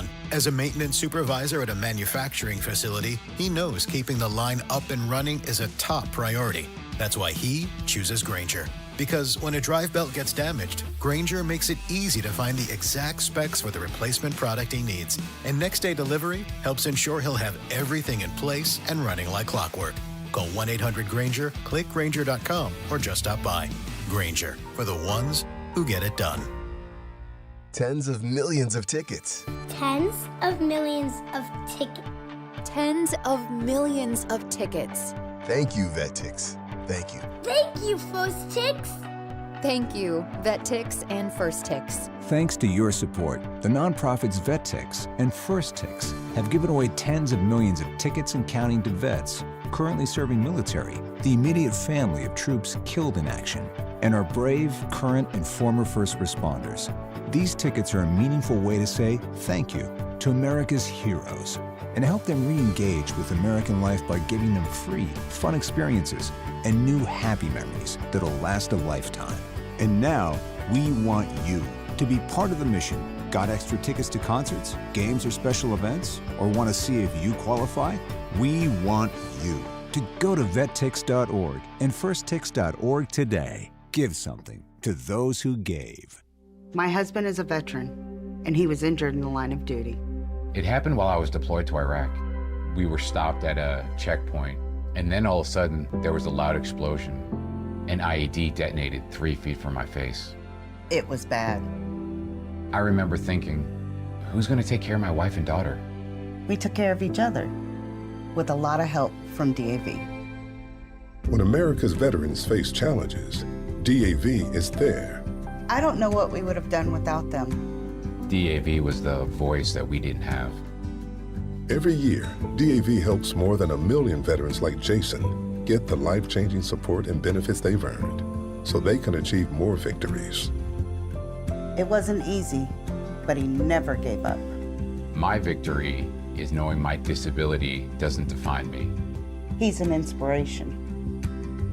on. As a maintenance supervisor at a manufacturing facility, he knows keeping the line up and running is a top priority. That's why he chooses Granger. Because when a drive belt gets damaged, Granger makes it easy to find the exact specs for the replacement product he needs. And next-day delivery helps ensure he'll have everything in place and running like clockwork. Call 1-800-GRANGER, click Granger.com, or just stop by. Granger, for the ones who get it done. Tens of millions of tickets. Tens of millions of tickets. Tens of millions of tickets. Thank you, VetTix. Thank you. Thank you, First Tix. Thank you, VetTix and First Tix. Thanks to your support, the nonprofits VetTix and First Tix have given away tens of millions of tickets and counting to vets currently serving military, the immediate family of troops killed in action, and our brave, current, and former first responders. These tickets are a meaningful way to say thank you to America's heroes and help them re-engage with American life by giving them free, fun experiences and new happy memories that'll last a lifetime. And now, we want you to be part of the mission. Got extra tickets to concerts, games, or special events? Or want to see if you qualify? We want you to go to vettix.org and firsttix.org today. Give something to those who gave. My husband is a veteran, and he was injured in the line of duty. It happened while I was deployed to Iraq. We were stopped at a checkpoint, and then all of a sudden, there was a loud explosion. An IED detonated 3 feet from my face. It was bad. I remember thinking, who's gonna take care of my wife and daughter? We took care of each other, with a lot of help from DAV. When America's veterans face challenges, DAV is there. I don't know what we would have done without them. DAV was the voice that we didn't have. Every year, DAV helps more than 1 million veterans like Jason get the life-changing support and benefits they've earned so they can achieve more victories. It wasn't easy, but he never gave up. My victory is knowing my disability doesn't define me. He's an inspiration.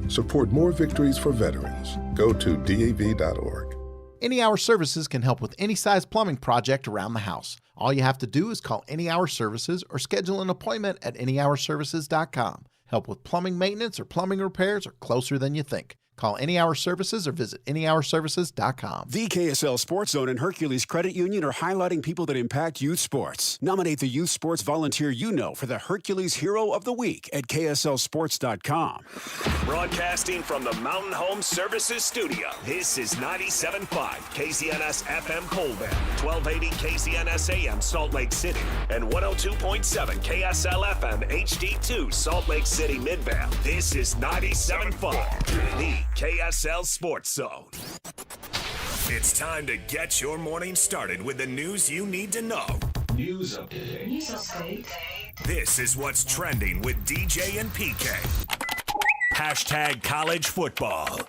Support more victories for veterans. Go to DAV.org. Any Hour Services can help with any size plumbing project around the house. All you have to do is call Any Hour Services or schedule an appointment at anyhourservices.com. Help with plumbing maintenance or plumbing repairs are closer than you think. Call Any Hour Services or visit anyhourservices.com. The KSL Sports Zone and Hercules Credit Union are highlighting people that impact youth sports. Nominate the youth sports volunteer you know for the Hercules Hero of the Week at KSLSports.com. Broadcasting from the Mountain Home Services Studio, this is 97.5 KZNS FM Colbert, 1280 KZNS AM Salt Lake City, and 102.7 KSL FM HD2 Salt Lake City Midvale. This is 97.5, the KSL Sports Zone. It's time to get your morning started with the news you need to know. News update. This is what's trending with DJ and PK. Hashtag college football.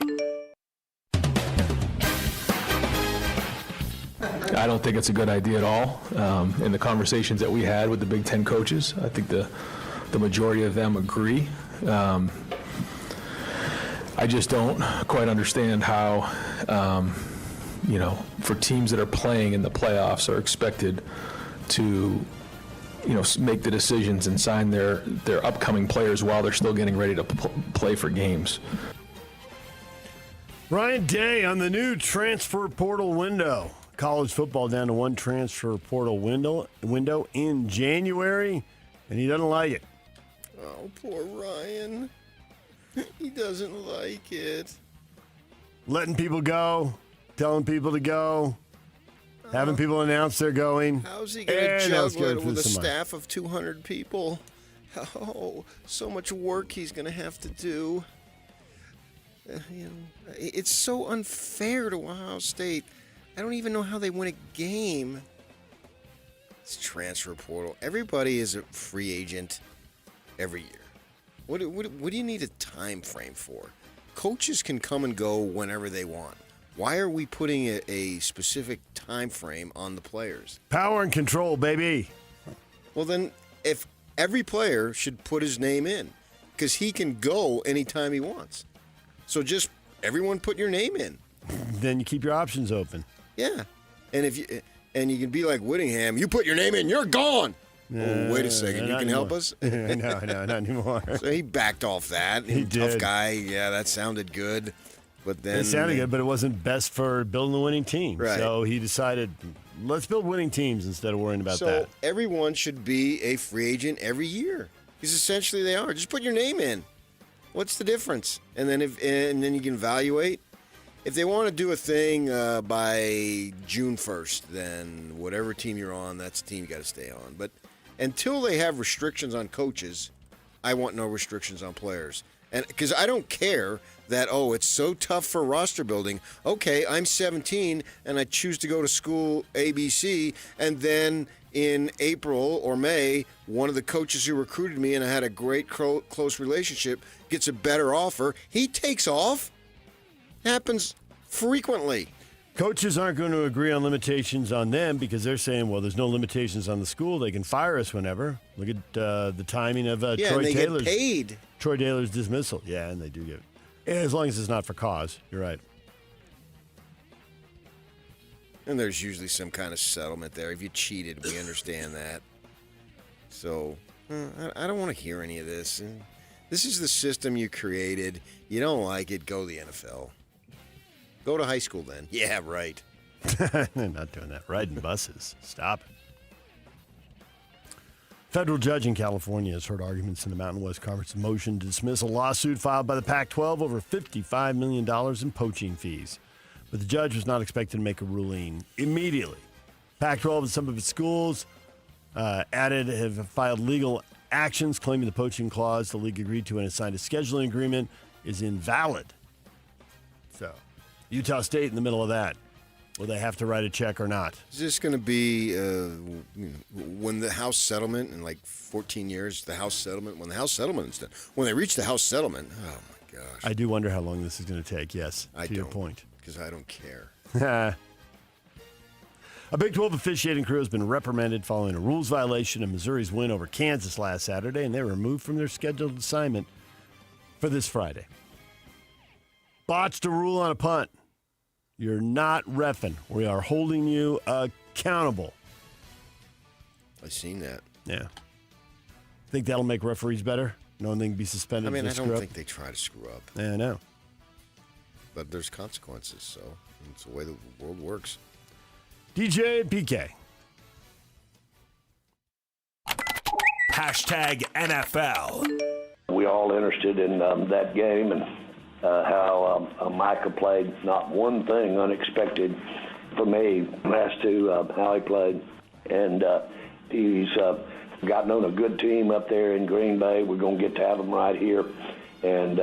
I don't think it's a good idea at all. In the conversations that we had with the Big Ten coaches, I think the majority of them agree. I just don't quite understand how, for teams that are playing in the playoffs are expected to, make the decisions and sign their upcoming players while they're still getting ready to play for games. Ryan Day on the new transfer portal window. College football down to one transfer portal window in January, and he doesn't like it. Oh, poor Ryan. He doesn't like it. Letting people go, telling people to go, having people announce they're going. How's he going to juggle it with a staff of 200 people? Oh, so much work he's going to have to do. It's so unfair to Ohio State. I don't even know how they win a game. It's transfer portal. Everybody is a free agent every year. What do you need a time frame for? Coaches can come and go whenever they want. Why are we putting a specific time frame on the players? Power and control, baby. Well, then, if every player should put his name in, because he can go anytime he wants. So just everyone put your name in. Then you keep your options open. Yeah. And if And you can be like Whittingham. You put your name in, you're gone. Oh, wait a second. You can help us? No, not anymore. So he backed off that. He Tough did. guy. Yeah, that sounded good. But then It sounded good, but it wasn't best for building the winning team. Right. So he decided, let's build winning teams instead of worrying about so that. everyone should be a free agent every year. Because essentially they are. Just put your name in. What's the difference? And then then you can evaluate. If they want to do a thing by June 1st, then whatever team you're on, that's the team you got to stay on. But until they have restrictions on coaches, I want no restrictions on players. And because I don't care that, it's so tough for roster building. Okay, I'm 17 and I choose to go to school ABC, and then in April or May, one of the coaches who recruited me and I had a great close relationship gets a better offer. He takes off. Happens frequently. Coaches aren't going to agree on limitations on them because they're saying, well, there's no limitations on the school. They can fire us whenever. Look at the timing of Troy and they Taylor's get paid. Troy Taylor's dismissal. Yeah, and they do get it. As long as it's not for cause. You're right. And there's usually some kind of settlement there. If you cheated, we understand that. So I don't want to hear any of this. And this is the system you created. You don't like it, go to the NFL. Go to high school then. Yeah, right. They're not doing that. Riding buses. Stop it. Federal judge in California has heard arguments in the Mountain West Conference motion to dismiss a lawsuit filed by the Pac-12 over $55 million in poaching fees. But the judge was not expected to make a ruling immediately. Pac-12 and some of its schools have filed legal actions claiming the poaching clause the league agreed to and signed a scheduling agreement is invalid. So, Utah State in the middle of that. Will they have to write a check or not? Is this going to be when the House settlement in like 14 years, when the House settlement is done, when they reach the House settlement, oh my gosh. I do wonder how long this is going to take, yes, to your point. Because I don't care. A Big 12 officiating crew has been reprimanded following a rules violation of Missouri's win over Kansas last Saturday, and they were removed from their scheduled assignment for this Friday. Botched a rule on a punt. You're not reffing. We are holding you accountable. I've seen that. Yeah. Think that'll make referees better? Knowing they can be suspended. I don't think they try to screw up. Yeah, I know. But there's consequences, so it's the way the world works. DJ and PK. Hashtag NFL. We all interested in that game and how Micah played. Not one thing unexpected for me as to how he played. And he's gotten on a good team up there in Green Bay. We're going to get to have him right here. And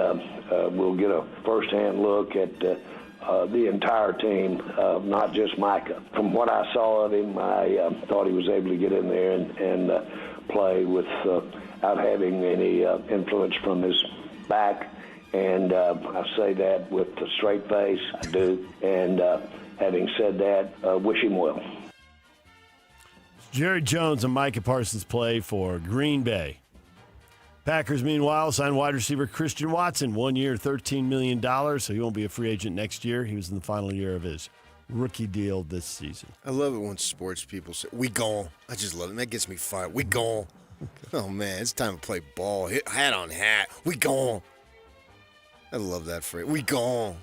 we'll get a first-hand look at the entire team, not just Micah. From what I saw of him, I thought he was able to get in there and play without having any influence from his back. And I say that with a straight face, I do. And having said that, wish him well. Jerry Jones and Micah Parsons play for Green Bay. Packers, meanwhile, signed wide receiver Christian Watson, 1 year, $13 million, so he won't be a free agent next year. He was in the final year of his rookie deal this season. I love it when sports people say, we gone. I just love it. That gets me fired. We gone. Oh, man, it's time to play ball. Hit hat on hat. We gone. I love that phrase. We gone.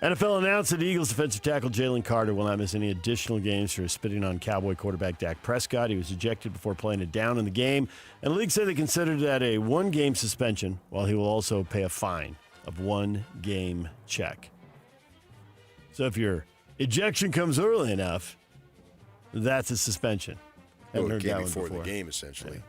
NFL announced that Eagles defensive tackle Jalen Carter will not miss any additional games for spitting on Cowboy quarterback Dak Prescott. He was ejected before playing it down in the game, and the league said they considered that a one-game suspension, while he will also pay a fine of 1 game check. So if your ejection comes early enough, that's a suspension. Well, it came before the game, essentially. Yeah.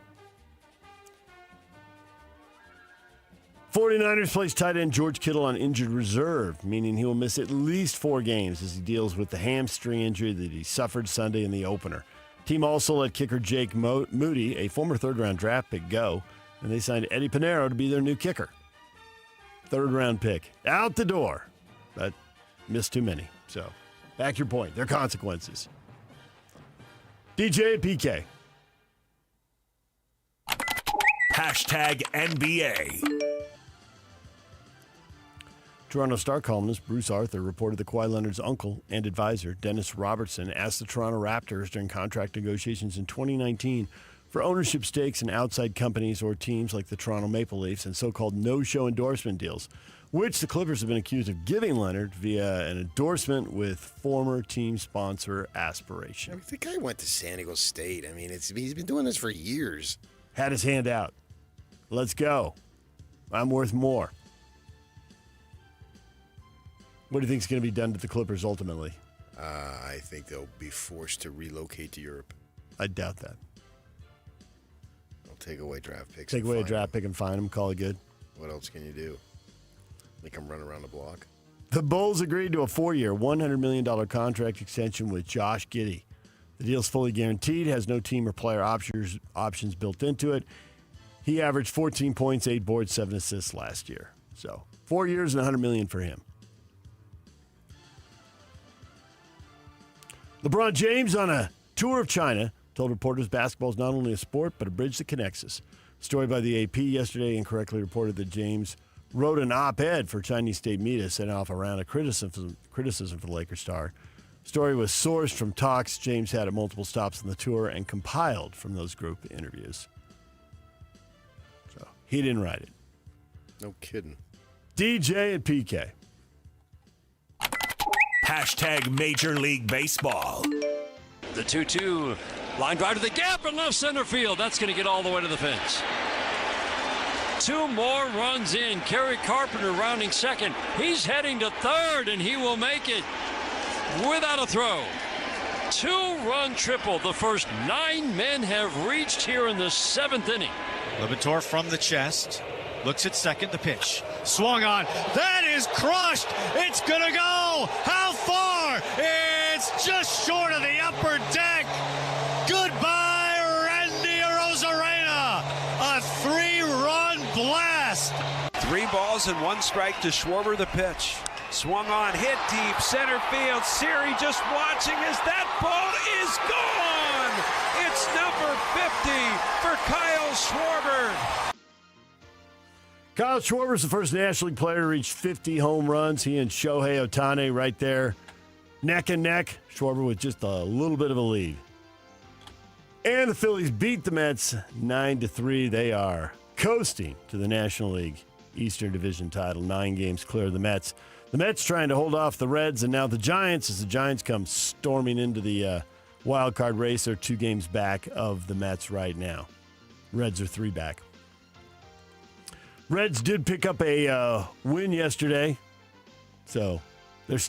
49ers placed tight end George Kittle on injured reserve, meaning he will miss at least 4 games as he deals with the hamstring injury that he suffered Sunday in the opener. Team also let kicker Jake Moody, a former third-round draft pick, go, and they signed Eddie Pinheiro to be their new kicker. Third-round pick. Out the door. But missed too many. So, back your point. There are consequences. DJ and PK. Hashtag NBA. Toronto Star columnist Bruce Arthur reported that Kawhi Leonard's uncle and advisor, Dennis Robertson, asked the Toronto Raptors during contract negotiations in 2019 for ownership stakes in outside companies or teams like the Toronto Maple Leafs and so-called no-show endorsement deals, which the Clippers have been accused of giving Leonard via an endorsement with former team sponsor Aspiration. I mean, the guy went to San Diego State. I mean, he's been doing this for years. Had his hand out. Let's go. I'm worth more. What do you think is going to be done to the Clippers ultimately? I think they'll be forced to relocate to Europe. I doubt that. They'll take away draft picks. Take away a draft pick and find him, call it good. What else can you do? Make them run around the block. The Bulls agreed to a 4-year, $100 million contract extension with Josh Giddey. The deal's fully guaranteed, has no team or player options built into it. He averaged 14 points, 8 boards, 7 assists last year. So 4 years and $100 million for him. LeBron James on a tour of China told reporters basketball is not only a sport, but a bridge that connects us. A story by the AP yesterday incorrectly reported that James wrote an op-ed for Chinese state media, setting off a round of criticism for the Lakers star. The story was sourced from talks James had at multiple stops on the tour and compiled from those group interviews. So he didn't write it. No kidding. DJ and PK. Hashtag Major League Baseball. The 2-2 line drive to the gap in left center field. That's going to get all the way to the fence. 2 more runs in. Kerry Carpenter rounding second. He's heading to third, and he will make it without a throw. 2-run triple. The first 9 men have reached here in the 7th inning. Libator from the chest. Looks at second, the pitch. Swung on. That is crushed. It's going to go. How far? It's just short of the upper deck. Goodbye, Randy Arozarena. A 3-run blast. 3 balls and 1 strike to Schwarber, the pitch. Swung on, hit deep, center field. Siri just watching as that ball is gone. It's number 50 for Kyle Schwarber. Kyle Schwarber's the first National League player to reach 50 home runs. He and Shohei Ohtani right there, neck and neck. Schwarber with just a little bit of a lead. And the Phillies beat the Mets 9-3. They are coasting to the National League Eastern Division title. 9 games clear of the Mets. The Mets trying to hold off the Reds, and now the Giants, as the Giants come storming into the wild card race. They're 2 games back of the Mets right now. Reds are 3 back. Reds did pick up a win yesterday, so they're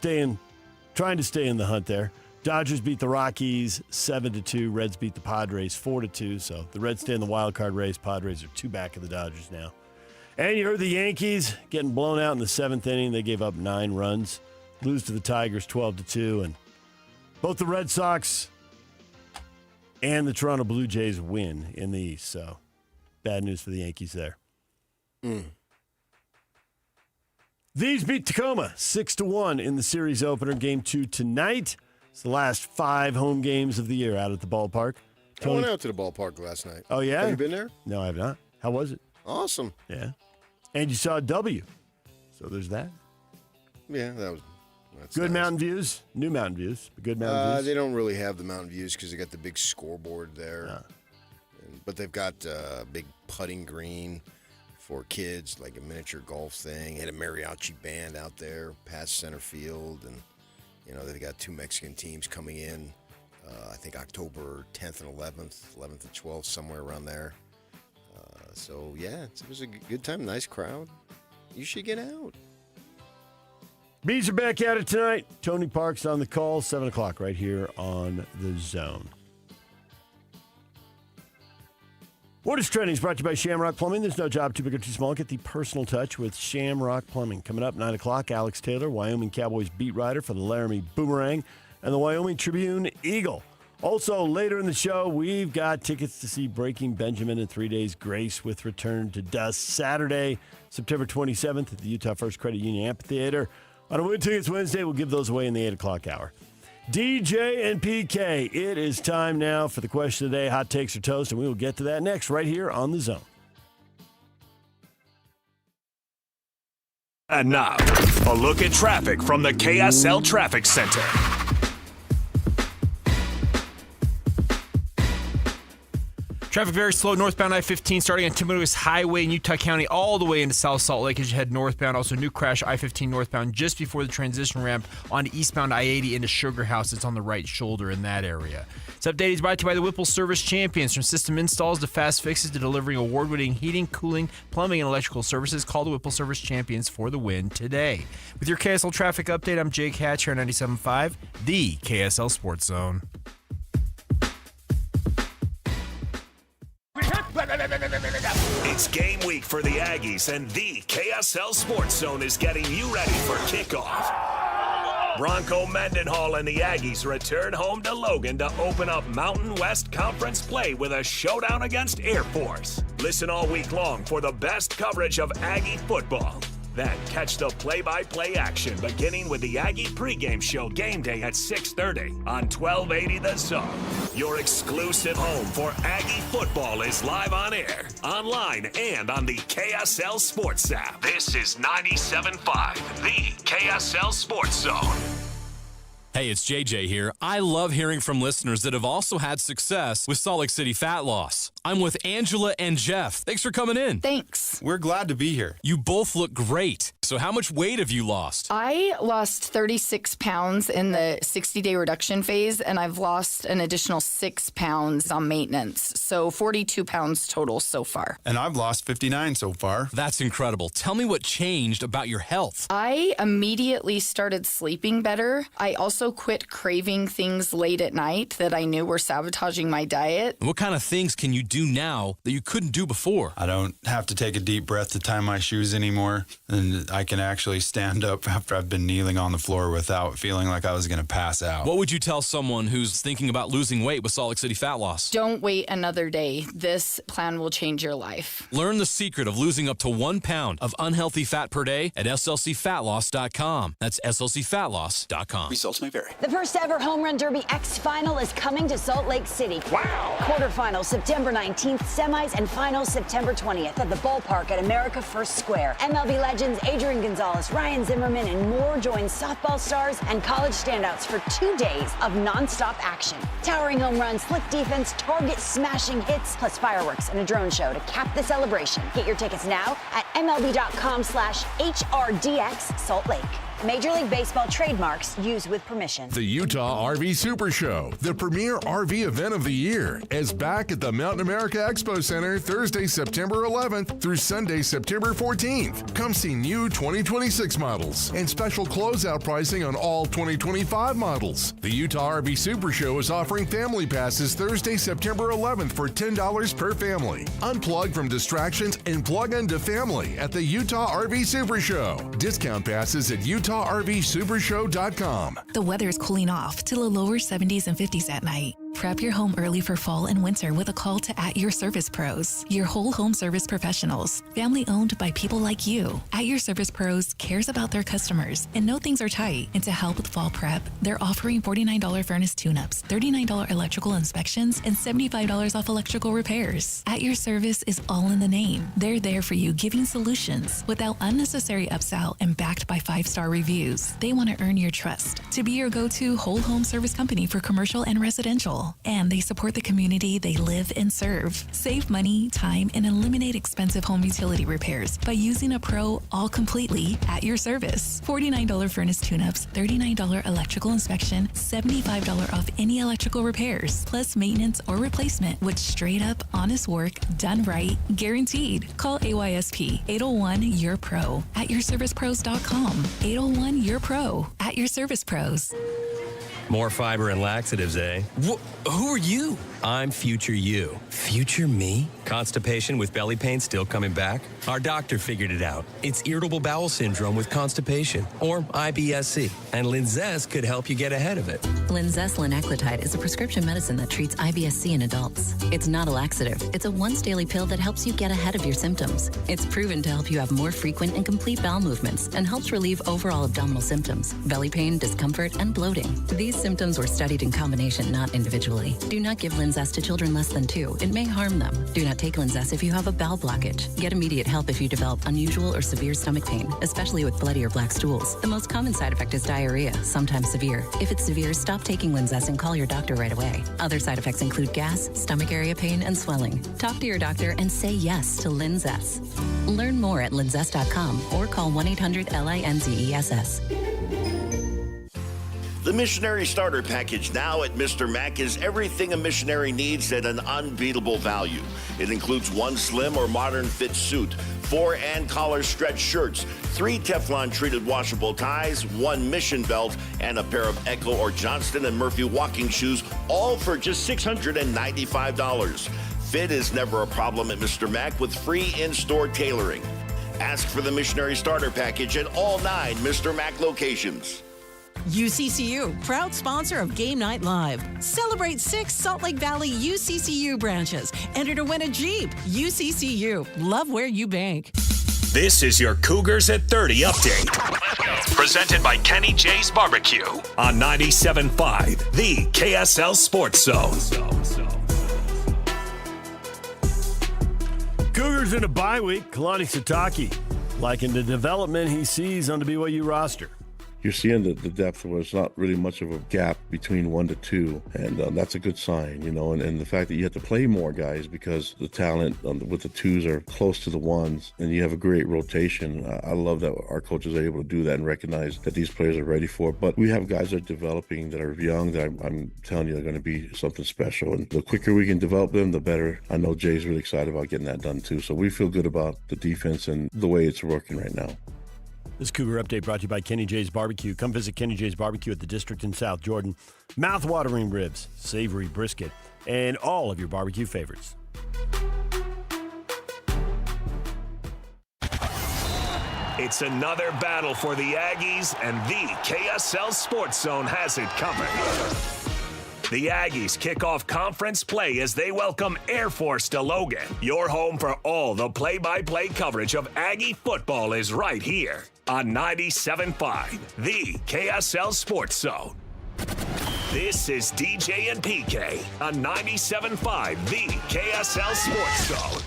trying to stay in the hunt there. Dodgers beat the Rockies 7-2. Reds beat the Padres 4-2. So the Reds stay in the wild card race. Padres are 2 back of the Dodgers now. And you heard the Yankees getting blown out in the 7th inning. They gave up 9 runs, lose to the Tigers 12-2, and both the Red Sox and the Toronto Blue Jays win in the East. So bad news for the Yankees there. These beat Tacoma 6-1 in the series opener. Game 2 tonight. It's the last 5 home games of the year out at the ballpark. I went out to the ballpark last night. Oh, yeah? Have you been there? No, I have not. How was it? Awesome. Yeah. And you saw a W. So there's that. Yeah, that's good nice. mountain views. New mountain views. Good mountain views. They don't really have the mountain views because they got the big scoreboard there. But they've got a big putting green for kids, like a miniature golf thing. Had a mariachi band out there past center field, and they've got 2 Mexican teams coming in. I think October 10th and 11th and 12th, somewhere around there. So yeah, it was a good time. Nice crowd. You should get out. Bees are back at it tonight. Tony Park's on the call, 7 o'clock right here on The Zone. What is trending is brought to you by Shamrock Plumbing. There's no job too big or too small. Get the personal touch with Shamrock Plumbing. Coming up 9 o'clock, Alex Taylor, Wyoming Cowboys beat writer for the Laramie Boomerang and the Wyoming Tribune Eagle. Also, later in the show, we've got tickets to see Breaking Benjamin in 3 days. Grace with Return to Dust Saturday, September 27th at the Utah First Credit Union Amphitheater. On a Win Tickets Wednesday, we'll give those away in the 8 o'clock hour. DJ and PK, it is time now for the question of the day, hot takes or toast, and we will get to that next right here on The Zone. And now, a look at traffic from the KSL Traffic Center. Traffic very slow northbound I-15 starting on Timberwolves Highway in Utah County all the way into South Salt Lake as you head northbound. Also, new crash I-15 northbound just before the transition ramp onto eastbound I-80 into Sugar House. It's on the right shoulder in that area. This update is brought to you by the Whipple Service Champions. From system installs to fast fixes to delivering award-winning heating, cooling, plumbing, and electrical services, call the Whipple Service Champions for the win today. With your KSL traffic update, I'm Jake Hatch here on 97.5, the KSL Sports Zone. It's game week for the Aggies, and the KSL Sports Zone is getting you ready for kickoff. Bronco Mendenhall and the Aggies return home to Logan to open up Mountain West Conference play with a showdown against Air Force. Listen all week long for the best coverage of Aggie football. Then catch the play-by-play action beginning with the Aggie pregame show game day at 6:30 on 1280 The Zone. Your exclusive home for Aggie football is live on air, online, and on the KSL Sports app. This is 97.5, the KSL Sports Zone. Hey, it's JJ here. I love hearing from listeners that have also had success with Salt Lake City Fat Loss. I'm with Angela and Jeff. Thanks for coming in. Thanks. We're glad to be here. You both look great. So how much weight have you lost? I lost 36 pounds in the 60-day reduction phase, and I've lost an additional 6 pounds on maintenance. So 42 pounds total so far. And I've lost 59 so far. That's incredible. Tell me what changed about your health. I immediately started sleeping better. I also quit craving things late at night that I knew were sabotaging my diet. What kind of things can you do now that you couldn't do before? I don't have to take a deep breath to tie my shoes anymore, and I can actually stand up after I've been kneeling on the floor without feeling like I was going to pass out. What would you tell someone who's thinking about losing weight with Salt Lake City Fat Loss? Don't wait another day. This plan will change your life. Learn the secret of losing up to 1 pound of unhealthy fat per day at slcfatloss.com. That's slcfatloss.com. Results may vary. The first ever Home Run Derby X Final is coming to Salt Lake City. Wow! Quarterfinals September 19th, semis and finals September 20th at the ballpark at America First Square. MLB legends Adrian Gonzalez, Ryan Zimmerman, and more join softball stars and college standouts for 2 days of nonstop action. Towering home runs, slick defense, target smashing hits, plus fireworks and a drone show to cap the celebration. Get your tickets now at MLB.com/HRDX Salt Lake. Major League Baseball trademarks used with permission. The Utah RV Super Show, the premier RV event of the year, is back at the Mountain America Expo Center Thursday, September 11th through Sunday, September 14th. Come see new 2026 models and special closeout pricing on all 2025 models. The Utah RV Super Show is offering family passes Thursday, September 11th for $10 per family. Unplug from distractions and plug into family at the Utah RV Super Show. Discount passes at UtahRVSupershow.com. The weather is cooling off to the lower 70s and 50s at night. Prep your home early for fall and winter with a call to At Your Service Pros, your whole home service professionals, family owned by people like you. At Your Service Pros cares about their customers and know things are tight. And to help with fall prep, they're offering $49 furnace tune-ups, $39 electrical inspections, and $75 off electrical repairs. At Your Service is all in the name. They're there for you, giving solutions without unnecessary upsell and backed by 5-star reviews. They want to earn your trust to be your go-to whole home service company for commercial and residential. And they support the community they live and serve. Save money, time, and eliminate expensive home utility repairs by using a pro all completely at your service. $49 furnace tune-ups, $39 electrical inspection, $75 off any electrical repairs, plus maintenance or replacement with straight up honest work done right, guaranteed. Call AYSP 801-YOUR-PRO at yourservicepros.com. 801-YOUR-PRO at Your Service Pros. More fiber and laxatives, eh? Who are you? I'm Future You. Future me? Constipation with belly pain still coming back? Our doctor figured it out. It's irritable bowel syndrome with constipation, or IBS-C, and Linzess could help you get ahead of it. Linzess linaclotide is a prescription medicine that treats IBS-C in adults. It's not a laxative. It's a once-daily pill that helps you get ahead of your symptoms. It's proven to help you have more frequent and complete bowel movements and helps relieve overall abdominal symptoms, belly pain, discomfort, and bloating. These symptoms were studied in combination, not individually. Do not give Linzess to children less than 2. It may harm them. Do not take Linzess if you have a bowel blockage. Get immediate help if you develop unusual or severe stomach pain, especially with bloody or black stools. The most common side effect is diarrhea, sometimes severe. If it's severe, stop taking Linzess and call your doctor right away. Other side effects include gas, stomach area pain, and swelling. Talk to your doctor and say yes to Linzess. Learn more at linzess.com or call 1-800-LINZESS. The Missionary Starter Package now at Mr. Mac is everything a missionary needs at an unbeatable value. It includes 1 slim or modern fit suit, 4 and collar stretch shirts, 3 Teflon treated washable ties, 1 mission belt, and a pair of Echo or Johnston & Murphy walking shoes, all for just $695. Fit is never a problem at Mr. Mac with free in-store tailoring. Ask for the Missionary Starter Package at all 9 Mr. Mac locations. UCCU, proud sponsor of Game Night Live. Celebrate 6 Salt Lake Valley UCCU branches. Enter to win a Jeep. UCCU, love where you bank. This is your Cougars at 30 update. Presented by Kenny J's Barbecue on 97.5, the KSL Sports Zone. Cougars in a bye week. Kalani Sitake liking the development he sees on the BYU roster. You're seeing the depth where it's not really much of a gap between 1 to 2, and that's a good sign, and the fact that you have to play more guys because the talent with the 2s are close to the 1s, and you have a great rotation. I love that our coaches are able to do that and recognize that these players are ready for it. But we have guys that are developing, that are young, that I'm telling you are going to be something special, and the quicker we can develop them, the better. I know Jay's really excited about getting that done too, so we feel good about the defense and the way it's working right now. This Cougar Update brought to you by Kenny J's Barbecue. Come visit Kenny J's Barbecue at the District in South Jordan. Mouth-watering ribs, savory brisket, and all of your barbecue favorites. It's another battle for the Aggies, and the KSL Sports Zone has it covered. The Aggies kick off conference play as they welcome Air Force to Logan. Your home for all the play-by-play coverage of Aggie football is right here on 97.5, the KSL Sports Zone. This is DJ and PK on 97.5, the KSL Sports Zone.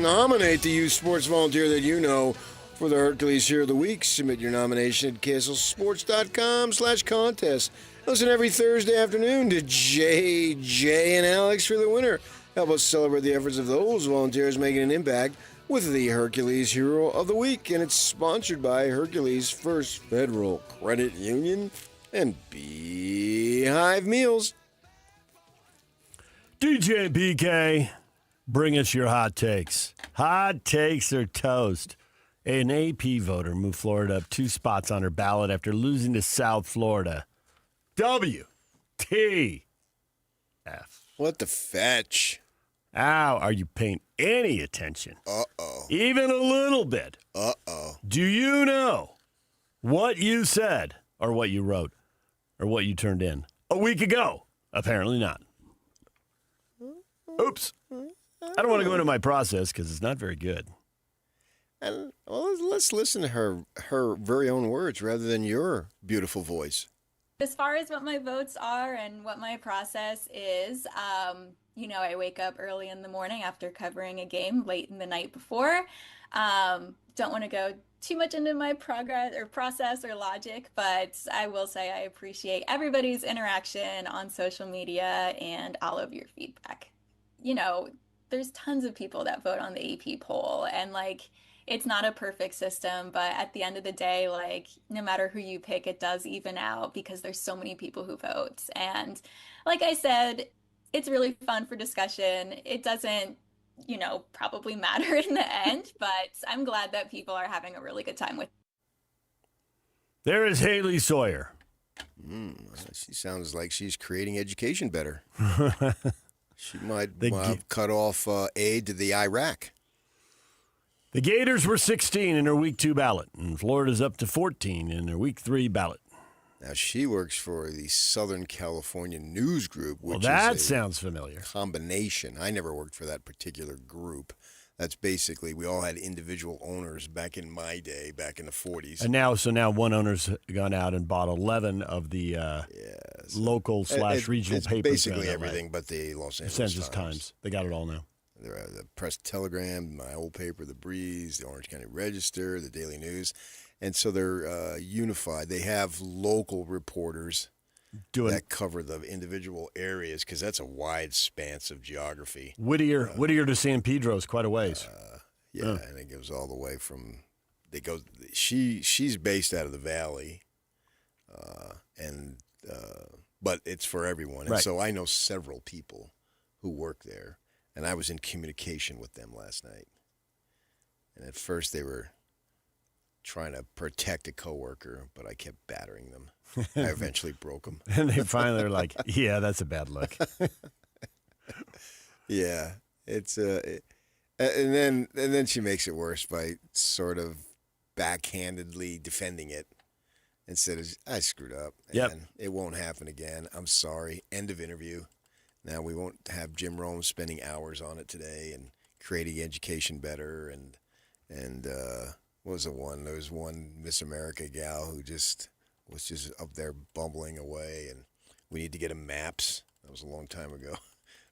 Nominate the youth sports volunteer that you know for the Hercules Hero of the Week. Submit your nomination at KSLSports.com/contest. Listen every Thursday afternoon to JJ and Alex for the winner. Help us celebrate the efforts of those volunteers making an impact with the Hercules Hero of the Week. And it's sponsored by Hercules First Federal Credit Union and Beehive Meals. DJ and PK, bring us your hot takes. Hot takes or toast. An AP voter moved Florida up 2 spots on her ballot after losing to South Florida. WTF. What the fetch? Ow, are you paying any attention? Uh-oh. Even a little bit. Uh-oh. Do you know what you said or what you wrote or what you turned in a week ago? Apparently not. Oops. I don't want to go into my process because it's not very good. Well, let's listen to her very own words rather than your beautiful voice. As far as what my votes are and what my process is, I wake up early in the morning after covering a game late in the night before. Don't want to go too much into my process or logic, but I will say I appreciate everybody's interaction on social media and all of your feedback. There's tons of people that vote on the AP poll, and it's not a perfect system, but at the end of the day, no matter who you pick, it does even out because there's so many people who vote. And like I said, it's really fun for discussion. It doesn't, probably matter in the end, but I'm glad that people are having a really good time with it. There is Haley Sawyer. She sounds like she's creating education better. She might cut off aid to the Iraq. The Gators were 16 in their Week 2 ballot, and Florida's up to 14 in their Week 3 ballot. Now, she works for the Southern California News Group, which that is sounds familiar. Combination. I never worked for that particular group. That's basically, we all had individual owners back in my day, back in the 40s. And now one owner's gone out and bought 11 of the local/regional it's papers. Basically everything but the Los Angeles Times. They got it all now. The Press Telegram, my old paper, The Breeze, the Orange County Register, the Daily News. And so they're unified. They have local reporters that cover the individual areas because that's a wide span of geography. Whittier to San Pedro is quite a ways. And it goes all the way from she's based out of the Valley, but it's for everyone. And so I know several people who work there, and I was in communication with them last night. And at first they were trying to protect a coworker, but I kept battering them. I eventually broke them. And they finally are like, yeah, that's a bad look. Yeah, it's and then she makes it worse by sort of backhandedly defending it instead of, I screwed up. And it won't happen again. I'm sorry. End of interview. Now we won't have Jim Rome spending hours on it today and creating education better and what was the one? There was one Miss America gal who was just up there bumbling away, and we need to get him maps. That was a long time ago.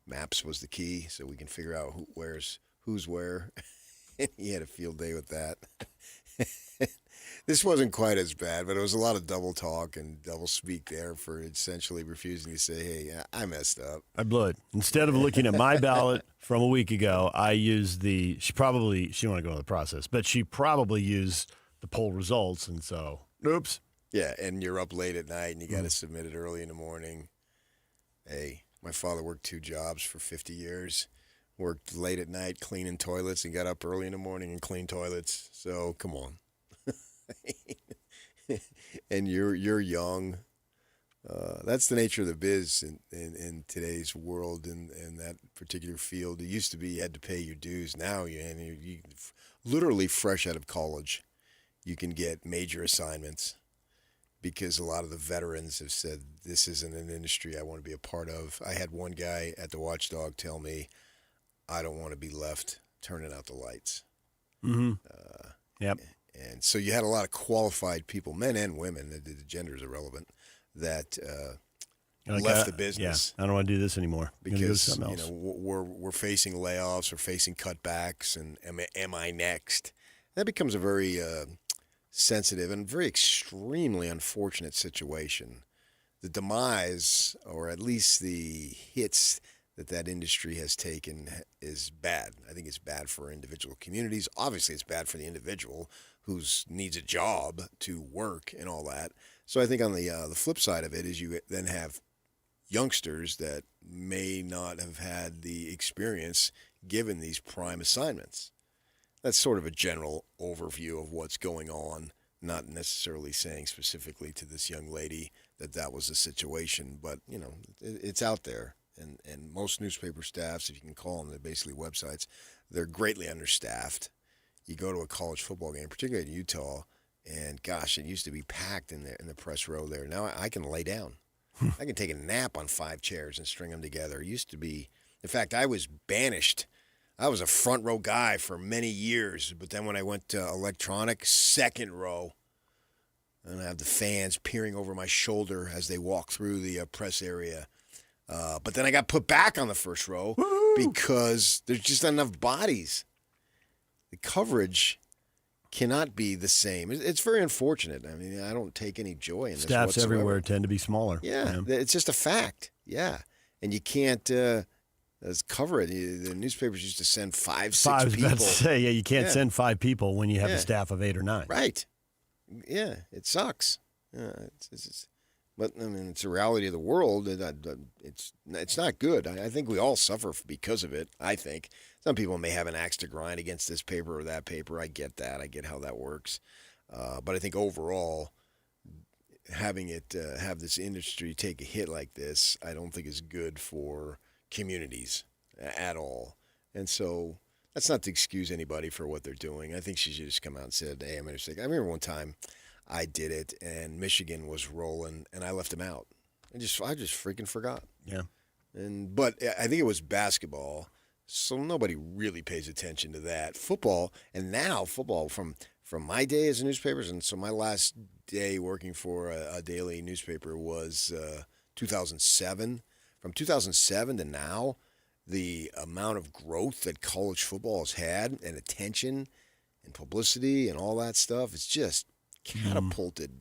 Maps was the key, so we can figure out who's where. He had a field day with that. This wasn't quite as bad, but it was a lot of double talk and double speak there for essentially refusing to say, hey, I messed up. I blew it. Instead of looking at my ballot from a week ago, I used she didn't want to go into the process, but she probably used the poll results, and so, oops. Yeah, and you're up late at night, and you got to submit it early in the morning. Hey, my father worked 2 jobs for 50 years, worked late at night cleaning toilets, and got up early in the morning and cleaned toilets. So, come on. And you're young. That's the nature of the biz in today's world in that particular field. It used to be you had to pay your dues. Now you literally fresh out of college, you can get major assignments because a lot of the veterans have said, this isn't an industry I want to be a part of. I had one guy at the Watchdog tell me, I don't want to be left turning out the lights. Mm-hmm. Yep. And so you had a lot of qualified people, men and women, the gender is irrelevant, that left the business. Yeah, I don't want to do this anymore. Because go to something else. We're facing layoffs, we're facing cutbacks, and am I next? That becomes a very sensitive and very extremely unfortunate situation. The demise, or at least the hits that industry has taken, is bad. I think it's bad for individual communities. Obviously, it's bad for the individual who needs a job to work and all that. So I think on the flip side of it is you then have youngsters that may not have had the experience given these prime assignments. That's sort of a general overview of what's going on, not necessarily saying specifically to this young lady that was the situation, but, it's out there. And most newspaper staffs, if you can call them, they're basically websites, they're greatly understaffed. You go to a college football game, particularly in Utah, and gosh, it used to be packed in the press row there. Now I can lay down. I can take a nap on 5 chairs and string them together. It used to be, in fact, I was banished. I was a front row guy for many years, but then when I went to electronic, second row, and I have the fans peering over my shoulder as they walk through the press area. But then I got put back on the first row because there's just not enough bodies. The coverage cannot be the same. It's very unfortunate. I mean, I don't take any joy in this Staffs whatsoever. everywhere tend to be smaller. Yeah, it's just a fact. Yeah, and you can't cover it. The newspapers used to send 5, 6 people. I was about to say, you can't send 5 people when you have a staff of 8 or 9. Right. Yeah, it sucks. But I mean, it's a reality of the world. It's not good. I think we all suffer because of it. I think some people may have an axe to grind against this paper or that paper. I get that. I get how that works. But I think overall, having it have this industry take a hit like this, I don't think is good for communities at all. And so That's not to excuse anybody for what they're doing. I think she should just come out and said, hey, I made a mistake. I remember one time I did it, and Michigan was rolling, and I left them out. I just freaking forgot. Yeah. But I think it was basketball, so nobody really pays attention to that. Football, and now football from my day as a newspapers, and so my last day working for a daily newspaper was 2007. From 2007 to now, the amount of growth that college football has had and attention and publicity and all that stuff, it's just catapulted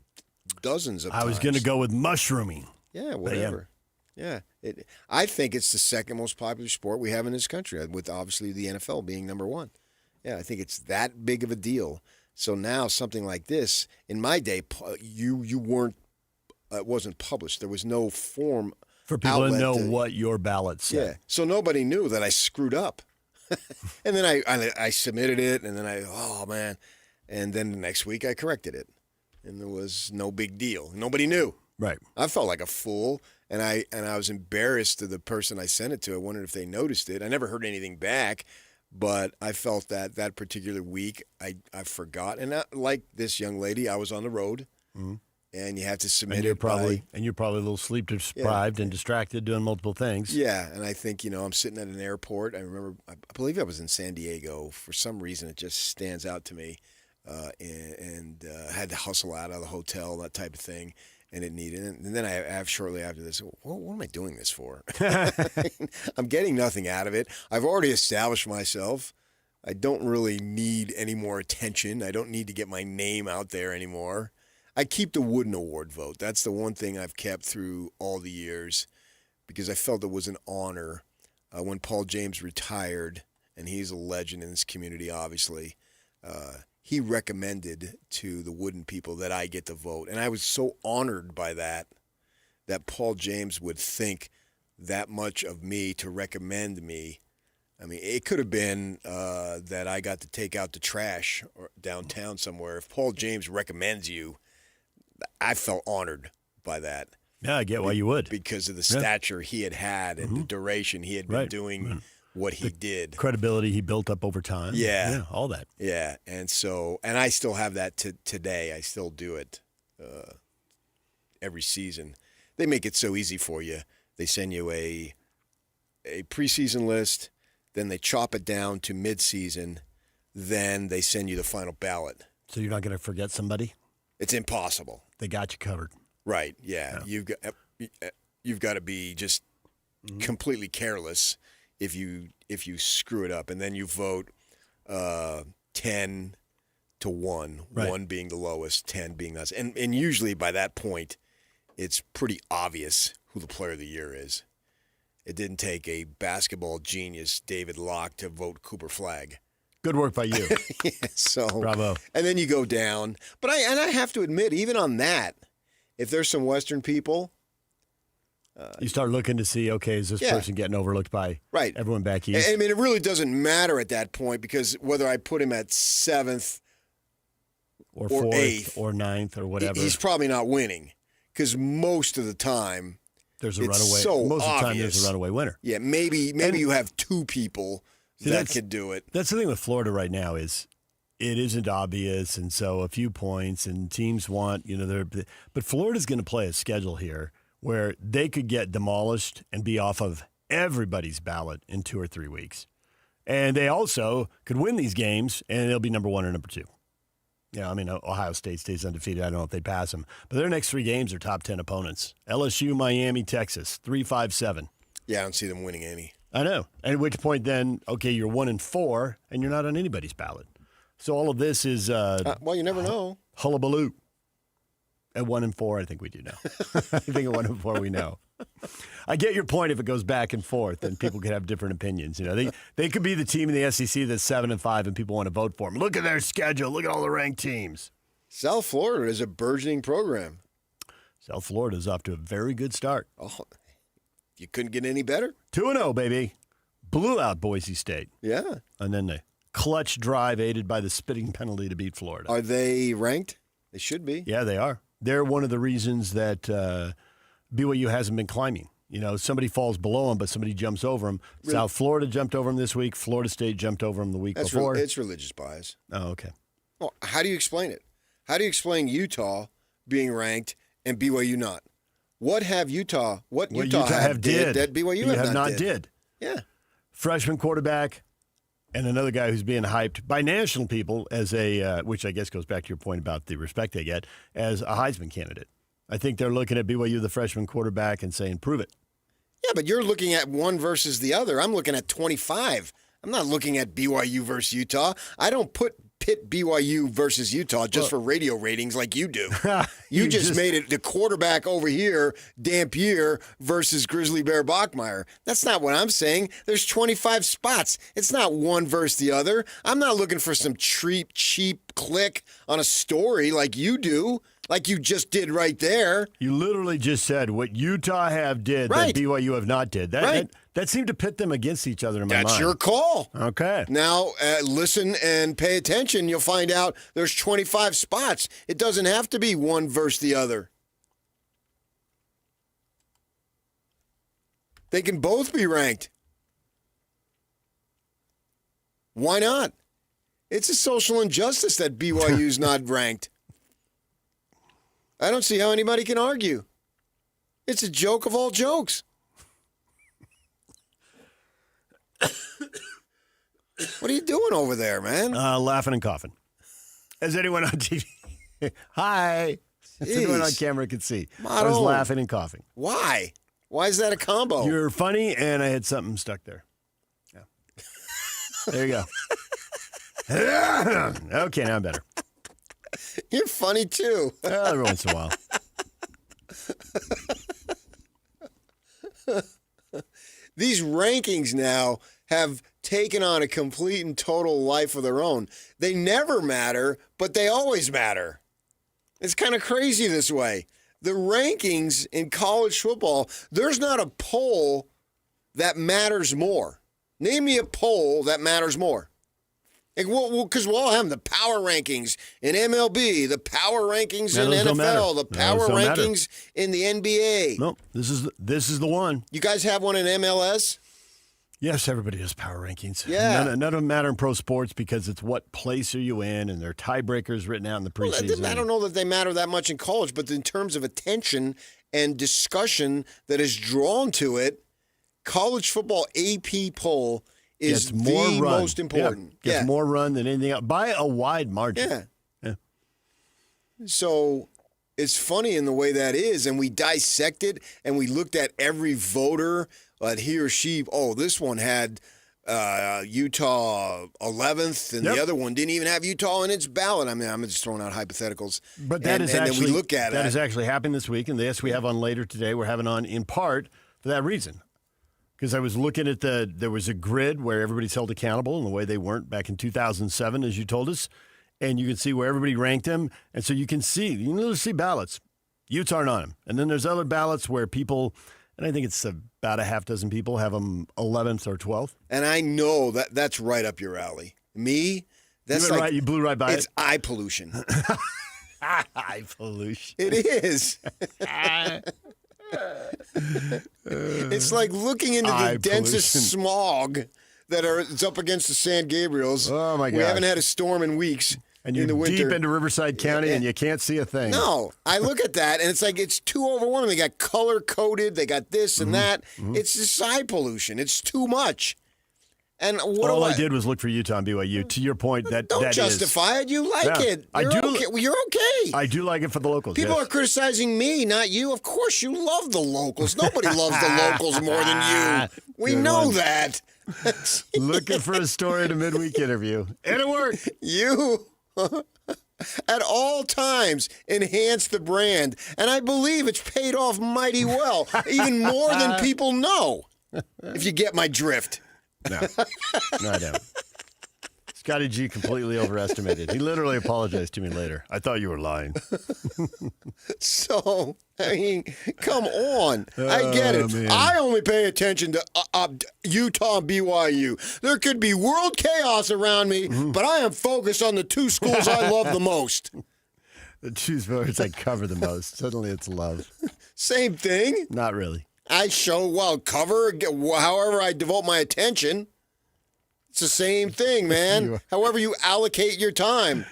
dozens of times. I was going to go with mushrooming. Yeah, whatever. Yeah. I think it's the second most popular sport we have in this country, with obviously the NFL being number one. Yeah, I think it's that big of a deal. So now something like this, in my day, you weren't, it wasn't published. There was no form for people to know what your ballot said. Yeah, so nobody knew that I screwed up. And then I submitted it, and then oh man, and then the next week I corrected it, and there was no big deal. Nobody knew. Right. I felt like a fool, and I was embarrassed to the person I sent it to. I wondered if they noticed it. I never heard anything back, but I felt that particular week I forgot. And like this young lady, I was on the road, and you have to submit and you're it. Probably a little sleep deprived and distracted doing multiple things. Yeah, and I think, I'm sitting at an airport. I remember, I believe I was in San Diego. For some reason, it just stands out to me, and had to hustle out of the hotel, that type of thing. And it needed it. And then I have shortly after this, what am I doing this for? I'm getting nothing out of it. I've already established myself. I don't really need any more attention. I don't need to get my name out there anymore. I keep the Wooden Award vote. That's the one thing I've kept through all the years because I felt it was an honor. When Paul James retired, and he's a legend in this community, obviously, he recommended to the Wooden people that I get the vote. And I was so honored by that Paul James would think that much of me to recommend me. I mean, it could have been that I got to take out the trash downtown somewhere. If Paul James recommends you, I felt honored by that. Yeah, I get why you would. Because of the stature he had and the duration he had been doing what he did. Credibility he built up over time. Yeah. All that. Yeah. And I still have that today. I still do it every season. They make it so easy for you. They send you a preseason list, then they chop it down to midseason, then they send you the final ballot. So you're not going to forget somebody? It's impossible. They got you covered. Right. Yeah. You've got to be just completely careless if you screw it up, and then you vote 10-1, 1 being the lowest, 10 being us. And usually by that point, it's pretty obvious who the player of the year is. It didn't take a basketball genius, David Locke, to vote Cooper Flagg. Good work by you. Bravo. And then you go down. But I have to admit, even on that, if there's some Western people, you start looking to see, okay, is this person getting overlooked by everyone back east? I mean, it really doesn't matter at that point because whether I put him at 7th or 4th 8th or 9th or whatever, he's probably not winning because most of the time there's a it's runaway. So most of the time obvious. there's a runaway winner. Yeah, maybe you have 2 people that could do it. That's the thing with Florida right now is it isn't obvious, and so a few points and teams want, but Florida's going to play a schedule here where they could get demolished and be off of everybody's ballot in 2 or 3 weeks. And they also could win these games, and they'll be number 1 or number 2. Yeah, I mean, Ohio State stays undefeated. I don't know if they pass them. But their next 3 games are top 10 opponents. LSU, Miami, Texas, 3-5-7. Yeah, I don't see them winning any. I know. At which point then, okay, you're 1-4, and you're not on anybody's ballot. So all of this is well, you never know. Hullabaloo. At 1-4, I think we do know. I think at 1-4 we know. I get your point if it goes back and forth and people could have different opinions. They could be the team in the SEC that's 7-5 and people want to vote for them. Look at their schedule. Look at all the ranked teams. South Florida is a burgeoning program. South Florida is off to a very good start. Oh, you couldn't get any better. 2-0, baby. Blew out Boise State. Yeah. And then the clutch drive aided by the spitting penalty to beat Florida. Are they ranked? They should be. Yeah, they are. They're one of the reasons that BYU hasn't been climbing. somebody falls below them, but somebody jumps over them. South Florida jumped over them this week. Florida State jumped over them the week before. It's religious bias. Oh, okay. Well, how do you explain it? How do you explain Utah being ranked and BYU not? What Utah have did that BYU have not did? Yeah. Freshman quarterback and another guy who's being hyped by national people as which I guess goes back to your point about the respect they get, as a Heisman candidate. I think they're looking at BYU, the freshman quarterback, and saying, prove it. Yeah, but you're looking at one versus the other. I'm looking at 25. I'm not looking at BYU versus Utah. I don't pit BYU versus Utah just for radio ratings like you do. You just made it the quarterback over here, Dampier versus Grizzly Bear Bachmeier. That's not what I'm saying. There's 25 spots. It's not one versus the other. I'm not looking for some cheap click on a story like you do, like you just did right there. You literally just said what Utah have did right. that BYU have not did. That seemed to pit them against each other in my mind. That's your call. Okay. Now, listen and pay attention. You'll find out there's 25 spots. It doesn't have to be one versus the other. They can both be ranked. Why not? It's a social injustice that BYU's not ranked. I don't see how anybody can argue. It's a joke of all jokes. What are you doing over there, man? Laughing and coughing. As anyone on TV, hi. As anyone on camera could see. I was laughing and coughing. Why? Why is that a combo? You're funny, and I had something stuck there. Yeah. There you go. Okay, now I'm better. You're funny, too. Every once in a while. These rankings now have taken on a complete and total life of their own. They never matter, but they always matter. It's kind of crazy this way. The rankings in college football, there's not a poll that matters more. Name me a poll that matters more. Because we'll all have the power rankings in MLB, the power rankings in NFL, the power rankings in the NBA. No, this is the one. You guys have one in MLS? Yes, everybody has power rankings. Yeah. None of them matter in pro sports because it's what place are you in, and there are tiebreakers written out in the preseason. Well, I don't know that they matter that much in college, but in terms of attention and discussion that is drawn to it, college football AP poll is the most important. Yeah, gets more run than anything else by a wide margin. Yeah. So it's funny in the way that is, and we dissect it, and we looked at every voter, he or she, this one had Utah 11th, and the other one didn't even have Utah in its ballot. I mean, I'm just throwing out hypotheticals. But that is actually, then we look at that is actually happening this week, and yes, we have on later today. We're having on in part for that reason. Because I was looking at there was a grid where everybody's held accountable in the way they weren't back in 2007, as you told us. And you can see where everybody ranked them. And so you can literally see ballots. Utes aren't on them. And then there's other ballots where people, and I think it's about a half dozen people, have them 11th or 12th. And I know that's right up your alley. Me, that's you blew right by it. It's eye pollution. Eye pollution. It is. It's like looking into the densest smog it's up against the San Gabriels. Oh, my God. We haven't had a storm in weeks. And you're deep into Riverside County, and you can't see a thing. No. I look at that, and it's like it's too overwhelming. They got color-coded. They got this and that. Mm-hmm. It's just eye pollution. It's too much. And all I did was look for Utah and BYU. To your point, don't justify it. You like it. You're okay. I do like it for the locals. People are criticizing me, not you. Of course, you love the locals. Nobody loves the locals more than you. We know that. Looking for a story in a midweek interview. And it worked. You, at all times, enhance the brand. And I believe it's paid off mighty well, even more than people know, if you get my drift. No, I don't. Scotty G completely overestimated. He literally apologized to me later. I thought you were lying. So, I mean, come on. I get it. Man. I only pay attention to Utah and BYU. There could be world chaos around me, but I am focused on the two schools I love the most. The two sports I cover the most. Suddenly it's love. Same thing. Not really. I show, cover, however I devote my attention. It's the same thing, man. However you allocate your time.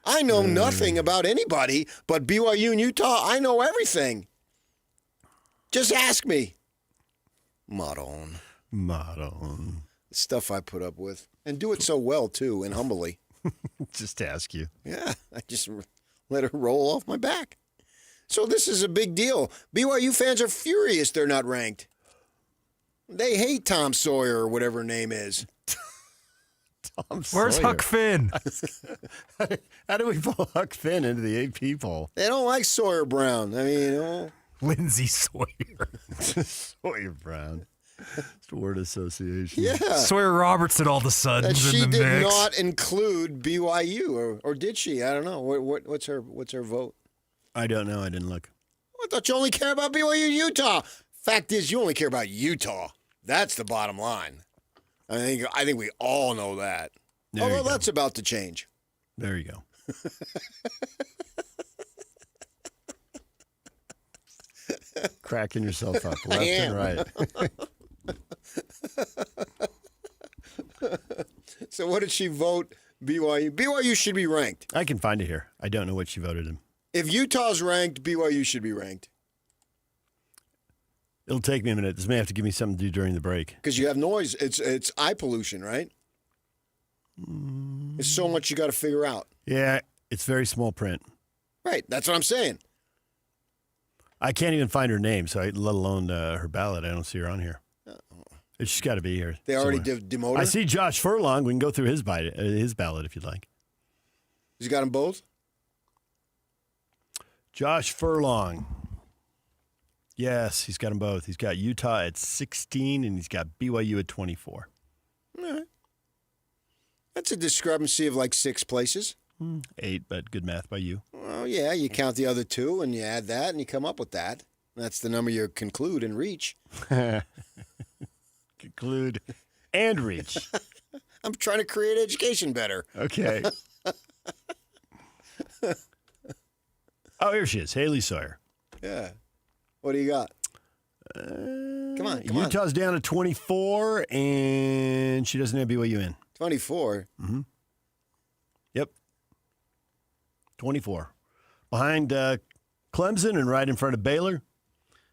I know nothing about anybody, but BYU and Utah, I know everything. Just ask me. Modern. Stuff I put up with. And do it so well, too, and humbly. Just ask you. Yeah, I just let it roll off my back. So this is a big deal. BYU fans are furious they're not ranked. They hate Tom Sawyer or whatever her name is. Where's Huck Finn? How do we pull Huck Finn into the AP poll? They don't like Sawyer Brown. I mean, Lindsay Sawyer. Sawyer Brown. It's the word association. Yeah. Sawyer Robertson all of a sudden. She in the did mix. not include BYU, or did she? I don't know. What's her vote? I don't know. I didn't look. I thought you only care about BYU and Utah. Fact is, you only care about Utah. That's the bottom line. I think we all know that. Although that's about to change. There you go. Cracking yourself up left and right. So what did she vote? BYU. BYU should be ranked. I can find it here. I don't know what she voted in. If Utah's ranked, BYU should be ranked. It'll take me a minute. This may have to give me something to do during the break. Because you have noise. It's eye pollution, right? There's so much you got to figure out. Yeah, it's very small print. Right. That's what I'm saying. I can't even find her name, so let alone her ballot. I don't see her on here. She's got to be here. They already demoted her? I see Josh Furlong. We can go through his ballot if you'd like. He's got them both? Josh Furlong. Yes, he's got them both. He's got Utah at 16, and he's got BYU at 24. All right. That's a discrepancy of like 6 places. 8, but good math by you. Well, yeah, you count the other 2, and you add that, and you come up with that. That's the number you conclude and reach. Conclude and reach. I'm trying to create education better. Okay. Oh, here she is, Haley Sawyer. Yeah. What do you got? Come on. Utah's down to 24, and she doesn't have BYU in. 24? Mm-hmm. Yep. 24. Behind Clemson and right in front of Baylor.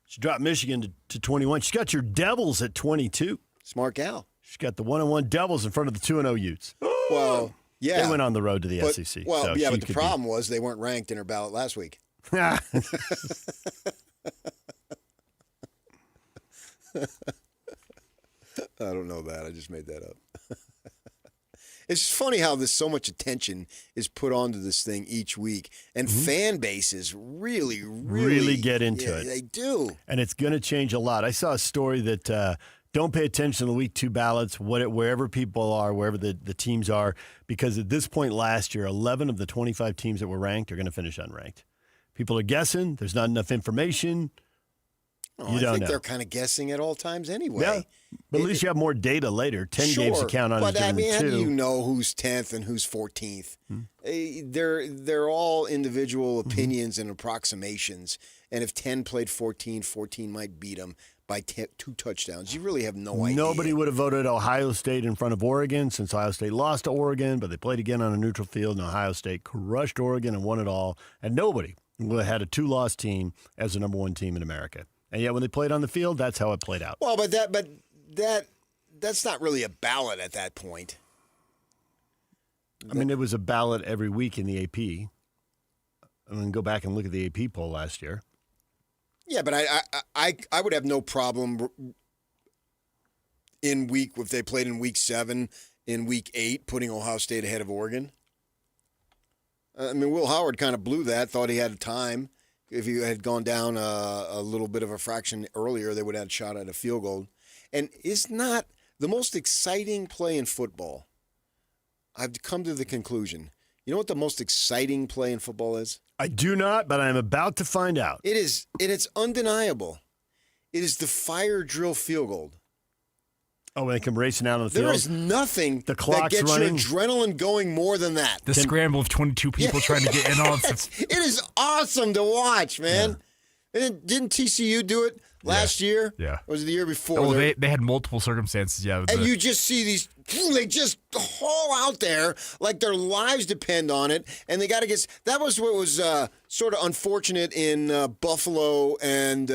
She dropped Michigan to 21. She's got your Devils at 22. Smart gal. She's got the 1-1 Devils in front of the 2-0 Utes. Well, yeah. They went on the road to the SEC. Well, so yeah, but the problem was they weren't ranked in her ballot last week. I don't know that. I just made that up. It's funny how there's so much attention is put onto this thing each week, and fan bases really get into it. They do. And it's going to change a lot. I saw a story that don't pay attention to the week 2 ballots, wherever people are, wherever the teams are, because at this point last year, 11 of the 25 teams that were ranked are going to finish unranked. People are guessing. There's not enough information. I think they're kind of guessing at all times anyway. Yeah, but at least you have more data later. 10 games to count on. But is I mean, how two. do you know who's 10th and who's 14th? They're all individual opinions and approximations. And if 10 played 14, 14 might beat them by 2 touchdowns. You really have no idea. Nobody would have voted Ohio State in front of Oregon since Ohio State lost to Oregon, but they played again on a neutral field, and Ohio State crushed Oregon and won it all. And nobody would have had a 2-loss team as the number 1 team in America. And yet when they played on the field, that's how it played out. Well, but that's not really a ballot at that point. I mean, it was a ballot every week in the AP. I mean, go back and look at the AP poll last year. Yeah, but I would have no problem if they played in week 7, in week 8, putting Ohio State ahead of Oregon. I mean, Will Howard kind of blew that, thought he had time. If he had gone down a little bit of a fraction earlier, they would have had a shot at a field goal. And it's not the most exciting play in football. I've come to the conclusion. You know what the most exciting play in football is? I do not, but I'm about to find out. It is. It's undeniable. It is the fire drill field goal. Oh, when they come racing out on the field? There is nothing the clock's that gets running. your adrenaline going more than that. The scramble of 22 people trying to get in on it. It is awesome to watch, man. And then didn't TCU do it last year? Yeah. Or was it the year before? Well, they had multiple circumstances, yeah. And you just see these, they just haul out there like their lives depend on it. And they got to get, that was what was sort of unfortunate in Buffalo and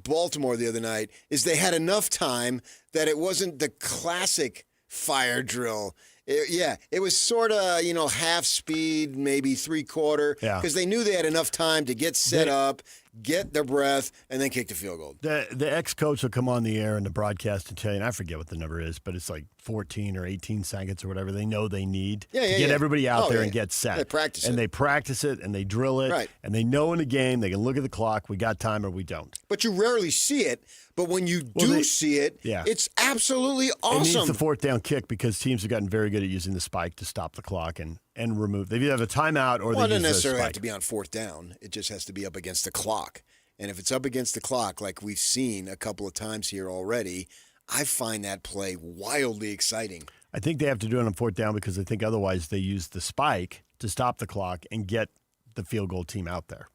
Baltimore the other night, is they had enough time that it wasn't the classic fire drill. It was sort of, half speed, maybe three-quarter, because they knew they had enough time to get set up, get their breath, and then kick the field goal. The ex-coach will come on the air in the broadcast and tell you, and I forget what the number is, but it's like 14 or 18 seconds or whatever they know they need to get everybody out there and get set. They practice and it. they practice it, and they drill it, Right. and they know in the game they can look at the clock, we got time or we don't. But you rarely see it. But when you see it, it's absolutely awesome. It needs the fourth down kick because teams have gotten very good at using the spike to stop the clock and remove. They either have a timeout or they use the spike. Well, it doesn't necessarily have to be on fourth down. It just has to be up against the clock. And if it's up against the clock, like we've seen a couple of times here already, I find that play wildly exciting. I think they have to do it on fourth down because I think otherwise they use the spike to stop the clock and get the field goal team out there.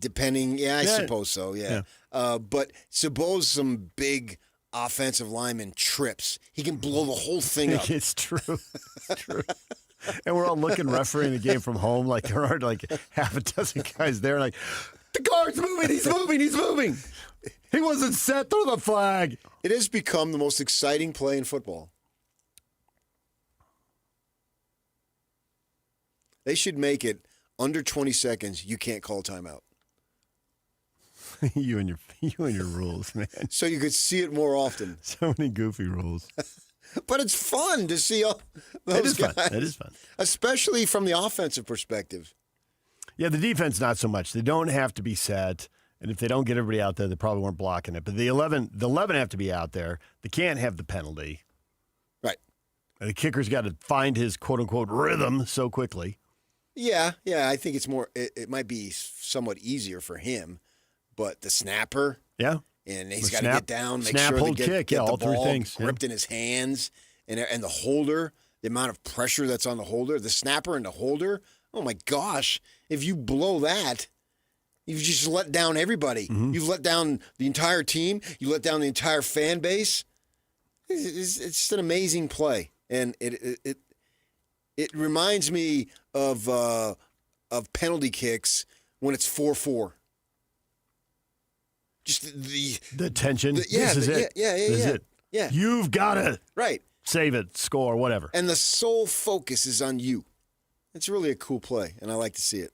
Depending, I suppose so, but suppose some big offensive lineman trips. He can blow the whole thing up. It's true. It's true. And we're all looking, refereeing the game from home. Like there are like half a dozen guys there. Like, the guard's moving. He's moving. He's moving. He wasn't set. Throw the flag. It has become the most exciting play in football. They should make it under 20 seconds. You can't call timeout. you and your rules, man. So you could see it more often. So many goofy rules. But it's fun to see all those guys. Fun. It is fun. Especially from the offensive perspective. Yeah, the defense, not so much. They don't have to be set. And if they don't get everybody out there, they probably weren't blocking it. But the 11 have to be out there. They can't have the penalty. Right. And the kicker's got to find his quote-unquote rhythm so quickly. Yeah. I think it's more, it might be somewhat easier for him. But the snapper. Yeah. And he's got to get down, make snap, sure hold, to kick. get all the ball three things. gripped in his hands. And the holder, the amount of pressure that's on the holder, the snapper and the holder. Oh, my gosh. If you blow that, you've just let down everybody. Mm-hmm. You've let down the entire team. You let down the entire fan base. It's just an amazing play. And it reminds me of penalty kicks when it's 4-4. Just the tension. This is it. This is it. Yeah. You've got to save it, score, whatever. And the sole focus is on you. It's really a cool play, and I like to see it.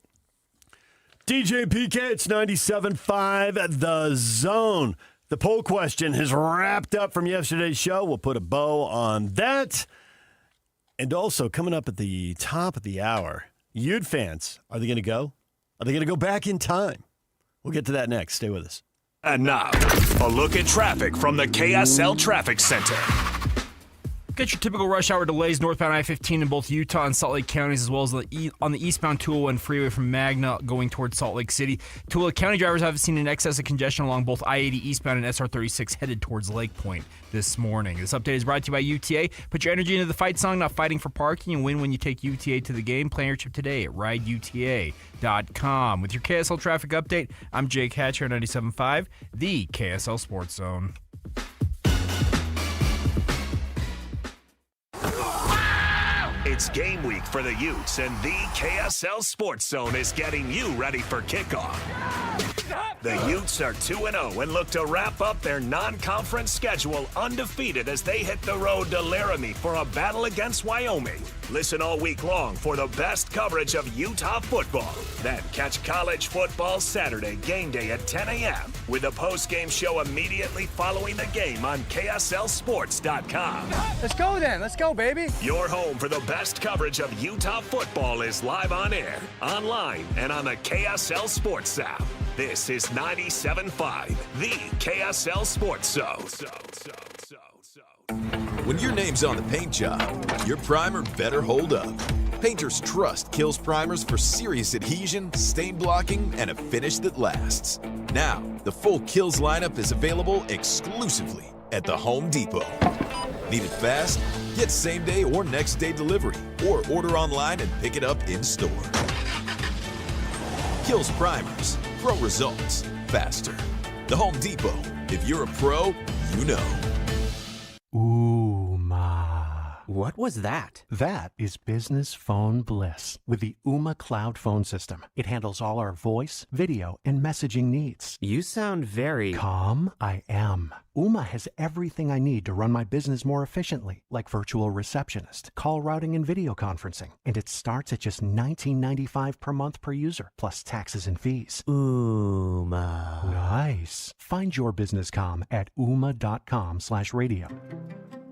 DJ PK, it's 97.5 The Zone. The poll question has wrapped up from yesterday's show. We'll put a bow on that. And also, coming up at the top of the hour, Ute fans, are they going to go? Are they going to go back in time? We'll get to that next. Stay with us. And now, a look at traffic from the KSL Traffic Center. Get your typical rush hour delays northbound I-15 in both Utah and Salt Lake counties, as well as on the eastbound 201 freeway from Magna going towards Salt Lake City. Tooele County drivers have seen an excess of congestion along both I-80 eastbound and SR-36 headed towards Lake Point this morning. This update is brought to you by UTA. Put your energy into the fight song, not fighting for parking, and win when you take UTA to the game. Plan your trip today at rideuta.com. With your KSL traffic update, I'm Jake Hatcher, 97.5, the KSL Sports Zone. It's game week for the Utes, and the KSL Sports Zone is getting you ready for kickoff. The Utes are 2-0 and look to wrap up their non-conference schedule undefeated as they hit the road to Laramie for a battle against Wyoming. Listen all week long for the best coverage of Utah football. Then catch college football Saturday game day at 10 a.m. with a post-game show immediately following the game on KSLSports.com. Let's go then. Let's go, baby. Your home for the best coverage of Utah football is live on air, online, and on the KSL Sports app. This is 97.5, the KSL Sports Zone. When your name's on the paint job, your primer better hold up. Painters trust Kills primers for serious adhesion, stain blocking, and a finish that lasts. Now, the full Kills lineup is available exclusively at the Home Depot. Need it fast? Get same-day or next-day delivery, or order online and pick it up in-store. Kills primers. pro results faster. The Home Depot. If you're a pro, you know. Ooh, ma. What was that? That is business phone bliss with the Ooma Cloud phone system. It handles all our voice, video, and messaging needs. You sound very... Calm? I am. Ooma has everything I need to run my business more efficiently, like virtual receptionist, call routing, and video conferencing. And it starts at just $19.95 per month per user, plus taxes and fees. Ooma. Nice. Find your business comm at ooma.com/radio.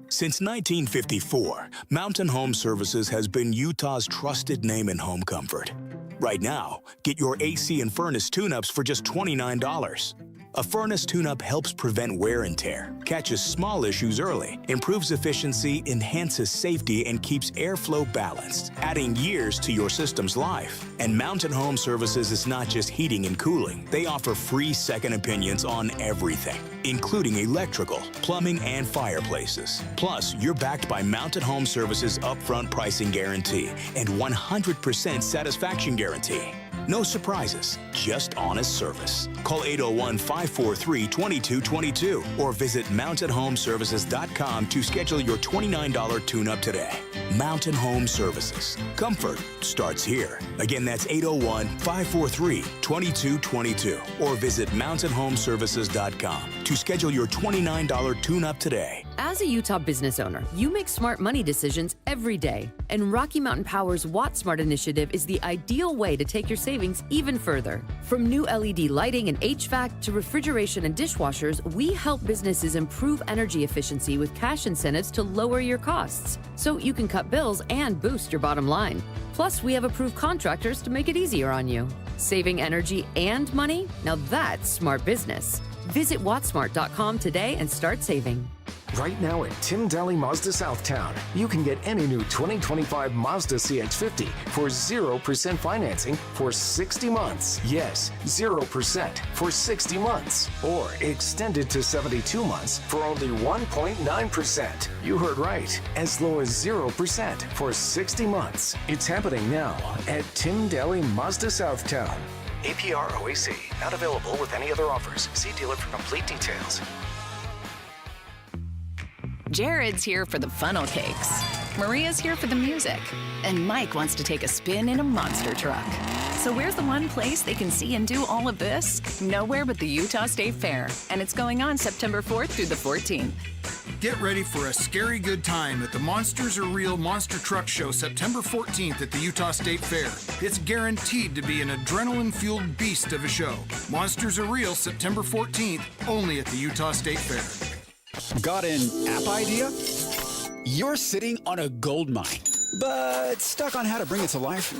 Since 1954, Mountain Home Services has been Utah's trusted name in home comfort. Right now, get your AC and furnace tune-ups for just $29. A furnace tune-up helps prevent wear and tear, catches small issues early, improves efficiency, enhances safety, and keeps airflow balanced, adding years to your system's life. And Mountain Home Services is not just heating and cooling. They offer free second opinions on everything, including electrical, plumbing, and fireplaces. Plus, you're backed by Mountain Home Services' upfront pricing guarantee and 100% satisfaction guarantee. No surprises, just honest service. Call 801-543-2222 or visit mountainhomeservices.com to schedule your $29 tune-up today. Mountain Home Services. Comfort starts here. Again, that's 801-543-2222 or visit mountainhomeservices.com to schedule your $29 tune-up today. As a Utah business owner, you make smart money decisions every day. And Rocky Mountain Power's WattSmart initiative is the ideal way to take your savings even further. From new LED lighting and HVAC to refrigeration and dishwashers, we help businesses improve energy efficiency with cash incentives to lower your costs, so you can cut bills and boost your bottom line. Plus, we have approved contractors to make it easier on you. Saving energy and money? Now that's smart business. Visit wattsmart.com today and start saving. Right now at Tim Daly Mazda Southtown, you can get any new 2025 Mazda CX-50 for 0% financing for 60 months. Yes, 0% for 60 months. Or extended to 72 months for only 1.9%. You heard right, as low as 0% for 60 months. It's happening now at Tim Daly Mazda Southtown. APR OAC, not available with any other offers. See dealer for complete details. Jared's here for the funnel cakes. Maria's here for the music. And Mike wants to take a spin in a monster truck. So where's the one place they can see and do all of this? Nowhere but the Utah State Fair. And it's going on September 4th through the 14th. Get ready for a scary good time at the Monsters Are Real Monster Truck Show September 14th at the Utah State Fair. It's guaranteed to be an adrenaline-fueled beast of a show. Monsters Are Real September 14th, only at the Utah State Fair. Got an app idea? You're sitting on a gold mine, but stuck on how to bring it to life?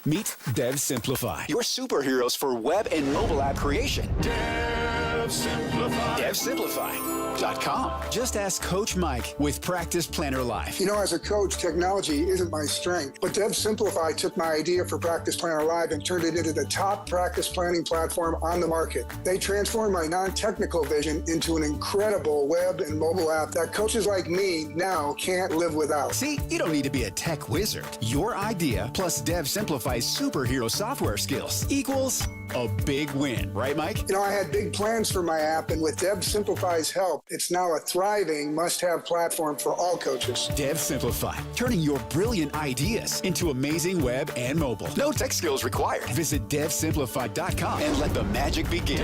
Meet Dev Simplify, your superheroes for web and mobile app creation. Dev Simplify. DevSimplify.com. Just ask Coach Mike with Practice Planner Live. You know, as a coach, technology isn't my strength, but Dev Simplify took my idea for Practice Planner Live and turned it into the top practice planning platform on the market. They transformed my non-technical vision into an incredible web and mobile app that coaches like me now can't live without. See, you don't need to be a tech wizard. Your idea plus Dev Simplify's superhero software skills equals a big win, right, Mike? You know, I had big plans for my app, and with Dev Simplify's help, it's now a thriving must-have platform for all coaches. Dev Simplify, turning your brilliant ideas into amazing web and mobile. No tech skills required. Visit DevSimplify.com and let the magic begin.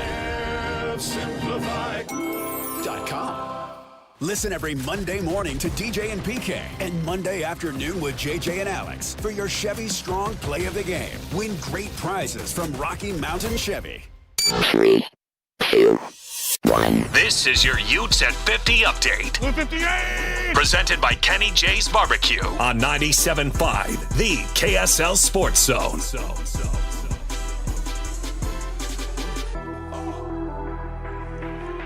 DevSimplify.com. Listen every Monday morning to DJ and PK and Monday afternoon with JJ and Alex for your Chevy Strong Play of the Game. Win great prizes from Rocky Mountain Chevy. 3, 2, 1. This is your Utes at 50 update. 58! Presented by Kenny J's Barbecue on 97.5, the KSL Sports Zone.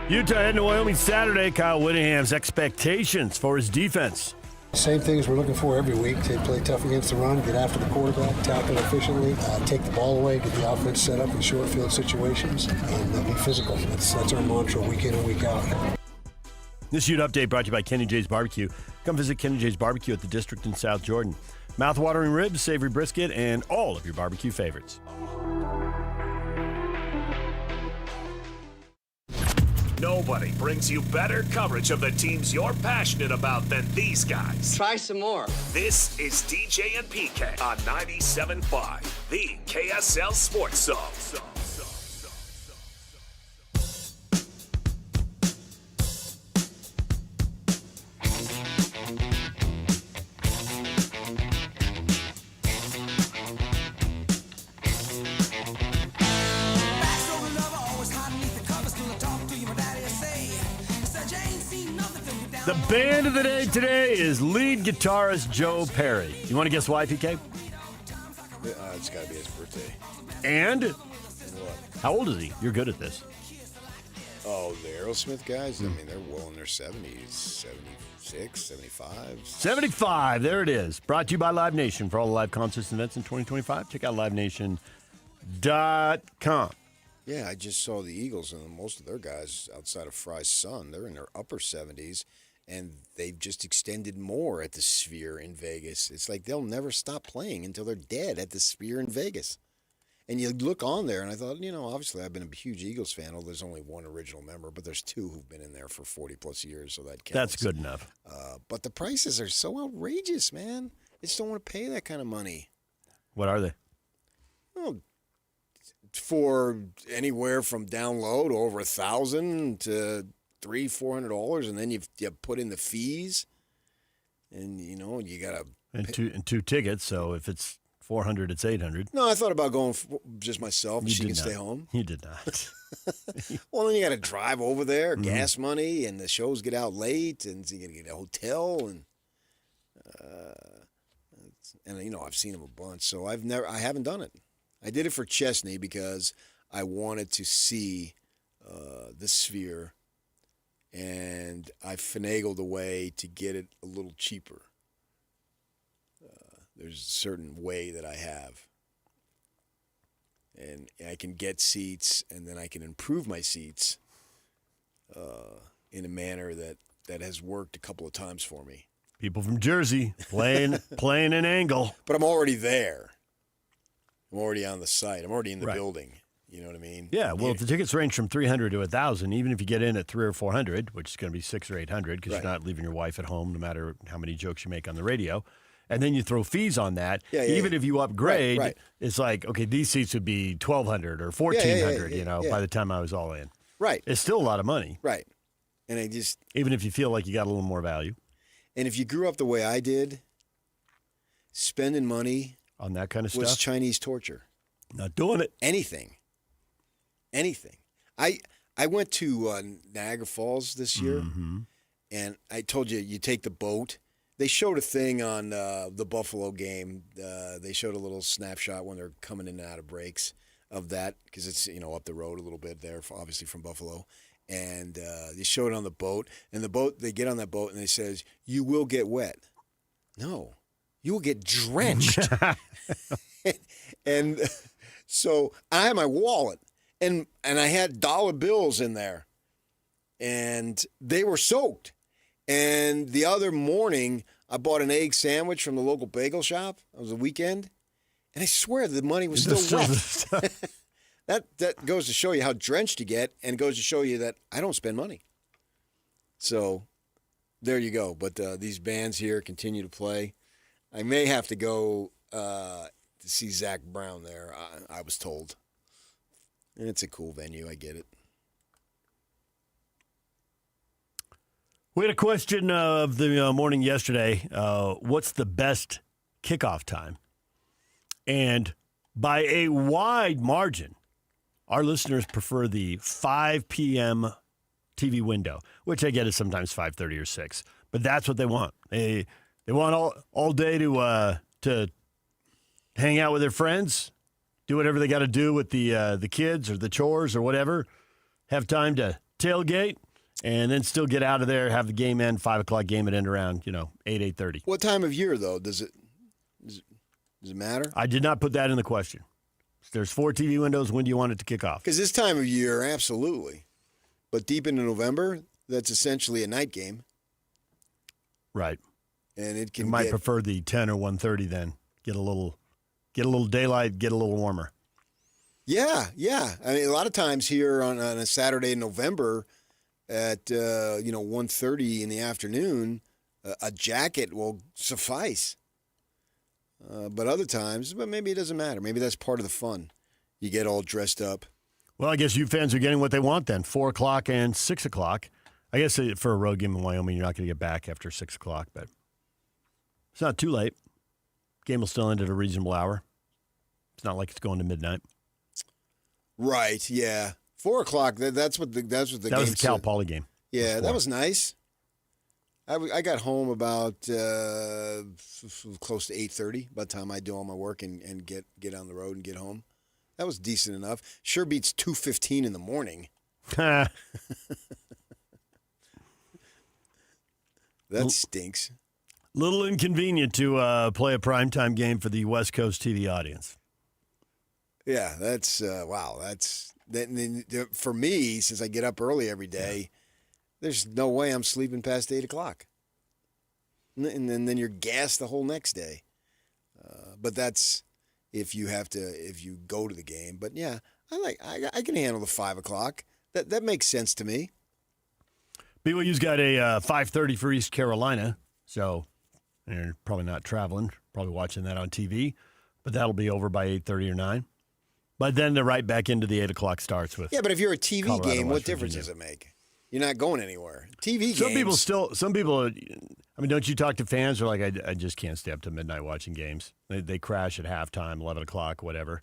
Utah heading to Wyoming Saturday. Kyle Whittingham's expectations for his defense. Same things we're looking for every week. To play tough against the run, get after the quarterback, tackle efficiently, take the ball away, get the offense set up in short field situations, and be physical. That's our mantra week in and week out. This Ute Update brought to you by Kenny J's Barbecue. Come visit Kenny J's Barbecue at the District in South Jordan. Mouth-watering ribs, savory brisket, and all of your barbecue favorites. Nobody brings you better coverage of the teams you're passionate about than these guys. Try some more. This is DJ and PK on 97.5, the KSL Sports Zone. The band of the day today is lead guitarist Joe Perry. You want to guess why, PK? It's got to be his birthday. And? What? How old is he? You're good at this. Oh, the Aerosmith guys? I mean, they're well in their 70s, 76, 75. 75, there it is. Brought to you by Live Nation. For all the live concerts and events in 2025, check out livenation.com. Yeah, I just saw the Eagles, and most of their guys outside of Fry's son, they're in their upper 70s. And they've just extended more at the Sphere in Vegas. It's like they'll never stop playing until they're dead at the Sphere in Vegas. And you look on there, and I thought, obviously I've been a huge Eagles fan. Although there's only one original member, but there's two who've been in there for 40-plus years, so that counts. That's good enough. But the prices are so outrageous, man. I just don't want to pay that kind of money. What are they? Well, for anywhere from down low to over $1,000 to $300-$400, and then you put in the fees, and you gotta and two tickets. So if it's $400, it's $800. No, I thought about going just myself. You she did can not. stay home. You did not. Well, then you got to drive over there, gas money, and the shows get out late, and you got to get a hotel, and I've seen them a bunch, so I haven't done it. I did it for Chesney because I wanted to see the Sphere. And I finagled a way to get it a little cheaper. There's a certain way that I have. And I can get seats, and then I can improve my seats in a manner that has worked a couple of times for me. People from Jersey playing an angle. But I'm already there. I'm already on the site. I'm already in the building. You know what I mean? Yeah, well, if the tickets range from $300 to $1,000, even if you get in at $300 or $400, which is going to be $600 or $800 because you're not leaving your wife at home no matter how many jokes you make on the radio, and then you throw fees on that, even if you upgrade, it's like, okay, these seats would be $1,200 or $1,400, by the time I was all in. Right. It's still a lot of money. Right. And I just... Even if you feel like you got a little more value. And if you grew up the way I did, spending money... On that kind of stuff? Was Chinese torture. Not doing it. Anything. I went to Niagara Falls this year, and I told you take the boat. They showed a thing on the Buffalo game. They showed a little snapshot when they're coming in and out of breaks of that because it's up the road a little bit there, obviously from Buffalo. And they showed it on the boat, and they get on that boat and they says, "You will get wet." No, you will get drenched. And so I had my wallet. And I had dollar bills in there, and they were soaked. And the other morning, I bought an egg sandwich from the local bagel shop. It was a weekend, and I swear the money was still wet. That goes to show you how drenched you get, and goes to show you that I don't spend money. So there you go. But these bands here continue to play. I may have to go to see Zach Brown there, I was told. And it's a cool venue. I get it. We had a question of the morning yesterday. What's the best kickoff time? And by a wide margin, our listeners prefer the 5 p.m. TV window, which I get is sometimes 5:30 or 6. But that's what they want. They want all day to hang out with their friends, do whatever they got to do with the kids or the chores or whatever, have time to tailgate, and then still get out of there, have the game end, 5 o'clock game, and end around, 8:30. What time of year, though? Does it matter? I did not put that in the question. There's 4 TV windows. When do you want it to kick off? Because this time of year, absolutely. But deep into November, that's essentially a night game. Right. And it can You might prefer the 10 or 1:30 then. Get a little daylight, get a little warmer. Yeah. I mean, a lot of times here on a Saturday in November, at 1:30 in the afternoon, a jacket will suffice. But other times, maybe it doesn't matter. Maybe that's part of the fun. You get all dressed up. Well, I guess you fans are getting what they want then, 4 o'clock and 6 o'clock. I guess for a road game in Wyoming, you're not going to get back after 6 o'clock, but it's not too late. Game will still end at a reasonable hour. It's not like it's going to midnight. Right, yeah. 4 o'clock, that's what the game was the Cal Poly game. Yeah, that was nice. I got home about close to 8:30 by the time I do all my work and get on the road and get home. That was decent enough. Sure beats 2:15 in the morning. That stinks. Little inconvenient to play a primetime game for the West Coast TV audience. Yeah, that's wow. For me, since I get up early every day, there's no way I'm sleeping past 8 o'clock. And then you're gassed the whole next day. But that's if you go to the game. But yeah, I can handle the 5 o'clock. That makes sense to me. BYU's got a 5:30 for East Carolina, so you're probably not traveling, probably watching that on TV. But that'll be over by 8:30 or 9. But then they're right back into the 8 o'clock starts with. Yeah, but if you're a TV Colorado, game, what West difference Virginia. does it make? You're not going anywhere. TV games. Some people, I mean, don't you talk to fans who are like, I just can't stay up to midnight watching games. They crash at halftime, 11 o'clock, whatever.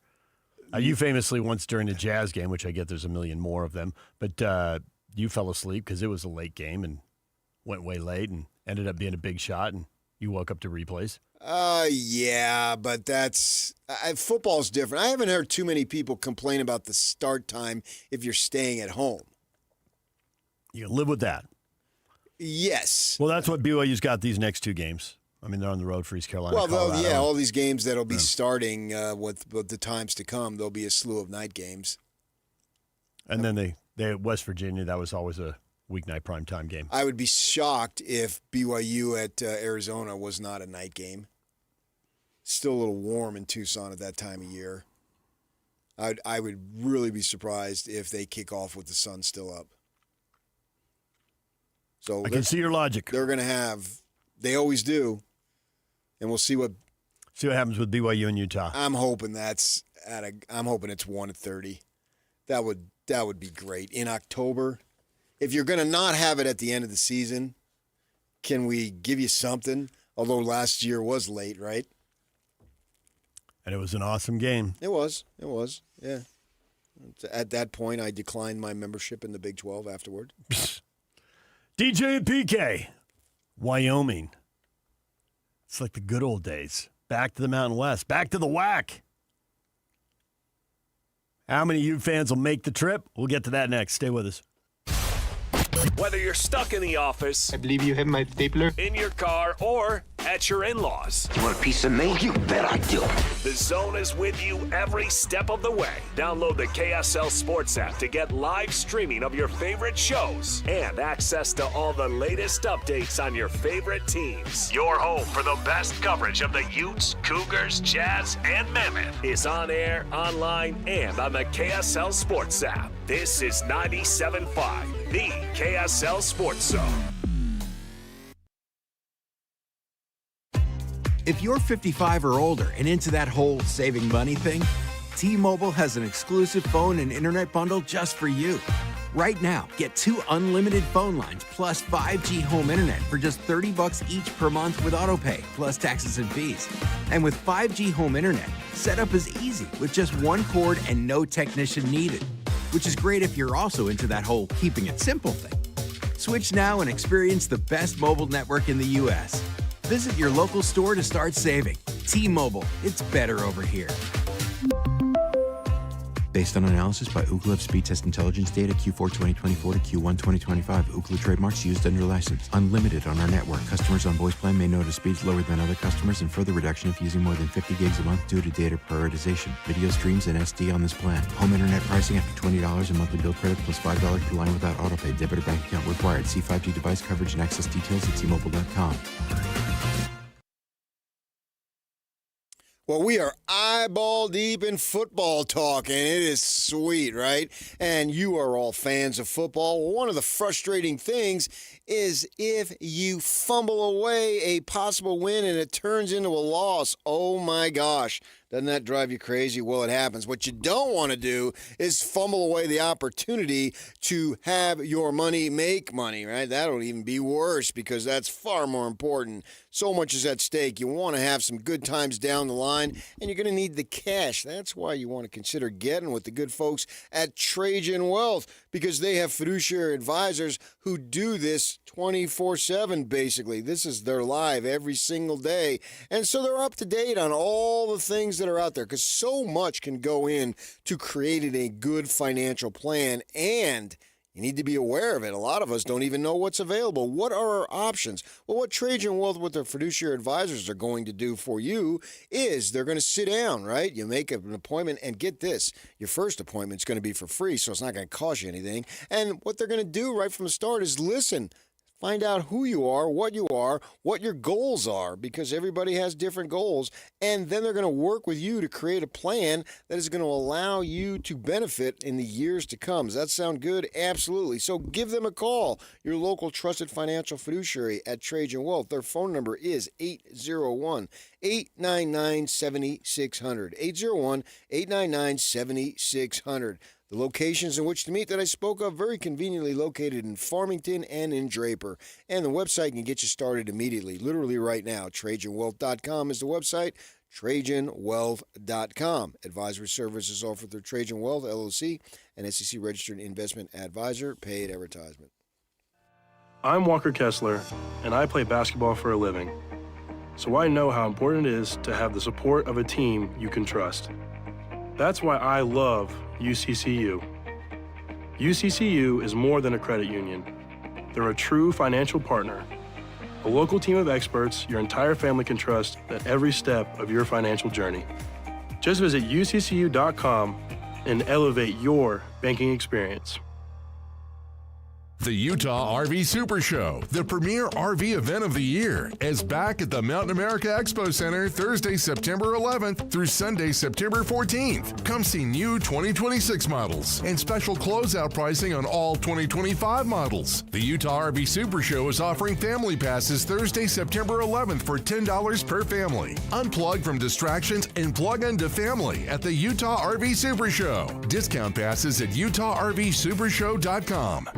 You famously once during the Jazz game, which I get there's a million more of them, but you fell asleep because it was a late game and went way late and ended up being a big shot, and you woke up to replays. Yeah, but football's different. I haven't heard too many people complain about the start time if you're staying at home. You can live with that. Yes. Well, that's what BYU's got these next 2 games. I mean, they're on the road for East Carolina. Well, Colorado. yeah, all these games that'll be starting with the times to come, there'll be a slew of night games. And then they West Virginia, that was always a weeknight primetime game. I would be shocked if BYU at Arizona was not a night game. Still a little warm in Tucson at that time of year. I would really be surprised if they kick off with the sun still up. So I can see your logic. They're going to have, they always do, and we'll see what happens with BYU and Utah. I'm hoping it's 1:30. That would be great in October. If you're going to not have it at the end of the season, can we give you something? Although last year was late, right? And it was an awesome game. It was, yeah. At that point, I declined my membership in the Big 12 afterward. DJ and PK, Wyoming. It's like the good old days. Back to the Mountain West. Back to the WAC. How many of you fans will make the trip? We'll get to that next. Stay with us. Whether you're stuck in the office, I believe you have my stapler. in your car, or at your in-laws, You want a piece of me? You bet I do. The Zone is with you every step of the way. Download the KSL Sports app to get live streaming of your favorite shows and access to all the latest updates on your favorite teams. Your home for the best coverage of the Utes, Cougars, Jazz, and Mammoth is on air, online, and on the KSL Sports app. This is 97.5, the KSL Sports Zone. If you're 55 or older and into that whole saving money thing, T-Mobile has an exclusive phone and internet bundle just for you. Right now, get 2 unlimited phone lines plus 5G home internet for just $30 each per month with autopay, plus taxes and fees. And with 5G home internet, setup is easy with just 1 cord and no technician needed, which is great if you're also into that whole keeping it simple thing. Switch now and experience the best mobile network in the U.S. Visit your local store to start saving. T-Mobile, it's better over here. Based on analysis by Ookla of speed test intelligence data Q4 2024 to Q1 2025, Ookla trademarks used under license. Unlimited on our network. Customers on voice plan may notice speeds lower than other customers and further reduction if using more than 50 gigs a month due to data prioritization. Video streams and SD on this plan. Home internet pricing after $20 and monthly bill credit plus $5 per line without autopay. Debit or bank account required. See 5G device coverage and access details at T-Mobile.com. Well, we are eyeball deep in football talk, and it is sweet, right? And you are all fans of football. One of the frustrating things is if you fumble away a possible win and it turns into a loss. Oh, my gosh. Doesn't that drive you crazy? Well, it happens. What you don't want to do is fumble away the opportunity to have your money make money, right? That'll even be worse because that's far more important. So much is at stake. You want to have some good times down the line, and you're going to need the cash. That's why you want to consider getting with the good folks at Trajan Wealth, because they have fiduciary advisors who do this 24/7, basically. This is their live every single day. And so they're up to date on all the things that are out there, because so much can go in to creating a good financial plan, and you need to be aware of it. A lot of us don't even know what's available. What are our options? Well, what Trajan Wealth with their fiduciary advisors are going to do for you is they're going to sit down, right? You make an appointment, and get this, your first appointment is going to be for free, so it's not going to cost you anything. And what they're going to do right from the start is listen. Find out who you are, what your goals are, because everybody has different goals. And then they're going to work with you to create a plan that is going to allow you to benefit in the years to come. Does that sound good? Absolutely. So give them a call, your local trusted financial fiduciary at Trajan Wealth. Their phone number is 801-899-7600. 801-899-7600. The locations in which to meet that I spoke of, very conveniently located in Farmington and in Draper. And the website can get you started immediately, literally right now. TrajanWealth.com is the website, TrajanWealth.com. Advisory services offered through Trajan Wealth, LLC, an SEC-registered investment advisor. Paid advertisement. I'm Walker Kessler, and I play basketball for a living. So I know how important it is to have the support of a team you can trust. That's why I love UCCU. UCCU is more than a credit union. They're a true financial partner, a local team of experts your entire family can trust at every step of your financial journey. Just visit uccu.com and elevate your banking experience. The Utah RV Super Show, the premier RV event of the year, is back at the Mountain America Expo Center Thursday, September 11th through Sunday, September 14th. Come see new 2026 models and special closeout pricing on all 2025 models. The Utah RV Super Show is offering family passes Thursday, September 11th for $10 per family. Unplug from distractions and plug into family at the Utah RV Super Show. Discount passes at UtahRVSupershow.com.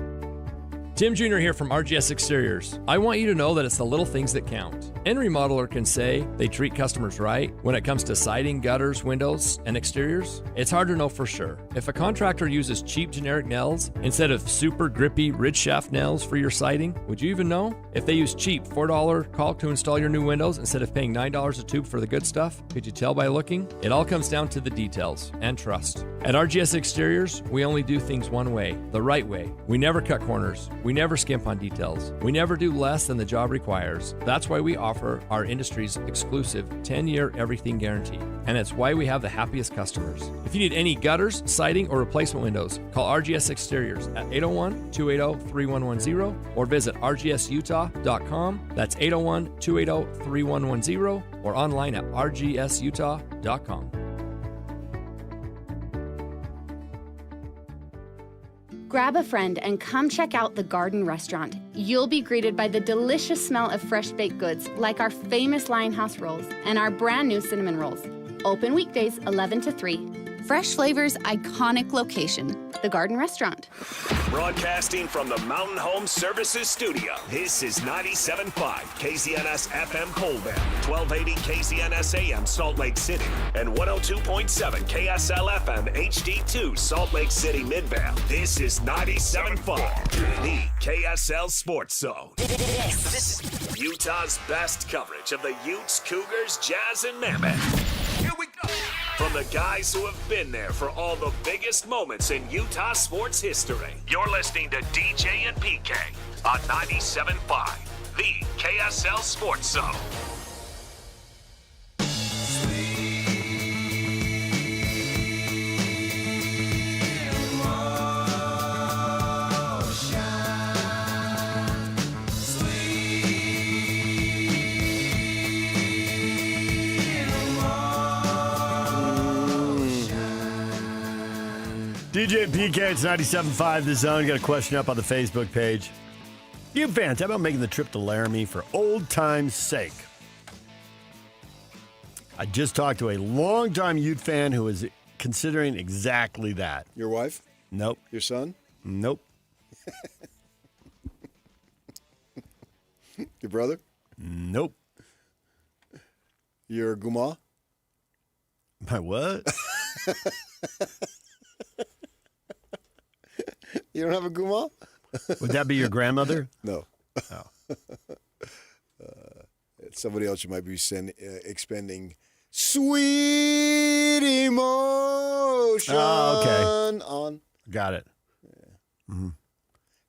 Tim Jr. here from RGS Exteriors. I want you to know that it's the little things that count. Any remodeler can say they treat customers right when it comes to siding, gutters, windows, and exteriors. It's hard to know for sure. If a contractor uses cheap generic nails instead of super grippy ridge shaft nails for your siding, would you even know? If they use cheap $4 caulk to install your new windows instead of paying $9 a tube for the good stuff, could you tell by looking? It all comes down to the details and trust. At RGS Exteriors, we only do things one way, the right way. We never cut corners. We never skimp on details. We never do less than the job requires. That's why we offer our industry's exclusive 10-year everything guarantee. And it's why we have the happiest customers. If you need any gutters, siding, or replacement windows, call RGS Exteriors at 801-280-3110 or visit rgsutah.com. That's 801-280-3110 or online at rgsutah.com. Grab a friend and come check out the Garden Restaurant. You'll be greeted by the delicious smell of fresh baked goods like our famous Lionhouse rolls and our brand new cinnamon rolls. Open weekdays 11 to 3. Fresh flavors, iconic location. The Garden Restaurant. Broadcasting from the Mountain Home Services Studio, this is 97.5 KZNS FM Colbert, 1280 KZNS AM Salt Lake City, and 102.7 KSL FM HD2 Salt Lake City Midvale. This is 97.5, the KSL Sports Zone. This is Utah's best coverage of the Utes, Cougars, Jazz, and Mammoth. Here we go. From the guys who have been there for all the biggest moments in Utah sports history, you're listening to DJ and PK on 97.5, the KSL Sports Zone. BJ and PK, it's 97.5 The Zone. Got a question up on the Facebook page. You fans, how about making the trip to Laramie for old time's sake? I just talked to a longtime Ute fan who is considering exactly that. Your wife? Nope. Your son? Nope. Your brother? Nope. Your guma? My what? You don't have a guma? Would that be your grandmother? No. Oh. It's somebody else you might be expending sweet emotion on. Got it. Yeah. Mm-hmm.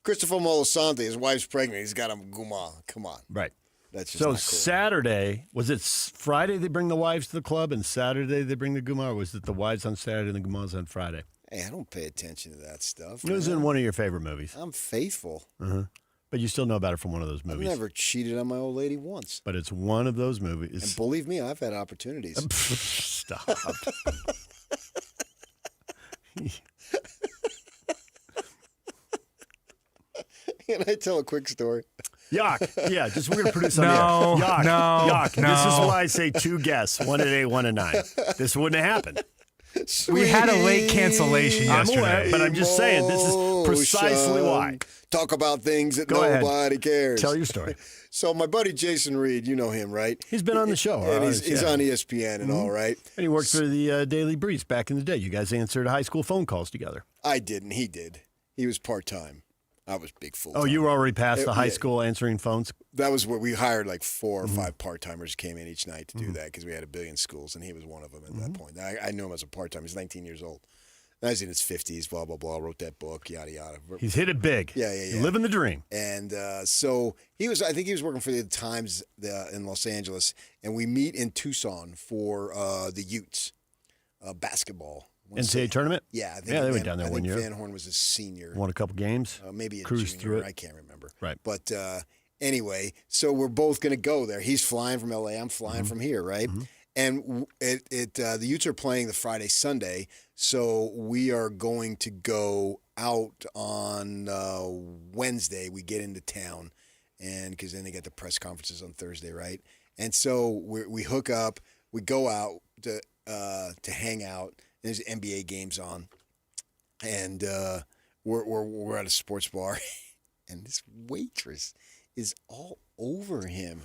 Christopher Molosante, his wife's pregnant. He's got a guma. Come on. Right. That's just so not cool. Saturday, was it Friday they bring the wives to the club and Saturday they bring the guma, or was it the wives on Saturday and the gumas on Friday? Hey, I don't pay attention to that stuff. It was in one of your favorite movies. I'm faithful. Uh-huh. But you still know about it from one of those movies. I've never cheated on my old lady once. But it's one of those movies. And believe me, I've had opportunities. Stop. Can I tell a quick story? Yuck. Yeah, just we're going to produce on the air. Yuck. Yuck. This is why I say two guests, one at 8, one at 9. This wouldn't have happened. We had a late cancellation yesterday. I'm aware, but I'm just saying, this is precisely why. Talk about things that Go nobody cares. Tell your story. So my buddy Jason Reed, you know him, right? He's been on the show. And he's on ESPN and all, right? And he worked for the Daily Breeze back in the day. You guys answered high school phone calls together. I didn't. He did. He was part-time. I was big full-time. Oh, you were already past the high school answering phones? That was where we hired like 4 or 5 part-timers came in each night to do that because we had a billion schools, and he was one of them at that point. I knew him as a part-time. He's 19 years old. And he's in his 50s, blah, blah, blah, wrote that book, yada, yada. He's hit it big. Yeah. He's living the dream. And so I think he was working for the Times in Los Angeles, and we meet in Tucson for the Utes basketball. NCAA tournament? Yeah. They went down there one year. Van Horn was a senior. Won a couple games. Maybe a cruised junior. Through it. I can't remember. Right. But anyway, so we're both going to go there. He's flying from L.A. I'm flying from here, right? And the Utes are playing the Friday, Sunday, so we are going to go out on Wednesday. We get into town, and because then they get the press conferences on Thursday, right? And so we hook up. We go out to hang out. There's NBA games on, and we're at a sports bar, and this waitress is all over him.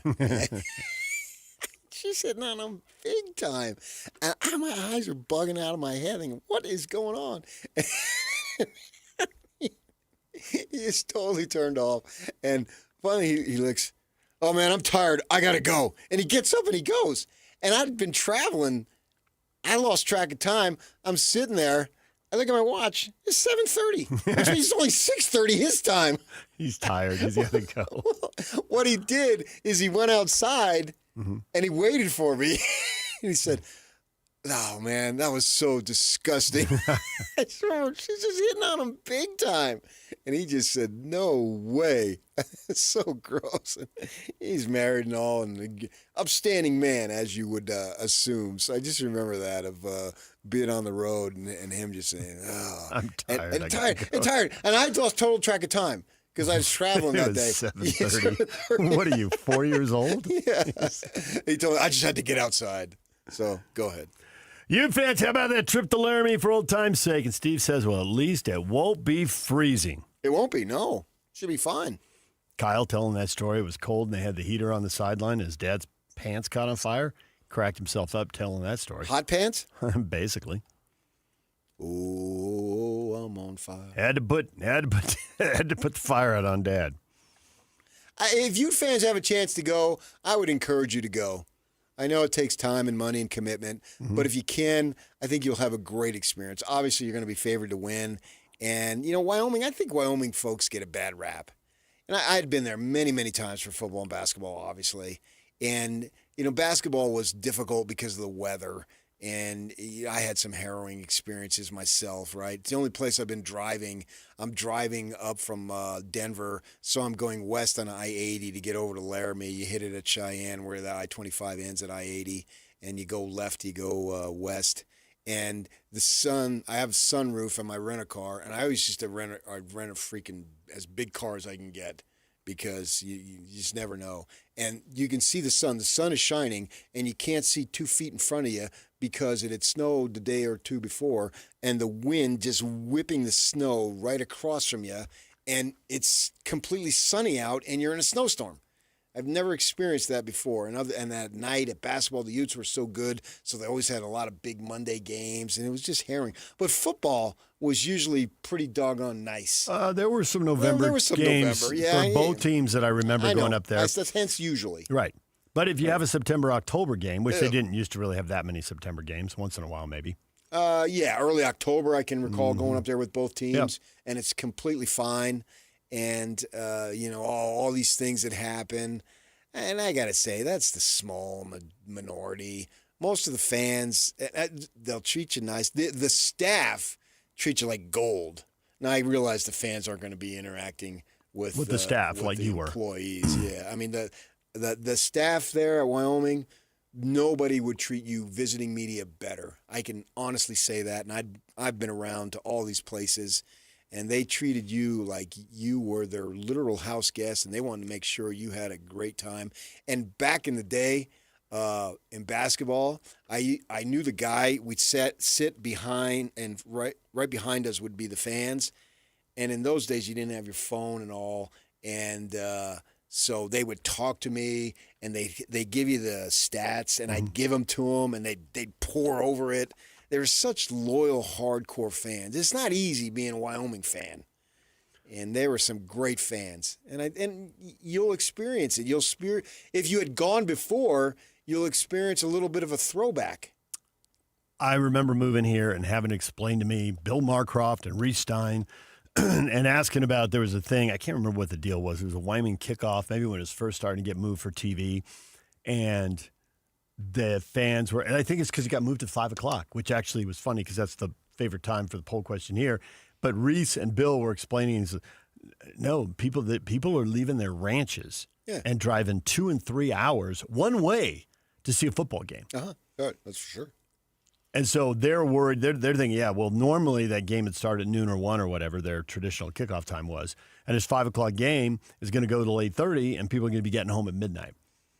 She's hitting on him big time, and my eyes are bugging out of my head. Thinking, what is going on? He is totally turned off, and finally he looks. Oh man, I'm tired. I gotta go, and he gets up and he goes. And I'd been traveling. I lost track of time. I'm sitting there. I look at my watch. It's 7:30, which means it's only 6:30 his time. He's tired. He's got to go. What he did is he went outside and he waited for me. And he said, "Oh, man, that was so disgusting." I said, "She's just hitting on him big time." And he just said, "No way." It's so gross. He's married and all, and an upstanding man, as you would assume. So I just remember that of being on the road and him just saying, "Oh, I'm tired. and tired." And I lost total track of time because I was traveling that day. 7:30. What are you, 4 years old? Yes. He told me I just had to get outside. So go ahead. You fans, how about that trip to Laramie for old time's sake? And Steve says, well, at least it won't be freezing. It won't be, no. Should be fine. Kyle telling that story. It was cold, and they had the heater on the sideline. His dad's pants caught on fire. Cracked himself up telling that story. Hot pants? Basically. Oh, I'm on fire. Had to put the fire out on Dad. If you fans have a chance to go, I would encourage you to go. I know it takes time and money and commitment, but if you can, I think you'll have a great experience. Obviously, you're going to be favored to win. And, you know, Wyoming, I think Wyoming folks get a bad rap. And I had been there many, many times for football and basketball, obviously. And, you know, basketball was difficult because of the weather. And I had some harrowing experiences myself, right? It's the only place I've been driving. I'm driving up from Denver, so I'm going west on I-80 to get over to Laramie. You hit it at Cheyenne where the I-25 ends at I-80, and you go left, you go west. And the sun, I have a sunroof on my rent-a-car, and I always used to rent a freaking as big car as I can get because you just never know. And you can see the sun. The sun is shining, and you can't see 2 feet in front of you because it had snowed the day or two before, and the wind just whipping the snow right across from you, and it's completely sunny out, and you're in a snowstorm. I've never experienced that before. And that night at basketball, the Utes were so good, so they always had a lot of big Monday games, and it was just herring. But football was usually pretty doggone nice. There were some November games for both teams that I remember going up there. That's hence usually. Right. But if you have a September-October game, which they didn't used to really have that many September games, once in a while maybe. Early October I can recall going up there with both teams, and it's completely fine. And, all these things that happen. And I got to say, that's the small minority. Most of the fans, they'll treat you nice. The staff treat you like gold. Now, I realize the fans aren't going to be interacting with the staff with like the you were. Employees, yeah. I mean, the staff there at Wyoming, nobody would treat you visiting media better. I can honestly say that. And I've been around to all these places, and they treated you like you were their literal house guest, and they wanted to make sure you had a great time. And back in the day, in basketball, I knew the guy. We'd sit behind, and right behind us would be the fans. And in those days, you didn't have your phone and all, and so they would talk to me, and they give you the stats, and I'd give them to them, and they'd pour over it. They're such loyal, hardcore fans. It's not easy being a Wyoming fan, and they were some great fans. And you'll experience it. If you had gone before, you'll experience a little bit of a throwback. I remember moving here and having explained to me Bill Marcroft and Reese Stein, and asking about, there was a thing, I can't remember what the deal was. It was a Wyoming Kickoff, maybe when it was first starting to get moved for TV, and the fans were, and I think it's because it got moved to 5 o'clock, which actually was funny because that's the favorite time for the poll question here. But Reese and Bill were explaining, no, people are leaving their ranches and driving 2 and 3 hours one way to see a football game. Good, that's for sure. And so they're worried. They're thinking, normally that game would start at noon or 1 or whatever their traditional kickoff time was, and this 5 o'clock game is going to go till 8:30, and people are going to be getting home at midnight.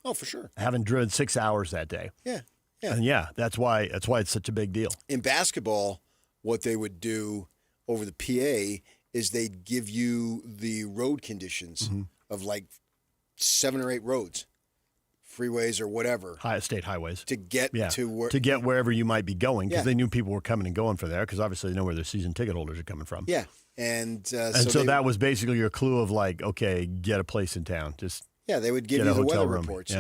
Oh, for sure. Having driven 6 hours that day. Yeah. And that's why it's such a big deal. In basketball, what they would do over the PA is they'd give you the road conditions of like 7 or 8 roads, freeways or whatever. State highways. To get to get wherever you might be going, because they knew people were coming and going for there, because obviously they know where their season ticket holders are coming from. Yeah. And so that was basically your clue of like, okay, get a place in town. They would give you the weather reports,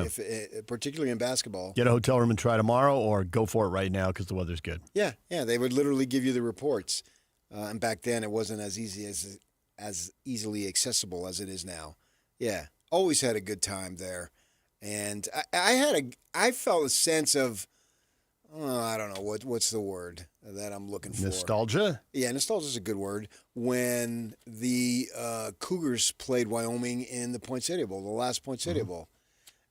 particularly in basketball. Get a hotel room and try tomorrow, or go for it right now because the weather's good. Yeah, they would literally give you the reports. And back then, it wasn't as easily accessible as it is now. Yeah, always had a good time there, and I felt a sense of, I don't know what's the word that I'm looking for. Nostalgia? Yeah, nostalgia is a good word. When the Cougars played Wyoming in the Poinsettia Bowl, the last Poinsettia Bowl,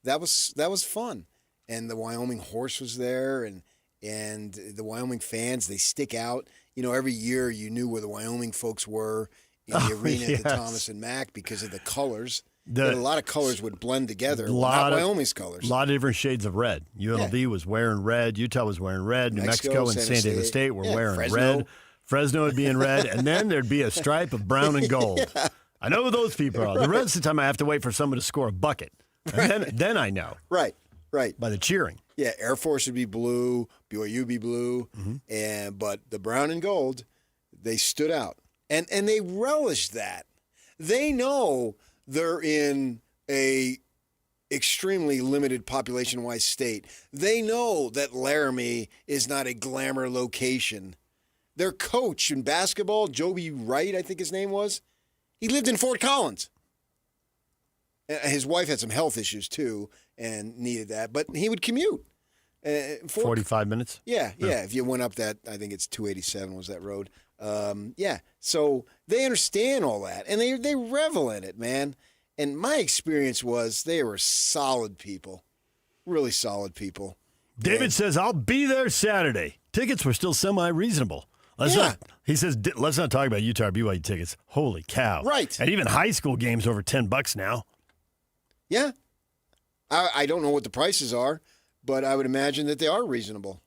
that was fun, and the Wyoming horse was there, and the Wyoming fans, they stick out. Every year you knew where the Wyoming folks were in the arena at the Thomas and Mack because of the colors. A lot of colors would blend together. Not Wyoming's colors. A lot of different shades of red. UNLV was wearing red. Utah was wearing red. New Mexico and San Diego State were wearing red. Fresno would be in red. And then there'd be a stripe of brown and gold. I know who those people are. The rest of the time I have to wait for someone to score a bucket. And then I know. Right. By the cheering. Yeah, Air Force would be blue. BYU would be blue. But the brown and gold, they stood out. And they relished that. They know they're in a extremely limited population-wise state. They know that Laramie is not a glamour location. Their coach in basketball, Joby Wright, I think his name was, he lived in Fort Collins. His wife had some health issues, too, and needed that. But he would commute. 45 minutes? Yeah. If you went up that, I think it's 287 was that road. So they understand all that, and they revel in it, man. And my experience was they were solid people, really solid people. David says, I'll be there Saturday. Tickets were still semi-reasonable. He says, let's not talk about Utah or BYU tickets. Holy cow. Right. And even high school games over $10 now. Yeah. I don't know what the prices are, but I would imagine that they are reasonable.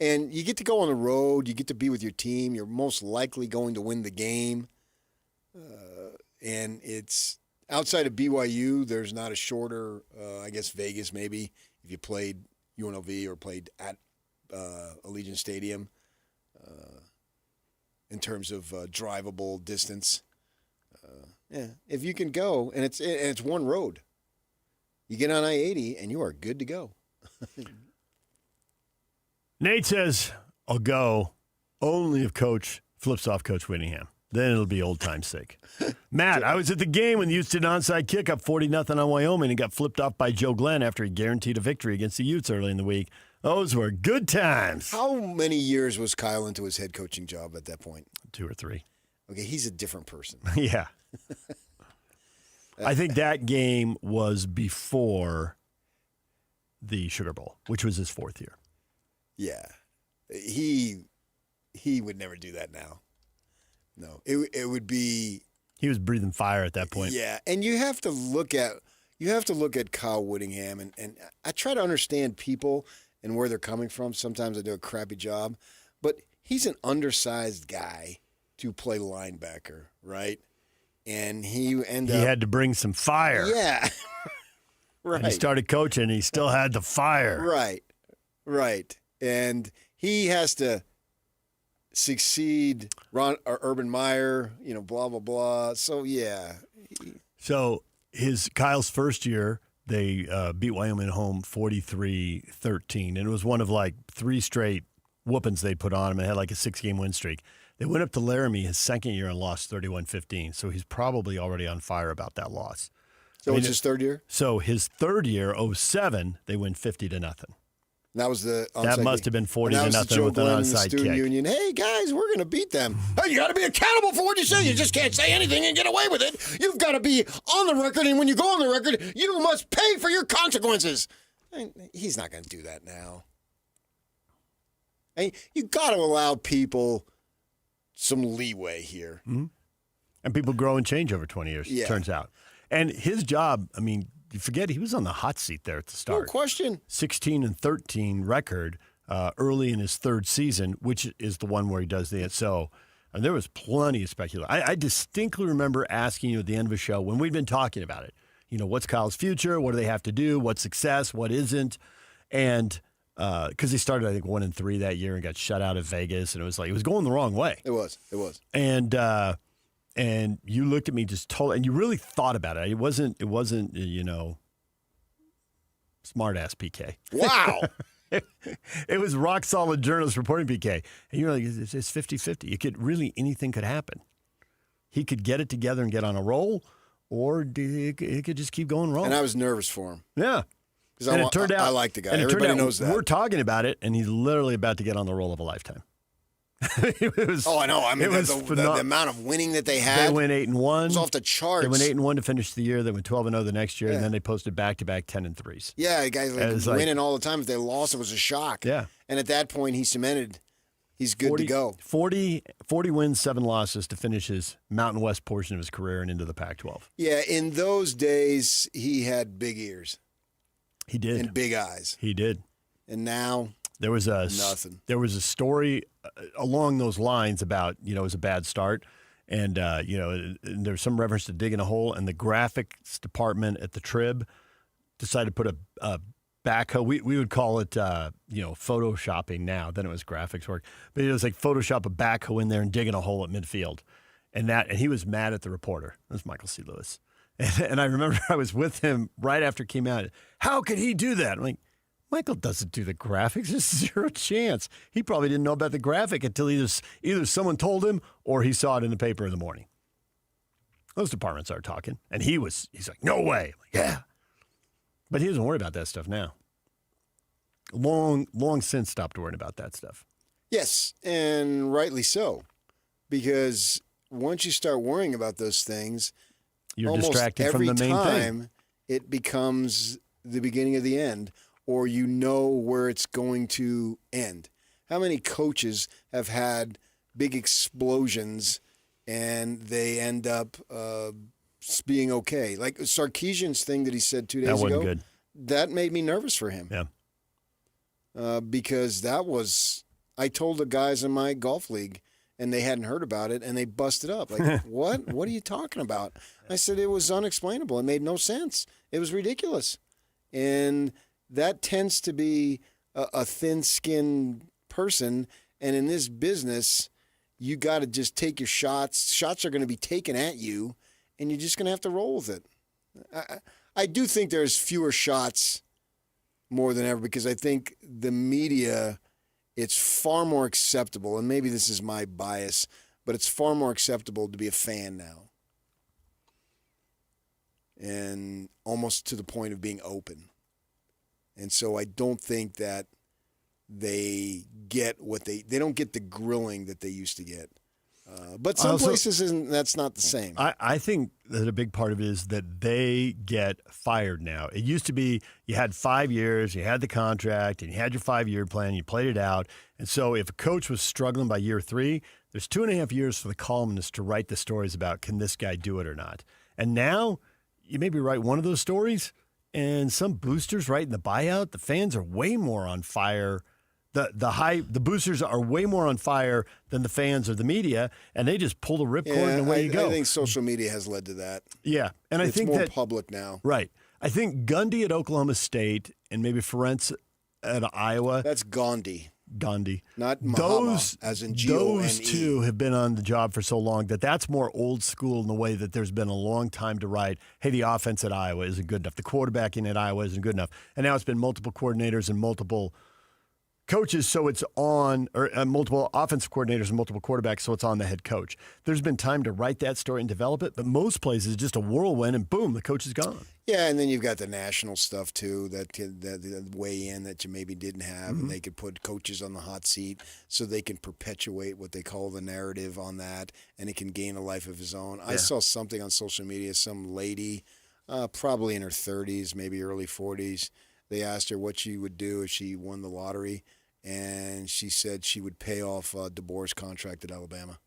And you get to go on the road. You get to be with your team. You're most likely going to win the game. And it's outside of BYU, there's not a shorter, I guess Vegas maybe, if you played UNLV or played at Allegiant Stadium in terms of drivable distance. If you can go, and it's one road. You get on I-80, and you are good to go. Nate says, I'll go only if Coach flips off Coach Whittingham. Then it'll be old time's sake. Matt, I was at the game when the Utes did an onside kick up 40-0 on Wyoming and got flipped off by Joe Glenn after he guaranteed a victory against the Utes early in the week. Those were good times. How many years was Kyle into his head coaching job at that point? 2 or 3. Okay, he's a different person. Yeah. I think that game was before the Sugar Bowl, which was his 4th year. Yeah. He would never do that now. No. It would be. He was breathing fire at that point. Yeah. And you have to look at Kyle Whittingham, and I try to understand people and where they're coming from. Sometimes I do a crappy job. But he's an undersized guy to play linebacker, right? And he had to bring some fire. Yeah. Right. And he started coaching, and he still had the fire. Right. And he has to succeed Urban Meyer, blah, blah, blah. So, yeah. So Kyle's first year, they beat Wyoming at home 43-13. And it was one of 3 straight whoopings they put on him. It had a 6-game win streak. They went up to Laramie his second year and lost 31-15. So he's probably already on fire about that loss. So it's his third year? So his third year, 2007, they win 50-0. That was the onside That must have been 40-0 with an onside kick. Union. Hey guys, we're going to beat them. Hey, you got to be accountable for what you say. You just can't say anything and get away with it. You've got to be on the record, and when you go on the record, you must pay for your consequences. He's not going to do that now. You got to allow people some leeway here. Mm-hmm. And people grow and change over 20 years. Yeah. Turns out. And his job, you forget he was on the hot seat there at the start. No question. 16-13 record early in his third season, which is the one where he does the so. And there was plenty of speculation. I distinctly remember asking you at the end of a show when we'd been talking about it. What's Kyle's future? What do they have to do? What's success? What isn't? And because he started, I think, 1-3 that year and got shut out of Vegas, and it was going the wrong way. It was. And you looked at me and you really thought about it. It wasn't smart ass PK. Wow. It was rock solid journalist reporting PK. And you're like, it's 50-50. Anything could happen. He could get it together and get on a roll, or it could just keep going wrong. And I was nervous for him. Yeah. Because it turned out I like the guy. Everybody knows that. We're talking about it, and he's literally about to get on the roll of a lifetime. I know. The amount of winning that they had. They went 8-1. It was off the charts. They went 8-1 to finish the year. They went 12-0 the next year, and then they posted back-to-back 10-3s. Yeah, guys winning all the time. If they lost, it was a shock. Yeah. And at that point, he cemented he's good to go. 40 wins, 7 losses to finish his Mountain West portion of his career and into the Pac-12. Yeah, in those days, he had big ears. He did. And big eyes. He did. And now, there was nothing. There was a story along those lines about, it was a bad start. And, there's some reference to digging a hole. And the graphics department at the Trib decided to put a backhoe. We would call it, photoshopping now. Then it was graphics work. But it was like Photoshop a backhoe in there and digging a hole at midfield. And he was mad at the reporter. That was Michael C. Lewis. And I remember I was with him right after it came out. How could he do that? I'm like, Michael doesn't do the graphics. There's 0 chance. He probably didn't know about the graphic until either someone told him or he saw it in the paper in the morning. Those departments are talking. And he's like, no way. I'm like, yeah. But he doesn't worry about that stuff now. Long since stopped worrying about that stuff. Yes, and rightly so. Because once you start worrying about those things, you're distracted from the main thing. Every time it becomes the beginning of the end, or where it's going to end. How many coaches have had big explosions and they end up being okay? Like Sarkisian's thing that he said 2 days ago. That wasn't good. That made me nervous for him. Yeah. Because that was, I told the guys in my golf league, and they hadn't heard about it, and they busted up. Like, what? What are you talking about? I said it was unexplainable. It made no sense. It was ridiculous. And that tends to be a thin-skinned person, and in this business, you got to just take your shots. Shots are going to be taken at you, and you're just going to have to roll with it. I do think there's fewer shots more than ever because I think the media, it's far more acceptable, and maybe this is my bias, but it's far more acceptable to be a fan now. And almost to the point of being open. And so I don't think that they get what they don't get the grilling that they used to get. But some places that's not the same. I think that a big part of it is that they get fired now. It used to be you had 5 years, you had the contract, and you had your 5-year plan, you played it out. And so if a coach was struggling by year 3, there's 2.5 years for the columnists to write the stories about can this guy do it or not. And now you maybe write one of those stories, and some boosters writing the buyout, the fans are way more on fire. The boosters are way more on fire than the fans or the media, and they just pull the ripcord and away you go. I think social media has led to that. Yeah, and I think it's more that, public now. Right. I think Gundy at Oklahoma State and maybe Ferentz at Iowa. That's Gandhi. Not Mahama, as in G-O-N-E. Those two have been on the job for so long that's more old school in the way that there's been a long time to write, hey, the offense at Iowa isn't good enough. The quarterbacking at Iowa isn't good enough. And now it's been multiple coordinators and multiple coaches, so it's on, or multiple offensive coordinators and multiple quarterbacks, so it's on the head coach. There's been time to write that story and develop it, but most places it's just a whirlwind and boom, the coach is gone. Yeah, and then you've got the national stuff too that weigh in that you maybe didn't have, and they could put coaches on the hot seat so they can perpetuate what they call the narrative on that, and it can gain a life of its own. Yeah. I saw something on social media, some lady, probably in her 30s, maybe early 40s. They asked her what she would do if she won the lottery, and she said she would pay off DeBoer's contract at Alabama.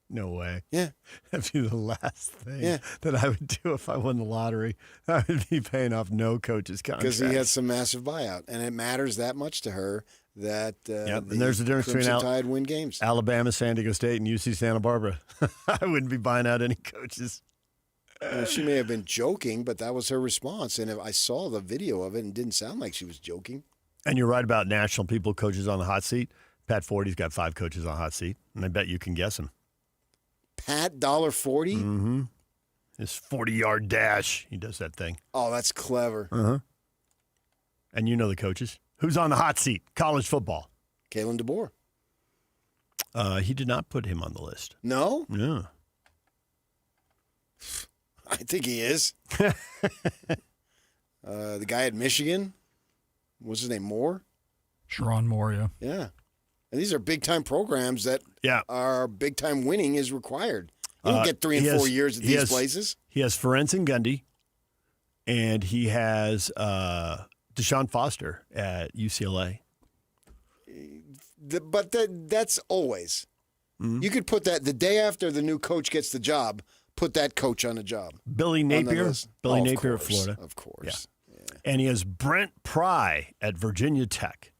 No way. Yeah. That'd be the last thing that I would do if I won the lottery. I would be paying off no coach's contract. Because he had some massive buyout, and it matters that much to her that and there's the difference between Tide win games. Alabama, San Diego State, and UC Santa Barbara. I wouldn't be buying out any coaches. Well, she may have been joking, but that was her response. And if I saw the video of it and it didn't sound like she was joking. And you're right about national people, coaches on the hot seat. Pat Forty's got 5 coaches on the hot seat, and I bet you can guess them. Pat $1.40? Mm-hmm. His 40-yard dash. He does that thing. Oh, that's clever. Uh-huh. And you know the coaches. Who's on the hot seat? College football. Kalen DeBoer. He did not put him on the list. No? Yeah. I think he is. The guy at Michigan, what's his name, Moore? Sharon Moore, yeah. Yeah. And these are big-time programs that are big-time winning is required. You don't get 3 and 4 years at these places. He has Ferentz and Gundy, and he has Deshaun Foster at UCLA. But that's always. Mm-hmm. You could put that the day after the new coach gets the job, put that coach on the job. Billy Napier. Billy Napier at Florida. Of course. Yeah. And he has Brent Pry at Virginia Tech,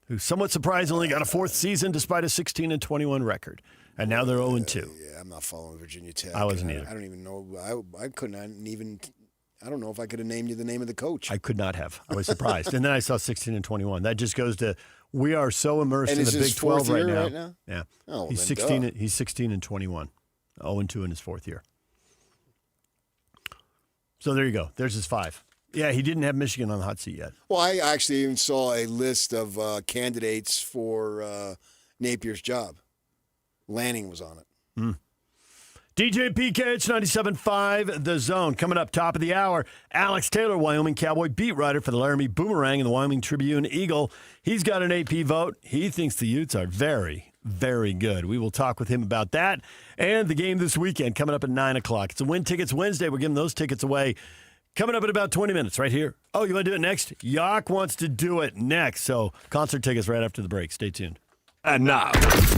who somewhat surprisingly got a 4th season despite a 16-21 record. And now they're 0-2. Yeah, I'm not following Virginia Tech. I wasn't either. I don't even know. I couldn't even. I don't know if I could have named you the name of the coach. I could not have. I was surprised. And then I saw 16-21. That just goes to we are so immersed in the Big 12 right now. Yeah. Oh, he's 16. He's 16-21. 0-2 in his 4th year. So there you go. There's his 5. Yeah, he didn't have Michigan on the hot seat yet. Well, I actually even saw a list of candidates for Napier's job. Lanning was on it. DJ PK, it's 97.5 The Zone. Coming up top of the hour, Alex Taylor, Wyoming Cowboy beat writer for the Laramie Boomerang and the Wyoming Tribune Eagle. He's got an AP vote. He thinks the Utes are very, very good. We will talk with him about that and the game this weekend coming up at 9 o'clock. It's a Win Tickets Wednesday. We're giving those tickets away Coming up in about 20 minutes right here. Oh, you want to do it next? Yak wants to do it next. So concert tickets right after the break. Stay tuned. And now,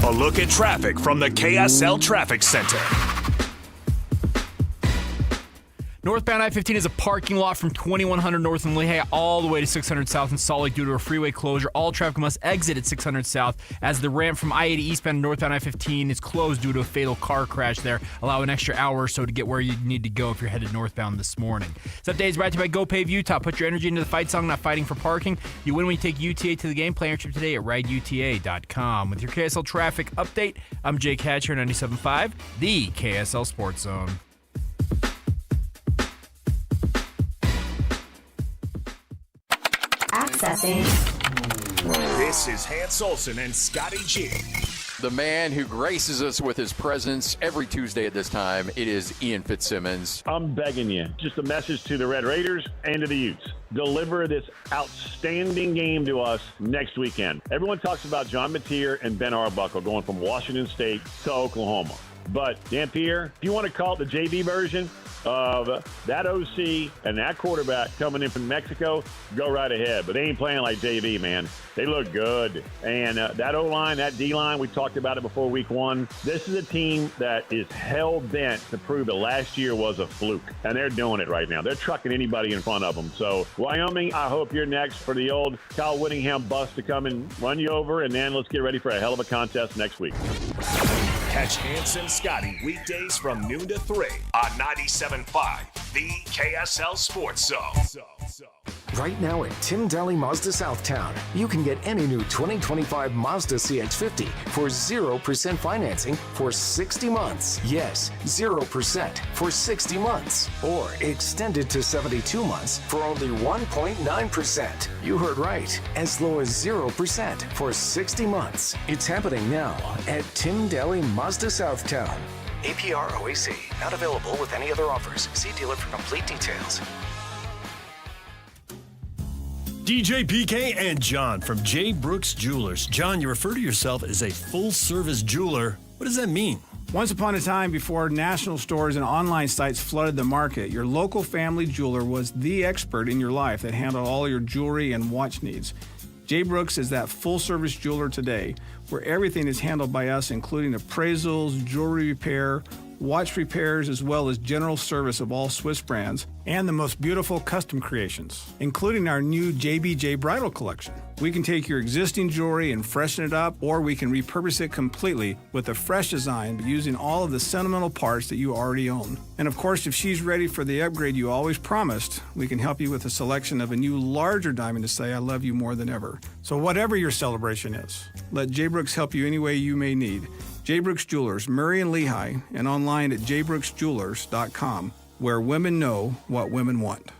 a look at traffic from the KSL Traffic Center. Northbound I-15 is a parking lot from 2100 north in Lehigh all the way to 600 south in Salt Lake due to a freeway closure. All traffic must exit at 600 south as the ramp from I-80 eastbound to northbound I-15 is closed due to a fatal car crash there. Allow an extra hour or so to get where you need to go if you're headed northbound this morning. This update is brought to you by GoPave Utah. Put your energy into the fight song, not fighting for parking. You win when you take UTA to the game. Play your trip today at rideuta.com. With your KSL traffic update, I'm Jake Hatcher, 97.5, the KSL Sports Zone. Accessing. This is Hans Olsen and Scotty G. The man who graces us with his presence every Tuesday at this time, it is Ian Fitzsimmons. I'm begging you, just a message to the Red Raiders and to the Utes. Deliver this outstanding game to us next weekend. Everyone talks about John Mateer and Ben Arbuckle going from Washington State to Oklahoma. But Dampier, if you want to call it the JV version of that OC and that quarterback coming in from Mexico, go right ahead. But they ain't playing like JV, man. They look good. And that O-line, that D-line, we talked about it before week one. This is a team that is hell-bent to prove that last year was a fluke. And they're doing it right now. They're trucking anybody in front of them. So, Wyoming, I hope you're next for the old Kyle Whittingham bus to come and run you over. And then let's get ready for a hell of a contest next week. Catch Hans and Scotty weekdays from noon to 3 on 97.5, the KSL Sports Zone. Right now at Tim Daly Mazda Southtown, you can get any new 2025 Mazda CX-50 for 0% financing for 60 months. Yes, 0% for 60 months. Or extended to 72 months for only 1.9%. You heard right. As low as 0% for 60 months. It's happening now at Tim Daly Mazda Southtown. APR OAC. Not available with any other offers. See dealer for complete details. DJ PK and John from J. Brooks Jewelers. John, you refer to yourself as a full-service jeweler. What does that mean? Once upon a time, before national stores and online sites flooded the market, your local family jeweler was the expert in your life that handled all your jewelry and watch needs. J. Brooks is that full-service jeweler today, where everything is handled by us, including appraisals, jewelry repair, watch repairs, as well as general service of all Swiss brands, and the most beautiful custom creations, including our new JBJ Bridal Collection. We can take your existing jewelry and freshen it up, or we can repurpose it completely with a fresh design, but using all of the sentimental parts that you already own. And of course, if she's ready for the upgrade you always promised, we can help you with a selection of a new larger diamond to say I love you more than ever. So whatever your celebration is, let J. Brooks help you any way you may need. J. Brooks Jewelers, Murray and Lehigh, and online at jbrooksjewelers.com, where women know what women want.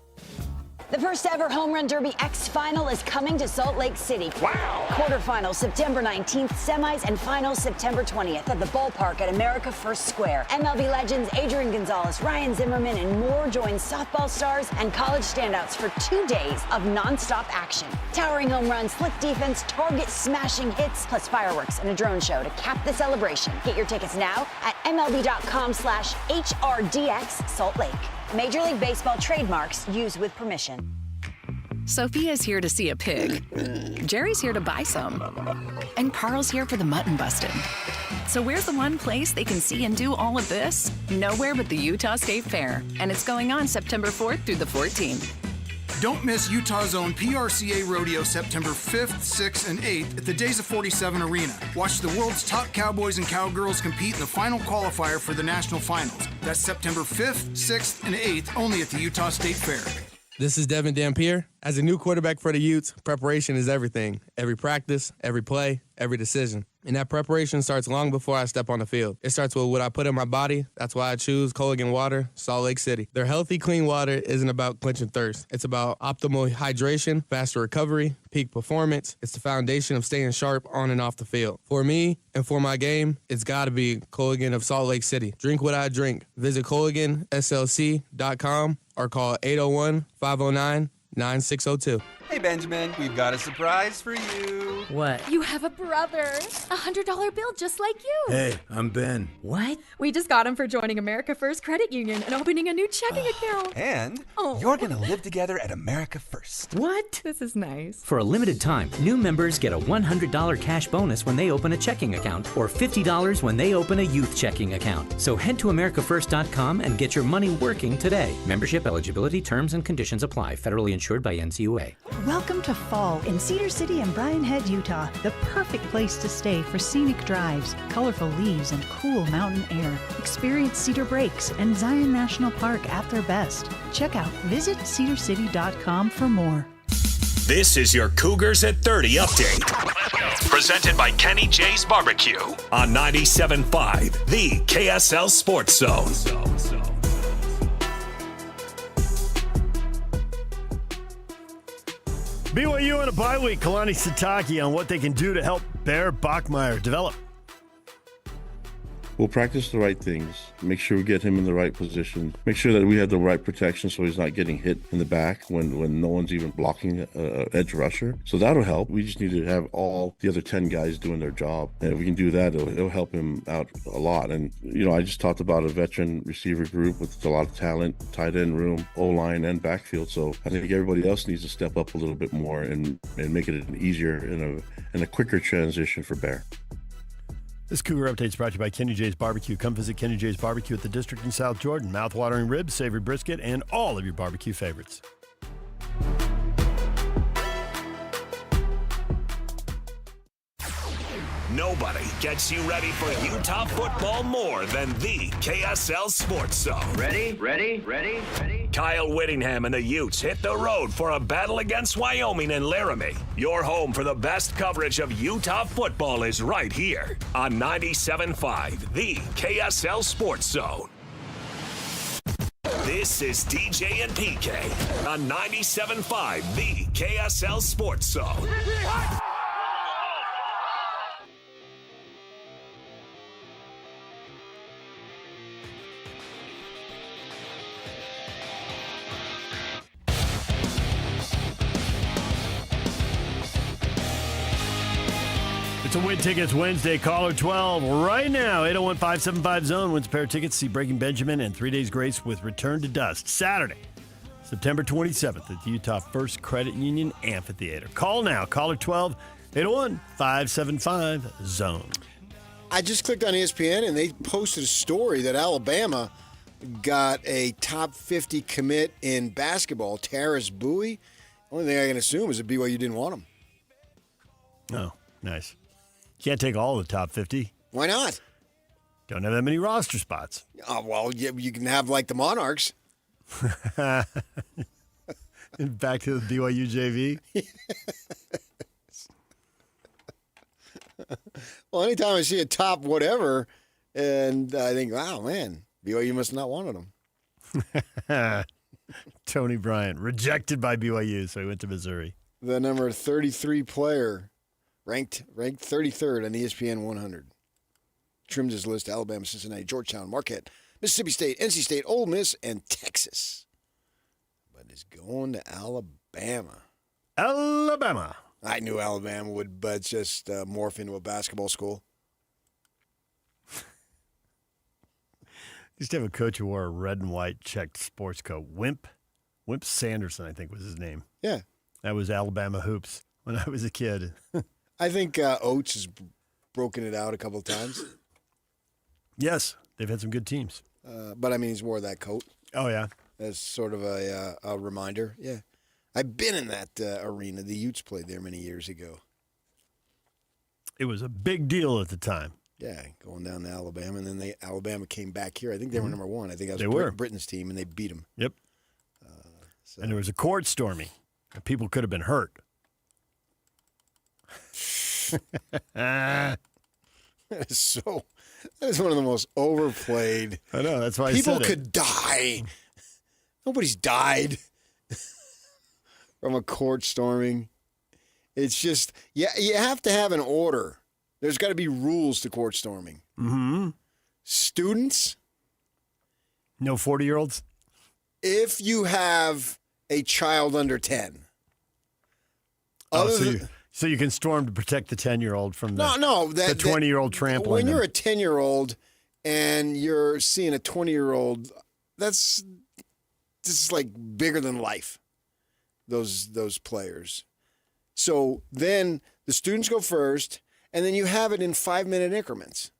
The first ever Home Run Derby X Final is coming to Salt Lake City. Wow! Quarterfinals September 19th, semis and finals September 20th at the ballpark at America First Square. MLB legends Adrian Gonzalez, Ryan Zimmerman, and more join softball stars and college standouts for 2 days of nonstop action. Towering home runs, slick defense, target smashing hits, plus fireworks and a drone show to cap the celebration. Get your tickets now at MLB.com/HRDX Salt Lake. Major League Baseball trademarks used with permission. Sophia's here to see a pig. Jerry's here to buy some. And Carl's here for the mutton busting. So where's the one place they can see and do all of this? Nowhere but the Utah State Fair. And it's going on September 4th through the 14th. Don't miss Utah's own PRCA Rodeo September 5th, 6th, and 8th at the Days of 47 Arena. Watch the world's top cowboys and cowgirls compete in the final qualifier for the national finals. That's September 5th, 6th, and 8th only at the Utah State Fair. This is Devin Dampier. As a new quarterback for the Utes, preparation is everything. Every practice, every play, every decision. And that preparation starts long before I step on the field. It starts with what I put in my body. That's why I choose Culligan water, Salt Lake City. Their healthy, clean water isn't about quenching thirst. It's about optimal hydration, faster recovery, peak performance. It's the foundation of staying sharp on and off the field. For me and for my game, it's got to be Culligan of Salt Lake City. Drink what I drink. Visit CulliganSLC.com or call 801-509-9602. Hey, Benjamin, we've got a surprise for you. What? You have a brother. A $100 bill just like you. Hey, I'm Ben. What? We just got him for joining America First Credit Union and opening a new checking account. And you're going to live together at America First. What? This is nice. For a limited time, new members get a $100 cash bonus when they open a checking account or $50 when they open a youth checking account. So head to americafirst.com and get your money working today. Membership eligibility, terms, and conditions apply. Federally insured by NCUA. Welcome to fall in Cedar City and Bryan Head, Utah. The perfect place to stay for scenic drives, colorful leaves, and cool mountain air. Experience Cedar Breaks and Zion National Park at their best. Check out visitcedarcity.com for more. This is your Cougars at 30 update. Presented by Kenny J's Barbecue on 97.5, the KSL Sports Zone. BYU on a bye week. Kalani Sitake on what they can do to help Bear Bachmeier develop. We'll practice the right things, make sure we get him in the right position, make sure that we have the right protection so he's not getting hit in the back when no one's even blocking an edge rusher. So that'll help. We just need to have all the other 10 guys doing their job. And if we can do that, it'll help him out a lot. And, I just talked about a veteran receiver group with a lot of talent, tight end room, O-line, and backfield. So I think everybody else needs to step up a little bit more and make it an easier and a quicker transition for Bear. This Cougar Update is brought to you by Kenny J's Barbecue. Come visit Kenny J's Barbecue at the District in South Jordan. Mouth-watering ribs, savory brisket, and all of your barbecue favorites. Nobody gets you ready for Utah football more than the KSL Sports Zone. Ready? Kyle Whittingham and the Utes hit the road for a battle against Wyoming and Laramie. Your home for the best coverage of Utah football is right here on 97.5, the KSL Sports Zone. This is DJ and PK on 97.5, the KSL Sports Zone. It's a Win Tickets Wednesday. Caller 12 right now. 801-575-ZONE wins a pair of tickets to see Breaking Benjamin and 3 Days Grace with Return to Dust. Saturday, September 27th at the Utah First Credit Union Amphitheater. Call now. Caller 12, 801-575-ZONE. I just clicked on ESPN, and they posted a story that Alabama got a top 50 commit in basketball, Terrace Bowie. Only thing I can assume is that BYU didn't want him. Oh, nice. Can't take all of the top 50. Why not? Don't have that many roster spots. Oh, well, you can have like the Monarchs. Back to the BYU JV. Well, anytime I see a top whatever, and I think, wow, man, BYU must not wanted him. Tony Bryant, rejected by BYU, so he went to Missouri. The number 33 player, ranked 33rd on ESPN 100. Trimmed his list: Alabama, Cincinnati, Georgetown, Marquette, Mississippi State, NC State, Ole Miss, and Texas. But it's going to Alabama. Alabama. I knew Alabama would, but just morph into a basketball school. Used to have a coach who wore a red and white checked sports coat. Wimp Sanderson, I think was his name. Yeah. That was Alabama hoops when I was a kid. I think Oates has broken it out a couple of times. Yes, they've had some good teams. But, I mean, he's wore that coat. Oh, yeah. As sort of a reminder. Yeah. I've been in that arena. The Utes played there many years ago. It was a big deal at the time. Yeah, going down to Alabama, and then Alabama came back here. I think they were number one. I think I was They were. Britain's team, and they beat them. Yep. And there was a court storming. People could have been hurt. That is one of the most overplayed. I know, that's why people I said could die. Nobody's died from a court storming. It's just, you have to have an order. There's got to be rules to court storming. Mm-hmm. Students? No 40-year-olds? If you have a child under 10. So So you can storm to protect the 10-year-old from the 20-year-old trampling. When you're him. a 10-year-old and you're seeing a 20-year-old, this is like bigger than life. Those players. So then the students go first, and then you have it in 5-minute increments.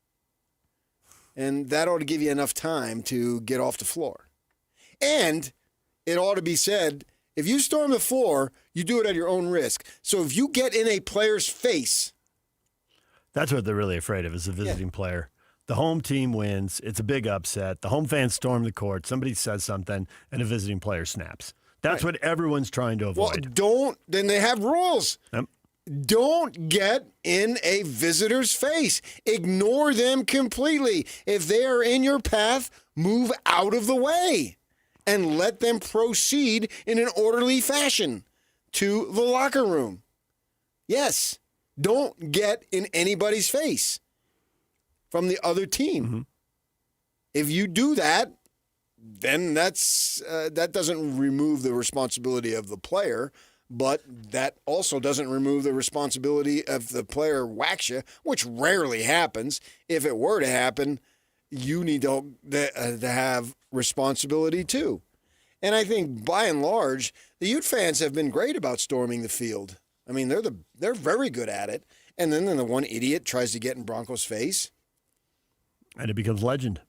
And that ought to give you enough time to get off the floor. And it ought to be said, if you storm the floor, you do it at your own risk. So if you get in a player's face. That's what they're really afraid of, is the visiting player. The home team wins. It's a big upset. The home fans storm the court. Somebody says something, and a visiting player snaps. That's what everyone's trying to avoid. Well, then they have rules. Yep. Don't get in a visitor's face. Ignore them completely. If they are in your path, move out of the way and let them proceed in an orderly fashion to the locker room. Yes, don't get in anybody's face from the other team. Mm-hmm. If you do that, then that doesn't remove the responsibility of the player, but that also doesn't remove the responsibility of the player whacks you, which rarely happens. If it were to happen, you need to have responsibility too. And I think by and large, the Ute fans have been great about storming the field. I mean, they're very good at it. And then the one idiot tries to get in Bronco's face. And it becomes legend.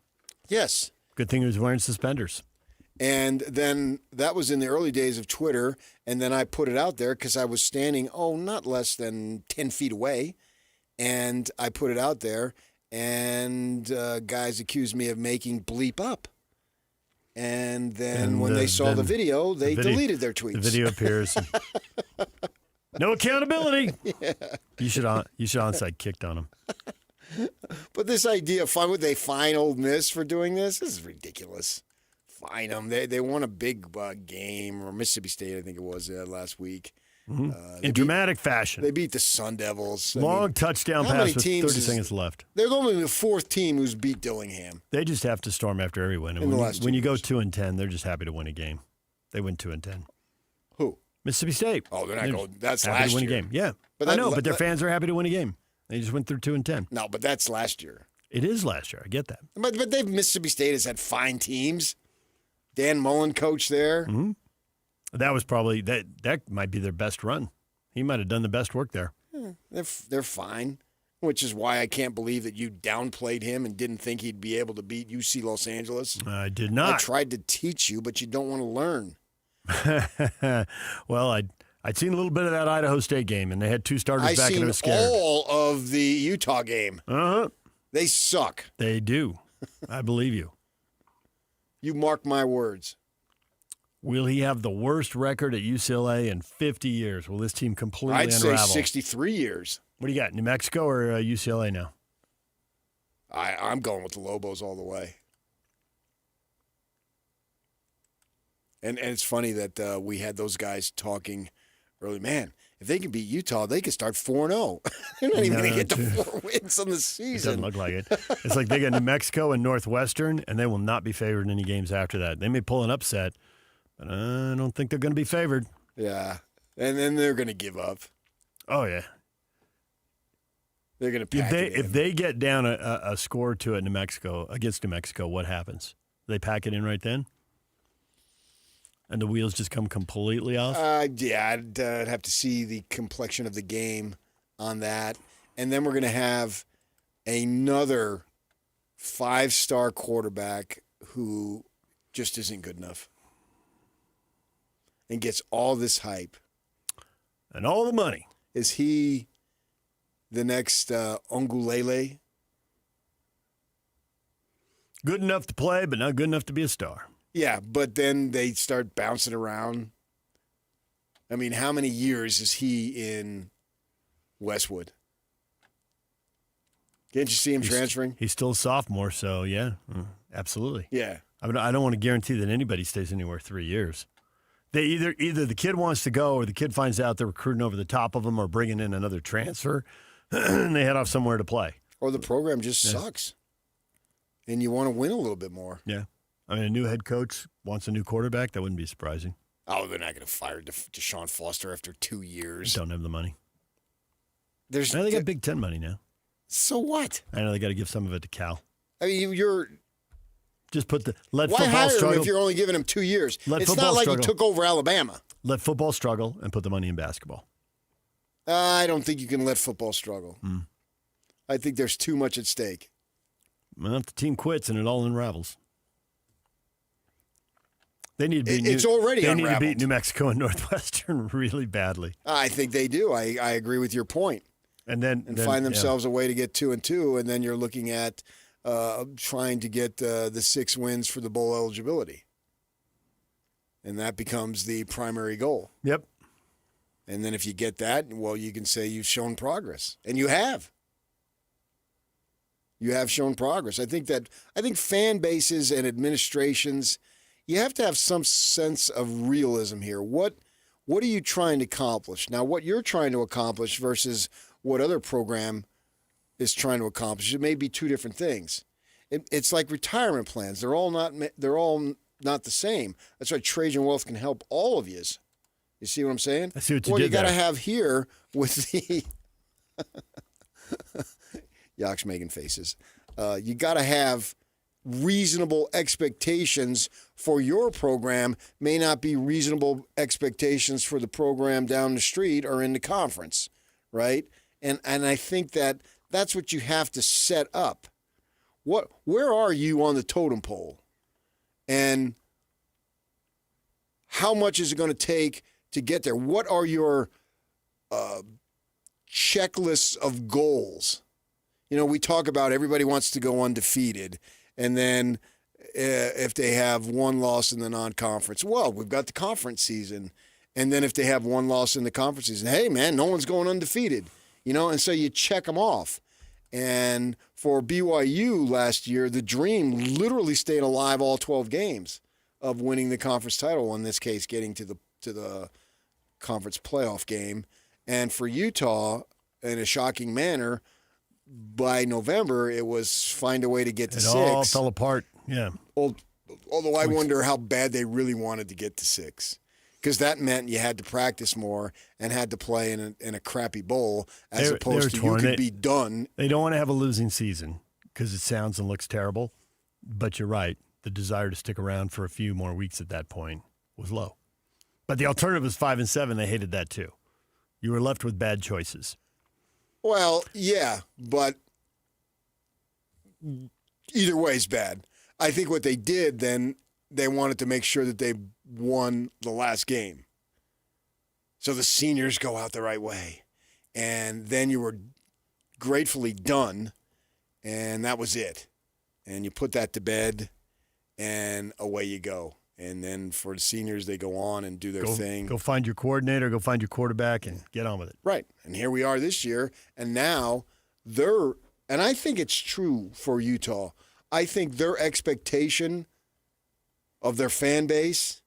Yes. Good thing he was wearing suspenders. And then that was in the early days of Twitter. And then I put it out there because I was standing, not less than 10 feet away. And I put it out there. And guys accused me of making bleep up. And then when they saw the video, they deleted their tweets. The video appears. No accountability. Yeah. You should onside kicked on him. But this idea, would they fine Ole Miss for doing this? This is ridiculous. Fine them. They won a big game, or Mississippi State, I think it was, last week. Mm-hmm. In dramatic fashion. They beat the Sun Devils. Long touchdown pass with 30 seconds left. They're only the fourth team who's beat Dillingham. They just have to storm after every win. And when you go 2-10, they're just happy to win a game. They win 2-10. Who? Mississippi State. Oh, they're not going. That's happy last to win year. A game. Yeah, but I know, but their fans are happy to win a game. They just went through 2-10. No, but that's last year. It is last year. I get that. But Mississippi State has had fine teams. Dan Mullen coached there. Mm-hmm. That was probably that might be their best run. He might have done the best work there. They're fine, which is why I can't believe that you downplayed him and didn't think he'd be able to beat UC Los Angeles. I did not. I tried to teach you, but you don't want to learn. Well, I'd seen a little bit of that Idaho State game, and they had two starters back, and it was scared. I've seen all of the Utah game. Uh-huh. They suck. They do. I believe you. You mark my words. Will he have the worst record at UCLA in 50 years? Will this team completely unravel? I'd say 63 years. What do you got, New Mexico or UCLA now? I'm going with the Lobos all the way. And it's funny that we had those guys talking early. Man, if they can beat Utah, they could start 4-0. They're not even going to get to 4 wins on the season. It doesn't look like it. It's like they got New Mexico and Northwestern, and they will not be favored in any games after that. They may pull an upset, but I don't think they're going to be favored. Yeah, and then they're going to give up. Oh, yeah. They're going to pack it in. If they get down a score or two at against New Mexico, what happens? They pack it in right then? And the wheels just come completely off? Yeah, I'd have to see the complexion of the game on that. And then we're going to have another 5-star quarterback who just isn't good enough and gets all this hype. And all the money. Is he the next Ongulele? Good enough to play, but not good enough to be a star. Yeah, but then they start bouncing around. I mean, how many years is he in Westwood? Can't you see him transferring? He's still a sophomore, so yeah, absolutely. Yeah. I mean, I don't want to guarantee that anybody stays anywhere 3 years. They either the kid wants to go or the kid finds out they're recruiting over the top of him or bringing in another transfer, and they head off somewhere to play. Or the program just sucks, and you want to win a little bit more. Yeah. I mean, a new head coach wants a new quarterback. That wouldn't be surprising. Oh, they're not going to fire Deshaun Foster after 2 years. Don't have the money. Now they got Big Ten money now. So what? I know they got to give some of it to Cal. I mean, you're just let why football hire struggle. him if you're only giving him 2 years? It's not like he took over Alabama. Let football struggle and put the money in basketball. I don't think you can let football struggle. I think there's too much at stake. Well, if the team quits and it all unravels. They need to beat It's already They need to unraveled. beat New Mexico and Northwestern really badly. I think they do. I agree with your point. And find themselves a way to get 2-2, and then you're looking at trying to get the 6 wins for the bowl eligibility. And that becomes the primary goal. Yep. And then if you get that, well, you can say you've shown progress. And you have. You have shown progress. I think fan bases and administrations, you have to have some sense of realism here. What are you trying to accomplish? Now, what you're trying to accomplish versus what other program is trying to accomplish, it may be two different things. It's like retirement plans. They're all not the same. That's why Trajan Wealth can help all of you. You see what I'm saying? I see what you did did there. What you got to there. have here with the Yak's making faces. You got to have reasonable expectations for your program. May not be reasonable expectations for the program down the street or in the conference, right? And I think that's what you have to set up. Where are you on the totem pole? And how much is it going to take to get there? What are your checklists of goals? You know, we talk about everybody wants to go undefeated, and then if they have one loss in the non-conference, well, we've got the conference season. And then if they have one loss in the conference season, hey, man, no one's going undefeated. You know, and so you check them off. And for BYU last year, the dream literally stayed alive all 12 games of winning the conference title, in this case, getting to the conference playoff game. And for Utah, in a shocking manner, by November, it was find a way to get to 6. It all fell apart, yeah. Although I wonder how bad they really wanted to get to 6. Because that meant you had to practice more and had to play in a crappy bowl as opposed to you could be done. They don't want to have a losing season because it sounds and looks terrible. But you're right. The desire to stick around for a few more weeks at that point was low. But the alternative was 5-7. They hated that too. You were left with bad choices. Well, yeah, but either way is bad. I think what they did then, they wanted to make sure that they won the last game. So the seniors go out the right way. And then you were gratefully done, and that was it. And you put that to bed, and away you go. And then for the seniors, they go on and do their thing. Go find your coordinator, go find your quarterback, and get on with it. Right. And here we are this year, and now and I think it's true for Utah. I think their expectation of their fan base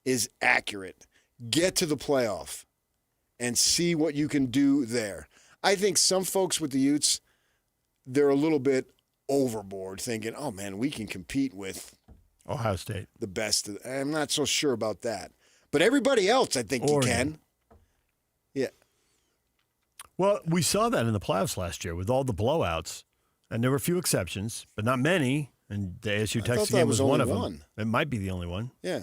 is accurate. Get to the playoff and see what you can do there. I think some folks with the Utes, they're a little bit overboard thinking, oh, man, we can compete with Ohio State. The best. I'm not so sure about that. But everybody else, I think you can. Yeah. Well, we saw that in the playoffs last year with all the blowouts, and there were a few exceptions, but not many. And the ASU Texas game was one of them. It might be the only one. Yeah.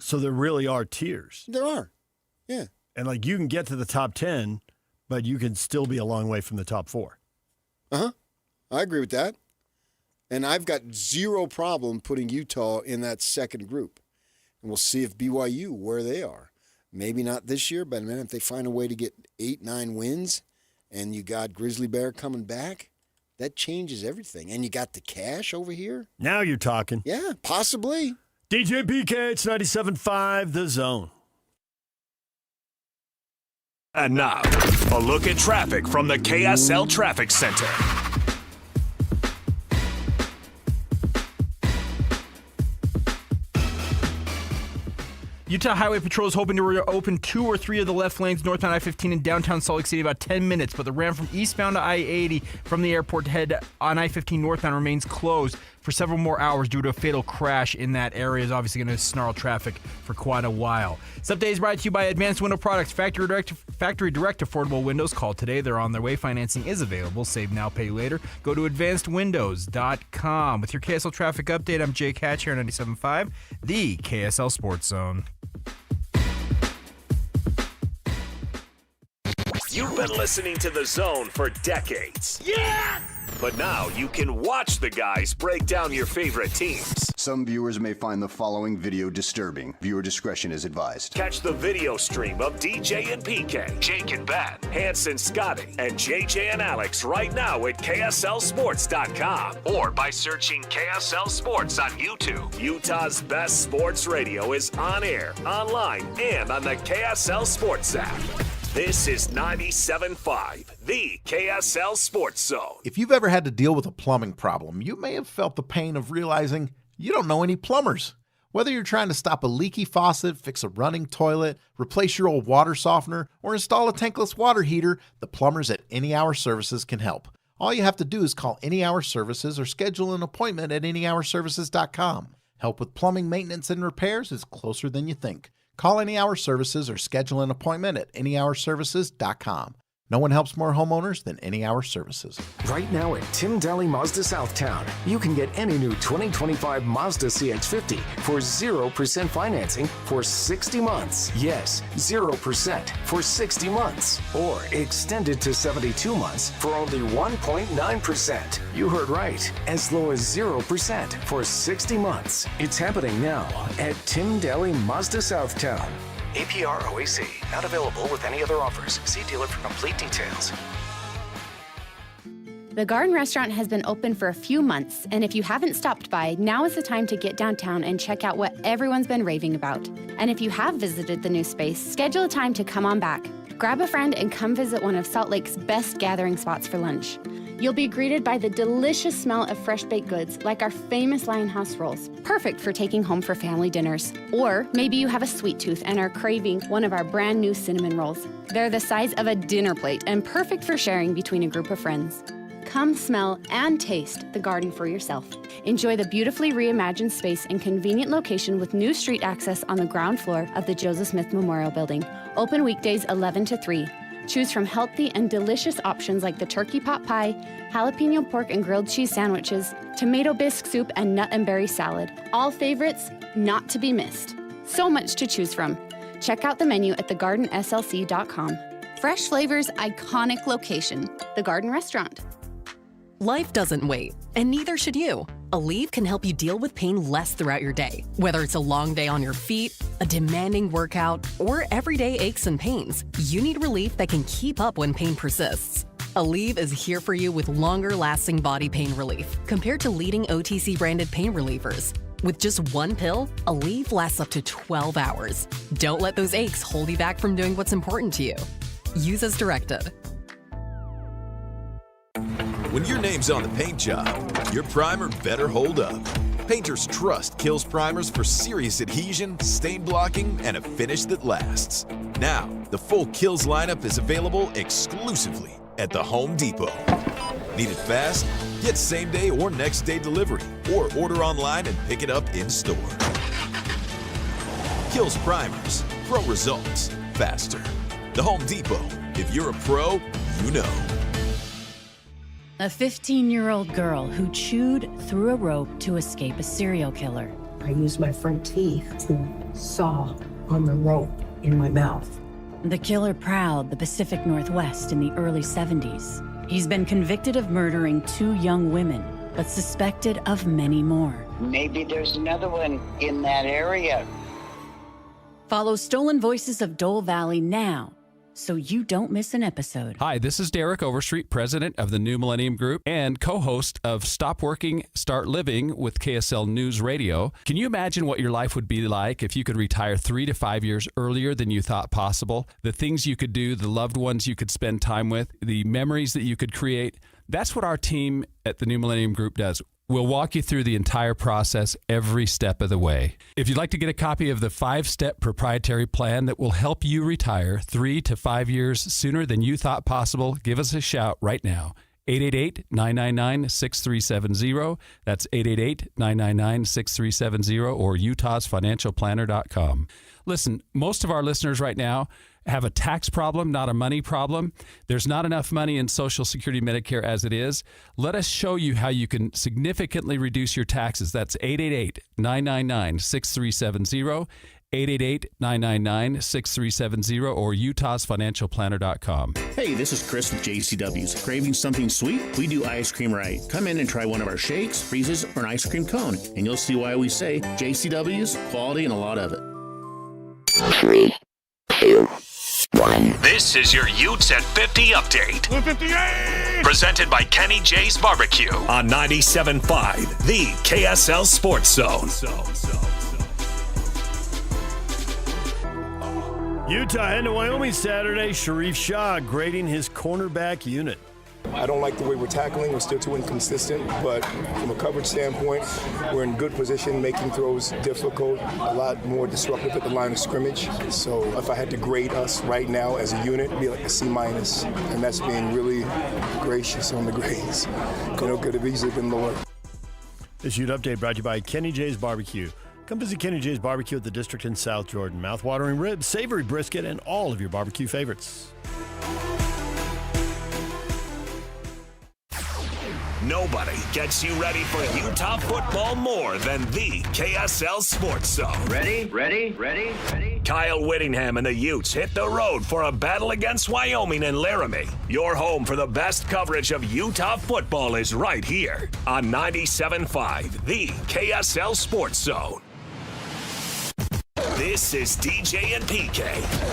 So there really are tiers. There are. Yeah. And like you can get to the top 10, but you can still be a long way from the top 4. Uh-huh. I agree with that. And I've got zero problem putting Utah in that second group. And we'll see if BYU, where they are. Maybe not this year, but man, if they find a way to get 8-9 wins and you got Grizzly Bear coming back, that changes everything. And you got the cash over here. Now you're talking. Yeah, possibly. DJ PK, it's 97.5 The Zone. And now, a look at traffic from the KSL Traffic Center. Utah Highway Patrol is hoping to reopen 2 or 3 of the left lanes northbound I-15 in downtown Salt Lake City in about 10 minutes, but the ramp from eastbound to I-80 from the airport to head on I-15 northbound remains closed. for several more hours due to a fatal crash in that area. Is obviously going to snarl traffic for quite a while. This update is brought to you by Advanced Window Products, factory direct affordable windows. Call today. They're on their way. Financing is available. Save now, pay later. Go to advancedwindows.com. With your KSL traffic update, I'm Jake Hatch here on 97.5, the KSL Sports Zone. You've been listening to The Zone for decades. Yes! But now you can watch the guys break down your favorite teams. Some viewers may find the following video disturbing. Viewer discretion is advised. Catch the video stream of DJ and PK, Jake and Ben, Hanson Scotty, and JJ and Alex right now at KSLSports.com or by searching KSL Sports on YouTube. Utah's best sports radio is on air, online, and on the KSL Sports app. This is 97.5, the KSL Sports Zone. If you've ever had to deal with a plumbing problem, you may have felt the pain of realizing you don't know any plumbers. Whether you're trying to stop a leaky faucet, fix a running toilet, replace your old water softener, or install a tankless water heater, the plumbers at Any Hour Services can help. All you have to do is call Any Hour Services or schedule an appointment at anyhourservices.com. Help with plumbing maintenance and repairs is closer than you think. Call Any Hour Services or schedule an appointment at anyhourservices.com. No one helps more homeowners than Any Hour Services. Right now at Tim Daly Mazda Southtown, you can get any new 2025 Mazda CX-50 for 0% financing for 60 months. Yes, 0% for 60 months. Or extended to 72 months for only 1.9%. You heard right, as low as 0% for 60 months. It's happening now at Tim Daly Mazda Southtown. APR OAC. Not available with any other offers. See dealer for complete details. The Garden Restaurant has been open for a few months, and if you haven't stopped by, now is the time to get downtown and check out what everyone's been raving about. And if you have visited the new space, schedule a time to come on back. Grab a friend and come visit one of Salt Lake's best gathering spots for lunch. You'll be greeted by the delicious smell of fresh baked goods like our famous Lionhouse rolls, perfect for taking home for family dinners. Or maybe you have a sweet tooth and are craving one of our brand new cinnamon rolls. They're the size of a dinner plate and perfect for sharing between a group of friends. Come smell and taste the garden for yourself. Enjoy the beautifully reimagined space and convenient location with new street access on the ground floor of the Joseph Smith Memorial Building. Open weekdays 11 to 3. Choose from healthy and delicious options like the turkey pot pie, jalapeno pork and grilled cheese sandwiches, tomato bisque soup, and nut and berry salad. All favorites not to be missed. So much to choose from. Check out the menu at thegardenslc.com. Fresh flavors, iconic location. The Garden Restaurant. Life doesn't wait, and neither should you. Aleve can help you deal with pain less throughout your day. Whether it's a long day on your feet, a demanding workout, or everyday aches and pains, you need relief that can keep up when pain persists. Aleve is here for you with longer-lasting body pain relief compared to leading OTC-branded pain relievers. With just one pill, Aleve lasts up to 12 hours. Don't let those aches hold you back from doing what's important to you. Use as directed. When your name's on the paint job, your primer better hold up. Painters trust Kills primers for serious adhesion, stain blocking, and a finish that lasts. Now, the full Kills lineup is available exclusively at the Home Depot. Need it fast? Get same-day or next-day delivery, or order online and pick it up in-store. Kills primers. Pro results. Faster. The Home Depot. If you're a pro, you know. A 15-year-old girl who chewed through a rope to escape a serial killer. I used my front teeth to saw on the rope in my mouth. The killer prowled the Pacific Northwest in the early 70s. He's been convicted of murdering 2 young women, but suspected of many more. Maybe there's another one in that area. Follow Stolen Voices of Dole Valley now, so you don't miss an episode. Hi, this is Derek Overstreet, president of the New Millennium Group and co-host of Stop Working, Start Living with KSL News Radio. Can you imagine what your life would be like if you could retire 3 to 5 years earlier than you thought possible? The things you could do, the loved ones you could spend time with, the memories that you could create. That's what our team at the New Millennium Group does. We'll walk you through the entire process every step of the way. If you'd like to get a copy of the 5-step proprietary plan that will help you retire 3 to 5 years sooner than you thought possible, give us a shout right now. 888-999-6370. That's 888-999-6370 or utahsfinancialplanner.com. Listen, most of our listeners right now have a tax problem, not a money problem. There's not enough money in Social Security Medicare as it is. Let us show you how you can significantly reduce your taxes. That's 888-999-6370. 888-999-6370 or utahsfinancialplanner.com. Hey, this is Chris with JCW's. Craving something sweet? We do ice cream right. Come in and try one of our shakes, freezes, or an ice cream cone, and you'll see why we say JCW's, quality, and a lot of it. 3, 2, 1. This is your Utes at 50 update. 58! Presented by Kenny J's Barbecue on 97.5, the KSL Sports Zone. Utah heading to Wyoming Saturday. Sharif Shah grading his cornerback unit. I don't like the way we're tackling. We're still too inconsistent, but from a coverage standpoint, we're in good position, making throws difficult, a lot more disruptive at the line of scrimmage. So if I had to grade us right now as a unit, it'd be like a C-, and that's being really gracious on the grades. Could have easily been lower. This Ute update brought to you by Kenny J's Barbecue. Come visit Kenny J's Barbecue at the District in South Jordan. Mouth-watering ribs, savory brisket, and all of your barbecue favorites. Nobody gets you ready for Utah football more than the KSL Sports Zone. Ready? Kyle Whittingham and the Utes hit the road for a battle against Wyoming and Laramie. Your home for the best coverage of Utah football is right here on 97.5, the KSL Sports Zone. This is DJ and PK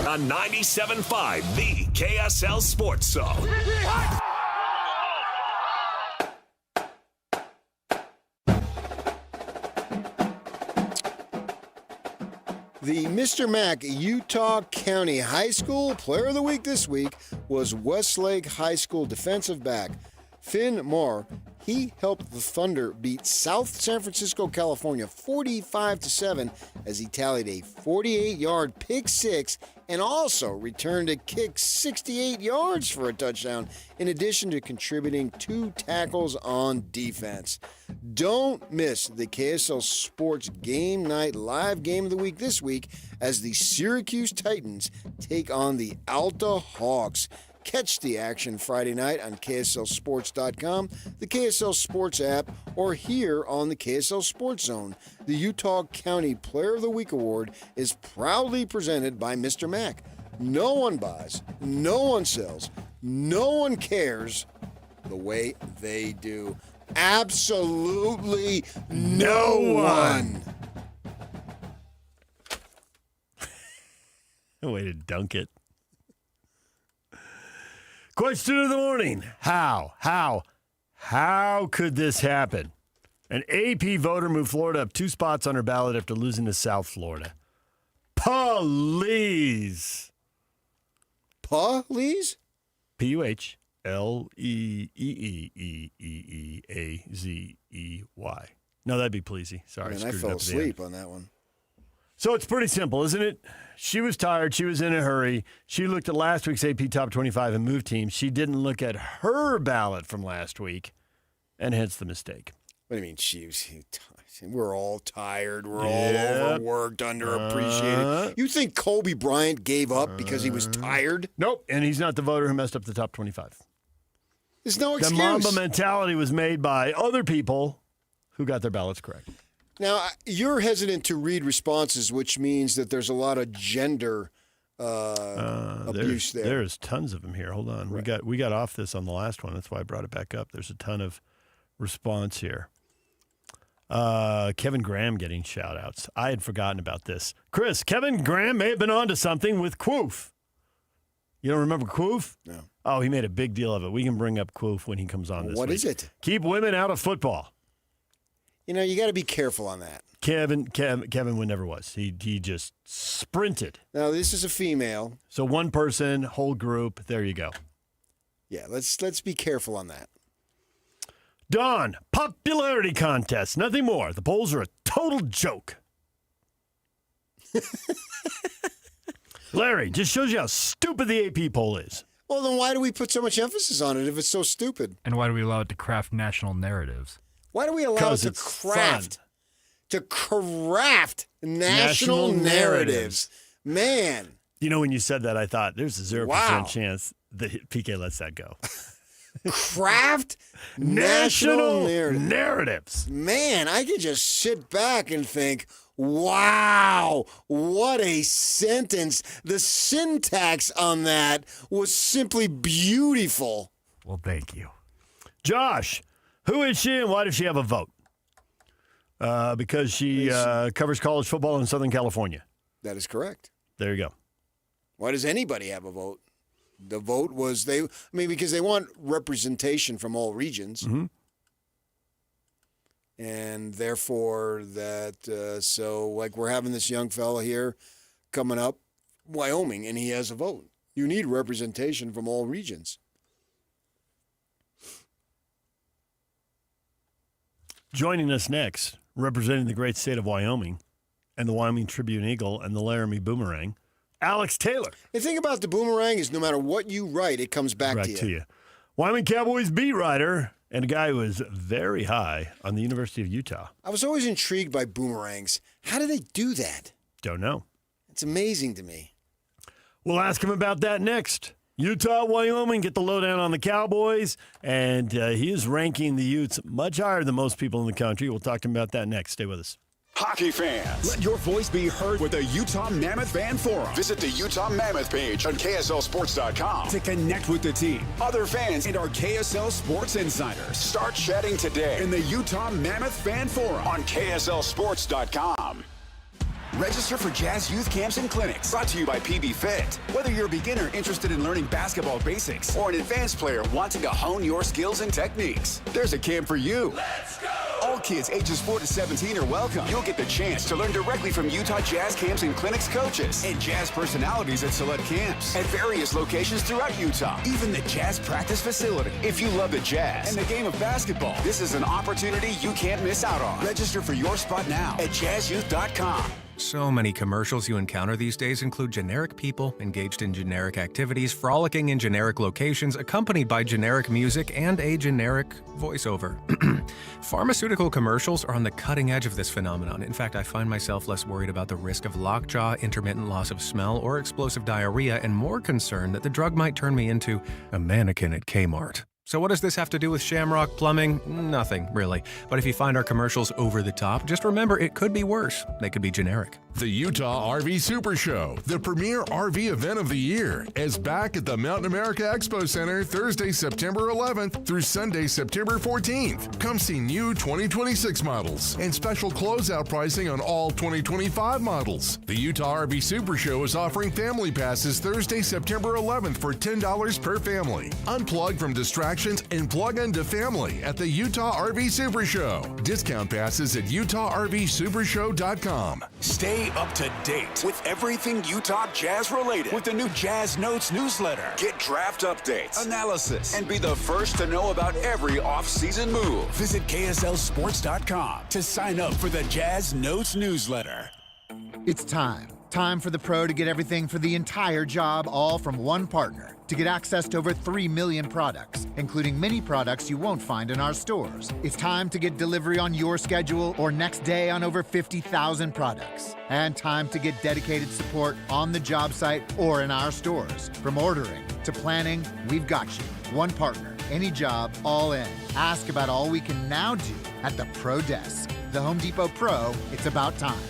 on 97.5, the KSL Sports Zone. The Mr. Mac Utah County High School Player of the Week this week was Westlake High School defensive back Finn Moore. He helped the Thunder beat South San Francisco, California 45-7 as he tallied a 48-yard pick six and also returned a kick 68 yards for a touchdown, in addition to contributing 2 tackles on defense. Don't miss the KSL Sports Game Night live game of the week this week as the Syracuse Titans take on the Alta Hawks. Catch the action Friday night on KSLSports.com, the KSL Sports app, or here on the KSL Sports Zone. The Utah County Player of the Week Award is proudly presented by Mr. Mac. No one buys, no one sells, no one cares the way they do. Absolutely no one. Way to dunk it. Question of the morning. How could this happen? An AP voter moved Florida up 2 spots on her ballot after losing to South Florida. Police. Police? P-U-H-L-E-E-E-E-A-Z-E-Y. No, that'd be Pleasy. Sorry. Man, I fell asleep on that one. So it's pretty simple, isn't it? She was tired. She was in a hurry. She looked at last week's AP Top 25 and Move teams. She didn't look at her ballot from last week, and hence the mistake. What do you mean she was tired? We're all tired. We're all overworked, underappreciated. You think Kobe Bryant gave up because he was tired? Nope, and he's not the voter who messed up the Top 25. There's no excuse. The Mamba mentality was made by other people who got their ballots correct. Now, you're hesitant to read responses, which means that there's a lot of gender abuse there. There's tons of them here. Hold on. Right. We got off this on the last one. That's why I brought it back up. There's a ton of response here. Kevin Graham getting shout-outs. I had forgotten about this. Chris, Kevin Graham may have been onto something with Quoof. You don't remember Quoof? No. Oh, he made a big deal of it. We can bring up Quoof when he comes on this week. What is it? Keep women out of football. You know, you got to be careful on that. Kevin never was. He just sprinted. Now, this is a female. So one person, whole group. There you go. Yeah, let's be careful on that. Dawn, popularity contest. Nothing more. The polls are a total joke. Larry, just shows you how stupid the AP poll is. Well, then why do we put so much emphasis on it if it's so stupid? And why do we allow it to craft national narratives? Why do we allow it to craft national narratives? Man. You know, when you said that, I thought there's a 0% chance that PK lets that go. Craft national narratives. Man, I could just sit back and think, wow, what a sentence. The syntax on that was simply beautiful. Well, thank you. Josh, who is she and why does she have a vote? Because she covers college football in Southern California. That is correct. There you go. Why does anybody have a vote? The vote was because they want representation from all regions. Mm-hmm. And therefore so we're having this young fella here coming up, Wyoming, and he has a vote. You need representation from all regions. Joining us next, representing the great state of Wyoming and the Wyoming Tribune Eagle and the Laramie Boomerang, Alex Taylor. The thing about the Boomerang is no matter what you write, it comes back to you. Wyoming Cowboys beat writer and a guy who is very high on the University of Utah. I was always intrigued by boomerangs. How do they do that? Don't know. It's amazing to me. We'll ask him about that next. Utah, Wyoming, get the lowdown on the Cowboys, and he is ranking the Utes much higher than most people in the country. We'll talk to him about that next. Stay with us. Hockey fans, let your voice be heard with the Utah Mammoth Fan Forum. Visit the Utah Mammoth page on KSLSports.com to connect with the team, other fans, and our KSL Sports insiders. Start chatting today in the Utah Mammoth Fan Forum on KSLSports.com. Register for Jazz Youth Camps and Clinics, brought to you by PB Fit. Whether you're a beginner interested in learning basketball basics or an advanced player wanting to hone your skills and techniques, there's a camp for you. Let's go! All kids ages 4 to 17 are welcome. You'll get the chance to learn directly from Utah Jazz Camps and Clinics coaches and Jazz personalities at select camps at various locations throughout Utah, even the Jazz practice facility. If you love the Jazz and the game of basketball, this is an opportunity you can't miss out on. Register for your spot now at jazzyouth.com. So many commercials you encounter these days include generic people engaged in generic activities, frolicking in generic locations, accompanied by generic music and a generic voiceover. Pharmaceutical commercials are on the cutting edge of this phenomenon. In fact, I find myself less worried about the risk of lockjaw, intermittent loss of smell, or explosive diarrhea, and more concerned that the drug might turn me into a mannequin at Kmart. So what does this have to do with Shamrock Plumbing? Nothing, really. But if you find our commercials over the top, just remember it could be worse. They could be generic. The Utah RV Super Show, the premier RV event of the year, is back at the Mountain America Expo Center Thursday, September 11th through Sunday, September 14th. Come see new 2026 models and special closeout pricing on all 2025 models. The Utah RV Super Show is offering family passes Thursday, September 11th for $10 per family. Unplug from distractions and plug into family at the Utah RV Super Show. Discount passes at UtahRVSupershow.com. Stay up to date with everything Utah Jazz related with the new Jazz Notes newsletter. Get draft updates, analysis, and be the first to know about every off-season move. Visit KSLSports.com to sign up for the Jazz Notes newsletter. It's time. Time for the pro to get everything for the entire job, all from one partner. To get access to over 3 million products, including many products you won't find in our stores. It's time to get delivery on your schedule or next day on over 50,000 products. And time to get dedicated support on the job site or in our stores. From ordering to planning, we've got you. One partner, any job, all in. Ask about all we can now do at the Pro Desk. The Home Depot Pro, it's about time.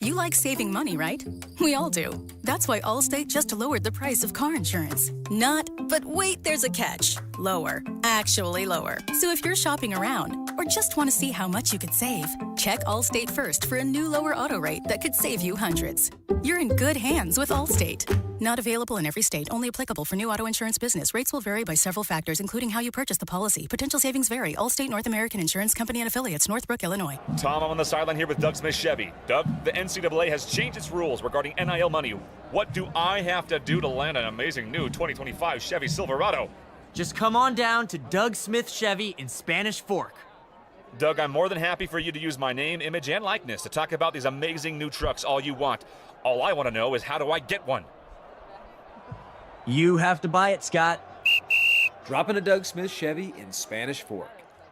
You like saving money, right? We all do. That's why Allstate just lowered the price of car insurance. Not, but wait, there's a catch. Lower. Actually lower. So if you're shopping around or just want to see how much you could save, check Allstate first for a new lower auto rate that could save you hundreds. You're in good hands with Allstate. Not available in every state. Only applicable for new auto insurance business. Rates will vary by several factors, including how you purchase the policy. Potential savings vary. Allstate North American Insurance Company and Affiliates, Northbrook, Illinois. Tom, I'm on the sideline here with Doug Smith Chevy. Doug, the NCAA has changed its rules regarding NIL money. What do I have to do to land an amazing new 2025 Chevy Silverado? Just come on down to Doug Smith Chevy in Spanish Fork. Doug, I'm more than happy for you to use my name, image, and likeness to talk about these amazing new trucks all you want. All I want to know is, how do I get one? You have to buy it, Scott. Drop in a Doug Smith Chevy in Spanish Fork.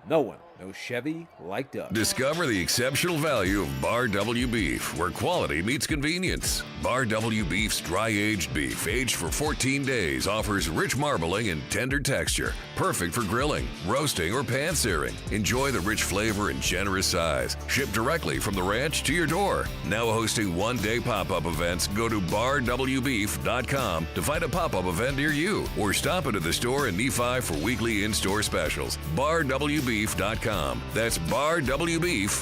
No one knows Chevy like Doug. Discover the exceptional value of Bar W Beef, where quality meets convenience. Bar W Beef's dry-aged beef, aged for 14 days, offers rich marbling and tender texture, perfect for grilling, roasting, or pan-searing. Enjoy the rich flavor and generous size. Shipped directly from the ranch to your door. Now hosting one-day pop-up events, go to barwbeef.com to find a pop-up event near you, or stop into the store in Nephi for weekly in-store specials. barwbeef.com. That's barwbeef.com.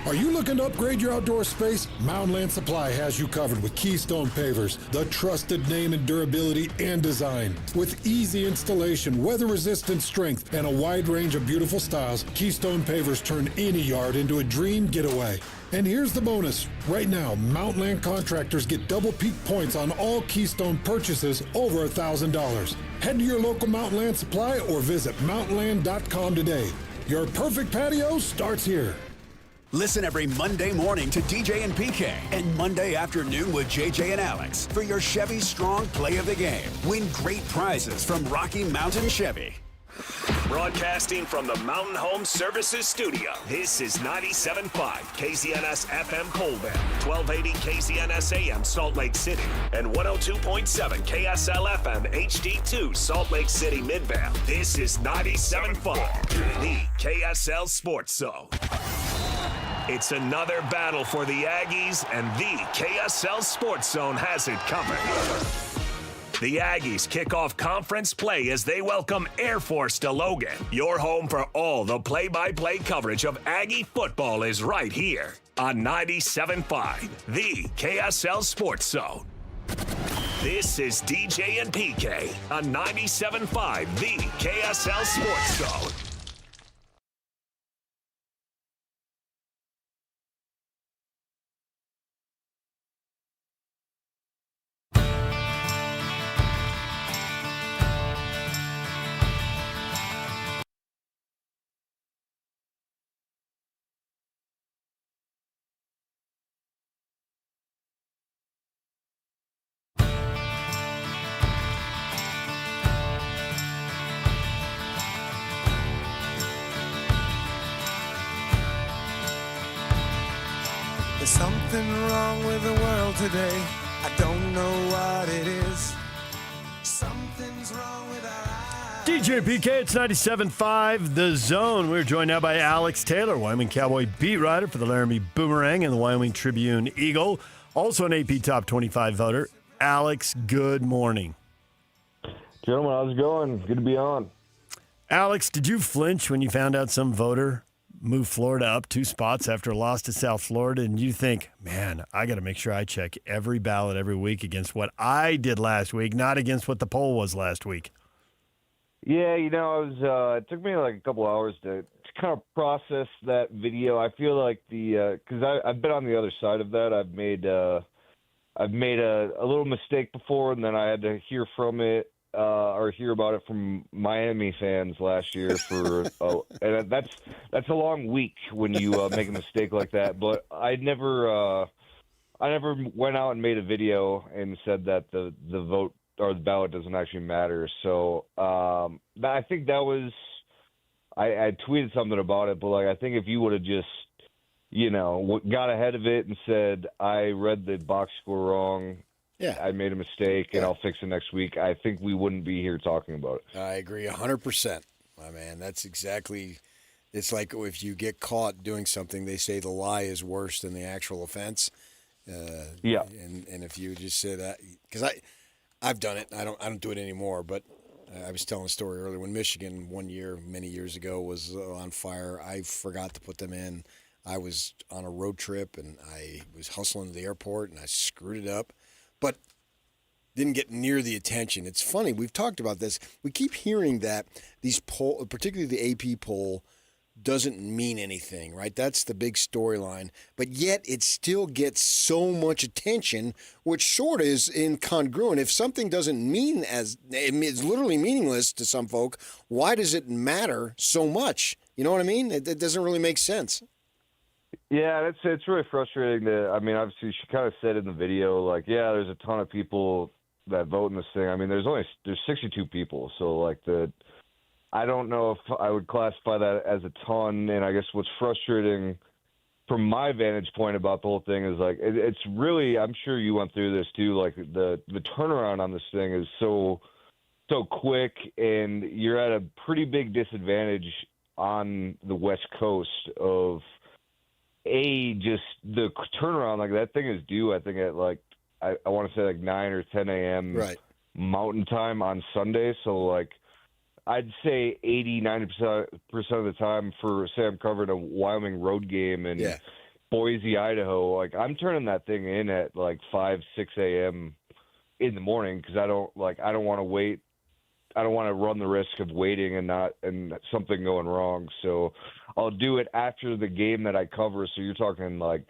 Are you looking to upgrade your outdoor space? Mountainland Supply has you covered with Keystone Pavers, the trusted name in durability and design. With easy installation, weather-resistant strength, and a wide range of beautiful styles, Keystone Pavers turn any yard into a dream getaway. And here's the bonus. Right now, Mountainland contractors get double peak points on all Keystone purchases over $1,000. Head to your local Mountainland Supply or visit mountainland.com today. Your perfect patio starts here. Listen every Monday morning to DJ and PK and Monday afternoon with JJ and Alex for your Chevy Strong Play of the Game. Win great prizes from Rocky Mountain Chevy. Broadcasting from the Mountain Home Services Studio, this is 97.5 KCNS FM Colbert, 1280 KCNS AM Salt Lake City, and 102.7 KSL FM HD2 Salt Lake City Midvale. This is 97.5, the KSL Sports Zone. It's another battle for the Aggies, and the KSL Sports Zone has it covered. The Aggies kick off conference play as they welcome Air Force to Logan. Your home for all the play-by-play coverage of Aggie football is right here on 97.5, the KSL Sports Zone. This is DJ and PK on 97.5, the KSL Sports Zone. There's something wrong with the world today. I don't know what it is. Something's wrong with our eyes. DJ PK, it's 97.5 The Zone. We're joined now by Alex Taylor, Wyoming Cowboy beat writer for the Laramie Boomerang and the Wyoming Tribune Eagle. Also an AP Top 25 voter. Alex, good morning. Gentlemen, how's it going? Good to be on. Alex, did you flinch when you found out some voter moved Florida up 2 spots after a loss to South Florida, and you think, man, I got to make sure I check every ballot every week against what I did last week, not against what the poll was last week? Yeah, I was. It took me like a couple hours to kind of process that video. I feel like because I've been on the other side of that. I've made a little mistake before, and then I had to hear from it. Or hear about it from Miami fans last year and that's a long week when you make a mistake like that. But I never went out and made a video and said that the vote or the ballot doesn't actually matter. So I think that was I tweeted something about it, but I think if you would have just got ahead of it and said I read the box score wrong. Yeah, I made a mistake, and I'll fix it next week. I think we wouldn't be here talking about it. I agree 100%, my man. That's exactly – it's like if you get caught doing something, they say the lie is worse than the actual offense. Yeah. And if you just say that – because I've done it. I don't do it anymore, but I was telling a story earlier. When Michigan one year, many years ago, was on fire, I forgot to put them in. I was on a road trip, and I was hustling to the airport, and I screwed it up. But didn't get near the attention. It's funny. We've talked about this. We keep hearing that these poll, particularly the AP poll, doesn't mean anything, right? That's the big storyline. But yet it still gets so much attention, which sort of is incongruent. If something doesn't mean it's literally meaningless to some folk, why does it matter so much? You know what I mean? It doesn't really make sense. Yeah, it's really frustrating I mean, obviously she kind of said in the video, like, yeah, there's a ton of people that vote in this thing. I mean, there's 62 people. So, like, I don't know if I would classify that as a ton. And I guess what's frustrating from my vantage point about the whole thing is, like, it's really, I'm sure you went through this too, like the turnaround on this thing is so quick, and you're at a pretty big disadvantage on the West Coast of just the turnaround. Like, that thing is due, I think, at like I want to say like 9 or 10 a.m. Right. Mountain time on Sunday. So, like, I'd say 80-90% of the time, for say I'm covering a Wyoming road game in Boise, Idaho, like, I'm turning that thing in at like 5-6 a.m. in the morning, because I don't want to wait. I don't want to run the risk of waiting and something going wrong. So I'll do it after the game that I cover. So you're talking like,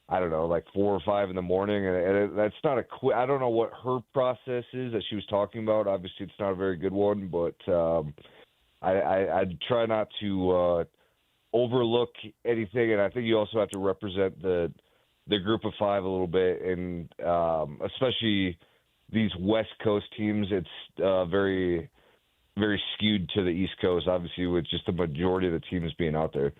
I don't know, like 4 or 5 in the morning. And that's not I don't know what her process is that she was talking about. Obviously it's not a very good one, but I try not to overlook anything. And I think you also have to represent the group of 5 a little bit. And especially these West Coast teams, it's very, very skewed to the East Coast, obviously, with just the majority of the teams being out there.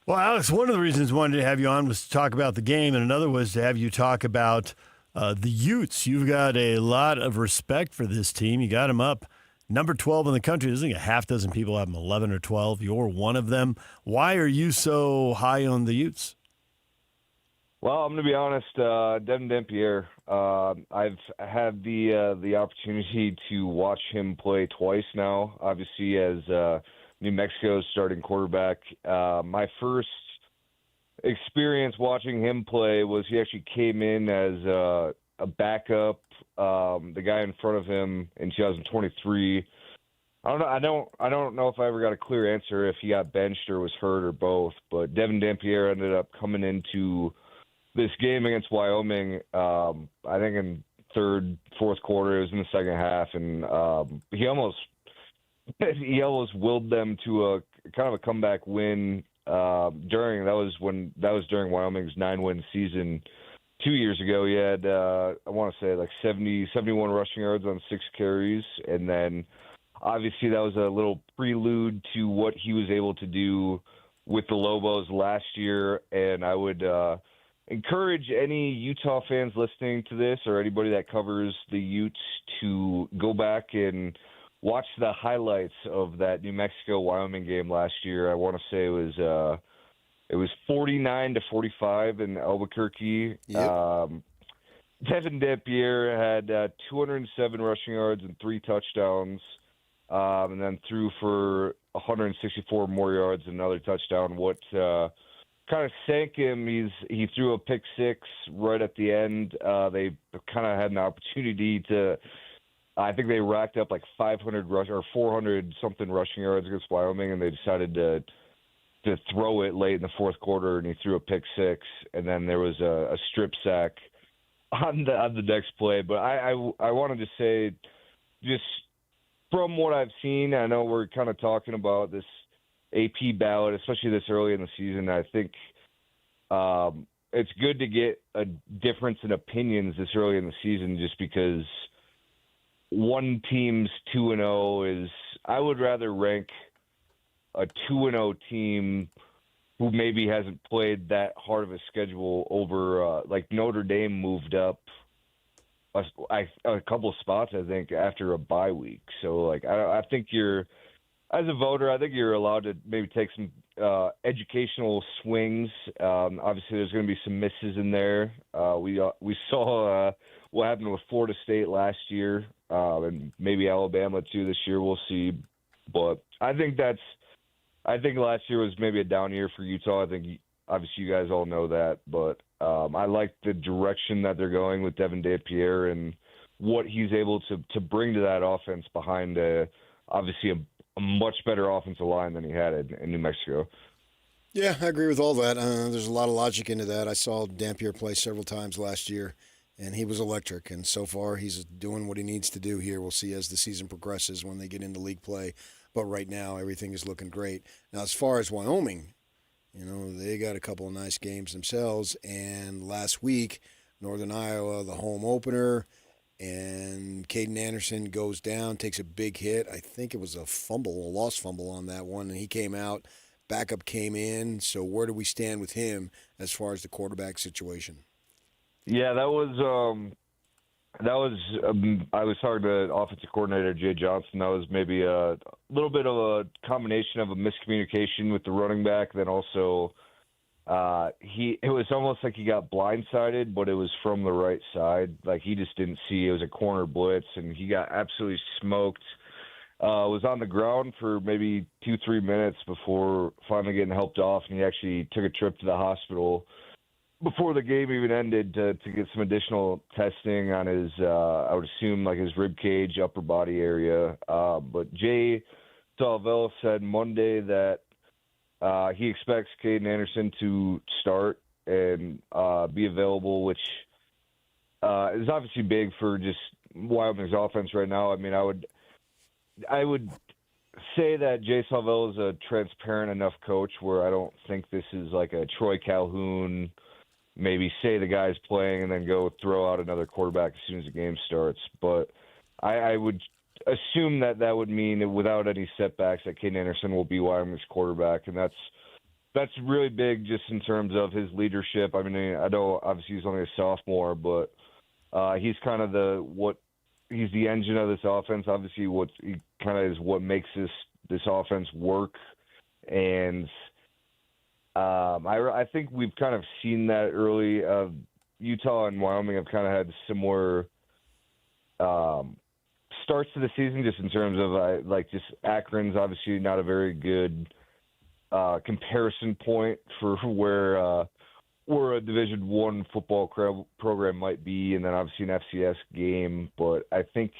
Well, Alex, one of the reasons I wanted to have you on was to talk about the game, and another was to have you talk about the Utes. You've got a lot of respect for this team. You got them up number 12 in the country. There's like a half dozen people have them 11 or 12. You're one of them. Why are you so high on the Utes? Well, I'm going to be honest, Devin Dampier, I've had the opportunity to watch him play twice now, obviously, as New Mexico's starting quarterback. My first experience watching him play was he actually came in as a backup. The guy in front of him in 2023, I don't know if I ever got a clear answer if he got benched or was hurt or both, but Devin Dampier ended up coming into this game against Wyoming, I think in third, fourth quarter. It was in the second half, and he almost willed them to a kind of a comeback win. During Wyoming's 9-win season 2 years ago. He had I want to say like 71 rushing yards on 6 carries, and then obviously that was a little prelude to what he was able to do with the Lobos last year. And I would encourage any Utah fans listening to this, or anybody that covers the Utes, to go back and watch the highlights of that New Mexico-Wyoming game last year. I want to say it was 49-45 in Albuquerque. Yep. Devin Dampier had 207 rushing yards and 3 touchdowns, and then threw for 164 more yards and another touchdown. What kind of sank him, he threw a pick 6 right at the end. They kind of had an opportunity to, I think they racked up like 400 something rushing yards against Wyoming, and they decided to throw it late in the fourth quarter, and he threw a pick 6, and then there was a strip sack on the next play. But I wanted to say, just from what I've seen, I know we're kind of talking about this AP ballot, especially this early in the season. I think it's good to get a difference in opinions this early in the season, just because one team's 2-0 is, I would rather rank a 2-0 team who maybe hasn't played that hard of a schedule over like Notre Dame moved up a couple of spots, I think, after a bye week. So, like, I think as a voter, I think you're allowed to maybe take some educational swings. Obviously, there's going to be some misses in there. We saw what happened with Florida State last year, and maybe Alabama too this year. We'll see. But I think last year was maybe a down year for Utah. I think obviously you guys all know that, but I like the direction that they're going with Devin Dampier and what he's able to bring to that offense behind obviously a much better offensive line than he had in New Mexico. Yeah, I agree with all that. There's a lot of logic into that. I saw Dampier play several times last year, and he was electric. And so far, he's doing what he needs to do here. We'll see as the season progresses when they get into league play. But right now, everything is looking great. Now, as far as Wyoming, they got a couple of nice games themselves. And last week, Northern Iowa, the home opener, and Caden Anderson goes down, takes a big hit. I think it was a lost fumble on that one, and he came out. Backup came in. So where do we stand with him as far as the quarterback situation? Yeah, I was talking to offensive coordinator Jay Johnson. That was maybe a little bit of a combination of a miscommunication with the running back. Then also, it was almost like he got blindsided, but it was from the right side. Like he just didn't see it was a corner blitz, and he got absolutely smoked. Was on the ground for maybe 2-3 minutes before finally getting helped off, and he actually took a trip to the hospital before the game even ended to get some additional testing on his, I would assume, like his rib cage, upper body area. But Jay Salvell said Monday that he expects Caden Anderson to start and be available, which is obviously big for just Wyoming's offense right now. I mean, I would say that Jay Salvell is a transparent enough coach where I don't think this is like a Troy Calhoun, maybe say the guy's playing and then go throw out another quarterback as soon as the game starts. But I would assume that would mean that without any setbacks that Caden Anderson will be Wyoming's quarterback, and that's really big just in terms of his leadership. I mean, I know obviously he's only a sophomore, but he's kind of he's the engine of this offense. Obviously, he kind of is what makes this offense work, and I think we've kind of seen that early. Utah and Wyoming have kind of had similar starts to the season, just in terms of just Akron's obviously not a very good comparison point for where a Division I football program might be, and then obviously an FCS game. But I think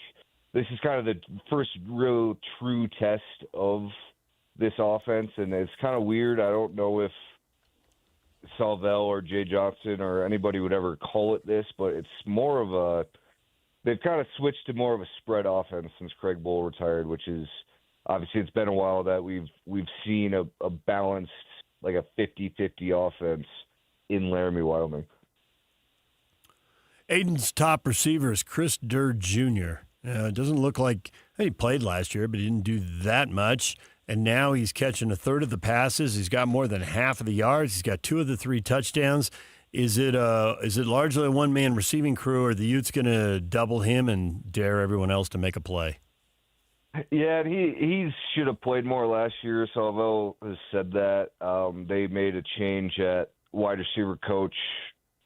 this is kind of the first real true test of this offense, and it's kind of weird. I don't know if Salvell or Jay Johnson or anybody would ever call it this, but it's more of they've kind of switched to more of a spread offense since Craig Bull retired, which is obviously it's been a while that we've seen a balanced, like a 50-50 offense in Laramie, Wyoming. Aiden's top receiver is Chris Durr Jr. It doesn't look like he played last year, but he didn't do that much. And now he's catching a third of the passes. He's got more than half of the yards. He's got 2 of the 3 touchdowns. Is it largely a one-man receiving crew, or are the Utes going to double him and dare everyone else to make a play? Yeah, he should have played more last year. Salvo has said that. They made a change at wide receiver coach,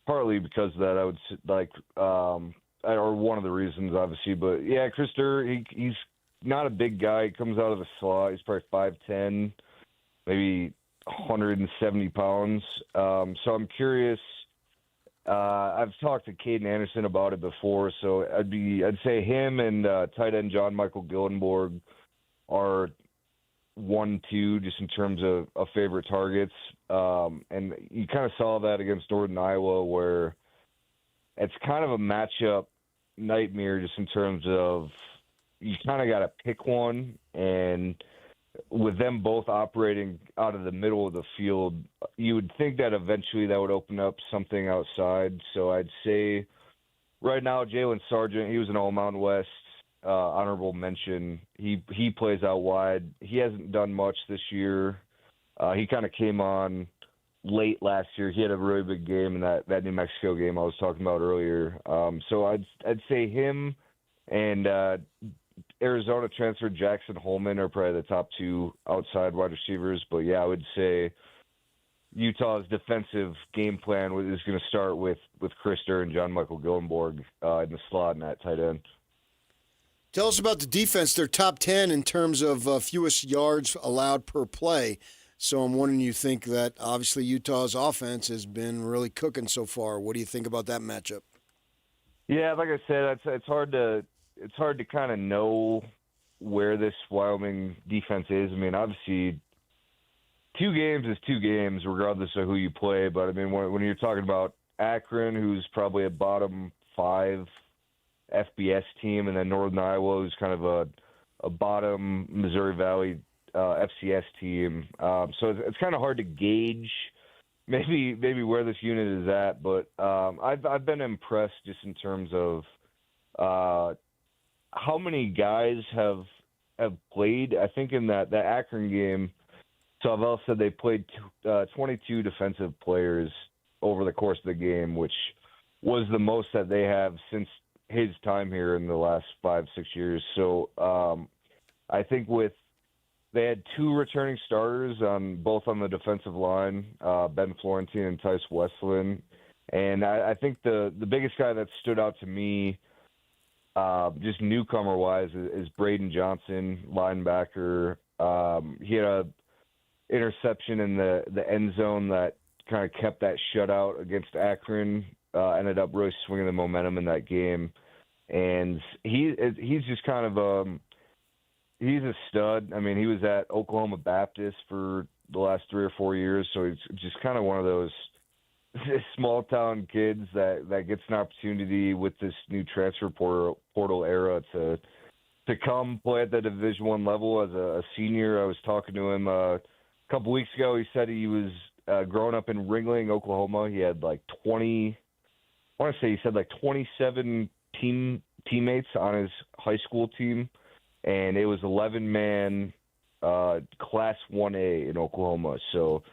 partly because of that, I would like, or one of the reasons, obviously. But yeah, Chris Durr, he's not a big guy. He comes out of the slot. He's probably 5'10", maybe 170 pounds. So I'm curious. I've talked to Caden Anderson about it before, so I'd say him and tight end John Michael Gillenborg are 1-2 just in terms of favorite targets. And you kind of saw that against Northern Iowa, where it's kind of a matchup nightmare just in terms of you kind of got to pick one, and with them both operating out of the middle of the field, you would think that eventually that would open up something outside. So I'd say right now, Jalen Sargent, he was an All-Mountain West honorable mention. He plays out wide. He hasn't done much this year. He kind of came on late last year. He had a really big game in that New Mexico game I was talking about earlier. So I'd say him and Arizona transfer Jackson Holman are probably the top 2 outside wide receivers. But, yeah, I would say Utah's defensive game plan is going to start with Chris Durr and John Michael Gillenborg in the slot and at tight end. Tell us about the defense. They're top 10 in terms of fewest yards allowed per play. So I'm wondering, you think that obviously Utah's offense has been really cooking so far. What do you think about that matchup? Yeah, like I said, it's hard to kind of know where this Wyoming defense is. I mean, obviously 2 games is 2 games regardless of who you play. But, I mean, when you're talking about Akron, who's probably a bottom 5 FBS team, and then Northern Iowa was kind of a bottom Missouri Valley FCS team. So it's kind of hard to gauge maybe where this unit is at, but I've been impressed just in terms of how many guys have played. I think in that Akron game, Salvell said they played 22 defensive players over the course of the game, which was the most that they have since his time here in the last 5-6 years. So I think they had 2 returning starters both on the defensive line, Ben Florentine and Tice Westland. And I think the biggest guy that stood out to me, just newcomer-wise, is Braden Johnson, linebacker. He had a interception in the end zone that kind of kept that shutout against Akron. Ended up really swinging the momentum in that game. And he's just kind of he's a stud. I mean, he was at Oklahoma Baptist for the last 3 or 4 years, so he's just kind of one of those small-town kids that gets an opportunity with this new transfer portal era to come play at the Division I level as a senior. I was talking to him a couple weeks ago. He said he was growing up in Ringling, Oklahoma. He had like 27 teammates on his high school team, and it was 11-man Class 1A in Oklahoma. So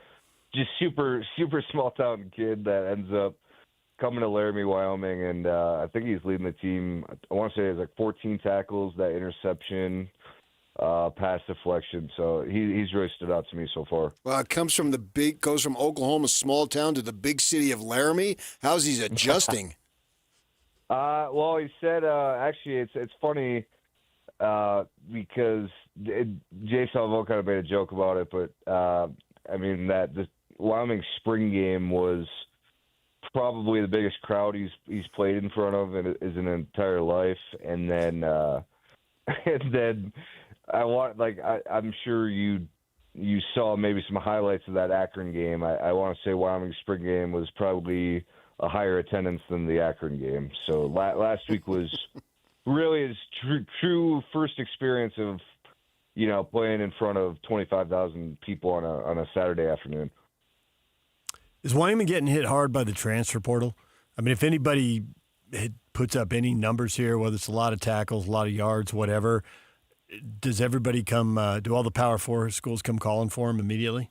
just super, super small-town kid that ends up coming to Laramie, Wyoming, and I think he's leading the team. I want to say it's like 14 tackles, that interception, pass deflection. So he's really stood out to me so far. Well, it goes from Oklahoma's small town to the big city of Laramie. How's he adjusting? Well, he said, actually, it's funny because Jay Salvo kind of made a joke about it, but I mean, the Wyoming spring game was probably the biggest crowd he's played in front of in his entire life, and then I'm sure you saw maybe some highlights of that Akron game. I want to say Wyoming spring game was probably a higher attendance than the Akron game. So last week was really his true first experience of, playing in front of 25,000 people on a Saturday afternoon. Is Wyoming getting hit hard by the transfer portal? I mean, if anybody puts up any numbers here, whether it's a lot of tackles, a lot of yards, whatever, does everybody come, do all the Power 4 schools come calling for him immediately?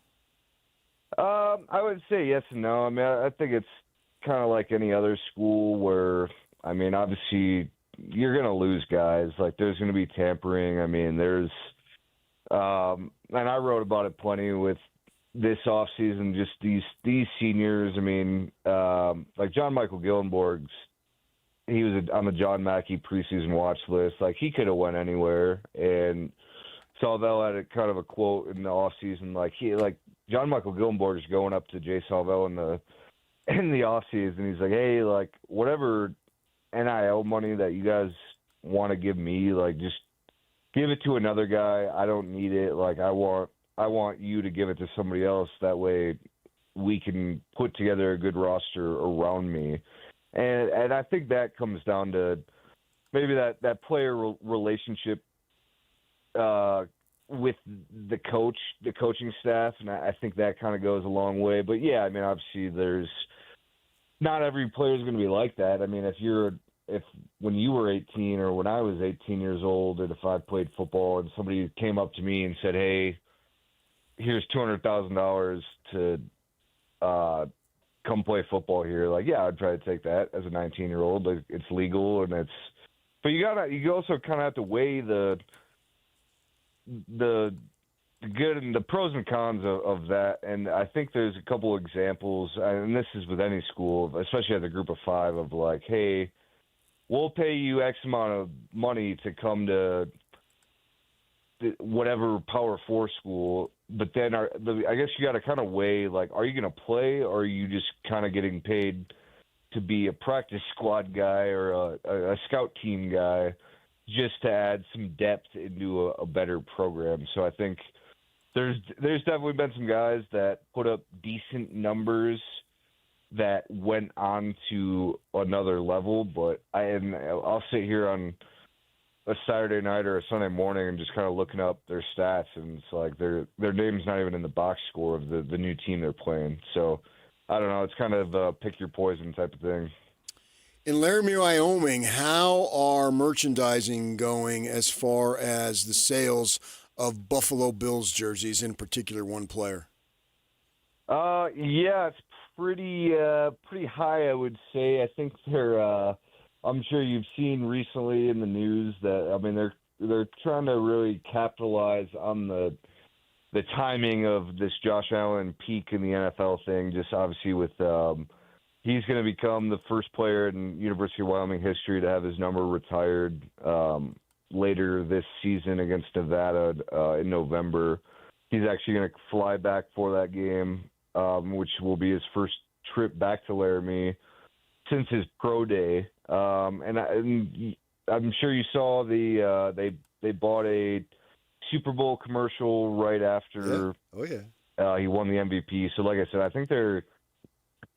I would say yes and no. I mean, I think it's kind of like any other school where, I mean, obviously you're going to lose guys. Like, there's going to be tampering. I mean, and I wrote about it plenty with this offseason, just these seniors. I mean, like John Michael Gillenborg's, he was on the John Mackey preseason watch list. Like, he could have went anywhere. And Salvell had kind of a quote in the offseason, like John Michael Gillenborg is going up to Jay Salvell in the offseason. He's like, hey, like, whatever NIL money that you guys want to give me, like, just give it to another guy. I don't need it. Like, I want you to give it to somebody else. That way we can put together a good roster around me. And I think that comes down to maybe that player relationship with the coaching staff, and I think that kind of goes a long way. But yeah, I mean, obviously not every player is going to be like that. I mean, if when you were 18 or when I was 18 years old, and if I played football and somebody came up to me and said, hey, here's $200,000 to come play football here, like, yeah, I'd try to take that as a 19-year-old. Like, it's legal, and but you also kind of have to weigh the good and the pros and cons of that. And I think there's a couple examples, and this is with any school, especially as a group of 5, of like, hey, we'll pay you X amount of money to come to whatever Power 4 school, but then I guess you got to kind of weigh, like, are you going to play, or are you just kind of getting paid to be a practice squad guy or a scout team guy just to add some depth into a better program? So I think there's definitely been some guys that put up decent numbers that went on to another level, but I'll sit here on a Saturday night or a Sunday morning and just kind of looking up their stats, and it's like their name's not even in the box score of the new team they're playing. So I don't know. It's kind of a pick your poison type of thing. In Laramie, Wyoming, how are merchandising going as far as the sales of Buffalo Bills jerseys, in particular one player? Yeah, it's pretty high, I would say. I think they're I'm sure you've seen recently in the news that, I mean, they're trying to really capitalize on the timing of this Josh Allen peak in the NFL thing, just obviously with he's going to become the first player in University of Wyoming history to have his number retired later this season against Nevada in November. He's actually going to fly back for that game, which will be his first trip back to Laramie since his pro day. And I'm sure you saw they bought a Super Bowl commercial right after he won the MVP. So like I said, I think they're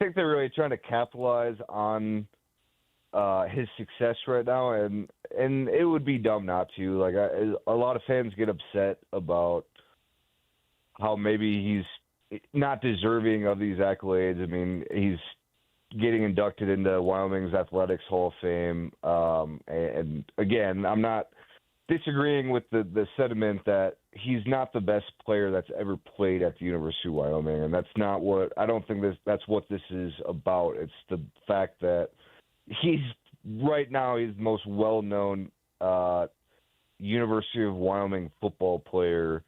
really trying to capitalize on his success right now, and it would be dumb not to. Like a lot of fans get upset about how maybe he's not deserving of these accolades. I mean, he's getting inducted into Wyoming's Athletics Hall of Fame. And again, I'm not disagreeing with the sentiment that he's not the best player that's ever played at the University of Wyoming. And that's not what, I don't think that's what this is about. It's the fact that right now he's the most well-known University of Wyoming football player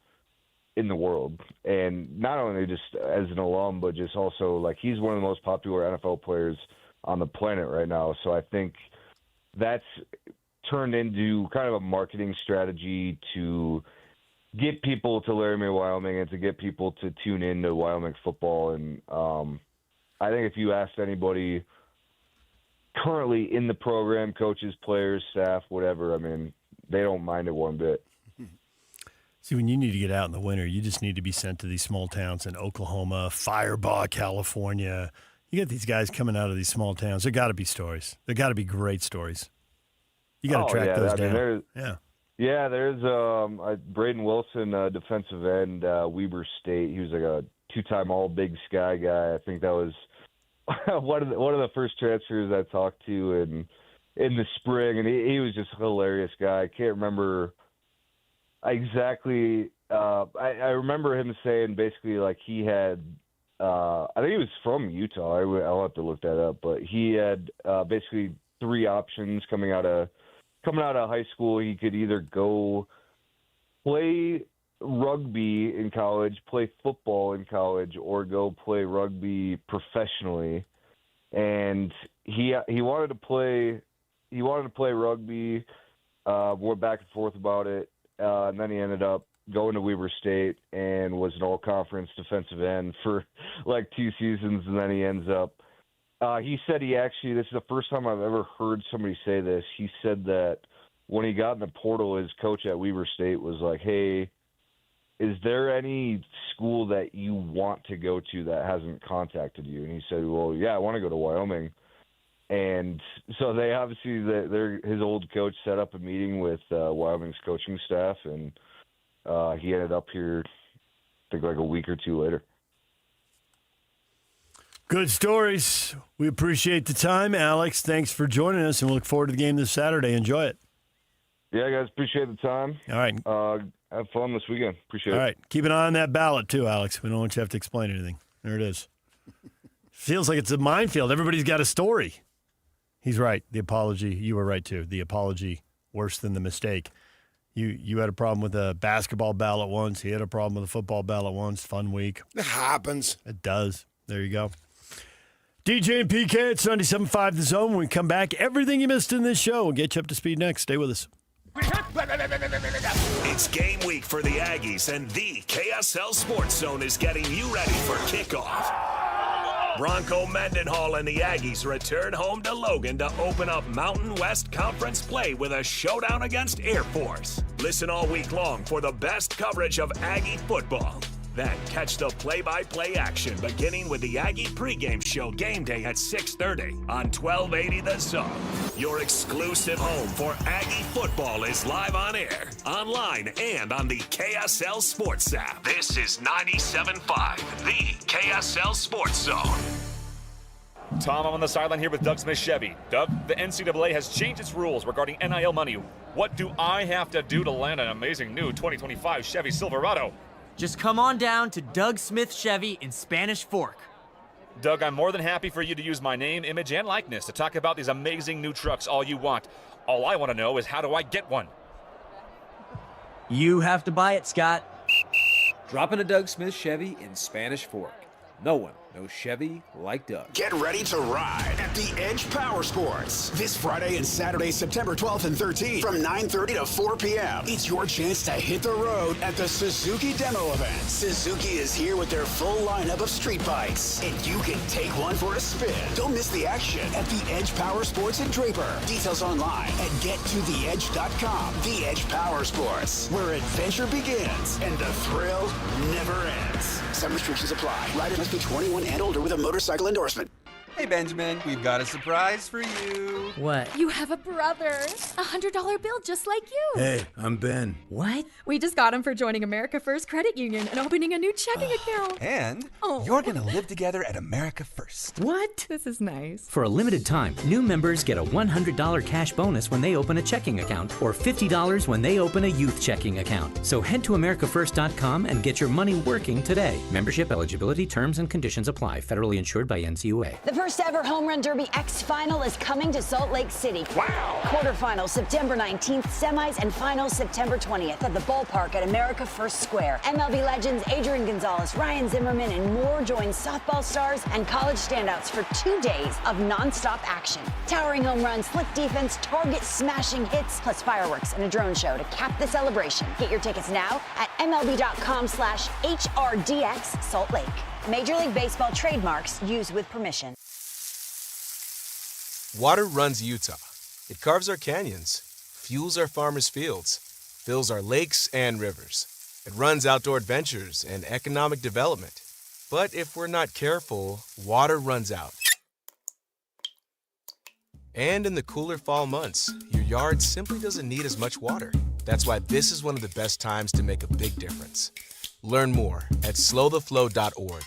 in the world. And not only just as an alum, but just also like he's one of the most popular NFL players on the planet right now. So I think that's turned into kind of a marketing strategy to get people to Laramie, Wyoming, and to get people to tune into Wyoming football. And I think if you asked anybody currently in the program, coaches, players, staff, whatever, I mean, they don't mind it one bit. See, when you need to get out in the winter, you just need to be sent to these small towns in Oklahoma, Firebaugh, California. You get these guys coming out of these small towns. There got to be stories. There got to be great stories. You got to track those down. There's Braden Wilson, defensive end, Weber State. He was like a two-time All-Big Sky guy. I think that was one of the first transfers I talked to in the spring, and he was just a hilarious guy. I can't remember exactly. I remember him saying basically like he had. I think he was from Utah. I'll have to look that up, but he had basically three options coming out of high school. He could either go play rugby in college, play football in college, or go play rugby professionally. And he wanted to play rugby. Went back and forth about it, and then he ended up going to Weber State and was an all-conference defensive end for like 2 seasons, and then he ends up. He said this is the first time I've ever heard somebody say this. He said that when he got in the portal, his coach at Weber State was like, hey, is there any school that you want to go to that hasn't contacted you? And he said, well, yeah, I want to go to Wyoming. And so they obviously, his old coach set up a meeting with Wyoming's coaching staff, and he ended up here, I think, like a week or two later. Good stories. We appreciate the time, Alex. Thanks for joining us, and we look forward to the game this Saturday. Enjoy it. Yeah, guys, appreciate the time. All right. Have fun this weekend. Appreciate it. All right. Keep an eye on that ballot, too, Alex. We don't want you to have to explain anything. There it is. Feels like it's a minefield. Everybody's got a story. He's right. The apology, you were right, too. The apology, worse than the mistake. You had a problem with a basketball ballot once. He had a problem with a football ballot once. Fun week. It happens. It does. There you go. DJ and PK at 97.5 The Zone. When we come back, everything you missed in this show. We'll get you up to speed next. Stay with us. It's game week for the Aggies, and the KSL Sports Zone is getting you ready for kickoff. Bronco Mendenhall and the Aggies return home to Logan to open up Mountain West Conference play with a showdown against Air Force. Listen all week long for the best coverage of Aggie football. Then catch the play-by-play action beginning with the Aggie pregame show game day at 6:30 on 1280 The Zone. Your exclusive home for Aggie football is live on air, online, and on the KSL Sports app. This is 97.5, the KSL Sports Zone. Tom, I'm on the sideline here with Doug Smith Chevy. Doug, the NCAA has changed its rules regarding NIL money. What do I have to do to land an amazing new 2025 Chevy Silverado? Just come on down to Doug Smith Chevy in Spanish Fork. Doug, I'm more than happy for you to use my name, image, and likeness to talk about these amazing new trucks all you want. All I want to know is, how do I get one? You have to buy it, Scott. Dropping a Doug Smith Chevy in Spanish Fork. No one knows Chevy like Doug. Get ready to ride at the Edge Power Sports this Friday and Saturday, September 12th and 13th from 9:30 to 4 p.m. It's your chance to hit the road at the Suzuki Demo event. Suzuki is here with their full lineup of street bikes, and you can take one for a spin. Don't miss the action at the Edge Power Sports in Draper. Details online at gettotheedge.com. The Edge Power Sports, where adventure begins and the thrill never ends. Some restrictions apply. Riders must be 21 and older with a motorcycle endorsement. Hey, Benjamin, we've got a surprise for you. What? You have a brother. A $100 bill just like you. Hey, I'm Ben. What? We just got him for joining America First Credit Union and opening a new checking account. And you're going to live together at America First. What? This is nice. For a limited time, new members get a $100 cash bonus when they open a checking account or $50 when they open a youth checking account. So head to americafirst.com and get your money working today. Membership eligibility, terms, and conditions apply. Federally insured by NCUA. The first ever Home Run Derby X Final is coming to Salt Lake City. Wow! Quarterfinals September 19th, semis and finals September 20th at the ballpark at America First Square. MLB legends Adrian Gonzalez, Ryan Zimmerman, and more join softball stars and college standouts for 2 days of nonstop action. Towering home runs, slick defense, target smashing hits, plus fireworks and a drone show to cap the celebration. Get your tickets now at MLB.com/HRDX Salt Lake. Major League Baseball trademarks used with permission. Water runs Utah. It carves our canyons, fuels our farmers' fields, fills our lakes and rivers. It runs outdoor adventures and economic development. But if we're not careful, water runs out. And in the cooler fall months, your yard simply doesn't need as much water. That's why this is one of the best times to make a big difference. Learn more at slowtheflow.org.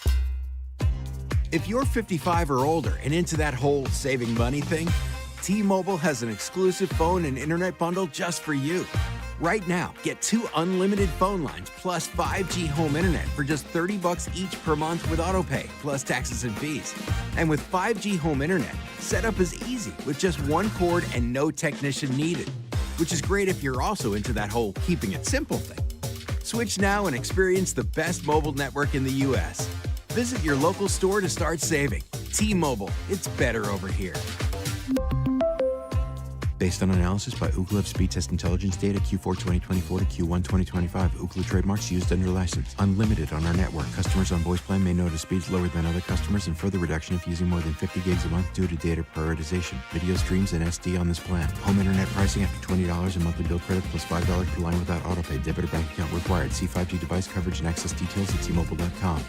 If you're 55 or older and into that whole saving money thing, T-Mobile has an exclusive phone and internet bundle just for you. Right now, get 2 unlimited phone lines plus 5G home internet for just $30 each per month with autopay, plus taxes and fees. And with 5G home internet, setup is easy with just 1 cord and no technician needed, which is great if you're also into that whole keeping it simple thing. Switch now and experience the best mobile network in the U.S. Visit your local store to start saving. T-Mobile, it's better over here. Based on analysis by Ookla Speed Test Intelligence data Q4 2024 to Q1 2025, Ookla trademarks used under license. Unlimited on our network. Customers on voice plan may notice speeds lower than other customers and further reduction if using more than 50 gigs a month due to data prioritization. Video streams and SD on this plan. Home internet pricing after $20 in monthly bill credit plus $5 per line without autopay. Debit or bank account required. See 5G device coverage and access details at T-Mobile.com.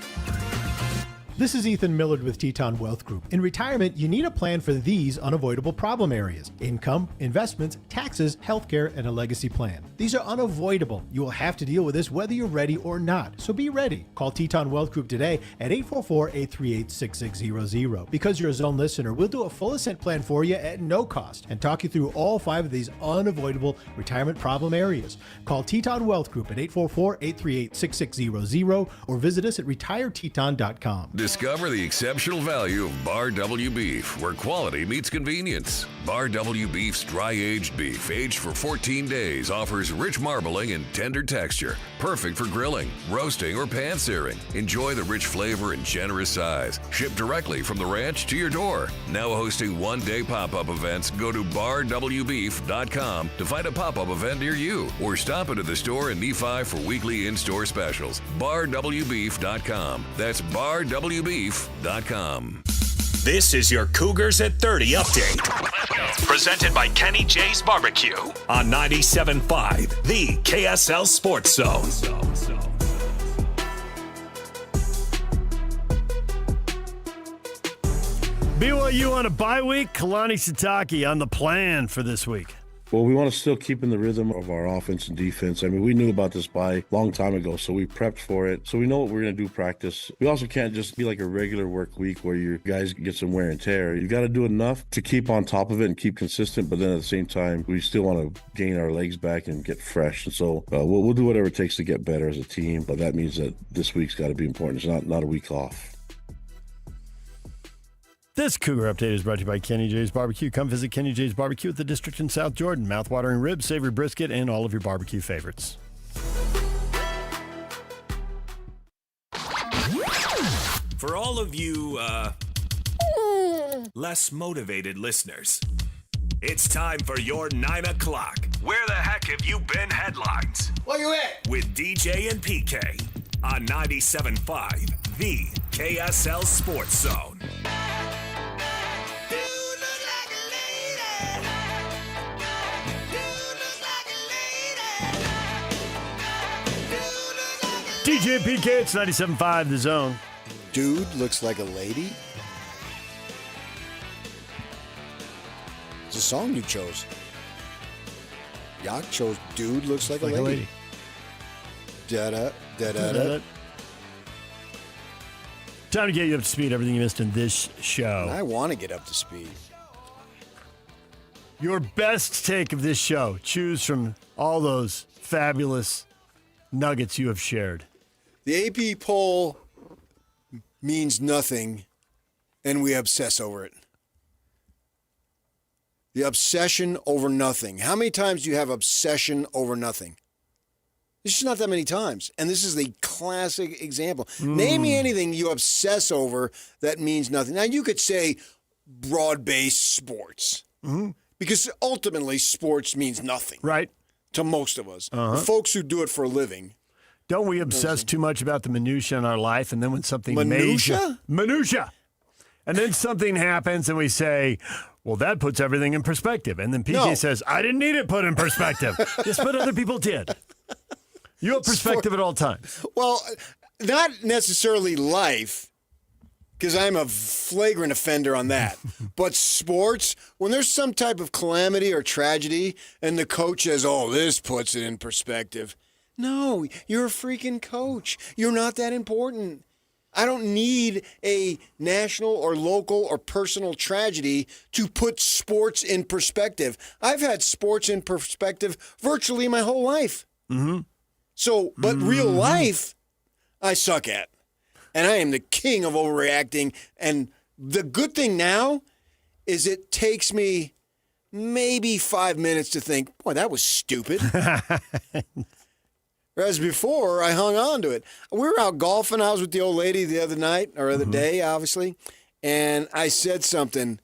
This is Ethan Millard with Teton Wealth Group. In retirement, you need a plan for these unavoidable problem areas: income, investments, taxes, healthcare, and a legacy plan. These are unavoidable. You will have to deal with this whether you're ready or not, so be ready. Call Teton Wealth Group today at 844-838-6600. Because you're a Zone listener, we'll do a full ascent plan for you at no cost and talk you through all 5 of these unavoidable retirement problem areas. Call Teton Wealth Group at 844-838-6600 or visit us at retireteton.com. Discover the exceptional value of Bar W beef, where quality meets convenience. Bar W beef's dry-aged beef, aged for 14 days, offers rich marbling and tender texture, perfect for grilling, roasting, or pan-searing. Enjoy the rich flavor and generous size. Shipped directly from the ranch to your door. Now hosting one-day pop-up events, go to barwbeef.com to find a pop-up event near you, or stop into the store in Nephi for weekly in-store specials. barwbeef.com. That's barwbeef.com. This is your Cougars at 30 update. Presented by Kenny J's Barbecue on 97.5, the KSL Sports Zone. BYU on a bye week. Kalani Sitake on the plan for this week. Well, we want to still keep in the rhythm of our offense and defense. I mean, we knew about this bye a long time ago, so we prepped for it. So we know what we're going to do practice. We also can't just be like a regular work week where you guys get some wear and tear. You got to do enough to keep on top of it and keep consistent, but then at the same time, we still want to gain our legs back and get fresh. And so we'll do whatever it takes to get better as a team, but that means that this week's got to be important. It's not a week off. This Cougar Update is brought to you by Kenny J's Barbecue. Come visit Kenny J's Barbecue at the District in South Jordan. Mouth-watering ribs, savory brisket, and all of your barbecue favorites. For all of you, less motivated listeners, it's time for your 9 o'clock. Where the heck have you been headlines? Where you at? With DJ and PK on 97.5, the KSL Sports Zone. DJ and PK, it's 97.5, The Zone. Dude looks like a lady? It's a song you chose. Yak chose Dude Looks Like a Lady. Da-da, da-da-da. Time to get you up to speed, everything you missed in this show. I want to get up to speed. Your best take of this show. Choose from all those fabulous nuggets you have shared. The AP poll means nothing, and we obsess over it. The obsession over nothing. How many times do you have obsession over nothing? It's just not that many times. And this is the classic example. Name me anything you obsess over that means nothing. Now, you could say broad-based sports. Because ultimately, sports means nothing. Right. To most of us. The folks who do it for a living. Don't we obsess too much about the minutia in our life, and then when something Minutia? Minutia. And then something happens, and we say, well, that puts everything in perspective. And then PK says, I didn't need it put in perspective. Yes, but other people did. You have perspective at all times. Well, not necessarily life, because I'm a flagrant offender on that. But sports, when there's some type of calamity or tragedy, and the coach says, oh, this puts it in perspective. No, you're a freaking coach. You're not that important. I don't need a national or local or personal tragedy to put sports in perspective. I've had sports in perspective virtually my whole life. So, but real life, I suck at. And I am the king of overreacting. And the good thing now is it takes me maybe 5 minutes to think, boy, that was stupid. Whereas before, I hung on to it. We were out golfing. I was with the old lady the other night, or other day, obviously. And I said something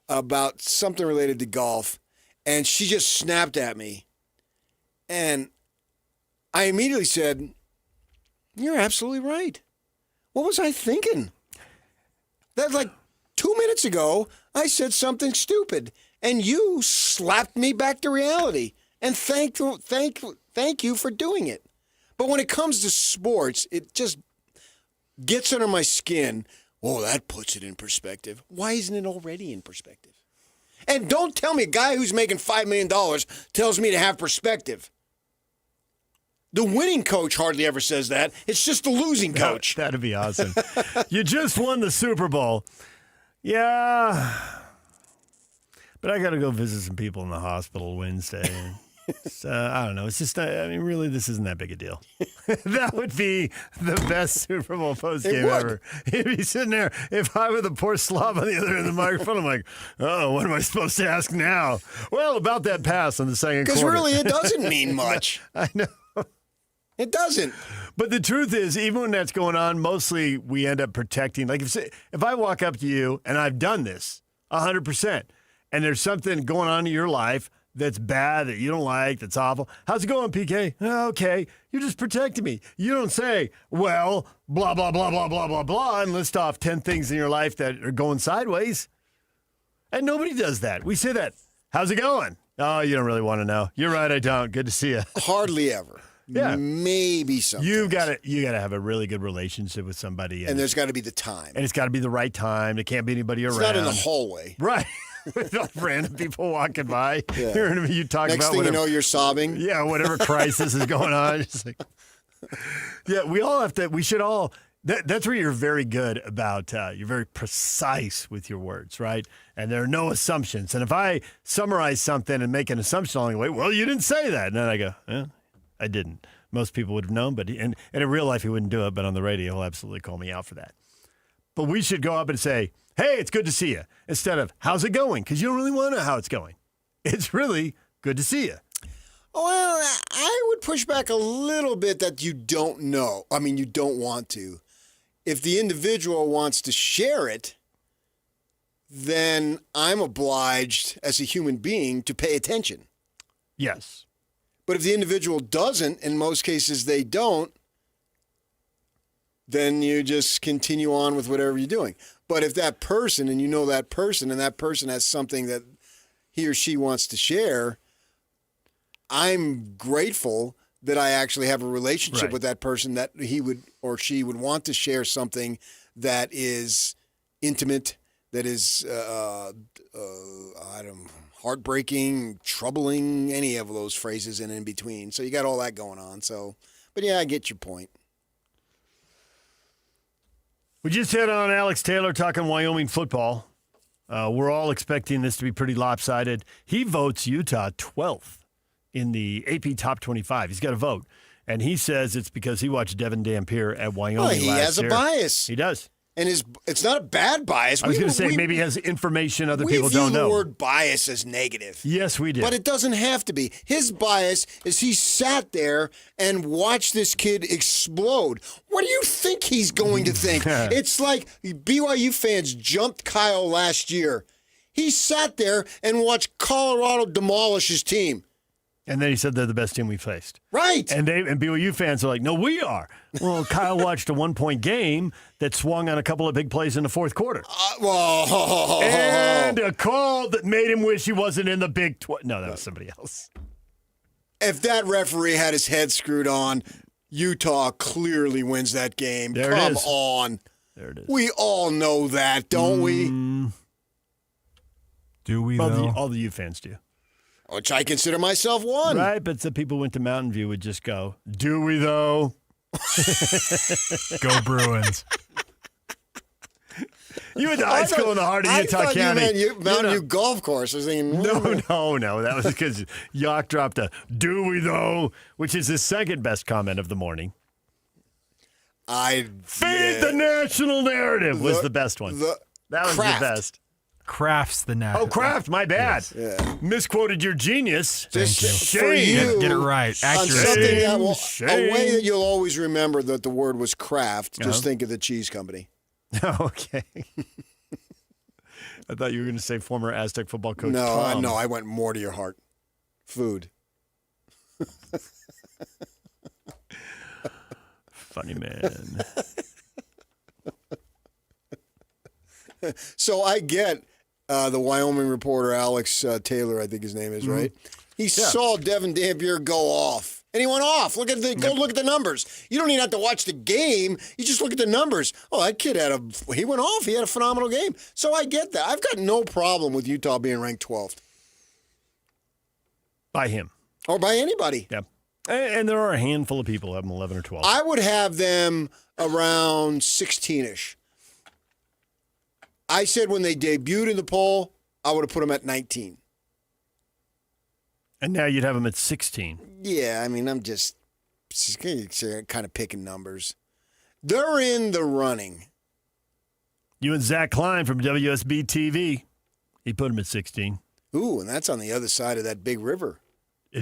about something related to golf. And she just snapped at me. And I immediately said, you're absolutely right. What was I thinking? That like 2 minutes ago, I said something stupid. And you slapped me back to reality. And thank you for doing it. But when it comes to sports, it just gets under my skin. Oh, that puts it in perspective. Why isn't it already in perspective? And don't tell me a guy who's making $5 million tells me to have perspective. The winning coach hardly ever says that. It's just the losing coach. That'd be awesome. You just won the Super Bowl. Yeah. But I got to go visit some people in the hospital Wednesday. I don't know. It's just, I mean, really, this isn't that big a deal. That would be the best Super Bowl postgame ever. He'd be sitting there. If I were the poor slob on the other end of the microphone, I'm like, oh, what am I supposed to ask now? Well, about that pass in the second quarter. Because really, it doesn't mean much. I know. It doesn't. But the truth is, even when that's going on, mostly we end up protecting. Like if I walk up to you, and I've done this 100%, and there's something going on in your life that's bad, that you don't like, that's awful. How's it going, PK? Oh, okay. You're just protecting me. You don't say, well, blah, blah, blah, blah, blah, blah, blah, and list off 10 things in your life that are going sideways. And nobody does that. We say that. How's it going? Oh, you don't really want to know. You're right, I don't. Good to see you. Hardly ever. Yeah. maybe something. You got to have a really good relationship with somebody, and there's got to be the time, and it's got to be the right time. There can't be anybody around. It's not in the hallway, right? With random people walking by, hearing you talk Next about. thing whatever, you know, you're sobbing. Yeah, whatever crisis is going on. It's like, yeah, we all have to. We should all. That's where you're very good about. You're very precise with your words, right? And there are no assumptions. And if I summarize something and make an assumption along the way, well, you didn't say that, and then I go, I didn't. Most people would have known, but and in real life he wouldn't do it. But on the radio, he'll absolutely call me out for that. But we should go up and say, "Hey, it's good to see you," instead of "How's it going?" Because you don't really want to know how it's going. It's really good to see you. Well, I would push back a little bit that you don't know. I mean, you don't want to. If the individual wants to share it, then I'm obliged as a human being to pay attention. Yes. But if the individual doesn't, in most cases they don't, then you just continue on with whatever you're doing. But if that person, and you know that person, and that person has something that he or she wants to share, I'm grateful that I actually have a relationship with that person, that he would or she would want to share something that is intimate, that is heartbreaking, troubling, any of those phrases and in between. So you got all that going on. So, but yeah, I get your point. We just hit on Alex Taylor talking Wyoming football. We're all expecting this to be pretty lopsided. He votes Utah 12th in the AP Top 25. He's got a vote. And he says it's because he watched Devin Dampier at Wyoming last year. He has a bias. He does. And it's not a bad bias. I was going to say maybe he has information other people don't know. We view the word bias as negative. Yes, we do. But it doesn't have to be. His bias is he sat there and watched this kid explode. What do you think he's going to think? It's like BYU fans jumped Kyle last year. He sat there and watched Colorado demolish his team. And then he said they're the best team we faced. Right. And BYU fans are like, no, we are. Well, Kyle watched a 1-point game that swung on a couple of big plays in the fourth quarter. And a call that made him wish he wasn't in the Big 12. No, that was somebody else. If that referee had his head screwed on, Utah clearly wins that game. There Come it is. on. There it is. We all know that, don't we? Do we, well, though? All the U fans do. Which I consider myself one. Right, but the people who went to Mountain View would just go, do we, though? Go Bruins. You went to high school in the heart of Utah County. I thought you meant Mountain View Golf Course. I was thinking, No. That was because Yock dropped a do we, though, which is his second best comment of the morning. Feed the national narrative was the best one. That was Kraft. the best. Kraft's the net. Oh, Kraft, my bad. Yes. Yeah. Misquoted your genius. Just Shame. for you, Get it right. on Accurate. something that will, Shame. a way that you'll always remember that the word was Kraft, just think of the cheese company. Okay. I thought you were going to say former Aztec football coach Tom. No, I went more to your heart. Food. Funny man. So I get the Wyoming reporter, Alex Taylor, I think his name is, right? He saw Devin Dampier go off. And he went off. Look at the numbers. You don't even have to watch the game. You just look at the numbers. Oh, that kid he went off. He had a phenomenal game. So I get that. I've got no problem with Utah being ranked 12th. By him. Or by anybody. Yeah. And there are a handful of people who have them 11 or 12. I would have them around 16-ish. I said when they debuted in the poll, I would have put them at 19. And now you'd have them at 16. Yeah, I mean, I'm just kind of picking numbers. They're in the running. You and Zach Klein from WSB TV. He put them at 16. Ooh, and that's on the other side of that big river.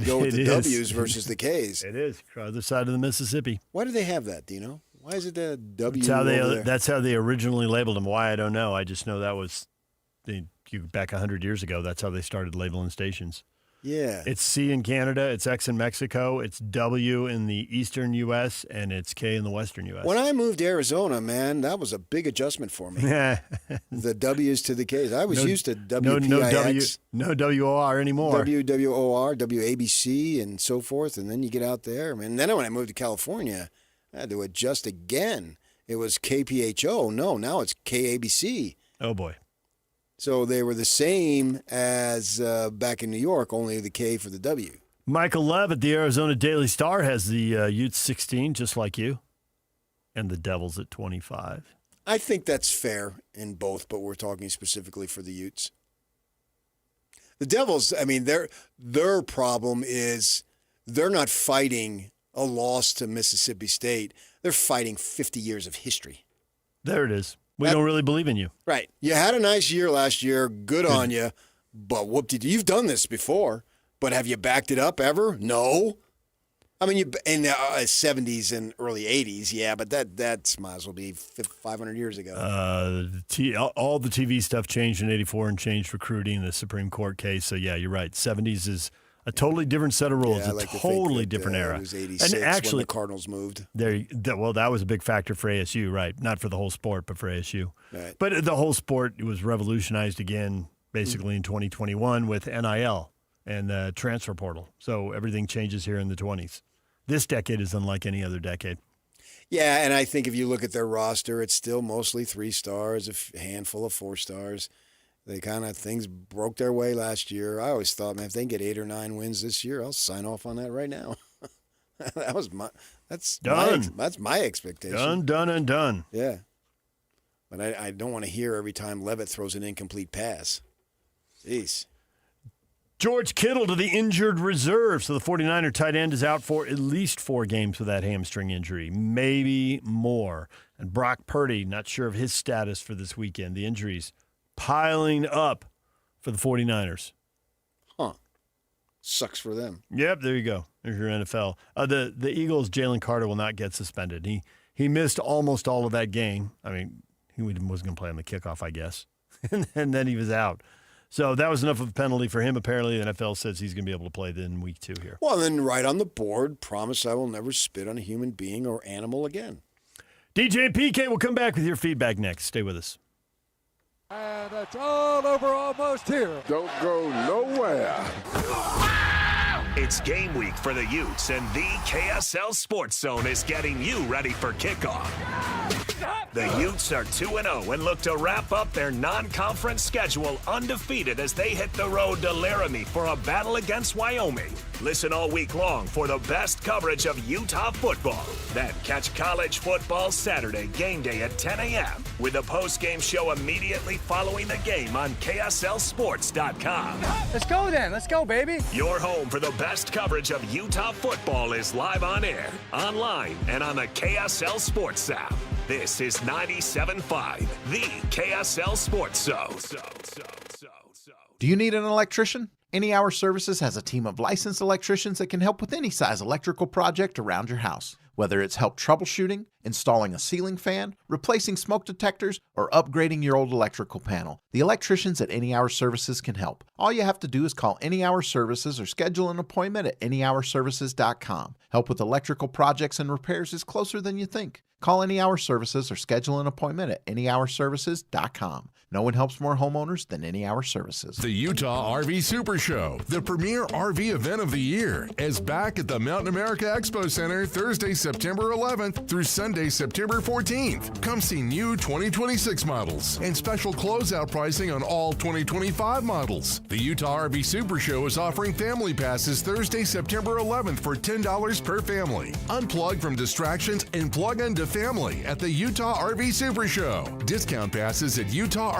Go with the W's versus the K's. It is. Other side of the Mississippi. Why do they have that? Do you know? Why is it the W? That's how they originally labeled them. Why, I don't know. I just know that was back 100 years ago. That's how they started labeling stations. Yeah. It's C in Canada, it's X in Mexico, it's W in the eastern U.S., and it's K in the western U.S. When I moved to Arizona, man, that was a big adjustment for me. The W's to the K's. I was used to WPIX. No WOR anymore. WWOR, WABC, and so forth. And then you get out there. And then when I moved to California, I had to adjust again. It was KPHO. No, now it's KABC. Oh, boy. So they were the same as back in New York, only the K for the W. Michael Lev at the Arizona Daily Star has the Utes 16, just like you, and the Devils at 25. I think that's fair in both, but we're talking specifically for the Utes. The Devils, I mean, their problem is they're not fighting a loss to Mississippi State. They're fighting 50 years of history. There it is. We don't really believe in you. Right. You had a nice year last year. Good on you. But whoop-de-doo. You've done this before. But have you backed it up ever? No. I mean, you in the 70s and early 80s, yeah, but that might as well be 500 years ago. All the TV stuff changed in 84 and changed recruiting, the Supreme Court case. So, yeah, you're right. 70s is a totally different set of rules, Yeah, I like a totally different era. It was 86 and actually, when the Cardinals moved. Well, that was a big factor for ASU, right? Not for the whole sport, but for ASU. Right. But the whole sport was revolutionized again, basically in 2021 with NIL and the transfer portal. So everything changes here in the 20s. This decade is unlike any other decade. Yeah, and I think if you look at their roster, it's still mostly 3 stars, a handful of 4 stars. Things broke their way last year. I always thought, man, if they can get 8 or 9 wins this year, I'll sign off on that right now. That's my expectation. Done. Yeah. But I don't want to hear every time Levitt throws an incomplete pass. Jeez. George Kittle to the injured reserve. So the 49er tight end is out for at least 4 games with that hamstring injury, maybe more. And Brock Purdy, not sure of his status for this weekend. The injuries piling up for the 49ers. Huh. Sucks for them. Yep, there you go. There's your NFL. The Eagles, Jalen Carter will not get suspended. He missed almost all of that game. I mean, he wasn't going to play on the kickoff, I guess. and then he was out. So that was enough of a penalty for him. Apparently, the NFL says he's going to be able to play then week 2 here. Well, then right on the board, promise I will never spit on a human being or animal again. DJ and PK will come back with your feedback next. Stay with us. And it's all over almost here. Don't go nowhere. It's game week for the Utes, and the KSL Sports Zone is getting you ready for kickoff. The Utes are 2-0 and look to wrap up their non-conference schedule undefeated as they hit the road to Laramie for a battle against Wyoming. Listen all week long for the best coverage of Utah football. Then catch college football Saturday game day at 10 a.m. with a post-game show immediately following the game on KSLSports.com. Let's go then. Let's go, baby. Your home for the best coverage of Utah football is live on air, online, and on the KSL Sports app. This is 97.5, the KSL Sports Zone. Do you need an electrician? Any Hour Services has a team of licensed electricians that can help with any size electrical project around your house. Whether it's help troubleshooting, installing a ceiling fan, replacing smoke detectors, or upgrading your old electrical panel, the electricians at Any Hour Services can help. All you have to do is call Any Hour Services or schedule an appointment at anyhourservices.com. Help with electrical projects and repairs is closer than you think. Call Any Hour Services or schedule an appointment at anyhourservices.com. No one helps more homeowners than Any Hour Services. The Utah RV Super Show, the premier RV event of the year, is back at the Mountain America Expo Center Thursday, September 11th through Sunday, September 14th. Come see new 2026 models and special closeout pricing on all 2025 models. The Utah RV Super Show is offering family passes Thursday, September 11th for $10 per family. Unplug from distractions and plug into family at the Utah RV Super Show. Discount passes at UtahRVSupershow.com.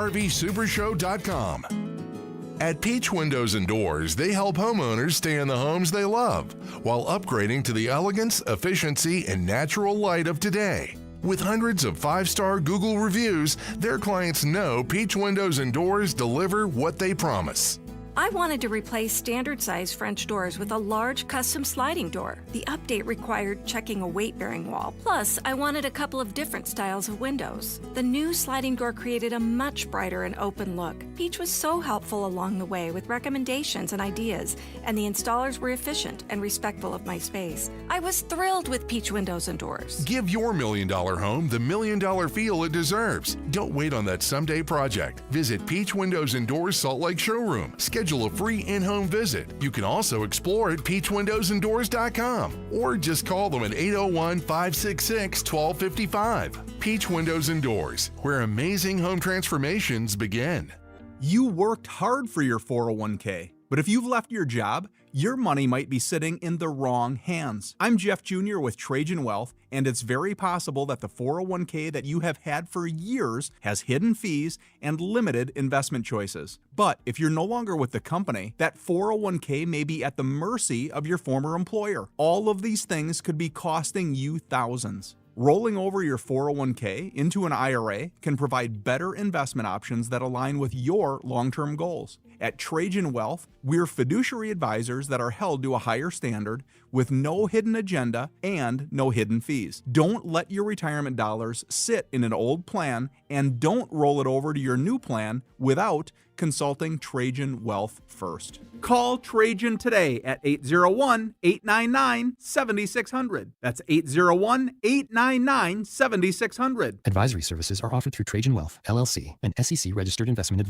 At Peach Windows and Doors, they help homeowners stay in the homes they love while upgrading to the elegance, efficiency, and natural light of today. With hundreds of 5-star Google reviews, their clients know Peach Windows and Doors deliver what they promise. I wanted to replace standard-sized French doors with a large custom sliding door. The update required checking a weight-bearing wall. Plus, I wanted a couple of different styles of windows. The new sliding door created a much brighter and open look. Peach was so helpful along the way with recommendations and ideas, and the installers were efficient and respectful of my space. I was thrilled with Peach windows and doors. Give your $1 million home the $1 million feel it deserves. Don't wait on that someday project. Visit Peach Windows and Doors Salt Lake Showroom. Schedule a free in-home visit. You can also explore at peachwindowsanddoors.com or just call them at 801-566-1255. Peach Windows and Doors, where amazing home transformations begin. You worked hard for your 401k, but if you've left your job, your money might be sitting in the wrong hands. I'm Jeff Jr. with Trajan Wealth, and it's very possible that the 401k that you have had for years has hidden fees and limited investment choices. But if you're no longer with the company, that 401k may be at the mercy of your former employer. All of these things could be costing you thousands. Rolling over your 401k into an IRA can provide better investment options that align with your long-term goals. At Trajan Wealth, we're fiduciary advisors that are held to a higher standard with no hidden agenda and no hidden fees. Don't let your retirement dollars sit in an old plan, and don't roll it over to your new plan without consulting Trajan Wealth first. Call Trajan today at 801-899-7600. That's 801-899-7600. Advisory services are offered through Trajan Wealth, LLC, an SEC registered investment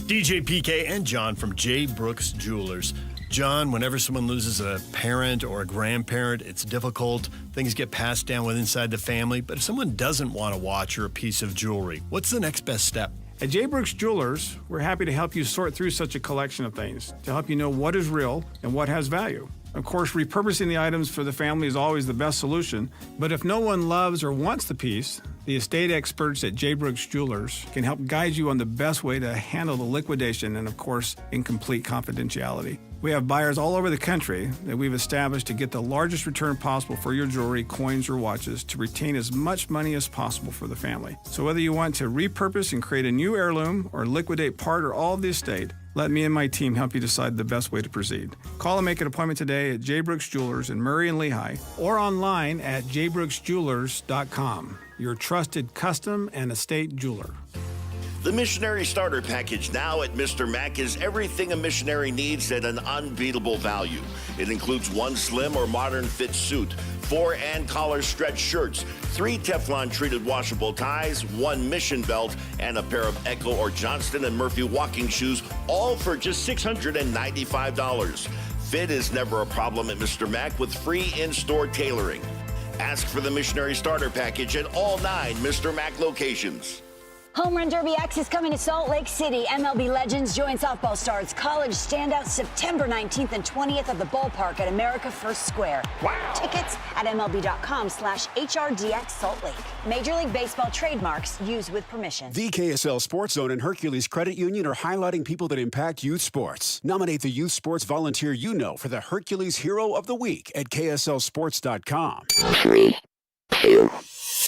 DJ PK and John from J. Brooks Jewelers. John, whenever someone loses a parent or a grandparent, it's difficult. Things get passed down inside the family. But if someone doesn't want a watch or a piece of jewelry, what's the next best step? At J. Brooks Jewelers, we're happy to help you sort through such a collection of things to help you know what is real and what has value. Of course, repurposing the items for the family is always the best solution, but if no one loves or wants the piece, the estate experts at J. Brooks Jewelers can help guide you on the best way to handle the liquidation and, of course, in complete confidentiality. We have buyers all over the country that we've established to get the largest return possible for your jewelry, coins, or watches to retain as much money as possible for the family. So whether you want to repurpose and create a new heirloom or liquidate part or all of the estate, let me and my team help you decide the best way to proceed. Call and make an appointment today at J. Brooks Jewelers in Murray and Lehigh or online at jbrooksjewelers.com, your trusted custom and estate jeweler. The Missionary Starter Package now at Mr. Mac is everything a missionary needs at an unbeatable value. It includes one slim or modern fit suit, 4 and collar stretch shirts, 3 Teflon treated washable ties, 1 mission belt, and a pair of Echo or Johnston & Murphy walking shoes, all for just $695. Fit is never a problem at Mr. Mac with free in-store tailoring. Ask for the Missionary Starter Package at all 9 Mr. Mac locations. Home Run Derby X is coming to Salt Lake City. MLB legends join softball stars. College standouts September 19th and 20th at the ballpark at America First Square. Wow. Tickets at MLB.com/HRDX Salt Lake. Major League Baseball trademarks used with permission. The KSL Sports Zone and Hercules Credit Union are highlighting people that impact youth sports. Nominate the youth sports volunteer you know for the Hercules Hero of the Week at KSLSports.com. 3, 2,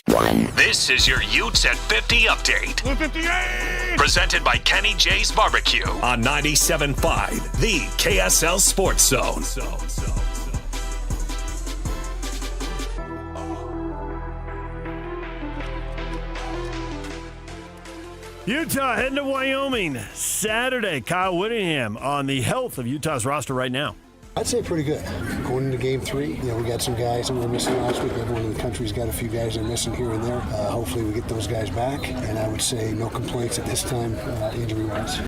1. This is your Utes at 50 update. 58! Presented by Kenny J's Barbecue on 97.5, the KSL Sports Zone. Utah heading to Wyoming Saturday. Kyle Whittingham on the health of Utah's roster right now. I'd say pretty good. Going into Game 3, we got some guys that were missing last week. Everyone in the country's got a few guys that are missing here and there. Hopefully we get those guys back, and I would say no complaints at this time injury-wise.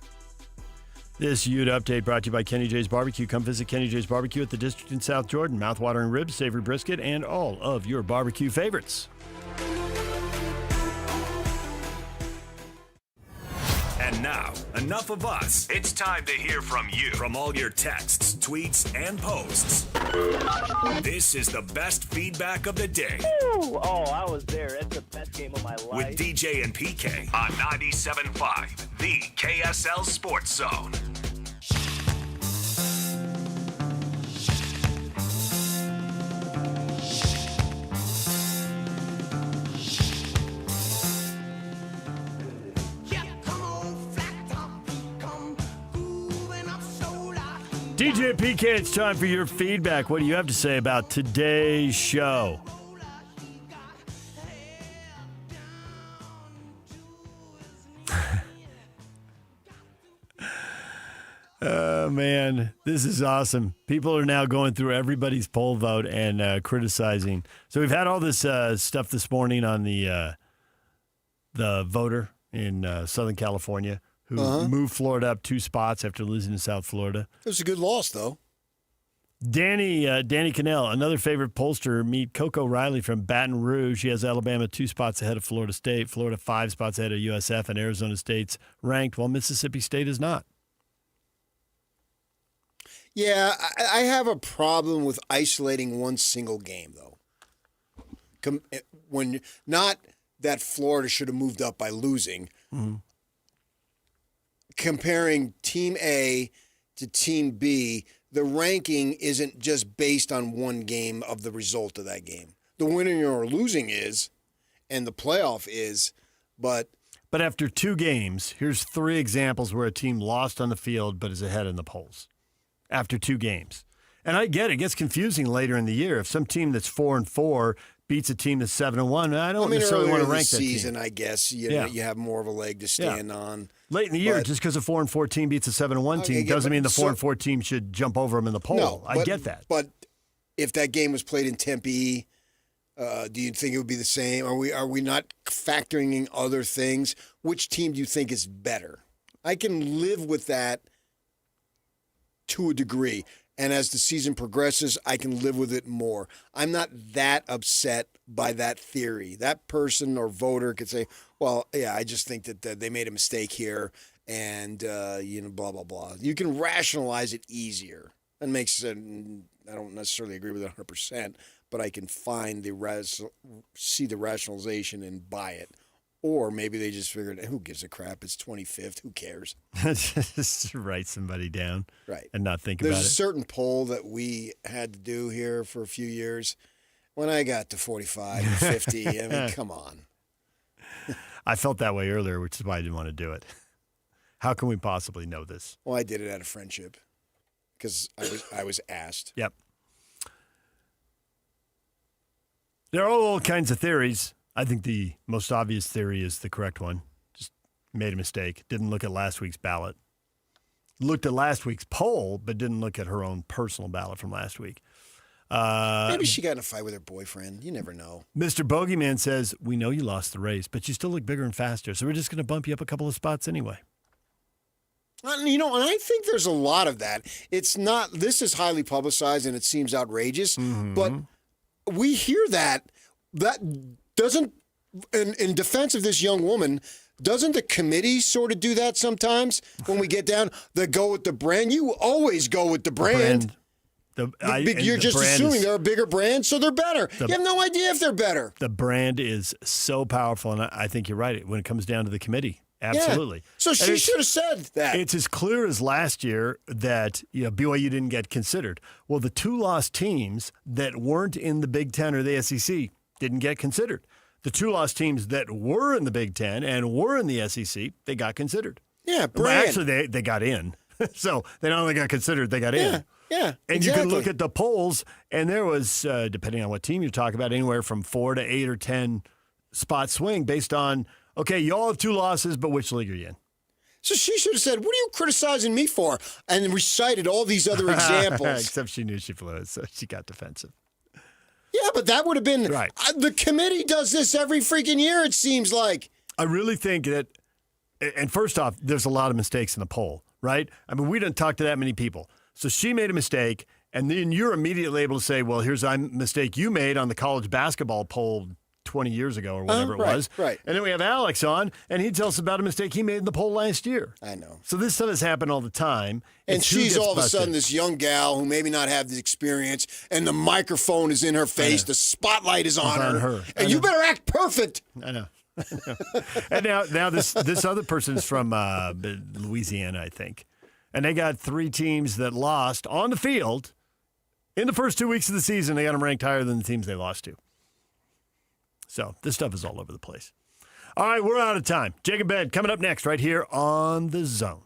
This Ute update brought to you by Kenny J's Barbecue. Come visit Kenny J's Barbecue at the District in South Jordan. Mouth-watering ribs, savory brisket, and all of your barbecue favorites. And now, enough of us. It's time to hear from you. From all your texts, tweets, and posts. This is the best feedback of the day. Ooh, I was there. It's the best game of my life. With DJ and PK on 97.5, the KSL Sports Zone. DJ PK, it's time for your feedback. What do you have to say about today's show? Oh, man, this is awesome. People are now going through everybody's poll vote and criticizing. So we've had all this stuff this morning on the voter in Southern California who moved Florida up 2 spots after losing to South Florida. It was a good loss, though. Danny Cannell, another favorite pollster, meet Coco Riley from Baton Rouge. She has Alabama 2 spots ahead of Florida State, Florida 5 spots ahead of USF, and Arizona State's ranked, while Mississippi State is not. Yeah, I have a problem with isolating one single game, though. When not that Florida should have moved up by losing. Mm-hmm. Comparing Team A to Team B, the ranking isn't just based on one game of the result of that game. The winning or losing is, and the playoff is, but after 2 games, here's 3 examples where a team lost on the field but is ahead in the polls. After 2 games. And I get it. It gets confusing later in the year. If some team that's 4-4 beats a team that's 7-1, I don't necessarily want to rank that season, team. I guess, you have more of a leg to stand on. Late in the year, just because a 4-4 team beats a 7-1 team doesn't mean the 4-4 team should jump over them in the poll. No, I get that. But if that game was played in Tempe, do you think it would be the same? Are we not factoring in other things? Which team do you think is better? I can live with that to a degree. And as the season progresses, I can live with it more. I'm not that upset by that theory. That person or voter could say, well, yeah, I just think that they made a mistake here and, blah, blah, blah. You can rationalize it easier. That makes it, I don't necessarily agree with it 100%, but I can find see the rationalization and buy it. Or maybe they just figured, who gives a crap? It's 25th. Who cares? Just write somebody down, and not think about it. There's a certain poll that we had to do here for a few years. When I got to 45 and 50, I mean, come on. I felt that way earlier, which is why I didn't want to do it. How can we possibly know this? Well, I did it out of friendship because I was asked. Yep. There are all kinds of theories. I think the most obvious theory is the correct one. Just made a mistake. Didn't look at last week's ballot. Looked at last week's poll, but didn't look at her own personal ballot from last week. Maybe she got in a fight with her boyfriend. You never know. Mr. Bogeyman says, we know you lost the race, but you still look bigger and faster, so we're just going to bump you up a couple of spots anyway. And I think there's a lot of that. It's not, this is highly publicized and it seems outrageous, but we hear that doesn't, in defense of this young woman, doesn't the committee sort of do that sometimes when we get down? They go with the brand. You always go with the brand. You're just assuming they're a bigger brand, so they're better. You have no idea if they're better. The brand is so powerful, and I think you're right when it comes down to the committee. Absolutely. Yeah. So she should have said that. It's as clear as last year that BYU didn't get considered. Well, the 2 lost teams that weren't in the Big Ten or the SEC didn't get considered. The 2 lost teams that were in the Big Ten and were in the SEC, they got considered. Yeah, brand. Well, actually, they got in. So they not only got considered, they got in. Yeah, and exactly. You can look at the polls, and there was, depending on what team you talk about, anywhere from 4 to 8 or 10 spot swing based on, okay, you all have 2 losses, but which league are you in? So she should have said, what are you criticizing me for? And recited all these other examples. Except she knew she blew it, so she got defensive. Yeah, but that would have been right. The committee does this every freaking year, it seems like. I really think that, and first off, there's a lot of mistakes in the poll, right? I mean, we didn't talk to that many people. So she made a mistake, and then you're immediately able to say, well, here's a mistake you made on the college basketball poll 20 years ago or whatever it was. Right. And then we have Alex on, and he tells us about a mistake he made in the poll last year. I know. So this stuff has happened all the time. And she's all of a sudden this young gal who maybe not have the experience, and the microphone is in her face, the spotlight is on her. And you better act perfect. I know. And now this other person is from Louisiana, I think. And they got 3 teams that lost on the field in the first 2 weeks of the season. They got them ranked higher than the teams they lost to. So this stuff is all over the place. All right, we're out of time. Jacob Bed coming up next right here on The Zone.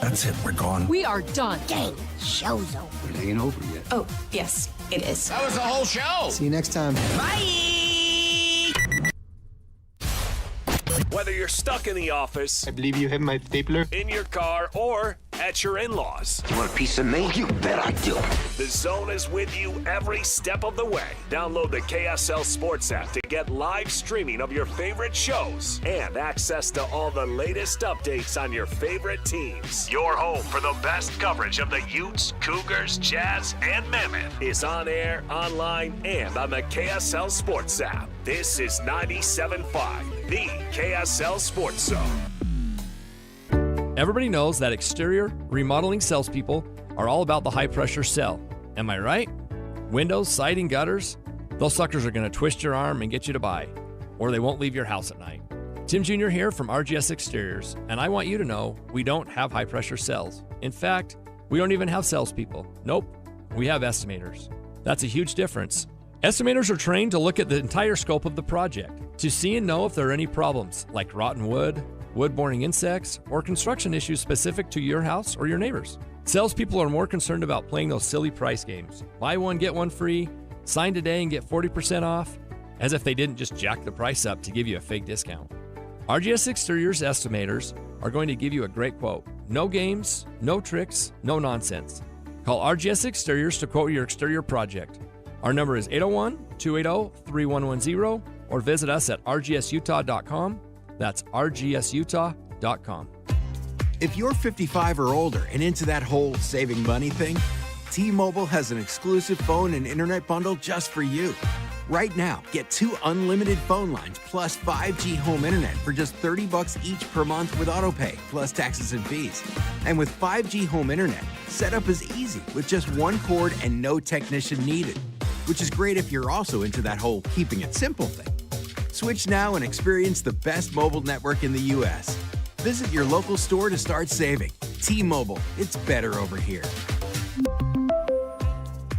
That's it. We're gone. We are done. Gang, show's over. It ain't over yet. Oh, yes, it is. That was the whole show. See you next time. Bye. Whether you're stuck in the office, I believe you have my stapler, in your car, or at your in-laws. You want a piece of me? You bet I do. The Zone is with you every step of the way. Download the KSL Sports app to get live streaming of your favorite shows and access to all the latest updates on your favorite teams. Your home for the best coverage of the Utes, Cougars, Jazz, and Mammoth is on air, online, and on the KSL Sports app. This is 97.5, the KSL Sports Zone. Everybody knows that exterior remodeling salespeople are all about the high-pressure sell. Am I right? Windows, siding, gutters, those suckers are going to twist your arm and get you to buy, or they won't leave your house at night. Tim Jr. here from RGS Exteriors, and I want you to know we don't have high-pressure sells. In fact, we don't even have salespeople. Nope, we have estimators. That's a huge difference. Estimators are trained to look at the entire scope of the project, to see and know if there are any problems, like rotten wood, wood-borne insects, or construction issues specific to your house or your neighbors. Salespeople are more concerned about playing those silly price games. Buy one, get one free, sign today and get 40% off, as if they didn't just jack the price up to give you a fake discount. RGS Exteriors estimators are going to give you a great quote. No games, no tricks, no nonsense. Call RGS Exteriors to quote your exterior project. Our number is 801-280-3110 or visit us at rgsutah.com. That's rgsutah.com. If you're 55 or older and into that whole saving money thing, T-Mobile has an exclusive phone and internet bundle just for you. Right now, get 2 unlimited phone lines plus 5G home internet for just $30 each per month with autopay, plus taxes and fees. And with 5G home internet, setup is easy with just one cord and no technician needed, which is great if you're also into that whole keeping it simple thing. Switch now and experience the best mobile network in the U.S. Visit your local store to start saving. T-Mobile, it's better over here.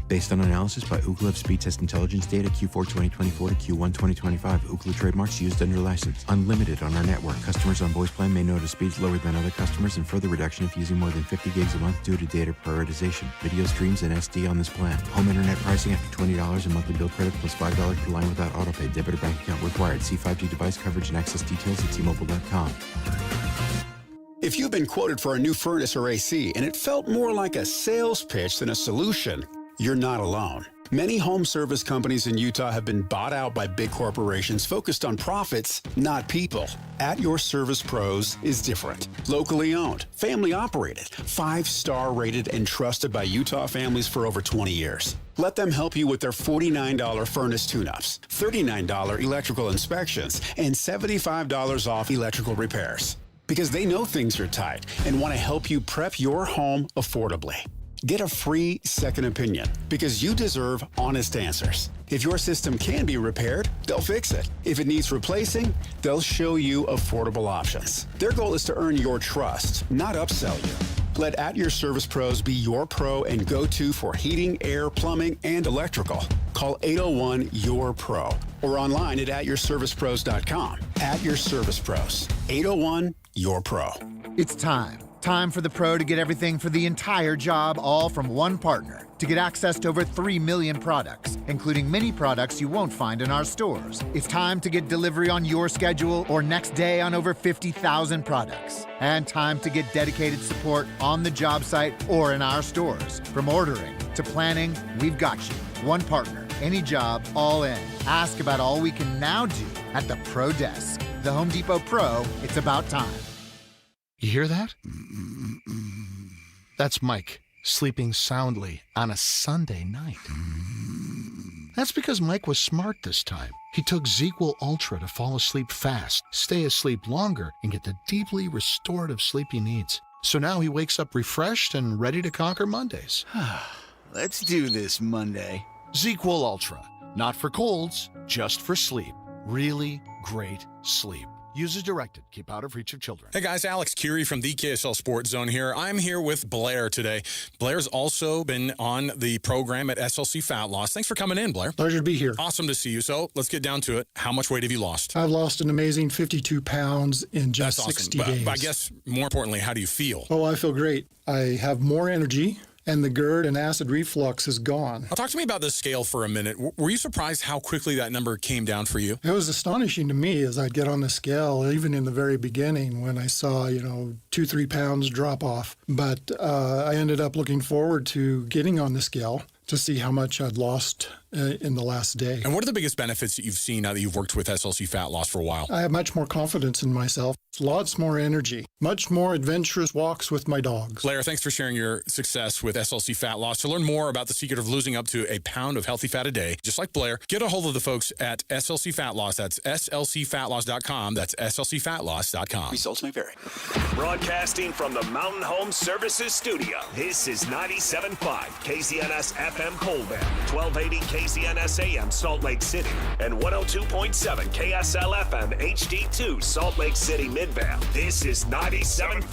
Based on analysis by Ookla of speed test intelligence data Q4 2024 to Q1 2025, Ookla trademarks used under license. Unlimited on our network. Customers on voice plan may notice speeds lower than other customers and further reduction if using more than 50 gigs a month due to data prioritization. Video streams and SD on this plan. Home internet pricing after $20 in monthly bill credit plus $5 per line without autopay. Debit or bank account required. See 5G device coverage and access details at T-Mobile.com. If you've been quoted for a new furnace or AC and it felt more like a sales pitch than a solution, you're not alone. Many home service companies in Utah have been bought out by big corporations focused on profits, not people. At Your Service Pros is different. Locally owned, family operated, 5-star rated and trusted by Utah families for over 20 years. Let them help you with their $49 furnace tune-ups, $39 electrical inspections, and $75 off electrical repairs. Because they know things are tight and want to help you prep your home affordably. Get a free second opinion because you deserve honest answers. If your system can be repaired, they'll fix it. If it needs replacing, they'll show you affordable options. Their goal is to earn your trust, not upsell you. Let At Your Service Pros be your pro and go-to for heating, air, plumbing, and electrical. Call 801-YOUR-PRO or online at atyourservicepros.com. At Your Service Pros. 801-YOUR-PRO. It's time. Time for the pro to get everything for the entire job, all from one partner. To get access to over 3 million products, including many products you won't find in our stores. It's time to get delivery on your schedule or next day on over 50,000 products. And time to get dedicated support on the job site or in our stores. From ordering to planning, we've got you. One partner, any job, all in. Ask about all we can now do at the Pro Desk. The Home Depot Pro, it's about time. You hear that? That's Mike, sleeping soundly on a Sunday night. That's because Mike was smart this time. He took ZzzQuil Ultra to fall asleep fast, stay asleep longer, and get the deeply restorative sleep he needs. So now he wakes up refreshed and ready to conquer Mondays. Let's do this Monday. ZzzQuil Ultra. Not for colds, just for sleep. Really great sleep. Use as directed. Keep out of reach of children. Hey guys, Alex Kirry from the KSL Sports Zone here. I'm here with Blair today. Blair's also been on the program at SLC Fat Loss. Thanks for coming in, Blair. Pleasure to be here. Awesome to see you. So let's get down to it. How much weight have you lost? I've lost an amazing 52 pounds in just That's awesome. 60 days. But I guess more importantly, how do you feel? Oh, I feel great. I have more energy, and the GERD and acid reflux is gone. Now, talk to me about the scale for a minute. Were you surprised how quickly that number came down for you? It was astonishing to me as I'd get on the scale, even in the very beginning when I saw, 2-3 pounds drop off. But I ended up looking forward to getting on the scale to see how much I'd lost in the last day. And what are the biggest benefits that you've seen now that you've worked with SLC Fat Loss for a while? I have much more confidence in myself, lots more energy, much more adventurous walks with my dogs. Blair, thanks for sharing your success with SLC Fat Loss. To learn more about the secret of losing up to a pound of healthy fat a day, just like Blair, get a hold of the folks at SLC Fat Loss. That's slcfatloss.com. That's slcfatloss.com. Results may vary. Broadcasting from the Mountain Home Services Studio, this is 97.5 KZNS FM Colbert, 1280 KZNS AM Salt Lake City, and 102.7 KSL FM HD2 Salt Lake City Midvale. This is 97.5,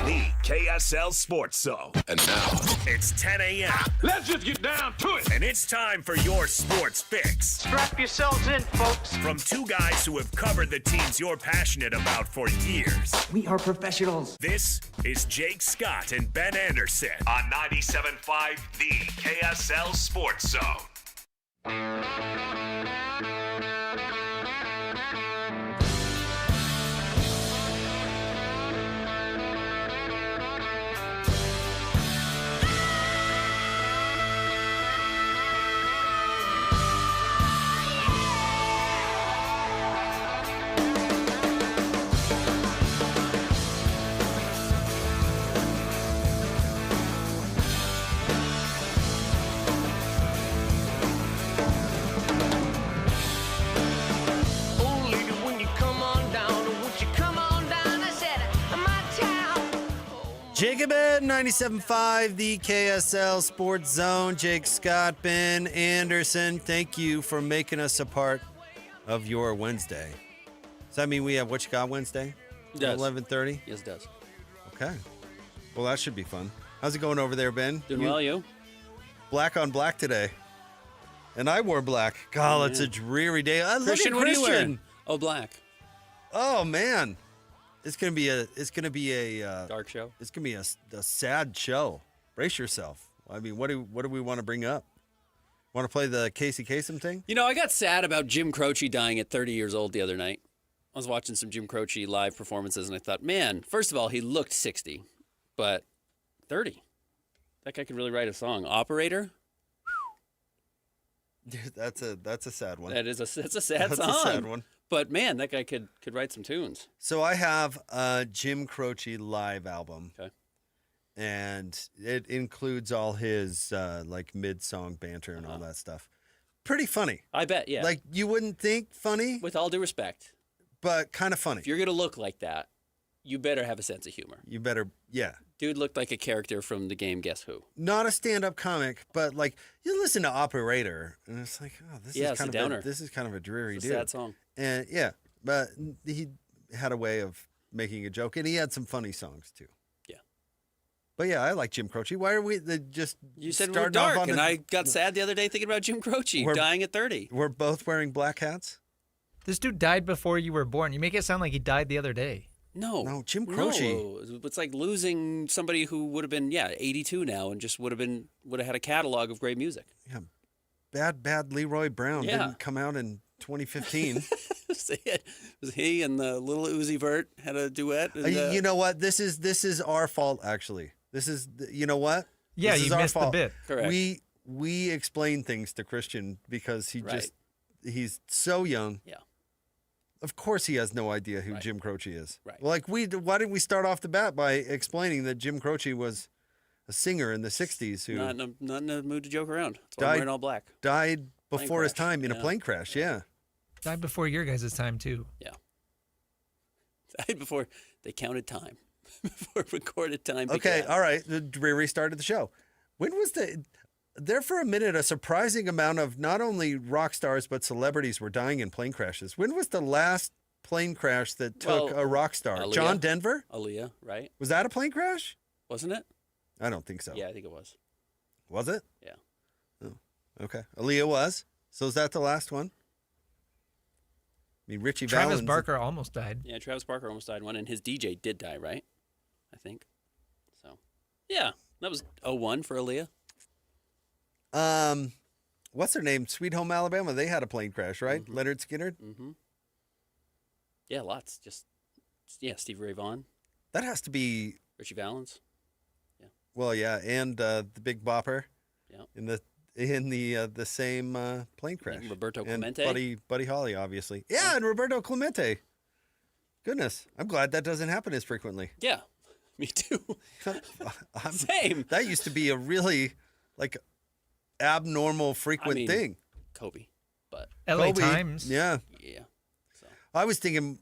the KSL Sports Zone. And now, it's 10 a.m. Let's just get down to it. And it's time for your sports fix. Strap yourselves in, folks. From two guys who have covered the teams you're passionate about for years. We are professionals. This is Jake Scott and Ben Anderson on 97.5, the KSL Sports Zone. Jacob Ed, 97.5, the KSL Sports Zone. Jake Scott, Ben Anderson, thank you for making us a part of your Wednesday. Does that mean we have What You Got Wednesday? It does. 11:30? Yes, it does. Okay. Well, that should be fun. How's it going over there, Ben? Doing well, you? Black on black today. And I wore black. God, it's a dreary day. Christian, look at what are you Christian. wearing? Oh, black. Oh, man. It's gonna be a dark show. It's gonna be a sad show. Brace yourself. I mean, what do we want to bring up? Want to play the Casey Kasem thing? You know, I got sad about Jim Croce dying at 30 years old the other night. I was watching some Jim Croce live performances, and I thought, man, first of all, he looked 60, but 30. That guy could really write a song. Operator. Dude, that's a sad one. That's a sad That's song. a sad one. But man, that guy could write some tunes. So I have a Jim Croce live album. Okay. And it includes all his like mid-song banter and all that stuff. Pretty funny. I bet, yeah. Like you wouldn't think funny. With all due respect. But kind of funny. If you're going to look like that, you better have a sense of humor. You better, yeah. Dude looked like a character from the game Guess Who. Not a stand-up comic, but like you listen to Operator, and it's like, oh, this is kind of a dreary it's a dude. sad song. And yeah, but he had a way of making a joke, and he had some funny songs too. Yeah. But yeah, I like Jim Croce. Why are we just You said we're starting dark, off on and I got sad the other day thinking about Jim Croce dying at 30. We're both wearing black hats. This dude died before you were born. You make it sound like he died the other day. No, Jim Croce. No. It's like losing somebody who would have been 82 now and just would have had a catalog of great music. Yeah, bad Leroy Brown Yeah. didn't come out in 2015. It was he and the little Uzi Vert had a duet. And, You know what? This is our fault. Actually, this is you know what? Yeah, this you is our missed the fault. bit. Correct. We explain things to Christian because Right. he's so young. Yeah. Of course, he has no idea who Jim Croce is. Right. Well, why didn't we start off the bat by explaining that Jim Croce was a singer in the '60s who not in a mood to joke around. That's why I'm wearing all black. Died before his crash. time in a plane crash. Yeah. Died before your guys' time, too. Yeah. Died before they counted time. Before recorded time began. Okay, all right. We restarted the show. When was there for a minute a surprising amount of not only rock stars but celebrities were dying in plane crashes? When was the last plane crash that took a rock star. Aaliyah. John Denver? Aaliyah, right? Was that a plane crash? Wasn't it? I don't think so. Yeah, I think it was. Was it? Yeah. Oh, okay. Aaliyah was. So is that the last one? I mean, Richie Travis Valens. Barker almost died. Yeah, Travis Barker almost died one, and his DJ did die, right? I think. So, yeah, that was 0-1 for Aaliyah. What's her name? Sweet Home Alabama. They had a plane crash, right? Mm-hmm. Leonard Skinner. Mm-hmm. Yeah, lots. Stevie Ray Vaughan. That has to be Richie Valens. Yeah. Well, yeah, and the Big Bopper. Yeah. In the same plane crash. And Roberto and Clemente. Buddy Holly, obviously. Yeah, and Roberto Clemente. Goodness, I'm glad that doesn't happen as frequently. Yeah, me too. Same. That used to be a really abnormal frequent thing. Kobe, but LA Kobe, Times. Yeah. Yeah. I was thinking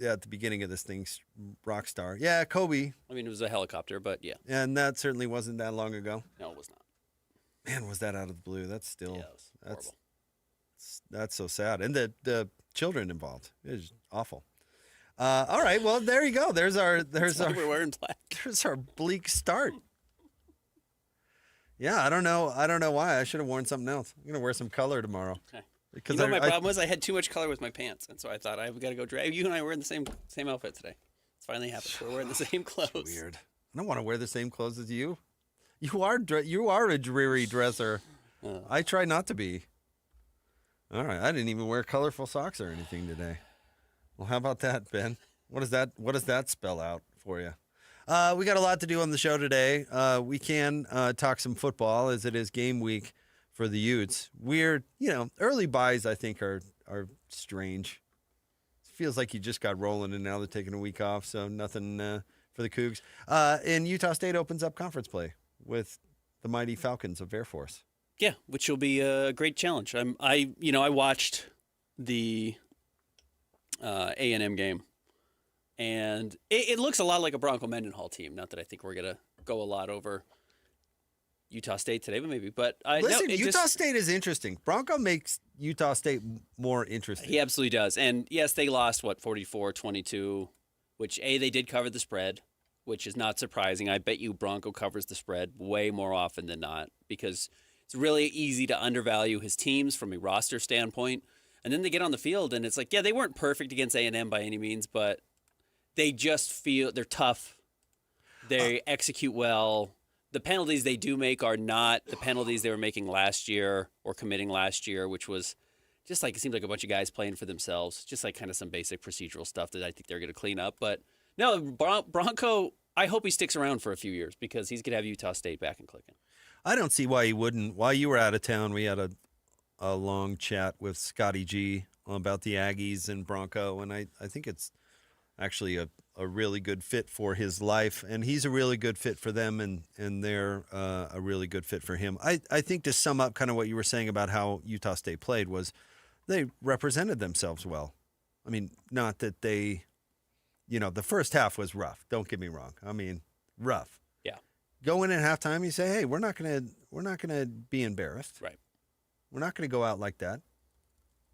at the beginning of this thing, rock star. Yeah, Kobe. I mean, it was a helicopter, but yeah. And that certainly wasn't that long ago. No, it was not. Man, was that out of the blue? That's still horrible. That's so sad. And the children involved. It was awful. All right, well there you go. There's our we're wearing black. There's our bleak start. Yeah, I don't know why. I should have worn something else. I'm gonna wear some color tomorrow. Okay. Because my problem was I had too much color with my pants, and so I thought I've got to go drag. You and I were in the same outfit today. It's finally happened. We're wearing the same clothes. Weird. I don't want to wear the same clothes as you. You are a dreary dresser. I try not to be. All right, I didn't even wear colorful socks or anything today. Well, how about that, Ben? What does that spell out for you? We got a lot to do on the show today. We can talk some football as it is game week for the Utes. Weird, early buys I think are strange. It feels like you just got rolling and now they're taking a week off, so nothing for the Cougs. And Utah State opens up conference play with the mighty Falcons of Air Force. Yeah, which will be a great challenge. I watched the A&M game, and it looks a lot like a Bronco Mendenhall team. Not that I think we're gonna go a lot over Utah State today, but maybe. But Utah State is interesting. Bronco makes Utah State more interesting. He absolutely does. And yes, they lost 44-22, which they did cover the spread, which is not surprising. I bet you Bronco covers the spread way more often than not because it's really easy to undervalue his teams from a roster standpoint. And then they get on the field, and it's like, yeah, they weren't perfect against A&M by any means, but they just feel they're tough. They execute well. The penalties they do make are not the penalties they were making last year or committing last year, which was just it seemed like a bunch of guys playing for themselves, just kind of some basic procedural stuff that I think they're going to clean up. But no, Bronco, I hope he sticks around for a few years because he's going to have Utah State back and clicking. I don't see why he wouldn't. While you were out of town, we had a long chat with Scotty G about the Aggies and Bronco, and I think it's actually a really good fit for his life, and he's a really good fit for them, and they're a really good fit for him. I think to sum up kind of what you were saying about how Utah State played was they represented themselves well. I mean, not that they, the first half was rough. Don't get me wrong. I mean, rough. Yeah. Go in at halftime, you say, hey, we're not gonna be embarrassed. Right. We're not gonna go out like that.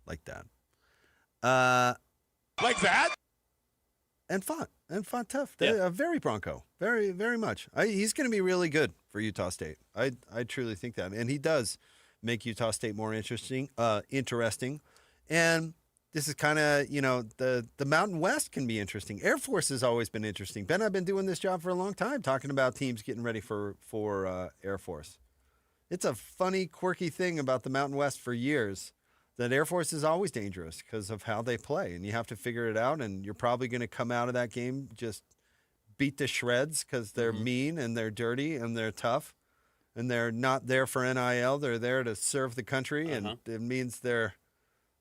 Like that. And fun tough. They're very Bronco. Very, very much. He's going to be really good for Utah State. I truly think that. And he does make Utah State more interesting. And this is kind of, the Mountain West can be interesting. Air Force has always been interesting. Ben, I've been doing this job for a long time, talking about teams getting ready for Air Force. It's a funny, quirky thing about the Mountain West for years. That Air Force is always dangerous because of how they play, and you have to figure it out, and you're probably going to come out of that game just beat to shreds because they're mean and they're dirty and they're tough, and they're not there for NIL. They're there to serve the country, and it means there's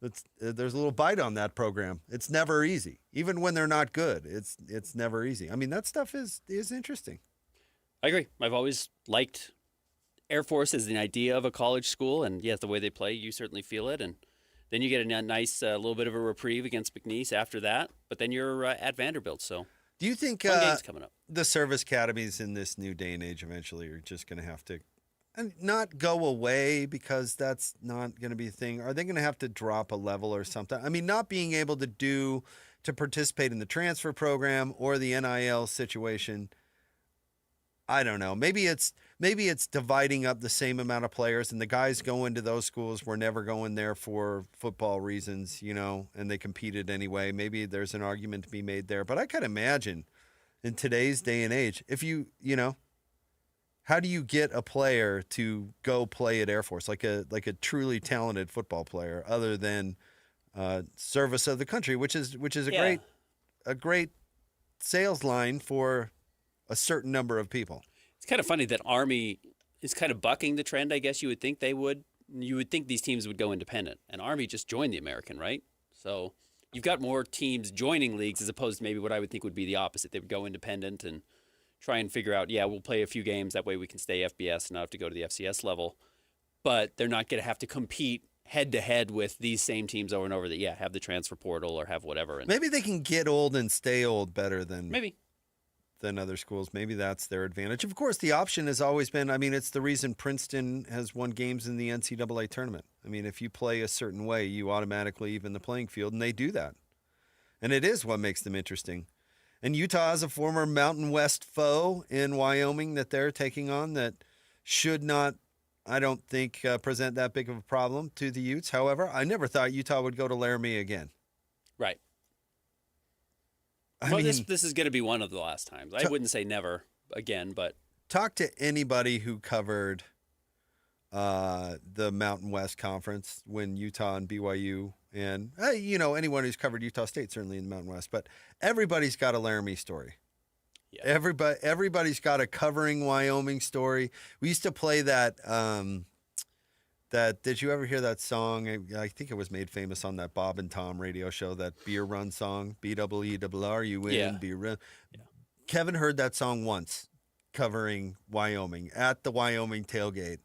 a little bite on that program. It's never easy. Even when they're not good, it's never easy. I mean, that stuff is interesting. I agree. I've always liked Air Force is the idea of a college school, and yes, the way they play, you certainly feel it. And then you get a nice little bit of a reprieve against McNeese after that. But then you're at Vanderbilt. So, do you think games coming up? The service academies in this new day and age eventually are just going to have to, and not go away because that's not going to be a thing? Are they going to have to drop a level or something? I mean, not being able to do to participate in the transfer program or the NIL situation. I don't know. Maybe it's dividing up the same amount of players, and the guys going to those schools were never going there for football reasons, and they competed anyway. Maybe there's an argument to be made there. But I could imagine in today's day and age, if how do you get a player to go play at Air Force, like a truly talented football player, other than service of the country, which is a great sales line for a certain number of people. It's kind of funny that Army is kind of bucking the trend. I guess you would think they would. You would think these teams would go independent, and Army just joined the American, right? So you've got more teams joining leagues as opposed to maybe what I would think would be the opposite. They would go independent and try and figure out, we'll play a few games. That way we can stay FBS and not have to go to the FCS level. But they're not going to have to compete head-to-head with these same teams over and over that, have the transfer portal or have whatever. And maybe they can get old and stay old better than other schools. Maybe that's their advantage. Of course, the option has always been, it's the reason Princeton has won games in the NCAA tournament. If you play a certain way, you automatically even the playing field, and they do that. And it is what makes them interesting. And Utah has a former Mountain West foe in Wyoming that they're taking on that should not, I don't think, present that big of a problem to the Utes. However, I never thought Utah would go to Laramie again. Right. This is going to be one of the last times. I wouldn't say never again, but talk to anybody who covered the Mountain West Conference when Utah and BYU and anyone who's covered Utah State, certainly in the Mountain West, but everybody's got a Laramie story. Yeah. Everybody's got a covering Wyoming story. We used to play that. Did you ever hear that song? I think it was made famous on that Bob and Tom radio show, that Beer Run song, BWERR, you win, Beer Run. Yeah. Kevin heard that song once, covering Wyoming at the Wyoming tailgate,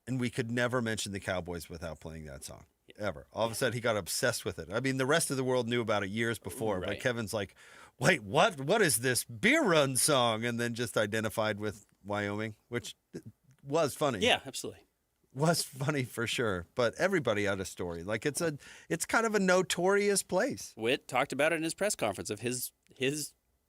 and we could never mention the Cowboys without playing that song, ever. All of a sudden, he got obsessed with it. The rest of the world knew about it years before, right. But Kevin's like, wait, what is this Beer Run song? And then just identified with Wyoming, which was funny. Yeah, absolutely. Was funny for sure, but everybody had a story. Like it's kind of a notorious place. Witt talked about it in his press conference of his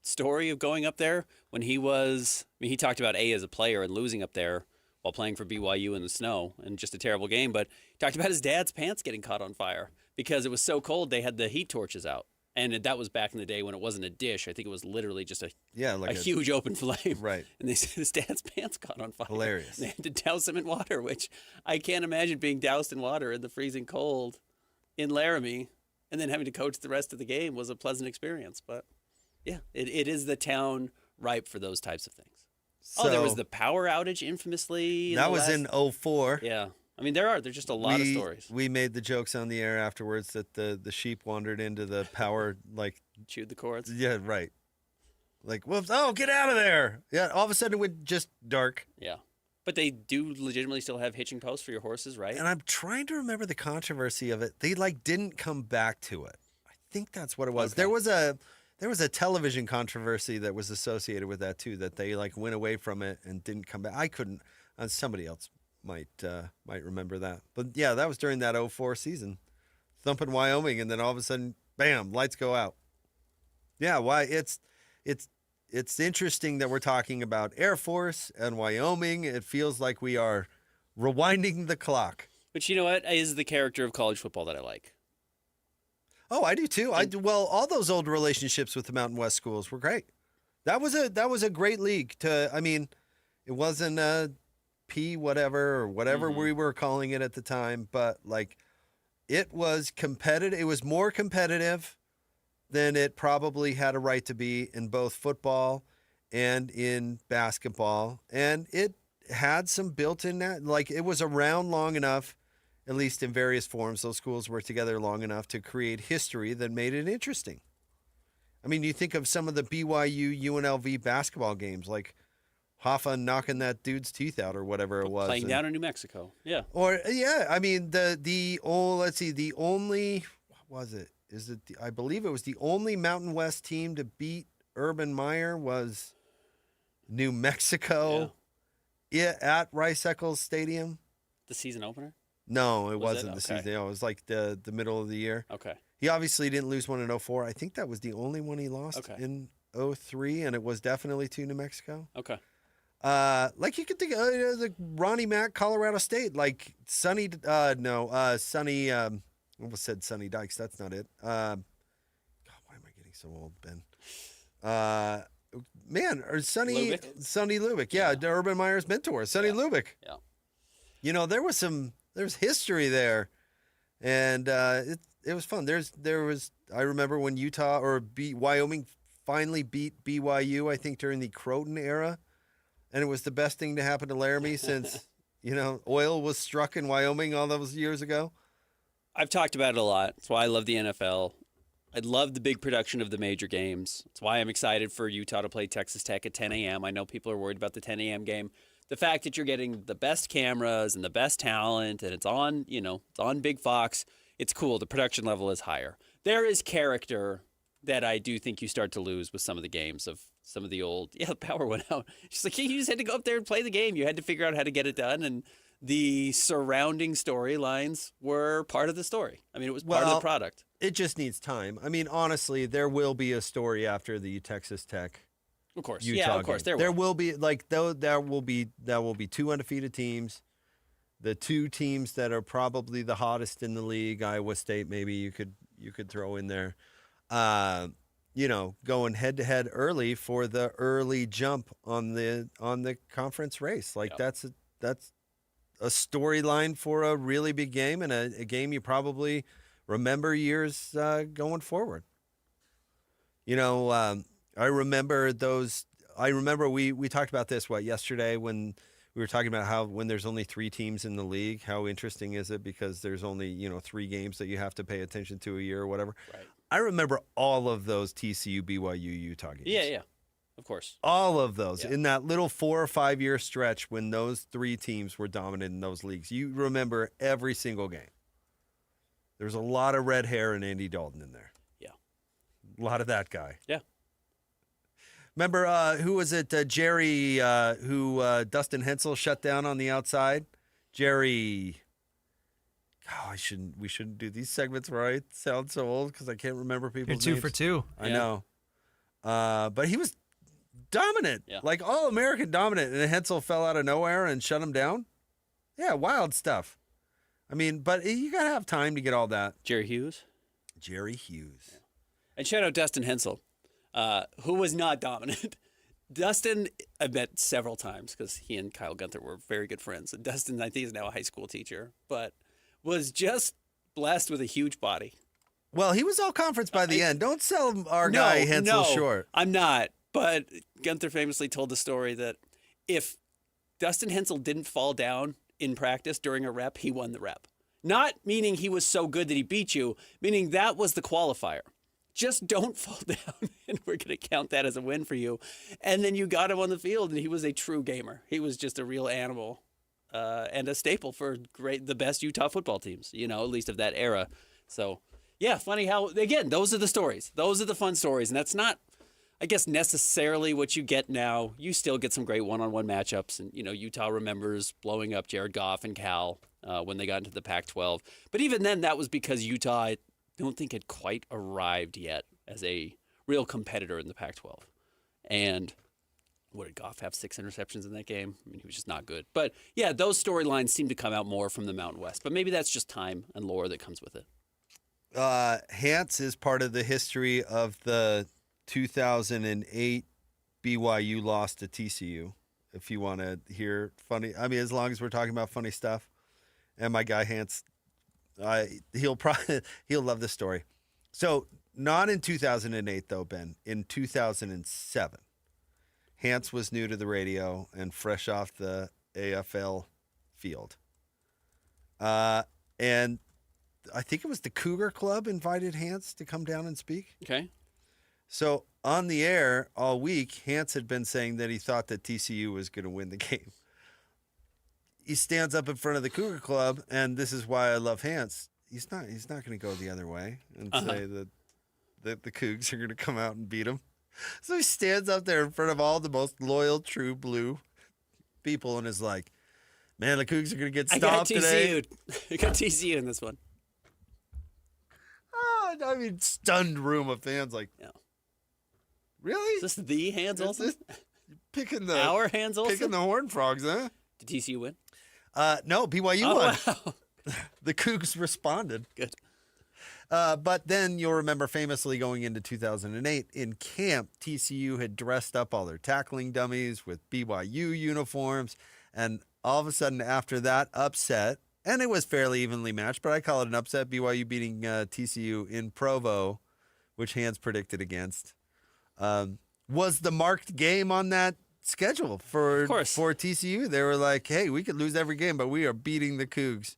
story of going up there when he was. He talked about as a player and losing up there while playing for BYU in the snow and just a terrible game. But he talked about his dad's pants getting caught on fire because it was so cold they had the heat torches out. And that was back in the day when it wasn't a dish. I think it was literally just a huge open flame. Right. And they said his dad's pants caught on fire. Hilarious. And they had to douse him in water, which I can't imagine being doused in water in the freezing cold in Laramie and then having to coach the rest of the game was a pleasant experience. But, it is the town ripe for those types of things. There was the power outage infamously. That was in 2004. Yeah. There's just a lot of stories. We made the jokes on the air afterwards that the sheep wandered into the power, chewed the cords. Yeah, right. Whoops! Oh, get out of there! Yeah, all of a sudden it went just dark. Yeah, but they do legitimately still have hitching posts for your horses, right? And I'm trying to remember the controversy of it. They didn't come back to it. I think that's what it was. Okay. There was a television controversy that was associated with that too. That they went away from it and didn't come back. I couldn't. Somebody else might remember that. But yeah, that was during that 2004 season. Thumping Wyoming, and then all of a sudden, bam, lights go out. Yeah, why it's interesting that we're talking about Air Force and Wyoming. It feels like we are rewinding the clock. But you know what is the character of college football that I like? Oh, I do too. Well, all those old relationships with the Mountain West schools were great. That was a great league it wasn't P whatever or whatever we were calling it at the time, but it was competitive. It was more competitive than it probably had a right to be in both football and in basketball. And it had some built-in that, it was around long enough, at least in various forms. Those schools were together long enough to create history that made it interesting. You think of some of the BYU UNLV basketball games, Hoffa knocking that dude's teeth out or whatever it was. Playing down in New Mexico. Yeah. Or, the only, what was it? I believe it was the only Mountain West team to beat Urban Meyer was New Mexico at Rice-Eccles Stadium. The season opener? No, it wasn't the season. It was the middle of the year. Okay. He obviously didn't lose one in 2004. I think that was the only one he lost in 2003, and it was definitely to New Mexico. Okay. Like you could think of like Ronnie Mack, Colorado State, like Sonny, Sonny, almost said Sonny Dykes. That's not it. God, why am I getting so old, Ben? Or Sonny Lubick. Yeah, Urban Meyer's mentor, Sonny Lubick. Yeah. You know, there was history there, and it was fun. I remember when Utah or Wyoming finally beat BYU, I think during the Croton era, and it was the best thing to happen to Laramie since, oil was struck in Wyoming all those years ago. I've talked about it a lot. That's why I love the NFL. I love the big production of the major games. That's why I'm excited for Utah to play Texas Tech at 10 a.m. I know people are worried about the 10 a.m. game. The fact that you're getting the best cameras and the best talent, and it's on, it's on Big Fox, it's cool. The production level is higher. There is character that I do think you start to lose with some of the games of some of the old, the power went out. She's like, you just had to go up there and play the game. You had to figure out how to get it done, and the surrounding storylines were part of the story. I mean, it was part of the product. It just needs time. I mean, honestly, there will be a story after the Texas Tech. Of course, Utah of course, game. There will be there will be two undefeated teams. The two teams that are probably the hottest in the league, Iowa State, maybe you could throw in there. Going head to head early for the early jump on the conference race. That's a storyline for a really big game, and a game you probably remember years going forward. I remember those. I remember we talked about this yesterday when we were talking about how when there's only 3 teams in the league, how interesting is it because there's only 3 games that you have to pay attention to a year or whatever. Right. I remember all of those TCU, BYU, Utah games. Yeah, of course. All of those in that little 4 or 5 year stretch when those 3 teams were dominant in those leagues. You remember every single game. There's a lot of red hair and Andy Dalton in there. Yeah. A lot of that guy. Yeah. Remember, who was it? Jerry, who Dustin Hensel shut down on the outside? Jerry. Oh, we shouldn't do these segments where I sound so old because I can't remember people's You're names. 2 for 2. I know. But he was dominant, like all-American dominant, and Hensel fell out of nowhere and shut him down. Yeah, wild stuff. I mean, but you got to have time to get all that. Jerry Hughes. Yeah. And shout out Dustin Hensel, who was not dominant. Dustin, I met several times because he and Kyle Gunther were very good friends. And Dustin, I think, is now a high school teacher, but was just blessed with a huge body. Well, he was all conference by the end. Don't sell our guy Hensel short. I'm not. But Gunther famously told the story that if Dustin Hensel didn't fall down in practice during a rep, he won the rep. Not meaning he was so good that he beat you, meaning that was the qualifier. Just don't fall down, and we're going to count that as a win for you. And then you got him on the field, and he was a true gamer. He was just a real animal and a staple for the best Utah football teams, at least of that era. So, yeah, funny how, again, those are the stories. Those are the fun stories, and that's not, I guess, necessarily what you get now. You still get some great one-on-one matchups, and, Utah remembers blowing up Jared Goff and Cal when they got into the Pac-12. But even then, that was because Utah, I don't think, had quite arrived yet as a real competitor in the Pac-12. And what did Goff have, 6 interceptions in that game? I mean, he was just not good. But, yeah, those storylines seem to come out more from the Mountain West. But maybe that's just time and lore that comes with it. Hance is part of the history of the 2008 BYU loss to TCU, if you want to hear funny. I mean, as long as we're talking about funny stuff. And my guy Hance, he'll love this story. So not in 2008 though, Ben. In 2007, Hance was new to the radio and fresh off the AFL field. And I think it was the Cougar Club invited Hance to come down and speak. Okay. So on the air all week, Hance had been saying that he thought that TCU was going to win the game. He stands up in front of the Cougar Club, and this is why I love Hance. He's not going to go the other way and say that the Cougs are going to come out and beat him. So he stands up there in front of all the most loyal, true blue people and is like, man, the Cougs are going to get stopped today. I got TCU in this one. Oh, I mean, stunned room of fans like, really? Is this the Hans Olsen? Picking the Our Hans Olsen? Picking the Horned Frogs, huh? Did TCU win? No, BYU won. Wow. The Cougs responded. Good. But then you'll remember famously going into 2008 in camp, TCU had dressed up all their tackling dummies with BYU uniforms. And all of a sudden after that upset, and it was fairly evenly matched, but I call it an upset, BYU beating TCU in Provo, which Hans predicted against, was the marked game on that schedule for TCU. They were like, hey, we could lose every game, but we are beating the Cougs.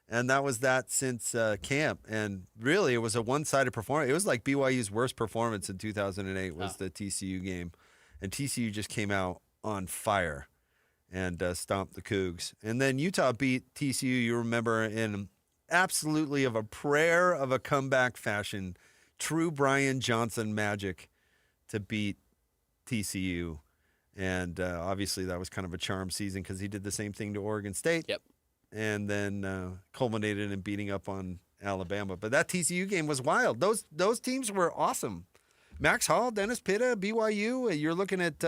And that was that since camp. And really, it was a one-sided performance. It was like BYU's worst performance in 2008 was the TCU game. And TCU just came out on fire and stomped the Cougs. And then Utah beat TCU, you remember, in absolutely of a prayer of a comeback fashion. True Brian Johnson magic to beat TCU. And obviously that was kind of a charm season because he did the same thing to Oregon State. Yep. And then culminated in beating up on Alabama. But that TCU game was wild. Those teams were awesome. Max Hall, Dennis Pitta, BYU. You're looking at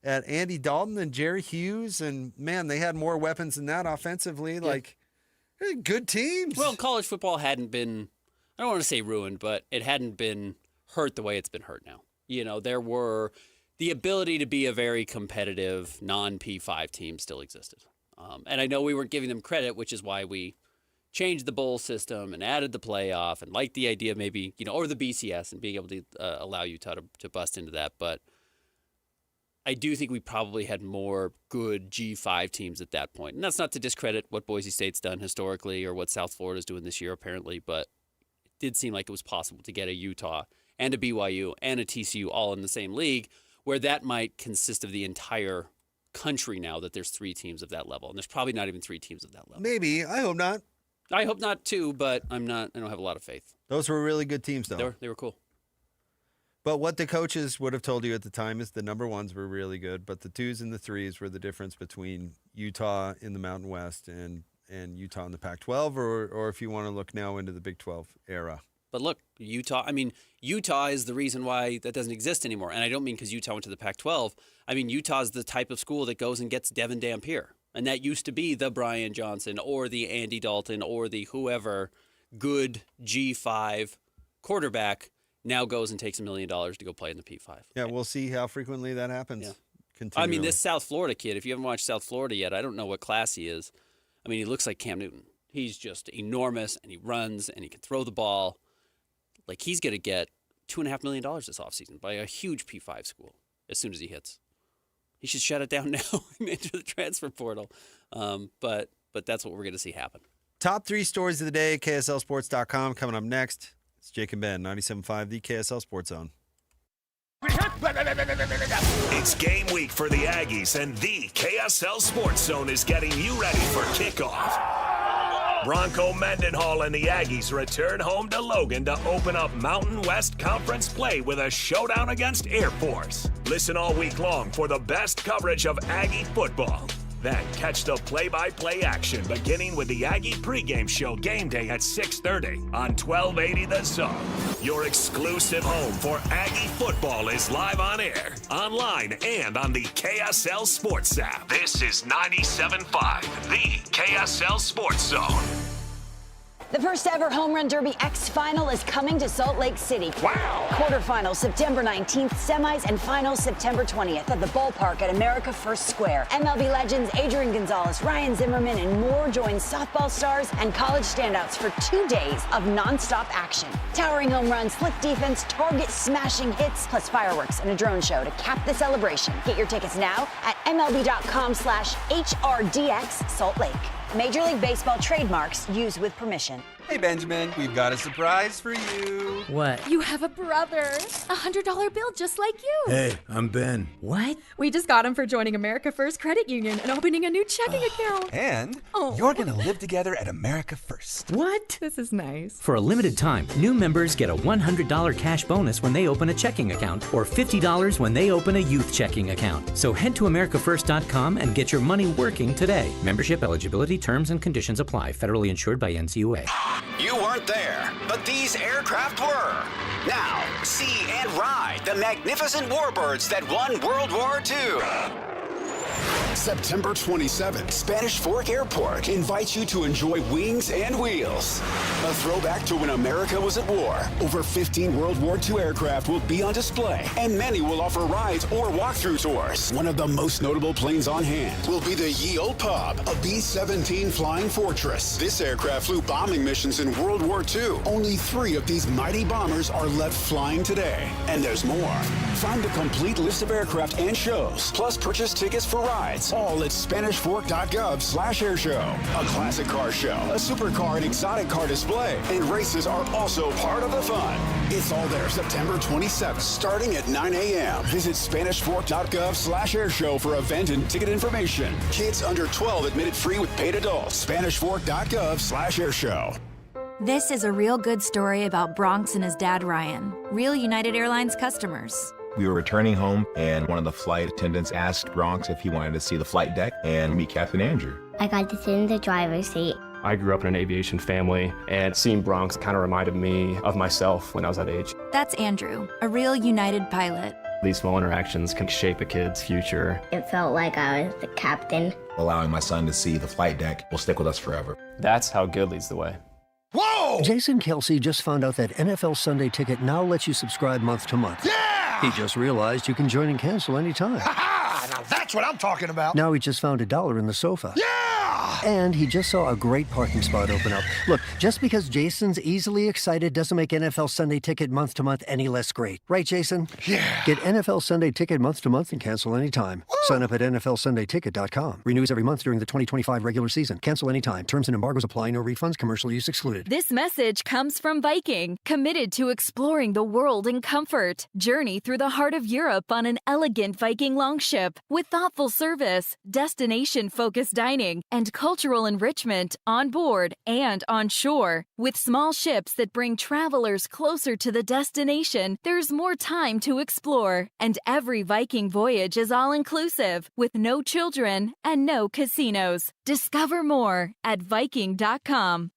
Andy Dalton and Jerry Hughes. And, man, they had more weapons than that offensively. Yeah. Like, good teams. Well, college football hadn't been, I don't want to say ruined, but it hadn't been hurt the way it's been hurt now. You know, there were, the ability to be a very competitive non-P5 team still existed. And I know we weren't giving them credit, which is why we changed the bowl system and added the playoff and liked the idea of maybe, you know, or the BCS and being able to allow Utah to bust into that. But I do think we probably had more good G5 teams at that point. And that's not to discredit what Boise State's done historically or what South Florida's doing this year, apparently. But it did seem like it was possible to get a Utah and a BYU and a TCU all in the same league, where that might consist of the entire country now that there's three teams of that level. And there's probably not even three teams of that level. Maybe. I hope not. I hope not too, but I don't have a lot of faith. Those were really good teams, though. They were cool. But what the coaches would have told you at the time is the number ones were really good, but the twos and the threes were the difference between Utah in the Mountain West and Utah in the Pac-12, or if you want to look now into the Big 12 era. But look, Utah is the reason why that doesn't exist anymore. And I don't mean because Utah went to the Pac-12. I mean, Utah's the type of school that goes and gets Devin Dampier. And that used to be the Brian Johnson or the Andy Dalton or the whoever good G5 quarterback now goes and takes $1 million to go play in the P5. Yeah, we'll see how frequently that happens. Yeah. I mean, this South Florida kid, if you haven't watched South Florida yet, I don't know what class he is. I mean, he looks like Cam Newton. He's just enormous, and he runs, and he can throw the ball. Like, he's going to get $2.5 million this offseason by a huge P5 school as soon as he hits. He should shut it down now and enter the transfer portal. But that's what we're going to see happen. Top three stories of the day, KSLSports.com. Coming up next, it's Jake and Ben, 97.5, the KSL Sports Zone. It's game week for the Aggies, and the KSL Sports Zone is getting you ready for kickoff. Bronco Mendenhall and the Aggies return home to Logan to open up Mountain West Conference play with a showdown against Air Force. Listen all week long for the best coverage of Aggie football. Then catch the play-by-play action beginning with the Aggie pregame show game day at 6:30 on 1280 The Zone. Your exclusive home for Aggie football is live on air, online, and on the KSL Sports app. This is 97.5, the KSL Sports Zone. The first ever Home Run Derby X Final is coming to Salt Lake City. Wow! Quarterfinals September 19th, semis and finals September 20th at the ballpark at America First Square. MLB legends Adrian Gonzalez, Ryan Zimmerman, and more join softball stars and college standouts for 2 days of nonstop action. Towering home runs, slick defense, target smashing hits, plus fireworks and a drone show to cap the celebration. Get your tickets now at MLB.com/HRDX Salt Lake. Major League Baseball trademarks used with permission. Hey, Benjamin, we've got a surprise for you. What? You have a brother. $100 bill just like you. Hey, I'm Ben. What? We just got him for joining America First Credit Union and opening a new checking account. And you're going to live together at America First. What? This is nice. For a limited time, new members get a $100 cash bonus when they open a checking account or $50 when they open a youth checking account. So head to AmericaFirst.com and get your money working today. Membership eligibility, terms, and conditions apply. Federally insured by NCUA. You weren't there, but these aircraft were. Now, see and ride the magnificent warbirds that won World War II. September 27th, Spanish Fork Airport invites you to enjoy Wings and Wheels. A throwback to when America was at war. Over 15 World War II aircraft will be on display, and many will offer rides or walkthrough tours. One of the most notable planes on hand will be the Ye Olde Pub, a B-17 Flying Fortress. This aircraft flew bombing missions in World War II. Only 3 of these mighty bombers are left flying today, and there's more. Find the complete list of aircraft and shows, plus purchase tickets for rides, all at SpanishFork.gov/airshow. A classic car show, a supercar and exotic car display, and races are also part of the fun. It's all there September 27th, starting at 9 a.m. Visit SpanishFork.gov/airshow for event and ticket information. Kids under 12 admitted free with paid adults. SpanishFork.gov/airshow. This is a real good story about Bronx and his dad, Ryan, real United Airlines customers. We were returning home, and one of the flight attendants asked Bronx if he wanted to see the flight deck and meet Captain Andrew. I got to sit in the driver's seat. I grew up in an aviation family, and seeing Bronx kind of reminded me of myself when I was that age. That's Andrew, a real United pilot. These small interactions can shape a kid's future. It felt like I was the captain. Allowing my son to see the flight deck will stick with us forever. That's how good leads the way. Whoa! Jason Kelsey just found out that NFL Sunday Ticket now lets you subscribe month to month. Yeah! He just realized you can join and cancel anytime. Ha-ha! Now that's what I'm talking about. Now he just found $1 in the sofa. Yeah! And he just saw a great parking spot open up. Look, just because Jason's easily excited doesn't make NFL Sunday Ticket month to month any less great. Right, Jason? Yeah. Get NFL Sunday Ticket month to month and cancel anytime. Woo! Sign up at NFLSundayTicket.com. Renews every month during the 2025 regular season. Cancel anytime. Terms and embargoes apply. No refunds. Commercial use excluded. This message comes from Viking, committed to exploring the world in comfort. Journey through the heart of Europe on an elegant Viking longship with thoughtful service, destination-focused dining, and cultural enrichment on board and on shore. With small ships that bring travelers closer to the destination, there's more time to explore. And every Viking voyage is all-inclusive, with no children and no casinos. Discover more at Viking.com.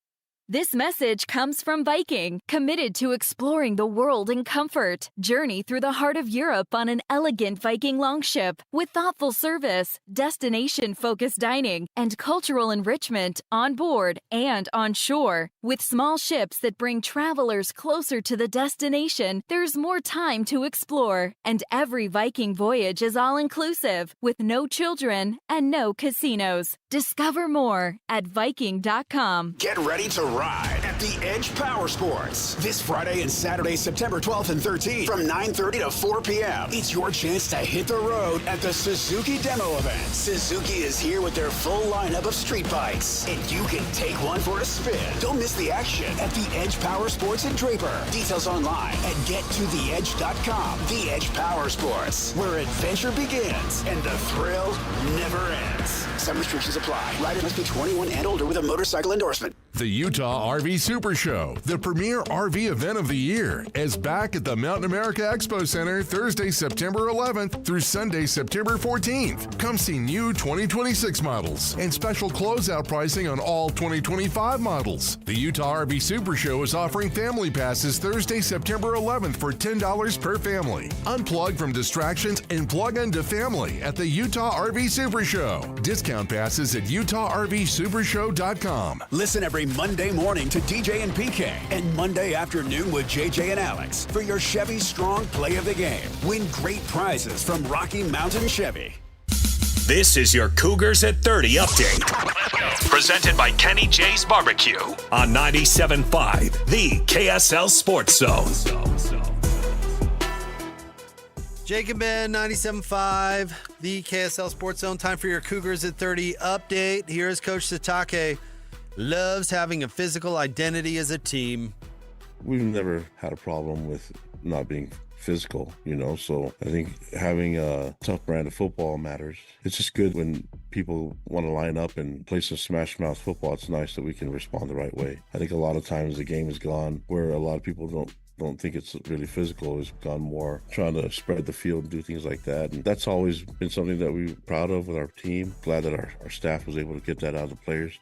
This message comes from Viking, committed to exploring the world in comfort. Journey through the heart of Europe on an elegant Viking longship with thoughtful service, destination-focused dining, and cultural enrichment on board and on shore. With small ships that bring travelers closer to the destination, there's more time to explore. And every Viking voyage is all-inclusive, with no children and no casinos. Discover more at Viking.com. Get ready to ride at the Edge Power Sports this Friday and Saturday, September 12th and 13th from 9:30 to 4 p.m. It's your chance to hit the road at the Suzuki Demo event. Suzuki is here with their full lineup of street bikes, and you can take one for a spin. Don't miss the action at the Edge Power Sports in Draper. Details online at gettotheedge.com. The Edge Power Sports, where adventure begins and the thrill never ends. Some restrictions apply. Rider must be 21 and older with a motorcycle endorsement. The Utah RV Super Show, the premier RV event of the year, is back at the Mountain America Expo Center Thursday, September 11th through Sunday, September 14th. Come see new 2026 models and special closeout pricing on all 2025 models. The Utah RV Super Show is offering family passes Thursday, September 11th for $10 per family. Unplug from distractions and plug into family at the Utah RV Super Show. Discount passes at UtahRVSupershow.com. Listen every Monday morning to DJ and PK and Monday afternoon with JJ and Alex for your Chevy Strong Play of the Game. Win great prizes from Rocky Mountain Chevy. This is your Cougars at 30 update. Presented by Kenny J's Barbecue on 97.5, the KSL Sports Zone. Jake and Ben, 97.5, the KSL Sports Zone. Time for your Cougars at 30 update. Here's Coach Satake. Loves having a physical identity as a team. We've never had a problem with not being physical, so I think having a tough brand of football matters. It's just good when people want to line up and play some smash mouth football. It's nice that we can respond the right way. I think a lot of times the game has gone where a lot of people don't think it's really physical. It's gone more trying to spread the field and do things like that. And that's always been something that we're proud of with our team. Glad that our staff was able to get that out of the players.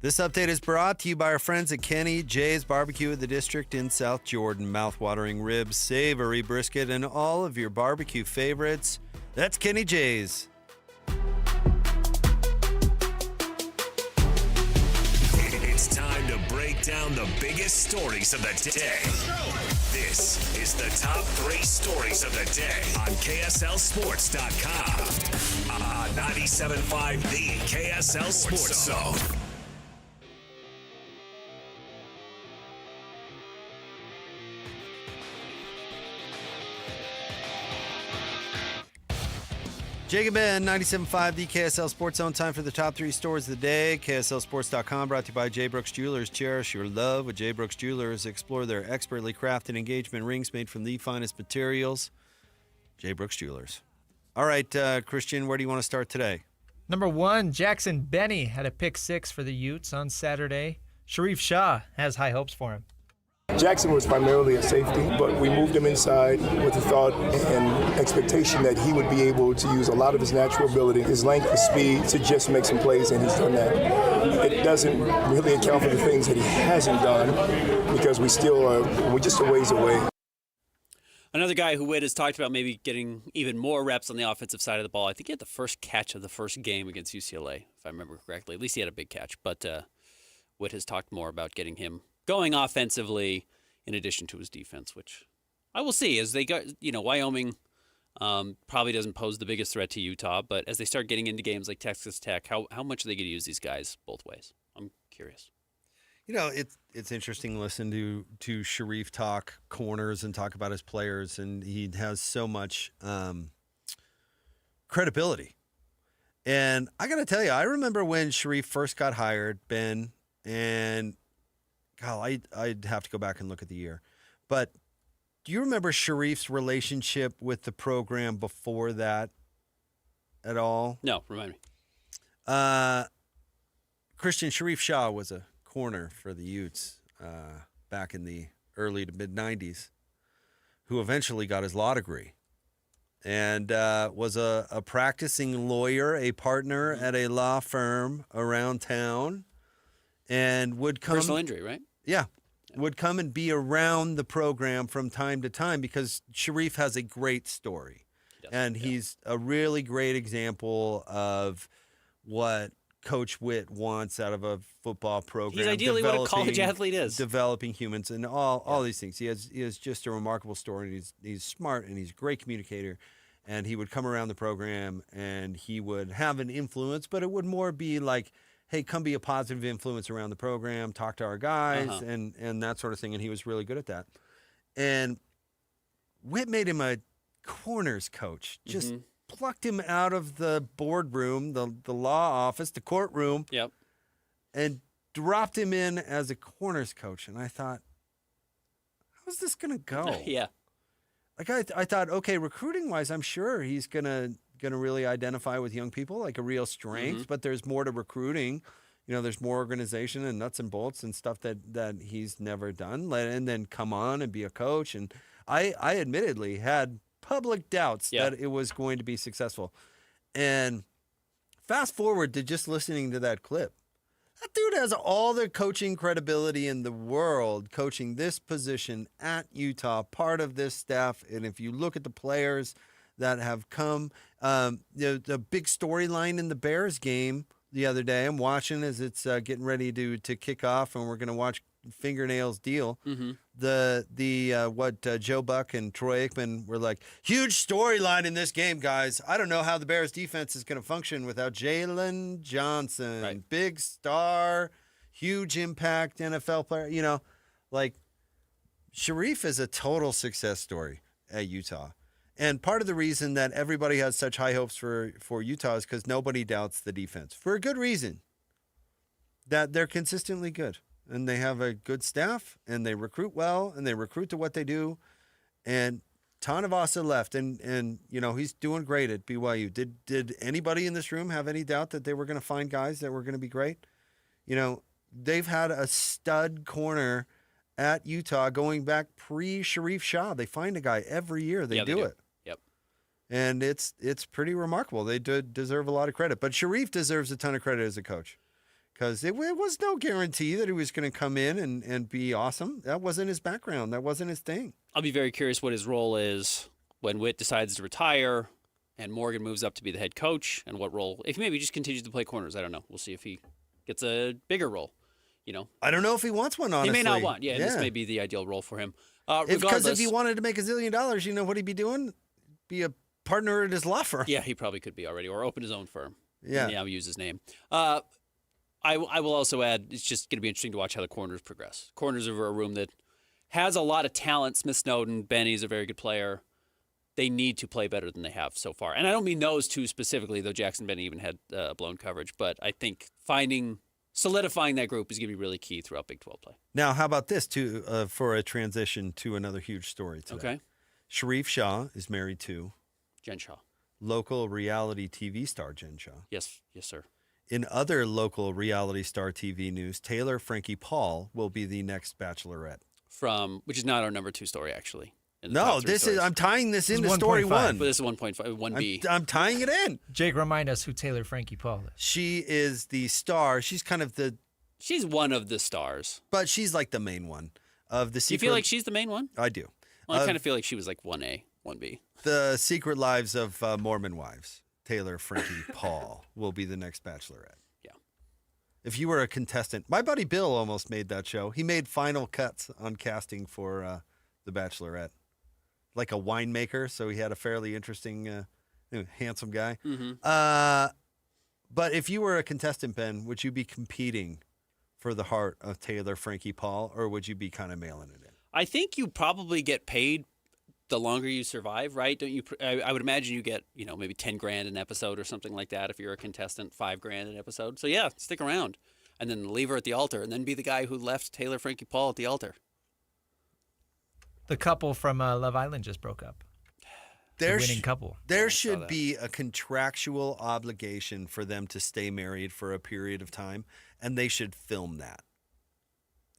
This update is brought to you by our friends at Kenny J's Barbecue of the District in South Jordan. Mouth-watering ribs, savory brisket, and all of your barbecue favorites. That's Kenny J's. It's time to break down the biggest stories of the day. This is the top 3 stories of the day on KSLSports.com. 97.5, the KSL Sports Zone. Jacob Ben, 97.5, the KSL Sports Zone. Time for the top 3 stories of the day. KSLSports.com, brought to you by J. Brooks Jewelers. Cherish your love with J. Brooks Jewelers. Explore their expertly crafted engagement rings made from the finest materials. J. Brooks Jewelers. All right, Christian, where do you want to start today? Number 1, Jackson Benny had a pick 6 for the Utes on Saturday. Sharif Shah has high hopes for him. Jackson was primarily a safety, but we moved him inside with the thought and expectation that he would be able to use a lot of his natural ability, his length, his speed, to just make some plays, and he's done that. It doesn't really account for the things that he hasn't done because we're just a ways away. Another guy who Witt has talked about maybe getting even more reps on the offensive side of the ball. I think he had the first catch of the first game against UCLA, if I remember correctly. At least he had a big catch. But Witt has talked more about getting him going offensively in addition to his defense, which I will see as they go. Wyoming probably doesn't pose the biggest threat to Utah, but as they start getting into games like Texas Tech, how much are they going to use these guys both ways? I'm curious. It's interesting to listen to Sharif talk corners and talk about his players, and he has so much credibility. And I got to tell you, I remember when Sharif first got hired, Ben, and God, I'd have to go back and look at the year. But do you remember Sharif's relationship with the program before that at all? No, remind me. Christian, Sharif Shah was a corner for the Utes back in the early to mid-'90s, who eventually got his law degree and was a practicing lawyer, a partner at a law firm around town, and would come... Personal injury, right? Yeah, would come and be around the program from time to time because Sharif has a great story. And he's a really great example of what Coach Witt wants out of a football program. He's ideally what a college athlete is. Developing humans and all these things. He has just a remarkable story. He's smart and he's a great communicator. And he would come around the program and he would have an influence, but it would more be like, hey, come be a positive influence around the program, talk to our guys, and that sort of thing. And he was really good at that. And Witt made him a corners coach, just plucked him out of the boardroom, the law office, the courtroom, and dropped him in as a corners coach. And I thought, how's this going to go? Like I thought, okay, recruiting-wise, I'm sure he's going to really identify with young people like a real strength, but there's more to recruiting. There's more organization and nuts and bolts and stuff that he's never done. And then come on and be a coach. And I admittedly had public doubts that it was going to be successful. And fast forward to just listening to that clip. That dude has all the coaching credibility in the world, coaching this position at Utah, part of this staff. And if you look at the players that have come, the big storyline in the Bears game the other day, I'm watching as it's getting ready to kick off, and we're going to watch Fingernails deal. Joe Buck and Troy Aikman were like, huge storyline in this game, guys. I don't know how the Bears defense is going to function without Jalen Johnson, big star, huge impact NFL player. Like Sharif is a total success story at Utah. And part of the reason that everybody has such high hopes for Utah is because nobody doubts the defense. For a good reason. That they're consistently good. And they have a good staff, and they recruit well, and they recruit to what they do. And Tanavasa left, and he's doing great at BYU. Did anybody in this room have any doubt that they were going to find guys that were going to be great? They've had a stud corner at Utah going back pre-Sharif Shah. They find a guy every year. They do it. And it's pretty remarkable. They deserve a lot of credit. But Sharif deserves a ton of credit as a coach Because it was no guarantee that he was going to come in and be awesome. That wasn't his background. That wasn't his thing. I'll be very curious what his role is when Witt decides to retire and Morgan moves up to be the head coach, and what role, if maybe he just continues to play corners. I don't know. We'll see if he gets a bigger role. I don't know if he wants one, honestly. He may not want. Yeah, this may be the ideal role for him. Because if he wanted to make $1 zillion, you know what he'd be doing? Be a partner at his law firm. Yeah, he probably could be already, or open his own firm. Yeah. I'll use his name. I will also add, it's just going to be interesting to watch how the corners progress. Corners are a room that has a lot of talent. Smith Snowden, Benny's a very good player. They need to play better than they have so far. And I don't mean those two specifically, though Jackson Benny even had blown coverage. But I think solidifying that group is going to be really key throughout Big 12 play. Now, how about this, too, for a transition to another huge story today? Okay. Sharif Shah is married to Jen Shaw. Local reality TV star Jen Shaw. Yes, sir. In other local reality star TV news, Taylor Frankie Paul will be the next Bachelorette. Which is not our number 2 story, actually. No, I'm tying this into story 1. But this is 1.5, 1B. I'm tying it in. Jake, remind us who Taylor Frankie Paul is. She is the star. She's kind of She's one of the stars. But she's like the main one of the Do you feel like she's the main one? I do. Well, I kind of feel like she was like 1A, 1B. The Secret Lives of Mormon Wives. Taylor Frankie Paul will be the next Bachelorette. Yeah. If you were a contestant, my buddy Bill almost made that show. He made final cuts on casting for The Bachelorette. Like a winemaker, so he had a fairly interesting, handsome guy. Mm-hmm. But if you were a contestant, Ben, would you be competing for the heart of Taylor Frankie Paul, or would you be kind of mailing it in? I think you probably get paid the longer you survive, right? Don't you? I would imagine you get, maybe $10,000 an episode or something like that if you're a contestant, $5,000 an episode. So yeah, stick around, and then leave her at the altar, and then be the guy who left Taylor Frankie Paul at the altar. The couple from Love Island just broke up. The winning couple. There should be a contractual obligation for them to stay married for a period of time, and they should film that.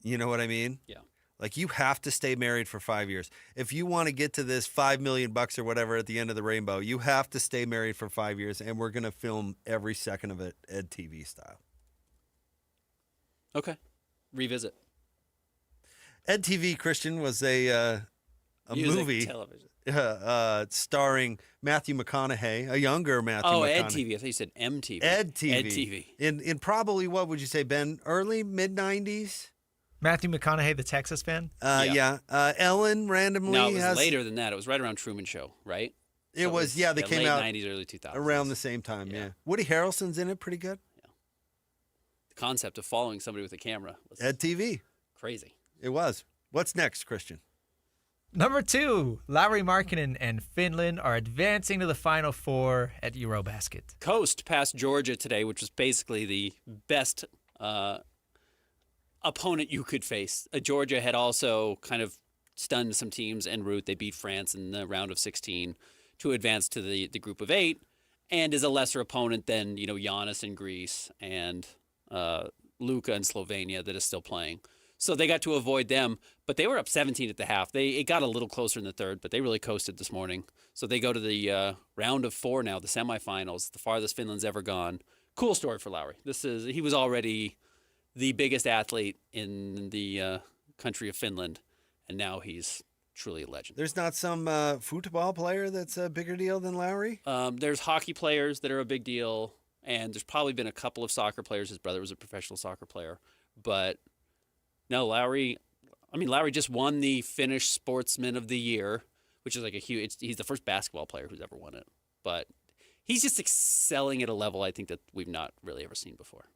You know what I mean? Yeah. Like, you have to stay married for 5 years. If you want to get to this $5 million or whatever at the end of the rainbow, you have to stay married for 5 years, and we're going to film every second of it Ed TV style. Okay. Revisit. Ed TV, Christian, was a movie television. Starring Matthew McConaughey, a younger Matthew McConaughey. Oh, Ed TV. I thought you said MTV. Ed TV. Ed TV. In probably, what would you say, Ben? Early, mid-90s? Matthew McConaughey, the Texas fan? Yeah. Ellen randomly No, it was later than that. It was right around Truman Show, right? It was, they came late out 90s, early 2000s. around the same time, yeah. Woody Harrelson's in it pretty good. Yeah. The concept of following somebody with a camera was Ed TV. Crazy. It was. What's next, Christian? Number 2, Lauri Markkanen and Finland are advancing to the Final Four at Eurobasket. Coast passed Georgia today, which was basically the best opponent you could face. Georgia had also kind of stunned some teams en route. They beat France in the round of 16 to advance to the group of 8, and is a lesser opponent than Giannis in Greece and Luka in Slovenia that is still playing. So they got to avoid them, but they were up 17 at the half. It got a little closer in the third, but they really coasted this morning. So they go to the round of 4 now, the semifinals, the farthest Finland's ever gone. Cool story for Lauri. He was already the biggest athlete in the country of Finland, and now he's truly a legend. There's not some football player that's a bigger deal than Lauri? There's hockey players that are a big deal, and there's probably been a couple of soccer players. His brother was a professional soccer player, but no, Lauri just won the Finnish Sportsman of the Year, which is like he's the first basketball player who's ever won it. But he's just excelling at a level I think that we've not really ever seen before.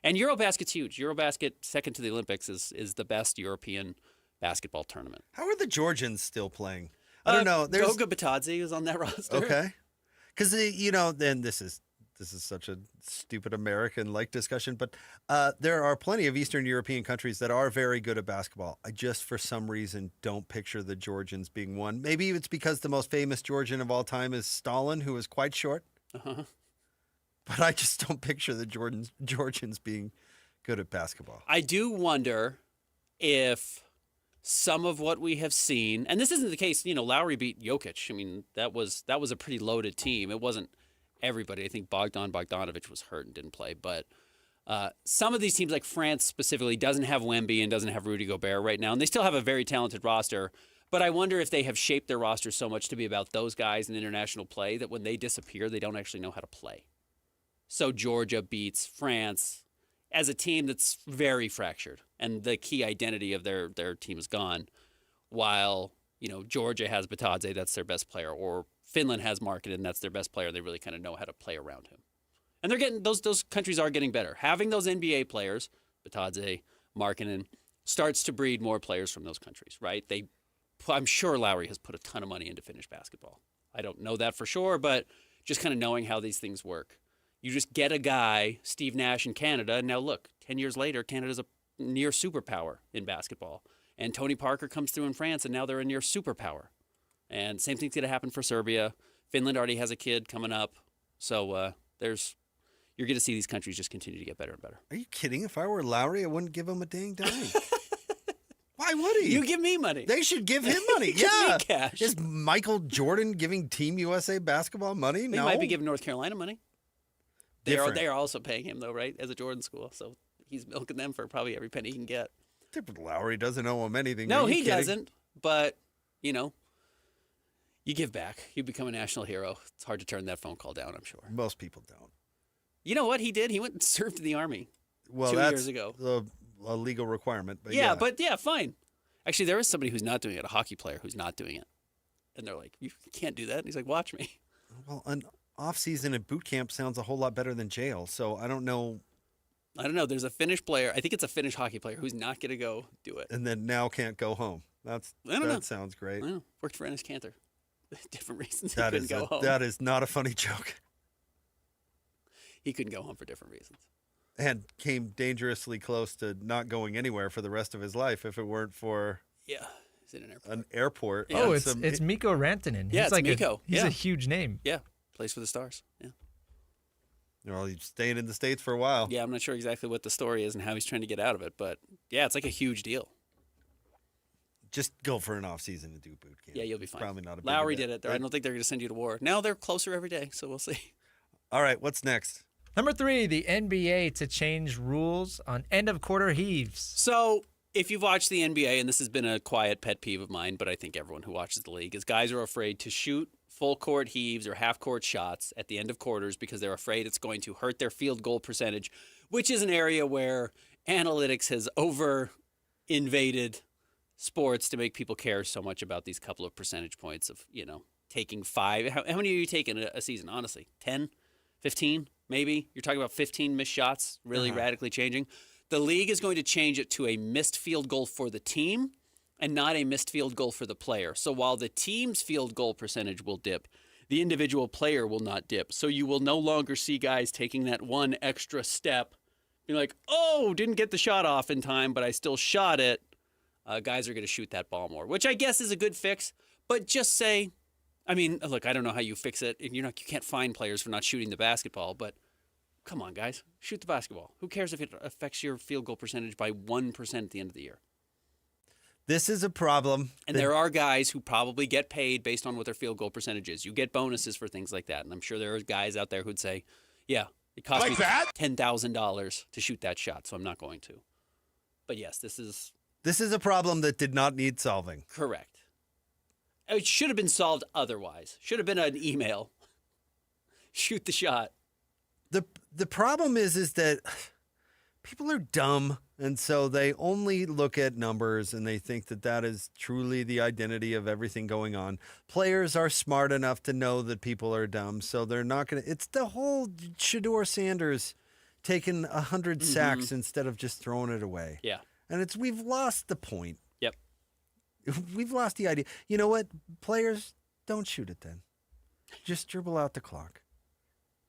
And Eurobasket's huge. Eurobasket, second to the Olympics, is the best European basketball tournament. How are the Georgians still playing? I don't know. Goga Batadze is on that roster. Okay. Because, then this is such a stupid American-like discussion, but there are plenty of Eastern European countries that are very good at basketball. I just, for some reason, don't picture the Georgians being one. Maybe it's because the most famous Georgian of all time is Stalin, who was quite short. Uh-huh. But I just don't picture the Georgians being good at basketball. I do wonder if some of what we have seen, and this isn't the case, Lauri beat Jokic. I mean, that was a pretty loaded team. It wasn't everybody. I think Bogdan Bogdanovic was hurt and didn't play, but Some of these teams, like France specifically, doesn't have Wemby and doesn't have Rudy Gobert right now, and they still have a very talented roster. But I wonder if they have shaped their roster so much to be about those guys in international play that when they disappear, they don't actually know how to play. So Georgia beats France as a team that's very fractured, and the key identity of their team is gone. While Georgia has Batadze, that's their best player, or Finland has Markkanen, and that's their best player. They really kind of know how to play around him, and they're getting those countries are getting better. Having those NBA players, Batadze, Markkanen, starts to breed more players from those countries, right? I'm sure Lowry has put a ton of money into Finnish basketball. I don't know that for sure, but just kind of knowing how these things work. You just get a guy, Steve Nash in Canada, and now look, 10 years later, Canada's a near superpower in basketball. And Tony Parker comes through in France, and now they're a near superpower. And same thing's going to happen for Serbia. Finland already has a kid coming up. So you're going to see these countries just continue to get better and better. Are you kidding? If I were Lowry, I wouldn't give him a dang dime. Why would he? You give me money. They should give him money. Give me cash. Is Michael Jordan giving Team USA basketball money? He No. might be giving North Carolina money. They Different. are also paying him, though, right, as a Jordan school. So he's milking them for probably every penny he can get. Lowry doesn't owe him anything. No, Are you he kidding? doesn't. But, you give back. You become a national hero. It's hard to turn that phone call down, I'm sure. Most people don't. You know what he did? He went and served in the Army 2 years ago. A legal requirement. But yeah, fine. Actually, there is somebody who's not doing it, a hockey player who's not doing it. And they're like, you can't do that. And he's like, watch me. Well, an off-season at boot camp sounds a whole lot better than jail. So I don't know. There's a Finnish player. I think it's a Finnish hockey player who's not going to go do it. And then now can't go home. That sounds great. I don't know. Worked for Ennis Cantor. Different reasons he That couldn't is go home. That is not a funny joke. He couldn't go home for different reasons. And came dangerously close to not going anywhere for the rest of his life if it weren't for Yeah, he's in an airport. an airport. Yeah. Oh, it's Mikko Rantanen. Yeah, He's it's Mikko. He's Yeah. a huge name. Yeah, plays for the Stars. Yeah. Well, he's staying in the States for a while. Yeah, I'm not sure exactly what the story is and how he's trying to get out of it, but yeah, it's like a huge deal. Just go for an off-season and do boot camp. Yeah, you'll be fine. Probably not a big Lowry deal. did it. I don't think they're going to send you to war. Now they're closer every day, so we'll see. All right, what's next? Number 3, the NBA to change rules on end-of-quarter heaves. So if you've watched the NBA, and this has been a quiet pet peeve of mine, but I think everyone who watches the league is guys are afraid to shoot full-court heaves or half-court shots at the end of quarters because they're afraid it's going to hurt their field goal percentage, which is an area where analytics has over-invaded sports to make people care so much about these couple of percentage points of, taking 5. How many are you taking a season, honestly? 10? 15? Maybe? You're talking about 15 missed shots really radically changing. The league is going to change it to a missed field goal for the team and not a missed field goal for the player. So while the team's field goal percentage will dip, the individual player will not dip. So you will no longer see guys taking that one extra step, being like, oh, didn't get the shot off in time, but I still shot it. Guys are going to shoot that ball more, which I guess is a good fix. But just say, look, I don't know how you fix it. You can't fine players for not shooting the basketball, but come on, guys, shoot the basketball. Who cares if it affects your field goal percentage by 1% at the end of the year? This is a problem. And there are guys who probably get paid based on what their field goal percentage is. You get bonuses for things like that. And I'm sure there are guys out there who'd say, yeah, it cost me $10,000 to shoot that shot, so I'm not going to. But yes, this is a problem that did not need solving. Correct. It should have been solved otherwise. Should have been an email. Shoot the shot. The problem is that people are dumb, and so they only look at numbers and they think that is truly the identity of everything going on. Players are smart enough to know that people are dumb, so they're not going to. It's the whole Shedeur Sanders taking 100 sacks instead of just throwing it away. Yeah. And we've lost the point. Yep. We've lost the idea. You know what? Players, don't shoot it then. Just dribble out the clock.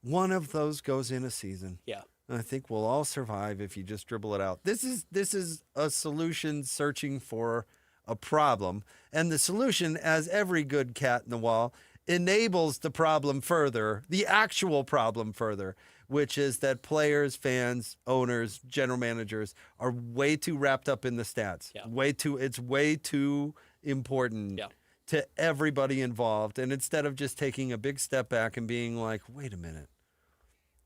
One of those goes in a season. Yeah. And I think we'll all survive if you just dribble it out. This is a solution searching for a problem. And the solution, as every good cat in the wall, enables the problem further, the actual problem further, which is that players, fans, owners, general managers are way too wrapped up in the stats. Yeah. It's way too important to everybody involved. And instead of just taking a big step back and being like, wait a minute,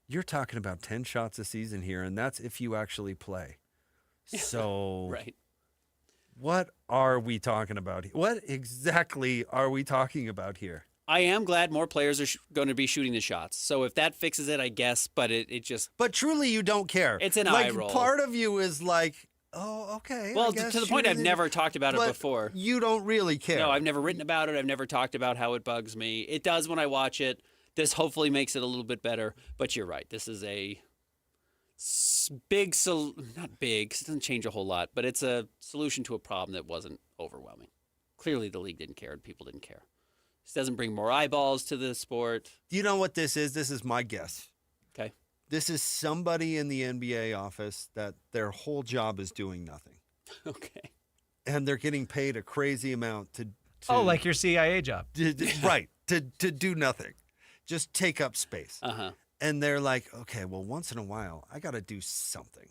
You're talking about 10 shots a season here, and that's if you actually play. So, right. What are we talking about here? What exactly are we talking about here? I am glad more players are going to be shooting the shots. So if that fixes it, I guess, but it just... But truly, you don't care. It's an eye roll. Part of you is like, oh, okay. Well, to the point I've never talked about it before. You don't really care. No, I've never written about it. I've never talked about how it bugs me. It does when I watch it. This hopefully makes it a little bit better. But you're right. This is a big, not big, 'cause it doesn't change a whole lot, but it's a solution to a problem that wasn't overwhelming. Clearly, the league didn't care and people didn't care. This doesn't bring more eyeballs to the sport. Do you know what this is? This is my guess. Okay. This is somebody in the NBA office that their whole job is doing nothing. Okay. And they're getting paid a crazy amount to like your CIA job. Right. To do nothing. Just take up space. Uh-huh. And they're like, okay, well, once in a while, I got to do something.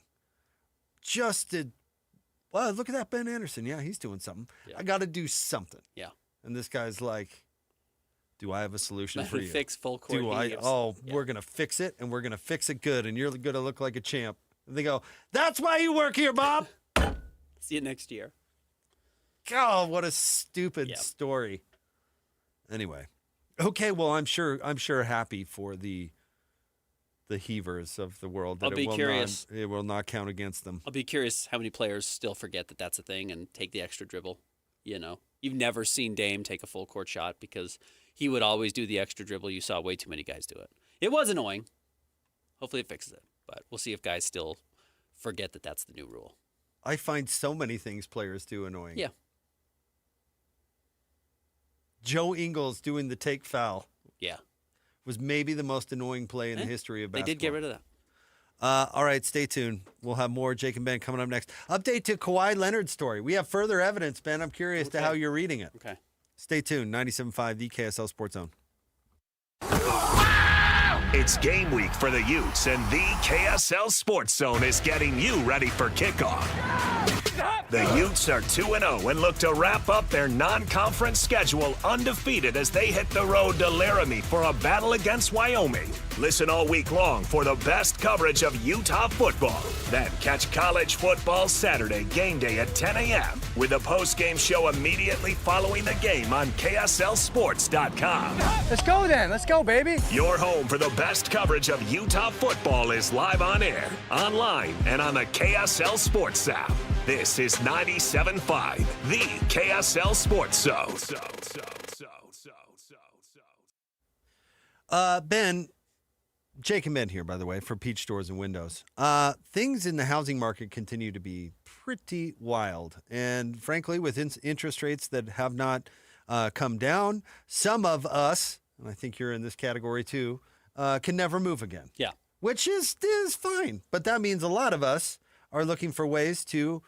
Well, look at that Ben Anderson. Yeah, he's doing something. Yeah. I got to do something. Yeah. And this guy's like, do I have a solution for you? Fix full court. We're going to fix it, and we're going to fix it good, and you're going to look like a champ. And they go, that's why you work here, Bob. See you next year. God, what a stupid story. Anyway. Okay, well, I'm sure happy for the Heavers of the world that I'll be curious. It will not count against them. I'll be curious how many players still forget that that's a thing and take the extra dribble. You know, you've never seen Dame take a full court shot because he would always do the extra dribble. You saw way too many guys do it. It was annoying. Hopefully it fixes it, but we'll see if guys still forget that that's the new rule. I find so many things players do annoying. Yeah. Joe Ingles doing the take foul. Yeah. Was maybe the most annoying play in the history of basketball. They did get rid of that. All right, stay tuned. We'll have more Jake and Ben coming up next. Update to Kawhi Leonard's story. We have further evidence, Ben. I'm curious to how you're reading it. Okay. Stay tuned. 97.5, the KSL Sports Zone. It's game week for the Utes, and the KSL Sports Zone is getting you ready for kickoff. The Utes are 2-0 and look to wrap up their non-conference schedule undefeated as they hit the road to Laramie for a battle against Wyoming. Listen all week long for the best coverage of Utah football. Then catch college football Saturday game day at 10 a.m. with a post-game show immediately following the game on KSLSports.com. Let's go then. Let's go, baby. Your home for the best coverage of Utah football is live on air, online, and on the KSL Sports app. This is 97.5, the KSL Sports Zone. Ben, Jake and Ben here, by the way, for Peach Doors and Windows. Things in the housing market continue to be pretty wild. And frankly, with interest rates that have not come down, some of us, and I think you're in this category too, can never move again. Yeah. Which is fine. But that means a lot of us are looking for ways to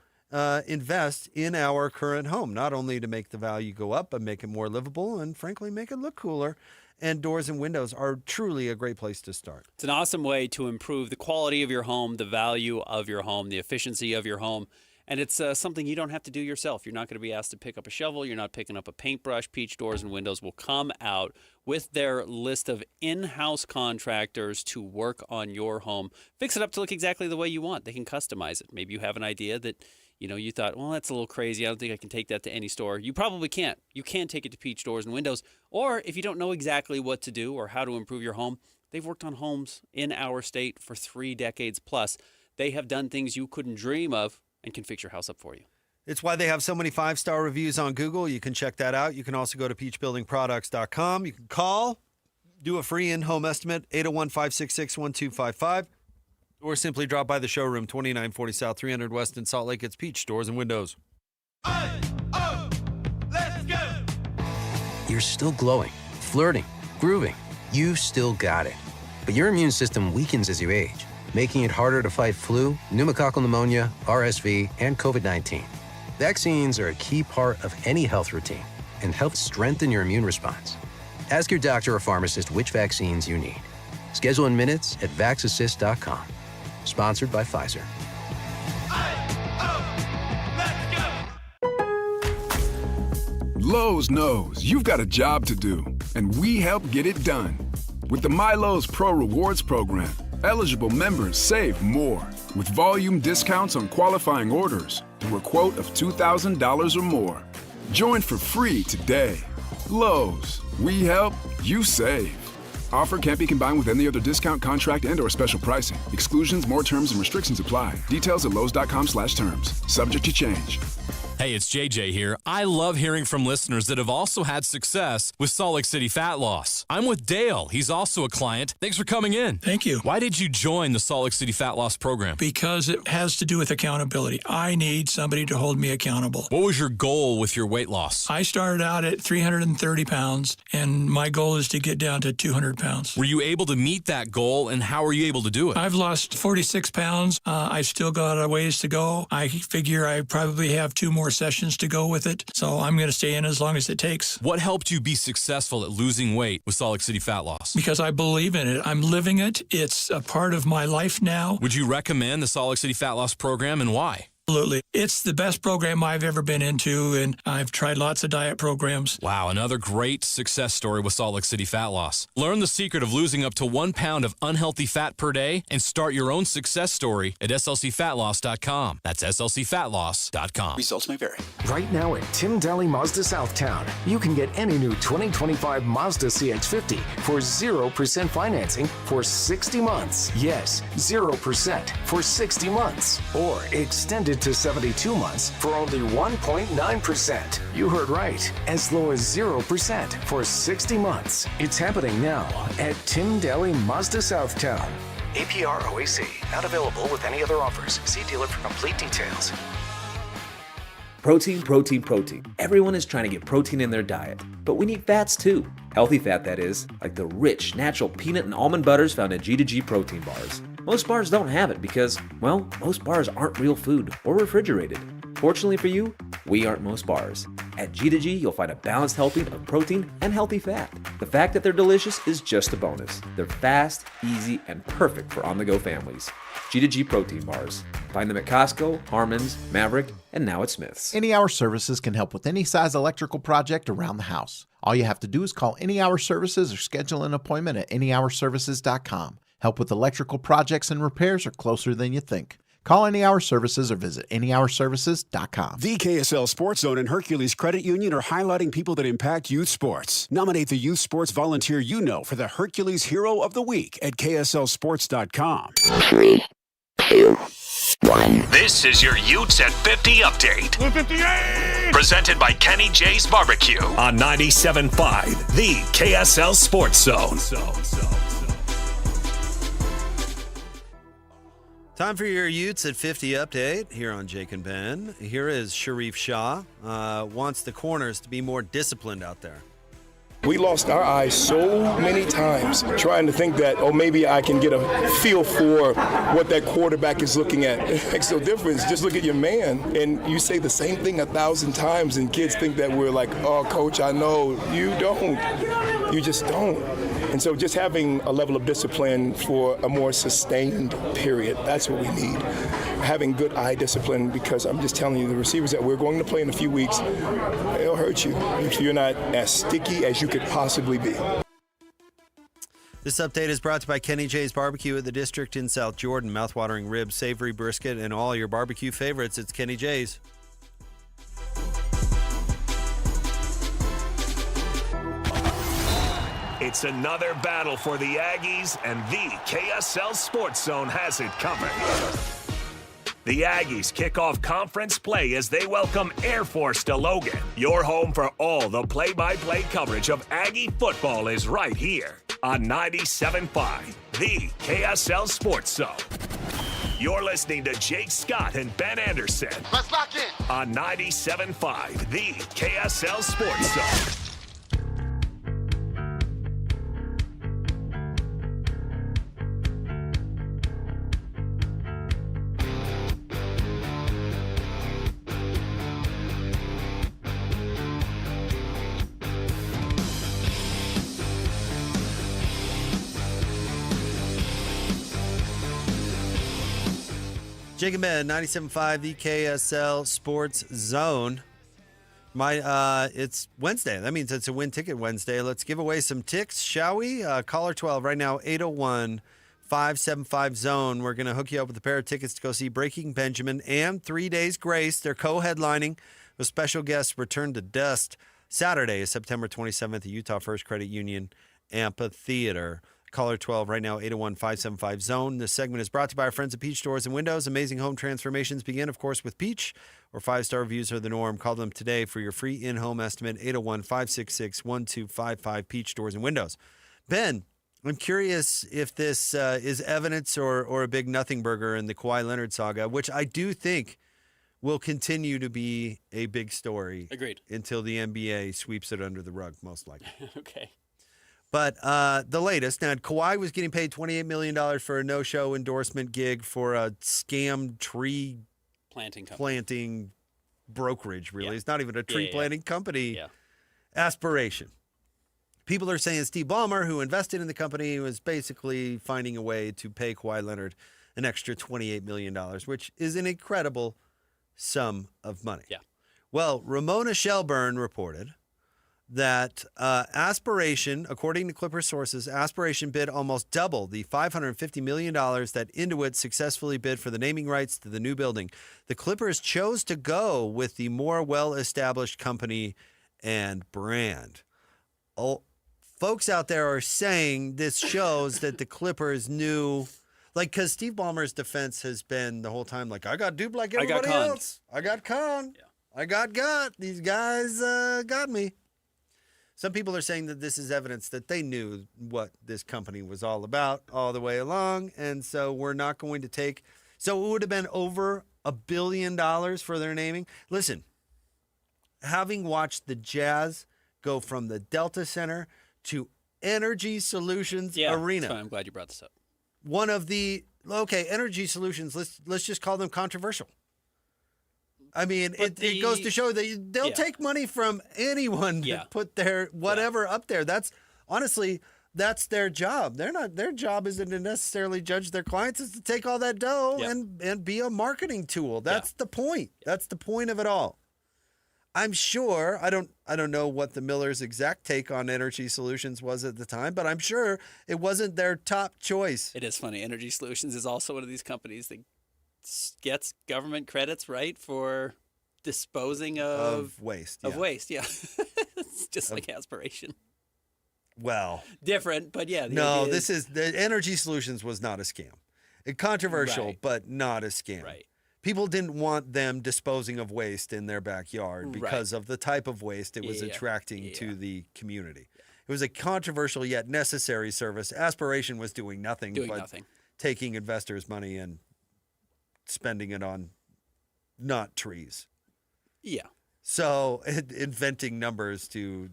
invest in our current home, not only to make the value go up, but make it more livable and frankly, make it look cooler. And Doors and Windows are truly a great place to start. It's an awesome way to improve the quality of your home, the value of your home, the efficiency of your home. And it's something you don't have to do yourself. You're not going to be asked to pick up a shovel. You're not picking up a paintbrush. Peach Doors and Windows will come out with their list of in-house contractors to work on your home. Fix it up to look exactly the way you want. They can customize it. Maybe you have an idea that you thought, well, that's a little crazy. I don't think I can take that to any store. You probably can't. You can take it to Peach Doors and Windows. Or if you don't know exactly what to do or how to improve your home, they've worked on homes in our state for 3 decades plus. They have done things you couldn't dream of and can fix your house up for you. It's why they have so many 5-star reviews on Google. You can check that out. You can also go to peachbuildingproducts.com. You can call, do a free in-home estimate, 801-566-1255. Or simply drop by the showroom, 2940 South, 300 West in Salt Lake. It's Peach Doors and Windows. Let's go. You're still glowing, flirting, grooving. You still got it. But your immune system weakens as you age, making it harder to fight flu, pneumococcal pneumonia, RSV, and COVID-19. Vaccines are a key part of any health routine and help strengthen your immune response. Ask your doctor or pharmacist which vaccines you need. Schedule in minutes at vaxassist.com. Sponsored by Pfizer. Lowe's knows you've got a job to do, and we help get it done. With the MyLowe's Pro Rewards program, Eligible members save more with volume discounts on qualifying orders through a quote of $2,000 or more. Join for free today. Lowe's, we help, you save. Offer can't be combined with any other discount, contract, and/or special pricing. Exclusions, more terms, and restrictions apply. Details at lowes.com/terms. Subject to change. Hey, it's JJ here. I love hearing from listeners that have also had success with Salt Lake City Fat Loss. I'm with Dale. He's also a client. Thanks for coming in. Thank you. Why did you join the Salt Lake City Fat Loss program? Because it has to do with accountability. I need somebody to hold me accountable. What was your goal with your weight loss? I started out at 330 pounds, and my goal is to get down to 200 pounds. Were you able to meet that goal, and how were you able to do it? I've lost 46 pounds. I still got a ways to go. I figure I probably have 2 more sessions to go with it, so I'm going to stay in as long as it takes. What helped you be successful at losing weight with Salt Lake City Fat Loss? Because I believe in it. I'm living it. It's a part of my life now. Would you recommend the Salt Lake City Fat Loss program, and why? Absolutely. It's the best program I've ever been into, and I've tried lots of diet programs. Wow, another great success story with Salt Lake City Fat Loss. Learn the secret of losing up to 1 pound of unhealthy fat per day and start your own success story at slcfatloss.com. That's slcfatloss.com. Results may vary. Right now at Tim Daly Mazda Southtown, you can get any new 2025 Mazda CX-50 for 0% financing for 60 months. Yes, 0% for 60 months. Or extended to 72 months for only 1.9%. You heard right. As low as 0% for 60 months. It's happening now at Tim Daly Mazda Southtown. APR OAC. Not available with any other offers. See dealer for complete details. Protein, protein, protein. Everyone is trying to get protein in their diet, but we need fats too. Healthy fat, that is, like the rich, natural peanut and almond butters found in G2G protein bars. Most bars don't have it because, well, most bars aren't real food or refrigerated. Fortunately for you, we aren't most bars. At G2G, you'll find a balanced helping of protein and healthy fat. The fact that they're delicious is just a bonus. They're fast, easy, and perfect for on-the-go families. G2G protein bars. Find them at Costco, Harmon's, Maverick, and now at Smith's. Any Hour Services can help with any size electrical project around the house. All you have to do is call Any Hour Services or schedule an appointment at anyhourservices.com. Help with electrical projects and repairs are closer than you think. Call Any Hour Services or visit anyhourservices.com. The KSL Sports Zone and Hercules Credit Union are highlighting people that impact youth sports. Nominate the youth sports volunteer you know for the Hercules Hero of the Week at kslsports.com. 3, 2, 1. This is your Utes at 50 update. 58! Presented by Kenny J's Barbecue on 97.5, the KSL Sports Zone. Time for your Utes at 50 update here on Jake and Ben. Here is Sharif Shah. Wants the corners to be more disciplined out there. We lost our eyes so many times trying to think that, oh, maybe I can get a feel for what that quarterback is looking at. It makes no difference. Just look at your man, and you say the same thing 1,000 times, and kids think that we're like, oh, coach, I know. You don't. You just don't. And so just having a level of discipline for a more sustained period, that's what we need. Having good eye discipline, because I'm just telling you, the receivers that we're going to play in a few weeks, it'll hurt you if you're not as sticky as you could possibly be. This update is brought to you by Kenny J's Barbecue at the District in South Jordan. Mouthwatering ribs, savory brisket, and all your barbecue favorites. It's Kenny J's. It's another battle for the Aggies, and the KSL Sports Zone has it covered. The Aggies kick off conference play as they welcome Air Force to Logan. Your home for all the play-by-play coverage of Aggie football is right here on 97.5, the KSL Sports Zone. You're listening to Jake Scott and Ben Anderson. Let's lock in. On 97.5, the KSL Sports Zone. Jake and Ben, 97.5, the KSL Sports Zone. It's Wednesday. That means it's a Win Ticket Wednesday. Let's give away some ticks, shall we? Caller 12 right now, 575 Zone. We're going to hook you up with a pair of tickets to go see Breaking Benjamin and 3 Days Grace. They're co-headlining with special guests Return to Dust. Saturday is September 27th at Utah First Credit Union Amphitheater. Caller 12 right now, 801-575-ZONE. This segment is brought to you by our friends at Peach Doors and Windows. Amazing home transformations begin, of course, with Peach, where 5-star reviews are the norm. Call them today for your free in-home estimate, 801-566-1255, Peach Doors and Windows. Ben, I'm curious if this is evidence or a big nothing burger in the Kawhi Leonard saga, which I do think will continue to be a big story. Agreed. Until the NBA sweeps it under the rug, most likely. Okay. But the latest, now Kawhi was getting paid $28 million for a no-show endorsement gig for a scam tree planting brokerage, really. It's not even a tree planting company. Aspiration. People are saying Steve Ballmer, who invested in the company, was basically finding a way to pay Kawhi Leonard an extra $28 million, which is an incredible sum of money. Yeah. Well, Ramona Shelburne reported that Aspiration, according to Clippers sources, Aspiration bid almost double the $550 million that Intuit successfully bid for the naming rights to the new building. The Clippers chose to go with the more well-established company and brand. Oh, folks out there are saying this shows that the Clippers knew, like, because Steve Ballmer's defense has been the whole time, like, I got duped like everybody else. I got conned. Yeah. I got. These guys got me. Some people are saying that this is evidence that they knew what this company was all about all the way along, and so we're not going to take. So it would have been over $1 billion for their naming. Listen, having watched the Jazz go from the Delta Center to Energy Solutions Arena. That's fine. I'm glad you brought this up. One of the Energy Solutions. Let's just call them controversial. I mean, it goes to show that they'll take money from anyone to put their whatever up there. That's honestly, that's their job. Their job isn't to necessarily judge their clients. It's to take all that dough and be a marketing tool. That's the point. That's the point of it all. I'm sure I don't know what the Millers' exact take on Energy Solutions was at the time, but I'm sure it wasn't their top choice. It is funny. Energy Solutions is also one of these companies that gets government credits, right, for disposing of waste. Waste, it's just like Aspiration. Well, different, but no, the Energy Solutions was not a scam. Controversial, but not a scam. Right. People didn't want them disposing of waste in their backyard because of the type of waste it was attracting to the community. It was a controversial yet necessary service. Aspiration was doing nothing but taking investors' money and spending it on not trees. Yeah. So inventing numbers to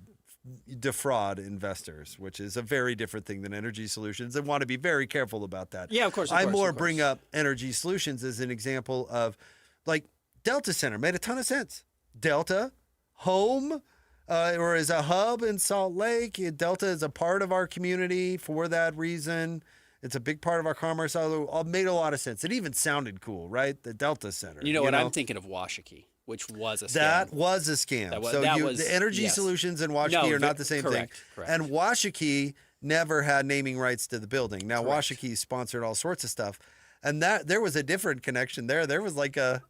defraud investors, which is a very different thing than Energy Solutions, and want to be very careful about that. Yeah, of course. I bring up Energy Solutions as an example of, like, Delta Center made a ton of sense. Delta, home, or as a hub in Salt Lake. Delta is a part of our community for that reason. It's a big part of our commerce. It made a lot of sense. It even sounded cool, right? The Delta Center. You know what? I'm thinking of Washakie, which was a scam. That was a scam. The Energy Solutions and Washakie are not the same thing. Correct. And Washakie never had naming rights to the building. Now, Washakie sponsored all sorts of stuff. And there was a different connection there. There was like a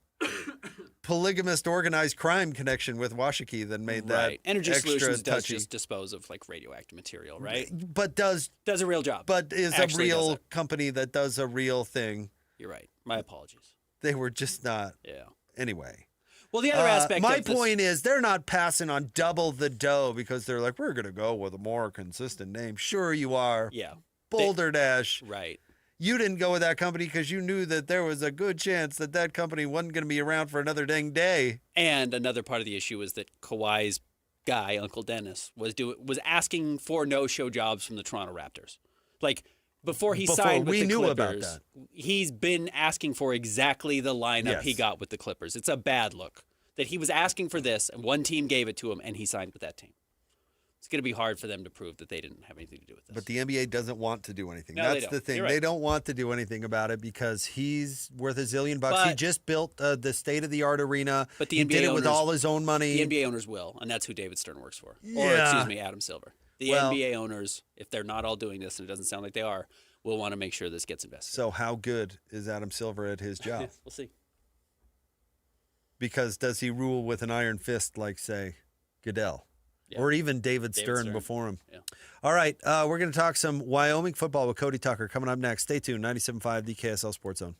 polygamist organized crime connection with Washakie that made that Energy extra Solutions touchy. does just dispose of like radioactive material, right? But does a real job. But is a real company that does a real thing. You're right. My apologies. They were just not. Yeah. Anyway. Well, the other aspect my of this, point is they're not passing on double the dough because they're like, we're going to go with a more consistent name. Sure you are. Yeah. Boulder Dash. Right. You didn't go with that company because you knew that there was a good chance that that company wasn't going to be around for another dang day. And another part of the issue is that Kawhi's guy, Uncle Dennis, was asking for no-show jobs from the Toronto Raptors. Like, before he signed with the Clippers, about that. He's been asking for exactly the lineup he got with the Clippers. It's a bad look that he was asking for this, and one team gave it to him, and he signed with that team. It's going to be hard for them to prove that they didn't have anything to do with this. But the NBA doesn't want to do anything. No, That's the thing. You're right. They don't want to do anything about it because he's worth $1 zillion. He just built the state-of-the-art arena. But the he NBA did it owners, with all his own money. The NBA owners will, and that's who David Stern works for. Yeah. Or, excuse me, Adam Silver. The NBA owners, if they're not all doing this, and it doesn't sound like they are, we'll want to make sure this gets invested. So how good is Adam Silver at his job? We'll see. Because does he rule with an iron fist like, say, Goodell? Yeah. Or even David Stern before him? Yeah. All right, we're going to talk some Wyoming football with Cody Tucker coming up next. Stay tuned, 97.5, the KSL Sports Zone.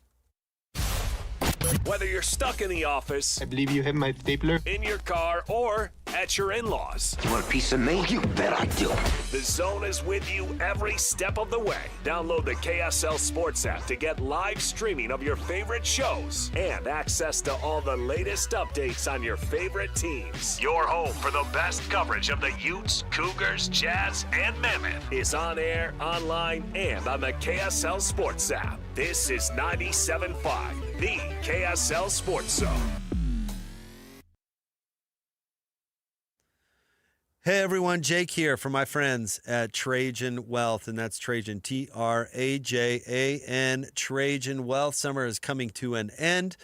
Whether you're stuck in the office, I believe you have my stapler, in your car, or at your in-laws. You want a piece of me? You bet I do. The Zone is with you every step of the way. Download the KSL Sports app to get live streaming of your favorite shows and access to all the latest updates on your favorite teams. Your home for the best coverage of the Utes, Cougars, Jazz, and Mammoth is on air, online, and on the KSL Sports app. This is 97.5, the KSL Sports Zone. Hey everyone, Jake here from my friends at Trajan Wealth, and that's Trajan, Trajan. Trajan Wealth. Summer is coming to an end,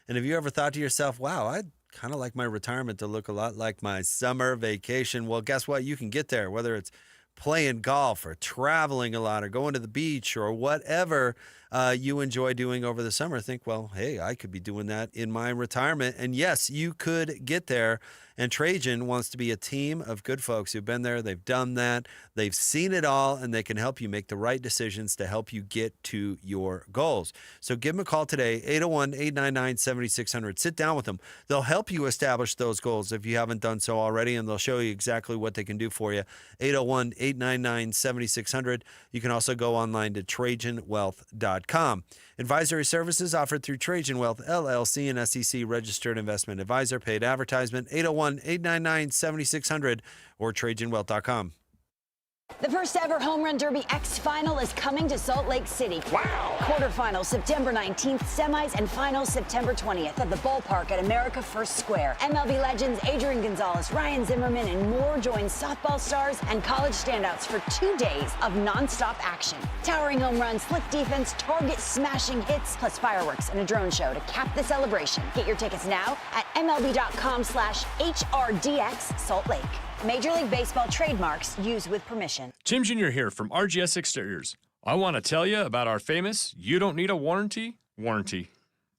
and have you ever thought to yourself, wow, I'd kind of like my retirement to look a lot like my summer vacation? Well, guess what? You can get there, whether it's playing golf or traveling a lot or going to the beach or whatever you enjoy doing over the summer. Think, well, hey, I could be doing that in my retirement. And yes, you could get there. And Trajan wants to be a team of good folks who've been there, they've done that, they've seen it all, and they can help you make the right decisions to help you get to your goals. So give them a call today, 801-899-7600. Sit down with them. They'll help you establish those goals if you haven't done so already, and they'll show you exactly what they can do for you. 801-899-7600. You can also go online to TrajanWealth.com. Advisory services offered through Trajan Wealth, LLC, an SEC registered investment advisor. Paid advertisement, 801-899-7600 or TrajanWealth.com. The first ever Home Run Derby X Final is coming to Salt Lake City. Wow! Quarterfinals September 19th, semis and finals September 20th at the ballpark at America First Square. MLB legends Adrian Gonzalez, Ryan Zimmerman, and more join softball stars and college standouts for 2 days of nonstop action. Towering home runs, slick defense, target smashing hits, plus fireworks and a drone show to cap the celebration. Get your tickets now at MLB.com/HRDX Salt Lake. Major League Baseball trademarks used with permission. Tim Jr. here from RGS Exteriors. I want to tell you about our famous "You Don't Need a Warranty" warranty.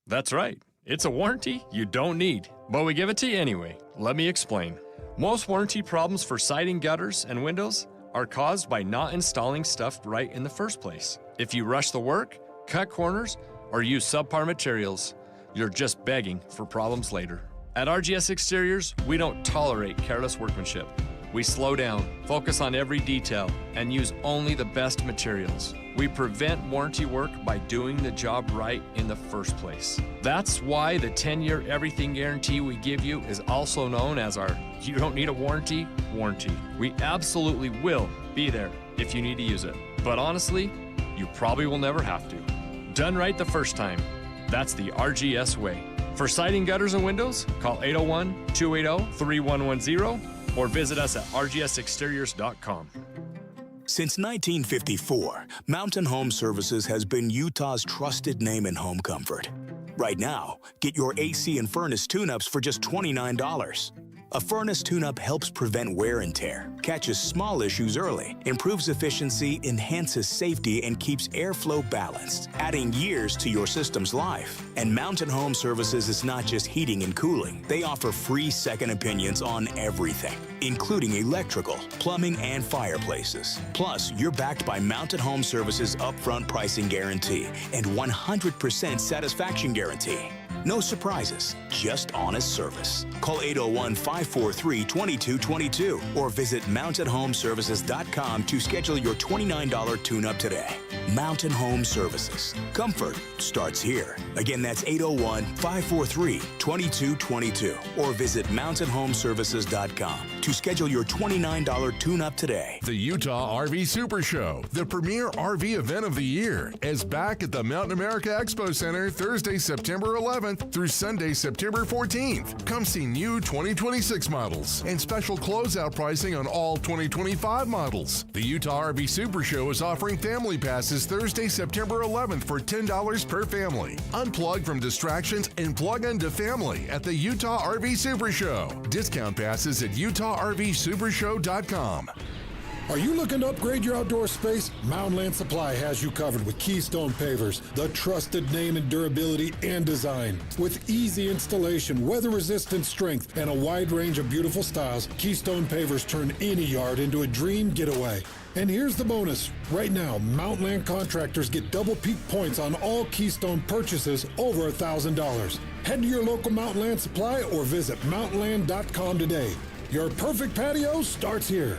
That's right, it's a warranty you don't need, but we give it to you anyway. Let me explain. Most warranty problems for siding, gutters, and windows are caused by not installing stuff right in the first place. If you rush the work, cut corners, or use subpar materials, you're just begging for problems later. At RGS Exteriors, we don't tolerate careless workmanship. We slow down, focus on every detail, and use only the best materials. We prevent warranty work by doing the job right in the first place. That's why the 10-year everything guarantee we give you is also known as our "You Don't Need a Warranty" warranty. We absolutely will be there if you need to use it. But honestly, you probably will never have to. Done right the first time. That's the RGS way. For siding, gutters, and windows, call 801-280-3110 or visit us at rgsexteriors.com. Since 1954, Mountain Home Services has been Utah's trusted name in home comfort. Right now, get your AC and furnace tune-ups for just $29. A furnace tune-up helps prevent wear and tear, catches small issues early, improves efficiency, enhances safety, and keeps airflow balanced, adding years to your system's life. And Mountain Home Services is not just heating and cooling. They offer free second opinions on everything, including electrical, plumbing, and fireplaces. Plus, you're backed by Mountain Home Services' upfront pricing guarantee and 100% satisfaction guarantee. No surprises, just honest service. Call 801-543-2222 or visit mountainhomeservices.com to schedule your $29 tune-up today. Mountain Home Services. Comfort starts here. Again, that's 801-543-2222 or visit mountainhomeservices.com to schedule your $29 tune-up today. The Utah RV Super Show, the premier RV event of the year, is back at the Mountain America Expo Center Thursday, September 11th through Sunday, September 14th. Come see new 2026 models and special closeout pricing on all 2025 models. The Utah RV Super Show is offering family passes Thursday, September 11th for $10 per family. Unplug from distractions and plug into family at the Utah RV Super Show. Discount passes at UtahRVSupershow.com. Are you looking to upgrade your outdoor space? Mountain Land Supply has you covered with Keystone Pavers, the trusted name in durability and design. With easy installation, weather-resistant strength, and a wide range of beautiful styles, Keystone Pavers turn any yard into a dream getaway. And here's the bonus. Right now, Mountain Land contractors get double peak points on all Keystone purchases over $1,000. Head to your local Mountain Land Supply or visit mountainland.com today. Your perfect patio starts here.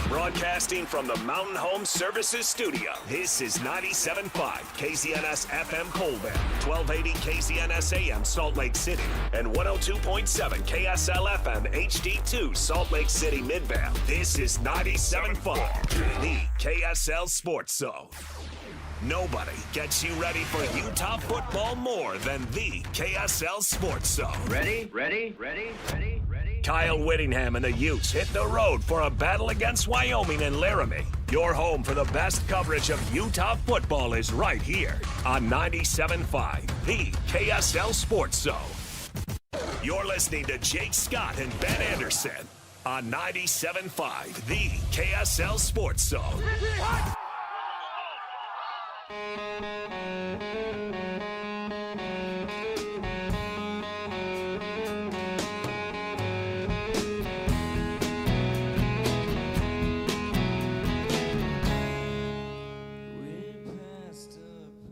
Broadcasting from the Mountain Home Services Studio, this is 97.5 KZNS FM Colbert, 1280 KZNS AM Salt Lake City, and 102.7 KSL FM HD2 Salt Lake City Midvale. This is 97.5, the KSL Sports Zone. Nobody gets you ready for Utah football more than the KSL Sports Zone. Ready? Kyle Whittingham and the Utes hit the road for a battle against Wyoming and Laramie. Your home for the best coverage of Utah football is right here on 97.5, the KSL Sports Zone. You're listening to Jake Scott and Ben Anderson on 97.5, the KSL Sports Zone.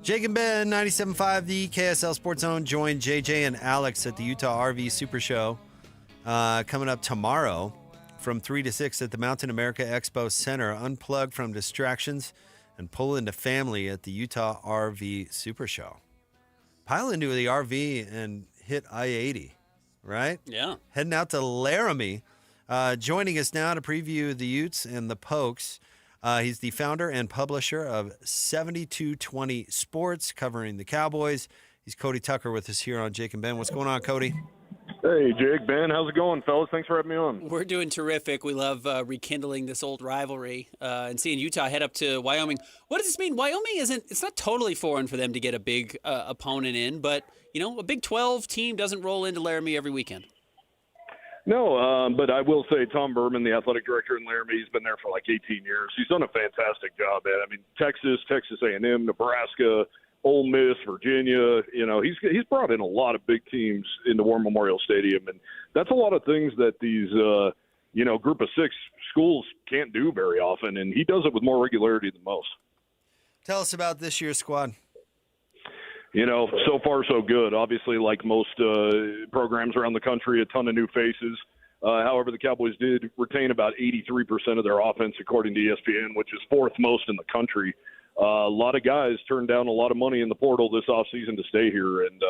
Jake and Ben, 97.5, the KSL Sports Zone. Join JJ and Alex at the Utah RV Super Show coming up tomorrow from 3 to 6 at the Mountain America Expo Center. Unplug from distractions and pull into family at the Utah RV Super Show. Pile into the RV and hit I-80, right? Yeah. Heading out to Laramie. Joining us now to preview the Utes and the Pokes. He's the founder and publisher of 7220 Sports, covering the Cowboys. He's Cody Tucker with us here on Jake and Ben. What's going on, Cody? Hey, Jake, Ben. How's it going, fellas? Thanks for having me on. We're doing terrific. We love rekindling this old rivalry and seeing Utah head up to Wyoming. What does this mean? Wyoming it's not totally foreign for them to get a big opponent in, but, a Big 12 team doesn't roll into Laramie every weekend. No, but I will say Tom Berman, the athletic director in Laramie, he's been there for like 18 years. He's done a fantastic job, man. I mean, Texas A&M, Nebraska, Ole Miss, Virginia, he's brought in a lot of big teams into War Memorial Stadium, and that's a lot of things that these, group of six schools can't do very often, and he does it with more regularity than most. Tell us about this year's squad. So far so good. Obviously, like most programs around the country, a ton of new faces. However, the Cowboys did retain about 83% of their offense, according to ESPN, which is fourth most in the country. A lot of guys turned down a lot of money in the portal this offseason to stay here, and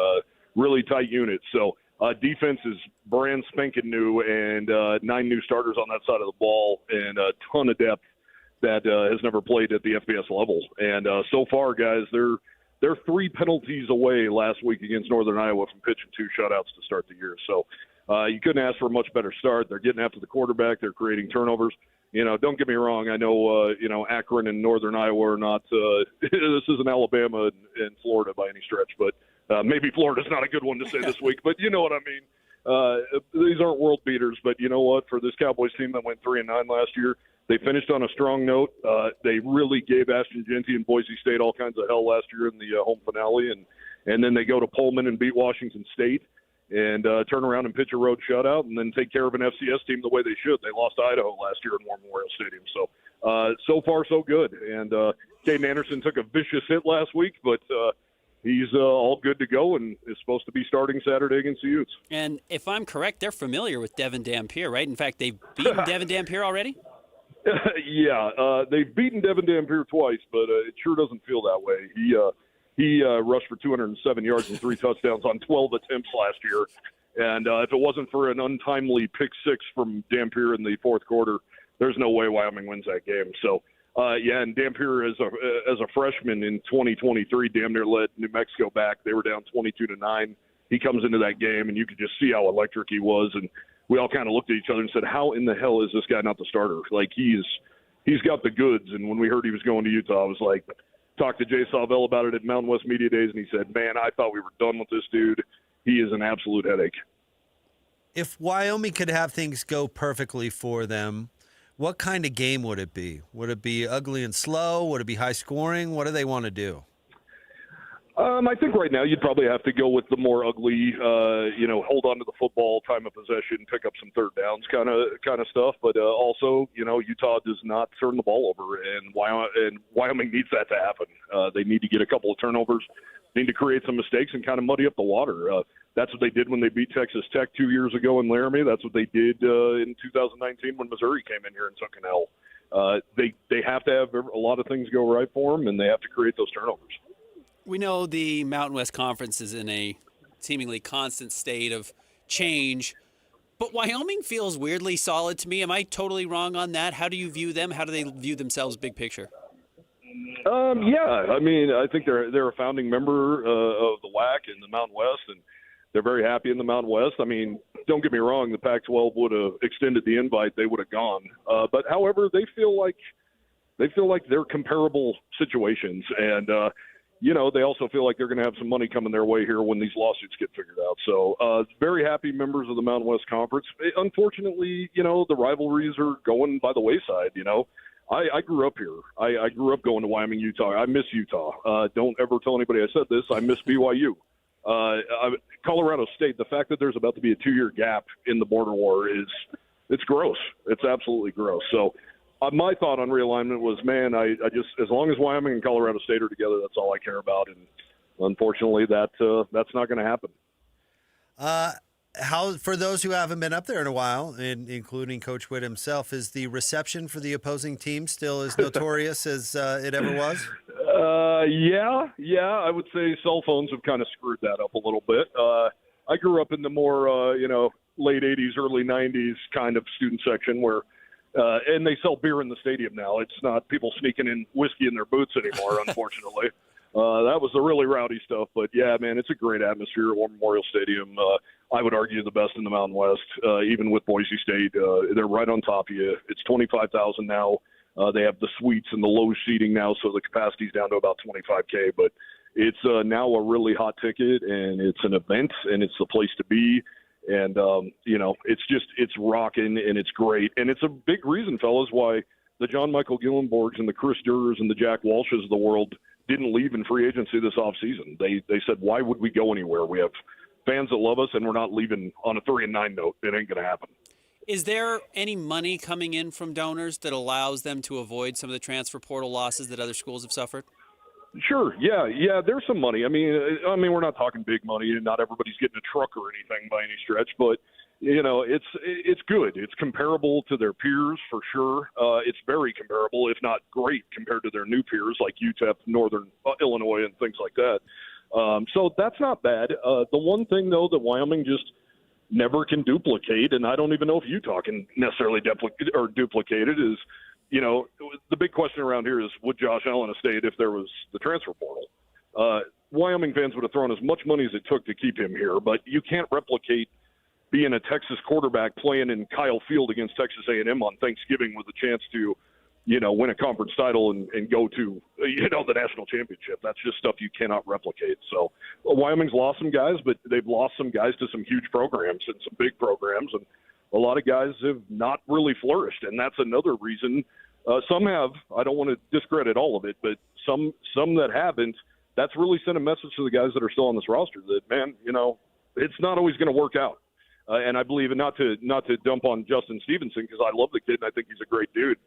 really tight units. So defense is brand spanking new, and 9 new starters on that side of the ball, and a ton of depth that has never played at the FBS level. And so far, guys, they're 3 penalties away last week against Northern Iowa from pitching 2 shutouts to start the year. So you couldn't ask for a much better start. They're getting after the quarterback. They're creating turnovers. Don't get me wrong. I know, Akron and Northern Iowa are not this isn't Alabama and Florida by any stretch, but maybe Florida's not a good one to say this week, but you know what I mean. These aren't world beaters, but you know what? For this Cowboys team that went 3-9 last year, they finished on a strong note. They really gave Ashton Genty and Boise State all kinds of hell last year in the home finale, and then they go to Pullman and beat Washington State and turn around and pitch a road shutout and then take care of an FCS team the way they should. They lost to Idaho last year in War Memorial Stadium. So far so good. And Caden Anderson took a vicious hit last week, but he's all good to go and is supposed to be starting Saturday against the Utes. And if I'm correct, they're familiar with Devin Dampier, right? In fact, they've beaten Devin Dampier already? Yeah, they've beaten Devin Dampier twice, but it sure doesn't feel that way. He rushed for 207 yards and 3 touchdowns on 12 attempts last year. And if it wasn't for an untimely pick 6 from Dampier in the fourth quarter, there's no way Wyoming wins that game. So, and Dampier as a freshman in 2023 damn near led New Mexico back. They were down 22-9. He comes into that game, and you could just see how electric he was. And we all kind of looked at each other and said, how in the hell is this guy not the starter? Like, he's got the goods. And when we heard he was going to Utah, I was like, talked to Jay Salvell about it at Mountain West Media Days, and he said, man, I thought we were done with this dude. He is an absolute headache. If Wyoming could have things go perfectly for them, What kind of game would it be? Would it be ugly and slow? Would it be high scoring? What do they want to do? I think right now you'd probably have to go with the more ugly, hold on to the football, time of possession, pick up some third downs kind of stuff. But also, Utah does not turn the ball over, and Wyoming needs that to happen. They need to get a couple of turnovers, need to create some mistakes, and kind of muddy up the water. That's what they did when they beat Texas Tech 2 years ago in Laramie. That's what they did in 2019 when Missouri came in here and took an L. They have to have a lot of things go right for them, and they have to create those turnovers. We know the Mountain West Conference is in a seemingly constant state of change, but Wyoming feels weirdly solid to me. Am I totally wrong on that? How do you view them? How do they view themselves big picture? Yeah, I mean, I think they're a founding member of the WAC and the Mountain West, and they're very happy in the Mountain West. I mean, don't get me wrong, the Pac-12 would have extended the invite, they would have gone. But however, they feel like they're comparable situations, and they also feel like they're going to have some money coming their way here when these lawsuits get figured out. So very happy members of the Mountain West Conference. Unfortunately, the rivalries are going by the wayside. I grew up here. I grew up going to Wyoming, Utah. I miss Utah. Don't ever tell anybody I said this. I miss BYU. Colorado State, the fact that there's about to be a 2-year gap in the border war it's gross. It's absolutely gross. So my thought on realignment was, man, I just, as long as Wyoming and Colorado State are together, that's all I care about. And unfortunately, that's not going to happen. How, for those who haven't been up there in a while, including Coach Witt himself, is the reception for the opposing team still as notorious as it ever was? Yeah. I would say cell phones have kind of screwed that up a little bit. I grew up in the more, late 80s, early 90s kind of student section where, and they sell beer in the stadium now. It's not people sneaking in whiskey in their boots anymore, unfortunately. That was the really rowdy stuff. But, yeah, man, it's a great atmosphere at War Memorial Stadium. I would argue the best in the Mountain West, even with Boise State. They're right on top of you. It's 25,000 now. They have the suites and the low seating now, so the capacity's down to about 25K. But it's now a really hot ticket, and it's an event, and it's the place to be. And, it's rocking, and it's great. And it's a big reason, fellas, why the John Michael Gillenborgs and the Chris Durers and the Jack Walshes of the world didn't leave in free agency this offseason. They said, why would we go anywhere? We have fans that love us, and we're not leaving on a 3-9 note. It ain't going to happen. Is there any money coming in from donors that allows them to avoid some of the transfer portal losses that other schools have suffered? Sure. Yeah. There's some money. I mean, we're not talking big money, and not everybody's getting a truck or anything by any stretch, but it's good. It's comparable to their peers for sure. It's very comparable, if not great, compared to their new peers like UTEP, Northern Illinois, and things like that. So that's not bad. The one thing though that Wyoming just never can duplicate, and I don't even know if Utah can necessarily duplicate it, is, the big question around here is, would Josh Allen have stayed if there was the transfer portal? Wyoming fans would have thrown as much money as it took to keep him here, but you can't replicate being a Texas quarterback playing in Kyle Field against Texas A&M on Thanksgiving with a chance to, win a conference title and go to, the national championship. That's just stuff you cannot replicate. So Wyoming's lost some guys, but they've lost some guys to some huge programs and some big programs, and a lot of guys have not really flourished, and that's another reason. Some have. I don't want to discredit all of it, but some that haven't, that's really sent a message to the guys that are still on this roster that, man, it's not always going to work out. And I believe, and not to dump on Justin Stevenson, because I love the kid and I think he's a great dude.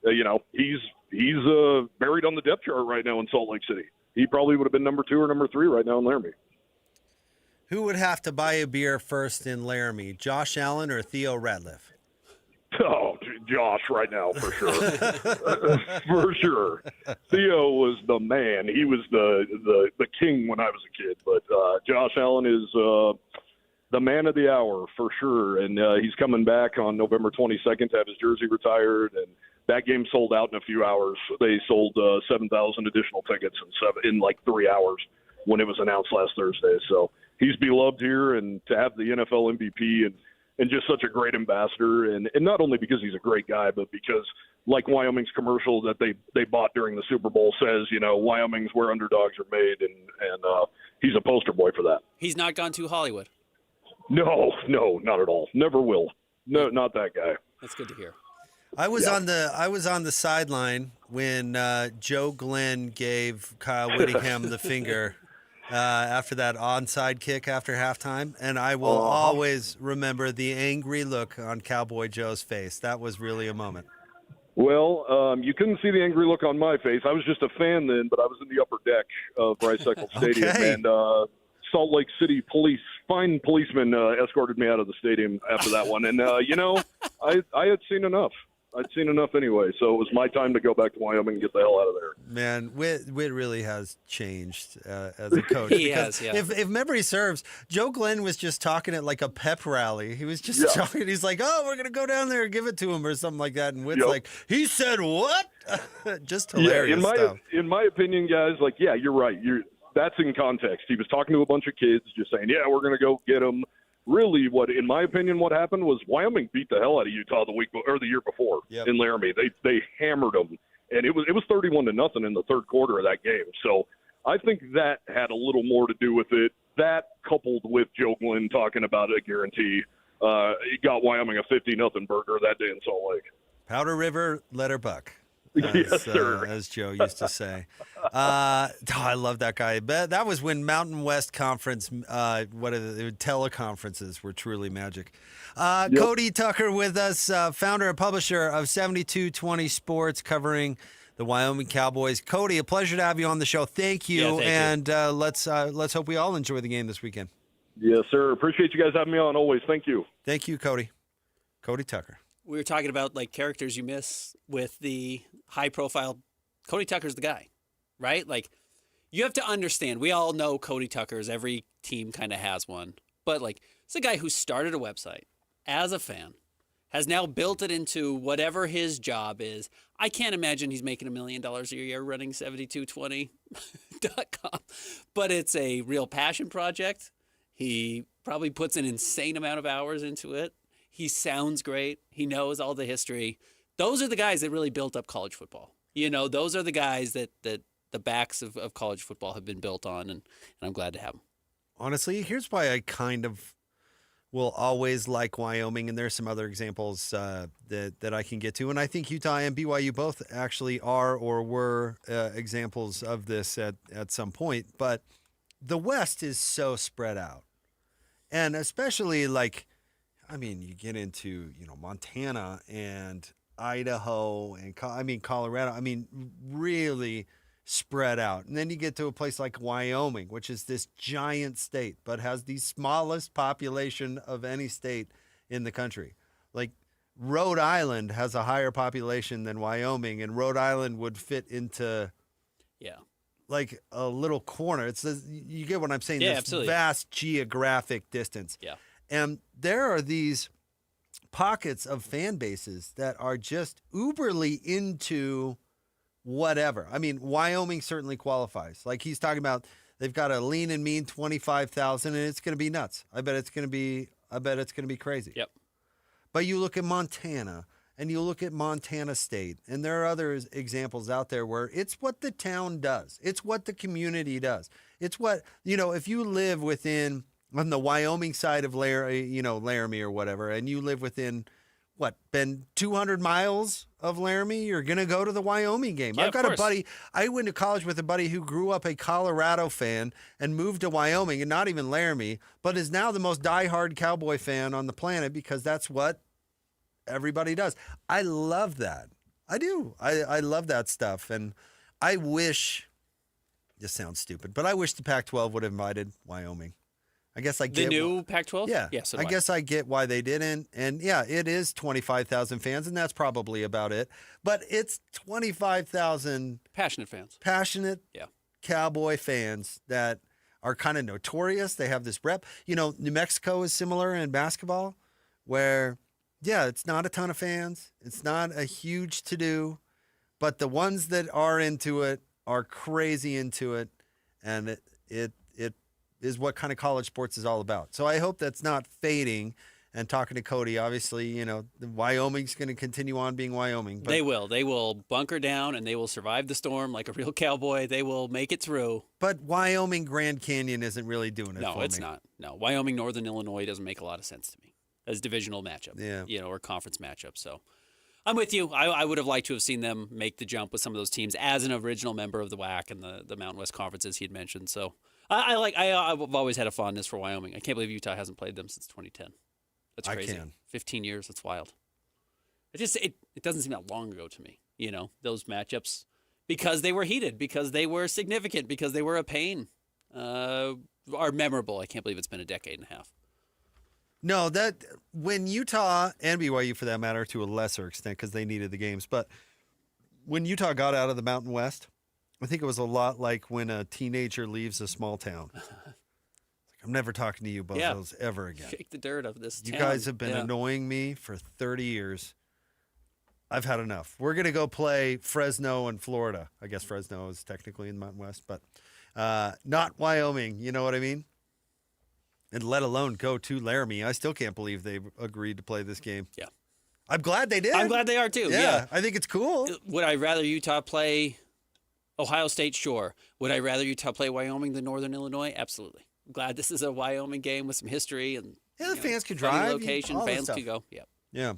He's buried on the depth chart right now in Salt Lake City. He probably would have been number 2 or number 3 right now in Laramie. Who would have to buy a beer first in Laramie, Josh Allen or Theo Ratliff? Oh, Josh right now, for sure. For sure. Theo was the man. He was the king when I was a kid. But Josh Allen is the man of the hour, for sure. And he's coming back on November 22nd to have his jersey retired. And that game sold out in a few hours. They sold 7,000 additional tickets in like 3 hours when it was announced last Thursday. So he's beloved here, and to have the NFL MVP and just such a great ambassador, and not only because he's a great guy, but because, like Wyoming's commercial that they bought during the Super Bowl says, Wyoming's where underdogs are made, and he's a poster boy for that. He's not gone to Hollywood. No, not at all. Never will. No, not that guy. That's good to hear. I was on the sideline when Joe Glenn gave Kyle Whittingham the finger after that onside kick after halftime, and I will always remember the angry look on Cowboy Joe's face. That was really a moment. Well, you couldn't see the angry look on my face. I was just a fan then, but I was in the upper deck of Bryce Eccles Stadium, and Salt Lake City fine policemen escorted me out of the stadium after that one. And, I had seen enough. I'd seen enough anyway, so it was my time to go back to Wyoming and get the hell out of there. Man, Whit really has changed as a coach. He has, yeah. If memory serves, Joe Glenn was just talking at like a pep rally. He was just talking. He's like, "Oh, we're gonna go down there and give it to him," or something like that. And Whit's like, "He said what?" Just hilarious stuff. In my opinion, guys, you're right. That's in context. He was talking to a bunch of kids, just saying, "Yeah, we're gonna go get them." Really, in my opinion, what happened was Wyoming beat the hell out of Utah the year before in Laramie. They hammered them, and it was 31-0 in the third quarter of that game. So I think that had a little more to do with it. That coupled with Joe Glenn talking about a guarantee, it got Wyoming a 50-0 burger that day in Salt Lake. Powder River, let her buck. Yes, sir. As Joe used to say. I love that guy. But that was when Mountain West Conference, teleconferences were truly magic. Cody Tucker with us, founder and publisher of 7220 Sports, covering the Wyoming Cowboys. Cody, a pleasure to have you on the show. Thank you. Thank you. Let's hope we all enjoy the game this weekend. Yes, sir. Appreciate you guys having me on always. Thank you. Thank you, Cody. Cody Tucker. We were talking about characters you miss with the high profile. Cody Tucker's the guy, right? You have to understand, we all know Cody Tucker's, every team kind of has one, but it's a guy who started a website as a fan, has now built it into whatever his job is. I can't imagine he's making $1 million a year running 7220.com, but it's a real passion project. He probably puts an insane amount of hours into it. He sounds great. He knows all the history. Those are the guys that really built up college football. Those are the guys that the backs of college football have been built on, and I'm glad to have them. Honestly, here's why I kind of will always like Wyoming, and there's some other examples that I can get to. And I think Utah and BYU both actually are or were examples of this at some point. But the West is so spread out. And especially you get into, Montana and Idaho and Colorado. Really spread out. And then you get to a place like Wyoming, which is this giant state, but has the smallest population of any state in the country. Rhode Island has a higher population than Wyoming, and Rhode Island would fit into a little corner. You get what I'm saying? Yeah, this absolutely. Vast geographic distance. Yeah. And there are these pockets of fan bases that are just uberly into whatever. Wyoming certainly qualifies. He's talking about, they've got a lean and mean 25,000, and it's going to be nuts. I bet it's going to be crazy. Yep. But you look at Montana, and you look at Montana State, and there are other examples out there where it's what the town does. It's what the community does. It's what, if you live on the Wyoming side of Laramie or whatever, and you live within, 200 miles of Laramie, you're going to go to the Wyoming game. Yeah, I've got of a buddy, I went to college with a buddy who grew up a Colorado fan and moved to Wyoming, and not even Laramie, but is now the most diehard Cowboy fan on the planet because that's what everybody does. I love that. I do. I love that stuff. And I wish, this sounds stupid, but I wish the Pac-12 would have invited Wyoming. I guess I get the new Pac-12. Yeah, so I guess I get why they didn't. And yeah, it is 25,000 fans, and that's probably about it. But it's 25,000 passionate fans, Cowboy fans that are kind of notorious. They have this rep. New Mexico is similar in basketball, where it's not a ton of fans. It's not a huge to-do, but the ones that are into it are crazy into it, and it is what kind of college sports is all about. So I hope that's not fading. And talking to Cody, obviously, Wyoming's going to continue on being Wyoming. But they will. They will bunker down, and they will survive the storm like a real cowboy. They will make it through. But Wyoming Grand Canyon isn't really doing it for me. No, it's not. No, Wyoming Northern Illinois doesn't make a lot of sense to me as divisional matchup. Yeah. Or conference matchup. So I'm with you. I would have liked to have seen them make the jump with some of those teams as an original member of the WAC and the Mountain West Conferences he had mentioned. So I've always had a fondness for Wyoming. I can't believe Utah hasn't played them since 2010. That's crazy. I can. 15 years. That's wild. It doesn't seem that long ago to me. Those matchups, because they were heated, because they were significant, because they were a pain, are memorable. I can't believe it's been a decade and a half. No, that when Utah and BYU, for that matter, to a lesser extent, because they needed the games, but when Utah got out of the Mountain West, I think it was a lot like when a teenager leaves a small town. I'm never talking to you bozos ever again. Shake the dirt of this You town. guys have been annoying me for 30 years. I've had enough. We're going to go play Fresno and Florida. I guess Fresno is technically in the Mountain West, but not Wyoming. You know what I mean? And let alone go to Laramie. I still can't believe they agreed to play this game. Yeah. I'm glad they did. I'm glad they are too. Yeah. I think it's cool. Would I rather Utah play Ohio State? Sure. Would I rather Utah play Wyoming than Northern Illinois? Absolutely. I'm glad this is a Wyoming game with some history and the fans can funny drive. Location, fans can go. Yeah. Yeah.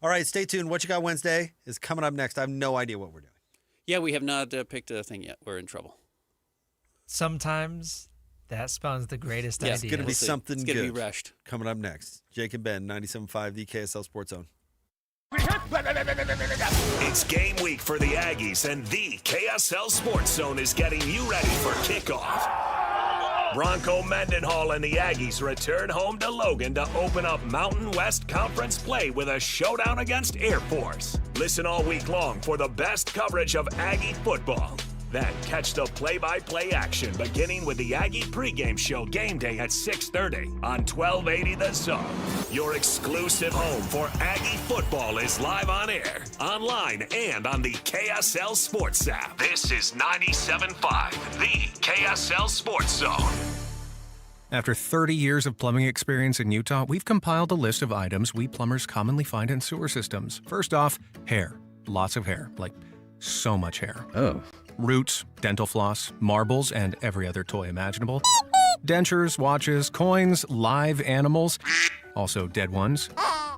All right, stay tuned. What You Got Wednesday is coming up next. I have no idea what we're doing. Yeah, we have not picked a thing yet. We're in trouble. Sometimes that spawns the greatest ideas. It's going to be something it's good. It's going to be rushed. Coming up next. Jake and Ben, 97.5, the KSL Sports Zone. It's game week for the Aggies, and the KSL Sports Zone is getting you ready for kickoff. Bronco Mendenhall and the Aggies return home to Logan to open up Mountain West Conference play with a showdown against Air Force. Listen all week long for the best coverage of Aggie football. Then catch the play-by-play action beginning with the Aggie pregame show game day at 6:30 on 1280 The Zone. Your exclusive home for Aggie football is live on air, online, and on the KSL Sports app. This is 97.5, the KSL Sports Zone. After 30 years of plumbing experience in Utah, we've compiled a list of items we plumbers commonly find in sewer systems. First off, hair. Lots of hair. Like, so much hair. Oh. Roots, dental floss, marbles, and every other toy imaginable. Dentures, watches, coins, live animals, also dead ones.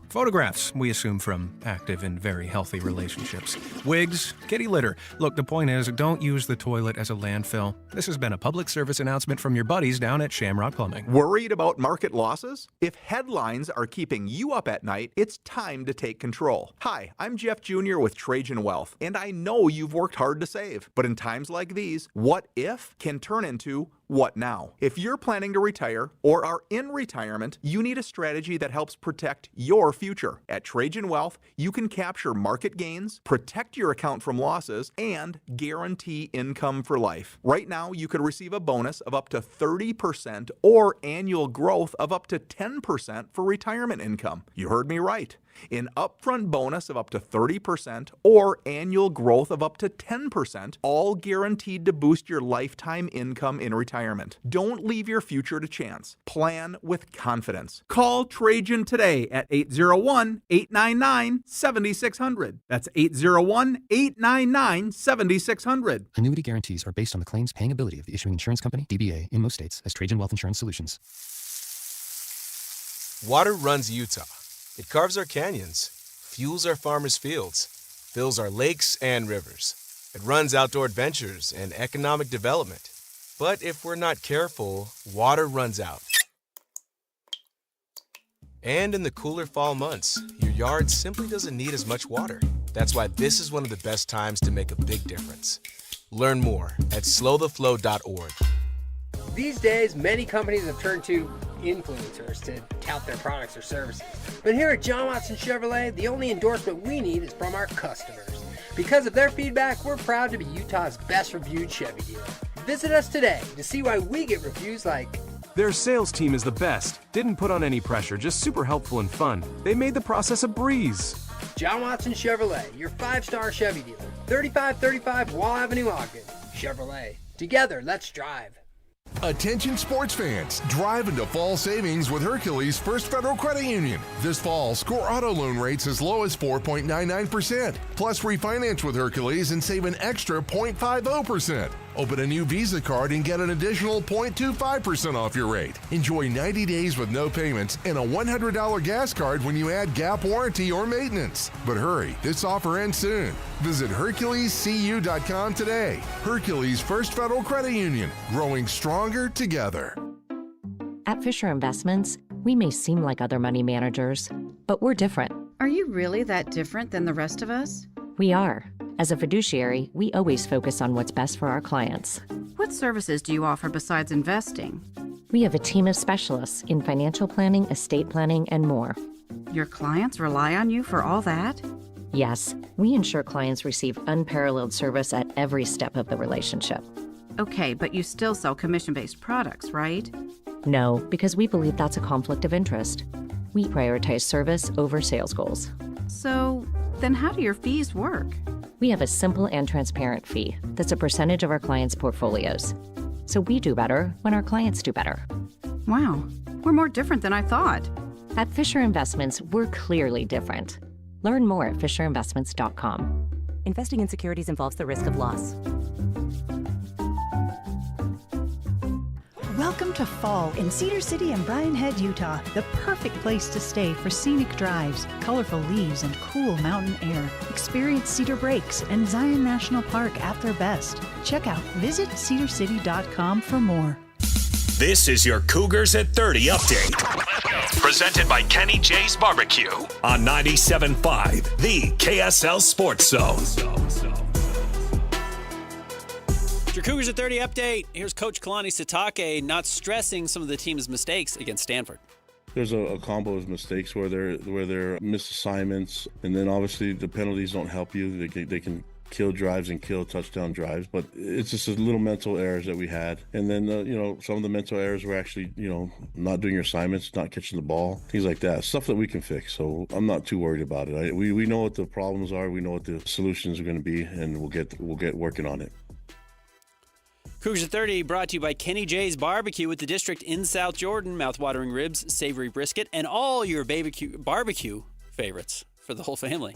Photographs, we assume from active and very healthy relationships. Wigs, kitty litter. Look, the point is, don't use the toilet as a landfill. This has been a public service announcement from your buddies down at Shamrock Plumbing. Worried about market losses? If headlines are keeping you up at night, it's time to take control. Hi, I'm Jeff Jr. with Trajan Wealth, and I know you've worked hard to save. But in times like these, what if can turn into what now? If you're planning to retire or are in retirement, you need a strategy that helps protect your future. At Trajan Wealth, you can capture market gains, protect your account from losses, and guarantee income for life. Right now, you could receive a bonus of up to 30% or annual growth of up to 10% for retirement income. You heard me right. An upfront bonus of up to 30% or annual growth of up to 10%, all guaranteed to boost your lifetime income in retirement. Don't leave your future to chance. Plan with confidence. Call Trajan today at 801-899-7600. That's 801-899-7600. Annuity guarantees are based on the claims paying ability of the issuing insurance company, DBA, in most states as Trajan Wealth Insurance Solutions. Water runs Utah. It carves our canyons, fuels our farmers' fields, fills our lakes and rivers. It runs outdoor adventures and economic development. But if we're not careful, water runs out. And in the cooler fall months, your yard simply doesn't need as much water. That's why this is one of the best times to make a big difference. Learn more at slowtheflow.org. These days, many companies have turned to influencers to tout their products or services. But here at John Watson Chevrolet, the only endorsement we need is from our customers. Because of their feedback, we're proud to be Utah's best reviewed Chevy dealer. Visit us today to see why we get reviews like, "Their sales team is the best. Didn't put on any pressure, just super helpful and fun. They made the process a breeze." John Watson Chevrolet, your 5-star Chevy dealer. 3535 Wall Avenue, Ogden. Chevrolet. Together, let's drive. Attention sports fans, drive into fall savings with Hercules First Federal Credit Union. This fall, score auto loan rates as low as 4.99%. Plus refinance with Hercules and save an extra 0.50%. Open a new Visa card and get an additional 0.25% off your rate. Enjoy 90 days with no payments and a $100 gas card when you add gap warranty or maintenance. But hurry, this offer ends soon. Visit HerculesCU.com today. Hercules First Federal Credit Union, growing stronger together. At Fisher Investments, we may seem like other money managers, but we're different. Are you really that different than the rest of us? We are. As a fiduciary, we always focus on what's best for our clients. What services do you offer besides investing? We have a team of specialists in financial planning, estate planning, and more. Your clients rely on you for all that? Yes, we ensure clients receive unparalleled service at every step of the relationship. Okay, but you still sell commission-based products, right? No, because we believe that's a conflict of interest. We prioritize service over sales goals. So, then how do your fees work? We have a simple and transparent fee that's a percentage of our clients' portfolios. So we do better when our clients do better. Wow, we're more different than I thought. At Fisher Investments, we're clearly different. Learn more at fisherinvestments.com. Investing in securities involves the risk of loss. Welcome to fall in Cedar City and Bryan Head, Utah. The perfect place to stay for scenic drives, colorful leaves, and cool mountain air. Experience Cedar Breaks and Zion National Park at their best. Check out visitcedarcity.com for more. This is your Cougars at 30 update. Presented by Kenny J's Barbecue on 97.5, the KSL Sports Zone. Your Cougars at 30 update. Here's Coach Kalani Sitake not stressing some of the team's mistakes against Stanford. There's a combo of mistakes where they're missed assignments, and then obviously the penalties don't help you. They can kill drives and kill touchdown drives, but it's just a little mental errors that we had. And then some of the mental errors were actually not doing your assignments, not catching the ball, things like that. Stuff that we can fix. So I'm not too worried about it. We know what the problems are. We know what the solutions are going to be, and we'll get working on it. Cougars at 30 brought to you by Kenny J's Barbecue with the district in South Jordan. Mouth-watering ribs, savory brisket, and all your barbecue favorites for the whole family.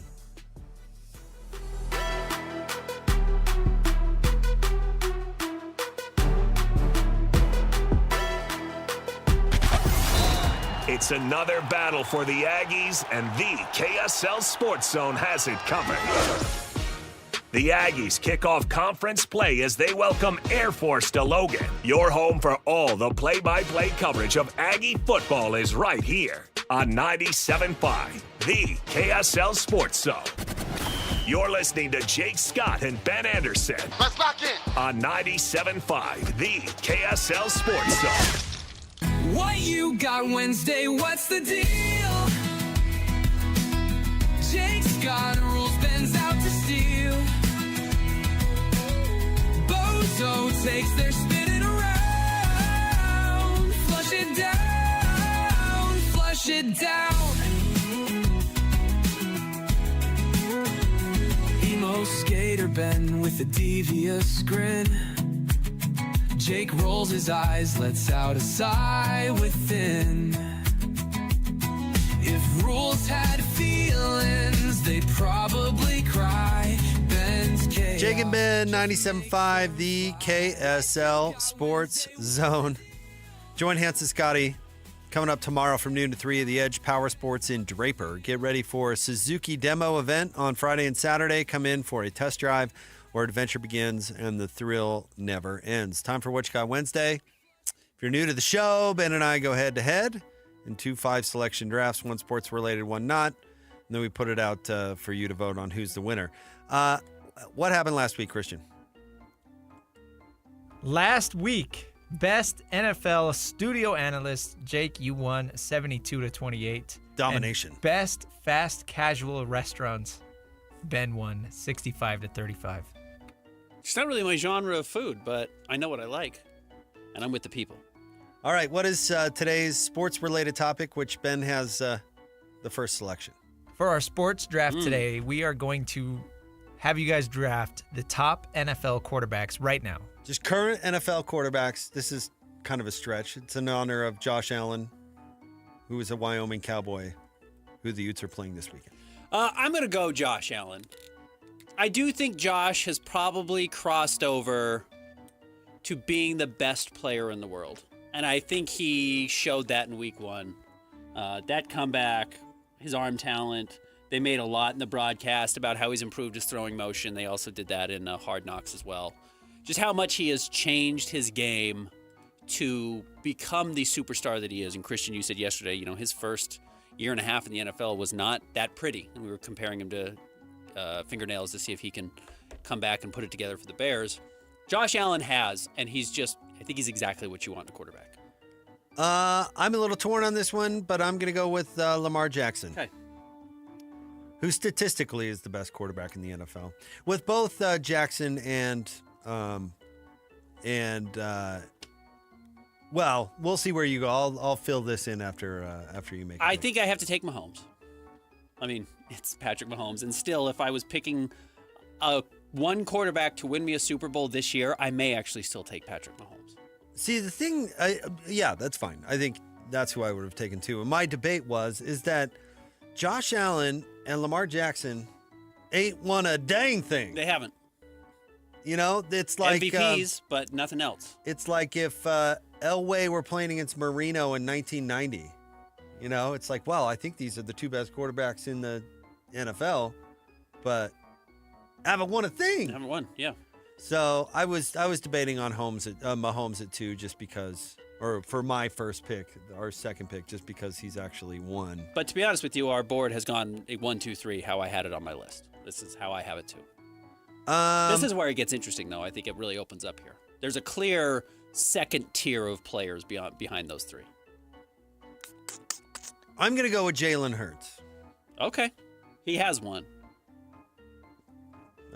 It's another battle for the Aggies, and the KSL Sports Zone has it covered. The Aggies kick off conference play as they welcome Air Force to Logan. Your home for all the play-by-play coverage of Aggie football is right here on 97.5, the KSL Sports Zone. You're listening to Jake Scott and Ben Anderson. Let's lock in on 97.5, the KSL Sports Zone. What you got Wednesday? What's the deal? Jake Scott rules, Ben's out to steal. Bozo takes their spinning around. Flush it down, flush it down. Emo skater Ben with a devious grin. Jake rolls his eyes, lets out a sigh within. If rules had feelings, they'd probably cry. Ben's chaos. Jake and Ben, 97.5, the KSL Sports Zone. Join Hans and Scotty coming up tomorrow from noon to 3 at the Edge Power Sports in Draper. Get ready for a Suzuki demo event on Friday and Saturday. Come in for a test drive where adventure begins and the thrill never ends. Time for What You Got Wednesday. If you're new to the show, Ben and I go head-to-head in 2 5-selection drafts, one sports-related, one not. And then we put it out for you to vote on who's the winner. What happened last week, Christian? Last week, best NFL studio analyst, Jake, you won 72-28. Domination. And best fast casual restaurants, Ben won 65-35. It's not really my genre of food, but I know what I like, and I'm with the people. All right, what is today's sports-related topic, which Ben has the first selection? For our sports draft today, we are going to have you guys draft the top NFL quarterbacks right now. Just current NFL quarterbacks. This is kind of a stretch. It's in honor of Josh Allen, who is a Wyoming Cowboy, who the Utes are playing this weekend. I'm going to go Josh Allen. I do think Josh has probably crossed over to being the best player in the world. And I think he showed that in week 1. That comeback, his arm talent, they made a lot in the broadcast about how he's improved his throwing motion. They also did that in Hard Knocks as well. Just how much he has changed his game to become the superstar that he is. And Christian, you said yesterday, his first year and a half in the NFL was not that pretty. And we were comparing him to fingernails to see if he can come back and put it together for the Bears. Josh Allen has, and I think he's exactly what you want in a quarterback. I'm a little torn on this one, but I'm going to go with Lamar Jackson. Okay. Who statistically is the best quarterback in the NFL. With both Jackson and well, we'll see where you go. I'll fill this in after you make it. I think I have to take Mahomes. I mean, it's Patrick Mahomes. And still, if I was picking one quarterback to win me a Super Bowl this year, I may actually still take Patrick Mahomes. See, the thing, yeah, that's fine. I think that's who I would have taken too. And my debate is that Josh Allen and Lamar Jackson ain't won a dang thing. They haven't. It's like MVPs, but nothing else. It's like if Elway were playing against Marino in 1990. It's like, well, I think these are the two best quarterbacks in the NFL, but haven't won a thing. Haven't won, yeah. So I was debating on Mahomes at 2 just because, or for my first pick, our second pick, just because he's actually won. But to be honest with you, our board has gone a 1, 2, 3, how I had it on my list. This is how I have it too. This is where it gets interesting, though. I think it really opens up here. There's a clear second tier of players behind those 3. I'm going to go with Jalen Hurts. Okay. He has one.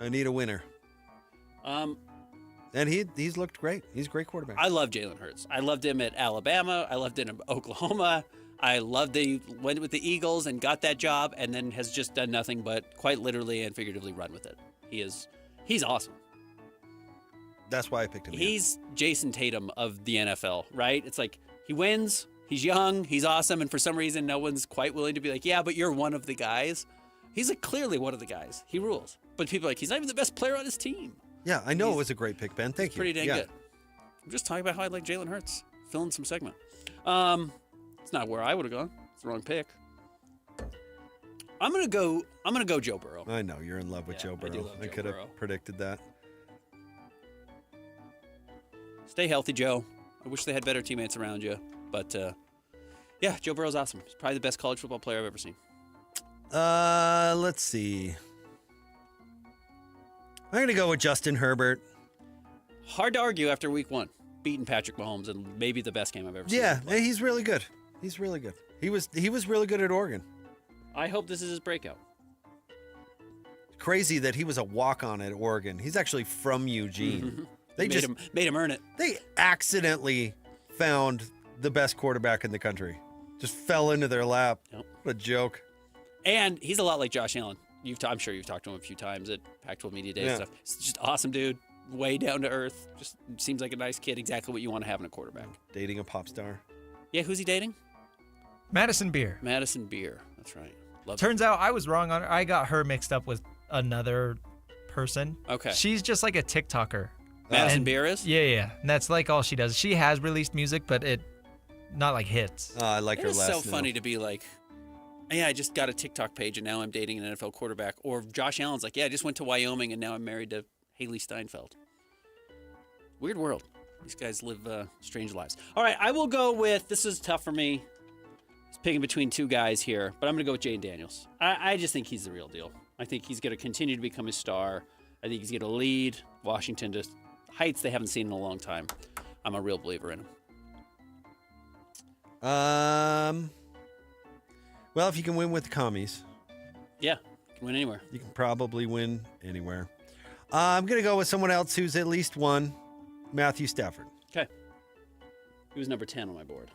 I need a winner. And he's looked great. He's a great quarterback. I love Jalen Hurts. I loved him at Alabama. I loved him at Oklahoma. I loved he went with the Eagles and got that job and then has just done nothing but quite literally and figuratively run with it. He's awesome. That's why I picked him. He's Jason Tatum of the NFL, right? It's like he wins, he's young, he's awesome, and for some reason no one's quite willing to be like, yeah, but you're one of the guys. He's clearly one of the guys. He rules. But people are like, he's not even the best player on his team. Yeah, I know it was a great pick, Ben. Thank you. Pretty dang good. I'm just talking about how I like Jalen Hurts. Filling some segment. It's not where I would have gone. It's the wrong pick. I'm gonna go Joe Burrow. I know you're in love with Joe Burrow. I could have predicted that. Stay healthy, Joe. I wish they had better teammates around you, but yeah, Joe Burrow's awesome. He's probably the best college football player I've ever seen. Let's see. I'm gonna go with Justin Herbert. Hard to argue after week 1, beating Patrick Mahomes and maybe the best game I've ever seen. Yeah, he's really good. He's really good. He was really good at Oregon. I hope this is his breakout. Crazy that he was a walk-on at Oregon. He's actually from Eugene. Mm-hmm. They made him earn it. They accidentally found the best quarterback in the country. Just fell into their lap. Yep. What a joke. And he's a lot like Josh Allen. I'm sure you've talked to him a few times at Pac-12 Media Day and stuff. He's just awesome dude. Way down to earth. Just seems like a nice kid. Exactly what you want to have in a quarterback. Dating a pop star. Yeah, who's he dating? Madison Beer. Madison Beer. That's right. Turns out I was wrong on her. I got her mixed up with another person. Okay. She's just like a TikToker. Madison Beer is? Yeah. And that's like all she does. She has released music, but not like hits. I like her last name. It's so funny to be like, yeah, I just got a TikTok page and now I'm dating an NFL quarterback. Or Josh Allen's like, yeah, I just went to Wyoming and now I'm married to Haley Steinfeld. Weird world. These guys live strange lives. All right, I will go with, this is tough for me. I was picking between 2 guys here, but I'm going to go with Jayden Daniels. I just think he's the real deal. I think he's going to continue to become a star. I think he's going to lead Washington to heights they haven't seen in a long time. I'm a real believer in him. Well, if you can win with the commies. Yeah, you can win anywhere. You can probably win anywhere. I'm going to go with someone else who's at least won, Matthew Stafford. Okay. He was number 10 on my board.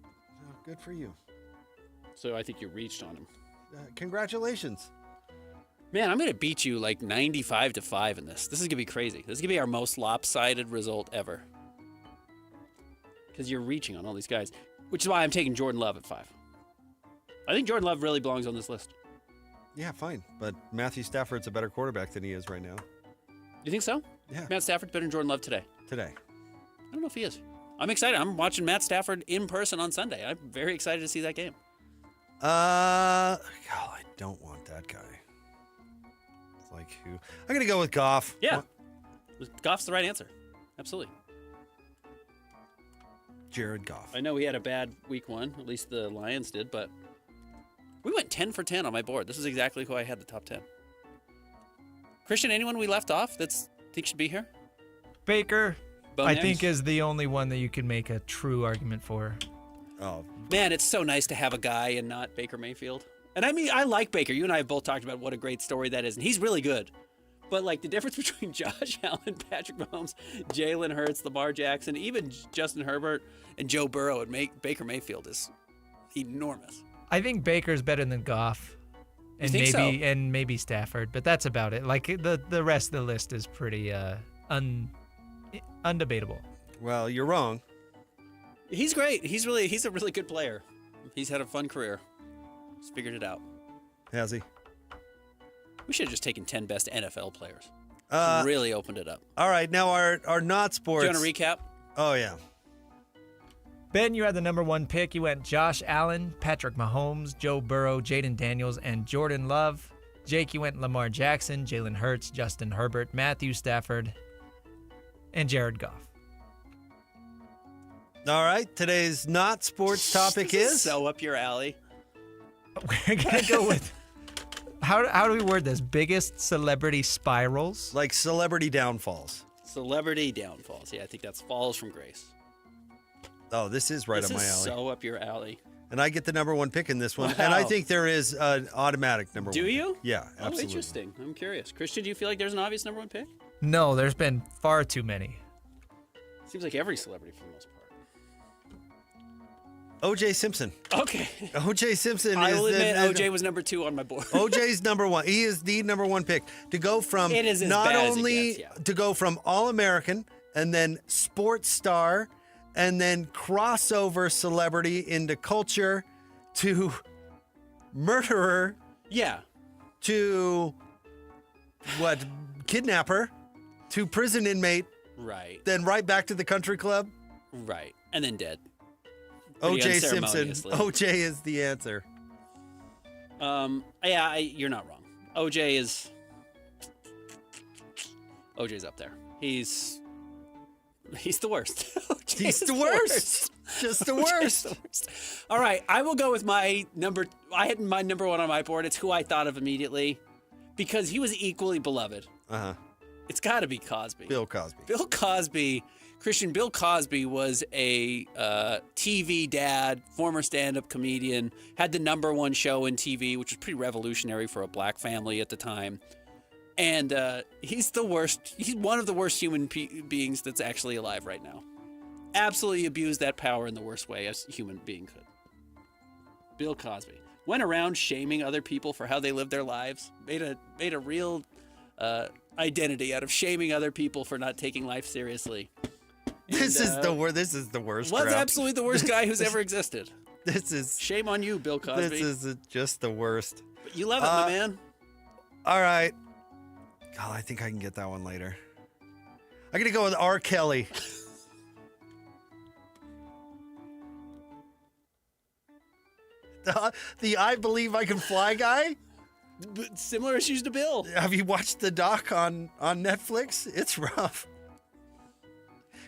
Oh, good for you. So I think you reached on him. Congratulations. Man, I'm going to beat you like 95-5 in this. This is going to be crazy. This is going to be our most lopsided result ever. Because you're reaching on all these guys, which is why I'm taking Jordan Love at 5. I think Jordan Love really belongs on this list. Yeah, fine. But Matthew Stafford's a better quarterback than he is right now. You think so? Yeah. Matt Stafford's better than Jordan Love today. Today. I don't know if he is. I'm excited. I'm watching Matt Stafford in person on Sunday. I'm very excited to see that game. I don't want that guy. It's like who? I'm going to go with Goff. Yeah. Goff's the right answer. Absolutely. Jared Goff. I know he had a bad week 1. At least the Lions did, but we went 10 for 10 on my board. This is exactly who I had the top 10. Christian, anyone we left off that's think should be here? Baker, Bone I eggs? think, is the only one that you can make a true argument for. Oh, man, it's so nice to have a guy and not Baker Mayfield. And I mean, I like Baker. You and I have both talked about what a great story that is, and he's really good. But like the difference between Josh Allen, Patrick Mahomes, Jalen Hurts, Lamar Jackson, even Justin Herbert and Joe Burrow and Baker Mayfield is enormous. I think Baker's better than Goff, and maybe Stafford, but that's about it. Like the rest of the list is pretty undebatable. Well, you're wrong. He's great. He's a really good player. He's had a fun career. He's figured it out. Has he? We should have just taken 10 best NFL players. Really opened it up. All right, now our not sports. Do you want to recap? Oh yeah. Ben, you had the number 1 pick. You went Josh Allen, Patrick Mahomes, Joe Burrow, Jaden Daniels, and Jordan Love. Jake, you went Lamar Jackson, Jalen Hurts, Justin Herbert, Matthew Stafford, and Jared Goff. All right, today's not sports topic is so up your alley. We're gonna go with how do we word this? Biggest celebrity spirals, like celebrity downfalls. Celebrity downfalls. Yeah, I think that's falls from grace. Oh, this is right up my alley. So up your alley. And I get the number 1 pick in this one. Wow. And I think there is an automatic number 1. Do you? Yeah, absolutely. Oh, interesting. I'm curious. Christian, do you feel like there's an obvious number 1 pick? No, there's been far too many. Seems like every celebrity for the most part. O.J. Simpson. Okay. O.J. Simpson I is will admit O.J. was number 2 on my board. O.J.'s number 1. He is the number 1 pick. To go from It is as not bad as it only gets, yeah. to go from All-American and then sports star and then crossover celebrity into culture to murderer. Yeah. To what? Kidnapper to prison inmate. Right. Then right back to the country club. Right. And then dead. O.J. Simpson. O.J. is the answer. Yeah, you're not wrong. OJ's up there. He's the worst. He's the worst. Just the worst. All right, I will go with my number. I had my number 1 on my board. It's who I thought of immediately because he was equally beloved. Uh-huh. It's got to be Cosby. Bill Cosby. Bill Cosby. Christian, Bill Cosby was a TV dad, former stand-up comedian, had the number 1 show in TV, which was pretty revolutionary for a black family at the time. And he's the worst. He's one of the worst human beings that's actually alive right now. Absolutely abused that power in the worst way a human being could. Bill Cosby went around shaming other people for how they lived their lives. Made a real identity out of shaming other people for not taking life seriously. This is the worst. Was crap. absolutely the worst guy who's ever existed. This is shame on you, Bill Cosby. This is just the worst. But you love it, my man. All right. God, I think I can get that one later. I'm gonna go with R. Kelly. the I Believe I Can Fly guy. But similar issues to Bill. Have you watched the doc on Netflix? It's rough.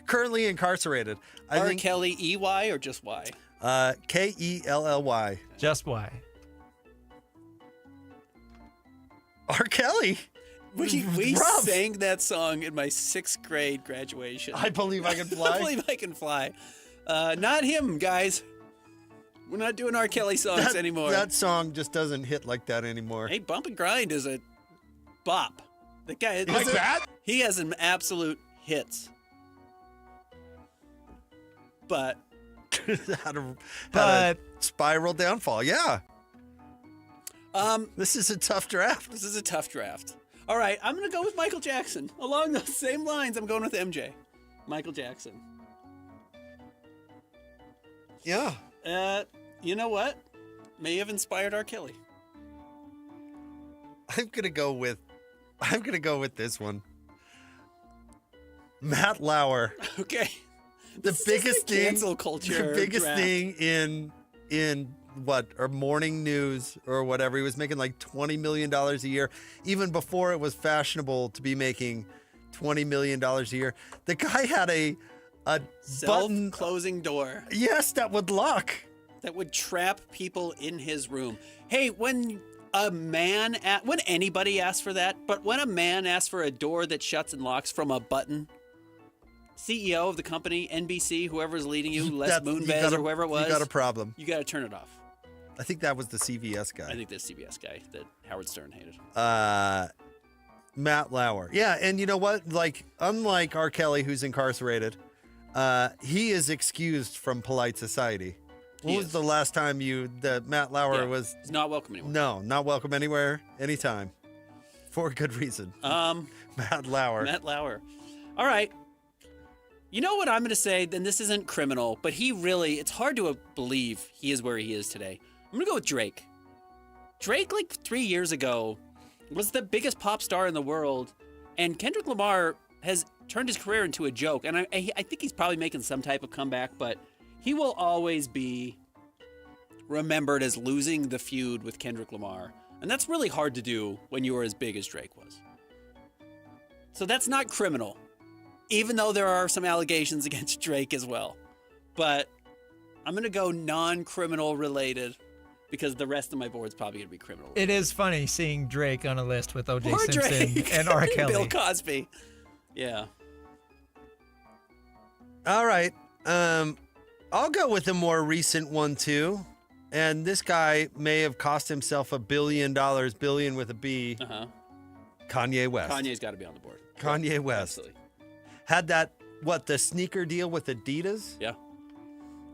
Currently incarcerated. R. Kelly, E-Y or just Y? Kelly. Just Y. R. Kelly. We sang that song in my 6th grade graduation. I Believe I Can Fly. I Believe I Can Fly. Not him, guys. We're not doing R. Kelly songs anymore. That song just doesn't hit like that anymore. Hey, Bump and Grind is a bop. The guy like that? He has some absolute hits. But had a spiral downfall. Yeah. This is a tough draft. This is a tough draft. All right, I'm going to go with Michael Jackson. Along those same lines, I'm going with MJ. Michael Jackson. Yeah. You know what? May have inspired R. Kelly. I'm gonna go with this one. Matt Lauer. Okay. The biggest thing, cancel culture. The biggest draft. thing in what, or morning news or whatever. He was making like $20 million a year, even before it was fashionable to be making $20 million a year. The guy had a button self-closing door. Yes, that would lock. That would trap people in his room. Hey, when when anybody asks for that, but when a man asks for a door that shuts and locks from a button, CEO of the company, NBC, whoever's leading you, Les Moonves or whoever it was, you got a problem. You got to turn it off. I think that was the CVS guy. I think the CBS guy that Howard Stern hated. Matt Lauer. Yeah, and you know what? Like, unlike R. Kelly, who's incarcerated, he is excused from polite society. When was the last time Matt Lauer was... He's not welcome anymore. No, not welcome anywhere, anytime. For a good reason. Matt Lauer. Matt Lauer. All right. You know what I'm going to say? Then this isn't criminal, but it's hard to believe he is where he is today. I'm going to go with Drake. Drake, like 3 years ago, was the biggest pop star in the world, and Kendrick Lamar has turned his career into a joke. And I think he's probably making some type of comeback, but he will always be remembered as losing the feud with Kendrick Lamar. And that's really hard to do when you were as big as Drake was. So that's not criminal, even though there are some allegations against Drake as well. But I'm going to go non-criminal related, because the rest of my board's probably going to be criminal. It is funny seeing Drake on a list with O.J. Poor Simpson Drake. and R. Kelly. Bill Cosby. Yeah. All right. I'll go with a more recent one, too. And this guy may have cost himself $1 billion, billion with a B. Uh-huh. Kanye West. Kanye's got to be on the board. Kanye West. Absolutely. Had that, the sneaker deal with Adidas? Yeah.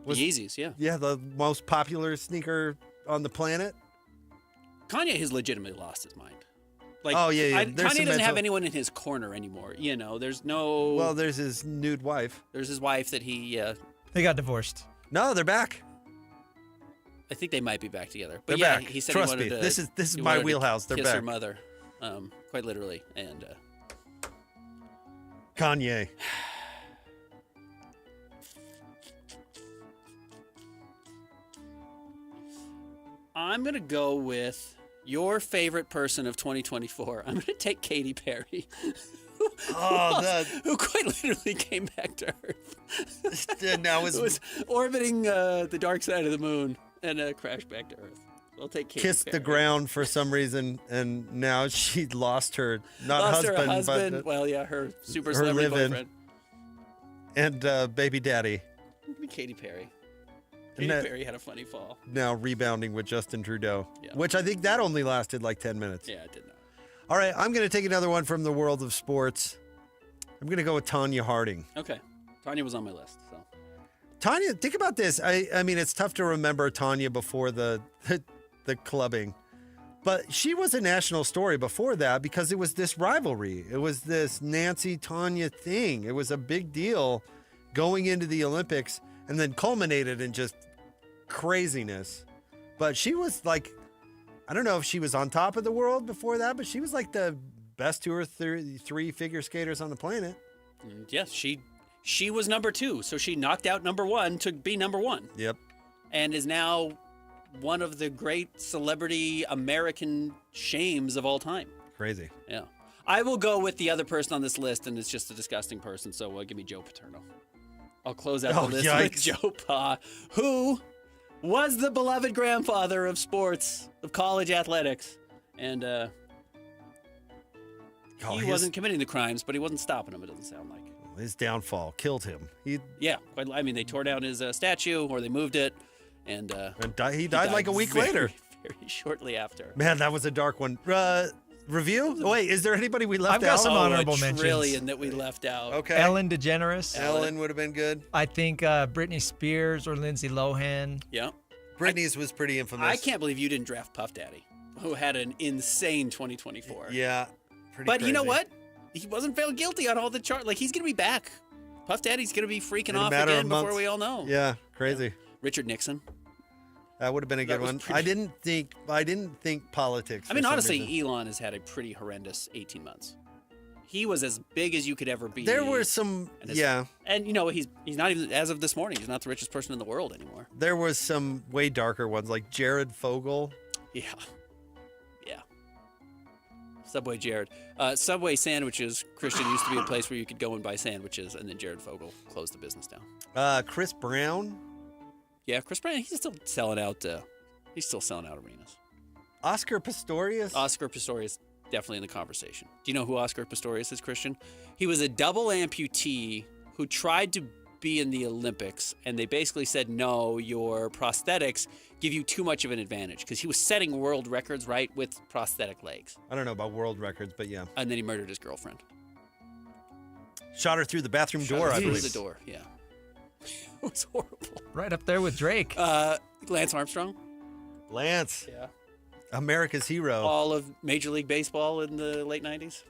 The Yeezys, yeah. Yeah, the most popular sneaker on the planet. Kanye has legitimately lost his mind. Like, oh, yeah. Kanye doesn't have anyone in his corner anymore. You know, there's no... Well, there's his nude wife. There's his wife that he... They got divorced. No, they're back. I think they might be back together. But they're yeah, back. he said Trust he wanted me. to... This is my wheelhouse. They're kiss back. her mother, quite literally. And... Kanye. I'm going to go with your favorite person of 2024. I'm going to take Katy Perry. Who quite literally came back to Earth. Now was orbiting the dark side of the moon and crashed back to Earth. I'll take Katy Kissed Perry. the ground for some reason, and now she lost her husband, but her super her celebrity live-in boyfriend. And baby daddy. Katy Perry. Katy Perry had a funny fall. Now rebounding with Justin Trudeau, Yeah. which I think that only lasted like 10 minutes. Yeah, it did not. All right, I'm going to take another one from the world of sports. I'm going to go with Tanya Harding. Okay. Tanya was on my list. So Tanya, think about this. I mean, it's tough to remember Tanya before the clubbing, but she was a national story before that because it was this rivalry. It was this Nancy-Tanya thing. It was a big deal going into the Olympics and then culminated in just craziness. But she was like, I don't know if she was on top of the world before that, but she was like the best 2 or 3 figure skaters on the planet. Yes, she was number 2, so she knocked out number 1 to be number 1. Yep. And is now one of the great celebrity American shames of all time. Crazy. Yeah. I will go with the other person on this list, and it's just a disgusting person, so give me Joe Paterno. I'll close out the list with Joe Pa, who was the beloved grandfather of sports, of college athletics. And he wasn't committing the crimes, but he wasn't stopping them, it doesn't sound like. His downfall killed him. Yeah, I mean, they tore down his statue, or they moved it, and he died like a week later. Very shortly after. Man, that was a dark one. Review? Wait, is there anybody we left out? I've got some honorable mentions. A trillion that we left out. Okay. Ellen DeGeneres. Ellen would have been good. I think Britney Spears or Lindsay Lohan. Yeah. Britney's was pretty infamous. I can't believe you didn't draft Puff Daddy, who had an insane 2024. Yeah. But you know what? He wasn't found guilty on all the charts. Like, he's going to be back. Puff Daddy's going to be freaking off again before we all know. Yeah, crazy. Yeah. Richard Nixon. That would have been a good one. I didn't think politics. I mean, honestly, Elon has had a pretty horrendous 18 months. he was as big as you could ever be. There were some, And, you know, he's not even, as of this morning, he's not the richest person in the world anymore. There was some way darker ones, like Jared Fogle. Yeah. Subway Jared. Subway sandwiches, Christian, used to be a place where you could go and buy sandwiches, and then Jared Fogle closed the business down. Chris Brown. Yeah, Chris Brown, he's still selling out arenas. Oscar Pistorius? Oscar Pistorius, definitely in the conversation. Do you know who Oscar Pistorius is, Christian? He was a double amputee who tried to be in the Olympics, and they basically said, no, your prosthetics give you too much of an advantage, because he was setting world records, right, with prosthetic legs. I don't know about world records, but yeah. And then he murdered his girlfriend. Shot her through the bathroom door, I believe. Through the door, yeah. It was horrible. Right up there with Drake. Lance Armstrong. Lance. Yeah. America's hero. All of Major League Baseball in the late 90s.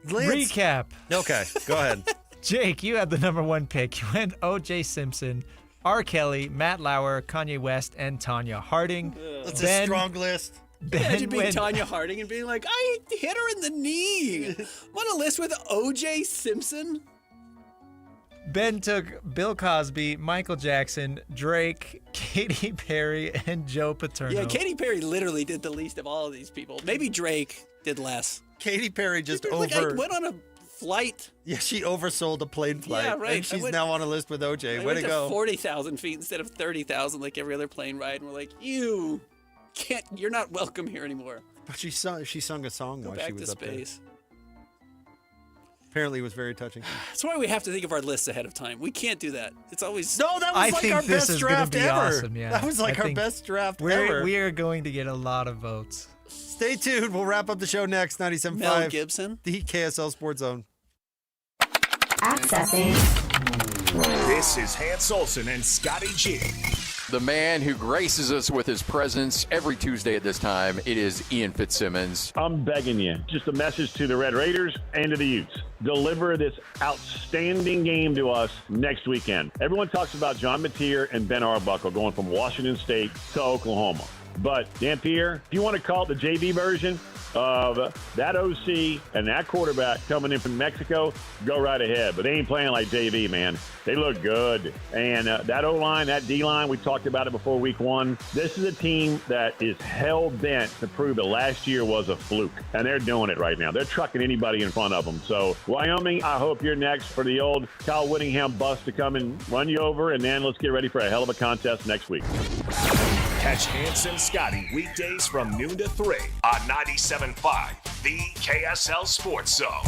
Lance. Recap. Okay, go ahead. Jake, you had the number 1 pick. You went O.J. Simpson, R. Kelly, Matt Lauer, Kanye West, and Tanya Harding. That's a strong list. Imagine being Tanya Harding and being like, I hit her in the knee. I'm on a list with O.J. Simpson. Ben took Bill Cosby, Michael Jackson, Drake, Katy Perry, and Joe Paterno. Yeah, Katy Perry literally did the least of all of these people. Maybe Drake did less. Katy Perry just Like, I went on a flight. Yeah, she oversold a plane flight. Yeah, right. And she's now on a list with OJ. Way to go. 40,000 feet instead of 30,000 like every other plane ride. And we're like, you're not welcome here anymore. But she sung a song Go while back she was to up there. space. Apparently it was very touching. That's why we have to think of our lists ahead of time. We can't do that. It's always... No, that was like our best draft ever. Awesome, yeah. That was like our best draft ever. We are going to get a lot of votes. Stay tuned. We'll wrap up the show next. 97.5. Mel Gibson. The KSL Sports Zone. Accessing. This is Hans Olsen and Scotty G. The man who graces us with his presence every Tuesday at this time, it is Ian Fitzsimmons. I'm begging you, just a message to the Red Raiders and to the Utes. Deliver this outstanding game to us next weekend. Everyone talks about John Mateer and Ben Arbuckle going from Washington State to Oklahoma. But, Dan Pierre, if you want to call it the JV version of that OC and that quarterback coming in from Mexico, go right ahead. But they ain't playing like JV, man. They look good. And that O-line, that D-line, we talked about it before week 1. This is a team that is hell-bent to prove that last year was a fluke. And they're doing it right now. They're trucking anybody in front of them. So, Wyoming, I hope you're next for the old Kyle Whittingham bus to come and run you over. And then let's get ready for a hell of a contest next week. Catch Hans and Scotty weekdays from noon to 3 on 97.5, the KSL Sports Zone.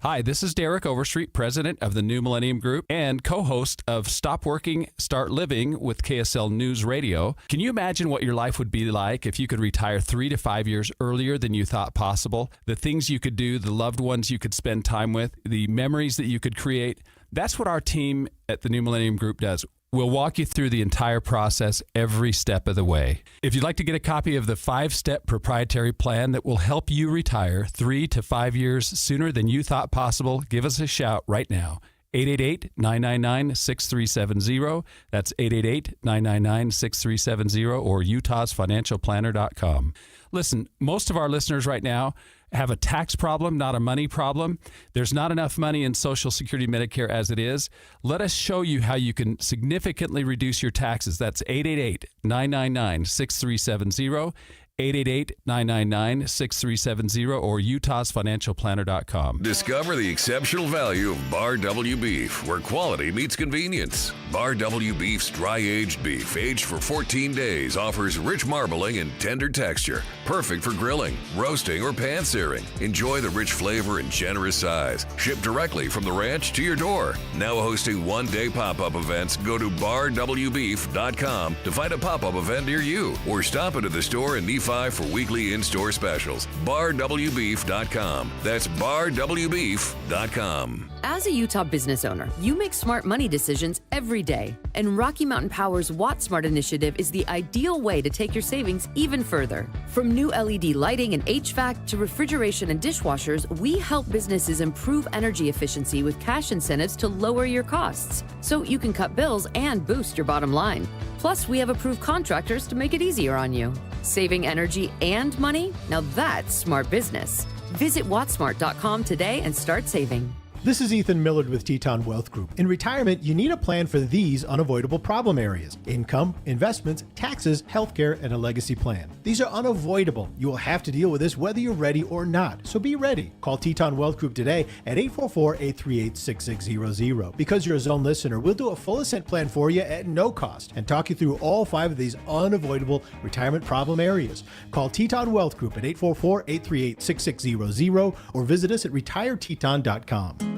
Hi, this is Derek Overstreet, president of the New Millennium Group and co-host of Stop Working, Start Living with KSL News Radio. Can you imagine what your life would be like if you could retire 3 to 5 years earlier than you thought possible? The things you could do, the loved ones you could spend time with, the memories that you could create. That's what our team at the New Millennium Group does. We'll walk you through the entire process every step of the way. If you'd like to get a copy of the 5-step proprietary plan that will help you retire 3 to 5 years sooner than you thought possible, give us a shout right now. 888-999-6370. That's 888-999-6370 or utahsfinancialplanner.com. Listen, most of our listeners right now have a tax problem, not a money problem. There's not enough money in Social Security Medicare as it is. Let us show you how you can significantly reduce your taxes. That's 888-999-6370. 888-999-6370 or utahsfinancialplanner.com. Discover the exceptional value of Bar W beef, where quality meets convenience. Bar W beef's dry-aged beef, aged for 14 days, offers rich marbling and tender texture, perfect for grilling, roasting, or pan-searing. Enjoy the rich flavor and generous size. Shipped directly from the ranch to your door. Now hosting one-day pop-up events, go to barwbeef.com to find a pop-up event near you, or stop into the store in Nephi for weekly in-store specials. barwbeef.com. That's barwbeef.com. As a Utah business owner, you make smart money decisions every day. And Rocky Mountain Power's WattSmart initiative is the ideal way to take your savings even further. From new LED lighting and HVAC to refrigeration and dishwashers, we help businesses improve energy efficiency with cash incentives to lower your costs, so you can cut bills and boost your bottom line. Plus, we have approved contractors to make it easier on you. Saving energy and money? Now that's smart business. Visit wattsmart.com today and start saving. This is Ethan Millard with Teton Wealth Group. In retirement, you need a plan for these unavoidable problem areas: income, investments, taxes, healthcare, and a legacy plan. These are unavoidable. You will have to deal with this whether you're ready or not, so be ready. Call Teton Wealth Group today at 844-838-6600. Because you're a Zone listener, we'll do a full ascent plan for you at no cost and talk you through all 5 of these unavoidable retirement problem areas. Call Teton Wealth Group at 844-838-6600 or visit us at retireteton.com.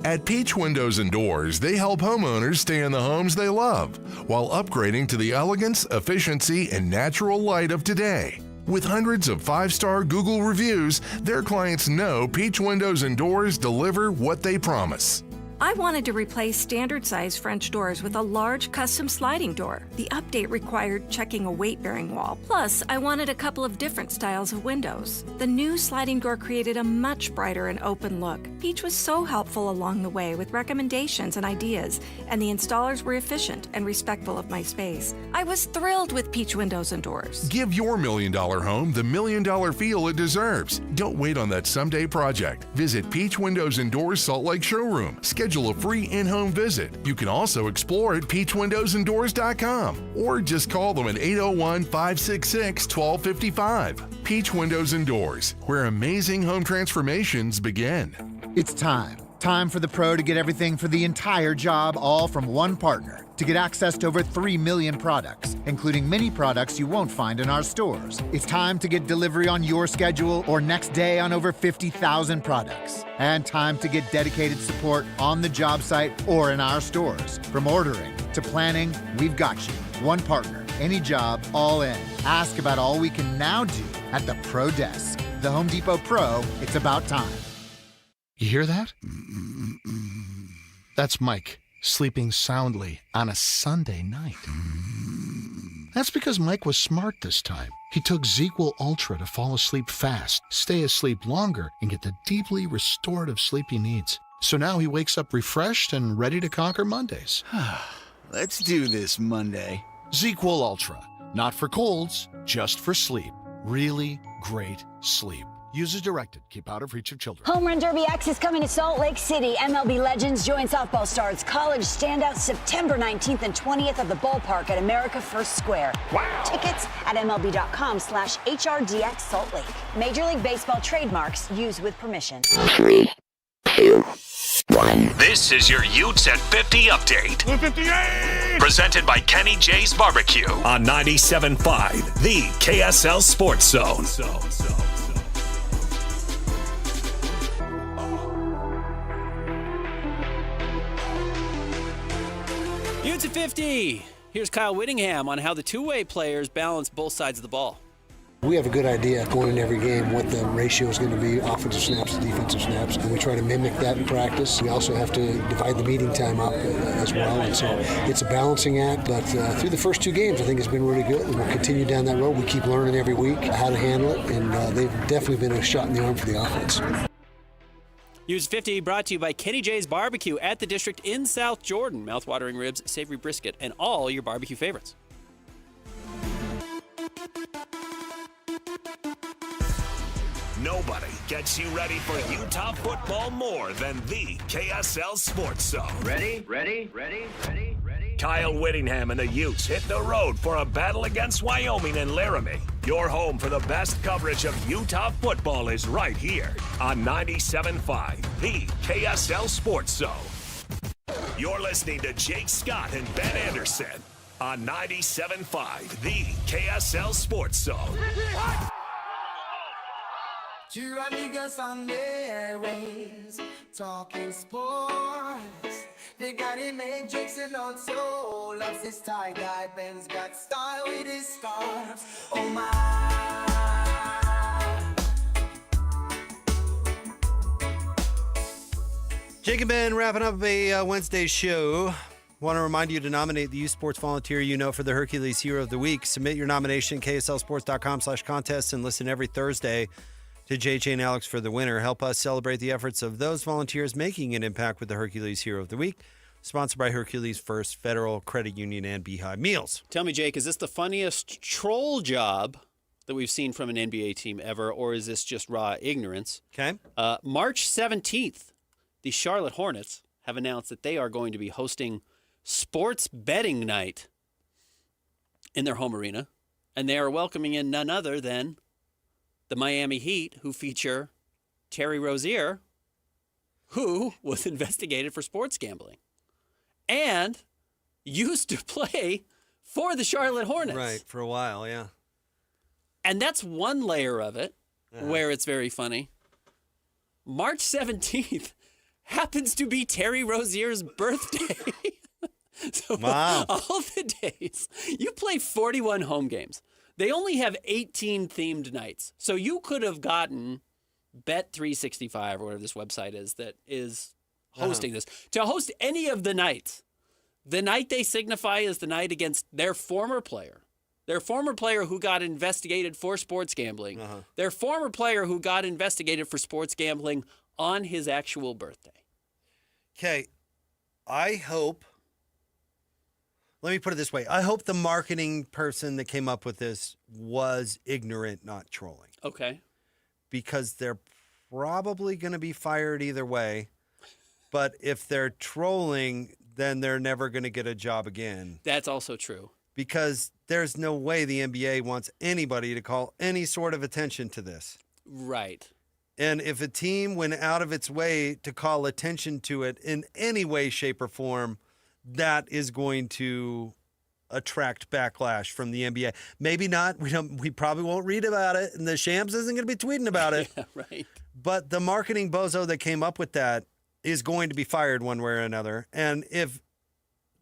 At Peach Windows and Doors, they help homeowners stay in the homes they love while upgrading to the elegance, efficiency, and natural light of today. With hundreds of 5-star Google reviews, their clients know Peach Windows and Doors deliver what they promise. I wanted to replace standard-size French doors with a large custom sliding door. The update required checking a weight-bearing wall. Plus, I wanted a couple of different styles of windows. The new sliding door created a much brighter and open look. Peach was so helpful along the way with recommendations and ideas, and the installers were efficient and respectful of my space. I was thrilled with Peach Windows and Doors. Give your $1 million home the $1 million feel it deserves. Don't wait on that someday project. Visit Peach Windows and Doors Salt Lake Showroom. Schedule a free in-home visit. You can also explore at peachwindowsanddoors.com or just call them at 801-566-1255. Peach Windows and Doors, where amazing home transformations begin. It's time. Time for the pro to get everything for the entire job, all from one partner. To get access to over 3 million products, including many products you won't find in our stores. It's time to get delivery on your schedule or next day on over 50,000 products. And time to get dedicated support on the job site or in our stores. From ordering to planning, we've got you. One partner, any job, all in. Ask about all we can now do at the Pro Desk. The Home Depot Pro, it's about time. You hear that? That's Mike sleeping soundly on a Sunday night. That's because Mike was smart this time. He took ZzzQuil Ultra to fall asleep fast, stay asleep longer, and get the deeply restorative sleep he needs. So now he wakes up refreshed and ready to conquer Mondays. Let's do this Monday. ZzzQuil Ultra. Not for colds, just for sleep. Really great sleep. Use as directed. Keep out of reach of children. Home Run Derby X is coming to Salt Lake City. MLB legends join softball stars. College standouts September 19th and 20th at the ballpark at America First Square. Wow. Tickets at MLB.com/HRDX Salt Lake. Major League Baseball trademarks used with permission. 3, 2, 1. This is your Utes at 50 update. 58! Presented by Kenny J's Barbecue on 97.5, the KSL Sports Zone. Utes at 50. Here's Kyle Whittingham on how the two-way players balance both sides of the ball. We have a good idea going in every game what the ratio is going to be, offensive snaps to defensive snaps, and we try to mimic that in practice. We also have to divide the meeting time up as well, and so it's a balancing act, but through the first 2 games I think it's been really good, and we'll continue down that road. We keep learning every week how to handle it, and they've definitely been a shot in the arm for the offense. Utes 50 brought to you by Kenny J's Barbecue at the District in South Jordan. Mouth-watering ribs, savory brisket, and all your barbecue favorites. Nobody gets you ready for Utah football more than the KSL Sports Zone. Ready? Kyle Whittingham and the Utes hit the road for a battle against Wyoming and Laramie. Your home for the best coverage of Utah football is right here on 97.5, the KSL Sports Zone. You're listening to Jake Scott and Ben Anderson on 97.5, the KSL Sports Zone. Two amigos on the airways, talking sports. They got him and Jason on soul. Loves his tie guy. Ben's got style with his scarves. Oh my. Jake and Ben wrapping up a Wednesday show. Want to remind you to nominate the youth sports volunteer you know for the Hercules Hero of the Week. Submit your nomination, kslsports.com/contest, and listen every Thursday to JJ and Alex for the winner. Help us celebrate the efforts of those volunteers making an impact with the Hercules Hero of the Week. Sponsored by Hercules First, Federal Credit Union, and Beehive Meals. Tell me, Jake, is this the funniest troll job that we've seen from an NBA team ever, or is this just raw ignorance? Okay. March 17th, the Charlotte Hornets have announced that they are going to be hosting sports betting night in their home arena, and they are welcoming in none other than the Miami Heat, who feature Terry Rozier, who was investigated for sports gambling and used to play for the Charlotte Hornets. Right, for a while, yeah. And that's one layer of it where it's very funny. March 17th happens to be Terry Rozier's birthday. So wow. All the days, you play 41 home games. They only have 18 themed nights. So you could have gotten Bet365 or whatever this website is that is hosting this. To host any of the nights, the night they signify is the night against their former player. Their former player who got investigated for sports gambling. Their former player who got investigated for sports gambling on his actual birthday. Okay, I hope, let me put it this way. I hope the marketing person that came up with this was ignorant, not trolling. Okay. Because they're probably going to be fired either way. But if they're trolling, then they're never going to get a job again. That's also true. Because there's no way the NBA wants anybody to call any sort of attention to this. Right. And if a team went out of its way to call attention to it in any way, shape, or form, that is going to attract backlash from the NBA. Maybe not. We probably won't read about it, and the Shams isn't going to be tweeting about it. Yeah, right. But the marketing bozo that came up with that is going to be fired one way or another. And if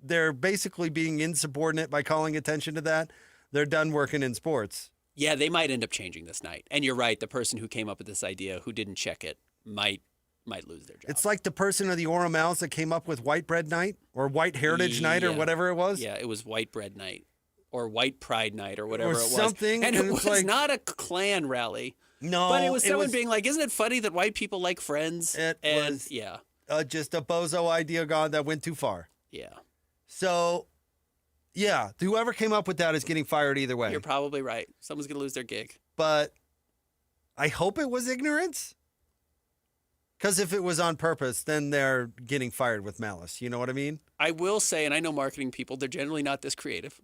they're basically being insubordinate by calling attention to that, they're done working in sports. Yeah, they might end up changing this night. And you're right, the person who came up with this idea, who didn't check it, might lose their job. It's like the person or the Oro Mouse that came up with White Bread Night or White Heritage Night or whatever it was. Yeah, it was White Bread Night or White Pride Night or whatever Or it was. something, And and it it's was like- not a Klan rally. No, But it was someone was- being like, isn't it funny that white people like Friends? It and, was yeah. Just a bozo idea god that went too far. Yeah. So, yeah, whoever came up with that is getting fired either way. You're probably right. Someone's going to lose their gig. But I hope it was ignorance. Because if it was on purpose, then they're getting fired with malice. You know what I mean? I will say, and I know marketing people, they're generally not this creative.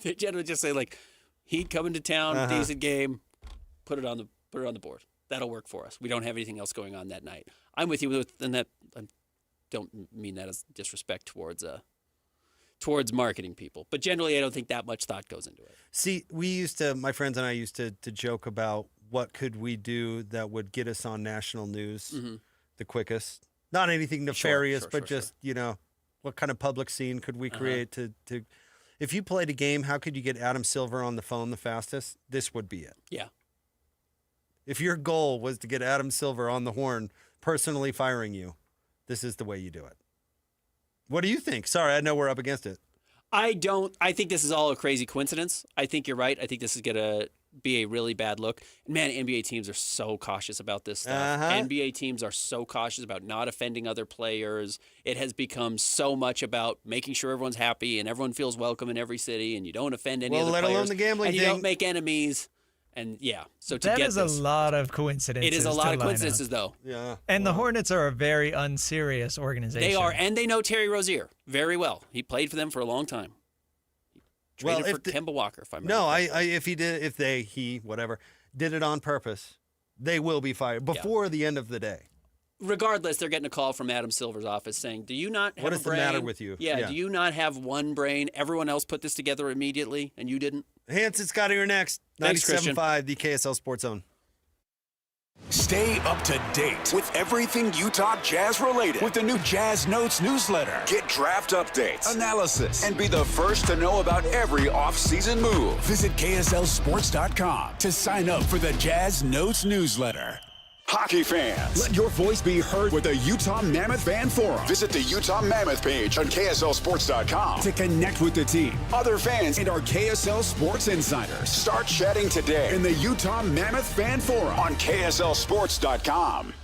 They generally just say, like, Heat coming to town, decent game, put it on the board. That'll work for us. We don't have anything else going on that night. I'm with you and that. I don't mean that as disrespect towards marketing people, but generally, I don't think that much thought goes into it. See, my friends and I used to joke about what could we do that would get us on national news the quickest. Not anything nefarious, but just, what kind of public scene could we create to if you played a game, how could you get Adam Silver on the phone the fastest? This would be it. Yeah. If your goal was to get Adam Silver on the horn personally firing you, this is the way you do it. What do you think? Sorry, I know we're up against it. I think this is all a crazy coincidence. I think you're right. I think this is going to be a really bad look. Man, NBA teams are so cautious about this stuff. NBA teams are so cautious about not offending other players. It has become so much about making sure everyone's happy and everyone feels welcome in every city and you don't offend any other let players. alone the gambling and you thing. don't make enemies. And yeah, so that is a lot of coincidences. It is a lot of to line coincidences, up. though. Yeah. And the Hornets are a very unserious organization. They are, and they know Terry Rozier very well. He played for them for a long time. He traded for Kemba Walker, if I remember. No, if he whatever, did it on purpose, they will be fired before the end of the day. Regardless, they're getting a call from Adam Silver's office saying, do you not have What a is the brain? matter with you? Yeah, do you not have one brain? Everyone else put this together immediately, and you didn't? Hans and Scotty are next. Thanks, Christian. 97.5, the KSL Sports Zone. Stay up to date with everything Utah Jazz related with the new Jazz Notes newsletter. Get draft updates, analysis, and be the first to know about every off-season move. Visit KSLSports.com to sign up for the Jazz Notes newsletter. Hockey fans, let your voice be heard with the Utah Mammoth Fan Forum. Visit the Utah Mammoth page on KSLSports.com to connect with the team, other fans, and our KSL Sports insiders. Start chatting today in the Utah Mammoth Fan Forum on KSLSports.com.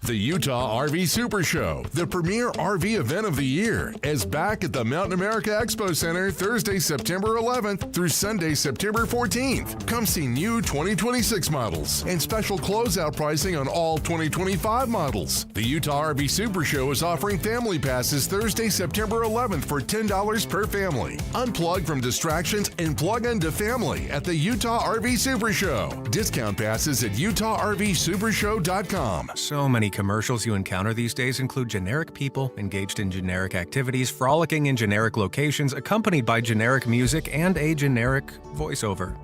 The Utah RV Super Show, the premier RV event of the year, is back at the Mountain America Expo Center Thursday, September 11th through Sunday, September 14th. Come see new 2026 models and special closeout pricing on all 2025 models. The Utah RV Super Show is offering family passes Thursday, September 11th for $10 per family. Unplug from distractions and plug into family at the Utah RV Super Show. Discount passes at UtahRVSupershow.com. So many commercials you encounter these days include generic people engaged in generic activities, frolicking in generic locations, accompanied by generic music and a generic voiceover.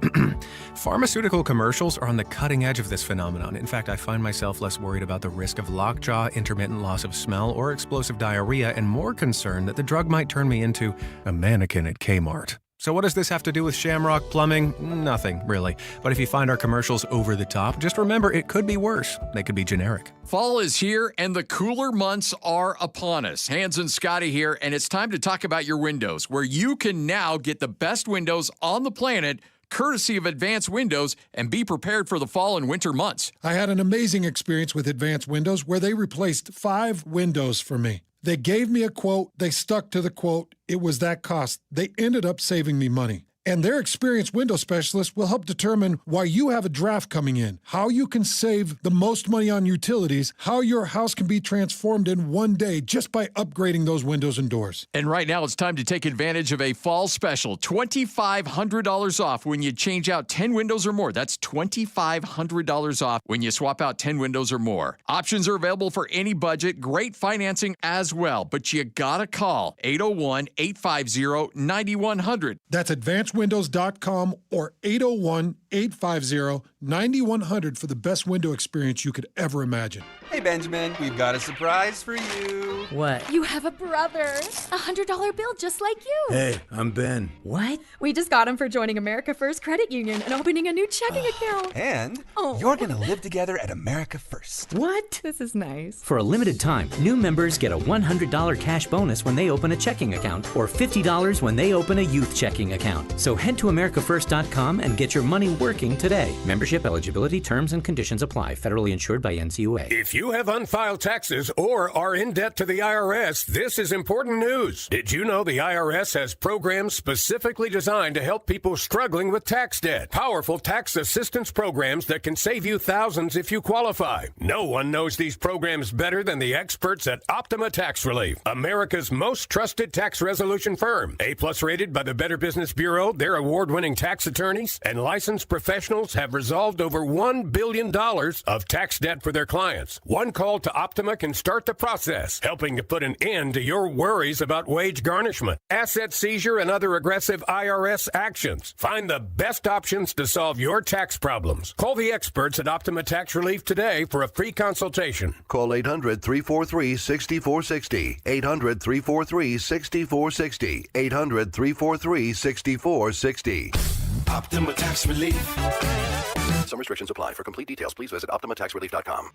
Pharmaceutical commercials are on the cutting edge of this phenomenon. In fact, I find myself less worried about the risk of lockjaw, intermittent loss of smell, or explosive diarrhea, and more concerned that the drug might turn me into a mannequin at Kmart. So what does this have to do with Shamrock Plumbing? Nothing, really. But if you find our commercials over the top, just remember it could be worse. They could be generic. Fall is here, and the cooler months are upon us. Hans and Scotty here, and it's time to talk about your windows, where you can now get the best windows on the planet, courtesy of Advanced Windows, and be prepared for the fall and winter months. I had an amazing experience with Advanced Windows where they replaced 5 windows for me. They gave me a quote. They stuck to the quote. It was that cost. They ended up saving me money. And their experienced window specialist will help determine why you have a draft coming in, how you can save the most money on utilities, how your house can be transformed in one day just by upgrading those windows and doors. And right now it's time to take advantage of a fall special, $2,500 off when you change out 10 windows or more. That's $2,500 off when you swap out 10 windows or more. Options are available for any budget, great financing as well, but you gotta call 801-850-9100. That's AdvancedWindows.com or 801-850-9100 for the best window experience you could ever imagine. Hey, Benjamin, we've got a surprise for you. What? You have a brother. A $100 bill just like you. Hey, I'm Ben. What? We just got him for joining America First Credit Union and opening a new checking account. And you're going to live together at America First. What? This is nice. For a limited time, new members get a $100 cash bonus when they open a checking account or $50 when they open a youth checking account. So head to AmericaFirst.com and get your money working today. Membership eligibility, terms, and conditions apply. Federally insured by NCUA. If you have unfiled taxes or are in debt to the IRS, this is important news. Did you know the IRS has programs specifically designed to help people struggling with tax debt? Powerful tax assistance programs that can save you thousands if you qualify. No one knows these programs better than the experts at Optima Tax Relief, America's most trusted tax resolution firm. A-plus rated by the Better Business Bureau, their award-winning tax attorneys and licensed professionals have resolved over $1 billion of tax debt for their clients. One call to Optima can start the process, helping to put an end to your worries about wage garnishment, asset seizure, and other aggressive IRS actions. Find the best options to solve your tax problems. Call the experts at Optima Tax Relief today for a free consultation. Call 800-343-6460. 800-343-6460. 800-343-6460. Optima Tax Relief. Some restrictions apply. For complete details, please visit OptimaTaxRelief.com.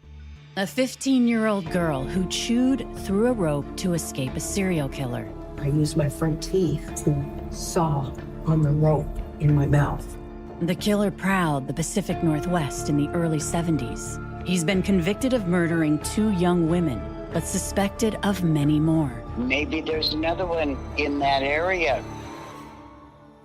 A 15-year-old girl who chewed through a rope to escape a serial killer. I used my front teeth to saw on the rope in my mouth. The killer prowled the Pacific Northwest in the early 70s. He's been convicted of murdering 2 young women, but suspected of many more. Maybe there's another one in that area.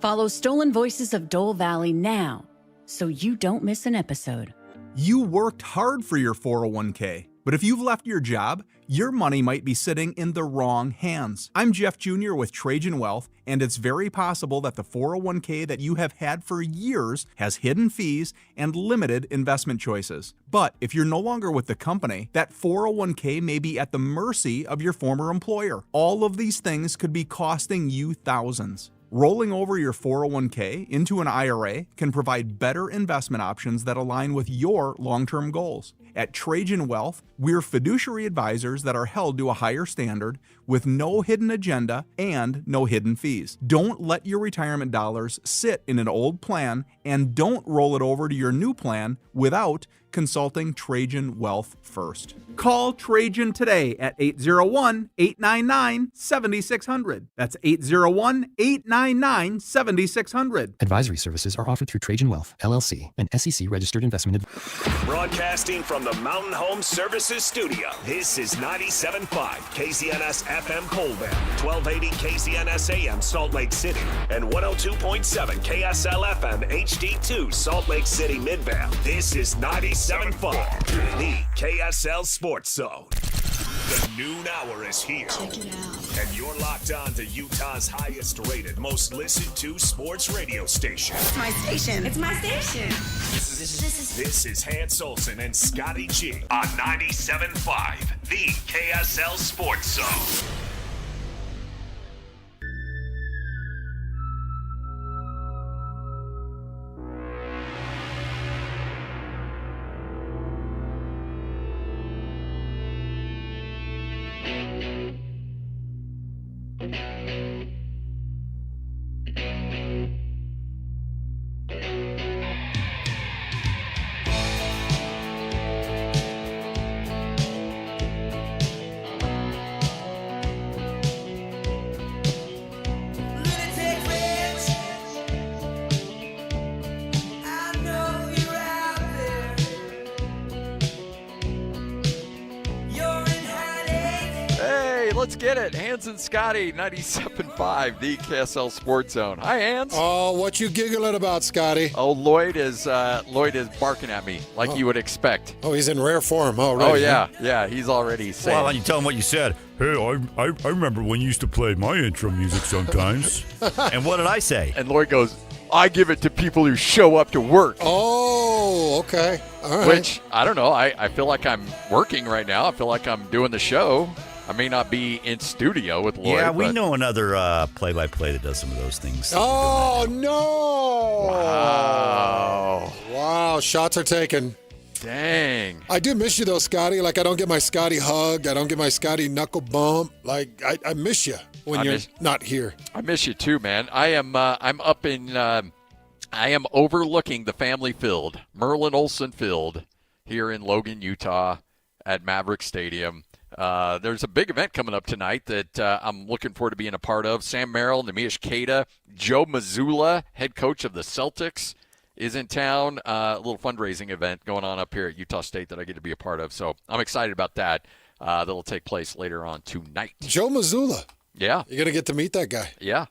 Follow Stolen Voices of Dole Valley now, so you don't miss an episode. You worked hard for your 401k, but if you've left your job, your money might be sitting in the wrong hands. I'm Jeff Jr. with Trajan Wealth, and it's very possible that the 401k that you have had for years has hidden fees and limited investment choices. But if you're no longer with the company, that 401k may be at the mercy of your former employer. All of these things could be costing you thousands. Rolling over your 401k into an IRA can provide better investment options that align with your long-term goals. At Trajan Wealth, we're fiduciary advisors that are held to a higher standard with no hidden agenda and no hidden fees. Don't let your retirement dollars sit in an old plan, and don't roll it over to your new plan without consulting Trajan Wealth first. Call Trajan today at 801-899-7600. That's 801-899-7600. Advisory services are offered through Trajan Wealth, LLC, an SEC-registered investment Broadcasting from the Mountain Home Services Studio, this is 97.5 KZNS FM Colbert, 1280 KZNS AM Salt Lake City, and 102.7 KSL FM HD2 Salt Lake City Midvale. This is 97.5, the KSL Sports Zone. The noon hour is here. Check it out. And you're locked on to Utah's highest rated, most listened to sports radio station. It's my station. It's my station. This is Hans Olsen and Scotty G on 97.5, the KSL Sports Zone. Let's get it. Hans and Scotty, 97.5, the KSL Sports Zone. Hi, Hans. Oh, what you giggling about, Scotty? Oh, Lloyd is barking at me like you would expect. Oh, he's in rare form already. Oh, yeah. Yeah, he's already saying. Well, and you tell him what you said. Hey, I remember when you used to play my intro music sometimes. And what did I say? And Lloyd goes, I give it to people who show up to work. Oh, okay. All right. Which, I don't know. I feel like I'm working right now. I feel like I'm doing the show. I may not be in studio with Lloyd. Yeah, we know another play-by-play that does some of those things. Oh, no. Wow, shots are taken. Dang. I do miss you, though, Scotty. Like, I don't get my Scotty hug. I don't get my Scotty knuckle bump. Like, I miss you when you're not here. I miss you, too, man. I'm up in I am overlooking the family field, Merlin Olsen Field, here in Logan, Utah, at Maverick Stadium. There's a big event coming up tonight that I'm looking forward to being a part of. Sam Merrill, Nemish Keita, Joe Mazzulla, head coach of the Celtics, is in town. A little fundraising event going on up here at Utah State that I get to be a part of. So I'm excited about that. That'll take place later on tonight. Joe Mazzulla. Yeah. You're going to get to meet that guy. Yeah.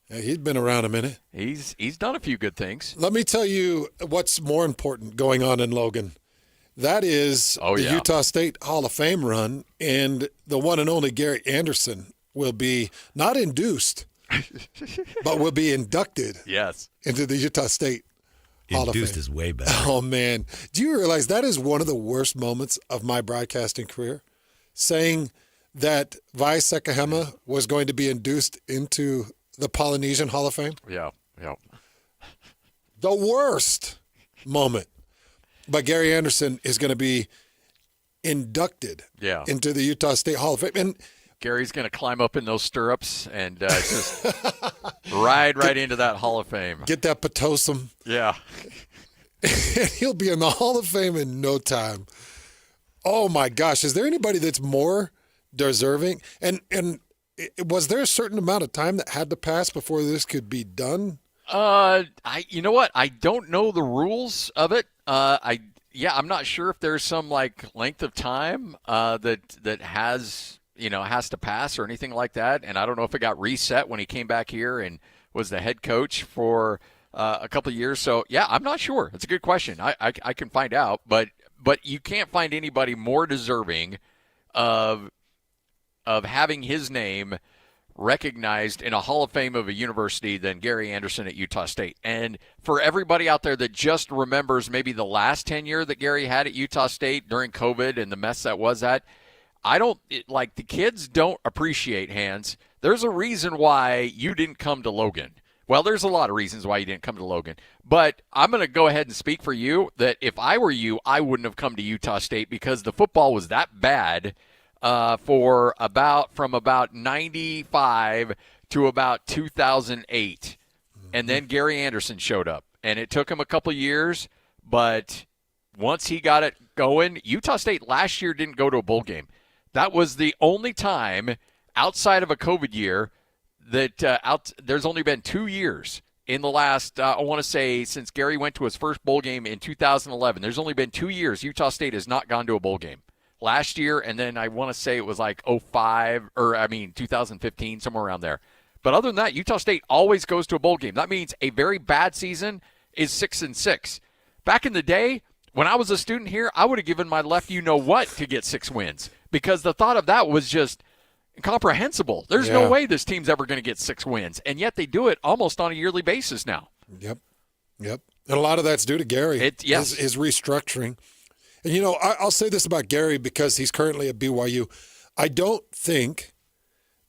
He's been around a minute. He's done a few good things. Let me tell you what's more important going on in Logan. That is the Utah State Hall of Fame run, and the one and only Gary Anderson will be not induced, but will be inducted into the Utah State Hall of Fame. Induced is way better. Oh, man. Do you realize that is one of the worst moments of my broadcasting career? Saying that Vai Sekahema was going to be induced into the Polynesian Hall of Fame? Yeah. The worst moment. But Gary Anderson is going to be inducted into the Utah State Hall of Fame. And Gary's going to climb up in those stirrups and just ride into that Hall of Fame. Get that Potosim. Yeah. And he'll be in the Hall of Fame in no time. Oh, my gosh. Is there anybody that's more deserving? And was there a certain amount of time that had to pass before this could be done? You know what? I don't know the rules of it. I'm not sure if there's some length of time that has to pass or anything like that. And I don't know if it got reset when he came back here and was the head coach for a couple of years. So I'm not sure. It's a good question. I can find out, but you can't find anybody more deserving of having his name recognized in a Hall of Fame of a university than Gary Anderson at Utah State. And for everybody out there that just remembers maybe the last tenure that Gary had at Utah State during COVID and the mess that was that, the kids don't appreciate, Hans. There's a reason why you didn't come to Logan. Well, there's a lot of reasons why you didn't come to Logan. But I'm going to go ahead and speak for you that if I were you, I wouldn't have come to Utah State because the football was that bad from about 95 to about 2008. And then Gary Anderson showed up. And it took him a couple years, but once he got it going, Utah State last year didn't go to a bowl game. That was the only time outside of a COVID year that there's only been 2 years in the last, I want to say, since Gary went to his first bowl game in 2011. There's only been 2 years Utah State has not gone to a bowl game. Last year, and then I want to say it was like 2015, somewhere around there. But other than that, Utah State always goes to a bowl game. That means a very bad season is 6-6. Back in the day, when I was a student here, I would have given my left you-know-what to get 6 wins because the thought of that was just incomprehensible. There's no way this team's ever going to get 6 wins, and yet they do it almost on a yearly basis now. Yep. And a lot of that's due to Gary, his restructuring. And, you know, I'll say this about Gary because he's currently at BYU. I don't think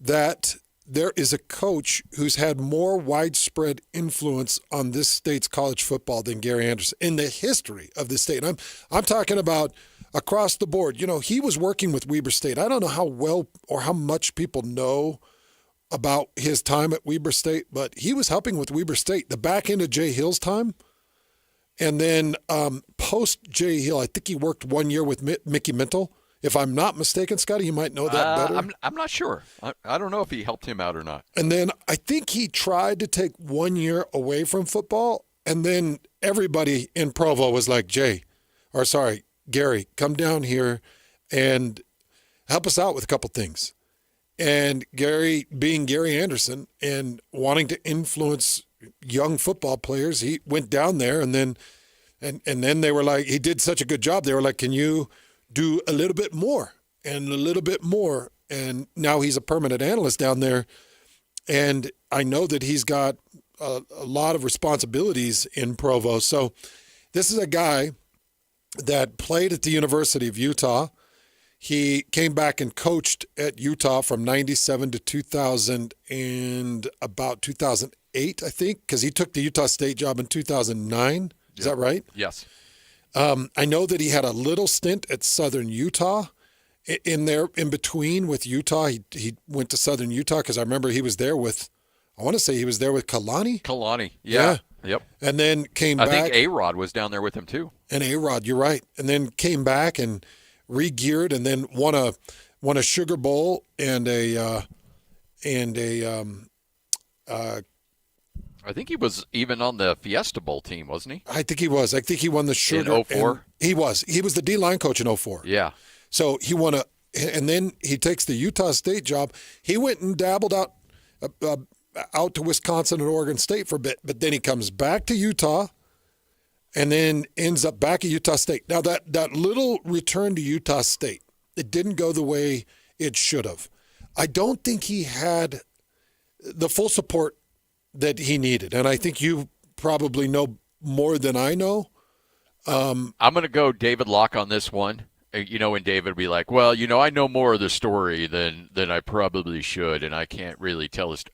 that there is a coach who's had more widespread influence on this state's college football than Gary Anderson in the history of this state. And I'm talking about across the board. You know, he was working with Weber State. I don't know how well or how much people know about his time at Weber State, but he was helping with Weber State the back end of Jay Hill's time. And then post Jay Hill, I think he worked 1 year with Mickey Mintle. If I'm not mistaken, Scotty, you might know that better. I'm not sure. I don't know if he helped him out or not. And then I think he tried to take 1 year away from football, and then everybody in Provo was like, Gary, come down here and help us out with a couple things. And Gary, being Gary Anderson and wanting to influence young football players, he went down there, and then they were like, he did such a good job. They were like, can you do a little bit more and a little bit more? And now he's a permanent analyst down there. And I know that he's got a lot of responsibilities in Provo. So this is a guy that played at the University of Utah. He came back and coached at Utah from 97 to 2000 and about 2008, I think, because he took the Utah State job in 2009. Is that right? Yes. I know that he had a little stint at Southern Utah in between with Utah. He went to Southern Utah because I remember he was there with, I want to say he was there with Kalani. Kalani, yeah. Yep. And then came back. I think A-Rod was down there with him too. And A-Rod, you're right. And then came back and re-geared and then won a Sugar Bowl and a I think he was even on the Fiesta Bowl team, wasn't he? I think he was. I think he won the Sugar. In 04? He was. He was the D-line coach in 04. Yeah. So he won and then he takes the Utah State job. He went and dabbled out to Wisconsin and Oregon State for a bit, but then he comes back to Utah and then ends up back at Utah State. Now, that little return to Utah State, it didn't go the way it should have. I don't think he had the full support that he needed, and I think you probably know more than I know. I'm going to go David Locke on this one. You know, and David would be like, well, you know, I know more of the story than I probably should, and I can't really tell this.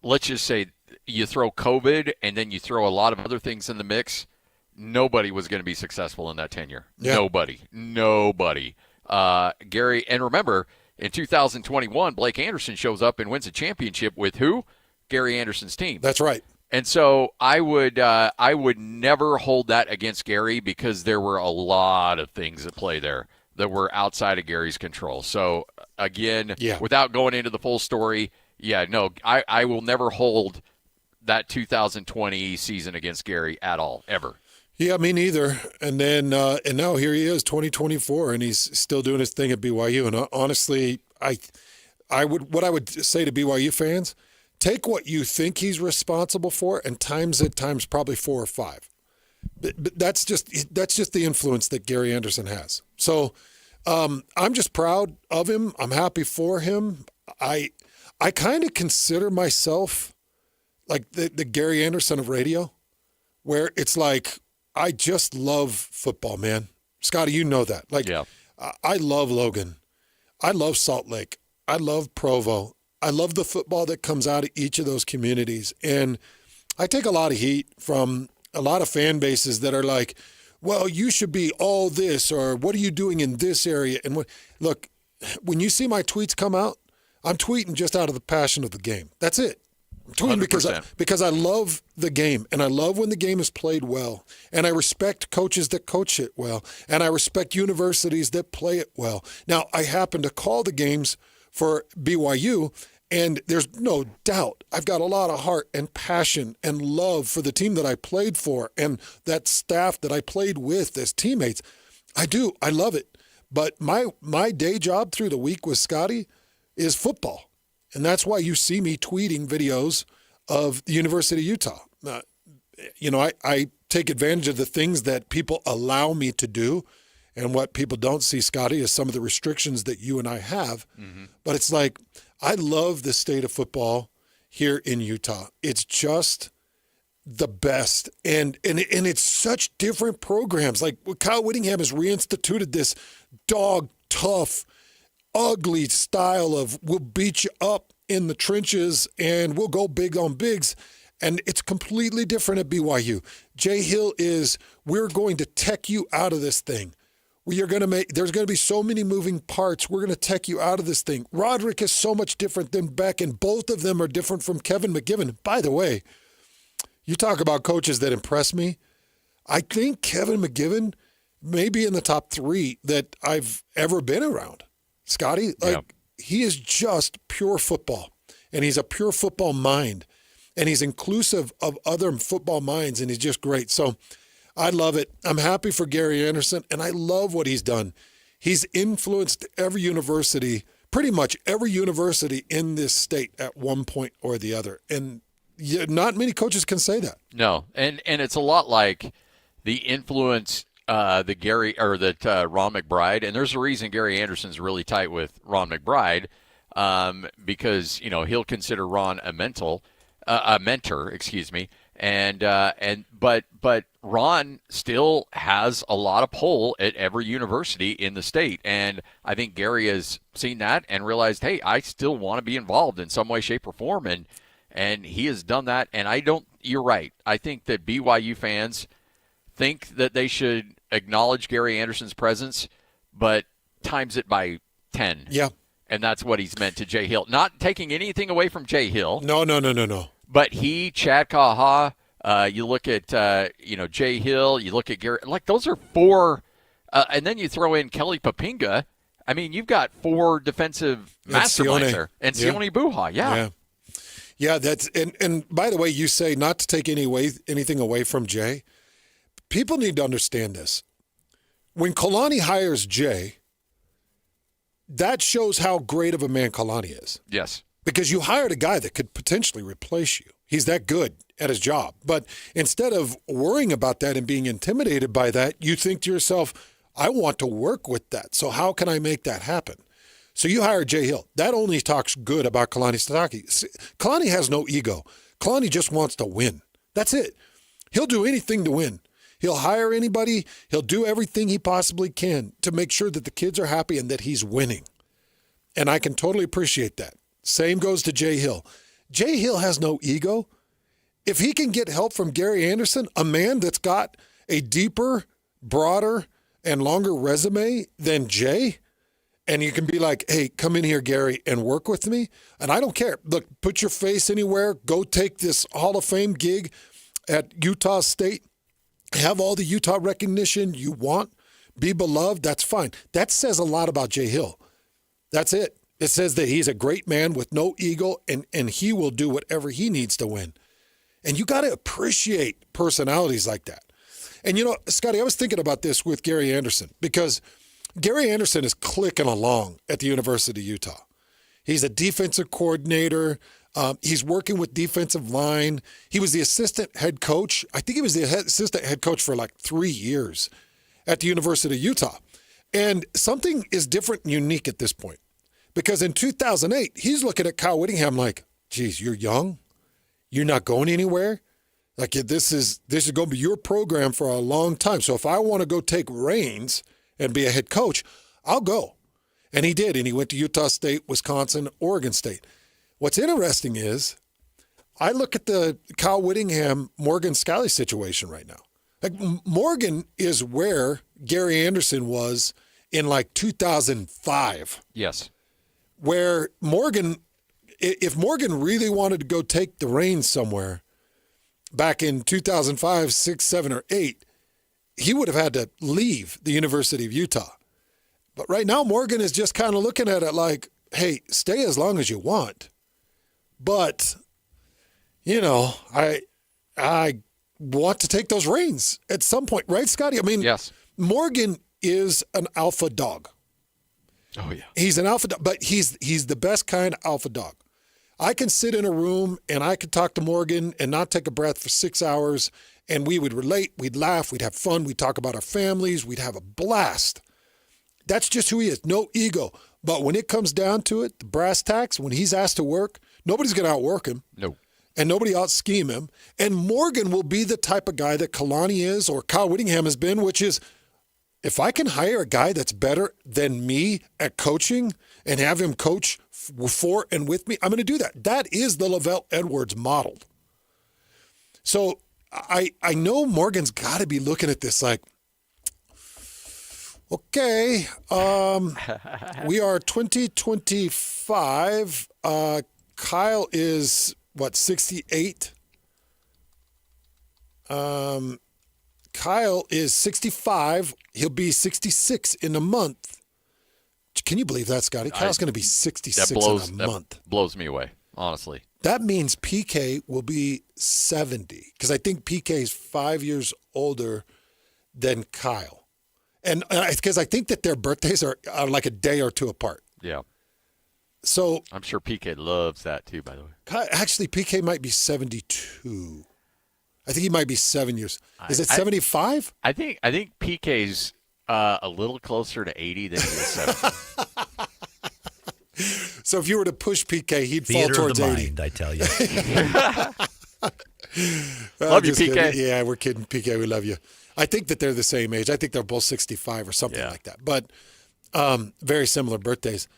Let's just say you throw COVID and then you throw a lot of other things in the mix, nobody was going to be successful in that tenure. Yeah. Nobody. Gary, and remember, in 2021, Blake Anderson shows up and wins a championship with who? Gary Anderson's team. That's right. And so I would never hold that against Gary because there were a lot of things at play there that were outside of Gary's control. So, again, without going into the full story, I will never hold that 2020 season against Gary at all, ever. Yeah, me neither. And then and now here he is, 2024, and he's still doing his thing at BYU. And honestly, I would say to BYU fans, take what you think he's responsible for and times it times probably 4 or 5. But that's just the influence that Gary Anderson has. So I'm just proud of him. I'm happy for him. I kind of consider myself like the Gary Anderson of radio, where it's like I just love football, man. Scotty, you know that. I love Logan. I love Salt Lake. I love Provo. I love the football that comes out of each of those communities. And I take a lot of heat from a lot of fan bases that are like, well, you should be all this, or what are you doing in this area? And look, when you see my tweets come out, I'm tweeting just out of the passion of the game. That's it. I'm tweeting because I love the game, and I love when the game is played well, and I respect coaches that coach it well, and I respect universities that play it well. Now, I happen to call the games for BYU, and there's no doubt I've got a lot of heart and passion and love for the team that I played for and that staff that I played with as teammates. I do. I love it. But my day job through the week with Scotty is football. And that's why you see me tweeting videos of the University of Utah. I take advantage of the things that people allow me to do. And what people don't see, Scotty, is some of the restrictions that you and I have. Mm-hmm. But it's like, I love the state of football here in Utah. It's just the best. And it's such different programs. Like Kyle Whittingham has reinstituted this dog tough, ugly style of we'll beat you up in the trenches and we'll go big on bigs. And it's completely different at BYU. Jay Hill is, we're going to tech you out of this thing. There's going to be so many moving parts. We're going to tech you out of this thing. Roderick is so much different than Beck, and both of them are different from Kevin McGiven. By the way, you talk about coaches that impress me. I think Kevin McGiven may be in the top 3 that I've ever been around. Scotty, he is just pure football, and he's a pure football mind, and he's inclusive of other football minds, and he's just great. So I love it. I'm happy for Gary Anderson, and I love what he's done. He's influenced every university, pretty much every university in this state at one point or the other, and not many coaches can say that. No, and it's a lot like the influence Ron McBride, and there's a reason Gary Anderson's really tight with Ron McBride, because he'll consider Ron a mentor, but Ron still has a lot of pull at every university in the state, and I think Gary has seen that and realized, hey, I still want to be involved in some way, shape, or form, and he has done that. And you're right. I think that BYU fans think that they should acknowledge Gary Anderson's presence, but times it by 10. Yeah. And that's what he's meant to Jay Hill. Not taking anything away from Jay Hill. No. But Chad Kaha, you look at, Jay Hill, you look at Gary, like those are 4, and then you throw in Kelly Papinga. I mean, you've got 4 defensive masterminds there. And Sione Buha, Yeah, that's and by the way, you say not to take anything away from Jay. People need to understand this. When Kalani hires Jay, that shows how great of a man Kalani is. Yes. Because you hired a guy that could potentially replace you. He's that good at his job. But instead of worrying about that and being intimidated by that, you think to yourself, I want to work with that. So how can I make that happen? So you hire Jay Hill. That only talks good about Kalani Sitake. Kalani has no ego. Kalani just wants to win. That's it. He'll do anything to win. He'll hire anybody. He'll do everything he possibly can to make sure that the kids are happy and that he's winning. And I can totally appreciate that. Same goes to Jay Hill. Jay Hill has no ego. If he can get help from Gary Anderson, a man that's got a deeper, broader, and longer resume than Jay, and you can be like, hey, come in here, Gary, and work with me. And I don't care. Look, put your face anywhere. Go take this Hall of Fame gig at Utah State. Have all the Utah recognition you want. Be beloved. That's fine. That says a lot about Jay Hill. That's it. It says that he's a great man with no ego, and he will do whatever he needs to win. And you got to appreciate personalities like that. And, Scotty, I was thinking about this with Gary Anderson because Gary Anderson is clicking along at the University of Utah. He's a defensive coordinator. He's working with defensive line. He was the assistant head coach. I think he was the assistant head coach for like 3 years at the University of Utah. And something is different and unique at this point. Because in 2008, he's looking at Kyle Whittingham like, geez, you're young. You're not going anywhere. Like this is going to be your program for a long time. So if I want to go take reins and be a head coach, I'll go. And he did. And he went to Utah State, Wisconsin, Oregon State. What's interesting is I look at the Kyle Whittingham, Morgan Scalley situation right now. Like Morgan is where Gary Anderson was in like 2005. Yes. Where Morgan, if Morgan really wanted to go take the reins somewhere back in 2005, 6, 7, or 8, he would have had to leave the University of Utah. But right now, Morgan is just kind of looking at it like, hey, stay as long as you want. But, you know, I want to take those reins at some point, right, Scotty? I mean, yes. Morgan is an alpha dog. Oh, yeah. He's an alpha dog, but he's the best kind of alpha dog. I can sit in a room and I could talk to Morgan and not take a breath for 6 hours, and we would relate, we'd laugh, we'd have fun, we'd talk about our families, we'd have a blast. That's just who he is, no ego. But when it comes down to it, the brass tacks, when he's asked to work, nobody's going to outwork him. No. And nobody out-scheme him. And Morgan will be the type of guy that Kalani is or Kyle Whittingham has been, which is, if I can hire a guy that's better than me at coaching and have him coach for and with me, I'm going to do that. That is the Lavelle Edwards model. So I know Morgan's got to be looking at this like, okay, we are 2025. Kyle is, 68? Kyle is 65. He'll be 66 in a month. Can you believe that, Scotty? Kyle's going to be 66 in a month. That blows me away, honestly. That means PK will be 70, because I think PK is 5 years older than Kyle. And because I think that their birthdays are like a day or two apart. Yeah. So I'm sure PK loves that too, by the way. Actually, PK might be 72. I think he might be 7 years. Is it 75? I think PK's a little closer to 80 than he is 70. So if you were to push PK, he'd fall towards 80. Mind, I tell you. Love you, PK. Kidding. Yeah, we're kidding, PK. We love you. I think that they're the same age. I think they're both 65 or something like that. But very similar birthdays.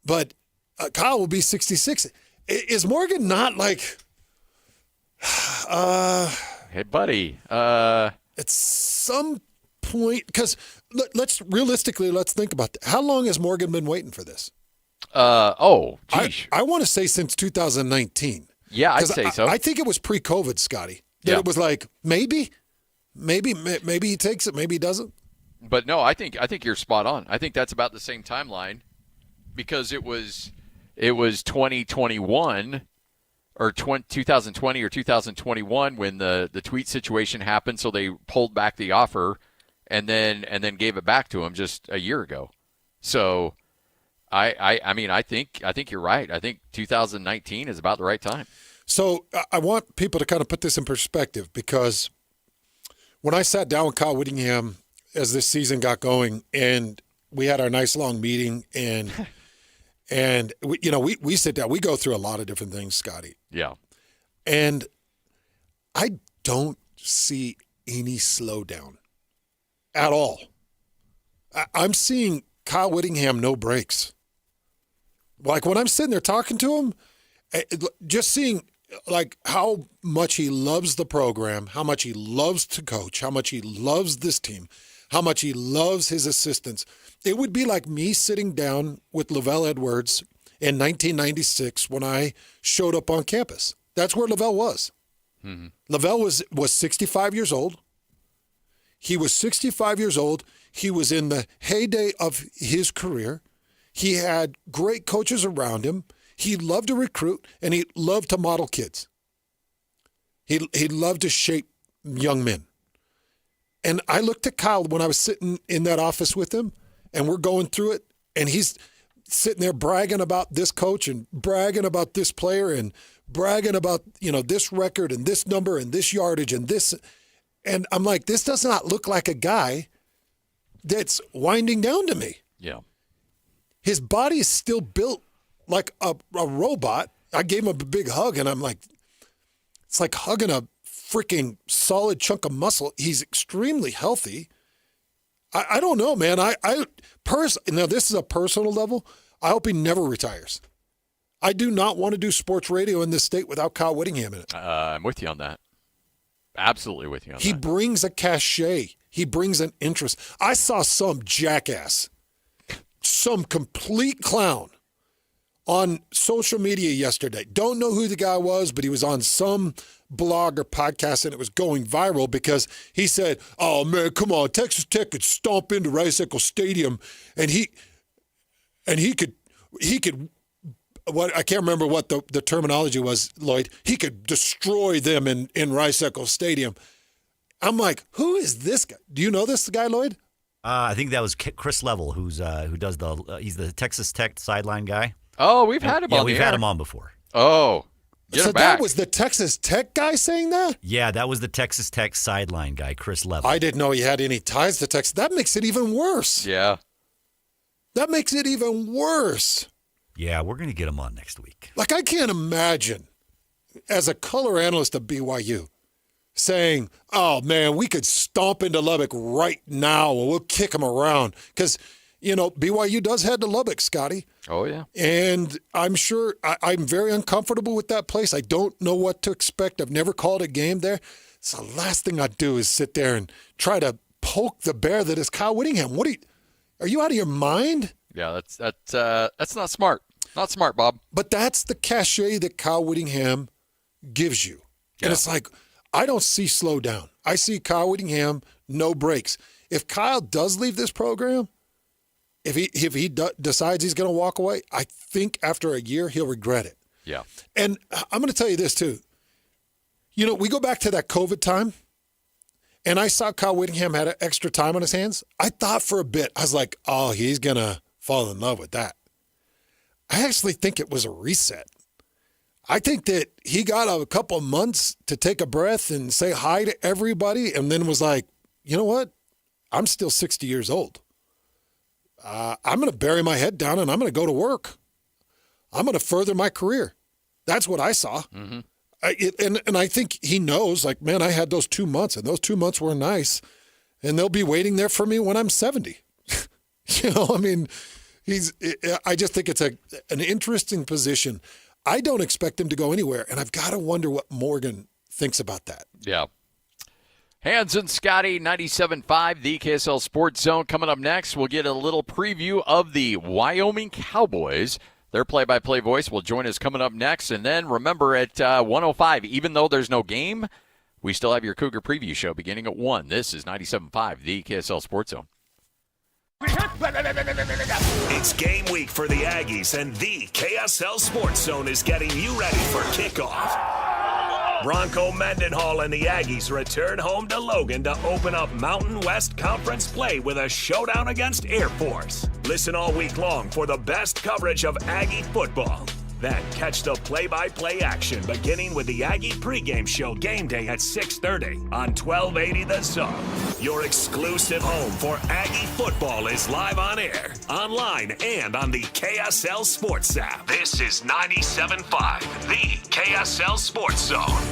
But Kyle will be 66. Is Morgan not like... hey, buddy. At some point, because let's think about that. How long has Morgan been waiting for this? Geez. I want to say since 2019. Yeah, I'd say so. I think it was pre-COVID, Scotty. That it was like maybe he takes it, maybe he doesn't. But no, I think you're spot on. I think that's about the same timeline, because it was 2021 or 2020 or 2021 when the tweet situation happened, so they pulled back the offer and then gave it back to him just a year ago. So I mean I think you're right. I think 2019 is about the right time. So I want people to kind of put this in perspective, because when I sat down with Kyle Whittingham as this season got going, and we had our nice long meeting, and we sit down, we go through a lot of different things, Scotty. Yeah. And I don't see any slowdown at all. I'm seeing Kyle Whittingham no breaks. Like when I'm sitting there talking to him, just seeing like how much he loves the program, how much he loves to coach, how much he loves this team, how much he loves his assistants. It would be like me sitting down with Lavelle Edwards in 1996 when I showed up on campus. That's where Lavelle was. Mm-hmm. Lavelle was 65 years old. He was 65 years old. He was in the heyday of his career. He had great coaches around him. He loved to recruit, and he loved to model kids. He loved to shape young men. And I looked at Kyle when I was sitting in that office with him, and we're going through it, and he's sitting there bragging about this coach and bragging about this player and bragging about, this record and this number and this yardage and this. And I'm like, this does not look like a guy that's winding down to me. Yeah. His body is still built like a robot. I gave him a big hug, and I'm like, it's like hugging a freaking solid chunk of muscle. He's extremely healthy. I don't know, man. Now this is a personal level. I hope he never retires. I do not want to do sports radio in this state without Kyle Whittingham in it. I'm with you on that. Absolutely with you on that. He brings a cachet. He brings an interest. I saw some jackass some complete clown on social media yesterday. Don't know who the guy was, but he was on some blog or podcast, and it was going viral because he said, "Oh man, come on, Texas Tech could stomp into Rice Eccles Stadium, and he could what I can't remember what the terminology was, Lloyd. He could destroy them in Rice Eccles Stadium." I'm like, who is this guy? Do you know this guy, Lloyd? I think that was Chris Level, who does he's the Texas Tech sideline guy. Oh, we've had him on. Yeah, we've had him on before. Oh, so that was the Texas Tech guy saying that? Yeah, that was the Texas Tech sideline guy, Chris Level. I didn't know he had any ties to Texas. That makes it even worse. Yeah. That makes it even worse. Yeah, we're going to get him on next week. Like, I can't imagine, as a color analyst of BYU, saying, "Oh, man, we could stomp into Lubbock right now, or we'll kick them around." Because, BYU does head to Lubbock, Scotty. Oh, yeah. And I'm sure I'm very uncomfortable with that place. I don't know what to expect. I've never called a game there. So the last thing I'd do is sit there and try to poke the bear that is Kyle Whittingham. Are you out of your mind? Yeah, that's not smart. Not smart, Bob. But that's the cachet that Kyle Whittingham gives you. Yeah. And it's like, I don't see slow down. I see Kyle Whittingham, no breaks. If Kyle does leave this program, if he decides he's going to walk away, I think after a year he'll regret it. Yeah. And I'm going to tell you this too. We go back to that COVID time, and I saw Kyle Whittingham had extra time on his hands. I thought for a bit, I was like, oh, he's going to fall in love with that. I actually think it was a reset. I think that he got a couple of months to take a breath and say hi to everybody, and then was like, you know what? I'm still 60 years old. I'm going to bury my head down, and I'm going to go to work. I'm going to further my career. That's what I saw. Mm-hmm. And I think he knows, like, man, I had those 2 months, and those 2 months were nice, and they'll be waiting there for me when I'm 70. I just think it's an interesting position. I don't expect him to go anywhere, and I've got to wonder what Morgan thinks about that. Yeah. Hans and Scotty, 97.5, the KSL Sports Zone. Coming up next, we'll get a little preview of the Wyoming Cowboys. Their play-by-play voice will join us coming up next. And then remember at 1:05, even though there's no game, we still have your Cougar preview show beginning at 1. This is 97.5, the KSL Sports Zone. It's game week for the Aggies, and the KSL Sports Zone is getting you ready for kickoff. Bronco Mendenhall and the Aggies return home to Logan to open up Mountain West Conference play with a showdown against Air Force. Listen all week long for the best coverage of Aggie football. Then catch the play-by-play action beginning with the Aggie pregame show game day at 6:30 on 1280 The Zone. Your exclusive home for Aggie football is live on air, online, and on the KSL Sports app. This is 97.5, the KSL Sports Zone.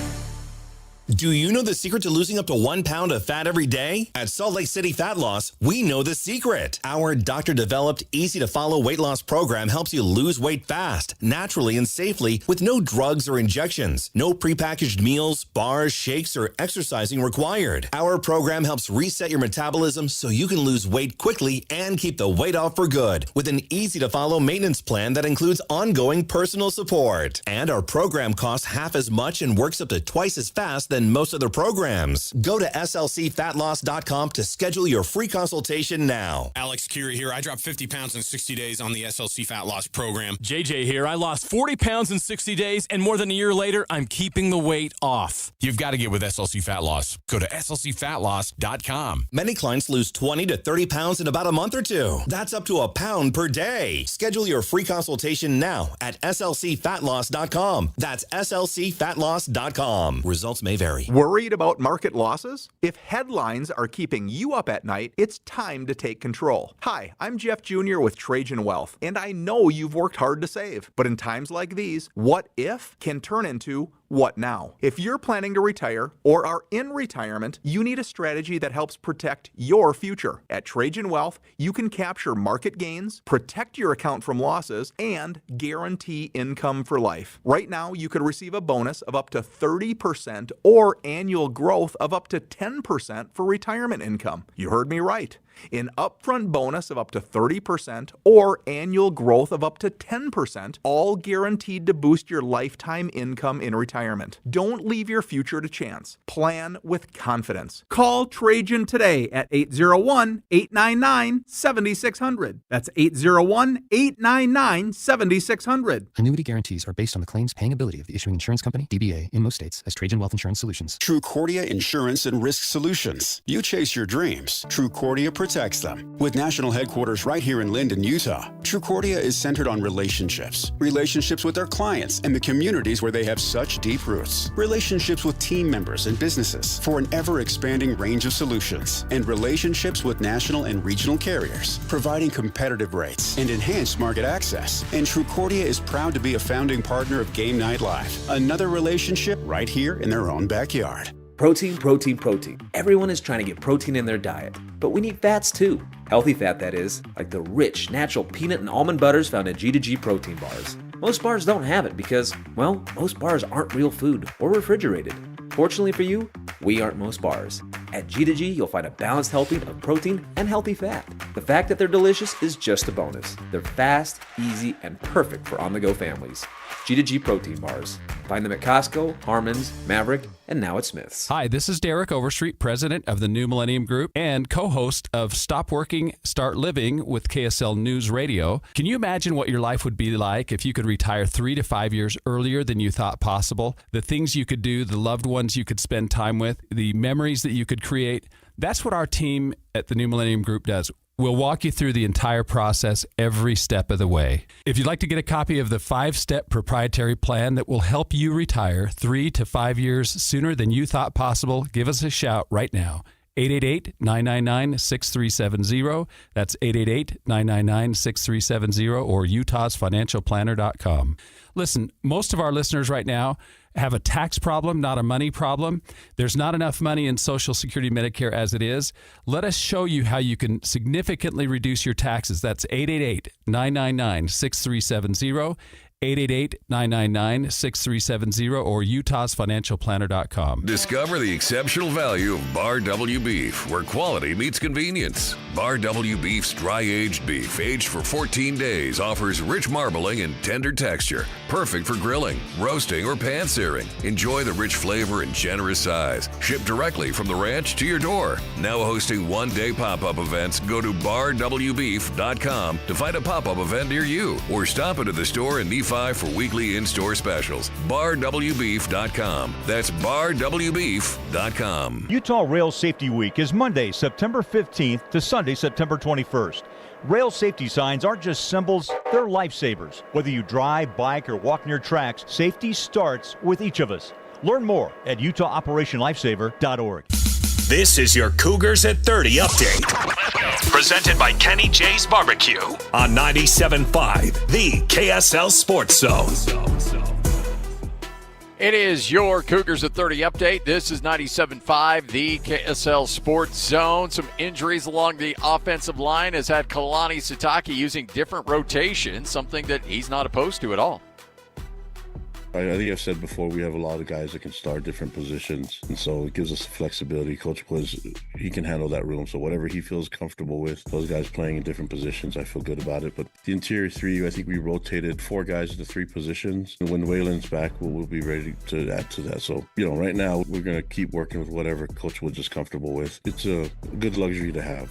Do you know the secret to losing up to 1 pound of fat every day? At Salt Lake City Fat Loss, we know the secret. Our doctor-developed, easy-to-follow weight loss program helps you lose weight fast, naturally and safely, with no drugs or injections. No prepackaged meals, bars, shakes, or exercising required. Our program helps reset your metabolism so you can lose weight quickly and keep the weight off for good, with an easy-to-follow maintenance plan that includes ongoing personal support. And our program costs half as much and works up to twice as fast than most other programs. Go to slcfatloss.com to schedule your free consultation now. Alex Kirry here. I dropped 50 pounds in 60 days on the SLC Fat Loss program. JJ here. I lost 40 pounds in 60 days, and more than a year later, I'm keeping the weight off. You've got to get with SLC Fat Loss. Go to slcfatloss.com. Many clients lose 20 to 30 pounds in about a month or two. That's up to a pound per day. Schedule your free consultation now at slcfatloss.com. That's slcfatloss.com. Results may vary. Worried about market losses? If headlines are keeping you up at night, it's time to take control. Hi, I'm Jeff Jr. with Trajan Wealth, and I know you've worked hard to save. But in times like these, what if can turn into what now? If you're planning to retire or are in retirement, you need a strategy that helps protect your future. At Trajan Wealth, you can capture market gains, protect your account from losses, and guarantee income for life. Right now, you could receive a bonus of up to 30% or annual growth of up to 10% for retirement income. You heard me right. An upfront bonus of up to 30% or annual growth of up to 10%, all guaranteed to boost your lifetime income in retirement. Don't leave your future to chance. Plan with confidence. Call Trajan today at 801-899-7600. That's 801-899-7600. Annuity guarantees are based on the claims paying ability of the issuing insurance company, DBA, in most states as Trajan Wealth Insurance Solutions. Trucordia Insurance and Risk Solutions. You chase your dreams. Trucordia protects them. With national headquarters right here in Linden, Utah, Trucordia is centered on relationships. Relationships with their clients and the communities where they have such deep roots. Relationships with team members and businesses for an ever-expanding range of solutions. And relationships with national and regional carriers, providing competitive rates and enhanced market access. And Trucordia is proud to be a founding partner of Game Night Live. Another relationship right here in their own backyard. Protein, protein, protein. Everyone is trying to get protein in their diet, but we need fats too. Healthy fat, that is, like the rich, natural peanut and almond butters found in G2G protein bars. Most bars don't have it because, well, most bars aren't real food or refrigerated. Fortunately for you, we aren't most bars. At G2G, you'll find a balanced helping of protein and healthy fat. The fact that they're delicious is just a bonus. They're fast, easy, and perfect for on-the-go families. G2G protein bars. Find them at Costco, Harmon's, Maverick, and now at Smith's. Hi, this is Derek Overstreet, president of the New Millennium Group and co-host of Stop Working, Start Living with KSL News Radio. Can you imagine what your life would be like if you could retire 3 to 5 years earlier than you thought possible? The things you could do, the loved ones you could spend time with, the memories that you could create. That's what our team at the New Millennium Group does. We'll walk you through the entire process every step of the way. If you'd like to get a copy of the 5-step proprietary plan that will help you retire 3 to 5 years sooner than you thought possible, give us a shout right now. 888-999-6370. That's 888-999-6370 or utahsfinancialplanner.com. Listen, most of our listeners right now have a tax problem, not a money problem. There's not enough money in Social Security Medicare as it is. Let us show you how you can significantly reduce your taxes. That's 888-999-6370. 888-999-6370 or utahsfinancialplanner.com. Discover the exceptional value of Bar W beef, where quality meets convenience. Bar W beef's dry-aged beef, aged for 14 days, offers rich marbling and tender texture, perfect for grilling, roasting, or pan searing. Enjoy the rich flavor and generous size. Shipped directly from the ranch to your door. Now hosting one-day pop-up events, go to barwbeef.com to find a pop-up event near you, or stop into the store in Nephi for weekly in-store specials. barwbeef.com. That's barwbeef.com. Utah Rail Safety Week is Monday, September 15th to Sunday, September 21st. Rail safety signs aren't just symbols, they're lifesavers. Whether you drive, bike, or walk near tracks, safety starts with each of us. Learn more at utahoperationlifesaver.org. This is your Cougars at 30 update. Presented by Kenny J's Barbecue on 97.5, the KSL Sports Zone. It is your Cougars at 30 update. This is 97.5, the KSL Sports Zone. Some injuries along the offensive line has had Kalani Sitake using different rotations, something that he's not opposed to at all. I think I've said before, we have a lot of guys that can start different positions, and so it gives us flexibility. Coach Quiz, he can handle that room, so whatever he feels comfortable with, those guys playing in different positions, I feel good about it. But the interior three, I think we rotated 4 guys to 3 positions, and when Waylon's back, we'll be ready to add to that. So, right now, we're going to keep working with whatever Coach Woods is comfortable with. It's a good luxury to have.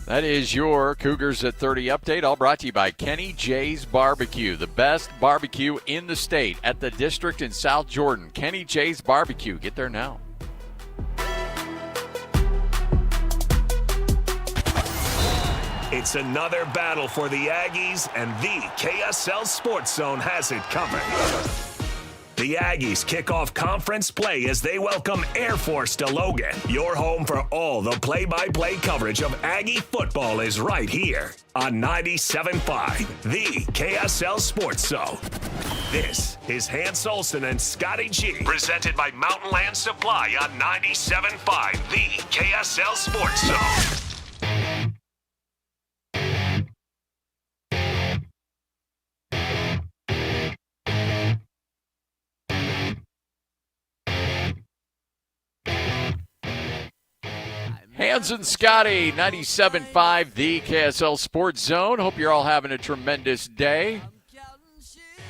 That is your Cougars at 30 update, all brought to you by Kenny J's Barbecue, the best barbecue in the state at the District in South Jordan. Kenny J's Barbecue. Get there now. It's another battle for the Aggies, and the KSL Sports Zone has it covered. The Aggies kick off conference play as they welcome Air Force to Logan. Your home for all the play-by-play coverage of Aggie football is right here on 97.5, the KSL Sports Zone. This is Hans Olsen and Scotty G, presented by Mountain Land Supply on 97.5, the KSL Sports Zone. Hans and Scotty, 97.5, the KSL Sports Zone. Hope you're all having a tremendous day.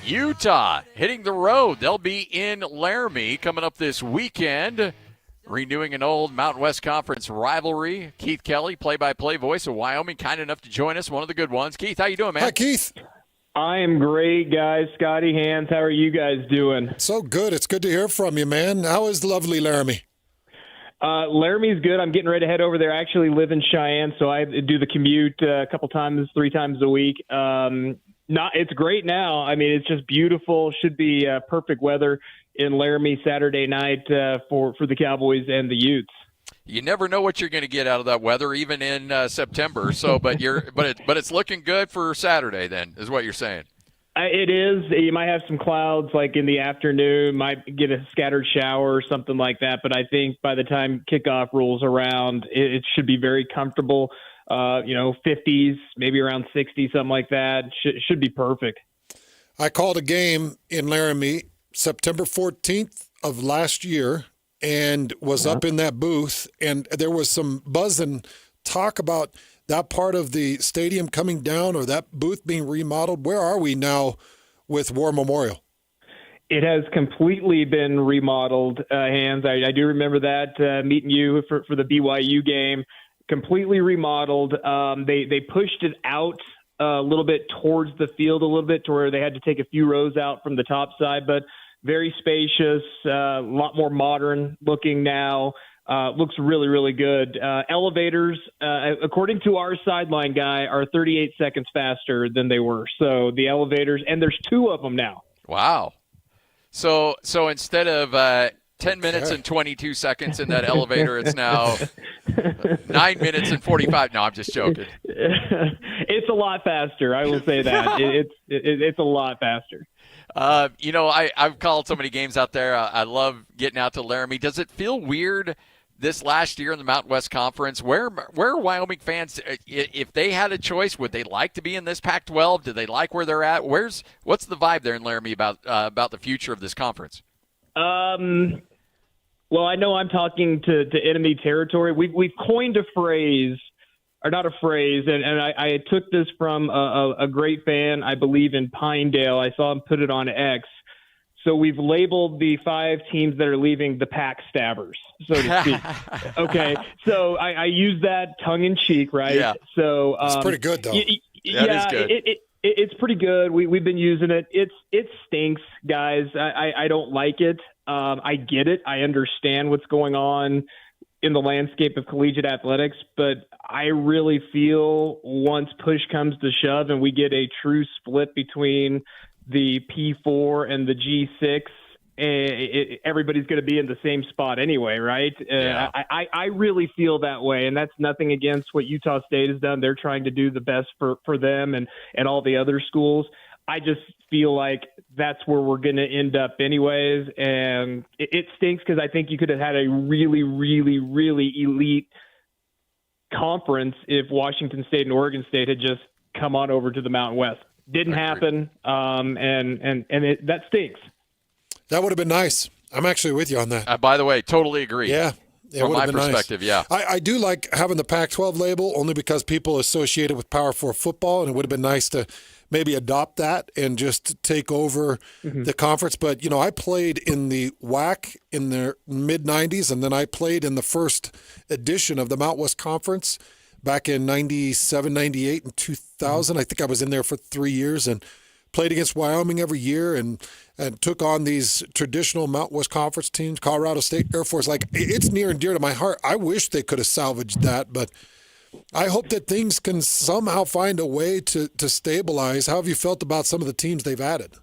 Utah hitting the road. They'll be in Laramie coming up this weekend, renewing an old Mountain West Conference rivalry. Keith Kelly, play-by-play voice of Wyoming, kind enough to join us, one of the good ones. Keith, how you doing, man? Hi, Keith. I am great, guys. Scotty, Hans, how are you guys doing? So good. It's good to hear from you, man. How is lovely Laramie? Laramie's good. I'm getting ready to head over there. I actually live in Cheyenne, so I do the commute a couple times, 3 times a week. It's great now. I mean, it's just beautiful. Should be perfect weather in Laramie Saturday night for the Cowboys and the Utes. You never know what you're going to get out of that weather, even in September. So, but it's looking good for Saturday. Then is what you're saying. It is. You might have some clouds like in the afternoon, might get a scattered shower or something like that. But I think by the time kickoff rolls around, it should be very comfortable. 50s, maybe around 60, something like that. Should be perfect. I called a game in Laramie September 14th of last year and was up in that booth. And there was some buzz and talk about that part of the stadium coming down or that booth being remodeled. Where are we now with War Memorial? It has completely been remodeled, Hans. I do remember that meeting you for the BYU game. Completely remodeled. They pushed it out a little bit towards the field a little bit to where they had to take a few rows out from the top side, but very spacious, a lot more modern looking now. Looks really, really good. Elevators, according to our sideline guy, are 38 seconds faster than they were. So the elevators, and there's 2 of them now. Wow. So instead of 10 minutes and 22 seconds in that elevator, it's now 9 minutes and 45. No, I'm just joking. It's a lot faster. I will say that. It's a lot faster. I've called so many games out there. I love getting out to Laramie. Does it feel weird this last year in the Mountain West Conference? Where are Wyoming fans, if they had a choice, would they like to be in this Pac-12? Do they like where they're at? What's the vibe there in Laramie about the future of this conference? Well, I know I'm talking to enemy territory. We've coined a phrase, or not a phrase, and I took this from a great fan, I believe, in Pinedale. I saw him put it on X. So we've labeled the 5 teams that are leaving the Pack Stabbers, so to speak. Okay, so I use that tongue-in-cheek, right? Yeah. So it's pretty good, though. That is good. It's pretty good. We've been using it. It stinks, guys. I don't like it. I get it. I understand what's going on in the landscape of collegiate athletics, but I really feel once push comes to shove and we get a true split between the P4 and the G6, everybody's going to be in the same spot anyway, right? Yeah. I really feel that way, and that's nothing against what Utah State has done. They're trying to do the best for them and all the other schools. I just feel like that's where we're going to end up anyways, and it stinks because I think you could have had a really, really, really elite conference if Washington State and Oregon State had just come on over to the Mountain West. Didn't happen, and that stinks. That would have been nice. I'm actually with you on that. By the way, totally agree. Yeah. From my perspective, nice. Yeah. I do like having the Pac-12 label only because people associate it with Power 4 football, and it would have been nice to maybe adopt that and just take over the conference. But, I played in the WAC in the mid-'90s, and then I played in the first edition of the Mountain West Conference back in 97, 98, and 2000. I think I was in there for 3 years and played against Wyoming every year and took on these traditional Mountain West Conference teams, Colorado State, Air Force. Like, it's near and dear to my heart. I wish they could have salvaged that, but I hope that things can somehow find a way to stabilize. How have you felt about some of the teams they've added?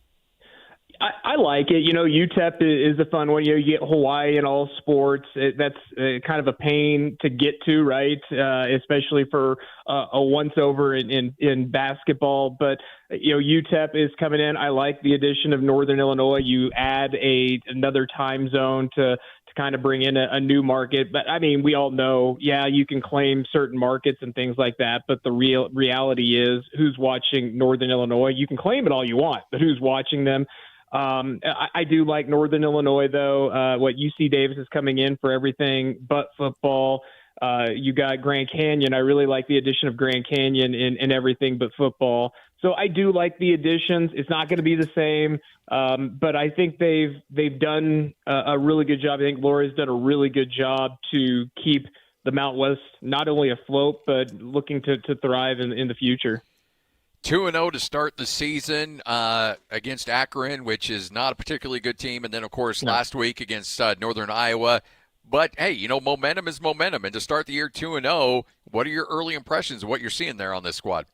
I like it. UTEP is a fun one. You get Hawaii in all sports. That's kind of a pain to get to, right? Especially for a once-over in basketball. But, UTEP is coming in. I like the addition of Northern Illinois. You add another time zone to kind of bring in a new market. But, we all know, you can claim certain markets and things like that. But the reality is, who's watching Northern Illinois? You can claim it all you want, but who's watching them? I do like Northern Illinois, though. UC Davis is coming in for everything but football. You got Grand Canyon. I really like the addition of Grand Canyon in everything but football. So I do like the additions. It's not going to be the same, but I think they've done a really good job. I think Laura's done a really good job to keep the Mountain West not only afloat, but looking to thrive in the future. 2-0 to start the season against Akron, which is not a particularly good team. And then, of course, last week against Northern Iowa. But, hey, momentum is momentum. And to start the year 2-0, what are your early impressions of what you're seeing there on this squad?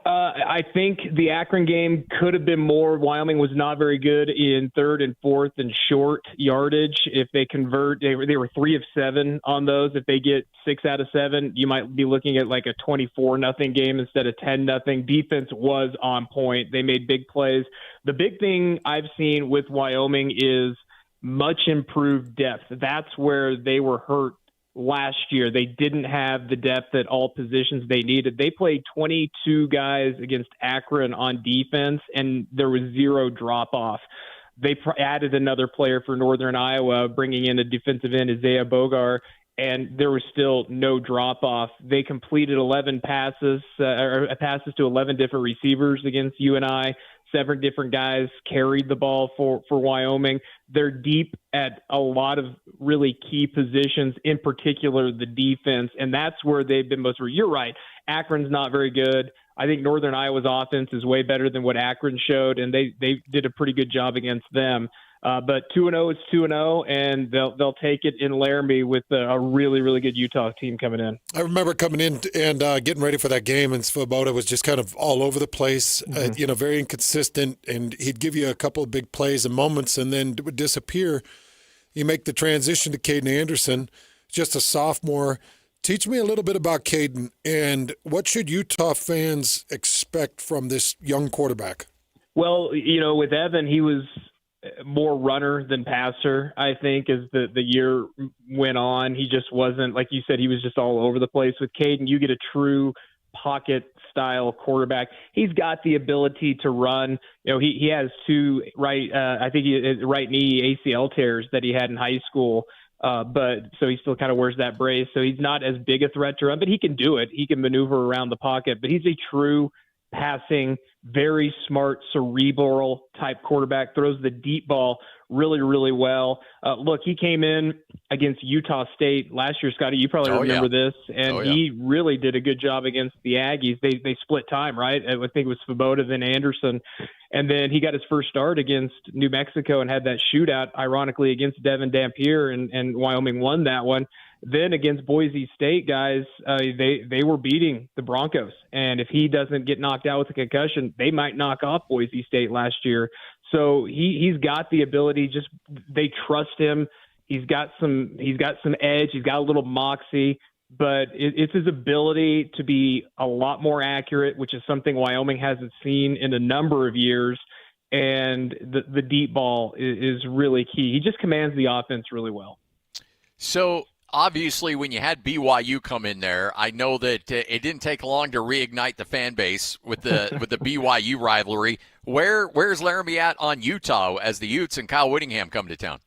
I think the Akron game could have been more. Wyoming was not very good in third and fourth and short yardage. If they convert, they were 3 of 7 on those. If they get 6 out of 7, you might be looking at like a 24-0 game instead of 10-0. Defense was on point. They made big plays. The big thing I've seen with Wyoming is much improved depth. That's where they were hurt last year. They didn't have the depth at all positions they needed. They played 22 guys against Akron on defense, and there was 0 drop-off. They added another player for Northern Iowa, bringing in a defensive end, Isaiah Bogar, and there was still no drop-off. They completed 11 passes to 11 different receivers against UNI. 7 different guys carried the ball for Wyoming. They're deep at a lot of really key positions, in particular the defense, and that's where they've been most. You're right. Akron's not very good. I think Northern Iowa's offense is way better than what Akron showed, and they did a pretty good job against them. But 2-0 is 2-0, and they'll take it in Laramie with a really, really good Utah team coming in. I remember coming in and getting ready for that game, and Svoboda was just kind of all over the place, very inconsistent, and he'd give you a couple of big plays and moments and then would disappear. You make the transition to Caden Anderson, just a sophomore. Teach me a little bit about Caden, and what should Utah fans expect from this young quarterback? Well, with Evan, he was more runner than passer, I think, as the year went on. He just wasn't, like you said, he was just all over the place. With Caden, you get a true pocket-style quarterback. He's got the ability to run. He has 2 right knee ACL tears that he had in high school. But so he still kind of wears that brace. So he's not as big a threat to run, but he can do it. He can maneuver around the pocket, but he's a true passing, very smart, cerebral type quarterback, throws the deep ball really, really well. Look, he came in against Utah State last year, Scotty. You probably remember this, and he really did a good job against the Aggies. They split time, right? I think it was Svoboda, then Anderson, and then he got his first start against New Mexico and had that shootout, ironically, against Devin Dampier, and Wyoming won that one. Then against Boise State, guys, they were beating the Broncos. And if he doesn't get knocked out with a concussion, they might knock off Boise State last year. So he's got the ability. Just they trust him. He's got some edge. He's got a little moxie. But it's his ability to be a lot more accurate, which is something Wyoming hasn't seen in a number of years. And the deep ball is really key. He just commands the offense really well. So obviously, when you had BYU come in there, I know that it didn't take long to reignite the fan base with the BYU rivalry. Where's Laramie at on Utah as the Utes and Kyle Whittingham come to town?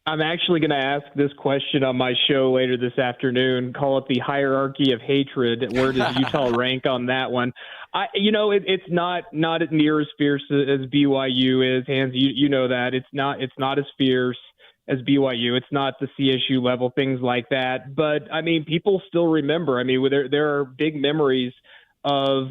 I'm actually going to ask this question on my show later this afternoon. Call it the hierarchy of hatred. Where does Utah rank on that one? It's not near as fierce as BYU is. Hans, you know that it's not as fierce as BYU. It's not the CSU level, things like that. But people still remember. There are big memories of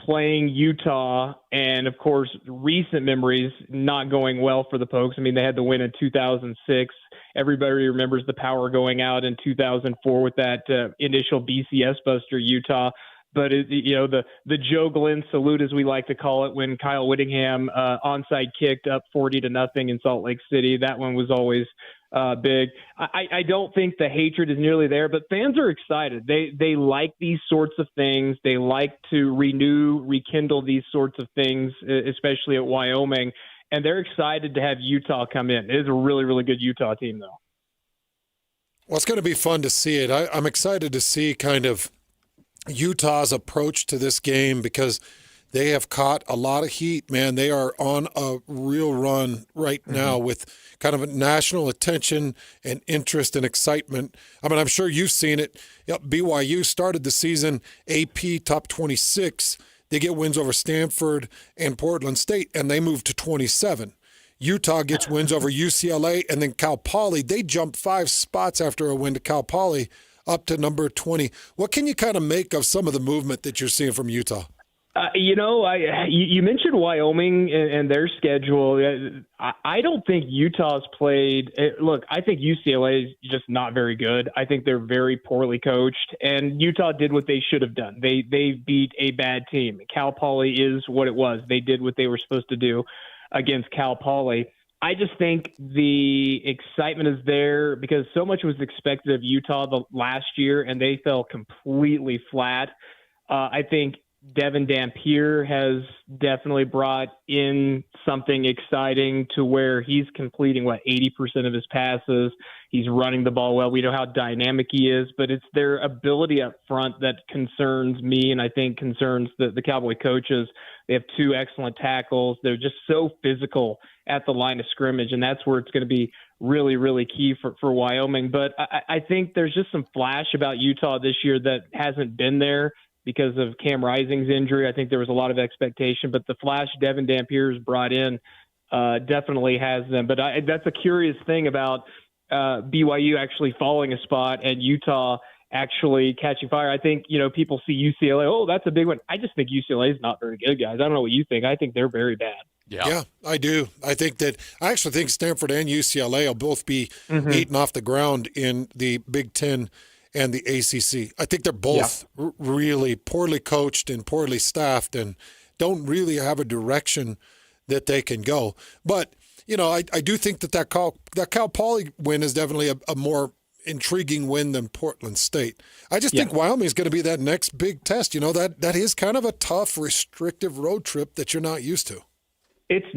playing Utah, and of course, recent memories not going well for the Pokes. They had the win in 2006. Everybody remembers the power going out in 2004 with that initial BCS buster Utah. But the Joe Glenn salute, as we like to call it, when Kyle Whittingham onside kicked up 40-0 in Salt Lake City, that one was always big. I don't think the hatred is nearly there, but fans are excited. They like these sorts of things. They like to rekindle these sorts of things, especially at Wyoming, and they're excited to have Utah come in. It is a really, really good Utah team, though. Well, it's going to be fun to see it. I'm excited to see kind of Utah's approach to this game because they have caught a lot of heat, man. They are on a real run right now with kind of a national attention and interest and excitement. I mean, I'm sure you've seen it. BYU started the season AP top 26. They get wins over Stanford and Portland State, and they move to 27. Utah gets wins over UCLA and then Cal Poly. They jumped 5 spots after a win to Cal Poly up to number 20. What can you kind of make of some of the movement that you're seeing from Utah? You mentioned Wyoming and their schedule. I don't think Utah's played. Look, I think UCLA is just not very good. I think they're very poorly coached, and Utah did what they should have done. They beat a bad team. Cal Poly is what it was. They did what they were supposed to do against Cal Poly. I just think the excitement is there because so much was expected of Utah the last year, and they fell completely flat. I think Devin Dampier has definitely brought in something exciting to where he's completing, 80% of his passes. He's running the ball well. We know how dynamic he is, but it's their ability up front that concerns me and I think concerns the Cowboy coaches. They have 2 excellent tackles. They're just so physical at the line of scrimmage, and that's where it's going to be really, really key for Wyoming. But I think there's just some flash about Utah this year that hasn't been there because of Cam Rising's injury. I think there was a lot of expectation, but the flash Devin Dampier's brought in definitely has them. But that's a curious thing about BYU actually falling a spot and Utah actually catching fire. I think, people see UCLA, oh, that's a big one. I just think UCLA is not very good, guys. I don't know what you think. I think they're very bad. Yeah, I do. I actually think Stanford and UCLA will both be eaten off the ground in the Big Ten and the ACC. I think they're both really poorly coached and poorly staffed and don't really have a direction that they can go. But, I do think that Cal Poly win is definitely a more intriguing win than Portland State. I just think Wyoming is going to be that next big test. That is kind of a tough, restrictive road trip that you're not used to.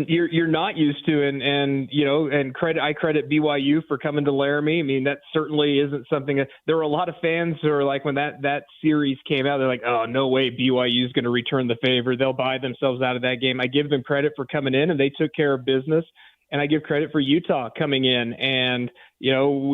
You're not used to, I credit BYU for coming to Laramie. I mean, that certainly isn't something. There were a lot of fans who are like, when that series came out, they're like, oh, no way, BYU is going to return the favor. They'll buy themselves out of that game. I give them credit for coming in, and they took care of business. And I give credit for Utah coming in. And,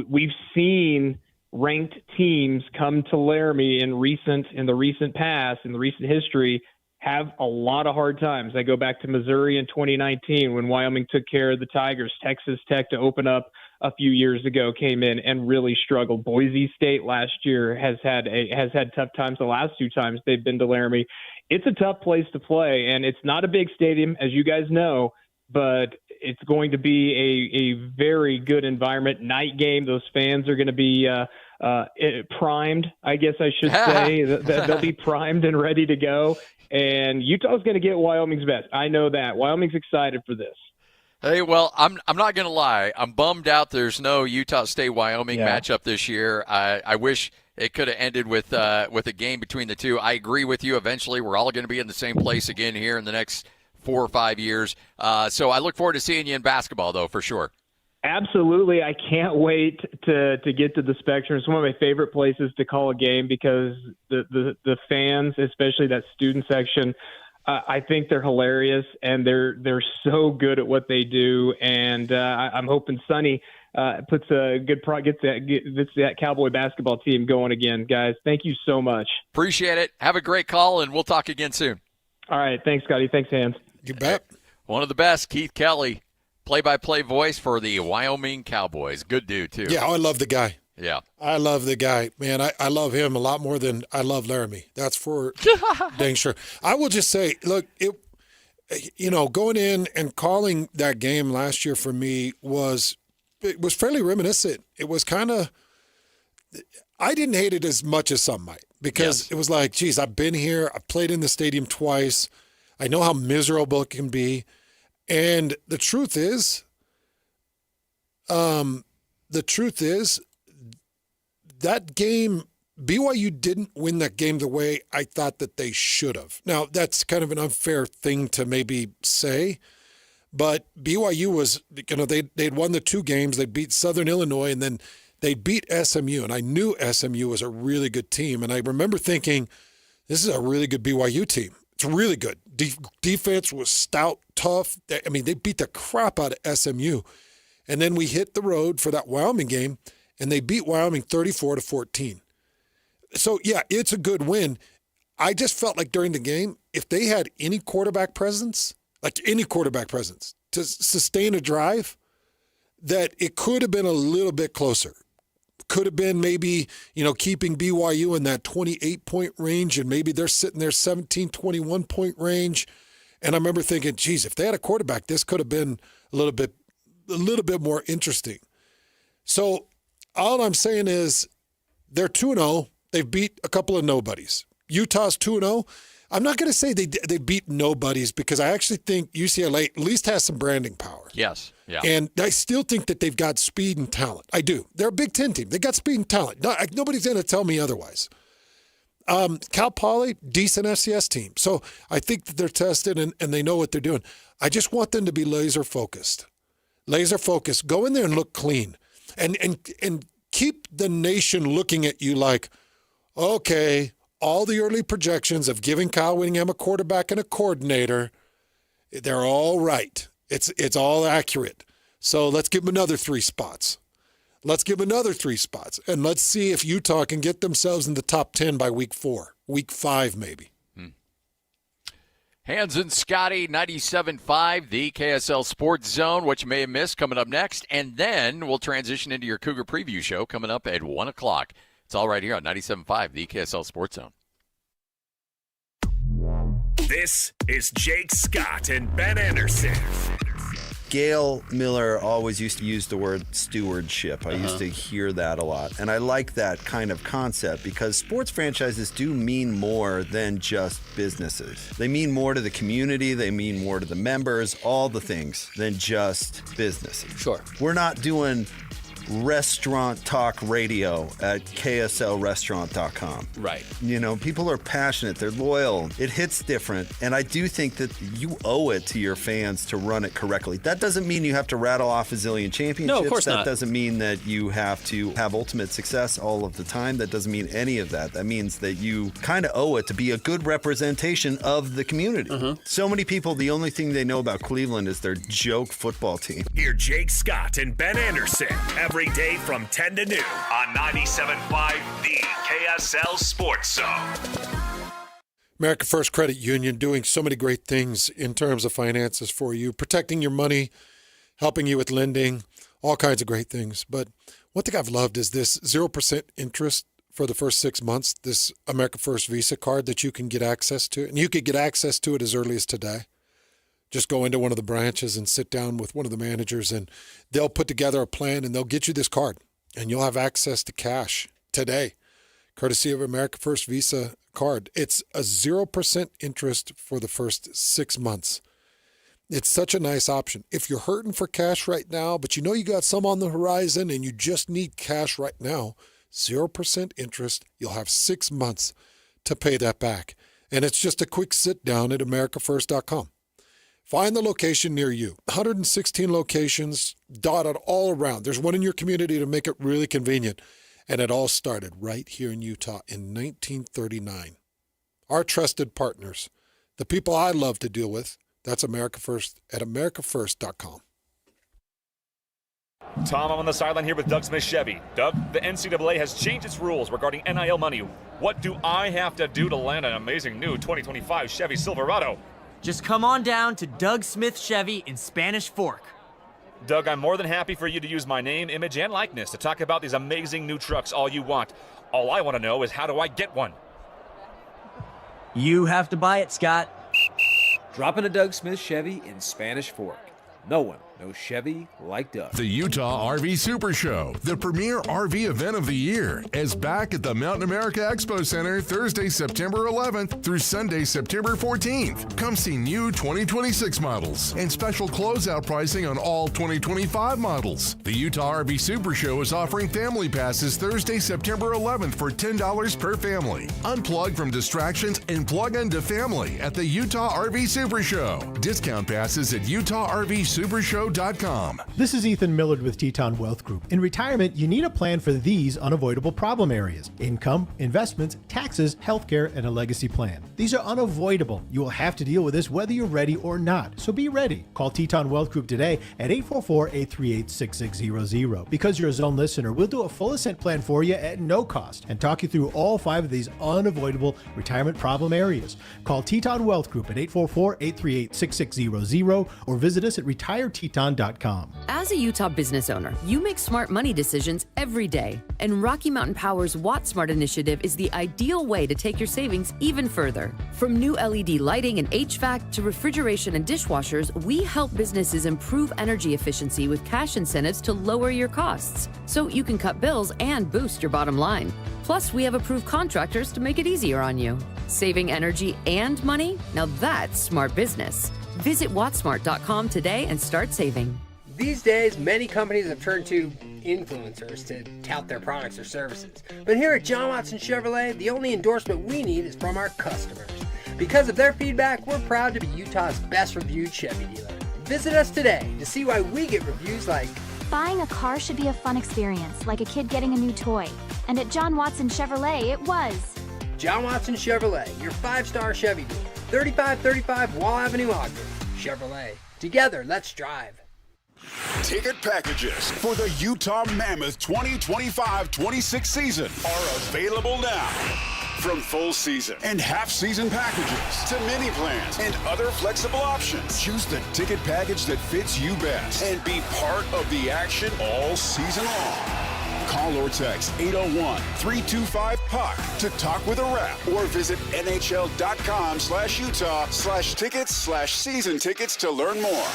we've seen ranked teams come to Laramie in the recent past, in the recent history, have a lot of hard times. I go back to Missouri in 2019 when Wyoming took care of the Tigers. Texas Tech, to open up a few years ago, came in and really struggled. Boise State last year has had tough times the last 2 times they've been to Laramie. It's a tough place to play, and it's not a big stadium, as you guys know, but it's going to be a very good environment. Night game, those fans are going to be primed, I guess I should say. They'll be primed and ready to go. And Utah's going to get Wyoming's best. I know that. Wyoming's excited for this. Hey, well, I'm not going to lie. I'm bummed out there's no Utah State-Wyoming matchup this year. I wish it could have ended with a game between the two. I agree with you. Eventually, we're all going to be in the same place again here in the next 4 or 5 years. So I look forward to seeing you in basketball, though, for sure. Absolutely. I can't wait to get to the Spectrum. It's one of my favorite places to call a game because the fans, especially that student section, I think they're hilarious and they're so good at what they do. And I'm hoping Sonny puts a good gets that Cowboy basketball team going again. Guys, thank you so much. Appreciate it. Have a great call, and we'll talk again soon. All right. Thanks, Scotty. Thanks, Hans. You bet. One of the best, Keith Kelly. Play-by-play voice for the Wyoming Cowboys. Good dude, too. Yeah, I love the guy. Yeah. I love the guy. Man, I love him a lot more than I love Laramie. That's for dang sure. I will just say, look, going in and calling that game last year for me was fairly reminiscent. It was kind of – I didn't hate it as much as some might. because it was like, geez, I've been here. I've played in the stadium twice. I know how miserable it can be. And the truth is that game, BYU didn't win that game the way I thought that they should have. Now, that's kind of an unfair thing to maybe say, but BYU was, they'd won the 2 games. They beat Southern Illinois, and then they beat SMU, and I knew SMU was a really good team. And I remember thinking, this is a really good BYU team. It's really good. Defense was stout, tough. I mean, they beat the crap out of SMU. And then we hit the road for that Wyoming game, and they beat Wyoming 34-14. So, yeah, it's a good win. I just felt like during the game, if they had any quarterback presence, to sustain a drive, that it could have been a little bit closer. Could have been maybe, keeping BYU in that 28-point range, and maybe they're sitting there 17, 21-point range. And I remember thinking, geez, if they had a quarterback, this could have been a little bit more interesting. So all I'm saying is they're 2-0. They've beat a couple of nobodies. Utah's 2-0. I'm not going to say they beat nobodies, because I actually think UCLA at least has some branding power. Yes. Yeah. And I still think that they've got speed and talent. I do. They're a Big Ten team. They got speed and talent. Nobody's going to tell me otherwise. Cal Poly, decent FCS team. So I think that they're tested and they know what they're doing. I just want them to be laser focused. Laser focused. Go in there and look clean. And keep the nation looking at you like, okay, all the early projections of giving Kyle Whittingham a quarterback and a coordinator, they're all right. It's all accurate. So let's give him another 3 spots. And let's see if Utah can get themselves in the top 10 by week 4, week 5 maybe. Hans and Scotty, 97.5, the KSL Sports Zone. What you may have missed coming up next. And then we'll transition into your Cougar preview show coming up at 1 o'clock. It's all right here on 97.5, the KSL Sports Zone. This is Jake Scott and Ben Anderson. Gail Miller always used to use the word stewardship. I used to hear that a lot. And I like that kind of concept, because sports franchises do mean more than just businesses. They mean more to the community. They mean more to the members, all the things than just businesses. Sure. We're not doing restaurant talk radio at kslrestaurant.com. Right. People are passionate. They're loyal. It hits different. And I do think that you owe it to your fans to run it correctly. That doesn't mean you have to rattle off a zillion championships. No, of course not. That doesn't mean that you have to have ultimate success all of the time. That doesn't mean any of that. That means that you kind of owe it to be a good representation of the community. So many people, the only thing they know about Cleveland is their joke football team. Hear Jake Scott and Ben Anderson every day from 10 to noon on 97.5, the KSL Sports Zone. America First Credit Union doing so many great things in terms of finances for you, protecting your money, helping you with lending, all kinds of great things. But one thing I've loved is this 0% interest for the first 6 months, this America First Visa card that you can get access to. And you could get access to it as early as today. Just go into one of the branches and sit down with one of the managers, and they'll put together a plan, and they'll get you this card, and you'll have access to cash today, courtesy of America First Visa card. It's a 0% interest for the first 6 months. It's such a nice option. If you're hurting for cash right now, but you got some on the horizon and you just need cash right now, 0% interest, you'll have 6 months to pay that back. And it's just a quick sit down at americafirst.com. Find the location near you. 116 locations dotted all around. There's one in your community to make it really convenient. And it all started right here in Utah in 1939. Our trusted partners, the people I love to deal with, that's America First at americafirst.com. Tom, I'm on the sideline here with Doug Smith Chevy. Doug, the NCAA has changed its rules regarding NIL money. What do I have to do to land an amazing new 2025 Chevy Silverado? Just come on down to Doug Smith Chevy in Spanish Fork. Doug, I'm more than happy for you to use my name, image, and likeness to talk about these amazing new trucks all you want. All I want to know is, how do I get one? You have to buy it, Scott. Drop into Doug Smith Chevy in Spanish Fork. No one No Chevy like Doug. The Utah RV Super Show, the premier RV event of the year, is back at the Mountain America Expo Center Thursday, September 11th through Sunday, September 14th. Come see new 2026 models and special closeout pricing on all 2025 models. The Utah RV Super Show is offering family passes Thursday, September 11th for $10 per family. Unplug from distractions and plug into family at the Utah RV Super Show. Discount passes at UtahRVSupershow.com. This is Ethan Millard with Teton Wealth Group. In retirement, you need a plan for these unavoidable problem areas: income, investments, taxes, healthcare, and a legacy plan. These are unavoidable. You will have to deal with this whether you're ready or not, so be ready. Call Teton Wealth Group today at 844-838-6600. Because you're a Zone listener, we'll do a full ascent plan for you at no cost and talk you through all 5 of these unavoidable retirement problem areas. Call Teton Wealth Group at 844-838-6600 or visit us at retireteton.com. As a Utah business owner, you make smart money decisions every day, and Rocky Mountain Power's WattSmart initiative is the ideal way to take your savings even further. From new LED lighting and HVAC to refrigeration and dishwashers, we help businesses improve energy efficiency with cash incentives to lower your costs, so you can cut bills and boost your bottom line. Plus, we have approved contractors to make it easier on you. Saving energy and money? Now that's smart business. Visit wattsmart.com today and start saving. These days, many companies have turned to influencers to tout their products or services. But here at John Watson Chevrolet, the only endorsement we need is from our customers. Because of their feedback, we're proud to be Utah's best reviewed Chevy dealer. Visit us today to see why we get reviews like, "Buying a car should be a fun experience, like a kid getting a new toy. And at John Watson Chevrolet, it was." John Watson Chevrolet, your 5-star Chevy dealer. 3535 Wall Avenue, Ogden. Chevrolet. Together, let's drive. Ticket packages for the Utah Mammoth 2025-26 season are available now. From full season and half-season packages to mini plans and other flexible options, choose the ticket package that fits you best and be part of the action all season long. Call or text 801-325-PUCK to talk with a rep or visit nhl.com/Utah/tickets/season tickets to learn more.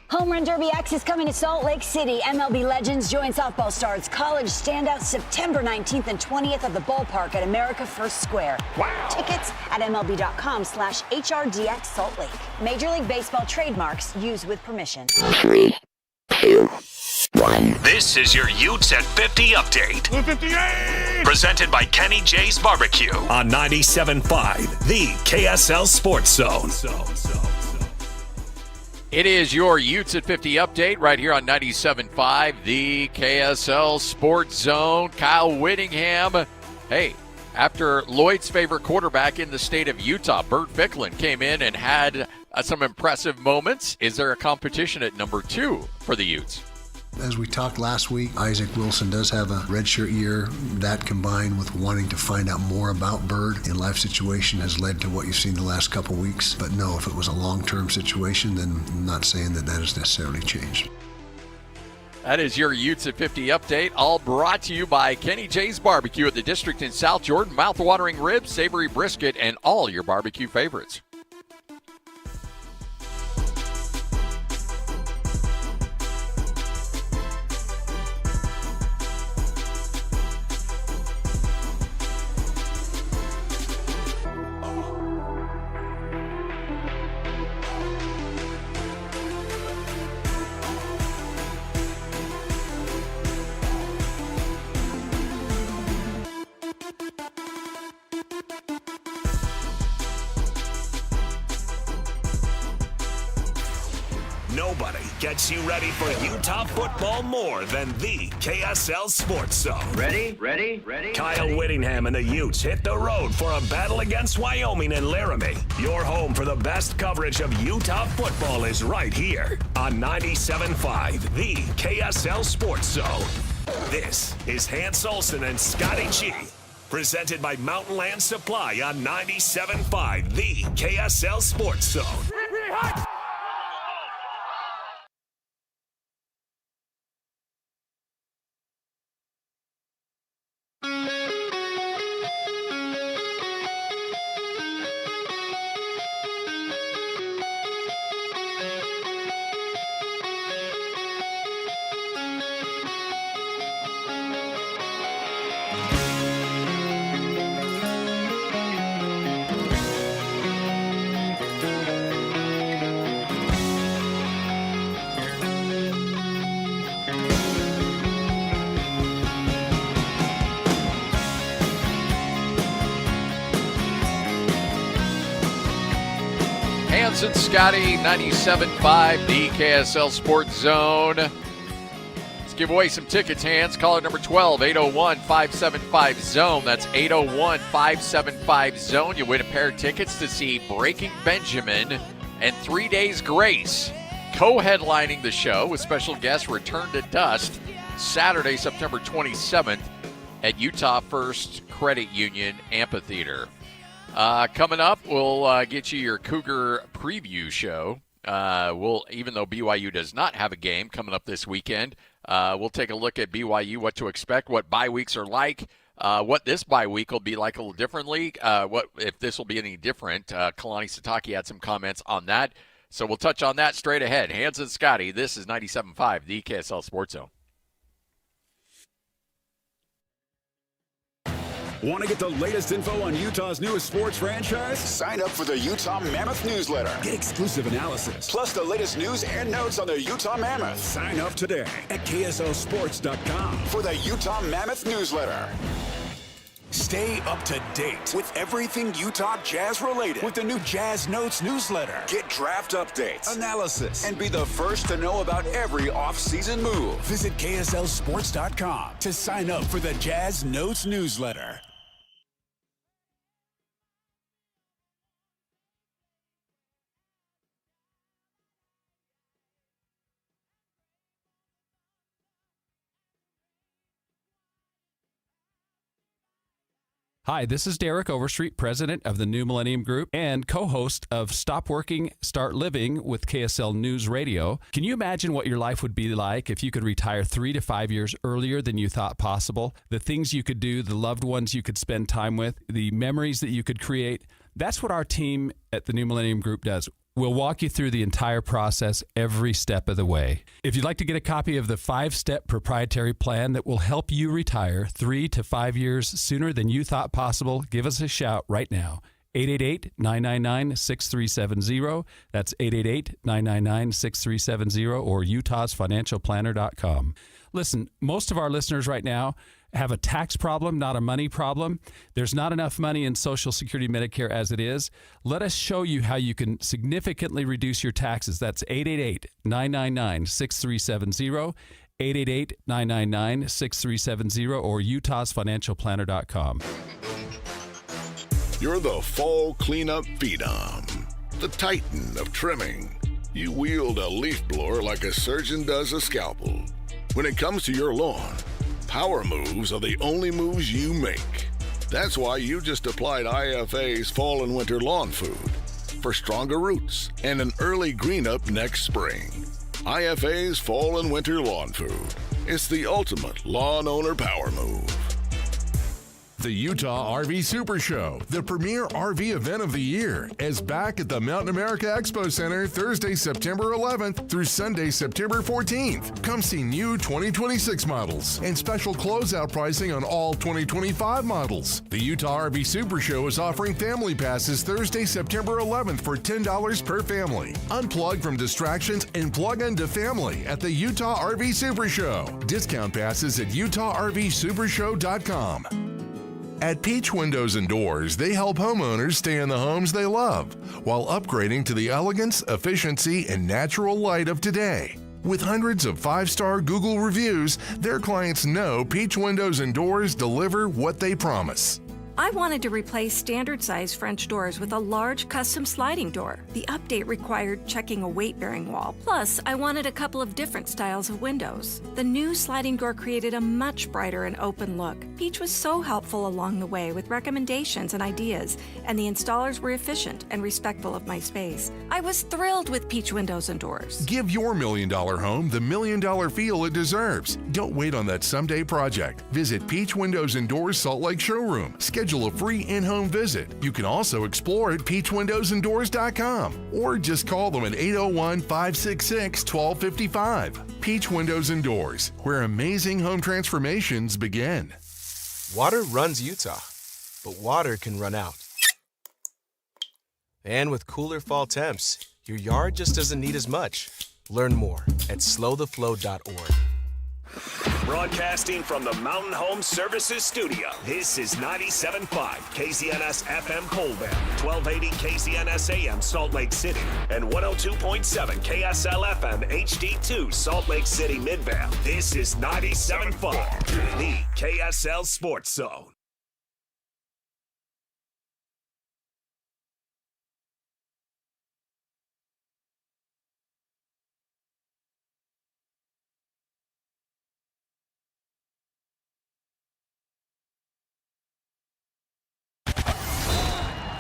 Home Run Derby X is coming to Salt Lake City. MLB legends join softball stars. College standouts September 19th and 20th at the ballpark at America First Square. Wow. Tickets at MLB.com/HRDX Salt Lake. Major League Baseball trademarks used with permission. 3, 2, 1. This is your Utes at 50 update. 58! Presented by Kenny J's Barbecue on 97.5, the KSL Sports Zone. It is your Utes at 50 update right here on 97.5, the KSL Sports Zone. Kyle Whittingham. Hey, after Lloyd's favorite quarterback in the state of Utah, Bert Ficklin, came in and had some impressive moments. Is there a competition at number 2 for the Utes? As we talked last week, Isaac Wilson does have a redshirt year. That combined with wanting to find out more about Bird in life situation has led to what you've seen the last couple weeks. But no, if it was a long-term situation, then I'm not saying that has necessarily changed. That is your Utes at 50 update, all brought to you by Kenny J's Barbecue at the District in South Jordan. Mouth-watering ribs, savory brisket, and all your barbecue favorites. Nobody gets you ready for Utah football more than the KSL Sports Zone. Ready? Kyle Whittingham and the Utes hit the road for a battle against Wyoming and Laramie. Your home for the best coverage of Utah football is right here on 97.5, the KSL Sports Zone. This is Hans Olsen and Scotty G. Presented by Mountain Land Supply on 97.5, the KSL Sports Zone. Hans and Scotty, 97.5, the KSL Sports Zone. Let's give away some tickets, Hans. Caller number 12, 801-575-ZONE. That's 801-575-ZONE. You win a pair of tickets to see Breaking Benjamin and 3 Days Grace, co-headlining the show with special guest Return to Dust, Saturday, September 27th at Utah First Credit Union Amphitheater. Coming up, we'll get you your Cougar preview show. Even though BYU does not have a game coming up this weekend, we'll take a look at BYU, what to expect, what bye weeks are like, what this bye week will be like a little differently, what if this will be any different. Kalani Sitake had some comments on that. So we'll touch on that straight ahead. Hans and Scotty, this is 97.5, the KSL Sports Zone. Want to get the latest info on Utah's newest sports franchise? Sign up for the Utah Mammoth newsletter. Get exclusive analysis, plus the latest news and notes on the Utah Mammoth. Sign up today at KSLSports.com for the Utah Mammoth newsletter. Stay up to date with everything Utah Jazz related with the new Jazz Notes newsletter. Get draft updates, analysis, and be the first to know about every off-season move. Visit KSLSports.com to sign up for the Jazz Notes newsletter. Hi, this is Derek Overstreet, president of the New Millennium Group and co-host of Stop Working, Start Living with KSL News Radio. Can you imagine what your life would be like if you could retire 3 to 5 years earlier than you thought possible? The things you could do, the loved ones you could spend time with, the memories that you could create. That's what our team at the New Millennium Group does. We'll walk you through the entire process every step of the way. If you'd like to get a copy of the 5-step proprietary plan that will help you retire 3 to 5 years sooner than you thought possible, give us a shout right now. 888-999-6370. That's 888-999-6370 or utahsfinancialplanner.com. Listen, most of our listeners right now have a tax problem, not a money problem. There's not enough money in Social Security Medicare as it is. Let us show you how you can significantly reduce your taxes. That's 888-999-6370, 888-999-6370, or utahsfinancialplanner.com. You're the fall cleanup phenom, the titan of trimming. You wield a leaf blower like a surgeon does a scalpel. When it comes to your lawn, power moves are the only moves you make. That's why you just applied IFA's Fall and Winter Lawn Food for stronger roots and an early green up next spring. IFA's Fall and Winter Lawn Food. It's the ultimate lawn owner power move. The Utah RV Super Show, the premier RV event of the year, is back at the Mountain America Expo Center Thursday, September 11th through Sunday, September 14th. Come see new 2026 models and special closeout pricing on all 2025 models. The Utah RV Super Show is offering family passes Thursday, September 11th for $10 per family. Unplug from distractions and plug into family at the Utah RV Super Show. Discount passes at utahRVSupershow.com. At Peach Windows and Doors, they help homeowners stay in the homes they love while upgrading to the elegance, efficiency, and natural light of today. With hundreds of 5-star Google reviews, their clients know Peach Windows and Doors deliver what they promise. I wanted to replace standard-size French doors with a large custom sliding door. The update required checking a weight-bearing wall. Plus, I wanted a couple of different styles of windows. The new sliding door created a much brighter and open look. Peach was so helpful along the way with recommendations and ideas, and the installers were efficient and respectful of my space. I was thrilled with Peach Windows and Doors. Give your $1 million home the $1 million feel it deserves. Don't wait on that someday project. Visit Peach Windows and Doors Salt Lake Showroom. Schedule a free in-home visit. You can also explore at peachwindowsanddoors.com or just call them at 801-566-1255. Peach Windows and Doors, where amazing home transformations begin. Water runs Utah, but water can run out. And with cooler fall temps, your yard just doesn't need as much. Learn more at slowtheflow.org. Broadcasting from the Mountain Home Services Studio, this is 97.5 KZNS FM Colbert, 1280 KZNS AM Salt Lake City, and 102.7 KSL FM HD2 Salt Lake City Midvale. This is 97.5, the KSL Sports Zone.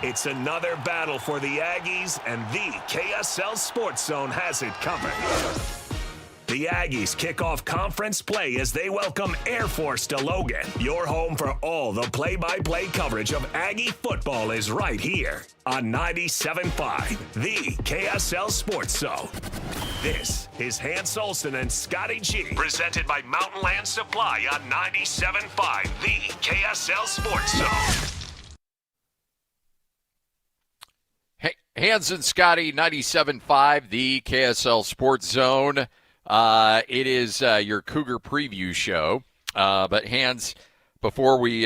It's another battle for the Aggies, and the KSL Sports Zone has it covered. The Aggies kick off conference play as they welcome Air Force to Logan. Your home for all the play-by-play coverage of Aggie football is right here on 97.5, the KSL Sports Zone. This is Hans Olsen and Scotty G, presented by Mountain Land Supply on 97.5, the KSL Sports Zone. Hans and Scotty, 97.5, the KSL Sports Zone. It is your Cougar preview show. But Hans, before we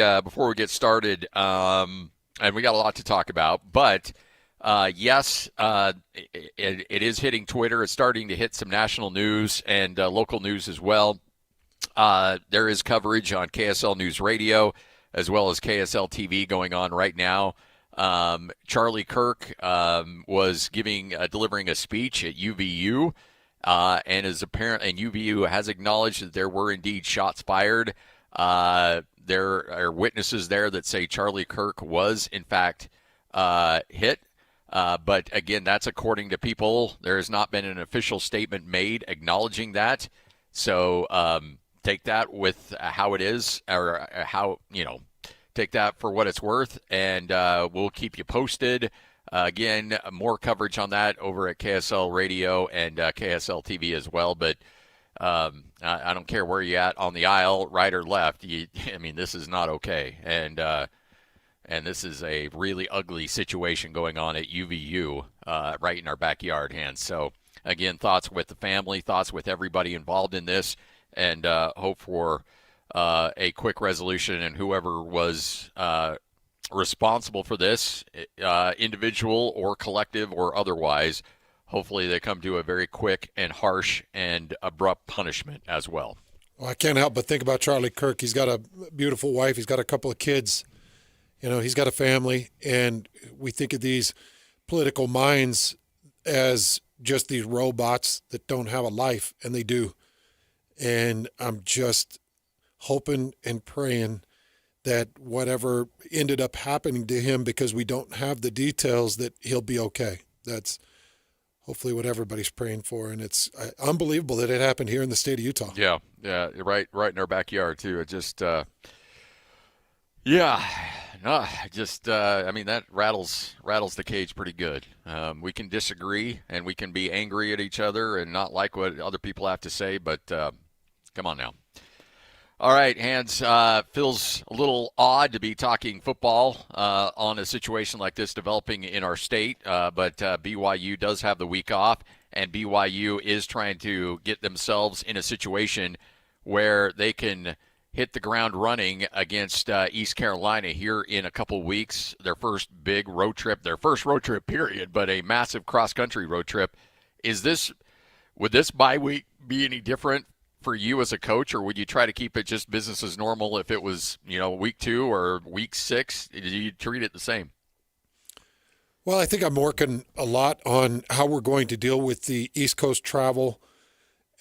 get started, and we got a lot to talk about, but yes, it is hitting Twitter. It's starting to hit some national news and local news as well. There is coverage on KSL News Radio as well as KSL TV going on right now. Charlie Kirk was delivering a speech at UVU, and UVU has acknowledged that there were indeed shots fired. There are witnesses there that say Charlie Kirk was in fact hit, but again, that's according to people. There has not been an official statement made acknowledging that. So take that with how it is, or how take that for what it's worth, and we'll keep you posted. Again, more coverage on that over at KSL Radio and KSL TV as well. But I don't care where you're at on the aisle, right or left. This is not okay, and this is a really ugly situation going on at UVU, right in our backyard, Hans. So again, thoughts with the family, thoughts with everybody involved in this, and hope for a quick resolution, and whoever was responsible for this, individual or collective or otherwise, hopefully they come to a very quick and harsh and abrupt punishment as well. Well, I can't help but think about Charlie Kirk. He's got a beautiful wife. He's got a couple of kids. He's got a family, and we think of these political minds as just these robots that don't have a life, and they do. And I'm just hoping and praying that whatever ended up happening to him, because we don't have the details, that he'll be okay. That's hopefully what everybody's praying for, and it's unbelievable that it happened here in the state of Utah. Yeah, right in our backyard too. It just, that rattles the cage pretty good. We can disagree and we can be angry at each other and not like what other people have to say, but come on now. All right, Hans, feels a little odd to be talking football on a situation like this developing in our state, but BYU does have the week off, and BYU is trying to get themselves in a situation where they can hit the ground running against East Carolina here in a couple weeks, their first big road trip, period, but a massive cross-country road trip. Would this bye week be any different for you as a coach, or would you try to keep it just business as normal if it was, week 2 or week 6? Do you treat it the same? Well, I think I'm working a lot on how we're going to deal with the East Coast travel.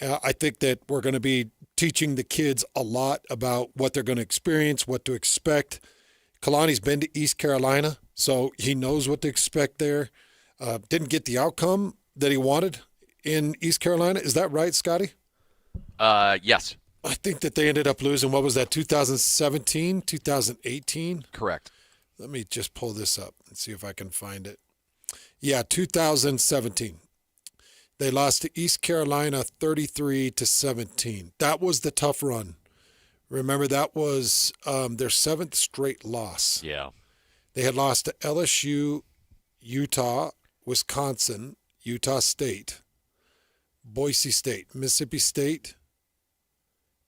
I think that we're going to be teaching the kids a lot about what they're going to experience, what to expect. Kalani's been to East Carolina, so he knows what to expect there. Didn't get the outcome that he wanted in East Carolina. Is that right, Scotty? Yes. I think that they ended up losing, what was that, 2017, 2018? Correct. Let me just pull this up and see if I can find it. Yeah, 2017. They lost to East Carolina 33-17. That was the tough run. Remember, that was their 7th straight loss. Yeah. They had lost to LSU, Utah, Wisconsin, Utah State, Boise State, Mississippi State,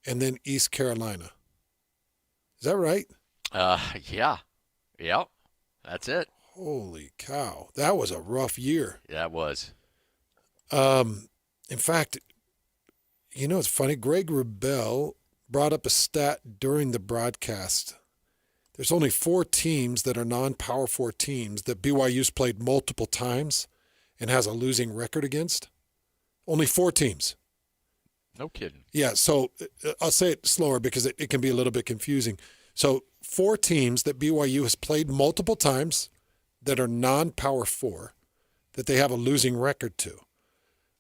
and then East Carolina. Is that right? Yeah. Yep. That's it. Holy cow. That was a rough year. Yeah, it was. In fact, it's funny. Greg Rebel brought up a stat during the broadcast. There's only 4 teams that are non-Power 4 teams that BYU's played multiple times and has a losing record against. Only 4 teams. No kidding. Yeah, so I'll say it slower because it can be a little bit confusing. So 4 teams that BYU has played multiple times that are non-Power 4 that they have a losing record to.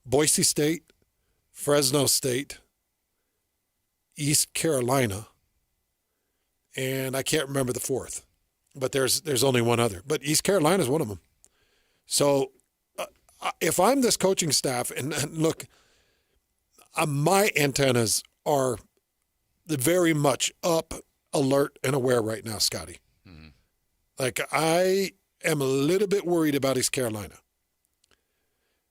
Boise State, Fresno State, East Carolina, and I can't remember the 4th, but there's only one other. But East Carolina is one of them. So if I'm this coaching staff, and look, my antennas are very much up, alert, and aware right now, Scotty. Mm-hmm. Like, I am a little bit worried about East Carolina.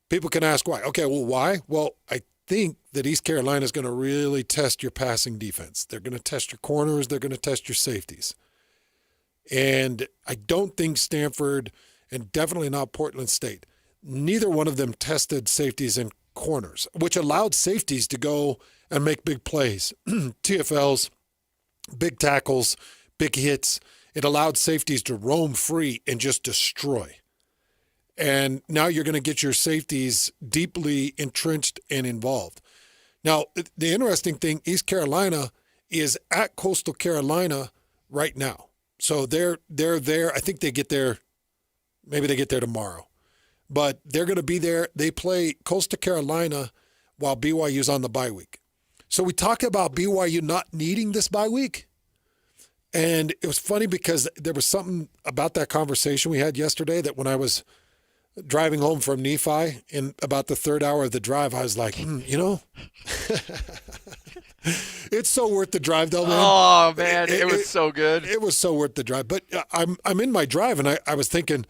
People can ask why. Okay, well, why? Well, I think that East Carolina is going to really test your passing defense. They're going to test your corners. They're going to test your safeties. And I don't think Stanford, and definitely not Portland State, neither one of them tested safeties and corners, which allowed safeties to go and make big plays. TFLs, big tackles, big hits. It allowed safeties to roam free and just destroy. And now you're going to get your safeties deeply entrenched and involved. Now, the interesting thing, East Carolina is at Coastal Carolina right now. So they're there. I think they get there, maybe they get there tomorrow. But they're going to be there. They play Coastal Carolina while BYU's on the bye week. So we talk about BYU not needing this bye week. And it was funny because there was something about that conversation we had yesterday that when I was driving home from Nephi in about the 3rd hour of the drive, I was like, it's so worth the drive though, man. Oh, man, it was so good. It was so worth the drive. But I'm in my drive, and I was thinking,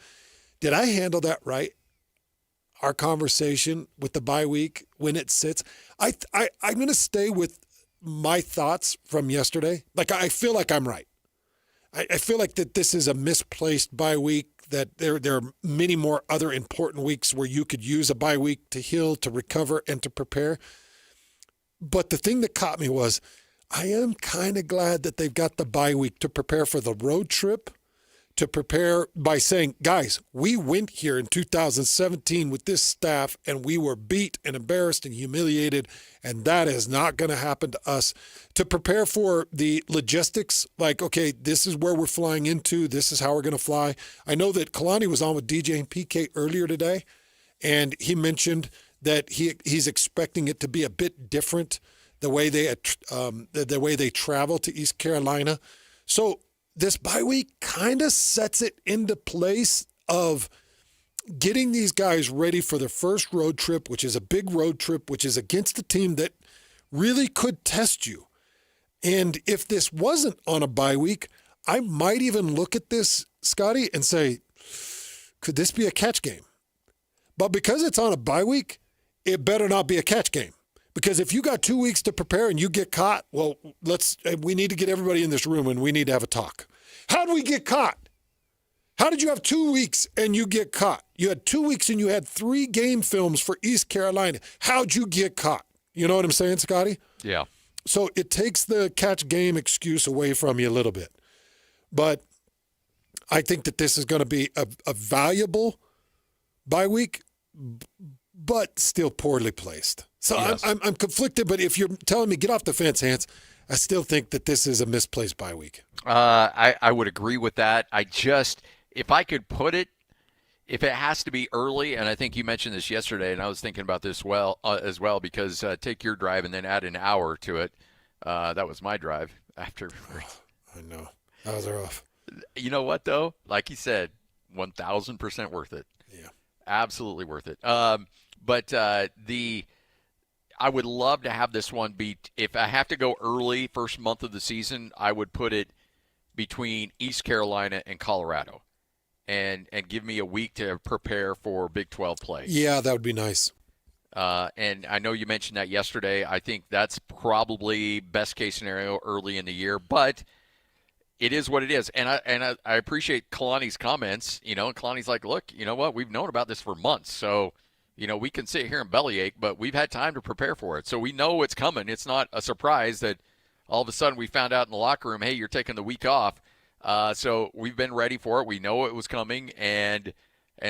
did I handle that right? Our conversation with the bye week when it sits. I'm going to stay with my thoughts from yesterday. Like, I feel like I'm right. I feel like that this is a misplaced bye week, that there are many more other important weeks where you could use a bye week to heal, to recover, and to prepare. But the thing that caught me was I am kind of glad that they've got the bye week to prepare for the road trip, to prepare by saying, guys, we went here in 2017 with this staff and we were beat and embarrassed and humiliated, and that is not going to happen to us. To prepare for the logistics, like, okay, this is where we're flying into, this is how we're going to fly. I know that Kalani was on with DJ and PK earlier today, and he mentioned that he's expecting it to be a bit different, the way they travel to East Carolina. So this bye week kind of sets it into place of getting these guys ready for their first road trip, which is a big road trip, which is against a team that really could test you. And if this wasn't on a bye week, I might even look at this, Scotty, and say, could this be a catch game? But because it's on a bye week, it better not be a catch game. Because if you got 2 weeks to prepare and you get caught, well, we need to get everybody in this room and we need to have a talk. How did we get caught? How did you have 2 weeks and you get caught? You had 2 weeks and you had 3 game films for East Carolina. How'd you get caught? You know what I'm saying, Scotty? Yeah. So it takes the catch game excuse away from you a little bit. But I think that this is going to be a valuable bye week, but still poorly placed. So yes. I'm conflicted, but if you're telling me get off the fence, Hans, I still think that this is a misplaced bye week. I would agree with that. If I could put it, if it has to be early, and I think you mentioned this yesterday, and I was thinking about this as well, because take your drive and then add an hour to it. That was my drive after. I know. That was rough. You know what, though? Like you said, 1,000% worth it. Yeah. Absolutely worth it. But I would love to have this one be, if I have to go early, first month of the season, I would put it between East Carolina and Colorado and give me a week to prepare for Big 12 play. Yeah, that would be nice. And I know you mentioned that yesterday. I think that's probably best case scenario early in the year, but it is what it is. And I appreciate Kalani's comments. And Kalani's like, look, you know what? We've known about this for months. So, we can sit here and bellyache, but we've had time to prepare for it. So we know it's coming. It's not a surprise that all of a sudden we found out in the locker room, hey, you're taking the week off. So we've been ready for it. We know it was coming, and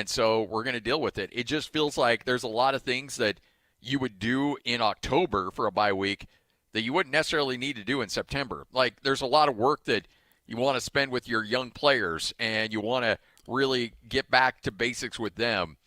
so we're going to deal with it. It just feels like there's a lot of things that you would do in October for a bye week that you wouldn't necessarily need to do in September. Like, there's a lot of work that you want to spend with your young players, and you want to really get back to basics with them.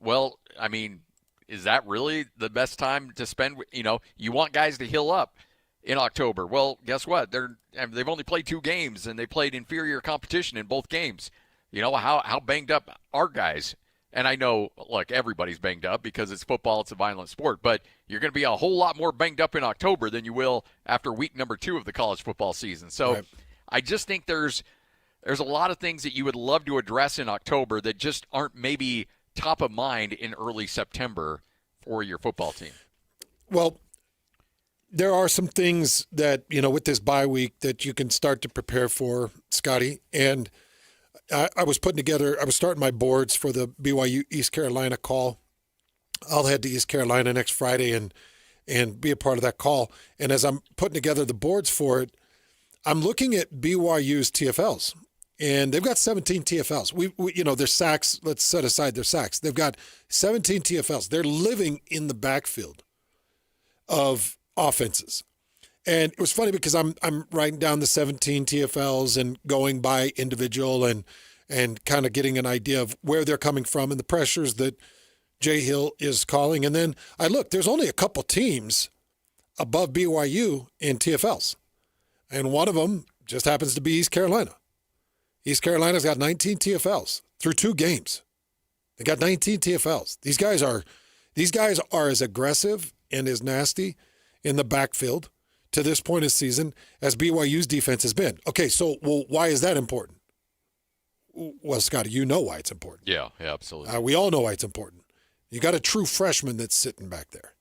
Well, I mean, is that really the best time to spend? You want guys to heal up in October. Well, guess what? They've only played 2 games, and they played inferior competition in both games. How banged up are guys? And I know, look, everybody's banged up because it's football. It's a violent sport. But you're going to be a whole lot more banged up in October than you will after week number 2 of the college football season. So right. I just think there's a lot of things that you would love to address in October that just aren't maybe top of mind in early September for your football team. Well, there are some things that, with this bye week that you can start to prepare for, Scotty. And I was starting my boards for the BYU East Carolina call. I'll head to East Carolina next Friday and be a part of that call. And as I'm putting together the boards for it, I'm looking at BYU's TFLs. And they've got 17 TFLs. We their sacks, let's set aside their sacks. They've got 17 TFLs. They're living in the backfield of offenses. And it was funny because I'm writing down the 17 TFLs and going by individual and kind of getting an idea of where they're coming from and the pressures that Jay Hill is calling. And then I look, there's only a couple teams above BYU in TFLs. And one of them just happens to be East Carolina. East Carolina's got 19 TFLs through 2 games. They got 19 TFLs. These guys are as aggressive and as nasty in the backfield to this point of the season as BYU's defense has been. Okay, so why is that important? Well, Scotty, you know why it's important. Yeah, absolutely. We all know why it's important. You got a true freshman that's sitting back there.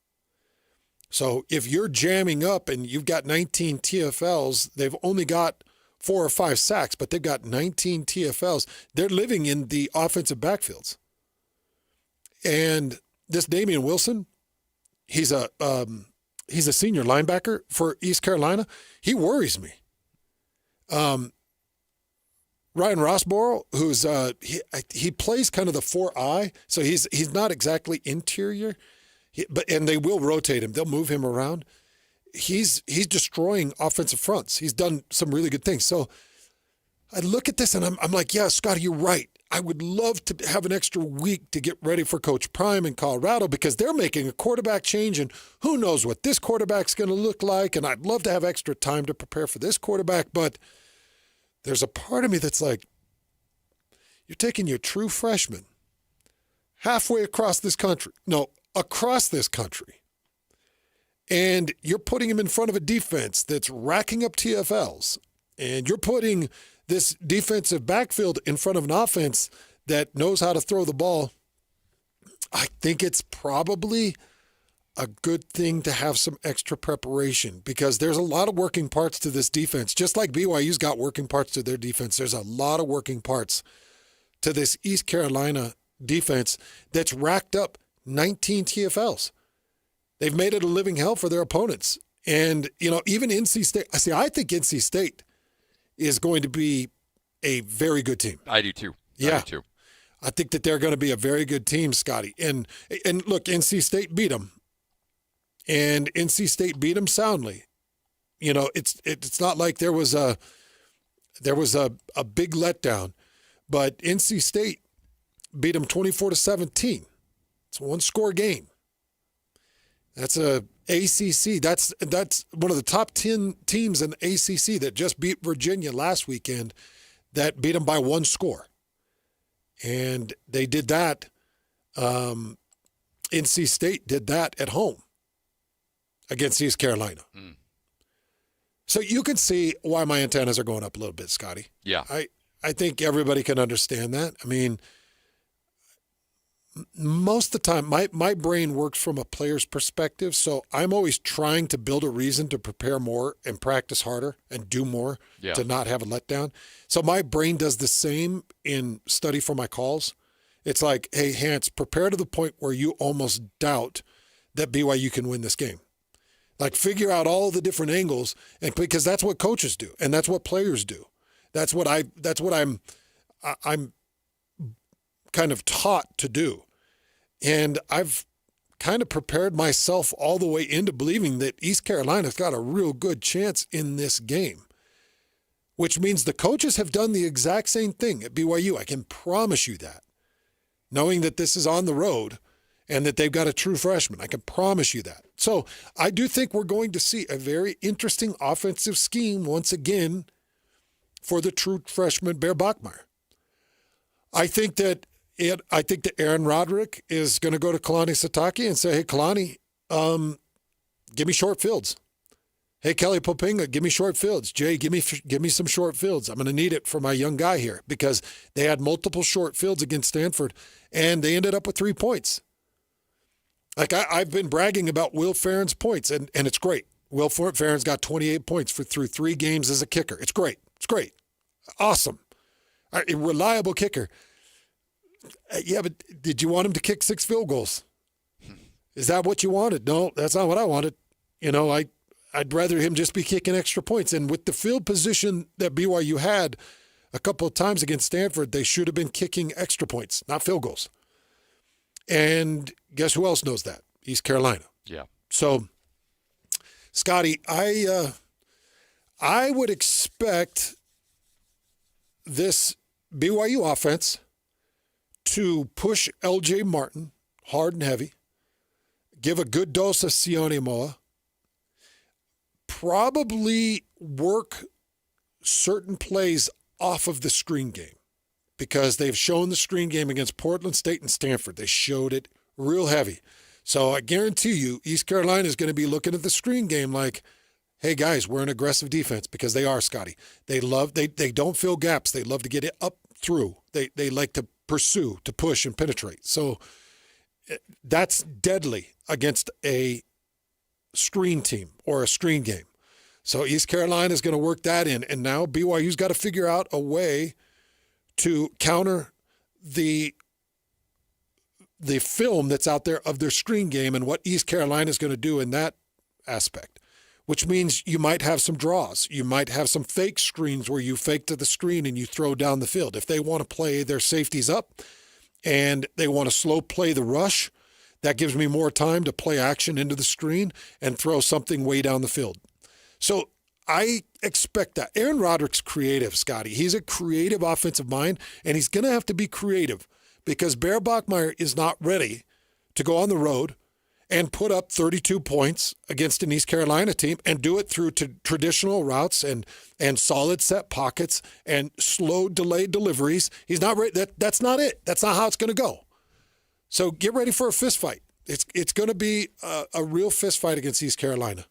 So if you're jamming up and you've got 19 TFLs, they've only got 4 or 5 sacks, but they've got 19 TFLs. They're living in the offensive backfields. And this Damian Wilson, he's a senior linebacker for East Carolina. He worries me. Ryan Rossborough, who's he plays kind of the 4-eye, so he's not exactly interior, and they will rotate him. They'll move him around. He's destroying offensive fronts. He's done some really good things. So I look at this and I'm like, yeah, Scotty, you're right. I would love to have an extra week to get ready for Coach Prime in Colorado because they're making a quarterback change and who knows what this quarterback's going to look like. And I'd love to have extra time to prepare for this quarterback. But there's a part of me that's like, you're taking your true freshman halfway across this country. No, across this country. And you're putting him in front of a defense that's racking up TFLs. And you're putting this defensive backfield in front of an offense that knows how to throw the ball. I think it's probably a good thing to have some extra preparation because there's a lot of working parts to this defense. Just like BYU's got working parts to their defense, there's a lot of working parts to this East Carolina defense that's racked up 19 TFLs. They've made it a living hell for their opponents. And, even NC State, I think NC State is going to be a very good team. I do too. Yeah. I do too. I think that they're going to be a very good team, Scotty. And look, NC State beat them. And NC State beat them soundly. It's not like there was a big letdown, but NC State beat them 24-17. It's a 1-score game. That's a ACC. That's one of the top 10 teams in the ACC that just beat Virginia last weekend. That beat them by 1 score, and they did that. NC State did that at home against East Carolina. So you can see why my antennas are going up a little bit, Scotty. Yeah, I think everybody can understand that. I mean, most of the time, my brain works from a player's perspective, so I'm always trying to build a reason to prepare more and practice harder and do more to not have a letdown. So my brain does the same in study for my calls. It's like, hey, Hans, prepare to the point where you almost doubt that BYU can win this game. Like, figure out all the different angles, and because that's what coaches do, and that's what players do. That's what I'm kind of taught to do. And I've kind of prepared myself all the way into believing that East Carolina's got a real good chance in this game, which means the coaches have done the exact same thing at BYU. I can promise you that. Knowing that this is on the road and that they've got a true freshman, I can promise you that. So I do think we're going to see a very interesting offensive scheme once again for the true freshman Bear Bachmeier. I think that Aaron Roderick is going to go to Kalani Sitake and say, hey, Kalani, give me short fields. Hey, Kelly Popinga, give me short fields. Jay, give me some short fields. I'm going to need it for my young guy here, because they had multiple short fields against Stanford, and they ended up with 3 points. Like, I've been bragging about Will Farron's points, and it's great. Will Farron's got 28 points through 3 games as a kicker. It's great. It's great. Awesome. A reliable kicker. Yeah, but did you want him to kick 6 field goals? Is that what you wanted? No, that's not what I wanted. You know, I'd rather him just be kicking extra points. And with the field position that BYU had a couple of times against Stanford, they should have been kicking extra points, not field goals. And guess who else knows that? East Carolina. Yeah. So, Scotty, I would expect this BYU offense to push LJ Martin hard and heavy, give a good dose of Sione Moa, probably work certain plays off of the screen game, because they've shown the screen game against Portland State and Stanford. They showed it real heavy. So I guarantee you East Carolina is going to be looking at the screen game like, hey, guys, we're an aggressive defense, because they are, Scotty. They don't fill gaps. They love to get it up through. They like to pursue, to push and penetrate. So that's deadly against a screen team or a screen game. So East Carolina is going to work that in. And now BYU's got to figure out a way to counter the film that's out there of their screen game and what East Carolina is going to do in that aspect, which means you might have some draws. You might have some fake screens where you fake to the screen and you throw down the field. If they want to play their safeties up and they want to slow play the rush, that gives me more time to play action into the screen and throw something way down the field. So I expect that. Aaron Roderick's creative, Scotty. He's a creative offensive mind, and he's going to have to be creative because Bear Bachmeier is not ready to go on the road and put up 32 points against an East Carolina team and do it through traditional routes and solid set pockets and slow delayed deliveries. He's not ready. That's not it. That's not how it's going to go. So get ready for a fist fight. It's going to be a real fist fight against East Carolina.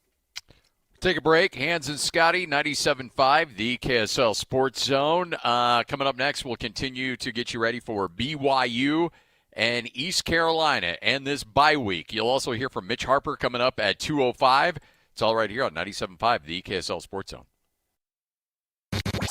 Take a break. Hans and Scotty, 97.5, the KSL Sports Zone. Coming up next, we'll continue to get you ready for BYU and East Carolina and this bye week. You'll also hear from Mitch Harper coming up at 2:05. It's all right here on 97.5, the KSL Sports Zone.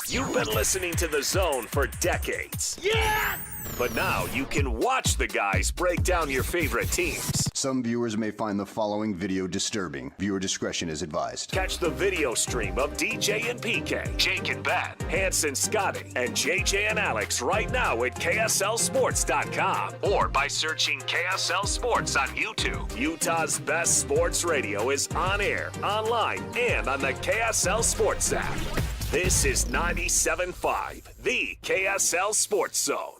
You've been listening to The Zone for decades. Yes! But now you can watch the guys break down your favorite teams. Some viewers may find the following video disturbing. Viewer discretion is advised. Catch the video stream of DJ and PK, Jake and Ben, Hanson, Scotty, and JJ and Alex right now at KSLSports.com or by searching KSL Sports on YouTube. Utah's best sports radio is on air, online, and on the KSL Sports app. This is 97.5, the KSL Sports Zone.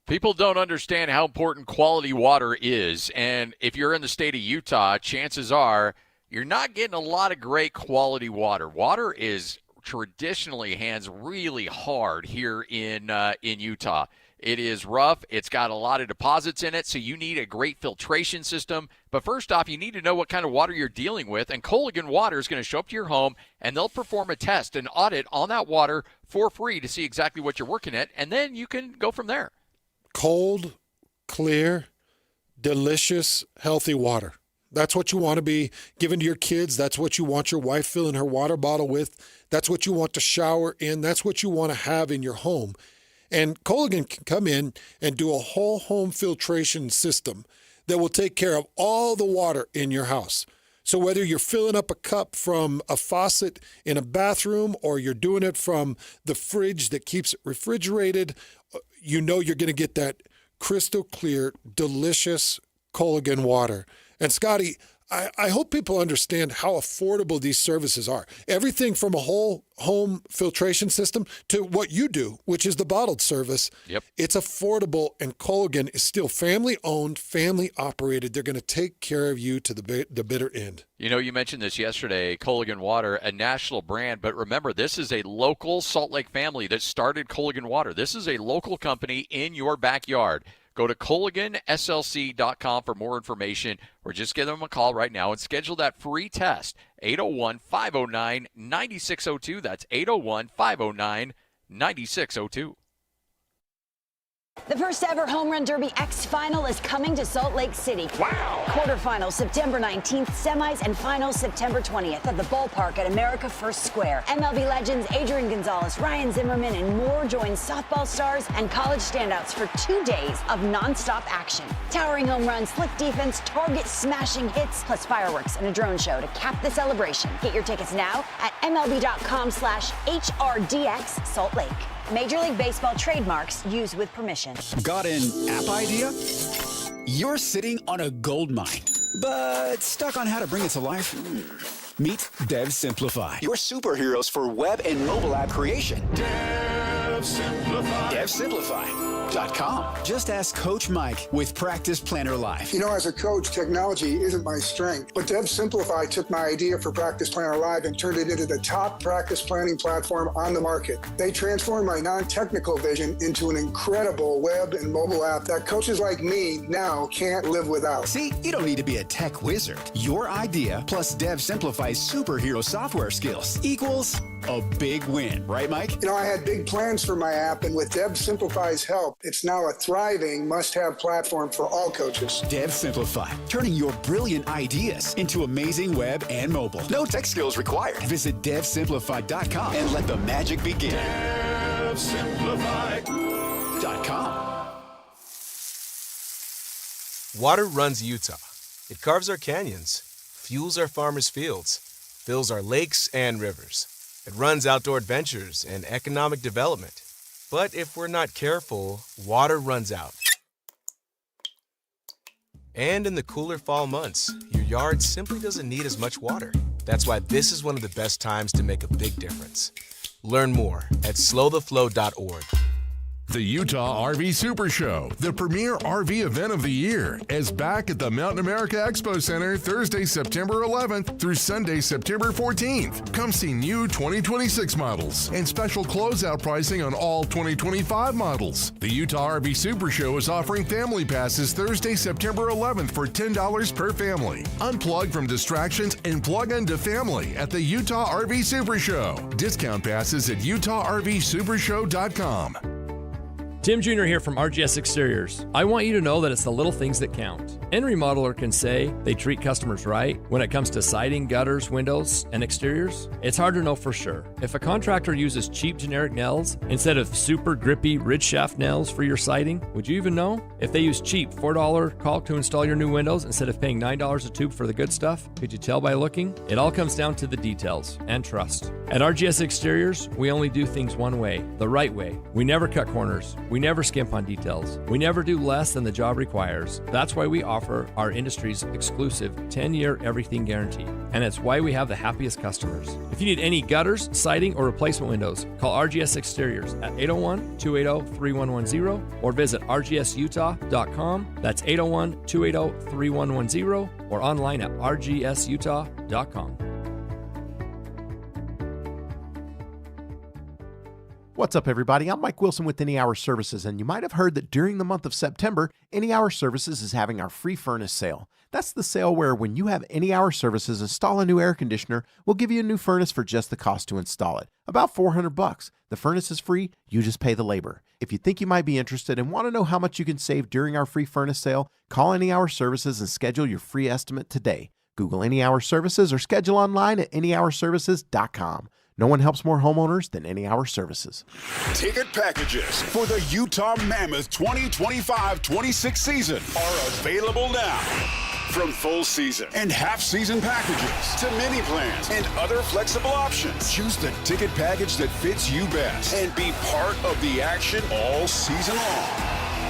People don't understand how important quality water is, and if you're in the state of Utah, chances are you're not getting a lot of great quality water. Water is traditionally hands really hard here in Utah. It is rough. It's got a lot of deposits in it, so you need a great filtration system. But first off, you need to know what kind of water you're dealing with, and Culligan Water is going to show up to your home, and they'll perform a test, an audit on that water for free to see exactly what you're working at, and then you can go from there. Cold, clear, delicious, healthy water. That's what you want to be giving to your kids. That's what you want your wife filling her water bottle with. That's what you want to shower in. That's what you want to have in your home. And Culligan can come in and do a whole home filtration system that will take care of all the water in your house. So whether you're filling up a cup from a faucet in a bathroom or you're doing it from the fridge that keeps it refrigerated, you know you're going to get that crystal clear, delicious Culligan water. And Scotty, I hope people understand how affordable these services are. Everything from a whole home filtration system to what you do, which is the bottled service. Yep. It's affordable, and Culligan is still family-owned, family-operated. They're going to take care of you to the bitter end. You know, you mentioned this yesterday, Culligan Water, a national brand, but remember, this is a local Salt Lake family that started Culligan Water. This is a local company in your backyard. Go to CulliganSLC.com for more information, or just give them a call right now and schedule that free test. 801-509-9602. That's 801-509-9602. The first ever Home Run Derby X Final is coming to Salt Lake City. Wow! Quarterfinals September 19th, semis and finals September 20th at the ballpark at America First Square. MLB legends Adrian Gonzalez, Ryan Zimmerman, and more join softball stars and college standouts for 2 days of nonstop action. Towering home runs, slick defense, target-smashing hits, plus fireworks and a drone show to cap the celebration. Get your tickets now at MLB.com/HRDX Salt Lake. Major League Baseball trademarks used with permission. Got an app idea? You're sitting on a gold mine, but stuck on how to bring it to life? Meet Dev Simplify, your superheroes for web and mobile app creation. Dev Simplify. DevSimplify.com. Just ask Coach Mike with Practice Planner Live. You know, as a coach, technology isn't my strength, but Dev Simplify took my idea for Practice Planner Live and turned it into the top practice planning platform on the market. They transformed my non-technical vision into an incredible web and mobile app that coaches like me now can't live without. See, you don't need to be a tech wizard. Your idea plus Dev Simplify's superhero software skills equals a big win, right, Mike? You know, I had big plans for my app, and with Dev Simplify's help, it's now a thriving must-have platform for all coaches. Dev Simplify, turning your brilliant ideas into amazing web and mobile. No tech skills required. Visit DevSimplify.com and let the magic begin. DevSimplify.com. Water runs Utah. It carves our canyons, fuels our farmers' fields, fills our lakes and rivers. It runs outdoor adventures and economic development. But if we're not careful, water runs out. And in the cooler fall months, your yard simply doesn't need as much water. That's why this is one of the best times to make a big difference. Learn more at slowtheflow.org. The Utah RV Super Show, the premier RV event of the year, is back at the Mountain America Expo Center Thursday, September 11th through Sunday, September 14th. Come see new 2026 models and special closeout pricing on all 2025 models. The Utah RV Super Show is offering family passes Thursday, September 11th for $10 per family. Unplug from distractions and plug into family at the Utah RV Super Show. Discount passes at UtahRVSupershow.com. Tim Jr. here from RGS Exteriors. I want you to know that it's the little things that count. Any remodeler can say they treat customers right when it comes to siding, gutters, windows, and exteriors. It's hard to know for sure. If a contractor uses cheap generic nails instead of super grippy ridge shaft nails for your siding, would you even know? If they use cheap $4 caulk to install your new windows instead of paying $9 a tube for the good stuff, could you tell by looking? It all comes down to the details and trust. At RGS Exteriors, we only do things one way, the right way. We never cut corners. We never skimp on details. We never do less than the job requires. That's why we offer our industry's exclusive 10-year everything guarantee. And it's why we have the happiest customers. If you need any gutters, siding, or replacement windows, call RGS Exteriors at 801-280-3110 or visit rgsutah.com. That's 801-280-3110 or online at rgsutah.com. What's up, everybody? I'm Mike Wilson with Any Hour Services, and you might have heard that during the month of September, Any Hour Services is having our free furnace sale. That's the sale where when you have Any Hour Services install a new air conditioner, we'll give you a new furnace for just the cost to install it, about $400. The furnace is free, you just pay the labor. If you think you might be interested and want to know how much you can save during our free furnace sale, call Any Hour Services and schedule your free estimate today. Google Any Hour Services or schedule online at anyhourservices.com. No one helps more homeowners than Any Hour Services. Ticket packages for the Utah Mammoth 2025-26 season are available now. From full season and half season packages to mini plans and other flexible options, choose the ticket package that fits you best and be part of the action all season long.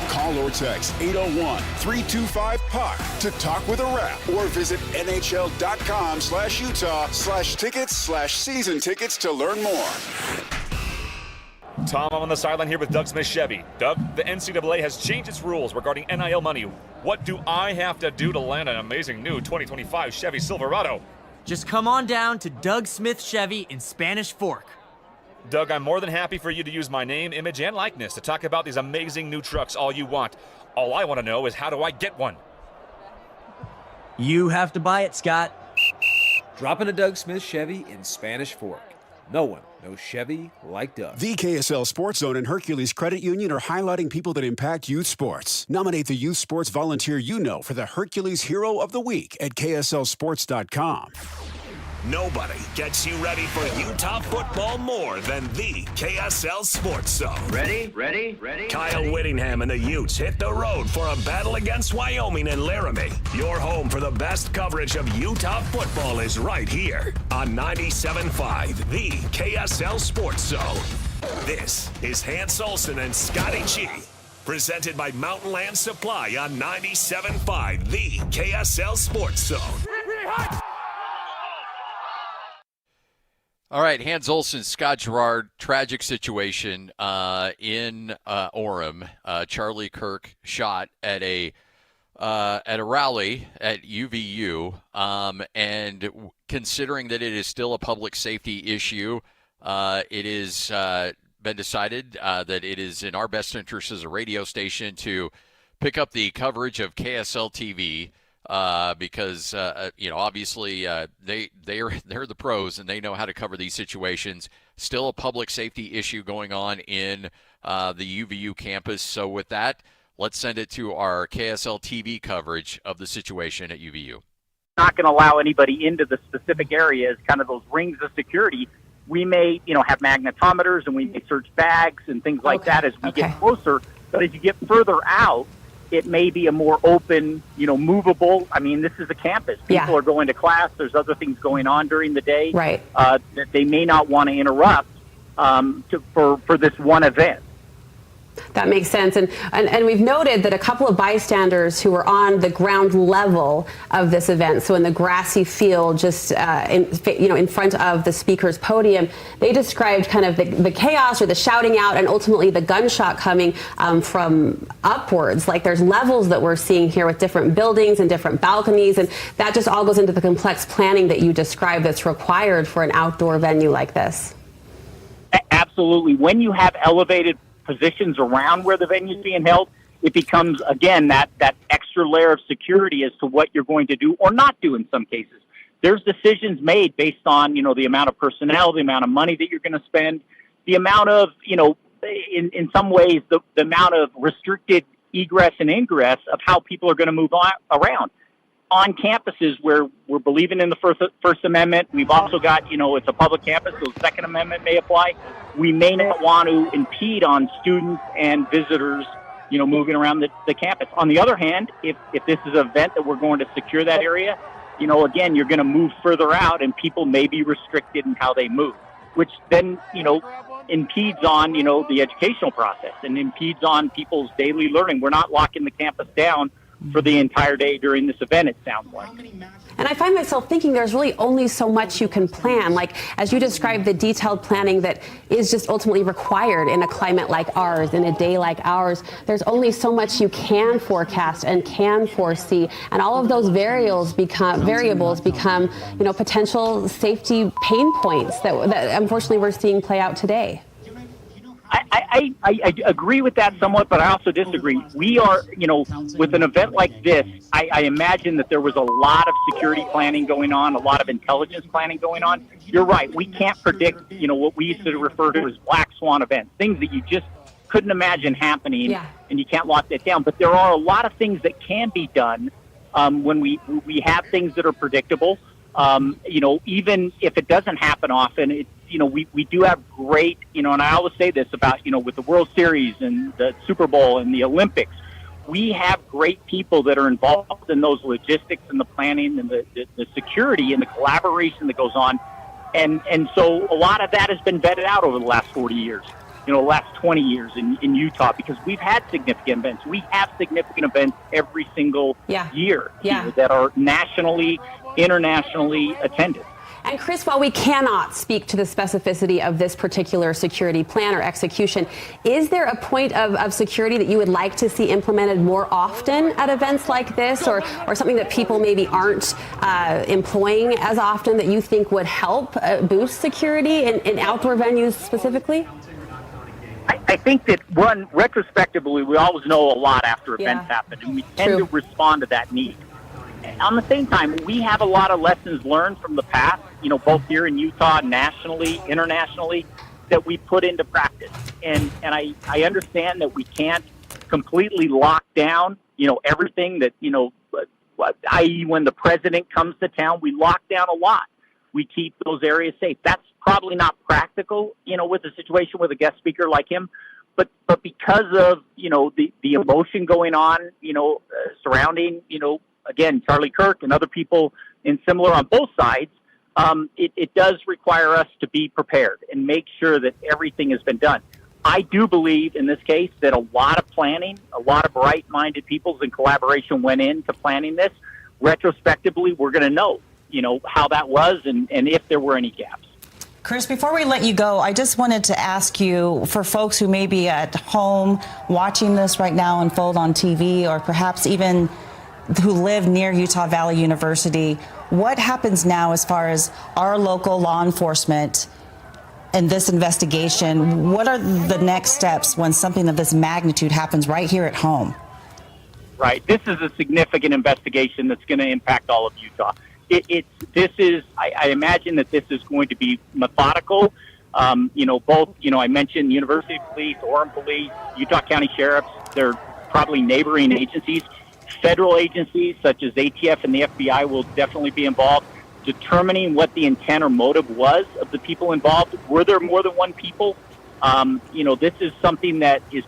Call or text 801-325-PUCK to talk with a rep or visit nhl.com/Utah/tickets/season tickets to learn more. Tom, I'm on the sideline here with Doug Smith Chevy. Doug, the NCAA has changed its rules regarding NIL money. What do I have to do to land an amazing new 2025 Chevy Silverado? Just come on down to Doug Smith Chevy in Spanish Fork. Doug, I'm more than happy for you to use my name, image, and likeness to talk about these amazing new trucks all you want. All I want to know is, how do I get one? You have to buy it, Scott. Drop in a Doug Smith Chevy in Spanish Fork. No one knows Chevy like Doug. The KSL Sports Zone and Hercules Credit Union are highlighting people that impact youth sports. Nominate the youth sports volunteer you know for the Hercules Hero of the Week at KSLSports.com. Nobody gets you ready for Utah football more than the KSL Sports Zone. Ready? Kyle Whittingham and the Utes hit the road for a battle against Wyoming and Laramie. Your home for the best coverage of Utah football is right here on 97.5, the KSL Sports Zone. This is Hans Olsen and Scotty G. Presented by Mountain Land Supply on 97.5, the KSL Sports Zone. All right, Hans Olsen, Scott Gerard, tragic situation in Orem. Charlie Kirk shot at a rally at UVU, and considering that it is still a public safety issue, it is been decided that it is in our best interest as a radio station to pick up the coverage of KSL TV. Because obviously they're the pros and they know how to cover these situations. Still a public safety issue going on in the UVU campus. So with that, let's send it to our KSL TV coverage of the situation at UVU. Not going to allow anybody into the specific areas, kind of those rings of security. We may, have magnetometers and we may search bags and things like that as we get closer. But as you get further out, it may be a more open, movable. I mean, this is a campus. People are going to class. There's other things going on during the day that they may not want to interrupt for this one event. That makes sense. And we've noted that a couple of bystanders who were on the ground level of this event, so in the grassy field just in front of the speaker's podium, they described kind of the chaos or the shouting out and ultimately the gunshot coming from upwards. Like there's levels that we're seeing here with different buildings and different balconies, and that just all goes into the complex planning that you described that's required for an outdoor venue like this. Absolutely. When you have elevated positions around where the venue is being held, it becomes, again, that extra layer of security as to what you're going to do or not do in some cases. There's decisions made based on, the amount of personnel, the amount of money that you're going to spend, the amount of, in some ways, the amount of restricted egress and ingress of how people are going to move around. On campuses where we're believing in the First Amendment, we've also got, it's a public campus, so the Second Amendment may apply. We may not want to impede on students and visitors, moving around the campus. On the other hand, if this is an event that we're going to secure that area, again, you're going to move further out and people may be restricted in how they move, which then, impedes on, the educational process and impedes on people's daily learning. We're not locking the campus down for the entire day during this event, it sounds like. And I find myself thinking there's really only so much you can plan. Like, as you described, the detailed planning that is just ultimately required in a climate like ours, in a day like ours, there's only so much you can forecast and can foresee. And all of those variables become, potential safety pain points that unfortunately we're seeing play out today. I agree with that somewhat, but I also disagree. We are, with an event like this, I imagine that there was a lot of security planning going on, a lot of intelligence planning going on. You're right. We can't predict, what we used to refer to as black swan events, things that you just couldn't imagine happening, and you can't lock that down. But there are a lot of things that can be done when we have things that are predictable. Even if it doesn't happen often, we do have great, and I always say this about, with the World Series and the Super Bowl and the Olympics, we have great people that are involved in those logistics and the planning and the security and the collaboration that goes on. And so a lot of that has been vetted out over the last 40 years, last 20 years in Utah, because we've had significant events. We have significant events every single year that are nationally, internationally attended. And Chris, while we cannot speak to the specificity of this particular security plan or execution, is there a point of security that you would like to see implemented more often at events like this, or something that people maybe aren't employing as often that you think would help boost security in outdoor venues specifically? I think that, retrospectively, we always know a lot after events happen, and we tend to respond to that need. On the same time, we have a lot of lessons learned from the past, both here in Utah, nationally, internationally, that we put into practice. And I understand that we can't completely lock down, everything that, i.e. when the president comes to town, we lock down a lot. We keep those areas safe. That's probably not practical, with a situation with a guest speaker like him. But because of, the emotion going on, surrounding, again, Charlie Kirk and other people in similar on both sides, it does require us to be prepared and make sure that everything has been done. I do believe in this case that a lot of planning, a lot of right-minded peoples and collaboration went into planning this. Retrospectively, we're going to know, how that was and if there were any gaps. Chris, before we let you go, I just wanted to ask you, for folks who may be at home watching this right now unfold on TV, or perhaps even who live near Utah Valley University, what happens now as far as our local law enforcement in this investigation? What are the next steps when something of this magnitude happens right here at home? Right. This is a significant investigation that's going to impact all of Utah. I imagine that this is going to be methodical. Both, I mentioned University Police, Orem Police, Utah County Sheriffs, they're probably neighboring agencies. Federal agencies such as ATF and the FBI will definitely be involved, determining what the intent or motive was of the people involved. Were there more than one people? This is something that is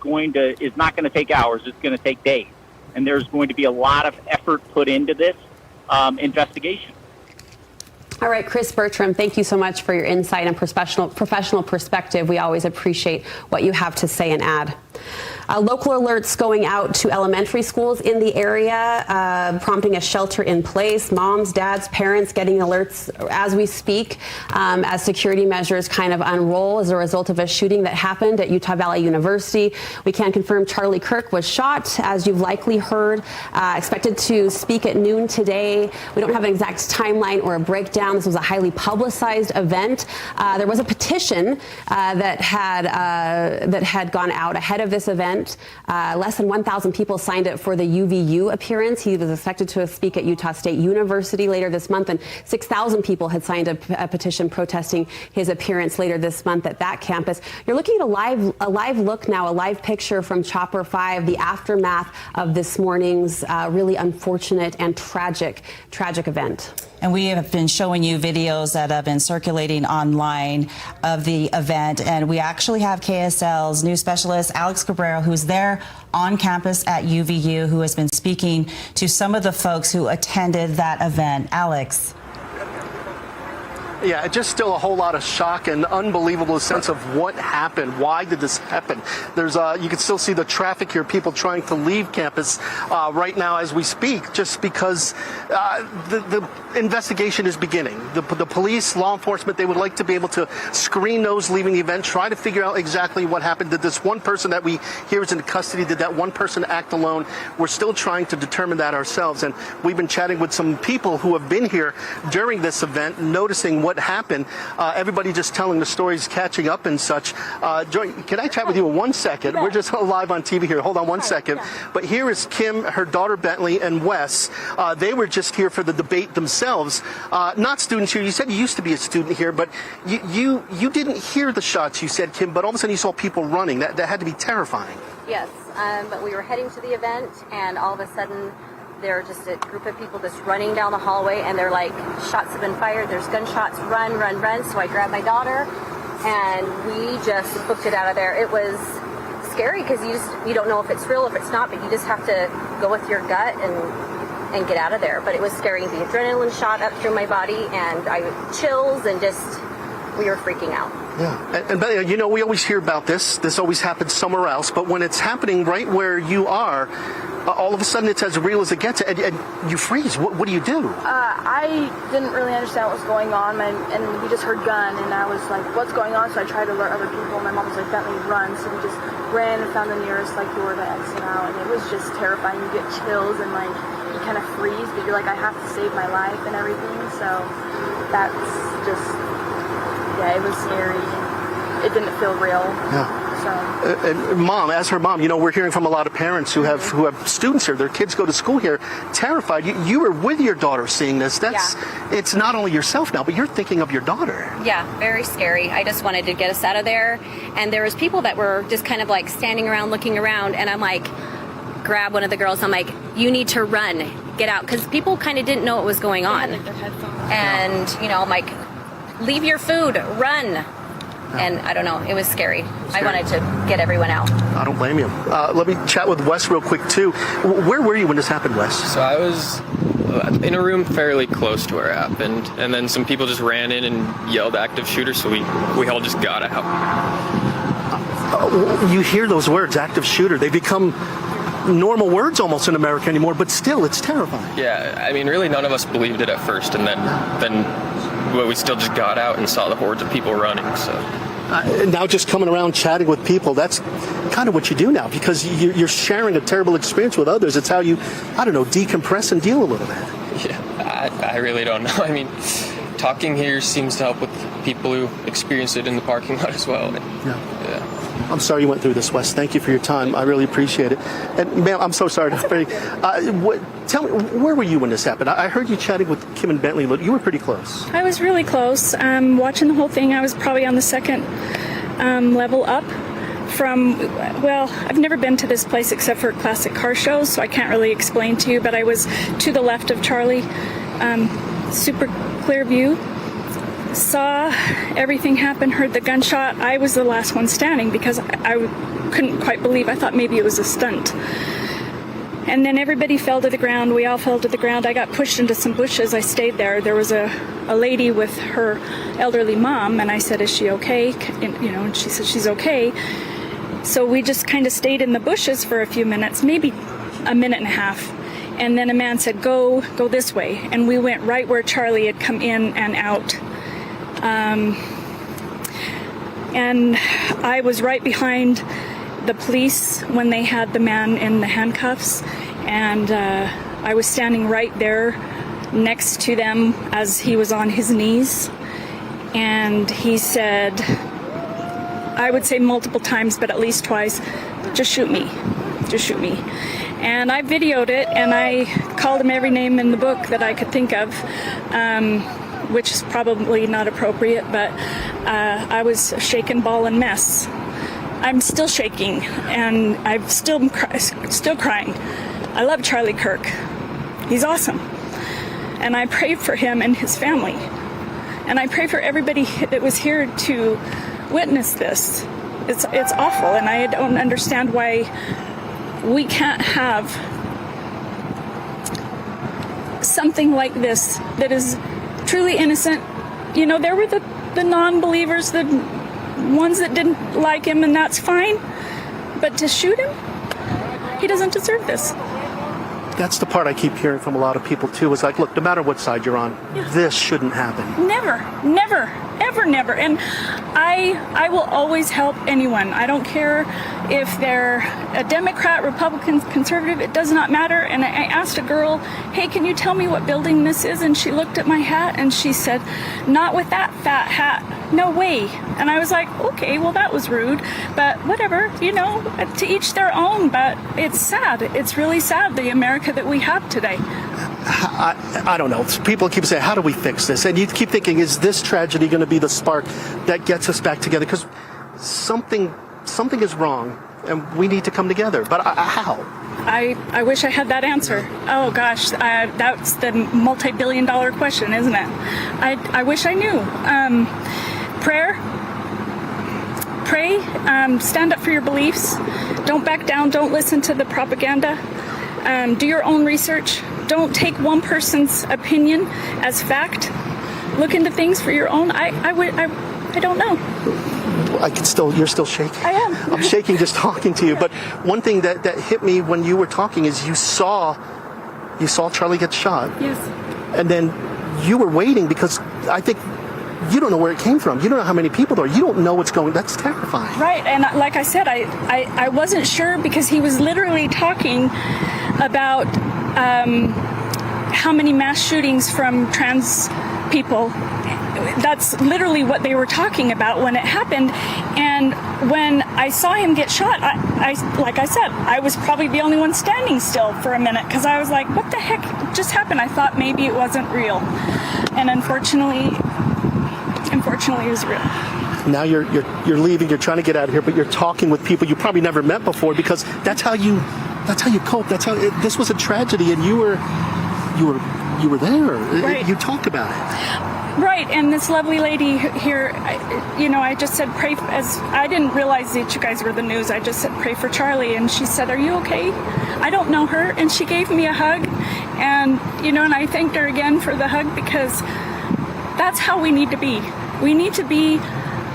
not going to take hours. It's going to take days. And there's going to be a lot of effort put into this investigation. All right, Chris Bertram, thank you so much for your insight and professional perspective. We always appreciate what you have to say and add. Local alerts going out to elementary schools in the area, prompting a shelter in place. Moms, dads, parents getting alerts as we speak, as security measures kind of unroll as a result of a shooting that happened at Utah Valley University. We can confirm Charlie Kirk was shot, as you've likely heard, expected to speak at noon today. We don't have an exact timeline or a breakdown. This was a highly publicized event. There was a petition that had gone out ahead of this event. Less than 1,000 people signed it for the UVU appearance. He was expected to speak at Utah State University later this month, and 6,000 people had signed a petition protesting his appearance later this month at that campus. You're looking at a live look now, a live picture from Chopper 5, the aftermath of this morning's really unfortunate and tragic event. And we have been showing you videos that have been circulating online of the event. And we actually have KSL's news specialist, Alex Cabrera, who's there on campus at UVU, who has been speaking to some of the folks who attended that event. Alex. Yeah, just still a whole lot of shock and unbelievable sense of what happened. Why did this happen? There's you can still see the traffic here, people trying to leave campus right now as we speak, just because the investigation is beginning. The police, law enforcement, they would like to be able to screen those leaving the event, try to figure out exactly what happened. Did this one person that we hear is in custody, did that one person act alone? We're still trying to determine that ourselves. And we've been chatting with some people who have been here during this event, noticing what happened. Everybody just telling the stories, catching up and such. Joy, can I chat with you 1 second? We're just live on TV here. Hold on 1 second. But here is Kim, her daughter Bentley, and Wes. They were just here for the debate themselves. Not students here. You said you used to be a student here, but you didn't hear the shots, you said, Kim, but all of a sudden you saw people running. That had to be terrifying. Yes, but we were heading to the event, and all of a sudden there were just a group of people just running down the hallway, and they're like, shots have been fired, there's gunshots, run, run, run. So I grabbed my daughter, and we just booked it out of there. It was scary because you don't know if it's real, if it's not, but you just have to go with your gut and get out of there. But it was scary. The adrenaline shot up through my body, and I chills, and just we were freaking out. Yeah, and you know, we always hear about this. This always happens somewhere else, but when it's happening right where you are, all of a sudden it's as real as it gets, and you freeze. What do you do? I didn't really understand what was going on, and we just heard gun, and I was like, what's going on? So I tried to alert other people. My mom was like, Bentley, run. So we just ran and found the nearest door to exit out, and it was just terrifying. You get chills, and like you kind of freeze, but you're like, I have to save my life and everything. So that's just, yeah, it was scary. It didn't feel real. Yeah. And Mom, as her mom, you know, we're hearing from a lot of parents who have students here. Their kids go to school here, terrified. You were with your daughter seeing this. It's not only yourself now, but you're thinking of your daughter. Yeah, very scary. I just wanted to get us out of there, and there was people that were just kind of like standing around, looking around, and I'm like, grab one of the girls. I'm like, you need to run, get out, because people kind of didn't know what was going on. And you know, I'm like, leave your food, run. And I don't know, it was scary. I wanted to get everyone out. I don't blame you. Let me chat with Wes real quick, too. Where were you when this happened, Wes? So I was in a room fairly close to where it happened, and then some people just ran in and yelled active shooter, so we all just got out. You hear those words, active shooter. They become normal words almost in America anymore, but still, it's terrifying. Yeah, I mean, really none of us believed it at first, and then we still just got out and saw the hordes of people running. So now just coming around chatting with people, that's kind of what you do now, because you're sharing a terrible experience with others. It's how you, I don't know, decompress and deal a little bit. Yeah, I really don't know. I mean, talking here seems to help with people who experience it in the parking lot as well. Yeah. I'm sorry you went through this, Wes. Thank you for your time. I really appreciate it. And ma'am, I'm so sorry. Tell me, where were you when this happened? I heard you chatting with Kim and Bentley. You were pretty close. I was really close. Watching the whole thing, I was probably on the second level up from, well, I've never been to this place except for classic car shows, so I can't really explain to you, but I was to the left of Charlie, super clear view. Saw everything happen, heard the gunshot. I was the last one standing because I couldn't quite believe. I thought maybe it was a stunt. And then everybody fell to the ground. We all fell to the ground. I got pushed into some bushes. I stayed there. There was a lady with her elderly mom, and I said, is she okay? And she said she's okay. So we just kind of stayed in the bushes for a few minutes, maybe a minute and a half. And then a man said, go this way. And we went right where Charlie had come in and out. And I was right behind the police when they had the man in the handcuffs, and I was standing right there next to them as he was on his knees, and he said, I would say multiple times, but at least twice, just shoot me, just shoot me. And I videoed it, and I called him every name in the book that I could think of, which is probably not appropriate, but I was a shaken ball and mess. I'm still shaking, and I'm still crying. I love Charlie Kirk. He's awesome. And I pray for him and his family. And I pray for everybody that was here to witness this. It's awful, and I don't understand why we can't have something like this that is truly innocent. You know, there were the non-believers, the ones that didn't like him, and that's fine. But to shoot him, he doesn't deserve this. That's the part I keep hearing from a lot of people, too. It's like, look, no matter what side you're on, this shouldn't happen. Never, never, Never. And I will always help anyone. I don't care if they're a Democrat, Republican, conservative, it does not matter. And I asked a girl, hey, can you tell me what building this is? And she looked at my hat and she said, not with that fat hat, no way. And I was like, okay, well, that was rude, but whatever, to each their own. But it's sad. It's really sad, the America that we have today. I don't know. People keep saying, how do we fix this? And you keep thinking, is this tragedy going to be the spark that gets us back together? Because something is wrong, and we need to come together. But how? I wish I had that answer. Oh, gosh, that's the multi-billion-dollar question, isn't it? I wish I knew. Pray, stand up for your beliefs. Don't back down. Don't listen to the propaganda. Do your own research. Don't take one person's opinion as fact. Look into things for your own. I don't know. You're still shaking. I am. I'm shaking just talking to you. But one thing that hit me when you were talking is you saw Charlie get shot. Yes. And then you were waiting because I think you don't know where it came from. You don't know how many people there are. You don't know what's going. That's terrifying. Right. And like I said, I wasn't sure because he was literally talking about how many mass shootings from trans people. That's literally what they were talking about when it happened. And when I saw him get shot, like I said, I was probably the only one standing still for a minute because I was like, what the heck just happened? I thought maybe it wasn't real. And unfortunately it was real. Now you're leaving, you're trying to get out of here, but you're talking with people you probably never met before because that's how you cope. This was a tragedy and you were there. Right. You talk about it. Right, and this lovely lady here, I just said pray, as I didn't realize that you guys were the news. I just said pray for Charlie, and she said, are you okay? I don't know her, and she gave me a hug, and and I thanked her again for the hug because that's how we need to be. We need to be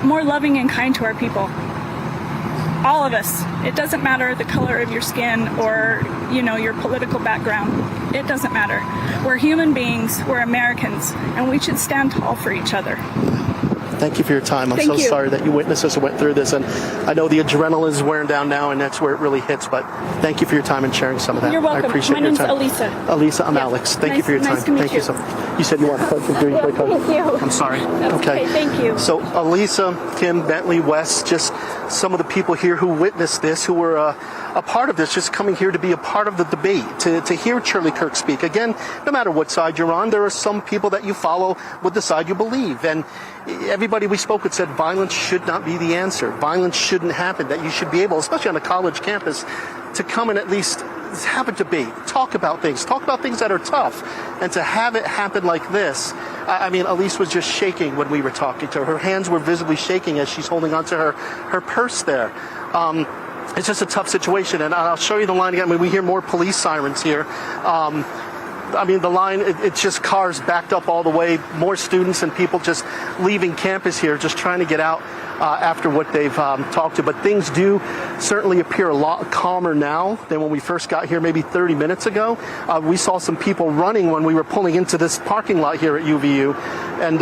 more loving and kind to our people. All of us. It doesn't matter the color of your skin or, your political background. It doesn't matter. We're human beings. We're Americans, and we should stand tall for each other. Thank you for your time. I'm so sorry that you witnessed this and went through this, and I know the adrenaline is wearing down now, and that's where it really hits, but thank you for your time and sharing some of that. You're welcome. I appreciate your time. My name's Elisa. Elisa, I'm Alex. Thank you for your time. Nice to meet Thank you so much. You said you want to talk to me. Thank you. I'm sorry. That's okay. Thank you. So Elisa, Kim, Bentley, Wes, just some of the people here who witnessed this, who were a part of this, just coming here to be a part of the debate, to hear Charlie Kirk speak. Again, no matter what side you're on, there are some people that you follow with the side you believe. And everybody we spoke with said violence should not be the answer. Violence shouldn't happen, that you should be able, especially on a college campus, to come and at least have a debate, talk about things that are tough, and to have it happen like this. I mean, Elise was just shaking when we were talking to her. Her hands were visibly shaking as she's holding onto her purse there. It's just a tough situation, and I'll show you the line again. I mean, we hear more police sirens here. The line, it's just cars backed up all the way, more students and people just leaving campus here, just trying to get out after what they've talked to. But things do certainly appear a lot calmer now than when we first got here maybe 30 minutes ago. We saw some people running when we were pulling into this parking lot here at UVU, and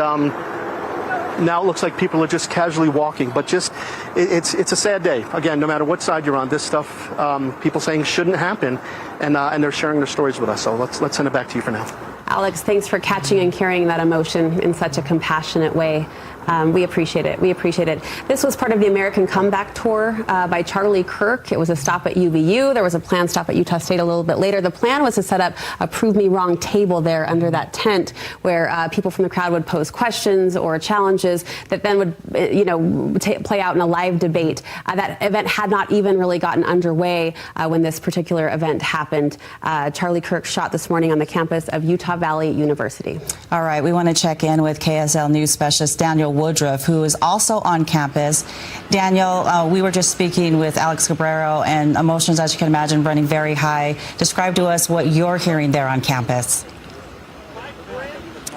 now it looks like people are just casually walking, but just it's a sad day. Again, no matter what side you're on, this stuff people saying shouldn't happen, and they're sharing their stories with us. So let's send it back to you for now. Alex, thanks for catching and carrying that emotion in such a compassionate way. We appreciate it. This was part of the American Comeback Tour by Charlie Kirk. It was a stop at UVU. There was a planned stop at Utah State a little bit later. The plan was to set up a Prove Me Wrong table there under that tent where people from the crowd would pose questions or challenges that then would, play out in a live debate. That event had not even really gotten underway when this particular event happened. Charlie Kirk shot this morning on the campus of Utah Valley University. All right, we want to check in with KSL News Specialist Daniel Woodruff, who is also on campus. Daniel, we were just speaking with Alex Cabrero, and emotions, as you can imagine, running very high. Describe to us what you're hearing there on campus.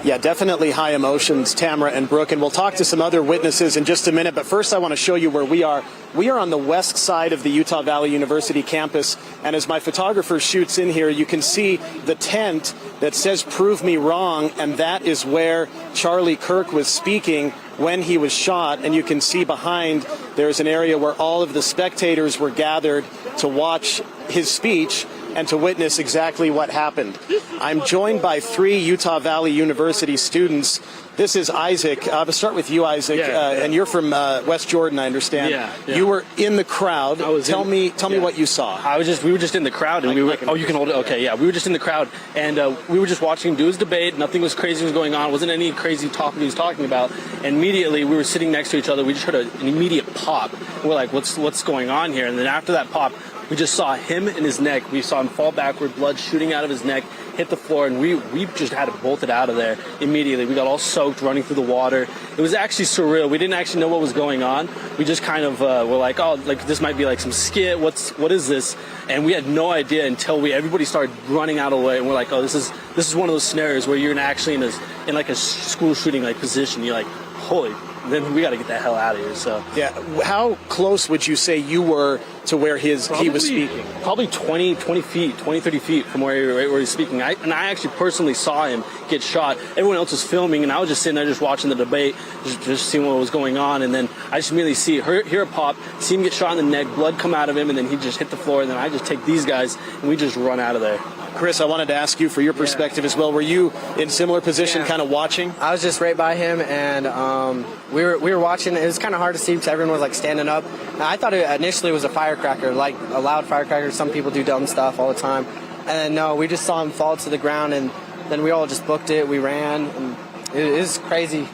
Yeah, definitely high emotions, Tamara and Brooke, and we'll talk to some other witnesses in just a minute. But first, I want to show you where we are. We are on the west side of the Utah Valley University campus, And as my photographer shoots in here, you can see the tent that says "Prove Me Wrong," and that is where Charlie Kirk was speaking when he was shot. And you can see behind there's an area where all of the spectators were gathered to watch his speech and to witness exactly what happened. I'm joined by 3 Utah Valley University students. This is Isaac. I'll start with you, Isaac, and you're from West Jordan, I understand. Yeah. You were in the crowd. Tell me what you saw. We were just in the crowd, and you can hold it. Okay, yeah. We were just in the crowd, and we were just watching him do his debate. Nothing was crazy was going on. Wasn't any crazy topic he was talking about. And immediately we were sitting next to each other. We just heard an immediate pop. We're like, what's going on here? And then after that pop, we just saw him in his neck. We saw him fall backward, blood shooting out of his neck, hit the floor, and we just had to bolt it out of there immediately. We got all soaked, running through the water. It was actually surreal. We didn't actually know what was going on. We just kind of were like, oh, like this might be like some skit. What is this? And we had no idea until everybody started running out of the way, and we're like, oh, this is one of those scenarios where you're actually in like a school shooting like position. You're like, holy. Then we got to get the hell out of here. So yeah, how close would you say you were to where he was speaking? Probably 20 feet, 20, 30 feet from where he's speaking. I actually personally saw him get shot. Everyone else was filming, and I was just sitting there just watching the debate, just seeing what was going on. And then I just immediately hear a pop, see him get shot in the neck, blood come out of him, and then he just hit the floor. And then I just take these guys, and we just run out of there. Chris, I wanted to ask you for your perspective as well. Were you in similar position, kind of watching? I was just right by him, and we were watching. It was kind of hard to see because everyone was like standing up. I thought it initially was a firecracker, like a loud firecracker. Some people do dumb stuff all the time. And then no, we just saw him fall to the ground, and then we all just booked it. We ran, and it was crazy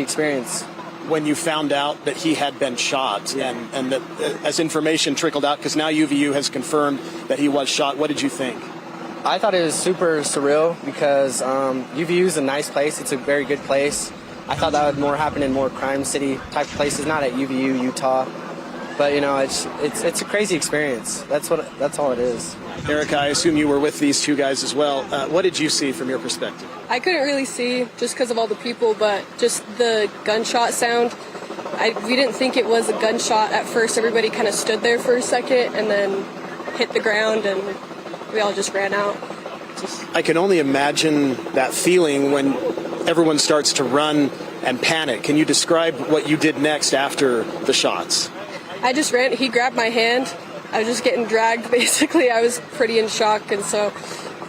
experience. When you found out that he had been shot, and that as information trickled out, because now UVU has confirmed that he was shot, what did you think? I thought it was super surreal because UVU is a nice place. It's a very good place. I thought that would more happen in more crime city type places, not at UVU, Utah. But you know, it's a crazy experience. That's all it is. Erica, I assume you were with these two guys as well. What did you see from your perspective? I couldn't really see just because of all the people, but just the gunshot sound. We didn't think it was a gunshot at first. Everybody kind of stood there for a second and then hit the ground, and we all just ran out. I can only imagine that feeling when everyone starts to run and panic. Can you describe what you did next after the shots? I just ran. He grabbed my hand. I was just getting dragged, basically. I was pretty in shock, and so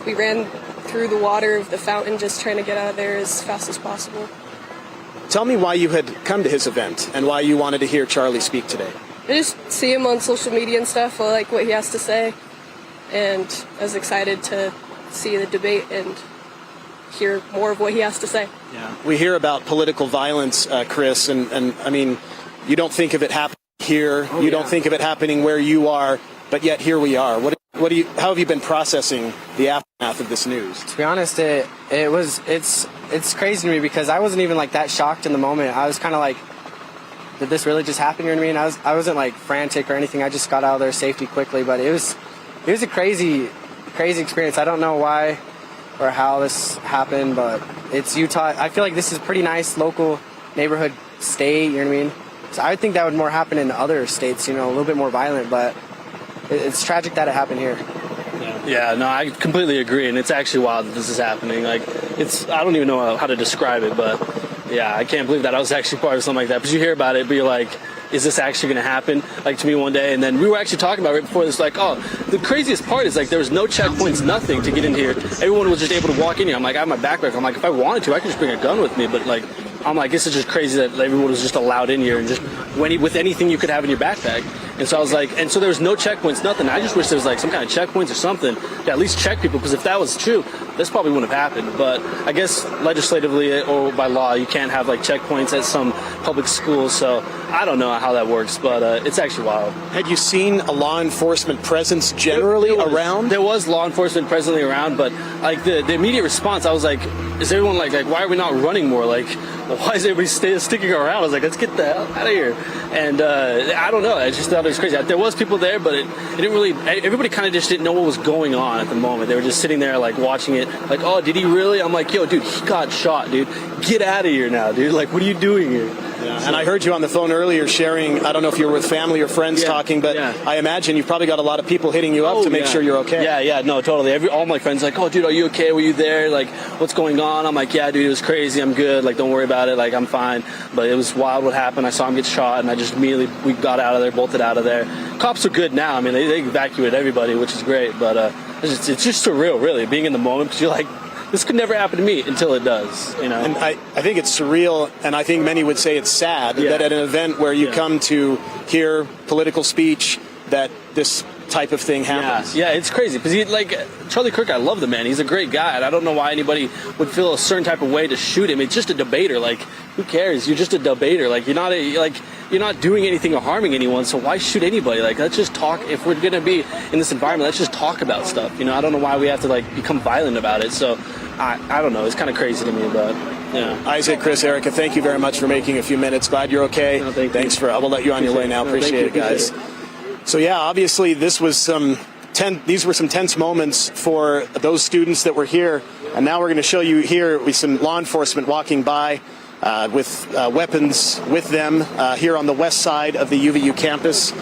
we ran through the water of the fountain just trying to get out of there as fast as possible. Tell me why you had come to his event and why you wanted to hear Charlie speak today. I just see him on social media and stuff. I like what he has to say. And I was excited to see the debate and hear more of what he has to say. Yeah. We hear about political violence, Chris, and I mean, you don't think of it happening here. You don't think of it happening where you are, but yet here we are. How have you been processing the aftermath of this news? To be honest, it's crazy to me because I wasn't even like that shocked in the moment. I was kind of like, did this really just happen? You know what I mean? I wasn't like frantic or anything. I just got out of there safety quickly, but it was a crazy experience. I don't know why or how this happened, but it's Utah. I feel like this is a pretty nice local neighborhood state, you know what I mean? So I would think that would more happen in other states, you know, a little bit more violent, but it's tragic that it happened here. Yeah, no, I completely agree, and it's actually wild that this is happening. Like, I don't even know how to describe it, but yeah, I can't believe that I was actually part of something like that. Because you hear about it, but you're like, is this actually going to happen, like, to me one day? And then we were actually talking about it right before this, like, oh, the craziest part is, like, there was no checkpoints, nothing to get in here. Everyone was just able to walk in here. I'm like, I have my backpack. I'm like, if I wanted to, I could just bring a gun with me. But, like, I'm like, this is just crazy that everyone was just allowed in here and just with anything you could have in your backpack. And so I was like, and so there was no checkpoints, nothing. I just wish there was like some kind of checkpoints or something to at least check people, because if that was true, this probably wouldn't have happened. But I guess legislatively or by law, you can't have like checkpoints at some public schools. So I don't know how that works, but it's actually wild. Had you seen a law enforcement presence generally around? There was law enforcement presently around, but like the immediate response, I was like, is everyone like why are we not running more? Like, why is everybody sticking around? I was like, let's get the hell out of here. And I don't know. I just thought it was crazy. There was people there, but it didn't really. Everybody kind of just didn't know what was going on at the moment. They were just sitting there, like watching it. Like, oh, did he really? I'm like, yo, dude, he got shot, dude. Get out of here now, dude. Like, what are you doing here? Yeah. And I heard you on the phone earlier sharing, I don't know if you were with family or friends talking, but I imagine you've probably got a lot of people hitting you up to make sure you're okay. Yeah, no, totally. All my friends are like, oh, dude, are you okay? Were you there? Like, what's going on? I'm like, yeah, dude, it was crazy. I'm good. Like, don't worry about it. Like, I'm fine. But it was wild what happened. I saw him get shot, and I just immediately, we got out of there, bolted out of there. Cops are good now. I mean, they evacuated everybody, which is great. But it's just surreal, really, being in the moment, because you're like, this could never happen to me until it does, you know. And I think it's surreal, and I think many would say it's sad that at an event where you come to hear political speech, that this type of thing happens. Yeah, it's crazy because Charlie Kirk, I love the man. He's a great guy, and I don't know why anybody would feel a certain type of way to shoot him. It's just a debater. Like, who cares? You're just a debater. Like, you're not doing anything or harming anyone. So why shoot anybody? Like, let's just talk. If we're gonna be in this environment, let's just talk about stuff. You know, I don't know why we have to become violent about it. So I don't know. It's kind of crazy to me, but. Yeah. Isaac, Chris, Erica, thank you very much for making a few minutes. Glad you're okay. No, Thanks for. I will let you on your way now. Appreciate it, guys. So yeah, obviously these were some tense moments for those students that were here, and now we're going to show you here with some law enforcement walking by with weapons with them here on the west side of the UVU campus.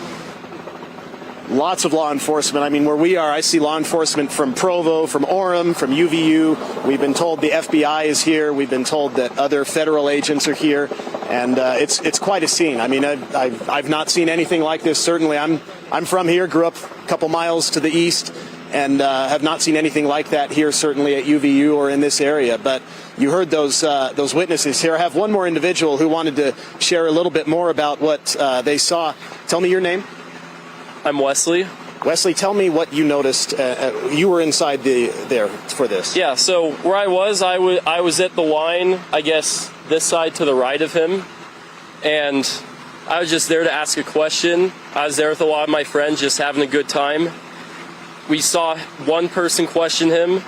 Lots of law enforcement. I mean, where we are, I see law enforcement from Provo, from Orem, from UVU. We've been told the FBI is here. We've been told that other federal agents are here, and it's quite a scene. I mean, I've not seen anything like this. Certainly, I'm from here, grew up a couple miles to the east, and have not seen anything like that here. Certainly at UVU or in this area. But you heard those witnesses here. I have one more individual who wanted to share a little bit more about what they saw. Tell me your name. I'm Wesley. Wesley, tell me what you noticed. You were inside there for this. Yeah, so where I was at the line, I guess this side to the right of him, and I was just there to ask a question. I was there with a lot of my friends just having a good time. We saw one person question him,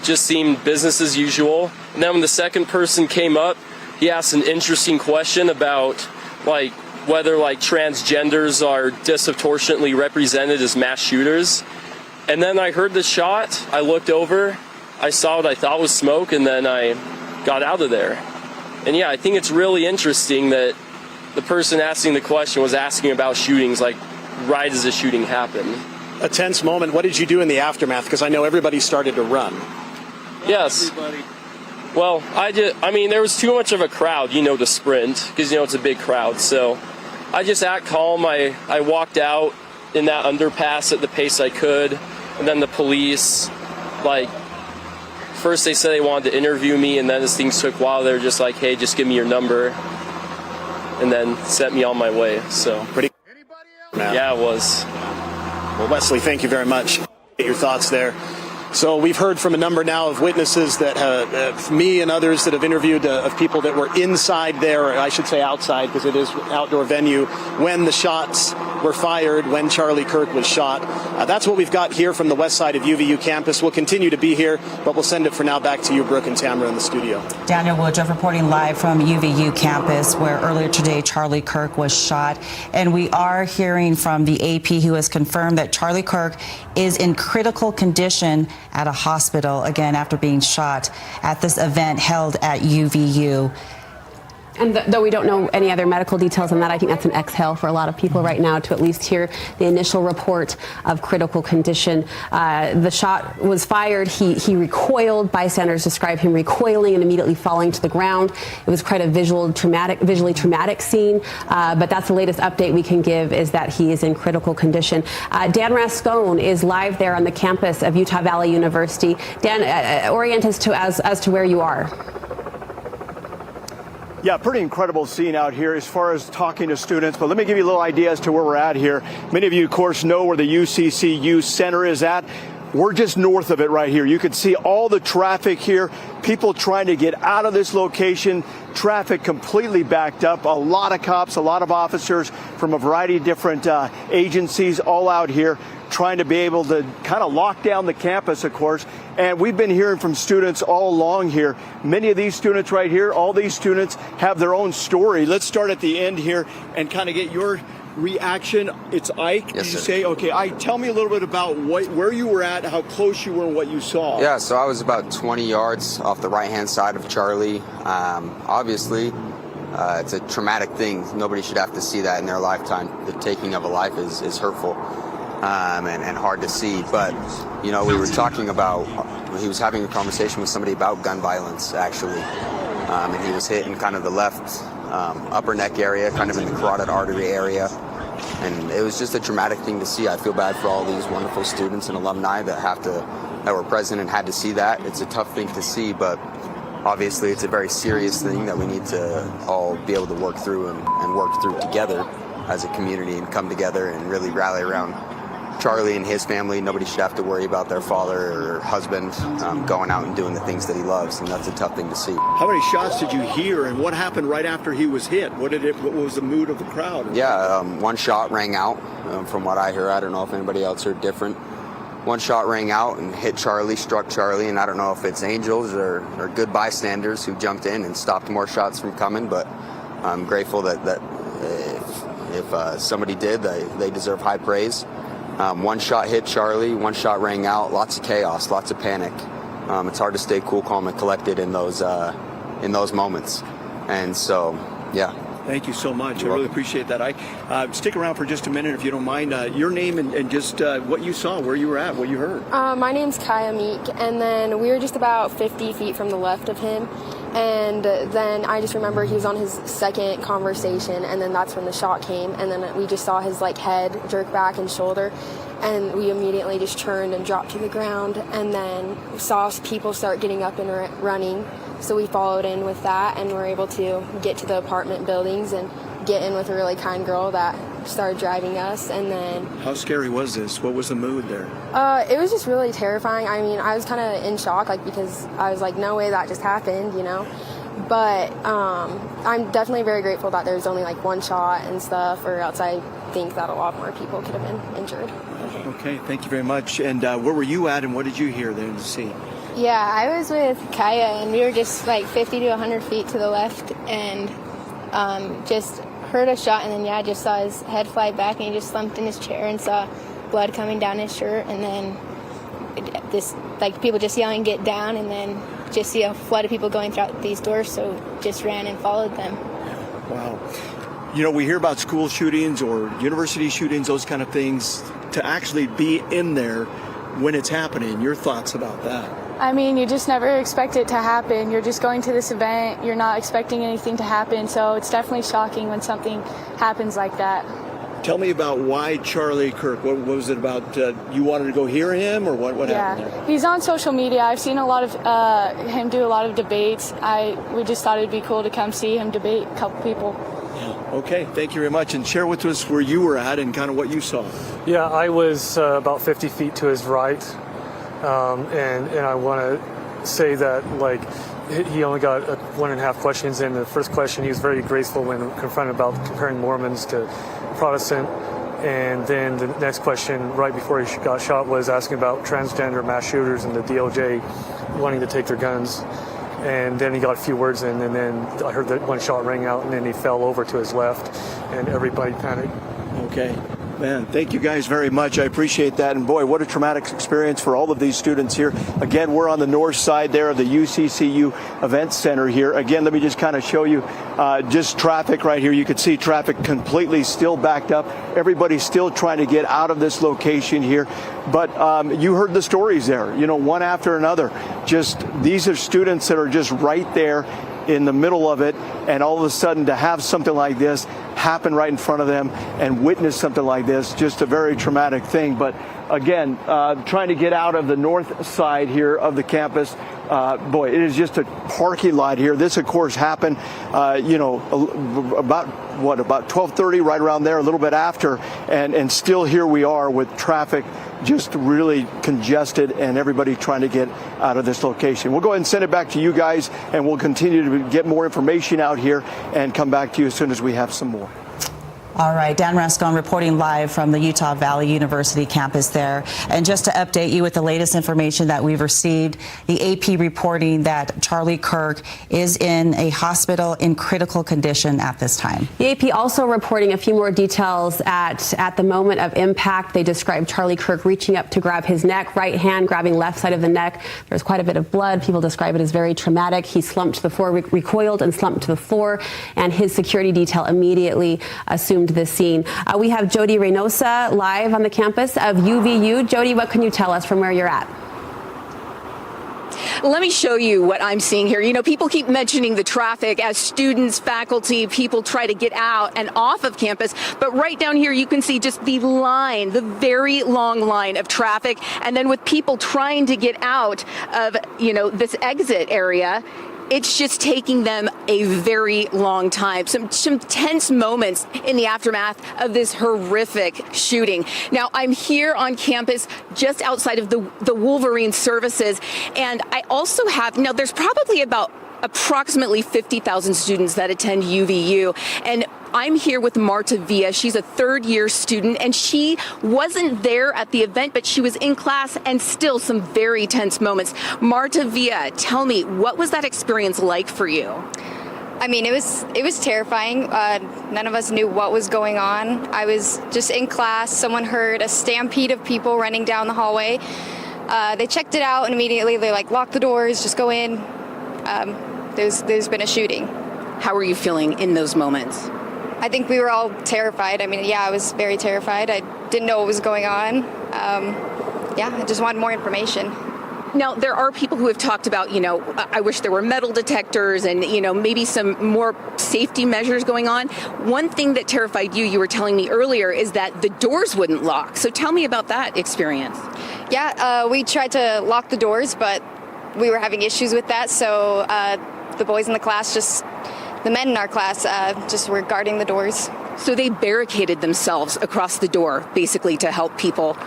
just seemed business as usual. And then when the second person came up, he asked an interesting question about whether transgenders are disproportionately represented as mass shooters. And then I heard the shot, I looked over, I saw what I thought was smoke, and then I got out of there. And yeah, I think it's really interesting that the person asking the question was asking about shootings right as the shooting happened. A tense moment. What did you do in the aftermath? Because I know everybody started to run. Yes. Well, there was too much of a crowd, to sprint, because, it's a big crowd. So I just act calm. I walked out in that underpass at the pace I could. And then the police, first they said they wanted to interview me, and then as things took a while, they were just like, hey, just give me your number. And then sent me on my way. So pretty. Yeah, it was. Well, Wesley, thank you very much. Get your thoughts there. So we've heard from a number now of witnesses that me and others that have interviewed of people that were inside there, or I should say outside because it is an outdoor venue, when the shots were fired, when Charlie Kirk was shot. That's what we've got here from the west side of UVU campus. We'll continue to be here, but we'll send it for now back to you, Brooke and Tamara, in the studio. Daniel Woodruff reporting live from UVU campus, where earlier today Charlie Kirk was shot. And we are hearing from the AP, who has confirmed that Charlie Kirk is in critical condition at a hospital, again, after being shot at this event held at UVU. And though we don't know any other medical details on that, I think that's an exhale for a lot of people right now to at least hear the initial report of critical condition. The shot was fired. He recoiled. Bystanders describe him recoiling and immediately falling to the ground. It was quite a visually traumatic scene. But that's the latest update we can give, is that he is in critical condition. Dan Rascone is live there on the campus of Utah Valley University. Dan, orient us as to where you are. Yeah, pretty incredible scene out here as far as talking to students. But let me give you a little idea as to where we're at here. Many of you, of course, know where the UCCU Center is at. We're just north of it right here. You can see all the traffic here, people trying to get out of this location, traffic completely backed up, a lot of cops, a lot of officers from a variety of different agencies all out here trying to be able to kind of lock down the campus, of course. And we've been hearing from students all along here. Many of these students right here, all these students have their own story. Let's start at the end here and kind of get your reaction. It's Ike. Yes, you sir. Say, okay, Ike, tell me a little bit about where you were at, how close you were, and what you saw. Yeah, so I was about 20 yards off the right-hand side of Charlie. Obviously, It's a traumatic thing. Nobody should have to see that in their lifetime. The taking of a life is hurtful and hard to see. But, you know, we were talking about, he was having a conversation with somebody about gun violence, actually. And he was hit in kind of the left upper neck area, kind of in the carotid artery area. And it was just a traumatic thing to see. I feel bad for all these wonderful students and alumni that were present and had to see that. It's a tough thing to see, but obviously it's a very serious thing that we need to all be able to work through and work through together as a community and come together and really rally around Charlie and his family. Nobody should have to worry about their father or husband going out and doing the things that he loves, and that's a tough thing to see. How many shots did you hear, and what happened right after he was hit? What was the mood of the crowd? Yeah, one shot rang out from what I heard. I don't know if anybody else heard different. One shot rang out and hit Charlie, struck Charlie, and I don't know if it's angels or good bystanders who jumped in and stopped more shots from coming, but I'm grateful that if somebody did, they deserve high praise. One shot hit Charlie, one shot rang out, lots of chaos, lots of panic. It's hard to stay cool, calm, and collected in those moments. And so, yeah. Thank you so much. I really appreciate that. Stick around for just a minute if you don't mind. Your name and just what you saw, where you were at, what you heard. My name's Kaya Meek, and then we were just about 50 feet from the left of him. And then I just remember he was on his second conversation, and then that's when the shot came. And then we just saw his head jerk back and shoulder, and we immediately just turned and dropped to the ground. And then saw people start getting up and running. So we followed in with that, and were able to get to the apartment buildings and get in with a really kind girl that started driving us. And then, how scary was this? What was the mood there? It was just really terrifying. I mean, I was kind of in shock, because I was like, no way that just happened, you know. But I'm definitely very grateful that there was only one shot and stuff, or else I think that a lot more people could have been injured. Okay, thank you very much. And where were you at, and what did you hear there in the scene? Yeah, I was with Kaya, and we were just 50 to 100 feet to the left, and just heard a shot, and then just saw his head fly back, and he just slumped in his chair and saw blood coming down his shirt, and then this people just yelling "get down," and then just see a flood of people going throughout these doors, so just ran and followed them. Wow. You know, we hear about school shootings or university shootings, those kind of things. To actually be in there when it's happening, your thoughts about that? I mean, you just never expect it to happen. You're just going to this event. You're not expecting anything to happen. So it's definitely shocking when something happens like that. Tell me about why Charlie Kirk. What was it about? You wanted to go hear him, or what happened there? He's on social media. I've seen a lot of him do a lot of debates. We just thought it'd be cool to come see him debate a couple people. Okay, thank you very much. And share with us where you were at and kind of what you saw. Yeah, I was about 50 feet to his right. And I want to say that he only got 1.5 questions in. The first question, he was very graceful when confronted about comparing Mormons to Protestant. And then the next question right before he got shot was asking about transgender mass shooters and the DOJ wanting to take their guns. And then he got a few words in, and then I heard that one shot rang out, and then he fell over to his left, and everybody panicked. Okay. Man, thank you guys very much. I appreciate that. And boy, what a traumatic experience for all of these students here. Again, we're on the north side there of the UCCU Event Center here. Again, let me just kind of show you just traffic right here. You can see traffic completely still backed up. Everybody's still trying to get out of this location here. But you heard the stories there, one after another. Just these are students that are just right there in the middle of it, and all of a sudden to have something like this happen right in front of them and witness something like this, just a very traumatic thing. But again, trying to get out of the north side here of the campus, boy, it is just a parking lot here. This, of course, happened, about 12:30, right around there, a little bit after, and still here we are with traffic just really congested and everybody trying to get out of this location. We'll go ahead and send it back to you guys, and we'll continue to get more information out here and come back to you as soon as we have some more. All right, Dan Rascon reporting live from the Utah Valley University campus there. And just to update you with the latest information that we've received, the AP reporting that Charlie Kirk is in a hospital in critical condition at this time. The AP also reporting a few more details at the moment of impact. They described Charlie Kirk reaching up to grab his neck, right hand grabbing left side of the neck. There's quite a bit of blood. People describe it as very traumatic. He slumped to the floor, recoiled and slumped to the floor, and his security detail immediately assumed this scene. We have Jody Reynosa live on the campus of UVU. Jody, what can you tell us from where you're at? Let me show you what I'm seeing here. You know, people keep mentioning the traffic as students, faculty, people try to get out and off of campus. But right down here, you can see just the line, the very long line of traffic. And then with people trying to get out of, you know, this exit area, it's just taking them a very long time. Some tense moments in the aftermath of this horrific shooting. Now, I'm here on campus just outside of the Wolverine services, and I also have, now there's probably about approximately 50,000 students that attend UVU, and I'm here with Marta Villa. She's a third-year student, and she wasn't there at the event, but she was in class, and still some very tense moments. Marta Villa, tell me, what was that experience like for you? I mean, it was terrifying. None of us knew what was going on. I was just in class. Someone heard a stampede of people running down the hallway. They checked it out, and immediately they locked the doors, just go in. There's been a shooting. How were you feeling in those moments? I think we were all terrified. I mean, yeah, I was very terrified. I didn't know what was going on. I just wanted more information. Now, there are people who have talked about, you know, I wish there were metal detectors and, you know, maybe some more safety measures going on. One thing that terrified you were telling me earlier, is that the doors wouldn't lock. So tell me about that experience. Yeah, we tried to lock the doors, but we were having issues with that. So the boys in the class the men in our class just were guarding the doors. So they barricaded themselves across the door, basically, to help people?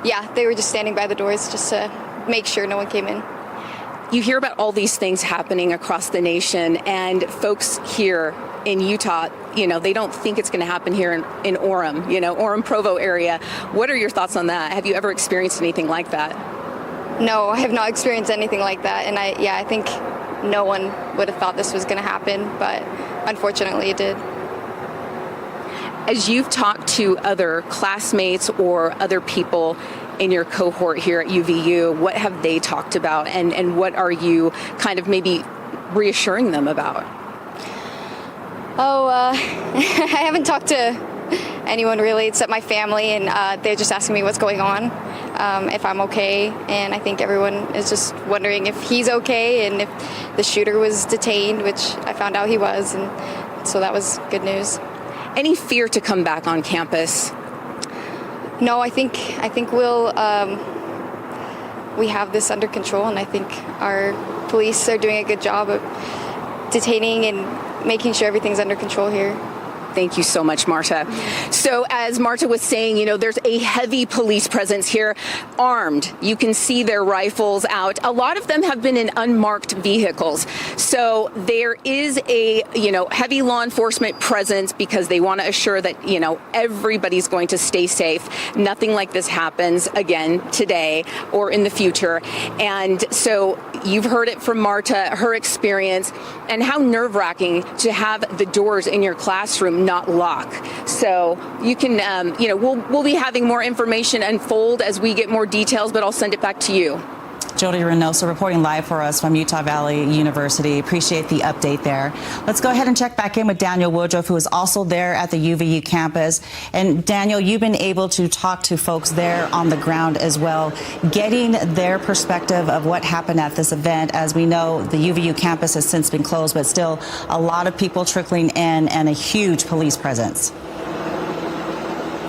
Yeah, they were just standing by the doors just to make sure no one came in. You hear about all these things happening across the nation, and folks here in Utah, you know, they don't think it's going to happen here in Orem, you know, Orem-Provo area. What are your thoughts on that? Have you ever experienced anything like that? No, I have not experienced anything like that. And I think no one would have thought this was going to happen, but unfortunately it did. As you've talked to other classmates or other people in your cohort here at UVU, what have they talked about, and what are you kind of maybe reassuring them about? I haven't talked to anyone really except my family, and they're just asking me what's going on, if I'm okay, and I think everyone is just wondering if he's okay and if the shooter was detained, which I found out he was, and so that was good news. Any fear to come back on campus? No, I think we have this under control, and I think our police are doing a good job of detaining and making sure everything's under control here. Thank you so much, Marta. So as Marta was saying, you know, there's a heavy police presence here, armed. You can see their rifles out. A lot of them have been in unmarked vehicles. So there is a, you know, heavy law enforcement presence because they want to assure that, you know, everybody's going to stay safe. Nothing like this happens again today or in the future. And so you've heard it from Marta, her experience, and how nerve-wracking to have the doors in your classroom not lock. So you can, you know, we'll be having more information unfold as we get more details, but I'll send it back to you. Jody Reynosa reporting live for us from Utah Valley University. Appreciate the update there. Let's go ahead and check back in with Daniel Woodruff, who is also there at the UVU campus. And Daniel, you've been able to talk to folks there on the ground as well, getting their perspective of what happened at this event. As we know, the UVU campus has since been closed, but still a lot of people trickling in and a huge police presence.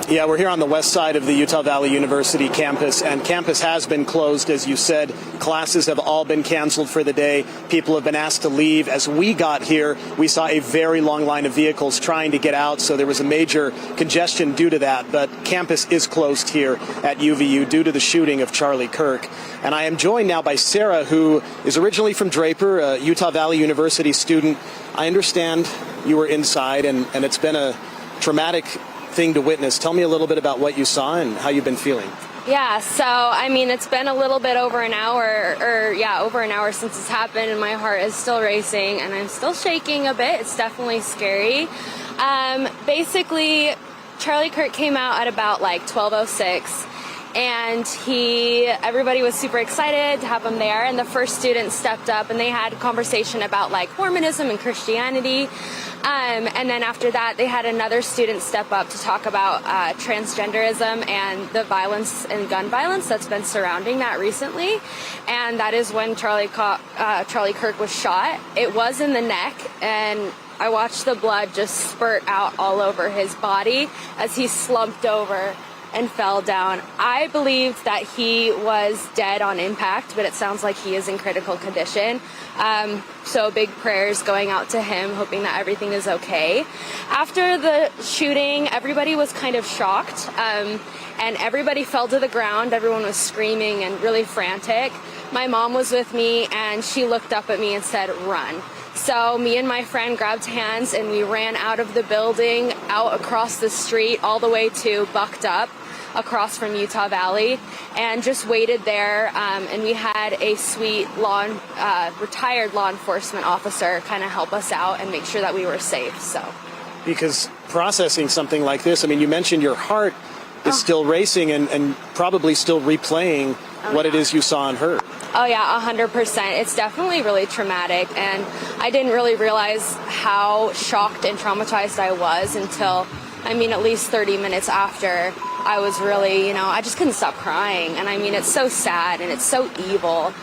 Yeah, we're here on the west side of the Utah Valley University campus, and campus has been closed, as you said. Classes have all been canceled for the day. People have been asked to leave. As we got here, we saw a very long line of vehicles trying to get out, so there was a major congestion due to that. But campus is closed here at UVU due to the shooting of Charlie Kirk. And I am joined now by Sarah, who is originally from Draper, a Utah Valley University student. I understand you were inside, and it's been a traumatic thing to witness. Tell me a little bit about what you saw and how you've been feeling. Yeah, so I mean, it's been a little bit over an hour, over an hour since it's happened, and my heart is still racing, and I'm still shaking a bit. It's definitely scary. Basically, Charlie Kirk came out at about like 12:06, and everybody was super excited to have him there, and the first student stepped up, and they had a conversation about like Mormonism and Christianity. And then after that, they had another student step up to talk about transgenderism and the violence and gun violence that's been surrounding that recently. And that is when Charlie Kirk was shot. It was in the neck, and I watched the blood just spurt out all over his body as he slumped over and fell down. I believed that he was dead on impact, but it sounds like he is in critical condition. So big prayers going out to him, hoping that everything is okay. After the shooting, everybody was kind of shocked, and everybody fell to the ground. Everyone was screaming and really frantic. My mom was with me, and she looked up at me and said, "Run." So me and my friend grabbed hands, and we ran out of the building, out across the street, all the way to Bucked Up, across from Utah Valley, and just waited there. And we had a sweet retired law enforcement officer kind of help us out and make sure that we were safe. So, because processing something like this, I mean, you mentioned your heart is still racing and probably still replaying what it is you saw and heard. Oh yeah, 100%. It's definitely really traumatic, and I didn't really realize how shocked and traumatized I was until, I mean, at least 30 minutes after. I was really, I just couldn't stop crying. And I mean, it's so sad and it's so evil.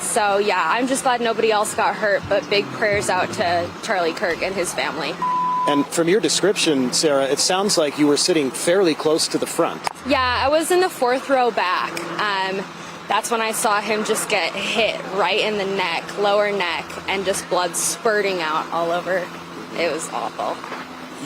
So yeah, I'm just glad nobody else got hurt, but big prayers out to Charlie Kirk and his family. And from your description, Sarah, it sounds like you were sitting fairly close to the front. Yeah, I was in the 4th row back. That's when I saw him just get hit right in the neck, lower neck, and just blood spurting out all over. It was awful.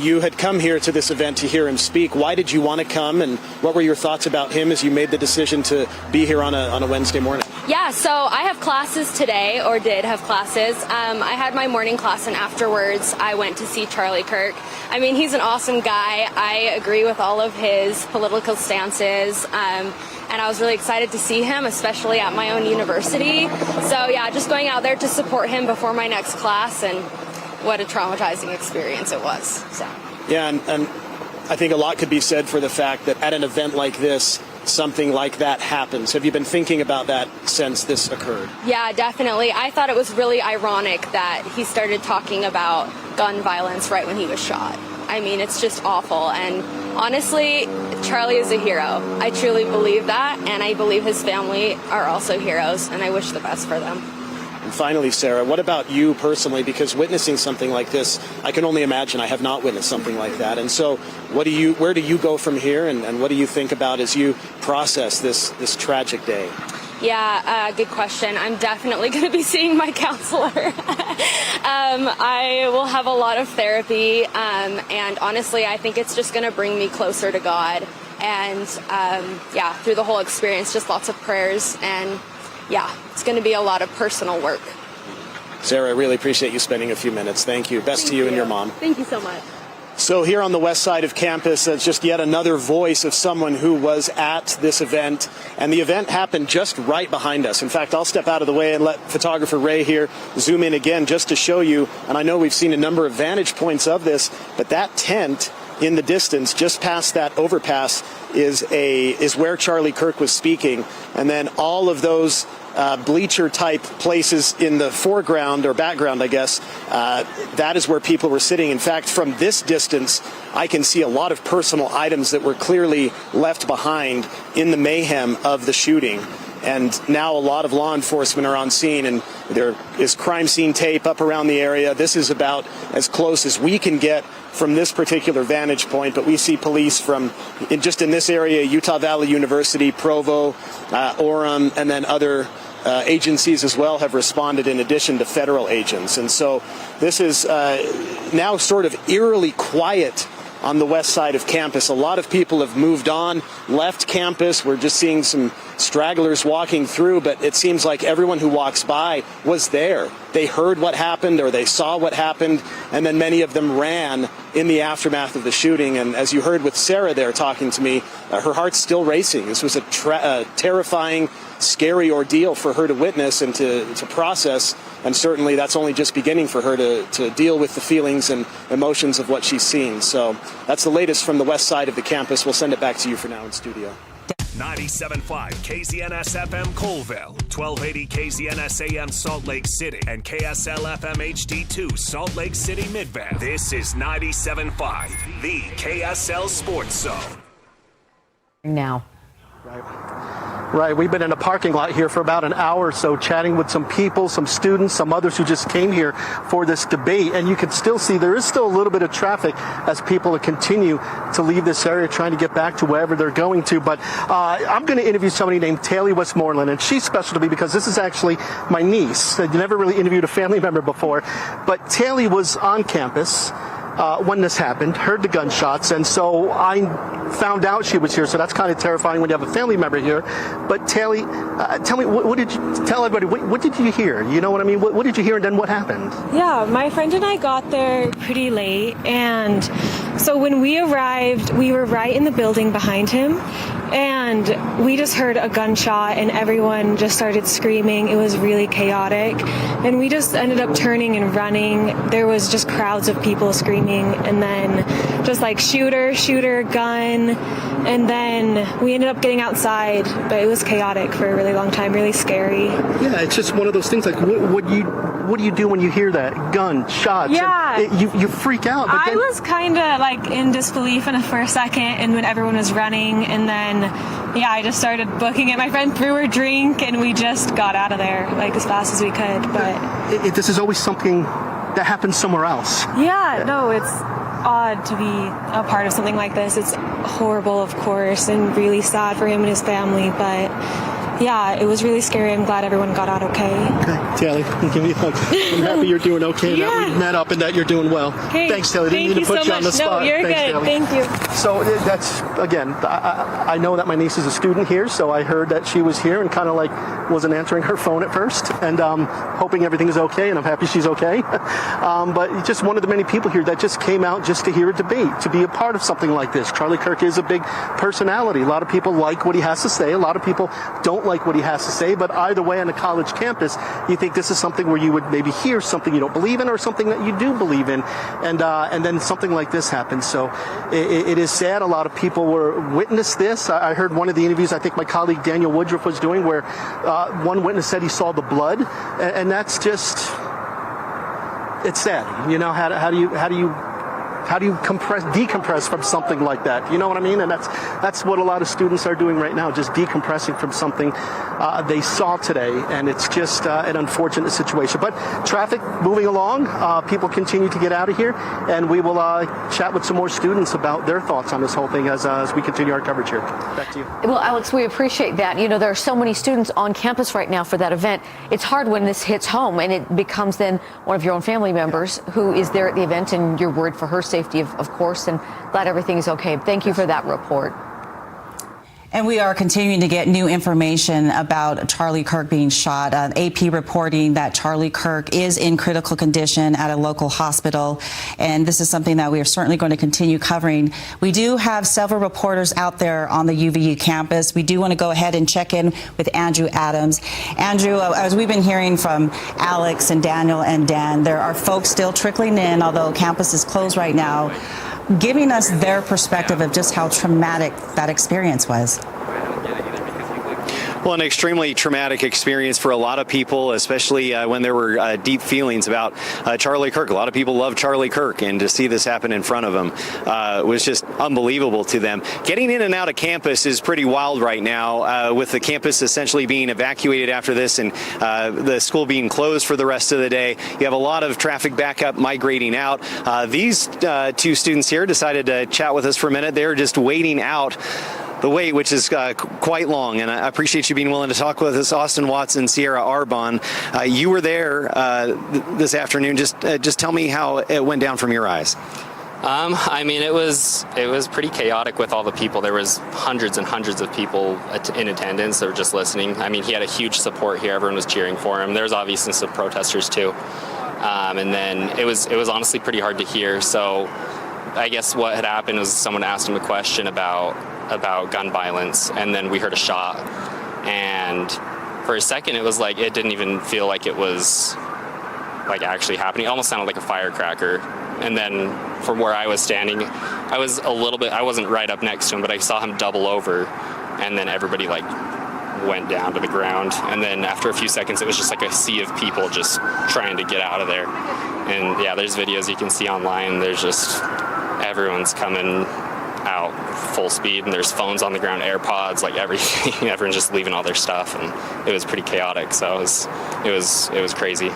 You had come here to this event to hear him speak. Why did you want to come, and what were your thoughts about him as you made the decision to be here on a Wednesday morning? Yeah, so I have classes today, or did have classes. I had my morning class, and afterwards I went to see Charlie Kirk. I mean, he's an awesome guy. I agree with all of his political stances, and I was really excited to see him, especially at my own university. So yeah, just going out there to support him before my next class, and what a traumatizing experience it was. So. Yeah, and I think a lot could be said for the fact that at an event like this, something like that happens. Have you been thinking about that since this occurred? Yeah, definitely. I thought it was really ironic that he started talking about gun violence right when he was shot. I mean, it's just awful. And honestly, Charlie is a hero. I truly believe that, and I believe his family are also heroes, and I wish the best for them. And finally, Sarah, what about you personally? Because witnessing something like this, I can only imagine. I have not witnessed something like that. And so where do you go from here, and what do you think about as you process this tragic day? Yeah, good question. I'm definitely going to be seeing my counselor. I will have a lot of therapy, and honestly, I think it's just going to bring me closer to God. And through the whole experience, just lots of prayers, and yeah, it's going to be a lot of personal work. Sarah, I really appreciate you spending a few minutes. Thank you. Best to you and your mom. Thank you so much. So here on the west side of campus, it's just yet another voice of someone who was at this event. And the event happened just right behind us. In fact, I'll step out of the way and let photographer Ray here zoom in again just to show you. And I know we've seen a number of vantage points of this, but that tent in the distance, just past that overpass, is where Charlie Kirk was speaking. And then all of those bleacher type places in the foreground, or background, I guess, that is where people were sitting. In fact, from this distance, I can see a lot of personal items that were clearly left behind in the mayhem of the shooting. And now a lot of law enforcement are on scene, and there is crime scene tape up around the area. This is about as close as we can get from this particular vantage point, but we see police from just in this area, Utah Valley University, Provo, Orem, and then other agencies as well have responded in addition to federal agents. And so this is now sort of eerily quiet on the west side of campus. A lot of people have moved on, left campus. We're just seeing some stragglers walking through, but it seems like everyone who walks by was there. They heard what happened or they saw what happened, and then many of them ran in the aftermath of the shooting. And as you heard with Sarah there talking to me, her heart's still racing. This was a terrifying, scary ordeal for her to witness and to process, and certainly that's only just beginning for her to deal with the feelings and emotions of what she's seen. So that's the latest from the west side of the campus. We'll send it back to you for now in studio. 97.5 KZNS FM Colville, 1280 KZNS AM Salt Lake City, and KSL FM HD2 Salt Lake City Midvale. This is 97.5, the KSL Sports Zone. Now. Right. We've been in a parking lot here for about an hour or so, chatting with some people, some students, some others who just came here for this debate. And you can still see there is still a little bit of traffic as people continue to leave this area, trying to get back to wherever they're going to. But I'm going to interview somebody named Taylor Westmoreland, and she's special to me because this is actually my niece. I've never really interviewed a family member before, but Taylor was on campus when this happened, heard the gunshots, and so I found out she was here. So that's kind of terrifying when you have a family member here. But Taylor, tell me, what did you tell everybody? What did you hear? You know what I mean? What did you hear, and then what happened? Yeah, my friend and I got there pretty late, and so when we arrived, we were right in the building behind him, and we just heard a gunshot, and everyone just started screaming. It was really chaotic, and we just ended up turning and running. There was just crowds of people screaming, and then just like shooter, gun, and then we ended up getting outside, but it was chaotic for a really long time, really scary. Yeah, it's just one of those things. Like, what do you do when you hear that gun shots? Yeah, you freak out. But I was kind of like in disbelief for a second, and when everyone was running, and then I just started booking it. My friend threw her drink, and we just got out of there like as fast as we could. But this is always something that happens somewhere else. Yeah, no, it's odd to be a part of something like this. It's horrible, of course, and really sad for him and his family, but yeah, it was really scary. I'm glad everyone got out okay. Okay, Taylor, give me a hug. I'm happy you're doing okay, that we met up and that you're doing well. Okay. Thanks, Taylor. Didn't mean to put you on the spot. No, you're Thanks, good. Taylor. Thank you. So that's, again, I know that my niece is a student here, so I heard that she was here and kind of like wasn't answering her phone at first, and hoping everything is okay, and I'm happy she's okay. But just one of the many people here that just came out just to hear a debate, to be a part of something like this. Charlie Kirk is a big personality. A lot of people like what he has to say. A lot of people don't like what he has to say. But either way, on a college campus, you think this is something where you would maybe hear something you don't believe in or something that you do believe in, and then something like this happens. So it is sad. A lot of people witnessed this. I heard one of the interviews I think my colleague Daniel Woodruff was doing where one witness said he saw the blood, and that's just, it's sad. You know, how do you decompress from something like that? You know what I mean? And that's what a lot of students are doing right now, just decompressing from something they saw today. And it's just an unfortunate situation. But traffic moving along, people continue to get out of here, and we will chat with some more students about their thoughts on this whole thing as we continue our coverage here. Back to you. Well, Alex, we appreciate that. You know, there are so many students on campus right now for that event. It's hard when this hits home and it becomes then one of your own family members who is there at the event, and you're worried for her safety, of course, and glad everything is okay. Thank you for that report. And we are continuing to get new information about Charlie Kirk being shot. AP reporting that Charlie Kirk is in critical condition at a local hospital. And this is something that we are certainly going to continue covering. We do have several reporters out there on the UVU campus. We do want to go ahead and check in with Andrew Adams. Andrew, as we've been hearing from Alex and Daniel and Dan, there are folks still trickling in, although campus is closed right now, giving us their perspective of just how traumatic that experience was. Well, an extremely traumatic experience for a lot of people, especially when there were deep feelings about Charlie Kirk. A lot of people love Charlie Kirk, and to see this happen in front of him was just unbelievable to them. Getting in and out of campus is pretty wild right now, with the campus essentially being evacuated after this and the school being closed for the rest of the day. You have a lot of traffic backup migrating out. These two students here decided to chat with us for a minute. They're just waiting out the wait, which is quite long, and I appreciate you being willing to talk with us. Austin Watson, Sierra Arbon, you were there this afternoon. Just tell me how it went down from your eyes. I mean, it was pretty chaotic with all the people. There was hundreds and hundreds of people in attendance that were just listening. I mean, he had a huge support here. Everyone was cheering for him. There was obviously some protesters too. And then it was honestly pretty hard to hear. So I guess what had happened was someone asked him a question about gun violence, and then we heard a shot. And for a second, it was like, it didn't even feel like it was like actually happening. It almost sounded like a firecracker. And then from where I was standing, I wasn't right up next to him, but I saw him double over, and then everybody like went down to the ground. And then after a few seconds, it was just like a sea of people just trying to get out of there. And yeah, there's videos you can see online. There's just, everyone's coming out full speed, and there's phones on the ground, AirPods, like everything. Everyone's just leaving all their stuff, and it was pretty chaotic. So it was crazy.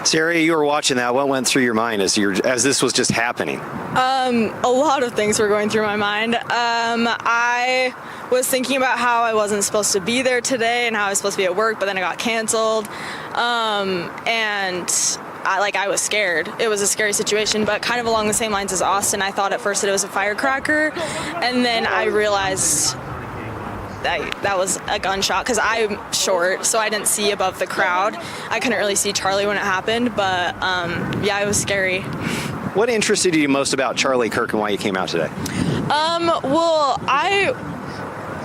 Sarah, you were watching that. What went through your mind as this was just happening? A lot of things were going through my mind. I was thinking about how I wasn't supposed to be there today and how I was supposed to be at work, but then it got canceled. And I was scared. It was a scary situation, but kind of along the same lines as Austin. I thought at first that it was a firecracker, and then I realized that was a gunshot, because I'm short, so I didn't see above the crowd. I couldn't really see Charlie when it happened, but yeah, it was scary. What interested you most about Charlie Kirk and why you came out today? Well, I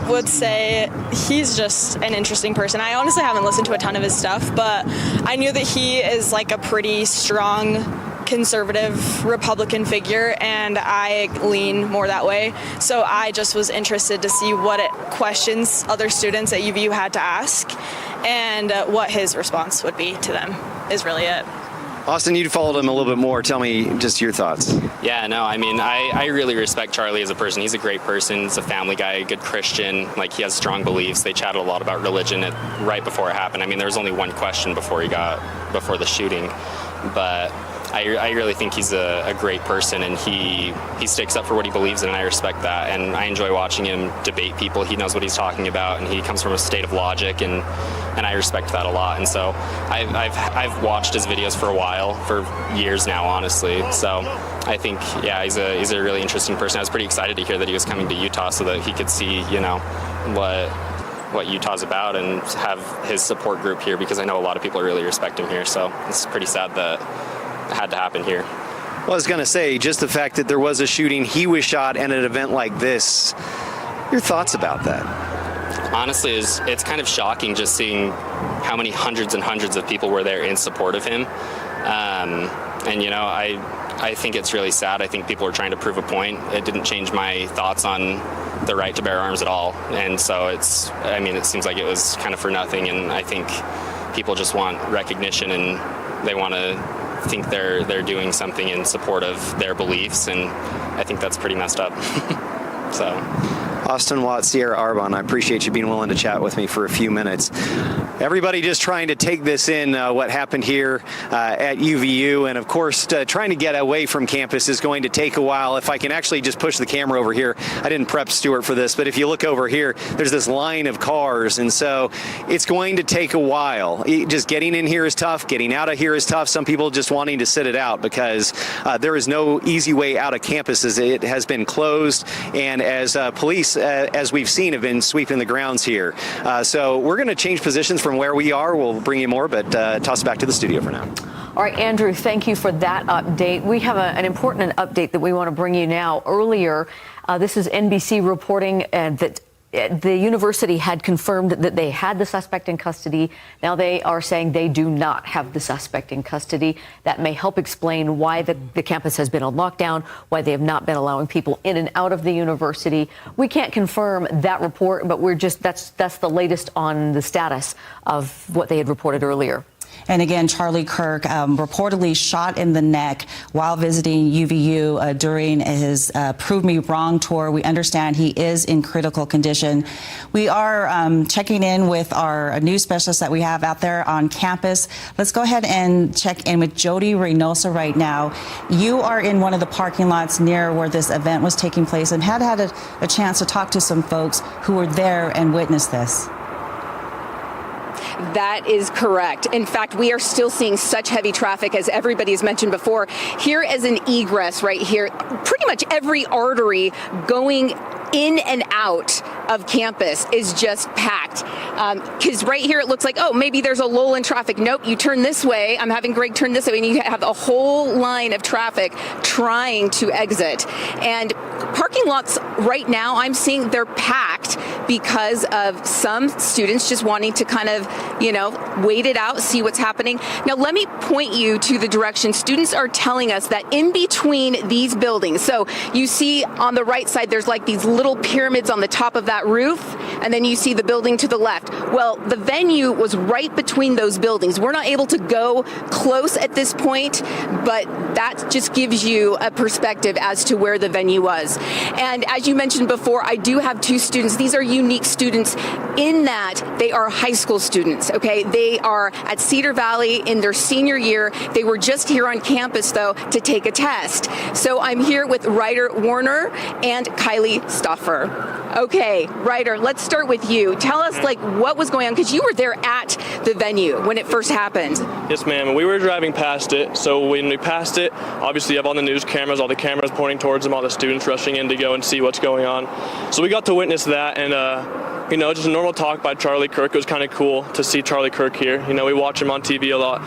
would say he's just an interesting person. I honestly haven't listened to a ton of his stuff, but I knew that he is like a pretty strong conservative Republican figure, and I lean more that way. So I just was interested to see what questions other students at UVU had to ask, and what his response would be to them is really it. Austin, you followed him a little bit more. Tell me just your thoughts. Yeah, no, I mean, I really respect Charlie as a person. He's a great person. He's a family guy, a good Christian. Like, he has strong beliefs. They chatted a lot about religion right before it happened. I mean, there was only one question before the shooting, but I really think he's a great person, and he sticks up for what he believes in, and I respect that. And I enjoy watching him debate people. He knows what he's talking about, and he comes from a state of logic, and I respect that a lot. And so I've watched his videos for a while, for years now, honestly. So I think, yeah, he's a really interesting person. I was pretty excited to hear that he was coming to Utah so that he could see, what Utah's about and have his support group here, because I know a lot of people really respect him here. So it's pretty sad that it had to happen here. Well, I was going to say, just the fact that there was a shooting, he was shot, and an event like this, your thoughts about that? Honestly, it's kind of shocking just seeing how many hundreds and hundreds of people were there in support of him. And, I think it's really sad. I think people are trying to prove a point. It didn't change my thoughts on the right to bear arms at all. And so it seems like it was kind of for nothing. And I think people just want recognition, and they want to think they're doing something in support of their beliefs, and I think that's pretty messed up. So, Austin Watt, Sierra Arbonne, I appreciate you being willing to chat with me for a few minutes. Everybody just trying to take this in, what happened here at UVU, and of course trying to get away from campus is going to take a while. If I can actually just push the camera over here, I didn't prep Stuart for this, but if you look over here, there's this line of cars, and so it's going to take a while. Just getting in here is tough, getting out of here is tough. Some people just wanting to sit it out, because there is no easy way out of campus, as it has been closed, and as police, as we've seen, have been sweeping the grounds here. So we're going to change positions from where we are. We'll bring you more, but toss it back to the studio for now. All right, Andrew, thank you for that update. We have an important update that we want to bring you now. Earlier, this is NBC reporting that the university had confirmed that they had the suspect in custody. Now they are saying they do not have the suspect in custody. That may help explain why the campus has been on lockdown, why they have not been allowing people in and out of the university. We can't confirm that report, but that's the latest on the status of what they had reported earlier. And again, Charlie Kirk reportedly shot in the neck while visiting UVU during his Prove Me Wrong tour. We understand he is in critical condition. We are checking in with our news specialist that we have out there on campus. Let's go ahead and check in with Jody Reynosa right now. You are in one of the parking lots near where this event was taking place, and had a chance to talk to some folks who were there and witnessed this. That is correct. In fact, we are still seeing such heavy traffic, as everybody has mentioned before. Here is an egress right here. Pretty much every artery going in and out of campus is just packed. Because right here it looks like, oh, maybe there's a lull in traffic. Nope, you turn this way. I'm having Greg turn this way, and you have a whole line of traffic trying to exit. And parking lots right now, I'm seeing they're packed because of some students just wanting to kind of, wait it out, see what's happening. Now, let me point you to the direction. Students are telling us that in between these buildings, so you see on the right side, there's like these little pyramids on the top of that roof, and then you see the building to the left. Well, the venue was right between those buildings. We're not able to go close at this point, but that just gives you a perspective as to where the venue was. And as you mentioned before, I do have two students. These are unique students in that they are high school students, okay? They are at Cedar Valley in their senior year. They were just here on campus, though, to take a test. So I'm here with Ryder Warner and Kylie Stauffer. Okay, Ryder, let's start with you. Tell us, what was going on, because you were there at the venue when it first happened. Yes, ma'am. We were driving past it. So when we passed it, obviously you have all the news cameras, all the cameras pointing towards them, all the students rushing in to go and see what's going on. So we got to witness that, and just a normal talk by Charlie Kirk. It was kind of cool to see Charlie Kirk here. We watch him on TV a lot,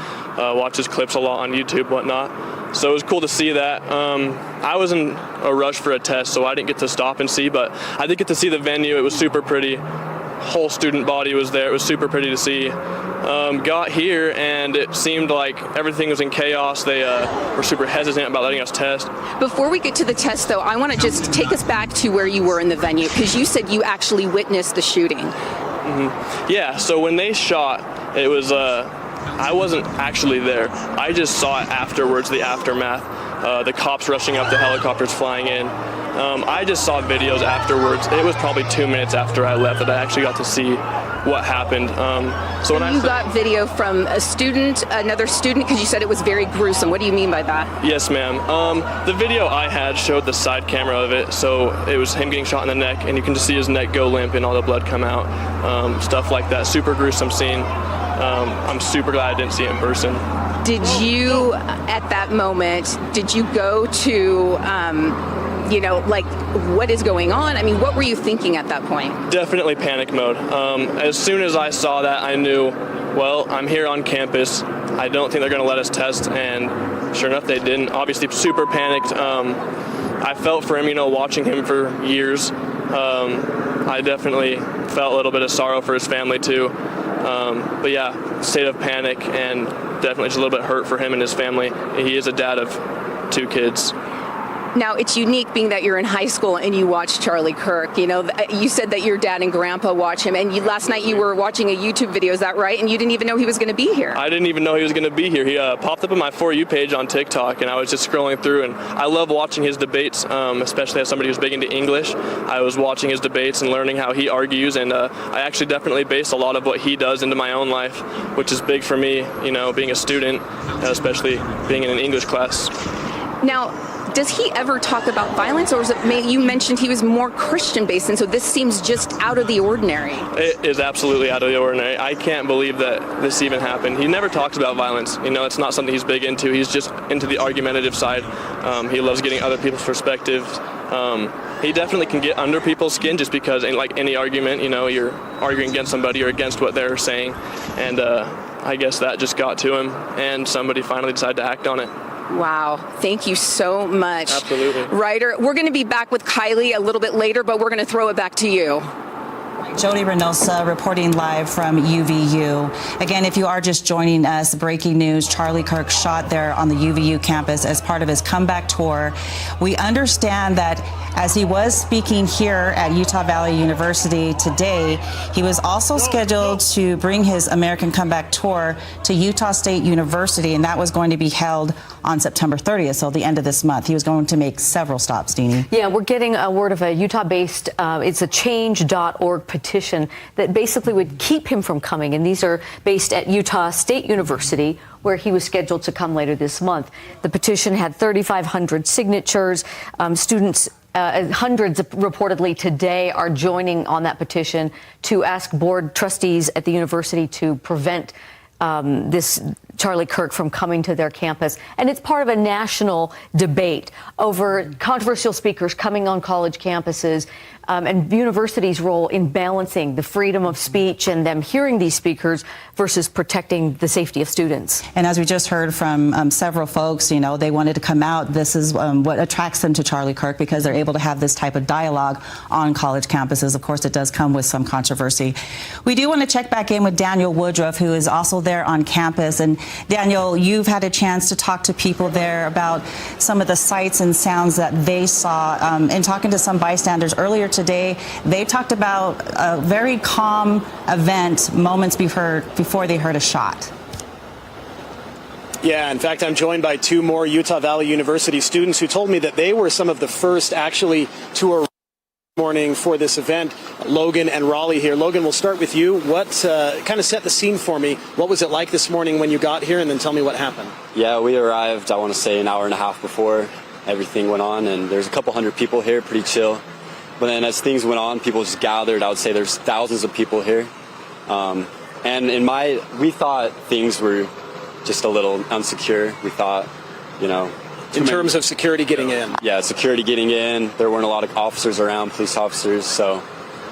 watch his clips a lot on YouTube, whatnot. So it was cool to see that. I was in a rush for a test, so I didn't get to stop and see, but I did get to see the venue. It was super pretty. Whole student body was there. It was super pretty to see. Got here, and it seemed like everything was in chaos. They were super hesitant about letting us test. Before we get to the test, though, I want to just take us back to where you were in the venue, because you said you actually witnessed the shooting. Mm-hmm. Yeah, so when they shot, it was, I wasn't actually there. I just saw it afterwards, the aftermath. The cops rushing up, the helicopters flying in. I just saw videos afterwards. It was probably 2 minutes after I left that I actually got to see what happened. So when you got video from a student, another student, because you said it was very gruesome. What do you mean by that? Yes, ma'am. The video I had showed the side camera of it, so it was him getting shot in the neck, and you can just see his neck go limp and all the blood come out. Stuff like that. Super gruesome scene. I'm super glad I didn't see it in person. Did you, at that moment, did you go to, what is going on? I mean, what were you thinking at that point? Definitely panic mode. As soon as I saw that, I knew, well, I'm here on campus. I don't think they're going to let us test, and sure enough, they didn't. Obviously, super panicked. I felt for him, watching him for years. I definitely felt a little bit of sorrow for his family, too. But yeah, state of panic, and definitely just a little bit hurt for him and his family. He is a dad of 2 kids. Now, it's unique being that you're in high school and you watch Charlie Kirk. You said that your dad and grandpa watch him, and last night you were watching a YouTube video, is that right? And you didn't even know he was going to be here. I didn't even know he was going to be here. He popped up on my For You page on TikTok, and I was just scrolling through, and I love watching his debates, especially as somebody who's big into English. I was watching his debates and learning how he argues, and I actually definitely base a lot of what he does into my own life, which is big for me, being a student, especially being in an English class. Now, does he ever talk about violence, or is it, you mentioned he was more Christian-based, and so this seems just out of the ordinary? It is absolutely out of the ordinary. I can't believe that this even happened. He never talks about violence. It's not something he's big into. He's just into the argumentative side. He loves getting other people's perspectives. He definitely can get under people's skin, just because in any argument, you're arguing against somebody or against what they're saying. And I guess that just got to him, and somebody finally decided to act on it. Wow. Thank you so much. Absolutely. Ryder, we're going to be back with Kylie a little bit later, but we're going to throw it back to you. Jody Reynosa reporting live from UVU. Again, if you are just joining us, breaking news, Charlie Kirk shot there on the UVU campus as part of his comeback tour. We understand that as he was speaking here at Utah Valley University today, he was also scheduled to bring his American Comeback Tour to Utah State University, and that was going to be held on September 30th, so the end of this month. He was going to make several stops, Deanie. Yeah, we're getting a word of a Utah-based, it's a change.org petition that basically would keep him from coming, and these are based at Utah State University, where he was scheduled to come later this month. The petition had 3,500 signatures. Students Hundreds reportedly today are joining on that petition to ask board trustees at the university to prevent this Charlie Kirk from coming to their campus. And it's part of a national debate over controversial speakers coming on college campuses and universities' role in balancing the freedom of speech and them hearing these speakers versus protecting the safety of students. And as we just heard from several folks, you know, they wanted to come out. This is what attracts them to Charlie Kirk, because they're able to have this type of dialogue on college campuses. Of course, it does come with some controversy. We do want to check back in with Daniel Woodruff, who is also there on campus. And Daniel, you've had a chance to talk to people there about some of the sights and sounds that they saw. And talking to some bystanders earlier today, they talked about a very calm event moments before they heard a shot. Yeah, in fact, I'm joined by two more Utah Valley University students who told me that they were some of the first actually to arrive this morning for this event. Logan and Raleigh here. Logan, we'll start with you. What kind of set the scene for me? What was it like this morning when you got here, and then tell me what happened? Yeah, we arrived, I want to say, an hour and a half before everything went on, and there's a couple hundred people here, pretty chill. But then as things went on, people just gathered. I would say there's thousands of people here. And we thought things were just a little unsecure. We thought, you know, in terms of security getting in. Yeah, security getting in. There weren't a lot of officers around, police officers. So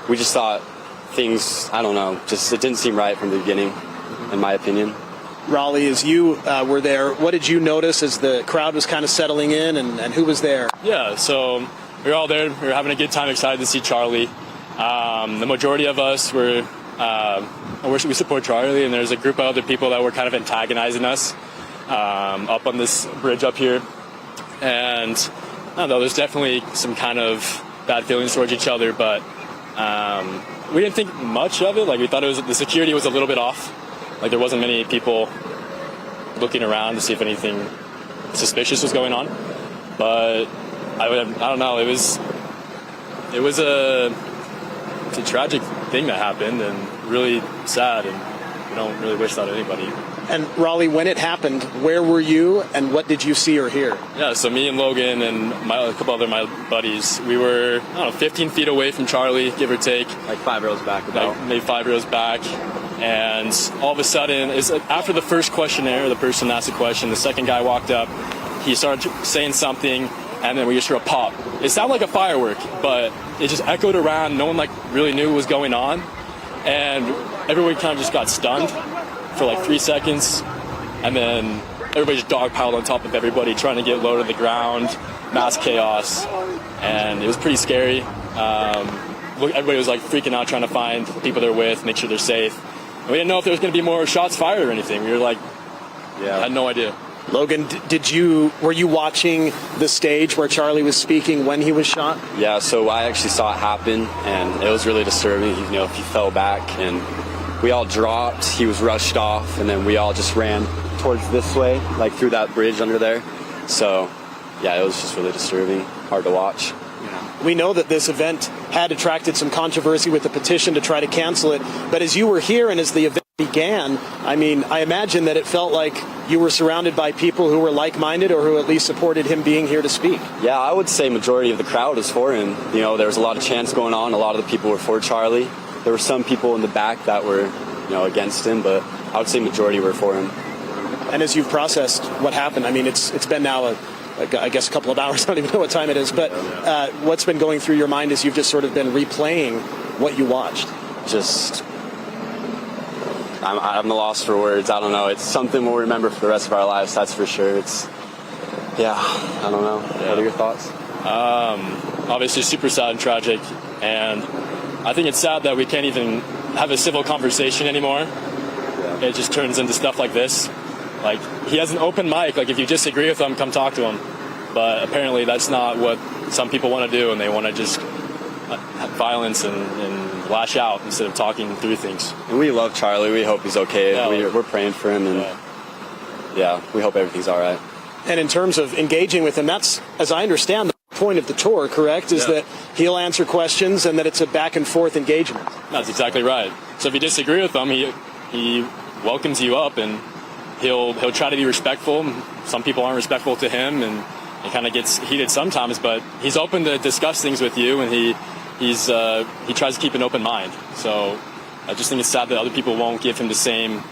we just thought things, I don't know, just it didn't seem right from the beginning, in my opinion. Raleigh, as you were there, what did you notice as the crowd was kind of settling in, and who was there? Yeah, so we were all there. We were having a good time, excited to see Charlie. The majority of us were, we support Charlie, and there's a group of other people that were kind of antagonizing us up on this bridge up here. And I don't know, there's definitely some kind of bad feelings towards each other, but we didn't think much of it. Like, we thought the security was a little bit off. Like, there wasn't many people looking around to see if anything suspicious was going on. But I don't know. It was it's a tragic thing that happened, and really sad, and we don't really wish that on anybody. And Raleigh, when it happened, where were you, and what did you see or hear? Yeah, so me and Logan and a couple other my buddies, we were 15 feet away from Charlie, give or take. Like 5 rows back. Maybe 5 rows back. And all of a sudden, after the first questionnaire, the person asked a question, the second guy walked up, he started saying something, and then we just heard a pop. It sounded like a firework, but it just echoed around. No one really knew what was going on, and everyone kind of just got stunned for like 3 seconds, and then everybody just dogpiled on top of everybody, trying to get low to the ground, mass chaos, and it was pretty scary. Everybody was like freaking out, trying to find people they're with, make sure they're safe. And we didn't know if there was going to be more shots fired or anything. We were like, had no idea. Logan, were you watching the stage where Charlie was speaking when he was shot? Yeah, so I actually saw it happen, and it was really disturbing. You know, he fell back, and we all dropped. He was rushed off, and then we all just ran towards this way, like through that bridge under there. So, yeah, it was just really disturbing, hard to watch. We know that this event had attracted some controversy with the petition to try to cancel it, but as you were here and as the event began, I mean, I imagine that it felt like you were surrounded by people who were like-minded or who at least supported him being here to speak. Yeah, I would say majority of the crowd was for him. You know, there was a lot of chants going on. A lot of the people were for Charlie. There were some people in the back that were, against him, but I would say majority were for him. And as you've processed what happened, I mean, it's been now I guess a couple of hours. I don't even know what time it is, but what's been going through your mind as you've just sort of been replaying what you watched? I'm lost for words. I don't know. It's something we'll remember for the rest of our lives, that's for sure. I don't know. What are your thoughts? Obviously super sad and tragic, and I think it's sad that we can't even have a civil conversation anymore. Yeah. It just turns into stuff like this. Like, he has an open mic. Like, if you disagree with him, come talk to him. But apparently that's not what some people want to do, and they want to just have violence and lash out instead of talking through things. And we love Charlie. We hope he's okay. Yeah, we're praying for him, and we hope everything's all right. And in terms of engaging with him, that's, as I understand, the point of the tour, correct? Is that he'll answer questions and that it's a back and forth engagement. That's exactly right. So if you disagree with him, he welcomes you up, and he'll try to be respectful. Some people aren't respectful to him, and it kind of gets heated sometimes, but he's open to discuss things with you, and he tries to keep an open mind. So I just think it's sad that other people won't give him the same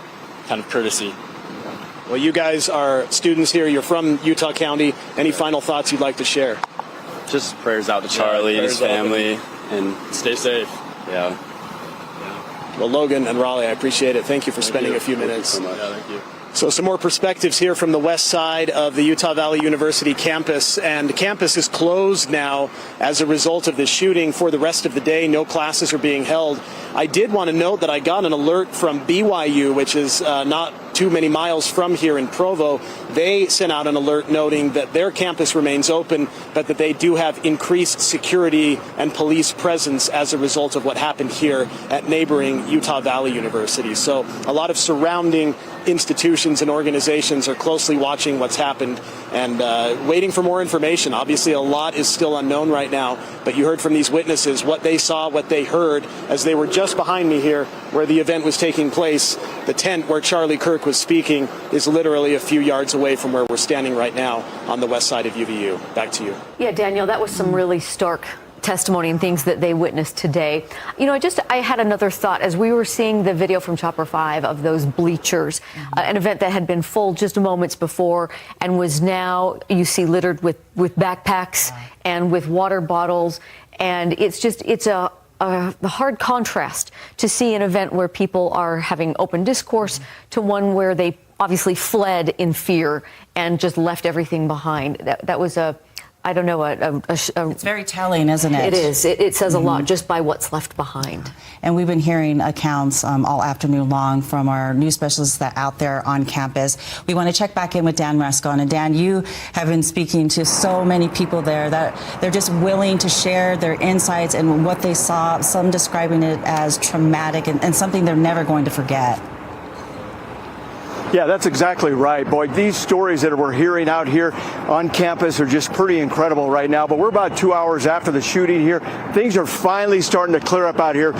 kind of courtesy. Well, you guys are students here. You're from Utah County. Any final thoughts you'd like to share? Just prayers out to Charlie and his family, and stay safe. Yeah. Well, Logan and Raleigh, I appreciate it. Thank you for spending a few minutes. Thank you so much. Yeah, thank you. So some more perspectives here from the west side of the Utah Valley University campus. And the campus is closed now as a result of this shooting for the rest of the day. No classes are being held. I did want to note that I got an alert from BYU, which is not too many miles from here in Provo. They sent out an alert noting that their campus remains open, but that they do have increased security and police presence as a result of what happened here at neighboring Utah Valley University. So a lot of surrounding institutions and organizations are closely watching what's happened and waiting for more information. Obviously, a lot is still unknown right now, but you heard from these witnesses what they saw, what they heard as they were just behind me here where the event was taking place. The tent where Charlie Kirk was speaking is literally a few yards away from where we're standing right now on the west side of UVU. Back to you. Yeah, Daniel, that was some really stark testimony and things that they witnessed today. You know, I had another thought as we were seeing the video from Chopper 5 of those bleachers, an event that had been full just moments before and was now, you see, littered with backpacks and with water bottles. And it's a hard contrast to see an event where people are having open discourse to one where they obviously fled in fear and just left everything behind. That was I don't know, it's very telling, isn't it? It is. It says a lot just by what's left behind. And we've been hearing accounts all afternoon long from our news specialists that out there on campus. We want to check back in with Dan Rescon. And Dan, you have been speaking to so many people there that they're just willing to share their insights and what they saw, some describing it as traumatic and something they're never going to forget. Yeah, that's exactly right, boy. These stories that we're hearing out here on campus are just pretty incredible right now. But we're about 2 hours after the shooting here. Things are finally starting to clear up out here.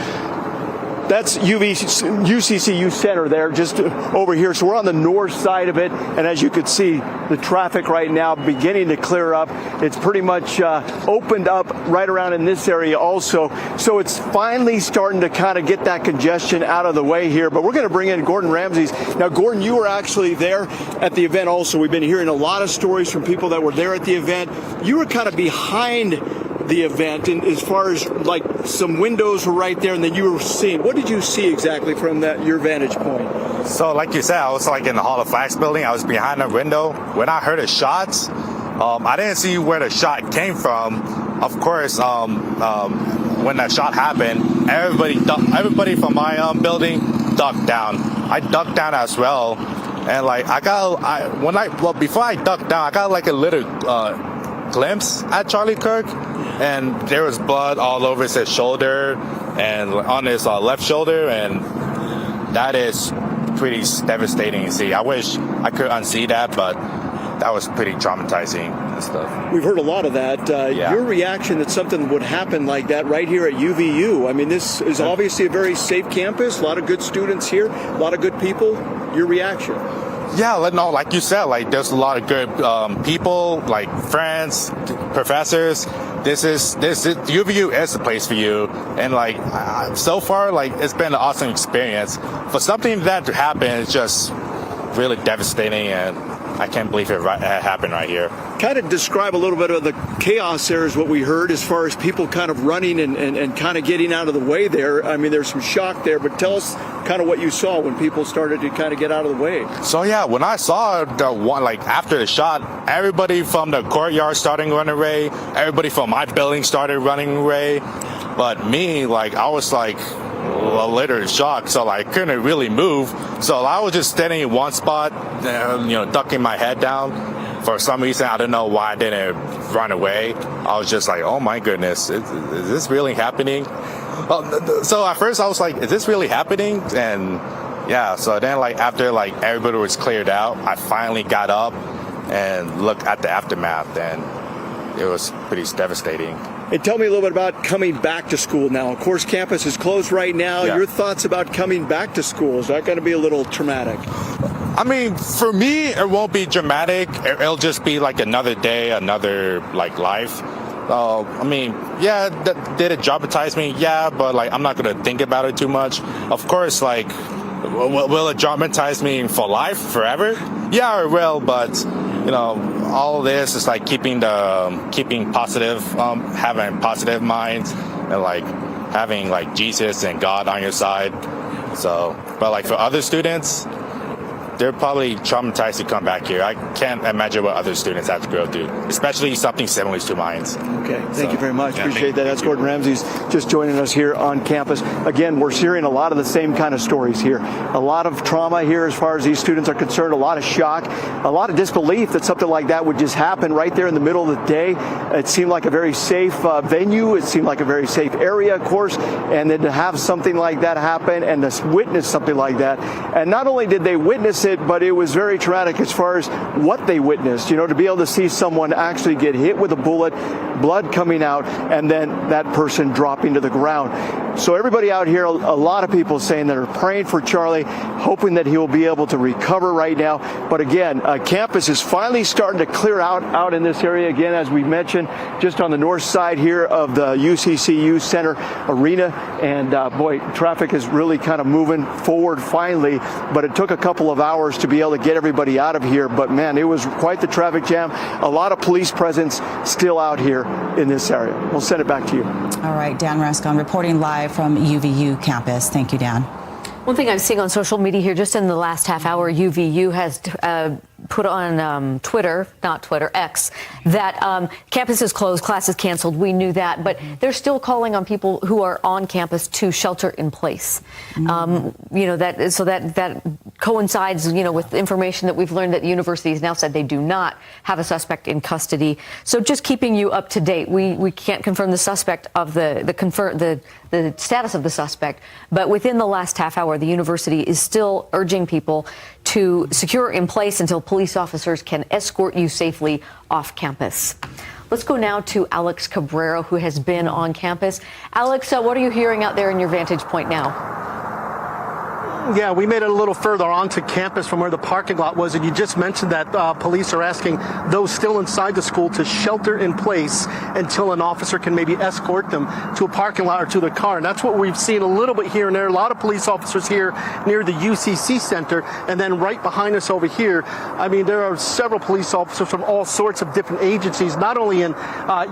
That's UCCU Center there, just over here. So we're on the north side of it, and as you can see, the traffic right now beginning to clear up. It's pretty much opened up right around in this area also. So it's finally starting to kind of get that congestion out of the way here. But we're going to bring in Gordon Ramses. Now, Gordon, you were actually there at the event also. We've been hearing a lot of stories from people that were there at the event. You were kind of behind the event, and as far as like some windows were right there and then you were seeing, what did you see exactly from your vantage point? So like you said, I was like in the Hall of Flags building. I was behind the window. When I heard the shots, I didn't see where the shot came from. Of course, when that shot happened, everybody from my building ducked down. I ducked down as well, and like before I ducked down, I got like a little glimpse at Charlie Kirk, and there was blood all over his shoulder and on his left shoulder, and that is pretty devastating to see. I wish I could unsee that, but that was pretty traumatizing and stuff. We've heard a lot of that. Your reaction that something would happen like that right here at UVU. I mean, this is obviously a very safe campus, a lot of good students here, a lot of good people. Your reaction? Yeah, no, like you said, like there's a lot of good people, like friends, professors. This UVU is the place for you, and like so far, like it's been an awesome experience. For something that to happen, it's just really devastating, and I can't believe it happened right here. Kind of describe a little bit of the chaos there is what we heard as far as people kind of running and kind of getting out of the way there. I mean, there's some shock there, but tell us kind of what you saw when people started to kind of get out of the way. So yeah, when I saw the one, like after the shot, everybody from the courtyard started running away. Everybody from my building started running away. But me, like I was like a little shocked, so like, I couldn't really move. So I was just standing in one spot, ducking my head down. For some reason, I don't know why I didn't run away. I was just like, oh my goodness, is this really happening? So at first I was like, is this really happening? And yeah, so then like after like everybody was cleared out, I finally got up and looked at the aftermath, and it was pretty devastating. And tell me a little bit about coming back to school now. Of course, campus is closed right now. Yeah. Your thoughts about coming back to school? Is that going to be a little traumatic? I mean, for me, it won't be dramatic. It'll just be like another day, another like life. I mean, yeah, did it traumatize me? Yeah, but like I'm not gonna think about it too much. Of course, like, will it traumatize me for life, forever? Yeah, it will. But you know, all this is like keeping positive, having positive minds, and like having like Jesus and God on your side. So, but like for other students, they're probably traumatized to come back here. I can't imagine what other students have to go through, especially something similar to mine. Okay, thank you very much. Appreciate that. That's Gordon Ramsey's just joining us here on campus. Again, we're hearing a lot of the same kind of stories here. A lot of trauma here as far as these students are concerned, a lot of shock, a lot of disbelief that something like that would just happen right there in the middle of the day. It seemed like a very safe venue. It seemed like a very safe area, of course, and then to have something like that happen and to witness something like that. And not only did they witness it, but it was very traumatic as far as what they witnessed. You know, to be able to see someone actually get hit with a bullet, blood coming out, and then that person dropping to the ground. So everybody out here, a lot of people saying that are praying for Charlie, hoping that he will be able to recover right now. But again, campus is finally starting to clear out in this area again, as we mentioned, just on the north side here of the UCCU Center Arena. And boy, traffic is really kind of moving forward finally, but it took a couple of hours to be able to get everybody out of here. But man, it was quite the traffic jam. A lot of police presence still out here in this area. We'll send it back to you. All right, Dan Rascon reporting live from UVU campus. Thank you, Dan. One thing I'm seeing on social media here, just in the last half hour, UVU has put on X, that campus is closed, classes canceled. We knew that, but they're still calling on people who are on campus to shelter in place. You know, that coincides, you know, with information that we've learned that the university has now said they do not have a suspect in custody. So just keeping you up to date. We can't confirm the suspect of the status of the suspect, but within the last half hour, the university is still urging people to secure in place until police officers can escort you safely off campus. Let's go now to Alex Cabrera, who has been on campus. Alex, what are you hearing out there in your vantage point now? Yeah, we made it a little further onto campus from where the parking lot was, and you just mentioned that police are asking those still inside the school to shelter in place until an officer can maybe escort them to a parking lot or to their car. And that's what we've seen a little bit here and there. A lot of police officers here near the UCC Center, and then right behind us over here, I mean, there are several police officers from all sorts of different agencies, not only in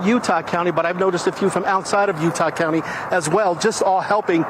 Utah County, but I've noticed a few from outside of Utah County as well, just all helping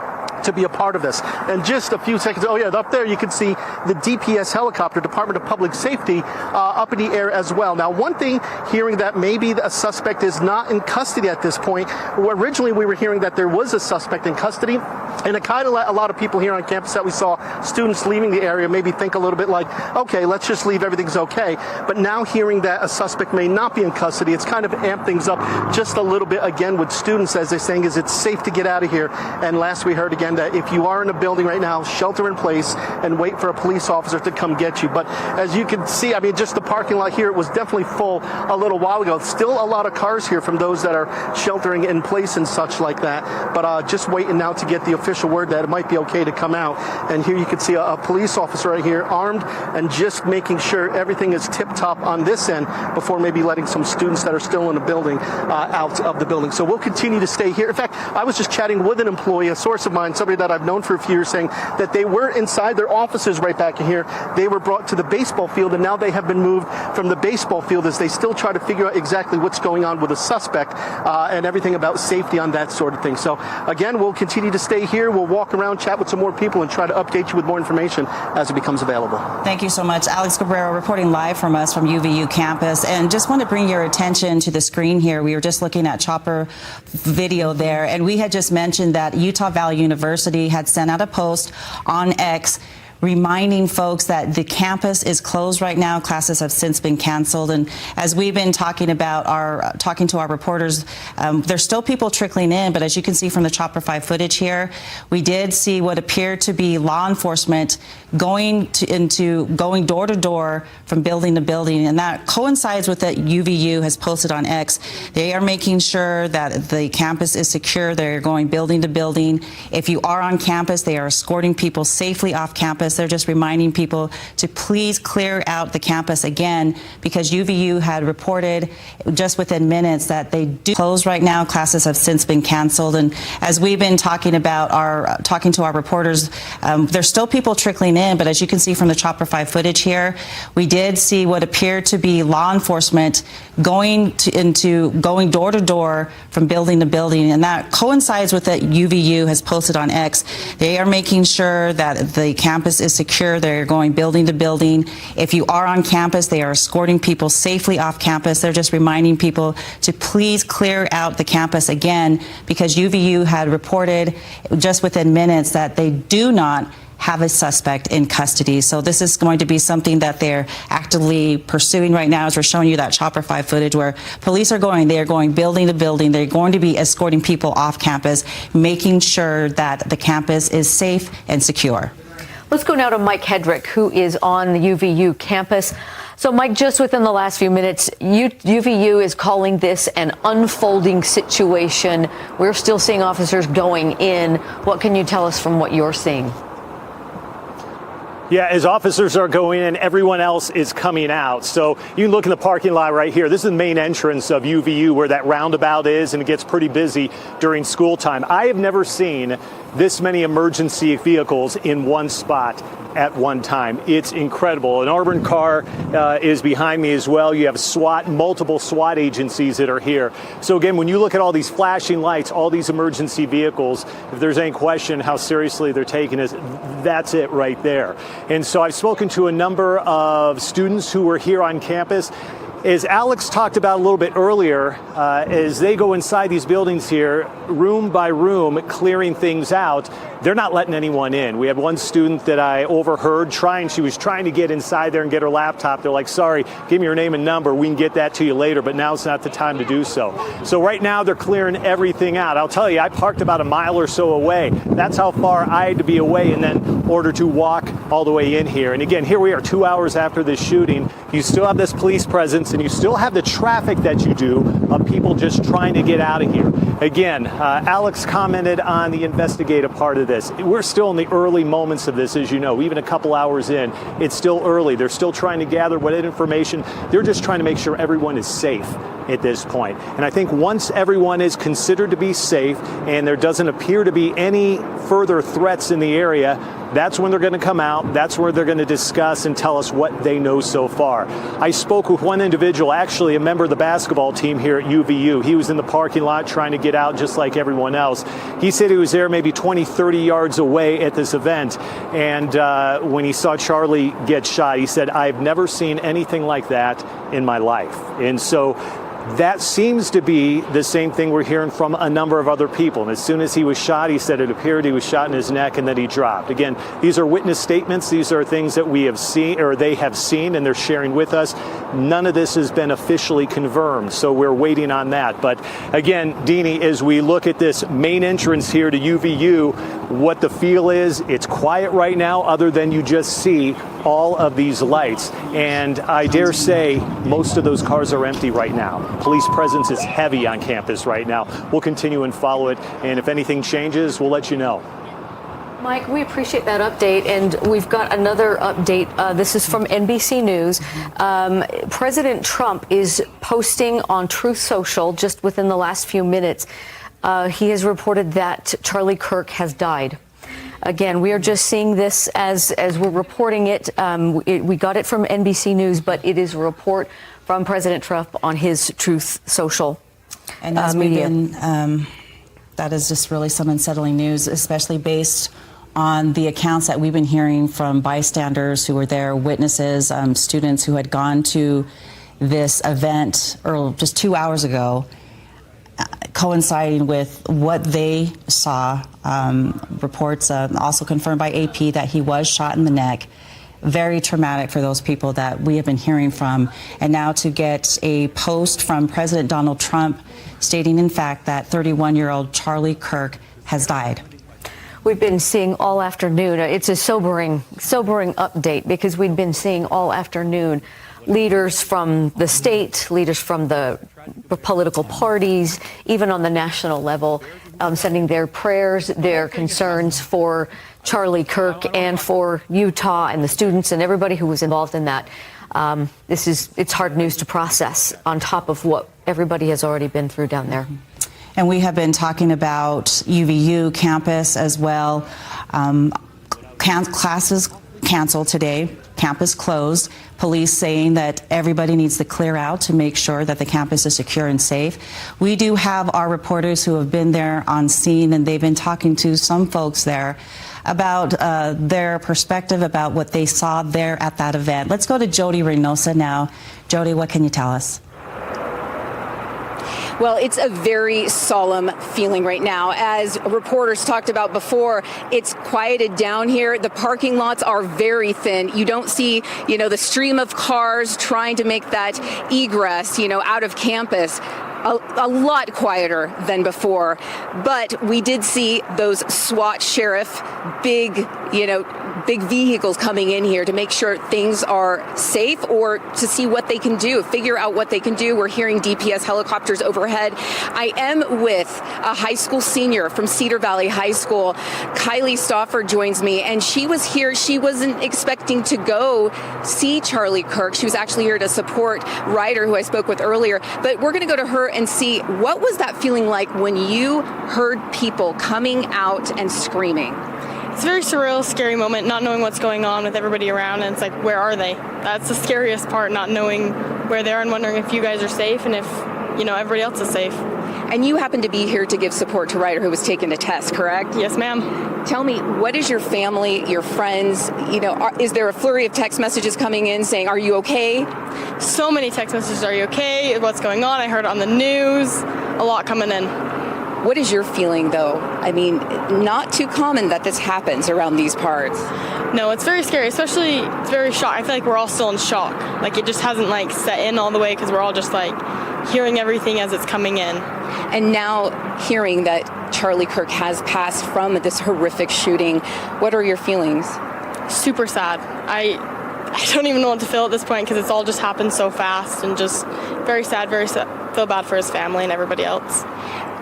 to be a part of this. And just a few seconds, oh yeah, up there you can see the DPS helicopter, Department of Public Safety, up in the air as well. Now, one thing, hearing that maybe a suspect is not in custody at this point. Originally, we were hearing that there was a suspect in custody, and it kind of let a lot of people here on campus that we saw, students leaving the area, maybe think a little bit like, okay, let's just leave, everything's okay. But now hearing that a suspect may not be in custody, it's kind of amped things up just a little bit again with students, as they're saying, is it's safe to get out of here. And last we heard again that if you are in a building right now, shelter in place and wait for a police officer to come get you. But as you can see, I mean, just the parking lot here, it was definitely full a little while ago. Still a lot of cars here from those that are sheltering in place and such like that. But just waiting now to get the official word that it might be okay to come out. And here you can see a police officer right here armed and just making sure everything is tip-top on this end before maybe letting some students that are still in the building out of the building. So we'll continue to stay here. In fact, I was just chatting with an employee, a source of mine, somebody that I've known for a few years, saying that they were inside their offices right back in here. They were brought to the baseball field, and now they have been moved from the baseball field as they still try to figure out exactly what's going on with a suspect and everything about safety on that sort of thing. So again, we'll continue to stay here. We'll walk around, chat with some more people, and try to update you with more information as it becomes available. Thank you so much. Alex Cabrera reporting live from us from UVU campus. And just want to bring your attention to the screen here. We were just looking at chopper video there, and we had just mentioned that Utah Valley University had sent out a post on X reminding folks that the campus is closed right now. Classes have since been canceled. And as we've been talking to our reporters, there's still people trickling in. But as you can see from the Chopper 5 footage here, we did see what appeared to be law enforcement going door to door from building to building. And that coincides with what UVU has posted on X. They are making sure that the campus is secure. They're going building to building. If you are on campus, they are escorting people safely off campus. campus. They're just reminding people to please clear out the campus again, because UVU had reported just within minutes that they do close right now. Classes have since been canceled. And as we've been talking to our reporters, there's still people trickling in, but as you can see from the Chopper 5 footage here, we did see what appeared to be law enforcement going door to door from building to building, and that coincides with what UVU has posted on X. They are making sure that the campus is secure. They're going building to building. If you are on campus, they are escorting people safely off campus. They're just reminding people to please clear out the campus again, because UVU had reported just within minutes that they do not have a suspect in custody. So this is going to be something that they're actively pursuing right now, as we're showing you that Chopper 5 footage where police are going building to building. They're going to be escorting people off campus, making sure that the campus is safe and secure. Let's go now to Mike Hedrick, who is on the UVU campus. So, Mike, just within the last few minutes, UVU is calling this an unfolding situation. We're still seeing officers going in. What can you tell us from what you're seeing? Yeah, as officers are going in, everyone else is coming out. So you can look in the parking lot right here. This is the main entrance of UVU where that roundabout is, and it gets pretty busy during school time. I have never seen this many emergency vehicles in one spot at one time. It's incredible. An armored car is behind me as well. You have SWAT, multiple SWAT agencies that are here. So again, when you look at all these flashing lights, all these emergency vehicles, if there's any question how seriously they're taking this, that's it right there. And so I've spoken to a number of students who were here on campus. As Alex talked about a little bit earlier, as they go inside these buildings here, room by room, clearing things out, they're not letting anyone in. We had one student that I overheard she was trying to get inside there and get her laptop. They're like, sorry, give me your name and number. We can get that to you later, but now's not the time to do so. So right now they're clearing everything out. I'll tell you, I parked about a mile or so away. That's how far I had to be away in order to walk all the way in here. And again, here we are 2 hours after this shooting. You still have this police presence, and you still have the traffic that you do of people just trying to get out of here. Again, Alex commented on the investigative part of this. We're still in the early moments of this, as you know, even a couple hours in. It's still early. They're still trying to gather what information. They're just trying to make sure everyone is safe at this point. And I think once everyone is considered to be safe and there doesn't appear to be any further threats in the area, that's when they're going to come out. That's where they're going to discuss and tell us what they know so far. I spoke with one individual, actually a member of the basketball team here at UVU. He was in the parking lot trying to get out just like everyone else. He said he was there maybe 20, 30 yards away at this event. And when he saw Charlie get shot, he said, I've never seen anything like that in my life. And so that seems to be the same thing we're hearing from a number of other people. And as soon as he was shot, he said it appeared he was shot in his neck and then he dropped. Again, these are witness statements. These are things that we have seen, or they have seen, and they're sharing with us. None of this has been officially confirmed, so we're waiting on that. But again, Deanie, as we look at this main entrance here to UVU, what the feel is, it's quiet right now other than you just see all of these lights. And I dare say most of those cars are empty right now. Police presence is heavy on campus right now. We'll continue and follow it, and if anything changes, we'll let you know. Mike, we appreciate that update, and we've got another update. This is from NBC News. President Trump is posting on Truth Social just within the last few minutes. He has reported that Charlie Kirk has died. Again, we are just seeing this as we're reporting it. We got it from NBC News, but it is a report from President Trump on his Truth Social and as media. That is just really some unsettling news, especially based on the accounts that we've been hearing from bystanders who were there, witnesses, students who had gone to this event just 2 hours ago, coinciding with what they saw. Reports also confirmed by AP that he was shot in the neck. Very traumatic for those people that we have been hearing from. And now to get a post from President Donald Trump stating, in fact, that 31-year-old Charlie Kirk has died. We've been seeing all afternoon. It's a sobering update, because we've been seeing all afternoon leaders from the state, leaders from the political parties, even on the national level, sending their prayers, their concerns for Charlie Kirk and for Utah and the students and everybody who was involved in that. It's hard news to process on top of what everybody has already been through down there. And we have been talking about UVU campus as well. Classes canceled today, campus closed. Police saying that everybody needs to clear out to make sure that the campus is secure and safe. We do have our reporters who have been there on scene, and they've been talking to some folks there about their perspective about what they saw there at that event. Let's go to Jody Reynosa now. Jody, what can you tell us? Well, it's a very solemn feeling right now. As reporters talked about before, it's quieted down here. The parking lots are very thin. You don't see, the stream of cars trying to make that egress, out of campus. A lot quieter than before. But we did see those SWAT sheriff, big vehicles coming in here to make sure things are safe or to see what they can do, figure out what they can do. We're hearing DPS helicopters overhead. I am with a high school senior from Cedar Valley High School. Kylie Stauffer joins me, and she was here. She wasn't expecting to go see Charlie Kirk. She was actually here to support Ryder, who I spoke with earlier. But we're going to go to her and see what was that feeling like when you heard people coming out and screaming. It's a very surreal, scary moment, not knowing what's going on with everybody around, and it's like, where are they? That's the scariest part, not knowing where they are and wondering if you guys are safe and if, everybody else is safe. And you happen to be here to give support to Ryder, who was taking a test, correct? Yes, ma'am. Tell me, what is your family, your friends, is there a flurry of text messages coming in saying, are you okay? So many text messages, are you okay? What's going on? I heard it on the news. A lot coming in. What is your feeling, though? I mean, not too common that this happens around these parts. No, it's very scary, especially it's very shock. I feel like we're all still in shock. Like it just hasn't set in all the way because we're all just hearing everything as it's coming in. And now hearing that Charlie Kirk has passed from this horrific shooting, what are your feelings? Super sad. I don't even know what to feel at this point because it's all just happened so fast and just very sad, feel bad for his family and everybody else.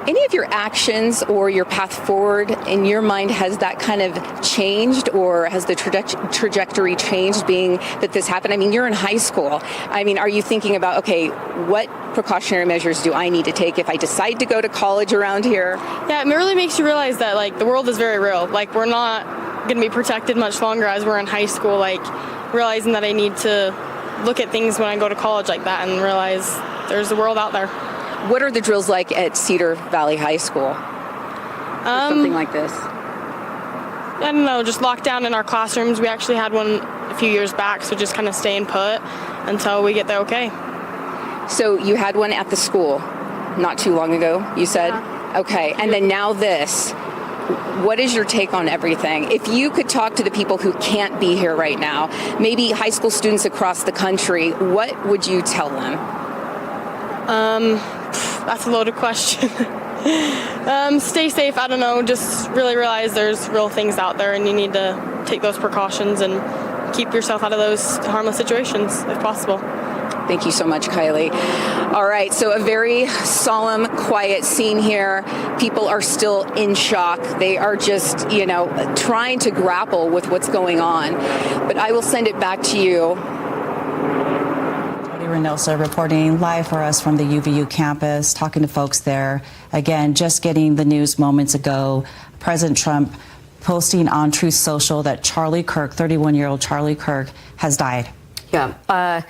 Any of your actions or your path forward in your mind, has that kind of changed, or has the trajectory changed being that this happened? I mean, you're in high school. I mean, are you thinking about, okay, what precautionary measures do I need to take if I decide to go to college around here? Yeah, it really makes you realize that the world is very real. We're not going to be protected much longer as we're in high school. Realizing that I need to look at things when I go to college like that and realize there's a world out there. What are the drills like at Cedar Valley High School? Something like this? I don't know, just locked down in our classrooms. We actually had one a few years back, so just kind of staying put until we get there okay. So you had one at the school not too long ago, you said? Yeah. Okay, and then now this. What is your take on everything? If you could talk to the people who can't be here right now, maybe high school students across the country, what would you tell them? That's a loaded question. Stay safe. I don't know. Just really realize there's real things out there and you need to take those precautions and keep yourself out of those harmless situations if possible. Thank you so much, Kylie. All right, so a very solemn, quiet scene here. People are still in shock. They are just, trying to grapple with what's going on. But I will send it back to you. Reynosa reporting live for us from the UVU campus, talking to folks there. Again, just getting the news moments ago. President Trump posting on Truth Social that Charlie Kirk, 31-year-old Charlie Kirk, has died. Yeah.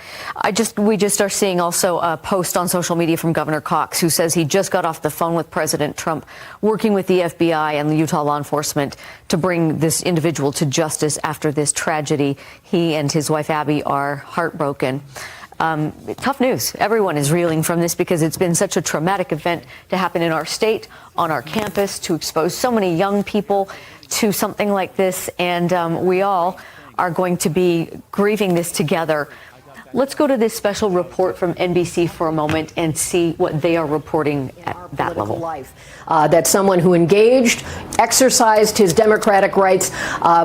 We just are seeing also a post on social media from Governor Cox, who says he just got off the phone with President Trump, working with the FBI and the Utah law enforcement to bring this individual to justice after this tragedy. He and his wife, Abby, are heartbroken. Tough news. Everyone is reeling from this because it's been such a traumatic event to happen in our state, on our campus, to expose so many young people to something like this. And we all are going to be grieving this together. Let's go to this special report from NBC for a moment and see what they are reporting at that level. Life. That someone who engaged, exercised his democratic rights,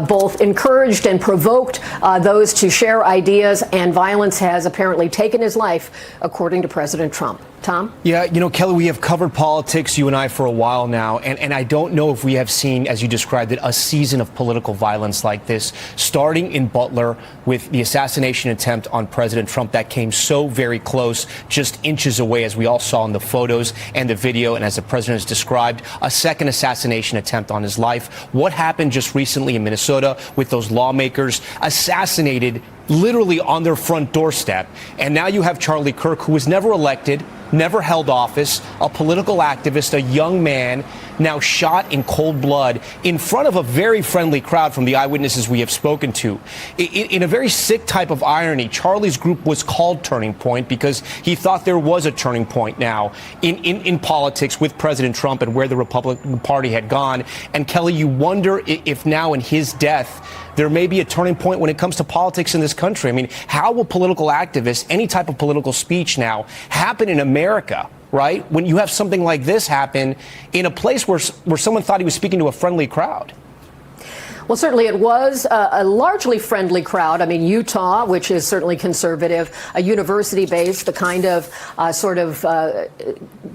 both encouraged and provoked those to share ideas, and violence has apparently taken his life, according to President Trump. Tom? Yeah, Kelly, we have covered politics, you and I, for a while now, and I don't know if we have seen, as you described it, a season of political violence like this, starting in Butler with the assassination attempt on President Trump that came so very close, just inches away, as we all saw in the photos and the video, and as the president has described, a second assassination attempt on his life. What happened just recently in Minnesota with those lawmakers assassinated literally on their front doorstep. And now you have Charlie Kirk, who was never elected, never held office, a political activist, a young man, now shot in cold blood in front of a very friendly crowd from the eyewitnesses we have spoken to. In a very sick type of irony, Charlie's group was called Turning Point because he thought there was a turning point now in politics with President Trump and where the Republican Party had gone. And Kelly, you wonder if now in his death, there may be a turning point when it comes to politics in this country. I mean, how will political activists, any type of political speech now, happen in America, right? When you have something like this happen in a place where someone thought he was speaking to a friendly crowd. Well, certainly it was a largely friendly crowd. I mean, Utah, which is certainly conservative, a university-based, the kind of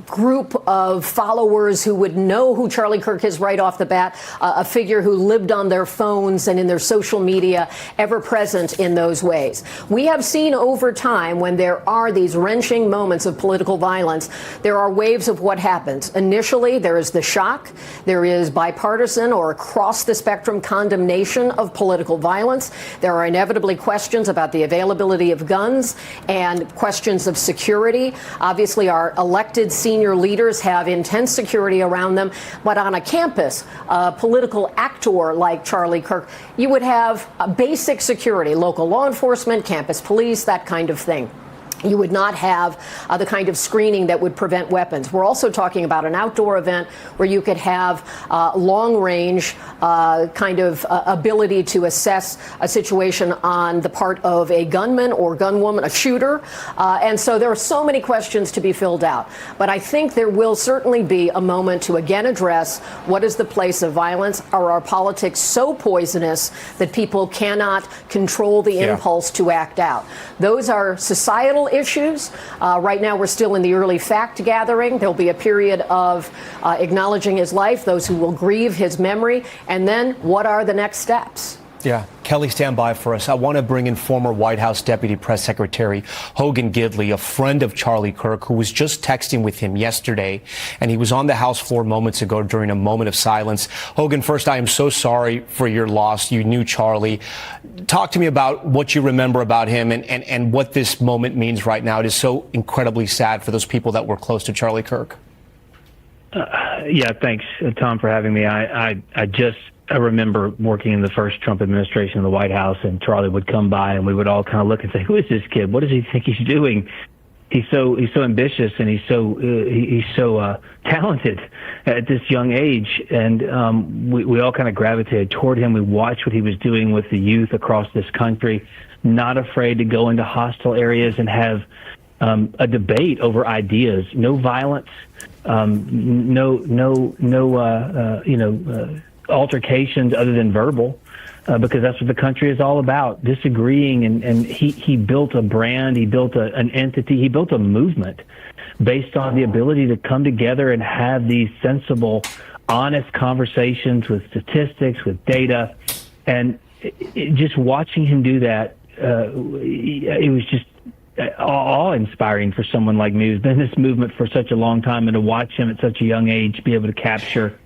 group of followers who would know who Charlie Kirk is right off the bat, a figure who lived on their phones and in their social media, ever present in those ways. We have seen over time when there are these wrenching moments of political violence, there are waves of what happens. Initially, there is the shock. There is bipartisan or across the spectrum condemnation of political violence. There are inevitably questions about the availability of guns and questions of security. Obviously, our elected senior leaders have intense security around them. But on a campus, a political actor like Charlie Kirk, you would have basic security, local law enforcement, campus police, that kind of thing. You would not have the kind of screening that would prevent weapons. We're also talking about an outdoor event where you could have long-range kind of ability to assess a situation on the part of a gunman or gunwoman, a shooter. And so there are so many questions to be filled out. But I think there will certainly be a moment to again address what is the place of violence. Are our politics so poisonous that people cannot control the impulse to act out? Those are societal issues. Right now, we're still in the early fact gathering. There'll be a period of acknowledging his life, those who will grieve his memory, and then what are the next steps? Yeah. Kelly, stand by for us. I want to bring in former White House Deputy Press Secretary Hogan Gidley, a friend of Charlie Kirk, who was just texting with him yesterday, and he was on the House floor moments ago during a moment of silence. Hogan, first, I am so sorry for your loss. You knew Charlie. Talk to me about what you remember about him and what this moment means right now. It is so incredibly sad for those people that were close to Charlie Kirk. Yeah, thanks, Tom, for having me. I remember working in the first Trump administration in the White House, and Charlie would come by, and we would all kind of look and say, "Who is this kid? What does he think he's doing?" He's so ambitious, and he's so talented at this young age, and we all kind of gravitated toward him. We watched what he was doing with the youth across this country, not afraid to go into hostile areas and have a debate over ideas. No violence, altercations other than verbal, because that's what the country is all about, disagreeing. And he built a brand, he built an entity, he built a movement based on the ability to come together and have these sensible, honest conversations with statistics, with data. And just watching him do that, it was just awe-inspiring for someone like me who's been in this movement for such a long time, and to watch him at such a young age be able to capture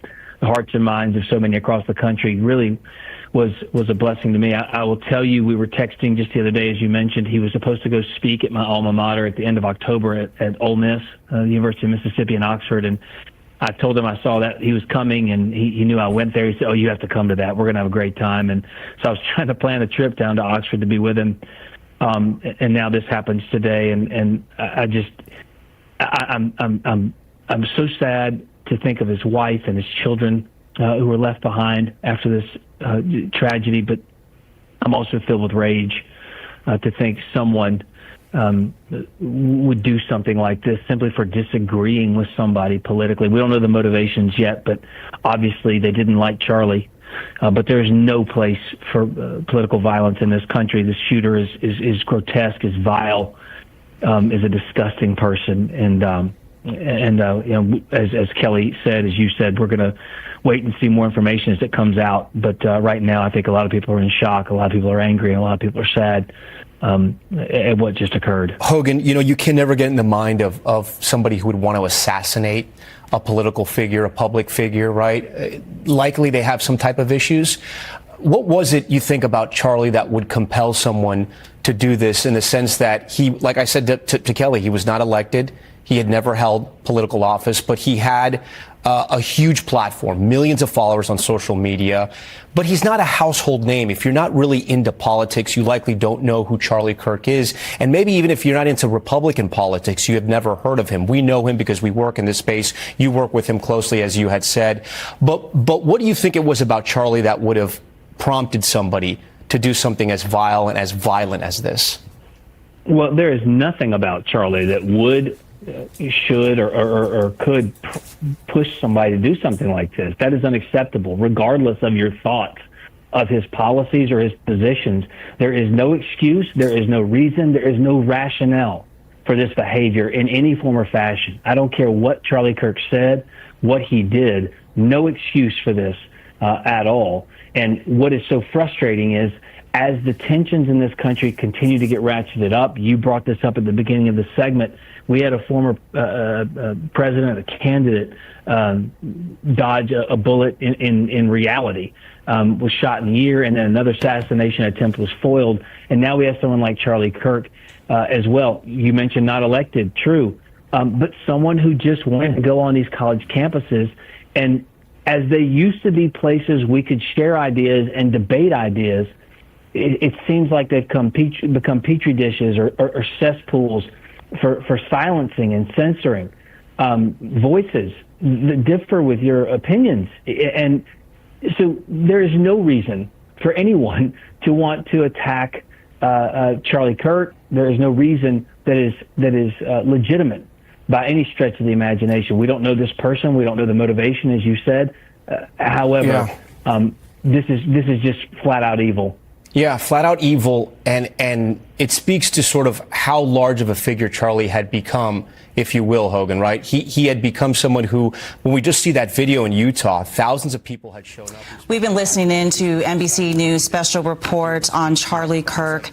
the hearts and minds of so many across the country really was a blessing to me. I will tell you, we were texting just the other day, as you mentioned. He was supposed to go speak at my alma mater at the end of October at Ole Miss, the University of Mississippi in Oxford, and I told him I saw that he was coming, and he knew I went there. He said, "Oh, you have to come to that. We're going to have a great time." And so I was trying to plan a trip down to Oxford to be with him. And now this happens today, and I'm so sad to think of his wife and his children who were left behind after this tragedy. But I'm also filled with rage to think someone would do something like this simply for disagreeing with somebody politically. We don't know the motivations yet, but obviously they didn't like Charlie. But there's no place for political violence in this country. The shooter is grotesque, is vile. is a disgusting person. And as Kelly said, as you said, we're going to wait and see more information as it comes out. But right now, I think a lot of people are in shock. A lot of people are angry. And a lot of people are sad at what just occurred. Hogan, you can never get in the mind of somebody who would want to assassinate a political figure, a public figure, right? Likely they have some type of issues. What was it you think about Charlie that would compel someone to do this, in the sense that he, like I said to Kelly, he was not elected. He had never held political office, but he had a huge platform, millions of followers on social media. But he's not a household name. If you're not really into politics, you likely don't know who Charlie Kirk is. And maybe even if you're not into Republican politics, you have never heard of him. We know him because we work in this space. You work with him closely, as you had said. But what do you think it was about Charlie that would have prompted somebody to do something as vile and as violent as this? Well, there is nothing about Charlie that would, should, or could push somebody to do something like this. That is unacceptable, regardless of your thoughts of his policies or his positions. There is no excuse, there is no reason, there is no rationale for this behavior in any form or fashion. I don't care what Charlie Kirk said, what he did, no excuse for this at all. And what is so frustrating is, as the tensions in this country continue to get ratcheted up, you brought this up at the beginning of the segment, we had a former president, a candidate, dodge a bullet in reality, was shot in the ear, and then another assassination attempt was foiled. And now we have someone like Charlie Kirk as well. You mentioned not elected, true, but someone who just wanted to go on these college campuses, and as they used to be places we could share ideas and debate ideas, it seems like they've become petri dishes or cesspools for silencing and censoring voices that differ with your opinions. And so there is no reason for anyone to want to attack Charlie Kirk. There is no reason that is legitimate by any stretch of the imagination. We don't know this person. We don't know the motivation, as you said. However, this is just flat out evil. Yeah, flat out evil, and it speaks to sort of how large of a figure Charlie had become, if you will, Hogan, right? He had become someone who, when we just see that video in Utah, thousands of people had shown up. We've been listening in to NBC News special report on Charlie Kirk,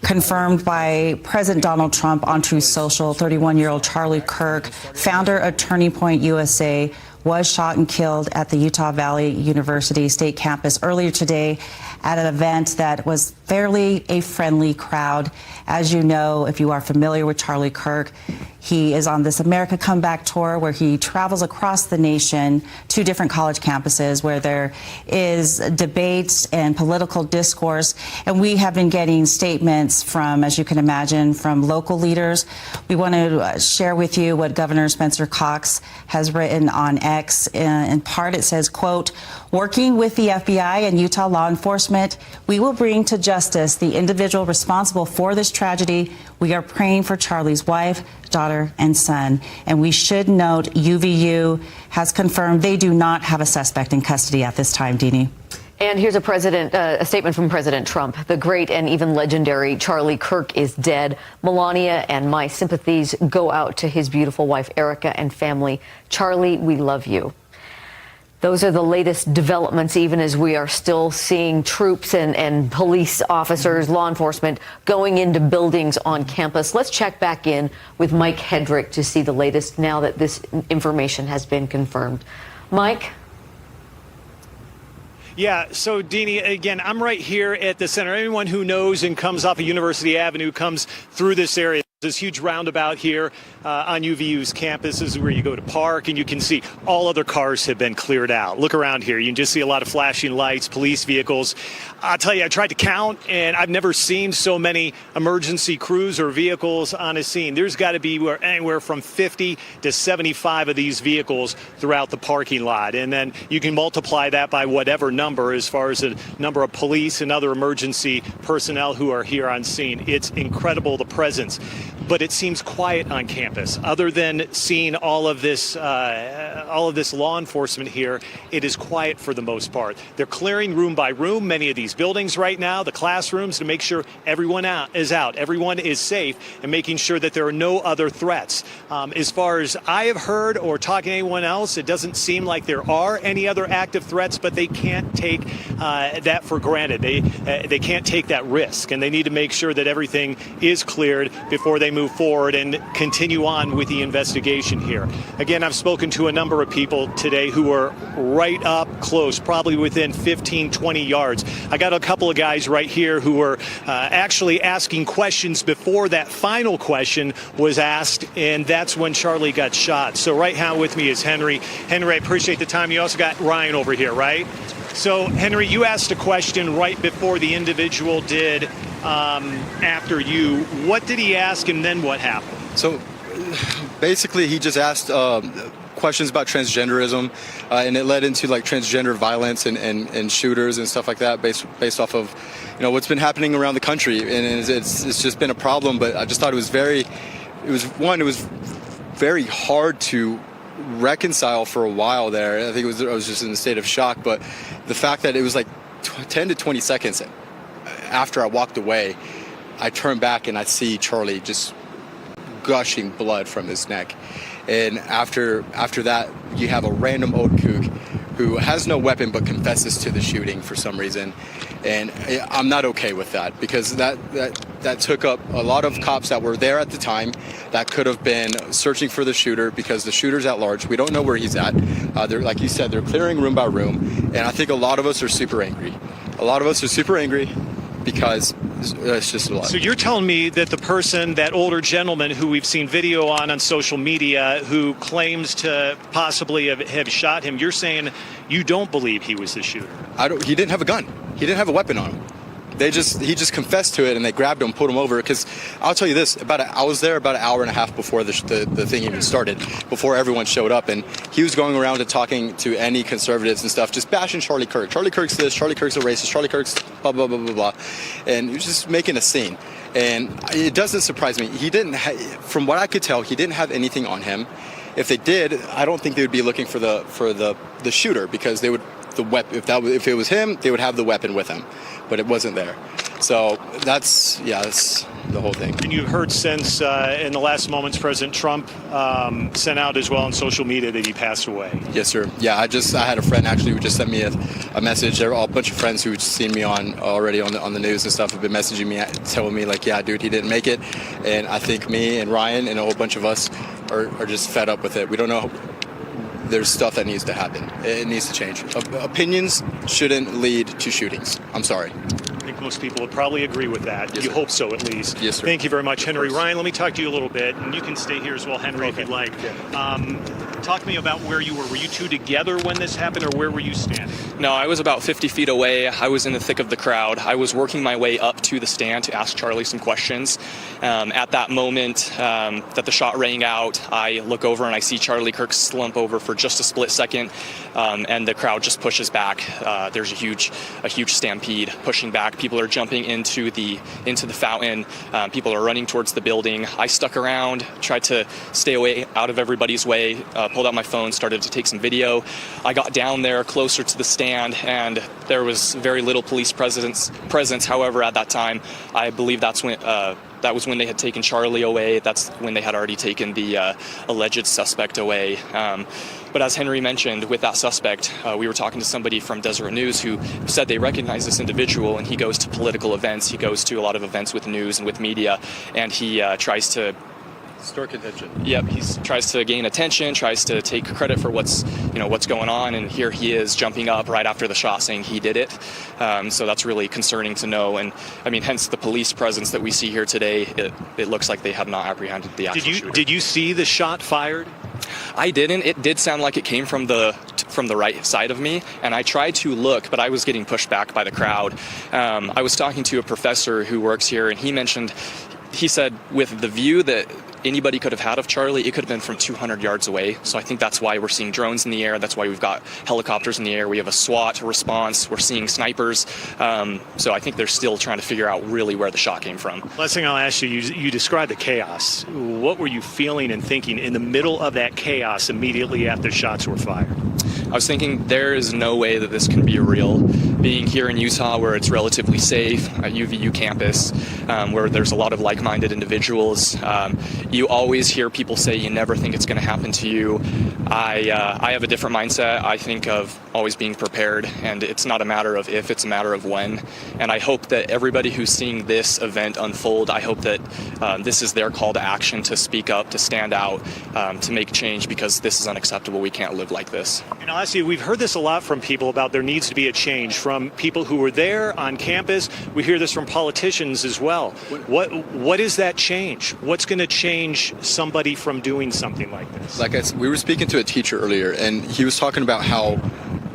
confirmed by President Donald Trump on Truth Social. 31-year-old Charlie Kirk, founder of Turning Point USA, was shot and killed at the Utah Valley University State Campus earlier today at an event that was fairly a friendly crowd. As you know, if you are familiar with Charlie Kirk, he is on this America Comeback tour where he travels across the nation to different college campuses where there is debates and political discourse. And we have been getting statements from, as you can imagine, from local leaders. We want to share with you what Governor Spencer Cox has written on X. In part, it says, quote, "Working with the FBI and Utah law enforcement, we will bring to justice the individual responsible for this tragedy. We are praying for Charlie's wife, daughter, and son." And we should note UVU has confirmed they do not have a suspect in custody at this time, Deanie. And here's a statement from President Trump. "The great and even legendary Charlie Kirk is dead. Melania and my sympathies go out to his beautiful wife, Erica, and family. Charlie, we love you." Those are the latest developments, even as we are still seeing troops and police officers, law enforcement, going into buildings on campus. Let's check back in with Mike Hedrick to see the latest now that this information has been confirmed. Mike? Yeah, so Deanie, again, I'm right here at the center. Anyone who knows and comes off of University Avenue comes through this area. This huge roundabout here on UVU's campus is where you go to park, and you can see all other cars have been cleared out. Look around here. You can just see a lot of flashing lights, police vehicles. I'll tell you, I tried to count, and I've never seen so many emergency crews or vehicles on a scene. There's got to be anywhere from 50 to 75 of these vehicles throughout the parking lot. And then you can multiply that by whatever number as far as the number of police and other emergency personnel who are here on scene. It's incredible, the presence. but it seems quiet on campus. Other than seeing all of this law enforcement here, it is quiet for the most part. They're clearing room by room many of these buildings right now, the classrooms, to make sure everyone is out, everyone is safe, and making sure that there are no other threats. As far as I have heard or talking to anyone else, it doesn't seem like there are any other active threats, but they can't take that for granted. They can't take that risk, and they need to make sure that everything is cleared before they move forward and continue on with the investigation here. Again, I've spoken to a number of people today who are right up close, probably within 15, 20 yards. I got a couple of guys right here who were actually asking questions before that final question was asked, and that's when Charlie got shot. So right now with me is Henry. Henry, I appreciate the time. You also got Ryan over here, right? So, Henry, you asked a question right before the individual did after you. What did he ask, and then what happened? So, basically, he just asked questions about transgenderism, and it led into like transgender violence and shooters and stuff like that, based off of what's been happening around the country, and it's just been a problem. But I just thought it was very hard to reconcile for a while there. I think I was just in a state of shock, but the fact that it was like 10 to 20 seconds after I walked away, I turned back and I see Charlie just gushing blood from his neck. And after that, you have a random old kook who has no weapon but confesses to the shooting for some reason. And I'm not okay with that, because that took up a lot of cops that were there at the time that could have been searching for the shooter, because the shooter's at large. We don't know where he's at. They're, like you said, they're clearing room by room. And I think a lot of us are super angry. Because it's just a lot. So you're telling me that the person, that older gentleman who we've seen video on social media, who claims to possibly have shot him, you're saying you don't believe he was the shooter? He didn't have a gun. He didn't have a weapon on him. He just confessed to it, and they grabbed him, pulled him over. Because I'll tell you this, I was there about an hour and a half before the thing even started, before everyone showed up, and he was going around and talking to any conservatives and stuff, just bashing Charlie Kirk. Charlie Kirk's this, Charlie Kirk's a racist, Charlie Kirk's blah, blah, blah, blah, blah. And he was just making a scene. And it doesn't surprise me. He didn't, from what I could tell, he didn't have anything on him. If they did, I don't think they would be looking for the shooter, because they would, if it was him, they would have the weapon with him, but it wasn't there. So that's the whole thing. And you've heard since in the last moments, President Trump sent out as well on social media that he passed away. Yes, sir. Yeah, I had a friend actually who just sent me a message. There are a bunch of friends who've seen me already on the news and stuff have been messaging me, telling me like, yeah, dude, he didn't make it. And I think me and Ryan and a whole bunch of us are just fed up with it. We don't know. There's stuff that needs to happen. It needs to change. Opinions shouldn't lead to shootings. I'm sorry. I think most people would probably agree with that. Yes, you sir. hope so, at least. Yes, sir. Thank you very much, Henry. Ryan, let me talk to you a little bit, and you can stay here as well, Henry, if you'd like. Talk to me about where you were. Were you two together when this happened, or where were you standing? No, I was about 50 feet away. I was in the thick of the crowd. I was working my way up to the stand to ask Charlie some questions. At that moment that the shot rang out, I look over and I see Charlie Kirk slump over for just a split second, and the crowd just pushes back. There's a huge stampede pushing back. People are jumping into the fountain. People are running towards the building. I stuck around, tried to stay away out of everybody's way, pulled out my phone, started to take some video. I got down there closer to the stand, and there was very little police presence. However, at that time, I believe that was when they had taken Charlie away. That's when they had already taken the alleged suspect away. But as Henry mentioned, with that suspect, we were talking to somebody from Deseret News who said they recognize this individual, and he goes to political events. He goes to a lot of events with news and with media, and he tries to stir contention. Yep, he tries to gain attention, tries to take credit for what's going on, and here he is jumping up right after the shot saying he did it. So that's really concerning to know, and I mean, hence the police presence that we see here today. It looks like they have not apprehended the actual shooter. Did you see the shot fired? I didn't. It did sound like it came from the right side of me, and I tried to look, but I was getting pushed back by the crowd. I was talking to a professor who works here, and he said with the view that anybody could have had of Charlie, it could have been from 200 yards away. So I think that's why we're seeing drones in the air. That's why we've got helicopters in the air. We have a SWAT response. We're seeing snipers. So I think they're still trying to figure out really where the shot came from. Last thing I'll ask you, you described the chaos. What were you feeling and thinking in the middle of that chaos immediately after shots were fired? I was thinking there is no way that this can be real. Being here in Utah, where it's relatively safe, at UVU campus, where there's a lot of like-minded individuals, you always hear people say you never think it's going to happen to you. I have a different mindset. I think of always being prepared, and it's not a matter of if, it's a matter of when. And I hope that everybody who's seeing this event unfold, I hope that this is their call to action, to speak up, to stand out, to make change, because this is unacceptable. We can't live like this. And I'll ask you, we've heard this a lot from people about there needs to be a change, from people who were there on campus. We hear this from politicians as well. What is that change? What's going to change somebody from doing something like this? Like I said, we were speaking to a teacher earlier, and he was talking about how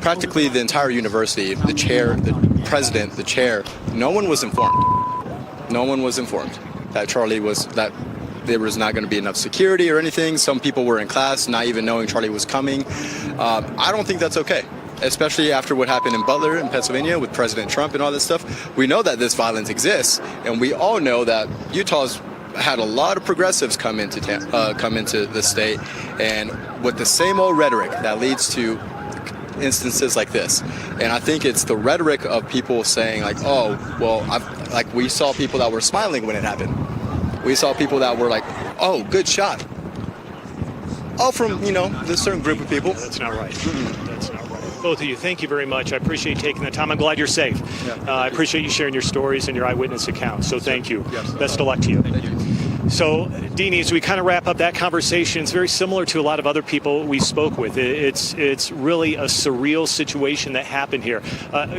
practically the entire university, the chair, the president, the chair, no one was informed. No one was informed that that there was not going to be enough security or anything. Some people were in class not even knowing Charlie was coming. I don't think that's okay, especially after what happened in Butler in Pennsylvania with President Trump and all this stuff. We know that this violence exists, and we all know that Utah's had a lot of progressives come into the state, and with the same old rhetoric that leads to instances like this. And I think it's the rhetoric of people saying like, oh, well, we saw people that were smiling when it happened. We saw people that were like, oh, good shot. All from, this certain group of people. That's not right. That's not right. Both of you, thank you very much. I appreciate you taking the time. I'm glad you're safe. I appreciate you sharing your stories and your eyewitness accounts. So thank you. Yes. Best of luck to you. Thank you. So, Deanie, as we kind of wrap up that conversation, it's very similar to a lot of other people we spoke with. It's really a surreal situation that happened here.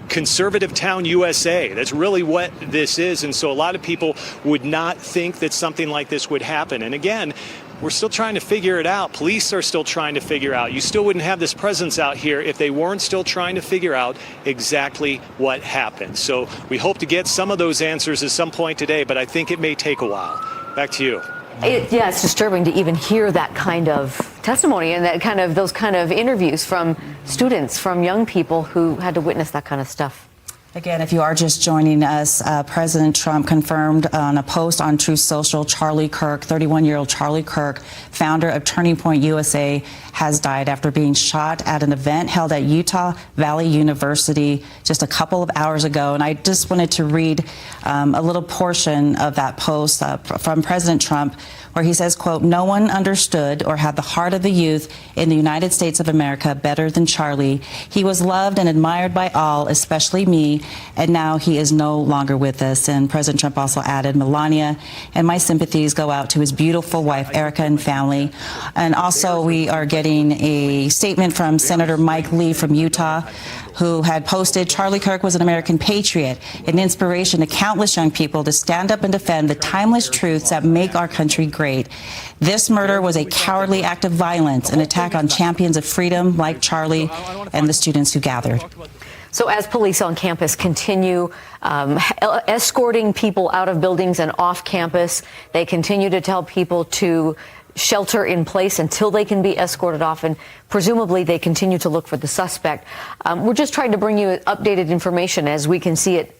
Conservative town USA, that's really what this is. And so a lot of people would not think that something like this would happen. And again, we're still trying to figure it out. Police are still trying to figure out. You still wouldn't have this presence out here if they weren't still trying to figure out exactly what happened. So we hope to get some of those answers at some point today, but I think it may take a while. Back to you. It's disturbing to even hear that kind of testimony and those kind of interviews from students, from young people who had to witness that kind of stuff. Again, if you are just joining us, President Trump confirmed on a post on Truth Social, Charlie Kirk, 31-year-old Charlie Kirk, founder of Turning Point USA, has died after being shot at an event held at Utah Valley University just a couple of hours ago. And I just wanted to read a little portion of that post from President Trump, where he says, quote, "No one understood or had the heart of the youth in the United States of America better than Charlie. He was loved and admired by all, especially me, and now he is no longer with us." And President Trump also added, "Melania and my sympathies go out to his beautiful wife, Erica, and family." And also we are getting a statement from Senator Mike Lee from Utah, who had posted, "Charlie Kirk was an American patriot, an inspiration to countless young people to stand up and defend the timeless truths that make our country great. This murder was a cowardly act of violence, an attack on champions of freedom like Charlie and the students who gathered." So as police on campus continue escorting people out of buildings and off campus, they continue to tell people to shelter in place until they can be escorted off, and presumably they continue to look for the suspect. We're just trying to bring you updated information as we can see it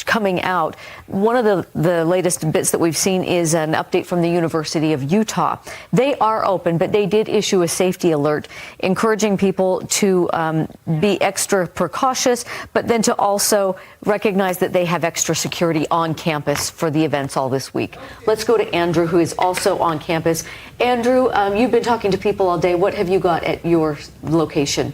coming out. One of the latest bits that we've seen is an update from the University of Utah. They are open, but they did issue a safety alert encouraging people to be extra precautious, but then to also recognize that they have extra security on campus for the events all this week. Let's go to Andrew, who is also on campus. Andrew, you've been talking to people all day. What have you got at your location?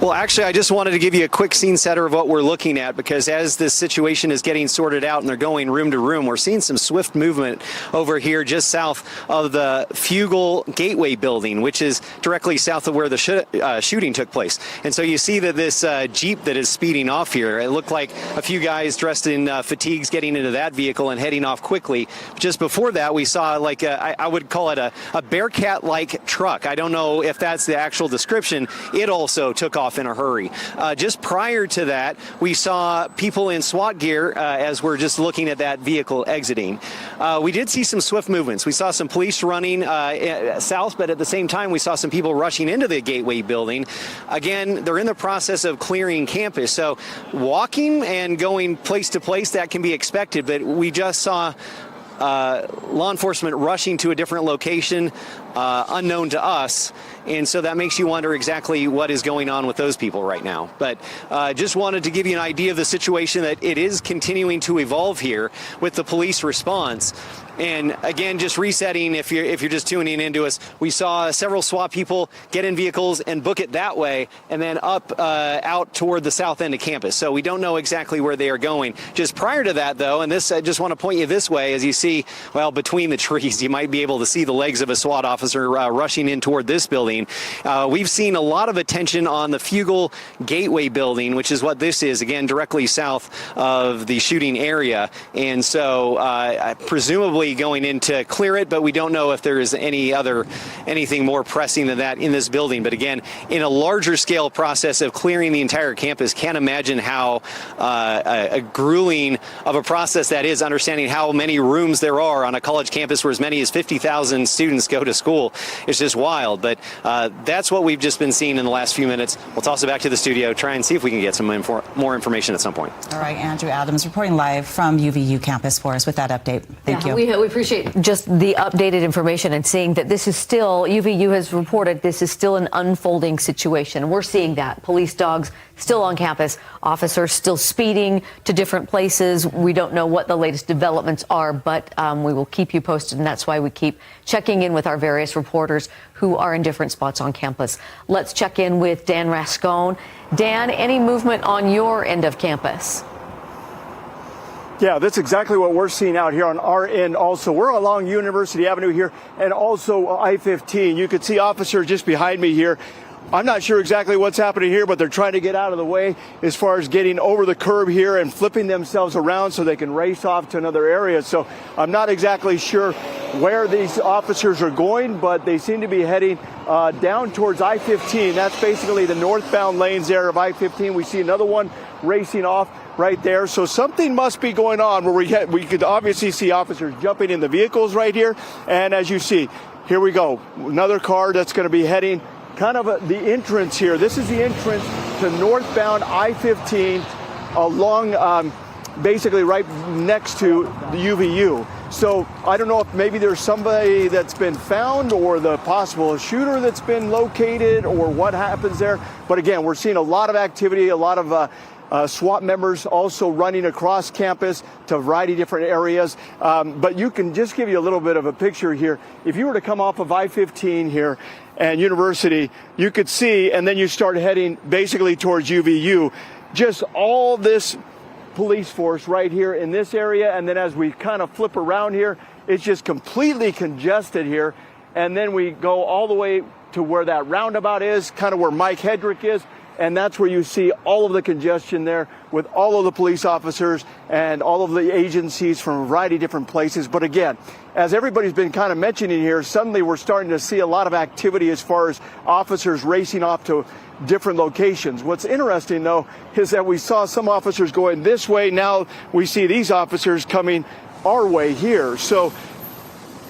Well, actually, I just wanted to give you a quick scene setter of what we're looking at, because as this situation is getting sorted out and they're going room to room, we're seeing some swift movement over here just south of the Fugal Gateway building, which is directly south of where the shooting took place. And so you see that this Jeep that is speeding off here, it looked like a few guys dressed in fatigues getting into that vehicle and heading off quickly. Just before that, we saw like I would call it a Bearcat-like truck. I don't know if that's the actual description. It also took off off in a hurry. Just prior to that, we saw people in SWAT gear as we're just looking at that vehicle exiting. We did see some swift movements. We saw some police running south, but at the same time, we saw some people rushing into the Gateway building. Again, they're in the process of clearing campus. So walking and going place to place, that can be expected, but we just saw law enforcement rushing to a different location unknown to us. And so that makes you wonder exactly what is going on with those people right now. But just wanted to give you an idea of the situation, that it is continuing to evolve here with the police response. And again, just resetting, if you're just tuning into us, we saw several SWAT people get in vehicles and book it that way, and then up out toward the south end of campus. So we don't know exactly where they are going. Just prior to that, though, and this, I just want to point you this way, as you see, well, between the trees, you might be able to see the legs of a SWAT officer rushing in toward this building. We've seen a lot of attention on the Fugel Gateway building, which is what this is, again, directly south of the shooting area. And so presumably going in to clear it, but we don't know if there is anything more pressing than that in this building. But again, in a larger scale process of clearing the entire campus, can't imagine how a grueling of a process that is, understanding how many rooms there are on a college campus where as many as 50,000 students go to school. It's just wild. But that's what we've just been seeing in the last few minutes. We'll toss it back to the studio, try and see if we can get some more information at some point. All right, Andrew Adams reporting live from UVU campus for us with that update. Thank you. We appreciate just the updated information and seeing that this is still, UVU has reported this is still an unfolding situation. We're seeing that. Police dogs still on campus, officers still speeding to different places. We don't know what the latest developments are, but we will keep you posted, and that's why we keep checking in with our various reporters who are in different spots on campus. Let's check in with Dan Rascone. Dan, any movement on your end of campus? Yeah, that's exactly what we're seeing out here on our end also. We're along University Avenue here and also I-15. You can see officers just behind me here. I'm not sure exactly what's happening here, but they're trying to get out of the way as far as getting over the curb here and flipping themselves around so they can race off to another area. So I'm not exactly sure where these officers are going, but they seem to be heading down towards I-15. That's basically the northbound lanes there of I-15. We see another one racing off right there. So something must be going on where we could obviously see officers jumping in the vehicles right here. And as you see, here we go. Another car that's going to be heading kind of the entrance here. This is the entrance to northbound I-15 along basically right next to the UVU. So I don't know if maybe there's somebody that's been found or the possible shooter that's been located or what happens there. But again, we're seeing a lot of activity, a lot of SWAT members also running across campus to a variety of different areas. But you can just give you a little bit of a picture here. If you were to come off of I-15 here and University, you could see, and then you start heading basically towards UVU, just all this police force right here in this area. And then as we kind of flip around here, it's just completely congested here. And then we go all the way to where that roundabout is, kind of where Mike Hedrick is. And that's where you see all of the congestion there with all of the police officers and all of the agencies from a variety of different places. But again, as everybody's been kind of mentioning here, suddenly we're starting to see a lot of activity as far as officers racing off to different locations. What's interesting, though, is that we saw some officers going this way. Now we see these officers coming our way here. So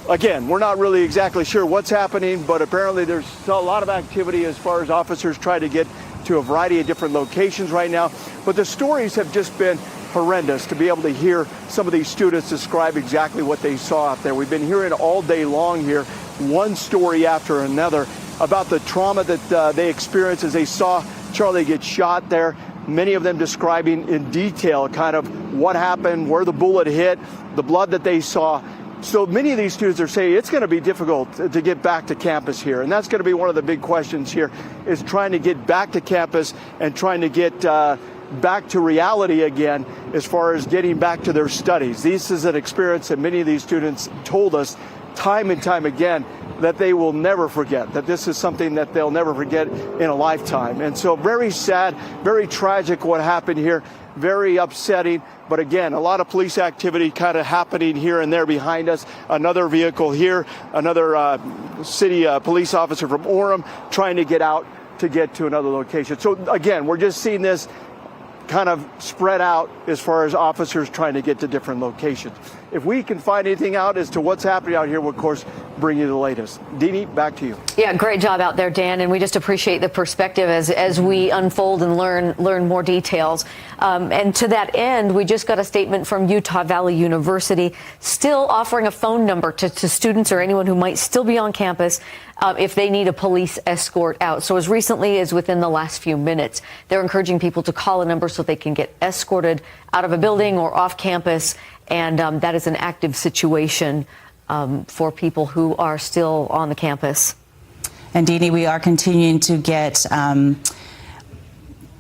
again, we're not really exactly sure what's happening, but apparently there's a lot of activity as far as officers try to get to a variety of different locations right now. But the stories have just been horrendous to be able to hear some of these students describe exactly what they saw out there. We've been hearing all day long here, one story after another, about the trauma that they experienced as they saw Charlie get shot there. Many of them describing in detail kind of what happened, where the bullet hit, the blood that they saw. So many of these students are saying it's going to be difficult to get back to campus here. And that's going to be one of the big questions here, is trying to get back to campus and trying to get back to reality again as far as getting back to their studies. This is an experience that many of these students told us time and time again that they will never forget, that this is something that they'll never forget in a lifetime. And so very sad, very tragic what happened here, very upsetting. But again, a lot of police activity kind of happening here and there behind us. Another vehicle here, another city police officer from Orem trying to get out to get to another location. So again, we're just seeing this kind of spread out as far as officers trying to get to different locations. If we can find anything out as to what's happening out here, we'll of course bring you the latest. Deanie, back to you. Yeah, great job out there, Dan, and we just appreciate the perspective as we unfold and learn more details. And to that end, we just got a statement from Utah Valley University, still offering a phone number to students or anyone who might still be on campus if they need a police escort out. So as recently as within the last few minutes, they're encouraging people to call a number so they can get escorted out of a building or off campus. And that is an active situation for people who are still on the campus. And Deanie, we are continuing to get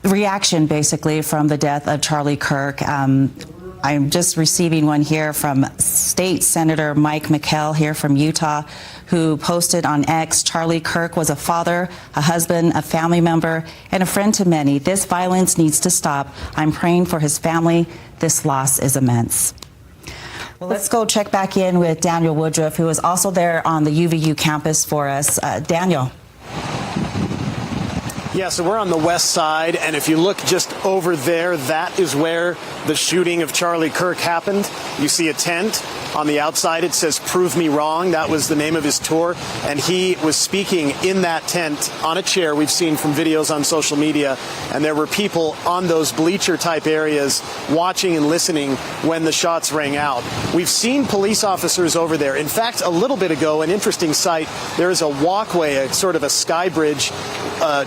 reaction basically from the death of Charlie Kirk. I'm just receiving one here from State Senator Mike McKell here from Utah, who posted on X, Charlie Kirk was a father, a husband, a family member, and a friend to many. This violence needs to stop. I'm praying for his family. This loss is immense. Well, let's go check back in with Daniel Woodruff, who is also there on the UVU campus for us. Daniel. Yeah, so we're on the west side, and if you look just over there, that is where the shooting of Charlie Kirk happened. You see a tent. On the outside, it says, "Prove Me Wrong." That was the name of his tour, and he was speaking in that tent on a chair. We've seen from videos on social media, and there were people on those bleacher-type areas watching and listening when the shots rang out. We've seen police officers over there. In fact, a little bit ago, an interesting sight, there is a walkway, a sort of a sky bridge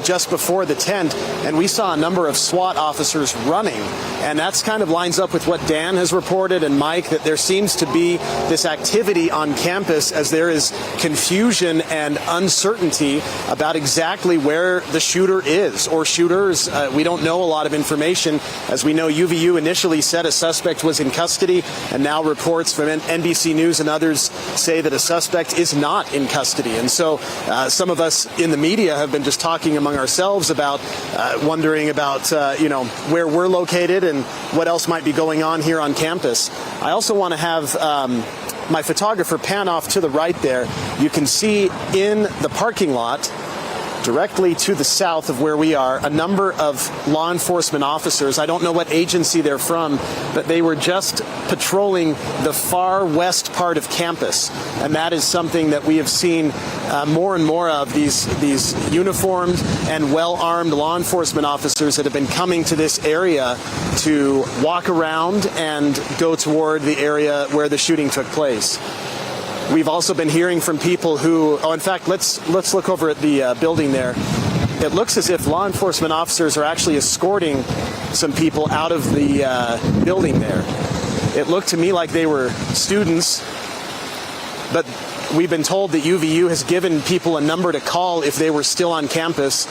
just before the tent, and we saw a number of SWAT officers running, and that's kind of lines up with what Dan has reported and Mike, that there seems to be this activity on campus as there is confusion and uncertainty about exactly where the shooter is or shooters. We don't know a lot of information. As we know, UVU initially said a suspect was in custody, and now reports from NBC News and others say that a suspect is not in custody. And so some of us in the media have been just talking among ourselves about wondering about where we're located and what else might be going on here on campus. I also want to have my photographer pan off to the right there. You can see in the parking lot directly to the south of where we are a number of law enforcement officers. I don't know what agency they're from, but they were just patrolling the far west part of campus, and that is something that we have seen more and more of, these uniformed and well-armed law enforcement officers that have been coming to this area to walk around and go toward the area where the shooting took place. We've also been hearing from people who, in fact, let's look over at the building there. It looks as if law enforcement officers are actually escorting some people out of the building there. It looked to me like they were students, but we've been told that UVU has given people a number to call if they were still on campus.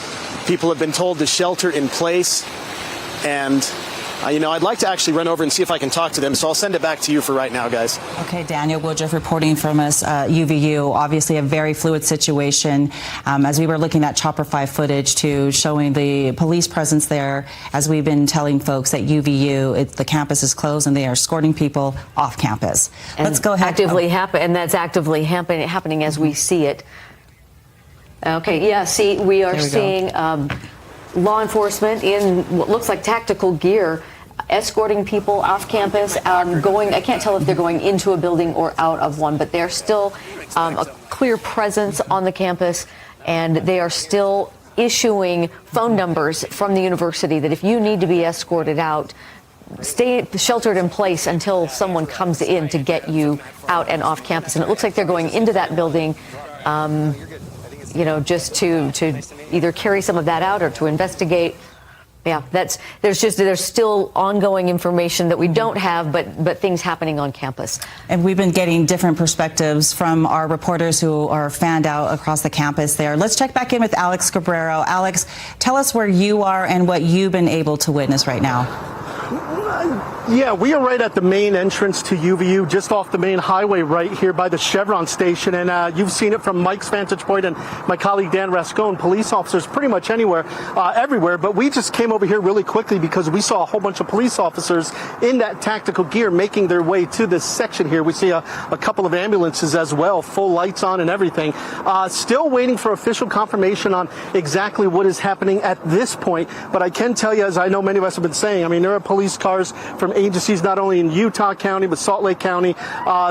People have been told to shelter in place, and I'd like to actually run over and see if I can talk to them, so I'll send it back to you for right now, guys. Okay, Daniel Woodruff reporting from us, UVU. Obviously a very fluid situation. As we were looking at Chopper 5 footage too, showing the police presence there, as we've been telling folks at UVU, the campus is closed and they are escorting people off campus. And let's go ahead. And that's actively happening as we see it. Okay, yeah, see, we are seeing law enforcement in what looks like tactical gear escorting people off campus, I can't tell if they're going into a building or out of one, but they're still a clear presence on the campus, and they are still issuing phone numbers from the university that if you need to be escorted out, stay sheltered in place until someone comes in to get you out and off campus. And it looks like they're going into that building just to either carry some of that out or to investigate. Yeah, there's still ongoing information that we don't have, but things happening on campus. And we've been getting different perspectives from our reporters who are fanned out across the campus there. Let's check back in with Alex Cabrero. Alex, tell us where you are and what you've been able to witness right now. Yeah, we are right at the main entrance to UVU, just off the main highway right here by the Chevron station. And you've seen it from Mike's vantage point and my colleague Dan Rascone, police officers pretty much everywhere. But we just came over here really quickly because we saw a whole bunch of police officers in that tactical gear making their way to this section here. We see a couple of ambulances as well, full lights on and everything. Still waiting for official confirmation on exactly what is happening at this point. But I can tell you, as I know many of us have been saying, I mean, there are police cars from agencies not only in Utah County but Salt Lake County.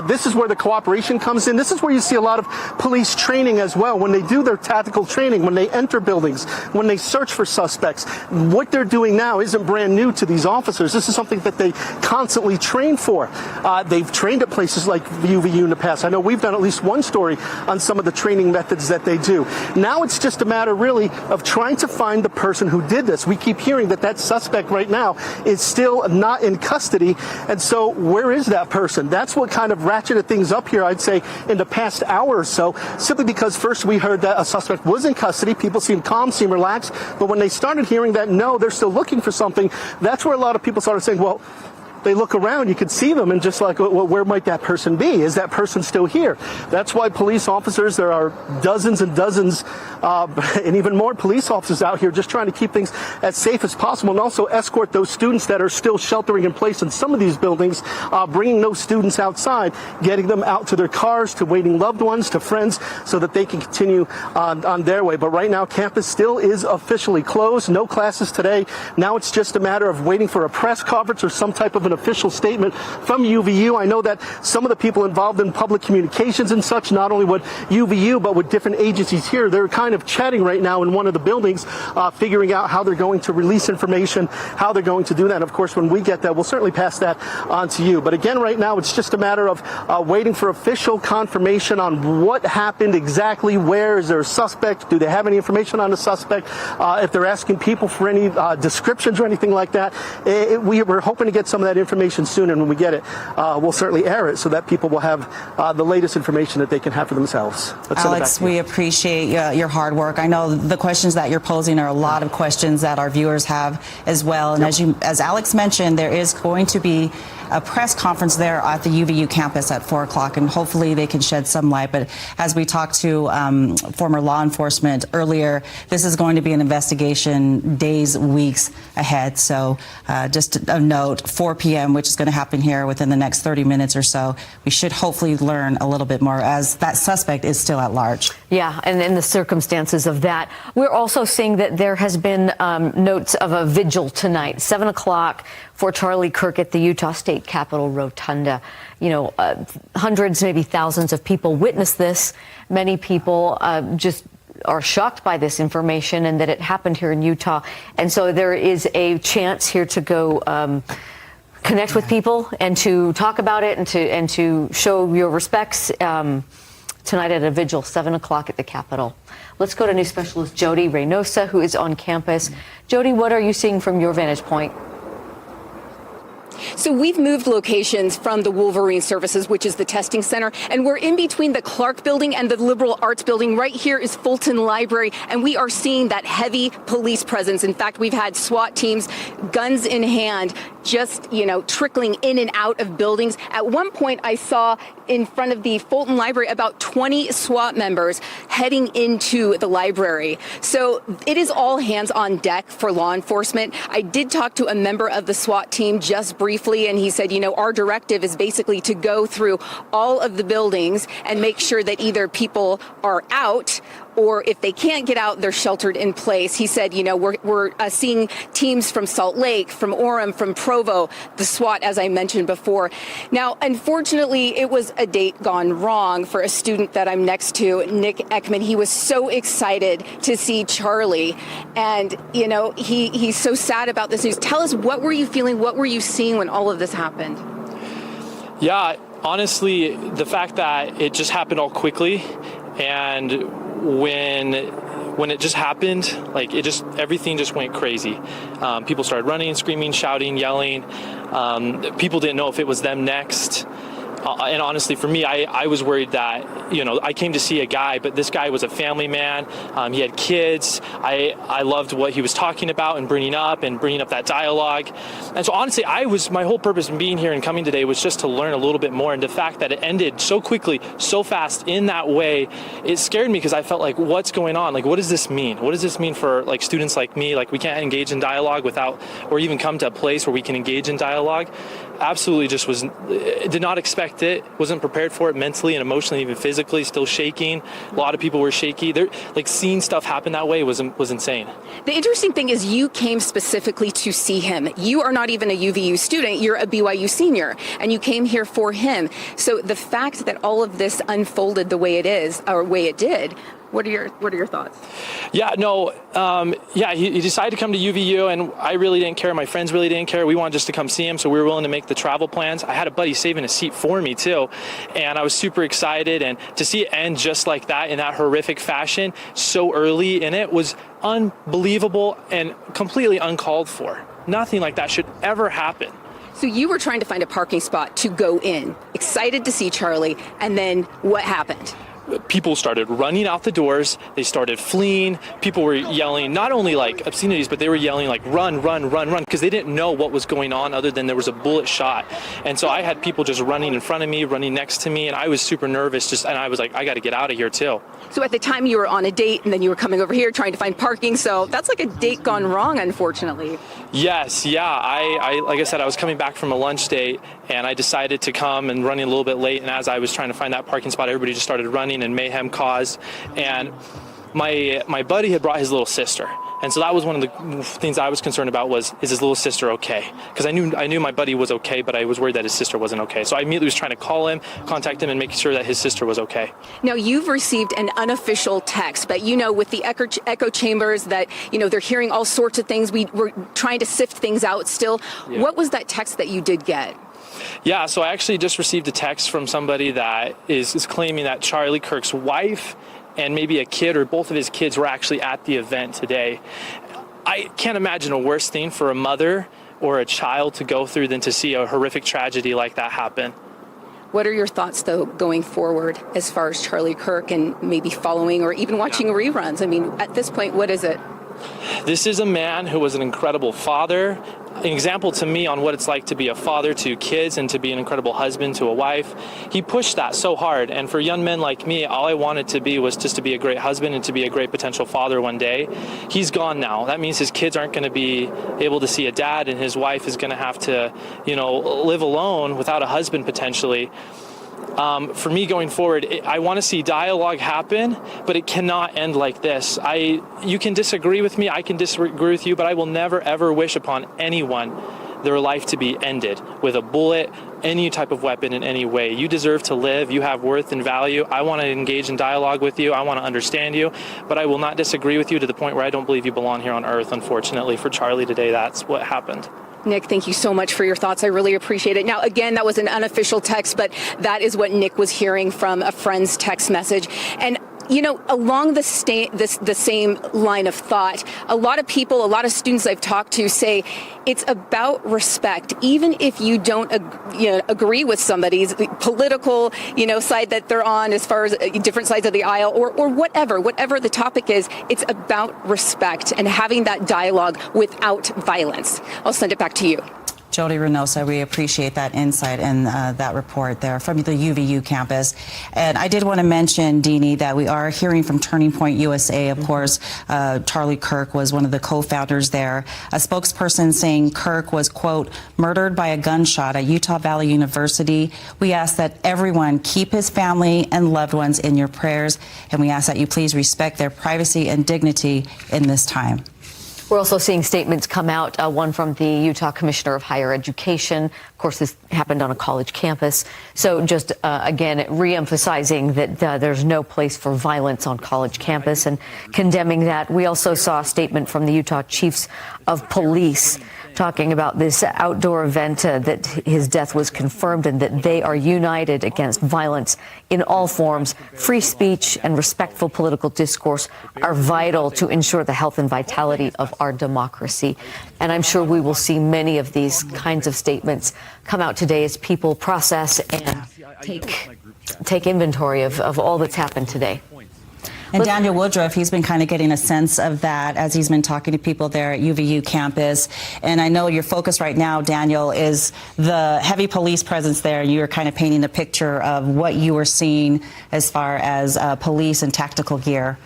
This is where the cooperation comes in. This is where you see a lot of police training as well. When they do their tactical training, when they enter buildings, when they search for suspects, what they're doing now isn't brand new to these officers. This is something that they constantly train for. They've trained at places like UVU in the past. I know we've done at least one story on some of the training methods that they do. Now it's just a matter really of trying to find the person who did this. We keep hearing that suspect right now is still not in custody. And so where is that person? That's what kind of ratcheted things up here, I'd say, in the past hour or so, simply because first we heard that a suspect was in custody. People seemed calm, seemed relaxed. But when they started hearing that, no, they're still looking for something, that's where a lot of people started saying, well, they look around, you could see them, and just like, well, where might that person be? Is that person still here? That's why police officers, there are dozens and dozens and even more police officers out here just trying to keep things as safe as possible and also escort those students that are still sheltering in place in some of these buildings, bringing those students outside, getting them out to their cars, to waiting loved ones, to friends, so that they can continue on their way. But right now, campus still is officially closed. No classes today. Now it's just a matter of waiting for a press conference or some type of an official statement from UVU. I know that some of the people involved in public communications and such, not only with UVU but with different agencies here, they're kind of chatting right now in one of the buildings, figuring out how they're going to release information, how they're going to do that. And of course, when we get that, we'll certainly pass that on to you. But again, right now, it's just a matter of waiting for official confirmation on what happened exactly. Where is there a suspect? Do they have any information on the suspect? If they're asking people for any descriptions or anything like that, we're hoping to get some of that information soon, and when we get it, we'll certainly air it so that people will have the latest information that they can have for themselves. Alex, we appreciate your hard work. I know the questions that you're posing are a lot of questions that our viewers have as well. And as Alex mentioned, there is going to be a press conference there at the UVU campus at 4 o'clock, and hopefully they can shed some light. But as we talked to former law enforcement earlier, this is going to be an investigation days, weeks ahead. So just a note, 4 p.m., which is going to happen here within the next 30 minutes or so. We should hopefully learn a little bit more, as that suspect is still at large. Yeah, and in the circumstances of that, we're also seeing that there has been notes of a vigil tonight, 7 o'clock, for Charlie Kirk at the Utah State Capitol Rotunda. You know, hundreds, maybe thousands of people witnessed this. Many people just are shocked by this information and that it happened here in Utah. And so there is a chance here to go connect with people and to talk about it and to show your respects tonight at a vigil, 7 o'clock at the Capitol. Let's go to news specialist Jody Reynosa, who is on campus. Jody, what are you seeing from your vantage point? So we've moved locations from the Wolverine Services, which is the testing center, and we're in between the Clark building and the Liberal Arts building. Right here is Fulton Library, and we are seeing that heavy police presence. In fact, we've had SWAT teams, guns in hand, just, trickling in and out of buildings. At one point, I saw in front of the Fulton Library about 20 SWAT members heading into the library. So it is all hands on deck for law enforcement. I did talk to a member of the SWAT team just briefly, and he said, our directive is basically to go through all of the buildings and make sure that either people are out or if they can't get out, they're sheltered in place. He said, we're seeing teams from Salt Lake, from Orem, from Provo, the SWAT, as I mentioned before. Now, unfortunately, it was a date gone wrong for a student that I'm next to, Nick Ekman. He was so excited to see Charlie. And, he's so sad about this news. Tell us, what were you feeling? What were you seeing when all of this happened? Yeah, honestly, the fact that it just happened all quickly, and when it just happened, everything just went crazy. People started running, screaming, shouting, yelling. People didn't know if it was them next. And honestly, for me, I was worried that, I came to see a guy, but this guy was a family man. He had kids. I loved what he was talking about and bringing up that dialogue. And so honestly, my whole purpose in being here and coming today was just to learn a little bit more. And the fact that it ended so quickly, so fast in that way, it scared me because I felt like, what's going on? Like, what does this mean? What does this mean for like students like me? Like, we can't engage in dialogue without, or even come to a place where we can engage in dialogue. Absolutely did not expect it, wasn't prepared for it mentally and emotionally, even physically, still shaking. A lot of people were shaky. Seeing stuff happen that way was insane. The interesting thing is you came specifically to see him. You are not even a UVU student, you're a BYU senior, and you came here for him. So the fact that all of this unfolded the way it is, or way it did, what are your thoughts? He decided to come to UVU, and I really didn't care. My friends really didn't care. We wanted just to come see him, so we were willing to make the travel plans. I had a buddy saving a seat for me too, and I was super excited. And to see it end just like that in that horrific fashion so early in it was unbelievable and completely uncalled for. Nothing like that should ever happen. So you were trying to find a parking spot to go in, excited to see Charlie, and then what happened? People started running out the doors. They started fleeing. People were yelling, not only like obscenities, but they were yelling like run, run, run, run, because they didn't know what was going on other than there was a bullet shot. And so I had people just running in front of me, running next to me, and I was super nervous and I was like, I got to get out of here too. So at the time you were on a date and then you were coming over here trying to find parking. So that's like a date gone wrong, unfortunately. Yes. Yeah. I like I said, I was coming back from a lunch date and I decided to come and running a little bit late. And as I was trying to find that parking spot, everybody just started running and mayhem caused. And my buddy had brought his little sister. And so that was one of the things I was concerned about was, is his little sister okay? Because I knew my buddy was okay, but I was worried that his sister wasn't okay. So I immediately was trying to call him, contact him, and make sure that his sister was okay. Now, you've received an unofficial text, but with the echo chambers that, they're hearing all sorts of things. We're trying to sift things out still. Yeah. What was that text that you did get? Yeah, so I actually just received a text from somebody that is claiming that Charlie Kirk's wife and maybe a kid or both of his kids were actually at the event today. I can't imagine a worse thing for a mother or a child to go through than to see a horrific tragedy like that happen. What are your thoughts, though, going forward as far as Charlie Kirk and maybe following or even watching reruns? I mean, at this point, what is it? This is a man who was an incredible father, an example to me on what it's like to be a father to kids and to be an incredible husband to a wife. He pushed that so hard. And for young men like me, all I wanted to be was just to be a great husband and to be a great potential father one day. He's gone now. That means his kids aren't going to be able to see a dad, and his wife is going to have to, live alone without a husband potentially. For me going forward, I want to see dialogue happen, but it cannot end like this. You can disagree with me, I can disagree with you, but I will never ever wish upon anyone their life to be ended with a bullet, any type of weapon in any way. You deserve to live, you have worth and value. I want to engage in dialogue with you, I want to understand you, but I will not disagree with you to the point where I don't believe you belong here on earth. Unfortunately for Charlie today, that's what happened. Nick, thank you so much for your thoughts. I really appreciate it. Now, again, that was an unofficial text, but that is what Nick was hearing from a friend's text message. And along the same line of thought, a lot of people, a lot of students I've talked to say it's about respect. Even if you don't agree with somebody's political, side that they're on as far as different sides of the aisle or whatever the topic is, it's about respect and having that dialogue without violence. I'll send it back to you. Jody Reynosa, we appreciate that insight and that report there from the UVU campus. And I did want to mention, Deanie, that we are hearing from Turning Point USA. Of course, Charlie Kirk was one of the co-founders there. A spokesperson saying Kirk was, quote, murdered by a gunshot at Utah Valley University. We ask that everyone keep his family and loved ones in your prayers, and we ask that you please respect their privacy and dignity in this time. We're also seeing statements come out, one from the Utah Commissioner of Higher Education. Of course, this happened on a college campus. So just, again, re-emphasizing that there's no place for violence on college campus and condemning that. We also saw a statement from the Utah Chiefs of Police talking about this outdoor event, that his death was confirmed, and that they are united against violence in all forms. Free speech and respectful political discourse are vital to ensure the health and vitality of our democracy. And I'm sure we will see many of these kinds of statements come out today as people process and take inventory of all that's happened today. And Daniel Woodruff, he's been kind of getting a sense of that as he's been talking to people there at UVU campus. And I know your focus right now, Daniel, is the heavy police presence there. You were kind of painting a picture of what you were seeing as far as police and tactical gear.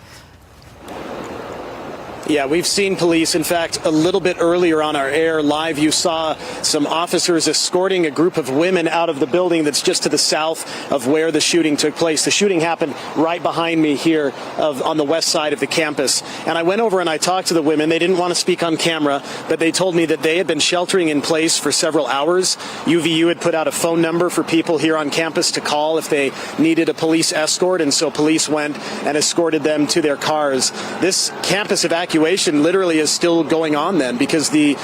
Yeah, we've seen police. In fact, a little bit earlier on our air live, you saw some officers escorting a group of women out of the building that's just to the south of where the shooting took place. The shooting happened right behind me here on the west side of the campus. And I went over and I talked to the women. They didn't want to speak on camera, but they told me that they had been sheltering in place for several hours. UVU had put out a phone number for people here on campus to call if they needed a police escort, and so police went and escorted them to their cars. This campus evacuation literally is still going on then, because the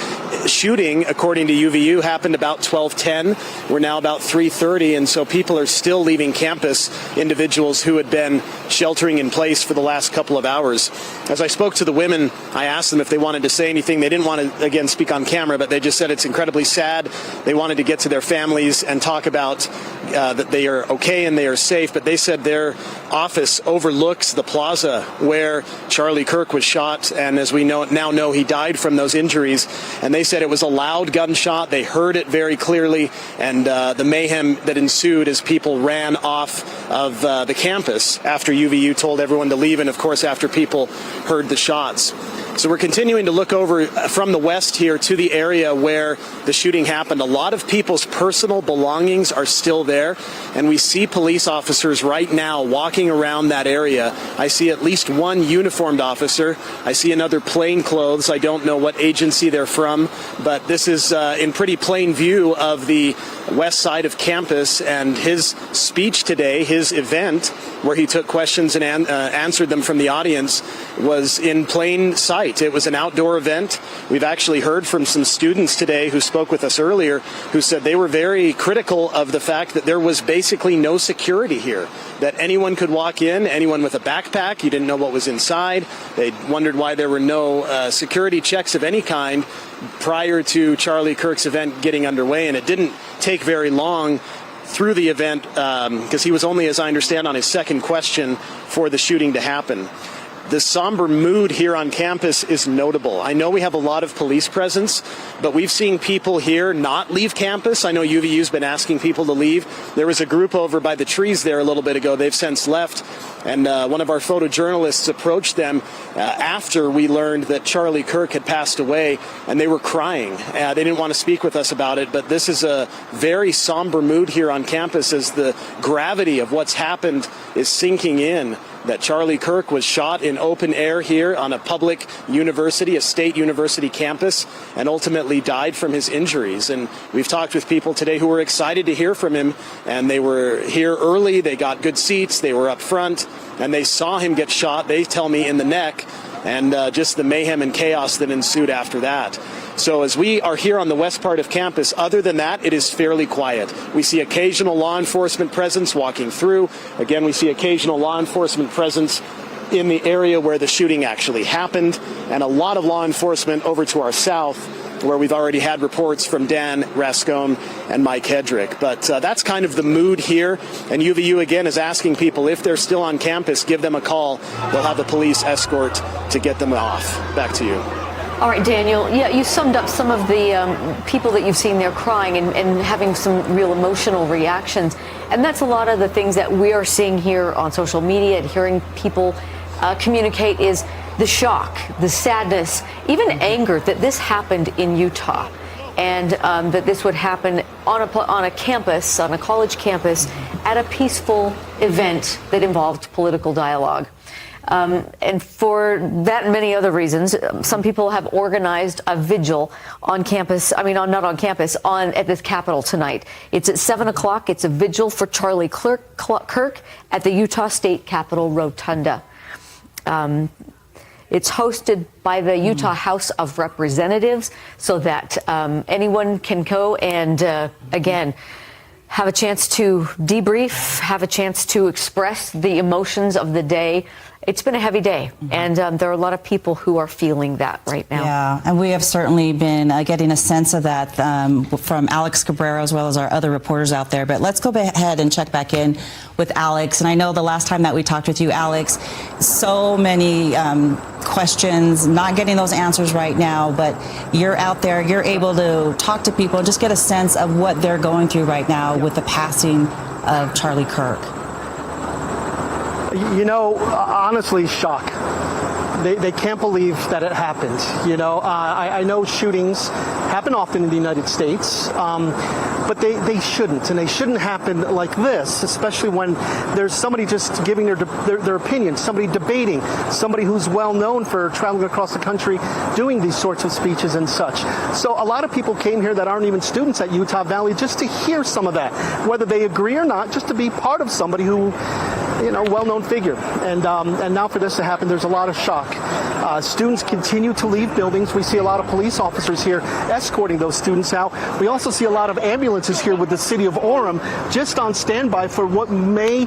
shooting, according to UVU, happened about 12:10. We're now about 3:30, and so people are still leaving campus, individuals who had been sheltering in place for the last couple of hours. As I spoke to the women, I asked them if they wanted to say anything. They didn't want to, again, speak on camera, but they just said it's incredibly sad. They wanted to get to their families and talk about that they are okay and they are safe, but they said their office overlooks the plaza where Charlie Kirk was shot, and as we now know, he died from those injuries. And they said it was a loud gunshot. They heard it very clearly, and the mayhem that ensued as people ran off of the campus after UVU told everyone to leave, and of course after people heard the shots. So we're continuing to look over from the west here to the area where the shooting happened. A lot of people's personal belongings are still there, and we see police officers right now walking around that area. I see at least one uniformed officer. I see another plain clothes. I don't know what agency they're from, but this is in pretty plain view of the west side of campus, and his speech today, his event, where he took questions and answered them from the audience, was in plain sight. It was an outdoor event. We've actually heard from some students today who spoke with us earlier who said they were very critical of the fact that there was basically no security here, that anyone could walk in, anyone with a backpack. You didn't know what was inside. They wondered why there were no security checks of any kind prior to Charlie Kirk's event getting underway, and it didn't take very long through the event because he was only, as I understand, on his second question for the shooting to happen. The somber mood here on campus is notable. I know we have a lot of police presence, but we've seen people here not leave campus. I know UVU's been asking people to leave. There was a group over by the trees there a little bit ago. They've since left, and one of our photojournalists approached them after we learned that Charlie Kirk had passed away, and they were crying. They didn't want to speak with us about it, but this is a very somber mood here on campus as the gravity of what's happened is sinking in, that Charlie Kirk was shot in open air here on a public university, a state university campus, and ultimately died from his injuries. And we've talked with people today who were excited to hear from him, and they were here early, they got good seats, they were up front, and they saw him get shot, they tell me, in the neck, and just the mayhem and chaos that ensued after that. So as we are here on the west part of campus, other than that, it is fairly quiet. We see occasional law enforcement presence walking through. Again, we see occasional law enforcement presence in the area where the shooting actually happened, and a lot of law enforcement over to our south, where we've already had reports from Dan Rascone and Mike Hedrick. But that's kind of the mood here, and UVU again is asking people if they're still on campus, give them a call. They'll have a police escort to get them off. Back to you. All right, Daniel, yeah, you summed up some of the people that you've seen there crying and having some real emotional reactions. And that's a lot of the things that we are seeing here on social media and hearing people communicate is the shock, the sadness, even anger that this happened in Utah, and that this would happen on a campus, on a college campus, at a peaceful event that involved political dialogue. And for that and many other reasons, some people have organized a vigil on campus. I mean, not on campus, at the Capitol tonight. It's at 7 o'clock. It's a vigil for Charlie Kirk at the Utah State Capitol Rotunda. It's hosted by the Utah House of Representatives so that anyone can go and, again, have a chance to debrief, have a chance to express the emotions of the day. It's been a heavy day, and there are a lot of people who are feeling that right now. Yeah, and we have certainly been getting a sense of that from Alex Cabrera as well as our other reporters out there. But let's go ahead and check back in with Alex. And I know the last time that we talked with you, Alex, so many questions, not getting those answers right now, but you're out there, you're able to talk to people, just get a sense of what they're going through right now with the passing of Charlie Kirk. You know, honestly, shock. They can't believe that it happened. You know, I know shootings happen often in the United States, but they shouldn't, and they shouldn't happen like this, especially when there's somebody just giving their opinion, somebody debating, somebody who's well known for traveling across the country doing these sorts of speeches and such. So a lot of people came here that aren't even students at Utah Valley just to hear some of that, whether they agree or not, just to be part of somebody who, you know, well-known figure. And now for this to happen, there's a lot of shock. Students continue to leave buildings. We see a lot of police officers here escorting those students out. We also see a lot of ambulances here with the city of Orem just on standby for what may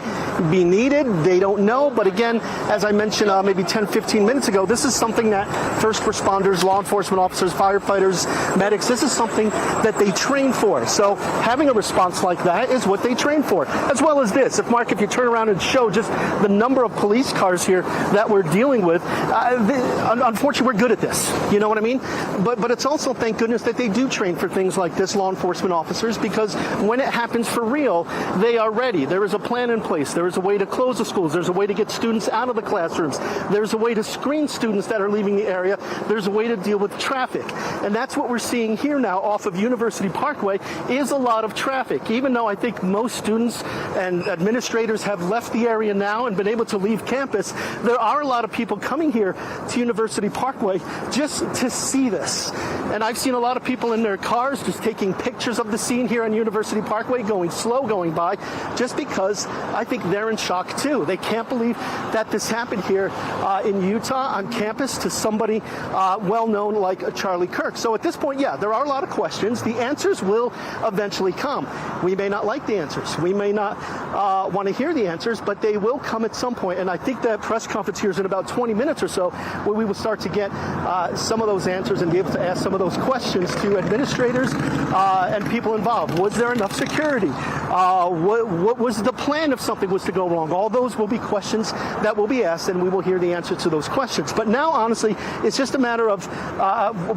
be needed. They don't know. But again, as I mentioned maybe 10, 15 minutes ago, this is something that first responders, law enforcement officers, firefighters, medics, this is something that they train for. So having a response like that is what they train for, as well as this. Mark, if you turn around and show just the number of police cars here that we're dealing with, unfortunately, we're good at this. You know what I mean? But it's also, thank goodness, that they do train for things like this, law enforcement officers, because when it happens for real, they are ready. There is a plan in place. There is a way to close the schools. There's a way to get students out of the classrooms. There's a way to screen students that are leaving the area. There's a way to deal with traffic. And that's what we're seeing here now off of University Parkway is a lot of traffic. Even though I think most students and administrators have left the area now and been able to leave campus, there are a lot of people coming here to University Parkway just to see this. And I've seen a lot of people in their cars just taking pictures of the scene here on University Parkway, going slow, going by, just because I think they're in shock too. They can't believe that this happened here in Utah on campus to somebody well-known like Charlie Kirk. So at this point, yeah, there are a lot of questions. The answers will eventually come. We may not like the answers. We may not want to hear the answers, but they will come at some point. And I think that press conference here is in about 20 minutes or so where we will start to get some of those answers and be able to ask some of those questions to administrators and people involved. Was there enough security? What was the plan if something was to go wrong? All those will be questions that will be asked, and we will hear the answer to those questions. But now, honestly, it's just a matter of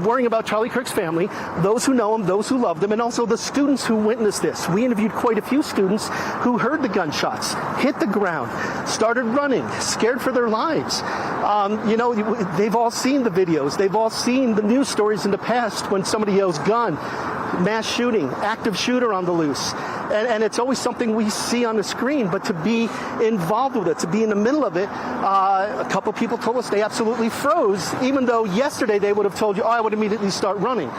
worrying about Charlie Kirk's family, those who know him, those who love them, and also the students who witnessed this. We interviewed quite a few students who heard the gunshots, hit the ground, started running, scared for their lives. You know, they've all seen the videos. They've all seen the news stories in the past when somebody yells gun, mass shooting, active shooter on the loose. And it's always something we see on the screen, but to be involved with it, to be in the middle of it, a couple people told us they absolutely froze, even though yesterday they would have told you, oh, I would immediately start running.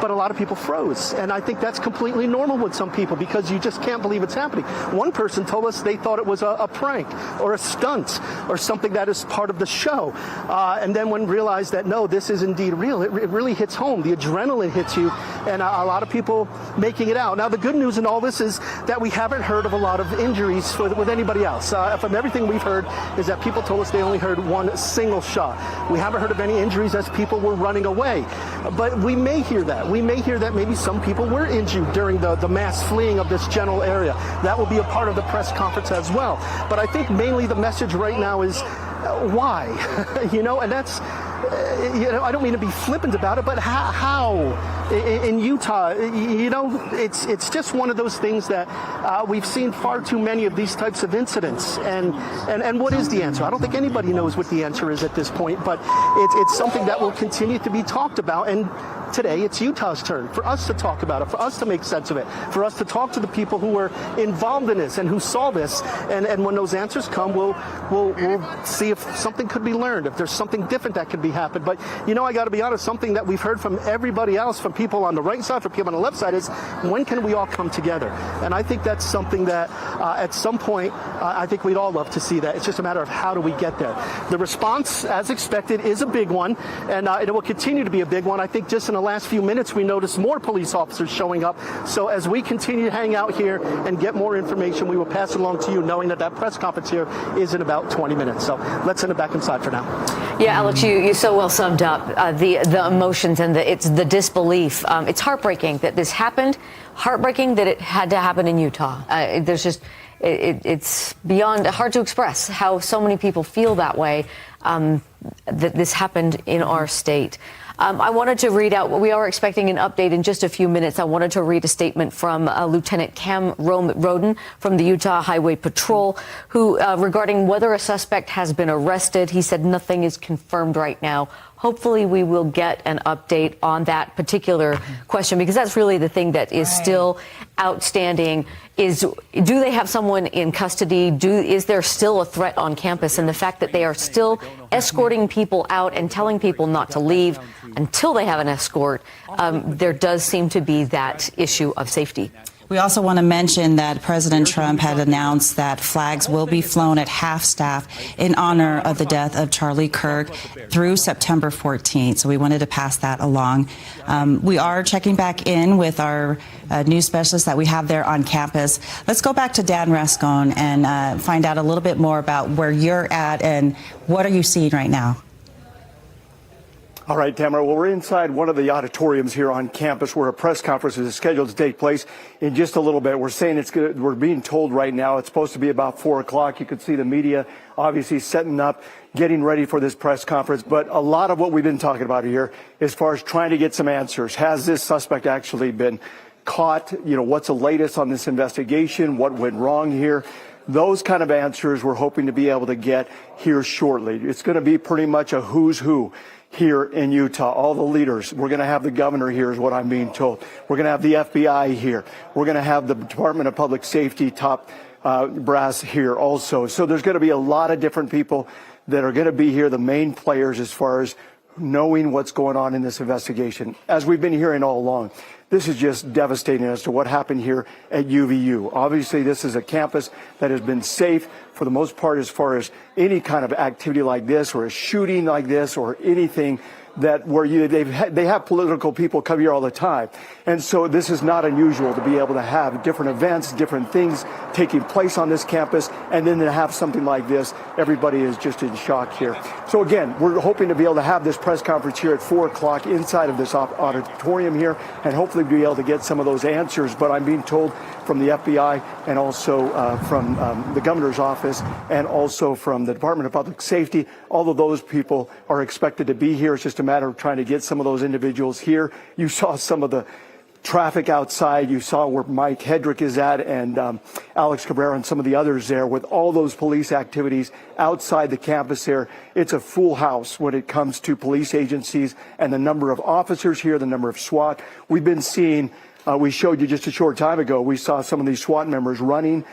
But a lot of people froze. And I think that's completely normal with some people because you just can't believe it's happening. One person told us they thought it was a prank or a stunt or something that is part of the show. And then when realized that, no, this is indeed real, it really hits home. The adrenaline hits you, and a lot of people making it out. Now, the good news in all this is that we haven't heard of a lot of injuries with anybody else. From everything we've heard is that people told us they only heard one single shot. We haven't heard of any injuries as people were running away. But we may hear that. We may hear that maybe some people were injured during the mass fleeing of this general area. That will be a part of the press conference as well. But I think mainly the message right now is why? You know, and that's, you know, I don't mean to be flippant about it, but how in Utah, you know, it's just one of those things that we've seen far too many of these types of incidents. And what is the answer? I don't think anybody knows what the answer is at this point, but it's something that will continue to be talked about. And today, it's Utah's turn for us to talk about it, for us to make sense of it, for us to talk to the people who were involved in this and who saw this. And when those answers come, we'll see if something could be learned, if there's something different that could be happened. But, you know, I got to be honest, something that we've heard from everybody else, from people on the right side, for people on the left side, is when can we all come together? And I think that's something that at some point, I think we'd all love to see that. It's just a matter of how do we get there. The response, as expected, is a big one, and it will continue to be a big one. I think just in the last few minutes, we noticed more police officers showing up. So as we continue to hang out here and get more information, we will pass it along to you, knowing that press conference here is in about 20 minutes. So let's send it back inside for now. Yeah, Alex, you so well summed up the emotions and it's the disbelief. It's heartbreaking that this happened. Heartbreaking that it had to happen in Utah. There's just it's beyond hard to express how so many people feel that way. That this happened in our state. I wanted to read out, we are expecting an update in just a few minutes. I wanted to read a statement from Lieutenant Cam Roden from the Utah Highway Patrol, who regarding whether a suspect has been arrested. He said nothing is confirmed right now. Hopefully we will get an update on that particular question, because that's really the thing that is still outstanding is, do they have someone in custody? Is there still a threat on campus? And the fact that they are still escorting people out and telling people not to leave until they have an escort, there does seem to be that issue of safety. We also want to mention that President Trump had announced that flags will be flown at half-staff in honor of the death of Charlie Kirk through September 14th. So we wanted to pass that along. We are checking back in with our news specialist that we have there on campus. Let's go back to Dan Rascon and find out a little bit more about where you're at and what are you seeing right now. All right, Tamara. Well, we're inside one of the auditoriums here on campus where a press conference is scheduled to take place in just a little bit. We're saying we're being told right now it's supposed to be about 4 o'clock. You can see the media obviously setting up, getting ready for this press conference. But a lot of what we've been talking about here, as far as trying to get some answers, has this suspect actually been caught? You know, what's the latest on this investigation? What went wrong here? Those kind of answers we're hoping to be able to get here shortly. It's going to be pretty much a who's who here in Utah, all the leaders. We're going to have the governor here is what I'm being told. We're going to have the FBI here. We're going to have the Department of Public Safety top brass here also. So there's going to be a lot of different people that are going to be here, the main players as far as knowing what's going on in this investigation. As we've been hearing all along, this is just devastating as to what happened here at UVU. Obviously, this is a campus that has been safe for the most part as far as any kind of activity like this or a shooting like this or anything that where they have political people come here all the time. And so this is not unusual to be able to have different events, different things taking place on this campus, and then to have something like this, everybody is just in shock here. So again, we're hoping to be able to have this press conference here at 4 o'clock inside of this auditorium here, and hopefully be able to get some of those answers. But I'm being told from the FBI and also from the governor's office and also from the Department of Public Safety, all of those people are expected to be here. It's just a matter of trying to get some of those individuals here. You saw some of the traffic outside. You saw where Mike Hedrick is at and Alex Cabrera and some of the others there with all those police activities outside the campus there. It's a full house when it comes to police agencies and the number of officers here, the number of SWAT. We've been seeing, we showed you just a short time ago, we saw some of these SWAT members running,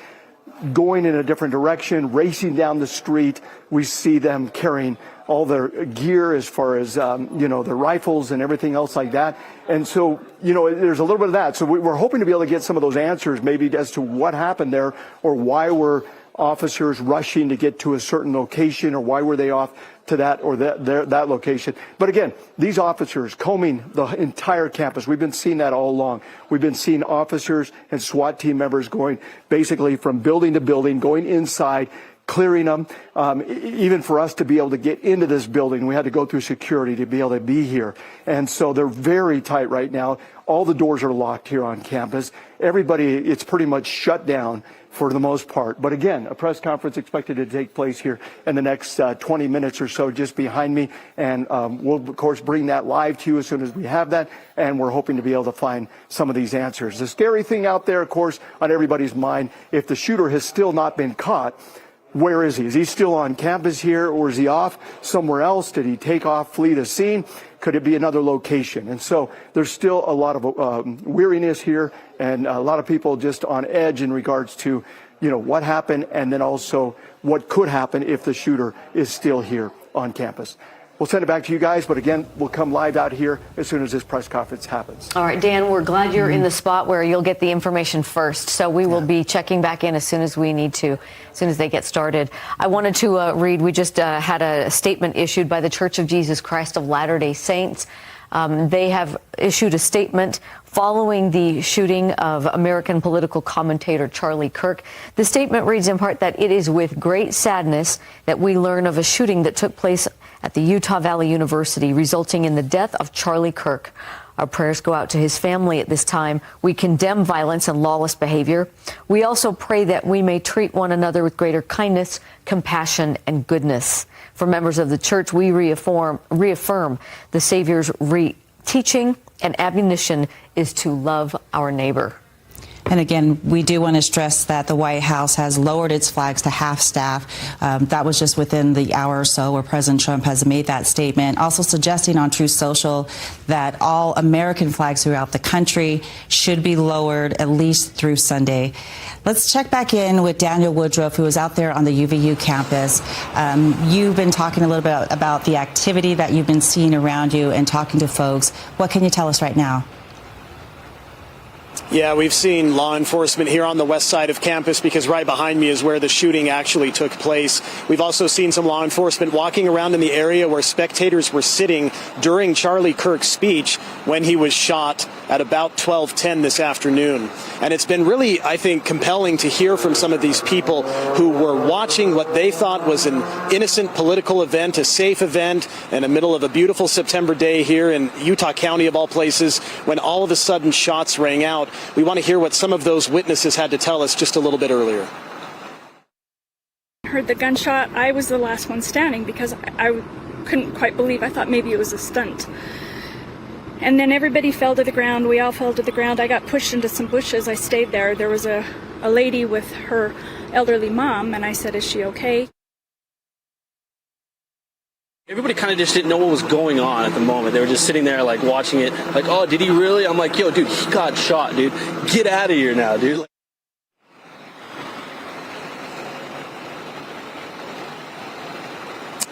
going in a different direction, racing down the street. We see them carrying all their gear as far as, their rifles and everything else like that. And so, there's a little bit of that. So we're hoping to be able to get some of those answers maybe as to what happened there or why were officers rushing to get to a certain location or why were they off to that or that location. But again, these officers combing the entire campus. We've been seeing that all along. We've been seeing officers and SWAT team members going basically from building to building, going inside, clearing them. Even for us to be able to get into this building, we had to go through security to be able to be here. And so they're very tight right now. All the doors are locked here on campus. Everybody, it's pretty much shut down for the most part. But again, a press conference expected to take place here in the next 20 minutes or so just behind me. And we'll, of course, bring that live to you as soon as we have that. And we're hoping to be able to find some of these answers. The scary thing out there, of course, on everybody's mind, if the shooter has still not been caught, where is he? Is he still on campus here or is he off somewhere else? Did he take off, flee the scene? Could it be another location? And so there's still a lot of weariness here and a lot of people just on edge in regards to, what happened and then also what could happen if the shooter is still here on campus. We'll send it back to you guys, but again, we'll come live out here as soon as this press conference happens. All right, Dan, we're glad you're in the spot where you'll get the information first. So we will be checking back in as soon as we need to, as soon as they get started. I wanted to read, we just had a statement issued by the Church of Jesus Christ of Latter-day Saints. They have issued a statement following the shooting of American political commentator Charlie Kirk. The statement reads in part that it is with great sadness that we learn of a shooting that took place at the Utah Valley University, resulting in the death of Charlie Kirk. Our prayers go out to his family at this time. We condemn violence and lawless behavior. We also pray that we may treat one another with greater kindness, compassion, and goodness. For members of the church, we reaffirm the Savior's teaching and admonition is to love our neighbor. And again, we do want to stress that the White House has lowered its flags to half staff. That was just within the hour or so where President Trump has made that statement, also suggesting on Truth Social that all American flags throughout the country should be lowered at least through Sunday. Let's check back in with Daniel Woodruff, who is out there on the UVU campus. You've been talking a little bit about the activity that you've been seeing around you and talking to folks. What can you tell us right now? Yeah, we've seen law enforcement here on the west side of campus because right behind me is where the shooting actually took place. We've also seen some law enforcement walking around in the area where spectators were sitting during Charlie Kirk's speech when he was shot at about 12:10 this afternoon. And it's been really, I think, compelling to hear from some of these people who were watching what they thought was an innocent political event, a safe event, in the middle of a beautiful September day here in Utah County, of all places, when all of a sudden shots rang out. We want to hear what some of those witnesses had to tell us just a little bit earlier. I heard the gunshot. I was the last one standing because I couldn't quite believe. I thought maybe it was a stunt. And then everybody fell to the ground. We all fell to the ground. I got pushed into some bushes. I stayed there. There was a lady with her elderly mom, and I said, "Is she okay?" Everybody kind of just didn't know what was going on at the moment. They were just sitting there like watching it like, "Oh, did he really?" I'm like, "Yo, dude, he got shot, dude. Get out of here now, dude."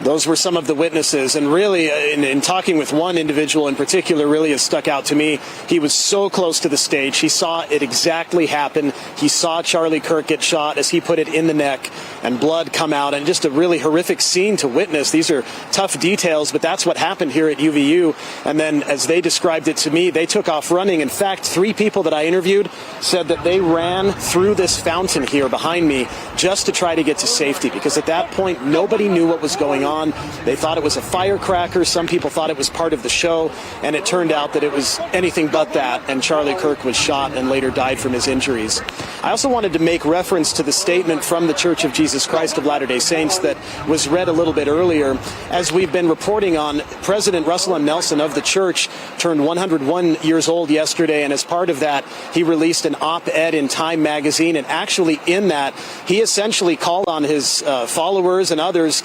Those were some of the witnesses, and really, in talking with one individual in particular, really has stuck out to me. He was so close to the stage. He saw it exactly happen. He saw Charlie Kirk get shot, as he put it, in the neck, and blood come out, and just a really horrific scene to witness. These are tough details, but that's what happened here at UVU. And then, as they described it to me, they took off running. In fact, 3 people that I interviewed said that they ran through this fountain here behind me just to try to get to safety, because at that point, nobody knew what was going on. They thought it was a firecracker. Some people thought it was part of the show, and it turned out that it was anything but that, and Charlie Kirk was shot and later died from his injuries. I also wanted to make reference to the statement from the Church of Jesus Christ of Latter-day Saints that was read a little bit earlier. As we've been reporting on, President Russell M. Nelson of the church turned 101 years old yesterday, and as part of that, he released an op-ed in Time magazine, and actually in that, he essentially called on his followers and others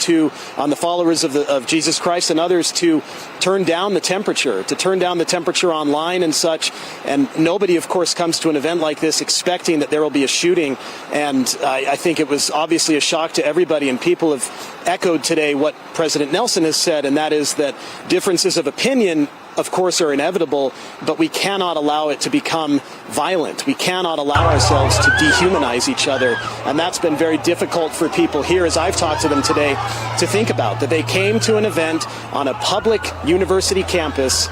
on the followers of Jesus Christ and others to turn down the temperature, online and such. And nobody, of course, comes to an event like this expecting that there will be a shooting. And I think it was obviously a shock to everybody. And people have echoed today what President Nelson has said, and that is that differences of opinion, of course, are inevitable, but we cannot allow it to become violent. We cannot allow ourselves to dehumanize each other. And that's been very difficult for people here, as I've talked to them today, to think about, that they came to an event on a public university campus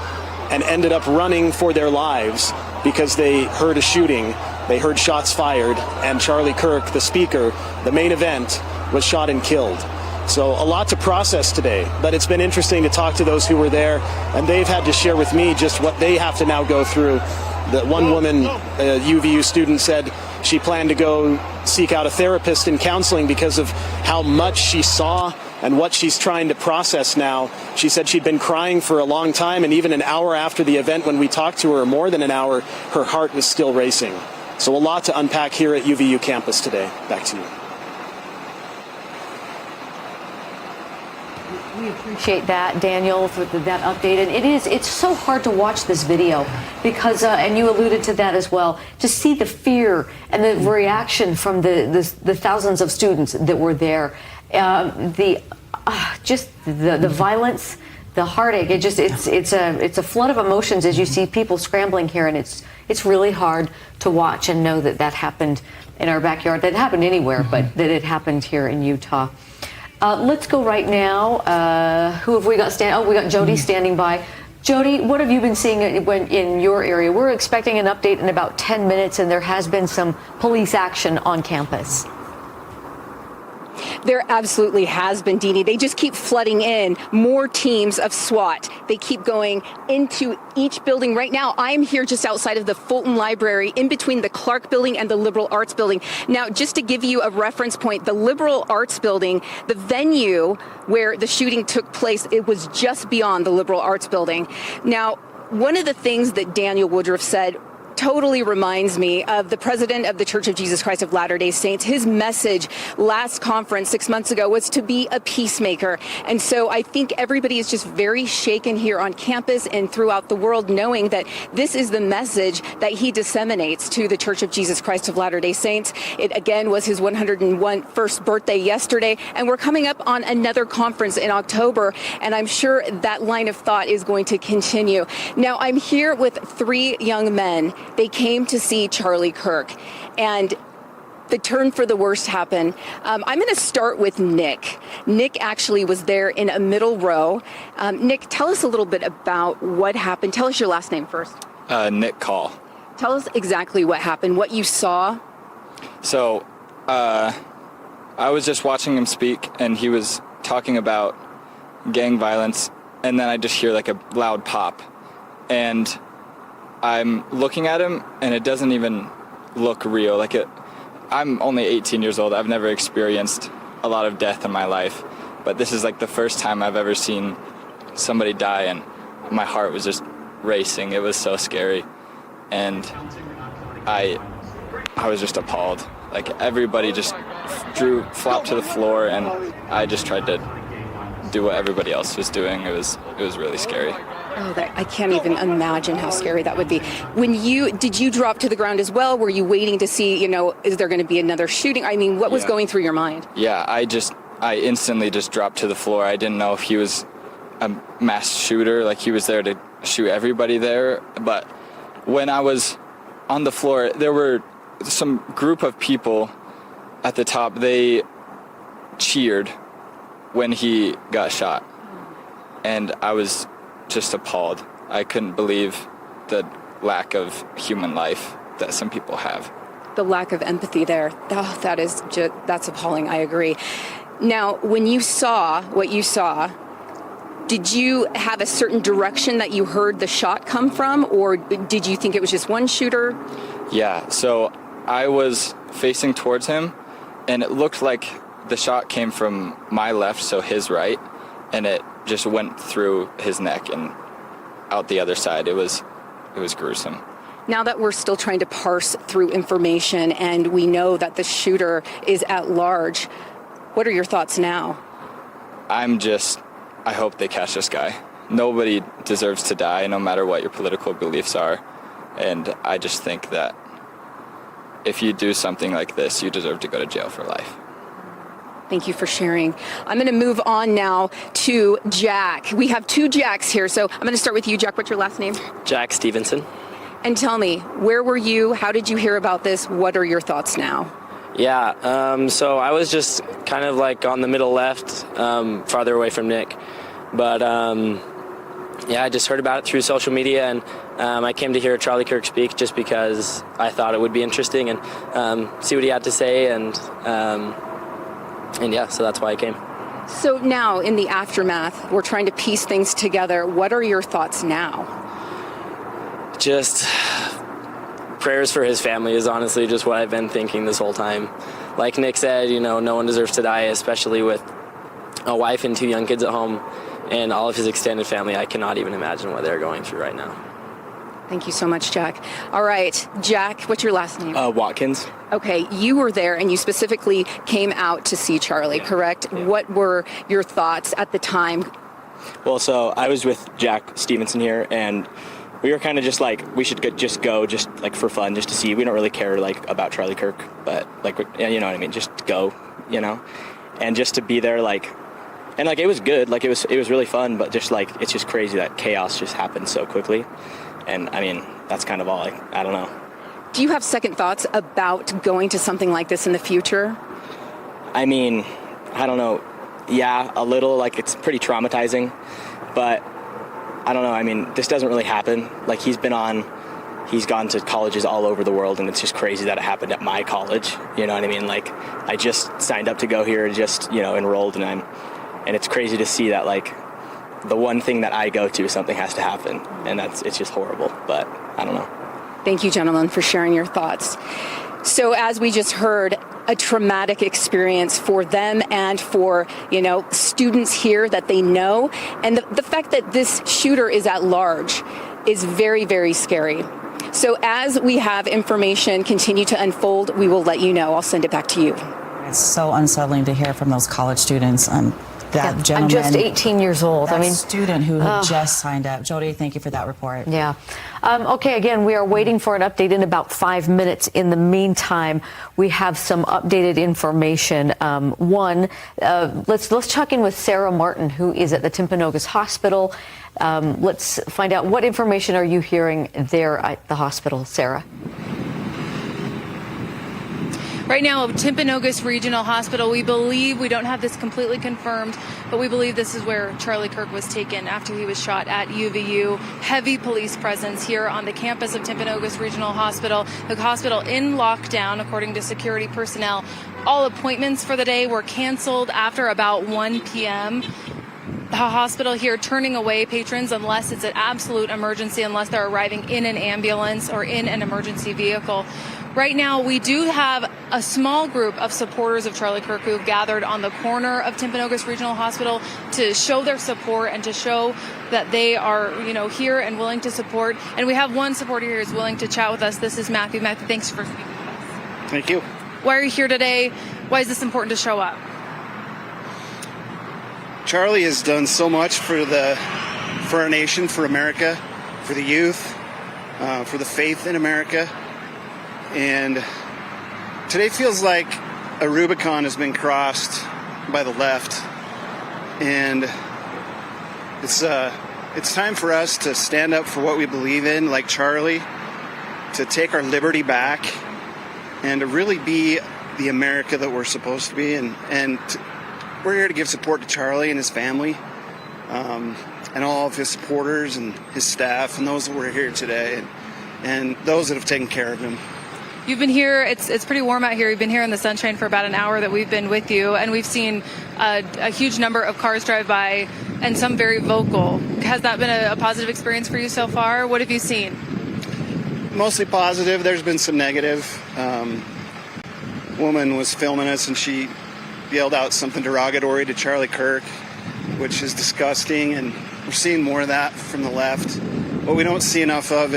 and ended up running for their lives because they heard a shooting, they heard shots fired, and Charlie Kirk, the speaker, the main event, was shot and killed. So a lot to process today, but it's been interesting to talk to those who were there, and they've had to share with me just what they have to now go through. The one woman, a UVU student, said she planned to go seek out a therapist and counseling because of how much she saw and what she's trying to process now. She said she'd been crying for a long time, and even an hour after the event when we talked to her, more than an hour, her heart was still racing. So a lot to unpack here at UVU campus today. Back to you. We appreciate that, Daniel, for that update. And it's so hard to watch this video because, and you alluded to that as well, to see the fear and the reaction from the thousands of students that were there. The violence The heartache, it's a flood of emotions as you see people scrambling here, and it's really hard to watch and know that happened in our backyard. That happened anywhere, but that it happened here in Utah. Let's go right now. Who have we got standing? Oh, we got Jody standing by. Jody, what have you been seeing in your area? We're expecting an update in about 10 minutes, and there has been some police action on campus. There absolutely has been, Deanie. They just keep flooding in more teams of SWAT. They keep going into each building. Right now, I'm here just outside of the Fulton Library, in between the Clark Building and the Liberal Arts Building. Now, just to give you a reference point, the Liberal Arts Building, the venue where the shooting took place, it was just beyond the Liberal Arts Building. Now, one of the things that Daniel Woodruff said totally reminds me of the president of the Church of Jesus Christ of Latter-day Saints. His message last conference 6 months ago was to be a peacemaker. And so I think everybody is just very shaken here on campus and throughout the world, knowing that this is the message that he disseminates to the Church of Jesus Christ of Latter-day Saints. It again was his 101st birthday yesterday, and we're coming up on another conference in October, and I'm sure that line of thought is going to continue. Now, I'm here with 3 young men. They came to see Charlie Kirk, and the turn for the worst happened. I'm going to start with Nick. Nick actually was there in a middle row. Nick, tell us a little bit about what happened. Tell us your last name first. Nick Call. Tell us exactly what happened, what you saw. So, I was just watching him speak, and he was talking about gang violence, and then I just hear like a loud pop, and I'm looking at him, and it doesn't even look real. I'm only 18 years old. I've never experienced a lot of death in my life, but this is like the first time I've ever seen somebody die, and my heart was just racing. It was so scary, and I was just appalled. Like, everybody just flopped to the floor, and I just tried to do what everybody else was doing. It was really scary. Oh, I can't even imagine how scary that would be. Did you drop to the ground as well? Were you waiting to see, is there going to be another shooting? I mean, what was going through your mind? Yeah, I instantly just dropped to the floor. I didn't know if he was a mass shooter, like he was there to shoot everybody there. But when I was on the floor, there were some group of people at the top. They cheered when he got shot, and I was just appalled. I couldn't believe the lack of human life that some people have. The lack of empathy there. Oh, that's appalling. I agree. Now, when you saw what you saw, did you have a certain direction that you heard the shot come from, or did you think it was just one shooter? Yeah, so I was facing towards him, and it looked like the shot came from my left, so his right, and it just went through his neck and out the other side. It was gruesome. Now that we're still trying to parse through information and we know that the shooter is at large, what are your thoughts now? I hope they catch this guy. Nobody deserves to die, no matter what your political beliefs are. And I just think that if you do something like this, you deserve to go to jail for life. Thank you for sharing. I'm going to move on now to Jack. We have 2 Jacks here, so I'm going to start with you, Jack. What's your last name? Jack Stevenson. And tell me, where were you? How did you hear about this? What are your thoughts now? Yeah, so I was just kind of like on the middle left, farther away from Nick. But I just heard about it through social media, and I came to hear Charlie Kirk speak just because I thought it would be interesting and see what he had to say, and yeah, so that's why I came. So now, in the aftermath, we're trying to piece things together. What are your thoughts now? Just prayers for his family is honestly just what I've been thinking this whole time. Like Nick said, no one deserves to die, especially with a wife and 2 young kids at home and all of his extended family. I cannot even imagine what they're going through right now. Thank you so much, Jack. All right, Jack, what's your last name? Watkins. Okay, you were there and you specifically came out to see Charlie, correct? Yeah. What were your thoughts at the time? Well, so I was with Jack Stevenson here, and we were kind of just like, we should just go like for fun, just to see. We don't really care like about Charlie Kirk, but like, you know what I mean? Just go, and just to be there, like, And like it was good, like it was really fun, but just like it's just crazy that chaos just happened so quickly. And I mean, that's kind of all. I don't know. Do you have second thoughts about going to something like this in the future? I mean, I don't know. Yeah, a little. Like it's pretty traumatizing, but I don't know. I mean, this doesn't really happen. Like he's gone to colleges all over the world, and it's just crazy that it happened at my college. You know what I mean? Like I just signed up to go here, just enrolled, and it's crazy to see that like the one thing that I go to, something has to happen, and it's just horrible. But I don't know. Thank you, gentlemen, for sharing your thoughts. So as we just heard, a traumatic experience for them and for, students here that they know. And the fact that this shooter is at large is very, very scary. So as we have information continue to unfold, we will let you know. I'll send it back to you. It's so unsettling to hear from those college students. That gentleman, I'm just 18 years old. That student who had just signed up. Jody, thank you for that report. Yeah. Okay, again, we are waiting for an update in about 5 minutes. In the meantime, we have some updated information. Let's check in with Sarah Martin, who is at the Timpanogos Hospital. Let's find out what information are you hearing there at the hospital, Sarah? Right now, Timpanogos Regional Hospital, we believe, we don't have this completely confirmed, but we believe this is where Charlie Kirk was taken after he was shot at UVU. Heavy police presence here on the campus of Timpanogos Regional Hospital. The hospital in lockdown, according to security personnel. All appointments for the day were canceled after about 1 p.m. The hospital here turning away patrons unless it's an absolute emergency, unless they're arriving in an ambulance or in an emergency vehicle. Right now, we do have a small group of supporters of Charlie Kirk who've gathered on the corner of Timpanogos Regional Hospital to show their support and to show that they are, here and willing to support. And we have one supporter here who's willing to chat with us. This is Matthew. Matthew, thanks for speaking with us. Thank you. Why are you here today? Why is this important to show up? Charlie has done so much for our nation, for America, for the youth, for the faith in America. And today feels like a Rubicon has been crossed by the left. And it's time for us to stand up for what we believe in, like Charlie, to take our liberty back and to really be the America that we're supposed to be. We're here to give support to Charlie and his family, and all of his supporters and his staff and those that were here today and those that have taken care of him. You've been here, it's pretty warm out here. You've been here in the sunshine for about an hour that we've been with you, and we've seen a huge number of cars drive by and some very vocal. Has that been a positive experience for you so far? What have you seen? Mostly positive. There's been some negative. Woman was filming us and she yelled out something derogatory to Charlie Kirk, which is disgusting, and we're seeing more of that from the left. What we don't see enough of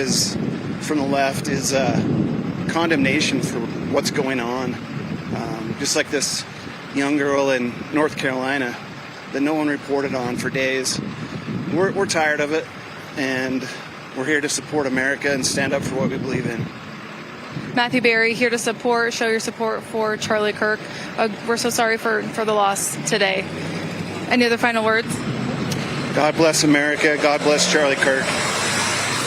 from the left is condemnation for what's going on. Just like this young girl in North Carolina that no one reported on for days. We're tired of it, and we're here to support America and stand up for what we believe in. Matthew Berry here to show your support for Charlie Kirk. We're so sorry for the loss today. Any other final words? God bless America. God bless Charlie Kirk.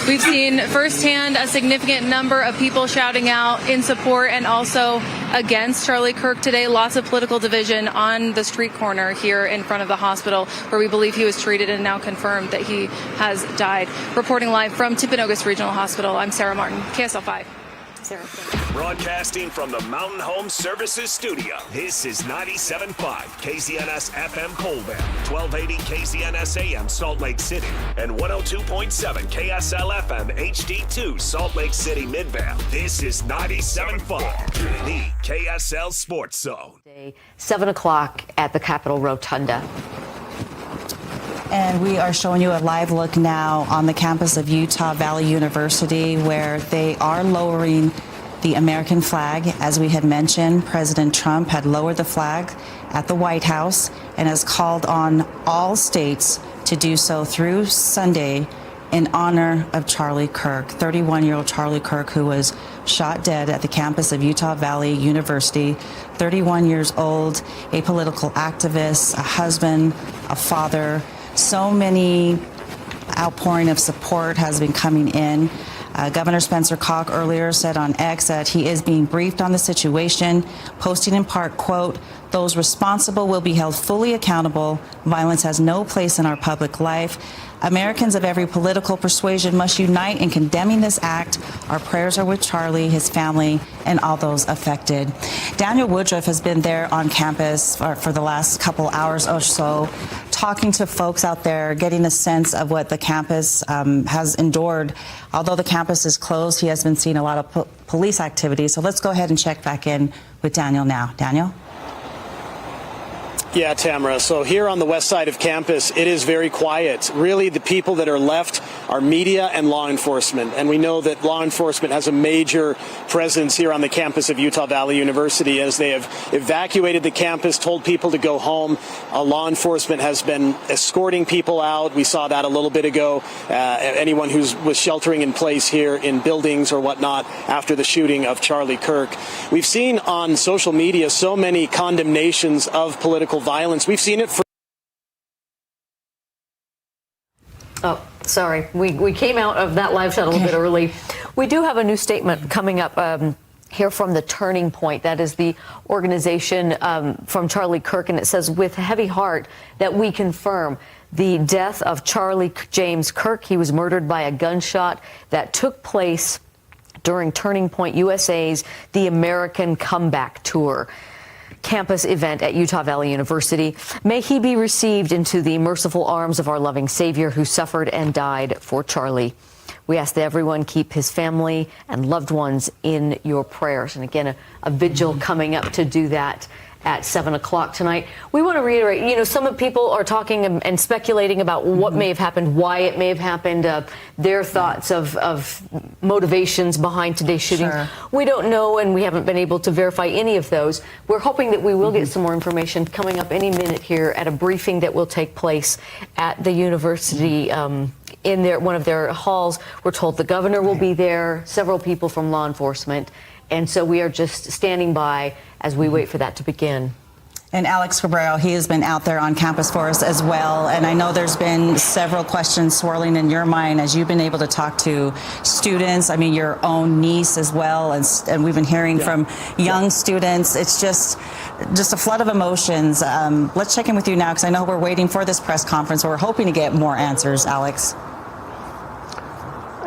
We've seen firsthand a significant number of people shouting out in support and also against Charlie Kirk today. Lots of political division on the street corner here in front of the hospital where we believe he was treated and now confirmed that he has died. Reporting live from Timpanogos Regional Hospital, I'm Sarah Martin, KSL 5. Sarah. Broadcasting from the Mountain Home Services Studio, this is 97.5 KZNS FM Colbert, 1280 KZNS AM Salt Lake City, and 102.7 KSL FM HD2 Salt Lake City Midvale. This is 97.5, the KSL Sports Zone. 7 o'clock at the Capitol Rotunda. And we are showing you a live look now on the campus of Utah Valley University, where they are lowering the American flag. As we had mentioned, President Trump had lowered the flag at the White House and has called on all states to do so through Sunday in honor of Charlie Kirk, 31-year-old Charlie Kirk, who was shot dead at the campus of Utah Valley University. 31 years old, a political activist, a husband, a father. So many outpouring of support has been coming in. Governor Spencer Cock earlier said on X that he is being briefed on the situation, posting in part, quote, "Those responsible will be held fully accountable. Violence has no place in our public life. Americans of every political persuasion must unite in condemning this act. Our prayers are with Charlie, his family, and all those affected." Daniel Woodruff has been there on campus for the last couple hours or so, talking to folks out there, getting a sense of what the campus has endured. Although the campus is closed, he has been seeing a lot of police activity. So let's go ahead and check back in with Daniel now. Daniel? Yeah, Tamara. So here on the west side of campus, it is very quiet. Really, the people that are left are media and law enforcement. And we know that law enforcement has a major presence here on the campus of Utah Valley University as they have evacuated the campus, told people to go home. Law enforcement has been escorting people out. We saw that a little bit ago. Anyone who was sheltering in place here in buildings or whatnot after the shooting of Charlie Kirk. We've seen on social media so many condemnations of political violence. We've seen it for... Oh, sorry. We came out of that live shot a little bit early. We do have a new statement coming up here from the Turning Point. That is the organization from Charlie Kirk, and it says, "With heavy heart that we confirm the death of Charlie James Kirk. He was murdered by a gunshot that took place during Turning Point USA's The American Comeback Tour campus event at Utah Valley University. May he be received into the merciful arms of our loving Savior who suffered and died for Charlie. We ask that everyone keep his family and loved ones in your prayers." And again, a vigil coming up to do that at 7 o'clock tonight. We want to reiterate, some people are talking and speculating about what may have happened, why it may have happened, their thoughts of motivations behind today's shooting. Sure. We don't know, and we haven't been able to verify any of those. We're hoping that we will get some more information coming up any minute here at a briefing that will take place at the university in one of their halls. We're told the governor will be there, several people from law enforcement. And so we are just standing by as we wait for that to begin. And Alex Cabrero, he has been out there on campus for us as well. And I know there's been several questions swirling in your mind as you've been able to talk to students. I mean, your own niece as well. And we've been hearing from young students. It's just a flood of emotions. Let's check in with you now, because I know we're waiting for this press conference. We're hoping to get more answers, Alex.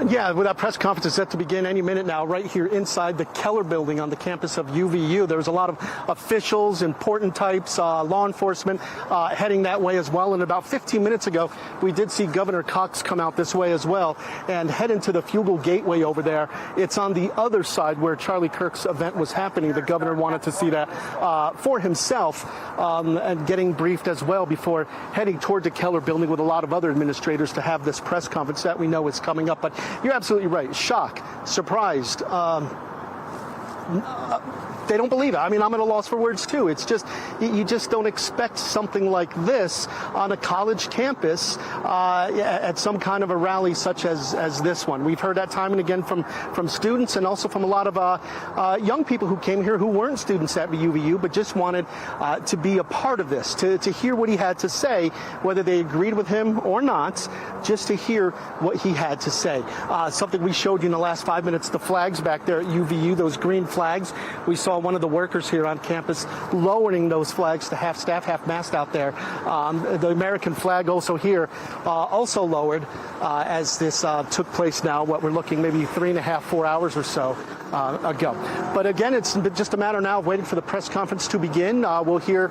Yeah, well, that press conference is set to begin any minute now, right here inside the Keller building on the campus of UVU. There was a lot of officials, important types, law enforcement heading that way as well. And about 15 minutes ago, we did see Governor Cox come out this way as well and head into the Fugal Gateway over there. It's on the other side where Charlie Kirk's event was happening. The governor wanted to see that for himself and getting briefed as well before heading toward the Keller building with a lot of other administrators to have this press conference that we know is coming up. But you're absolutely right. Shock, surprised. They don't believe it. I mean, I'm at a loss for words, too. It's just, you just don't expect something like this on a college campus at some kind of a rally such as this one. We've heard that time and again from students and also from a lot of young people who came here who weren't students at UVU, but just wanted to be a part of this, to hear what he had to say, whether they agreed with him or not, just to hear what he had to say. Something we showed you in the last 5 minutes, the flags back there at UVU, those green flags. We saw one of the workers here on campus lowering those flags to half staff, half mast out there. The American flag also here, also lowered as this took place now, what we're looking maybe 3.5, 4 hours or so ago. But again, it's just a matter now of waiting for the press conference to begin. We'll hear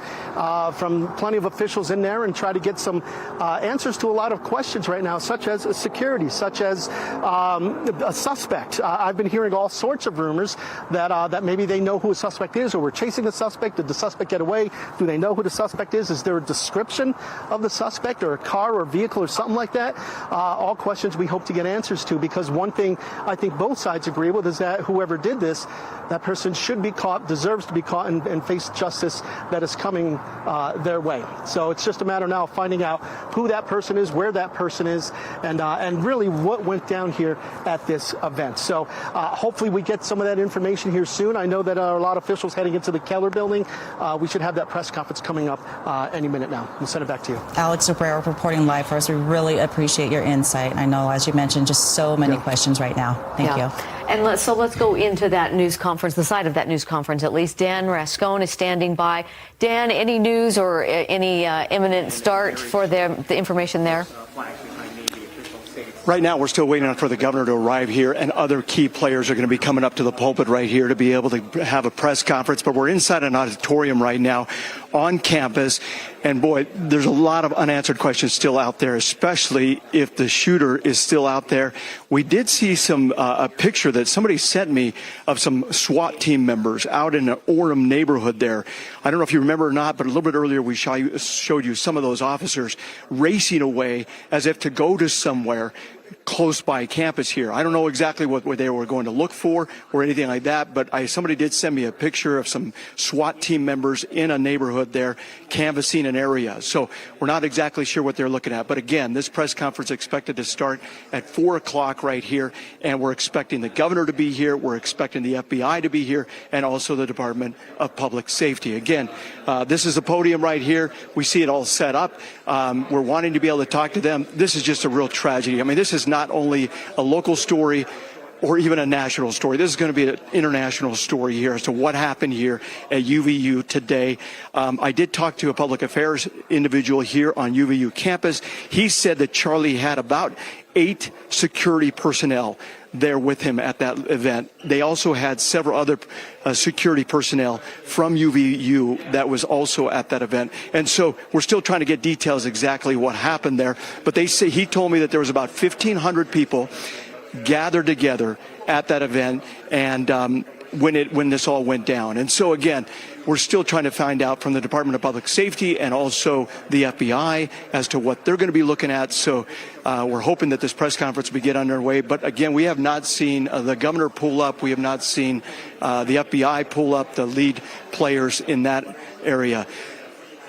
from plenty of officials in there and try to get some answers to a lot of questions right now, such as security, such as a suspect. I've been hearing all sorts of rumors that maybe they know who a suspect is, or we're chasing the suspect. Did the suspect get away? Do they know who the suspect is? Is there a description of the suspect, or a car or vehicle or something like that? All questions we hope to get answers to, because one thing I think both sides agree with is that whoever whoever did this, that person should be caught, deserves to be caught, and face justice that is coming their way. So it's just a matter now of finding out who that person is, where that person is, and really what went down here at this event. So hopefully we get some of that information here soon. I know that a lot of officials heading into the Keller building. We should have that press conference coming up any minute now. We'll send it back to you. Alex Napoles reporting live for us. We really appreciate your insight. I know, as you mentioned, just so many questions right now. Thank you. And let's go into that news conference, the side of that news conference at least. Dan Rascone is standing by. Dan, any news or any imminent start for the information there? Right now, we're still waiting for the governor to arrive here, and other key players are going to be coming up to the pulpit right here to be able to have a press conference. But we're inside an auditorium right now on campus, and boy, there's a lot of unanswered questions still out there, especially if the shooter is still out there. We did see a picture that somebody sent me of some SWAT team members out in an Orem neighborhood there. I don't know if you remember or not, but a little bit earlier we showed you some of those officers racing away as if to go to somewhere close by campus here. I don't know exactly what they were going to look for or anything like that, but somebody did send me a picture of some SWAT team members in a neighborhood there canvassing an area. So we're not exactly sure what they're looking at. But again, this press conference is expected to start at 4 o'clock right here, and we're expecting the governor to be here. We're expecting the FBI to be here, and also the Department of Public Safety. Again, this is the podium right here. We see it all set up. We're wanting to be able to talk to them. This is just a real tragedy. I mean, this is not only a local story or even a national story. This is going to be an international story here as to what happened here at UVU today. I did talk to a public affairs individual here on UVU campus. He said that Charlie had about 8 security personnel there with him at that event. They also had several other security personnel from UVU that was also at that event. And so we're still trying to get details exactly what happened there. But he told me that there was about 1,500 people gathered together at that event, and when this all went down. And so again, we're still trying to find out from the Department of Public Safety and also the FBI as to what they're going to be looking at. So we're hoping that this press conference will get underway. But again, we have not seen the governor pull up. We have not seen the FBI pull up, the lead players in that area.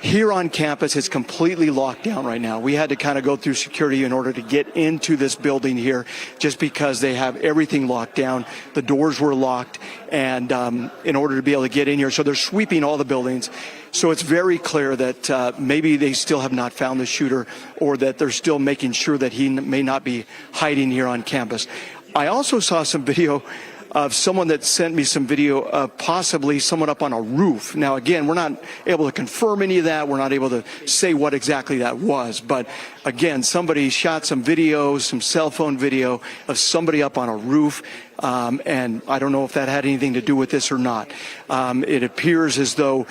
Here on campus, it's completely locked down right now. We had to kind of go through security in order to get into this building here, just because they have everything locked down. The doors were locked, and in order to be able to get in here. So they're sweeping all the buildings. So it's very clear that maybe they still have not found the shooter, or that they're still making sure that he may not be hiding here on campus. I also saw some video of someone that sent me some video of possibly someone up on a roof. Now, again, we're not able to confirm any of that. We're not able to say what exactly that was. But again, somebody shot some videos, some cell phone video of somebody up on a roof. And I don't know if that had anything to do with this or not. It appears as though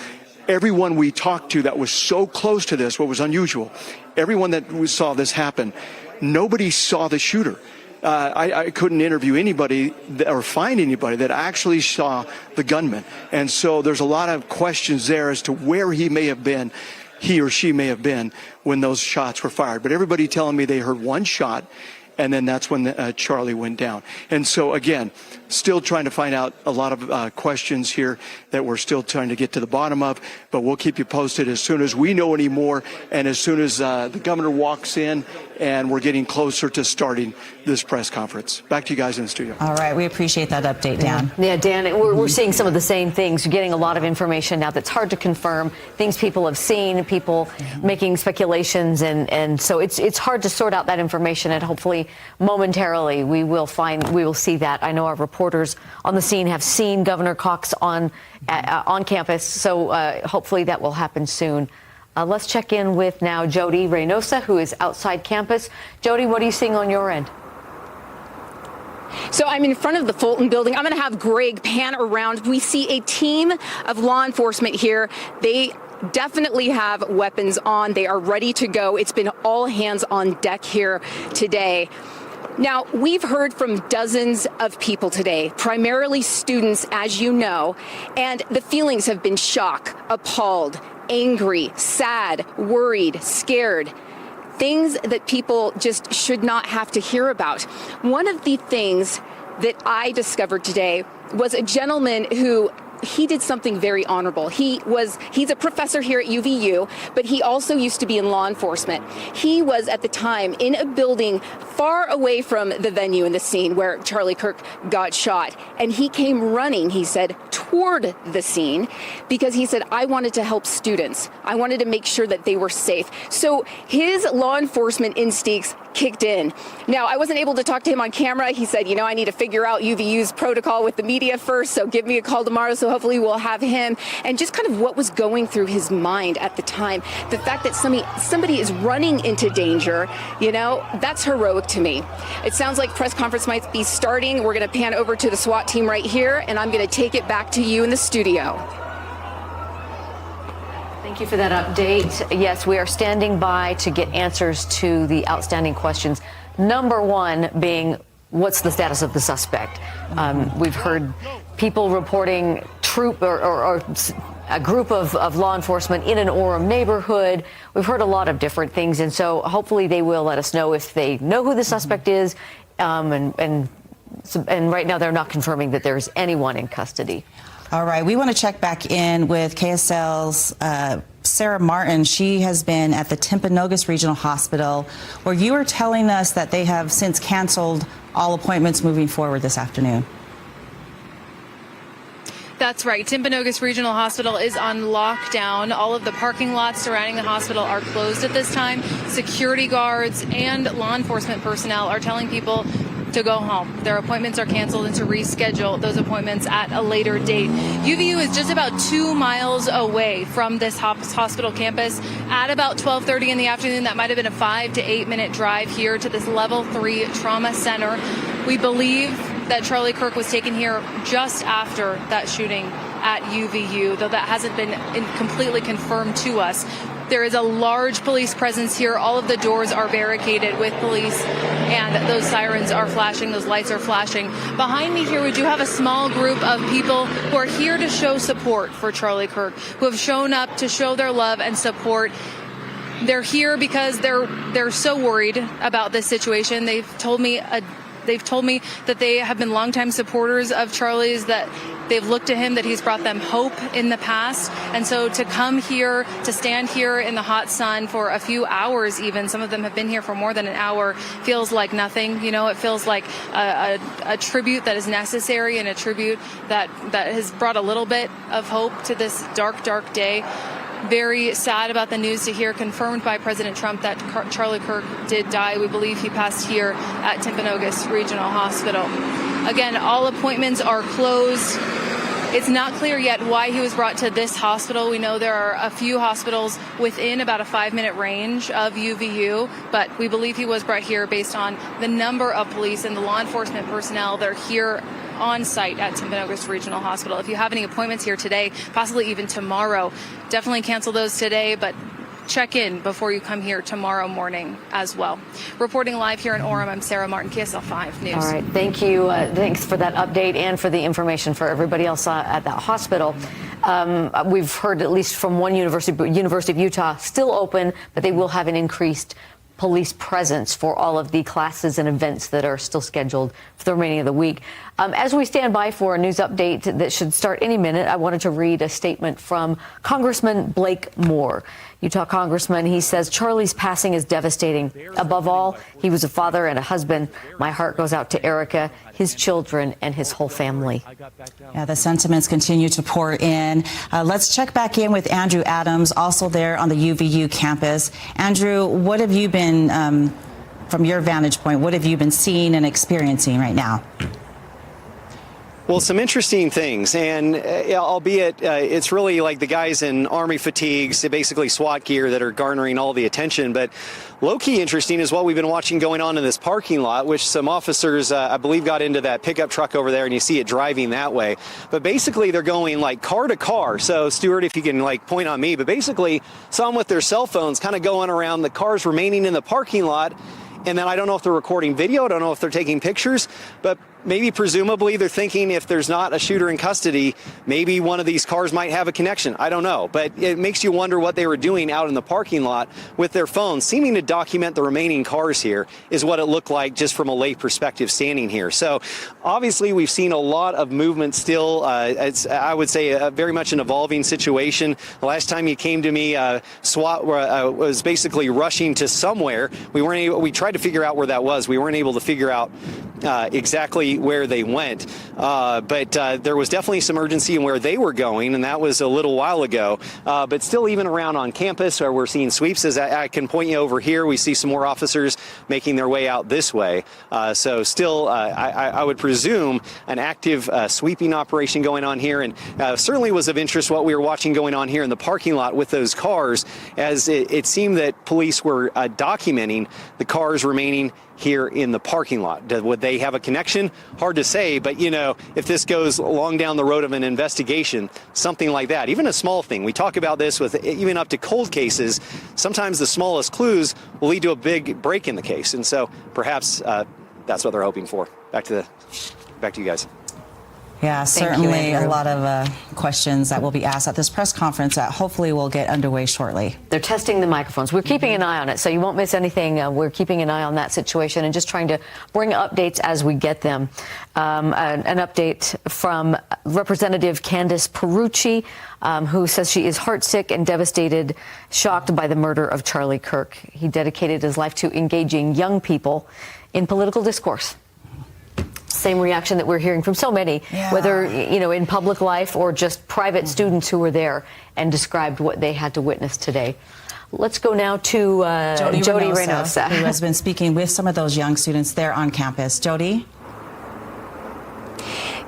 everyone we talked to that was so close to this, what was unusual, everyone that saw this happen, nobody saw the shooter. I couldn't interview anybody or find anybody that actually saw the gunman. And so there's a lot of questions there as to where he or she may have been when those shots were fired. But everybody telling me they heard one shot, and then that's when Charlie went down. And so, again, still trying to find out a lot of questions here that we're still trying to get to the bottom of, but we'll keep you posted as soon as we know any more, and as soon as the governor walks in and we're getting closer to starting this press conference. Back to you guys in the studio. All right, we appreciate that update, Dan. Yeah, Dan, we're seeing some of the same things. You're getting a lot of information now that's hard to confirm, things people have seen, people making speculations, and so it's hard to sort out that information, and hopefully momentarily we will see that. I know our reporters on the scene have seen Governor Cox on campus, so hopefully that will happen soon. Let's check in with now Jody Reynosa, who is outside campus. Jody, what are you seeing on your end? So I'm in front of the Fulton building. I'm going to have Greg pan around. We see a team of law enforcement here. They definitely have weapons on. They are ready to go. It's been all hands on deck here today. Now, we've heard from dozens of people today, primarily students, as you know, and the feelings have been shock, appalled, angry, sad, worried, scared. Things that people just should not have to hear about. One of the things that I discovered today was a gentleman who he did something very honorable. He's a professor here at UVU, but he also used to be in law enforcement. He was at the time in a building far away from the venue and the scene where Charlie Kirk got shot. And he came running, he said, toward the scene because he said, I wanted to help students. I wanted to make sure that they were safe. So his law enforcement instincts kicked in. Now, I wasn't able to talk to him on camera. He said, I need to figure out UVU's protocol with the media first, so give me a call tomorrow. So hopefully we'll have him, and just kind of what was going through his mind at the time. The fact that somebody is running into danger, that's heroic to me. It sounds like press conference might be starting. We're going to pan over to the SWAT team right here, and I'm going to take it back to you in the studio. Thank you for that update. Yes, we are standing by to get answers to the outstanding questions. Number one being, what's the status of the suspect? We've heard people reporting or a group of law enforcement in an Orem neighborhood. We've heard a lot of different things, and so hopefully they will let us know if they know who the suspect is. And right now they're not confirming that there's anyone in custody. All right, we want to check back in with KSL's Sarah Martin. She has been at the Timpanogos Regional Hospital, where you are telling us that they have since canceled all appointments moving forward this afternoon. That's right. Timpanogos Regional Hospital is on lockdown. All of the parking lots surrounding the hospital are closed at this time. Security guards and law enforcement personnel are telling people to go home. Their appointments are canceled and to reschedule those appointments at a later date. UVU is just about 2 miles away from this hospital campus. At about 12:30 in the afternoon, that might have been a 5 to 8 minute drive here to this level 3 trauma center. We believe that Charlie Kirk was taken here just after that shooting at UVU, though that hasn't been completely confirmed to us. There is a large police presence here. All of the doors are barricaded with police, and those sirens are flashing, those lights are flashing. Behind me here, we do have a small group of people who are here to show support for Charlie Kirk, who have shown up to show their love and support. They're here because they're so worried about this situation. They've told me that they have been longtime supporters of Charlie's, that they've looked to him, that he's brought them hope in the past. And so to come here, to stand here in the hot sun for a few hours even, some of them have been here for more than an hour, feels like nothing. It feels like a tribute that is necessary, and a tribute that has brought a little bit of hope to this dark, dark day. Very sad about the news to hear, confirmed by President Trump, that Charlie Kirk did die. We believe he passed here at Timpanogos Regional Hospital. Again, all appointments are closed. It's not clear yet why he was brought to this hospital. We know there are a few hospitals within about a 5-minute range of UVU, but we believe he was brought here based on the number of police and the law enforcement personnel that are here on site at Timpanogos Regional Hospital. If you have any appointments here today, possibly even tomorrow, definitely cancel those today, but check in before you come here tomorrow morning as well. Reporting live here in Orem, I'm Sarah Martin, KSL 5 News. All right, thank you. Thanks for that update and for the information for everybody else at that hospital. We've heard, at least from one University of Utah, still open, but they will have an increased police presence for all of the classes and events that are still scheduled for the remaining of the week. As we stand by for a news update that should start any minute, I wanted to read a statement from Congressman Blake Moore. Utah Congressman, he says, Charlie's passing is devastating. Above all, he was a father and a husband. My heart goes out to Erica, his children, and his whole family. Yeah, the sentiments continue to pour in. Let's check back in with Andrew Adams, also there on the UVU campus. Andrew, what have you been, from your vantage point, what have you been seeing and experiencing right now? Well, some interesting things, and albeit it's really like the guys in Army fatigues, basically SWAT gear, that are garnering all the attention. But low-key interesting is what we've been watching going on in this parking lot, which some officers, I believe, got into that pickup truck over there, and you see it driving that way. But basically, they're going like car to car. So, Stuart, if you can like point on me, but basically, some with their cell phones kind of going around the cars remaining in the parking lot. And then I don't know if they're recording video. I don't know if they're taking pictures. But maybe presumably they're thinking if there's not a shooter in custody, maybe one of these cars might have a connection. I don't know. But it makes you wonder what they were doing out in the parking lot with their phones, seeming to document the remaining cars here is what it looked like just from a lay perspective standing here. So obviously we've seen a lot of movement still. It's, I would say, very much an evolving situation. The last time you came to me, SWAT was basically rushing to somewhere. We tried to figure out where that was. We weren't able to figure out exactly where they went, but there was definitely some urgency in where they were going, and that was a little while ago. But still, even around on campus, where we're seeing sweeps, as I can point you over here, we see some more officers making their way out this way. So still, I would presume an active sweeping operation going on here, and certainly was of interest what we were watching going on here in the parking lot with those cars, as it seemed that police were documenting the cars remaining here in the parking lot. Would they have a connection? Hard to say, but if this goes long down the road of an investigation, something like that, even a small thing, we talk about this with even up to cold cases, sometimes the smallest clues will lead to a big break in the case. And so perhaps that's what they're hoping for. Back to you guys. Yeah, certainly a lot of questions that will be asked at this press conference that hopefully will get underway shortly. They're testing the microphones. We're keeping an eye on it, so you won't miss anything. We're keeping an eye on that situation and just trying to bring updates as we get them. An update from Representative Candace Perucci, who says she is heartsick and devastated, shocked by the murder of Charlie Kirk. He dedicated his life to engaging young people in political discourse. Same reaction that we're hearing from so many, whether in public life or just private students who were there and described what they had to witness today. Let's go now to Jody Reynosa, who has been speaking with some of those young students there on campus. Jody?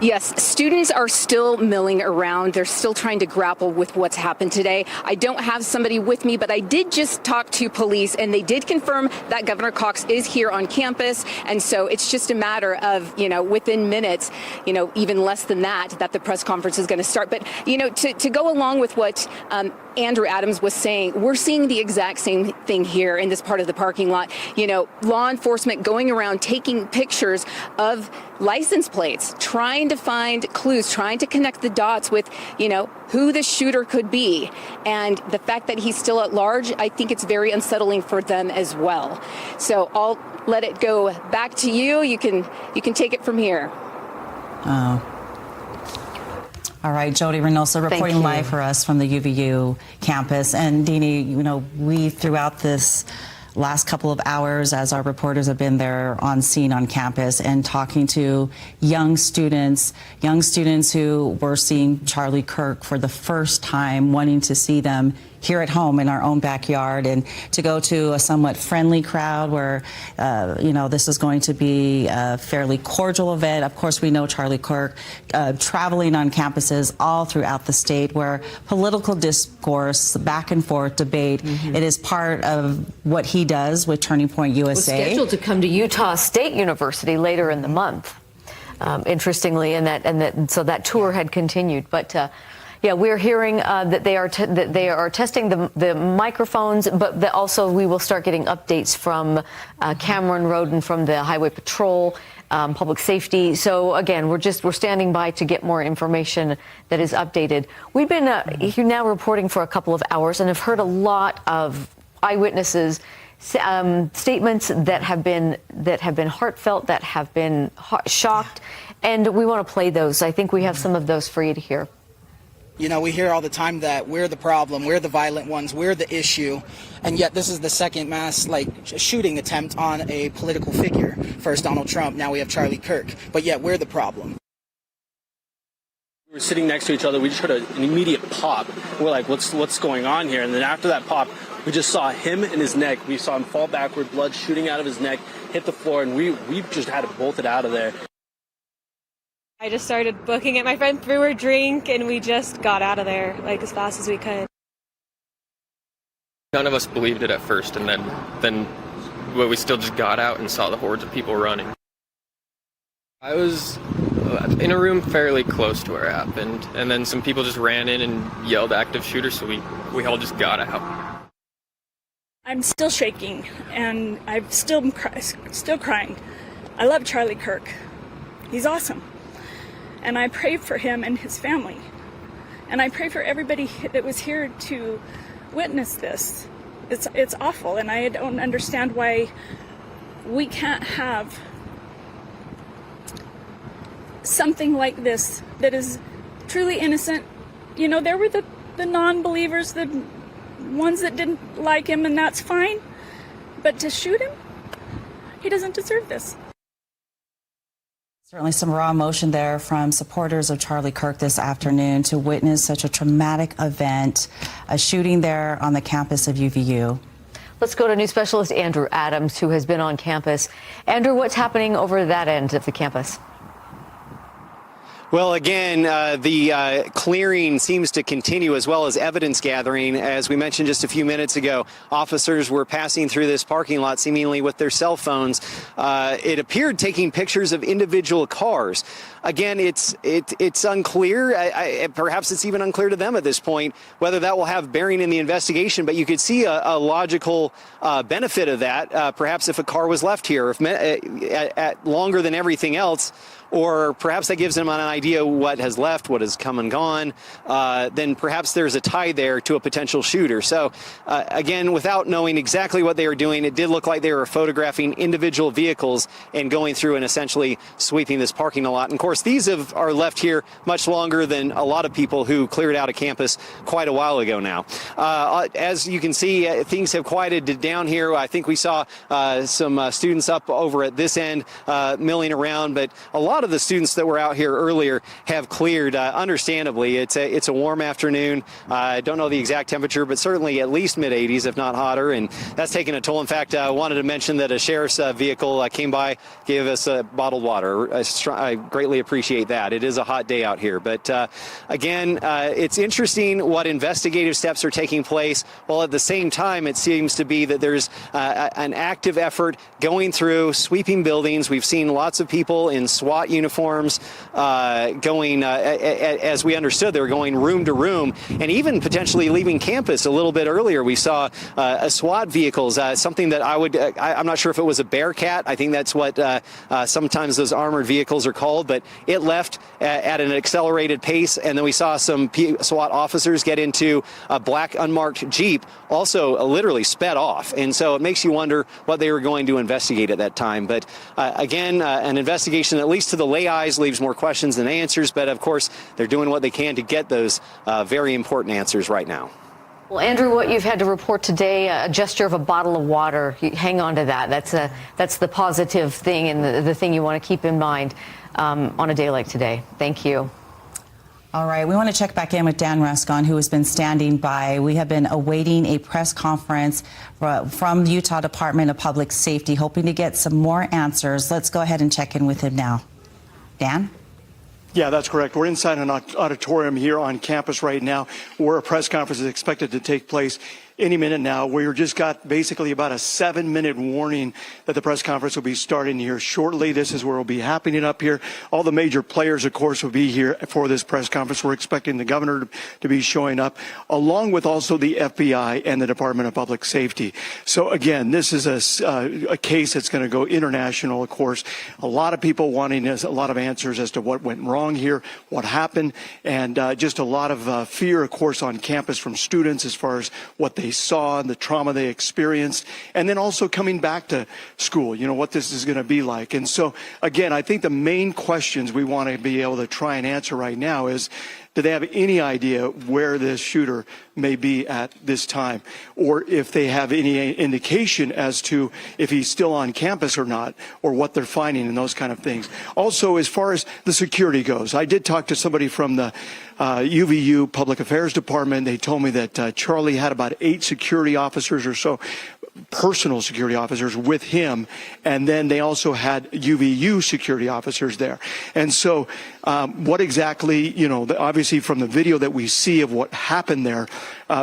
Yes, students are still milling around. They're still trying to grapple with what's happened today. I don't have somebody with me, but I did just talk to police, and they did confirm that Governor Cox is here on campus. And so it's just a matter of, within minutes, even less than that the press conference is going to start. But, to go along with what Andrew Adams was saying, we're seeing the exact same thing here in this part of the parking lot. Law enforcement going around taking pictures of license plates, trying to find clues, trying to connect the dots with, who the shooter could be. And the fact that he's still at large, I think it's very unsettling for them as well. So I'll let it go back to you. You can take it from here. All right, Jody Reynosa reporting live for us from the UVU campus. And Deanie, we throughout this last couple of hours, as our reporters have been there on scene on campus and talking to young students who were seeing Charlie Kirk for the first time, wanting to see them here at home in our own backyard, and to go to a somewhat friendly crowd where, this is going to be a fairly cordial event. Of course, we know Charlie Kirk traveling on campuses all throughout the state where political discourse, back and forth debate, it is part of what he does with Turning Point USA. Was scheduled to come to Utah State University later in the month, interestingly, so that tour had continued. But we're hearing that they are testing the microphones, but also we will start getting updates from Cameron Roden from the Highway Patrol, Public Safety. So again, we're standing by to get more information that is updated. We've been here now reporting for a couple of hours and have heard a lot of eyewitnesses. Statements that have been heartfelt, that have been shocked, and we want to play those. I think we have some of those for you to hear. We hear all the time that we're the problem, we're the violent ones, we're the issue, and yet this is the second mass shooting attempt on a political figure. First Donald Trump, now we have Charlie Kirk, but yet we're the problem. We were sitting next to each other, we just heard an immediate pop. We're like, what's going on here? And then after that pop, we just saw him in his neck. We saw him fall backward, blood shooting out of his neck, hit the floor, and we just had to bolt it out of there. I just started booking it. My friend threw her drink, and we just got out of there as fast as we could. None of us believed it at first, and then we still just got out and saw the hordes of people running. I was in a room fairly close to where it happened, and then some people just ran in and yelled active shooter, so we all just got out. I'm still shaking, and I'm still crying. I love Charlie Kirk. He's awesome. And I pray for him and his family. And I pray for everybody that was here to witness this. It's awful, and I don't understand why we can't have something like this that is truly innocent. You know, there were the non-believers, the ones that didn't like him, and that's fine. But to shoot him, he doesn't deserve this. Certainly some raw emotion there from supporters of Charlie Kirk this afternoon to witness such a traumatic event, a shooting there on the campus of UVU. Let's go to news specialist Andrew Adams, who has been on campus. Andrew, what's happening over that end of the campus? Well, again, the clearing seems to continue, as well as evidence gathering. As we mentioned just a few minutes ago, officers were passing through this parking lot seemingly with their cell phones. It appeared taking pictures of individual cars. Again, it's unclear. Perhaps it's even unclear to them at this point whether that will have bearing in the investigation. But you could see a logical benefit of that. Perhaps if a car was left here, at longer than everything else, or perhaps that gives them an idea what has left, what has come and gone, then perhaps there's a tie there to a potential shooter. So, again, without knowing exactly what they were doing, it did look like they were photographing individual vehicles and going through and essentially sweeping this parking lot. And, of course, these are left here much longer than a lot of people who cleared out a campus quite a while ago now. As you can see, things have quieted down here. I think we saw some students up over at this end milling around, but a lot of the students that were out here earlier have cleared. Understandably, it's a warm afternoon. I don't know the exact temperature, but certainly at least mid-80s, if not hotter, and that's taking a toll. In fact, I wanted to mention that a sheriff's vehicle came by, gave us bottled water. I greatly appreciate that. It is a hot day out here, but again, it's interesting what investigative steps are taking place, while at the same time it seems to be that there's an active effort going through, sweeping buildings. We've seen lots of people in SWAT uniforms going, as we understood, they were going room to room, and even potentially leaving campus a little bit earlier. We saw a SWAT vehicles, something that I'm not sure if it was a Bearcat. I think that's what sometimes those armored vehicles are called, but it left at an accelerated pace, and then we saw some SWAT officers get into a black unmarked Jeep, also literally sped off. And so it makes you wonder what they were going to investigate at that time. But again, an investigation, at least to the lay eyes, leaves more questions than answers, but of course they're doing what they can to get those very important answers right now. Well, Andrew, what you've had to report today, a gesture of a bottle of water, hang on to that. That's the positive thing and the thing you want to keep in mind on a day like today. Thank you. All right, we want to check back in with Dan Ruscon, who has been standing by. We have been awaiting a press conference from the Utah Department of Public Safety, hoping to get some more answers. Let's go ahead and check in with him now. Dan? Yeah, that's correct. We're inside an auditorium here on campus right now, where a press conference is expected to take place any minute now. We just got basically about a 7-minute warning that the press conference will be starting here shortly. This is where it will be happening up here. All the major players, of course, will be here for this press conference. We're expecting the governor to be showing up, along with also the FBI and the Department of Public Safety. So again, this is a case that's going to go international, of course. A lot of people wanting a lot of answers as to what went wrong here, what happened, and just a lot of fear, of course, on campus from students as far as what they saw and the trauma they experienced, and then also coming back to school, what this is going to be like. And so, again, I think the main questions we want to be able to try and answer right now is, do they have any idea where this shooter may be at this time? Or if they have any indication as to if he's still on campus or not, or what they're finding and those kind of things. Also, as far as the security goes, I did talk to somebody from the UVU Public Affairs Department. They told me that Charlie had about 8 security officers or so, personal security officers with him, and then they also had UVU security officers there. And so what exactly, obviously from the video that we see of what happened there,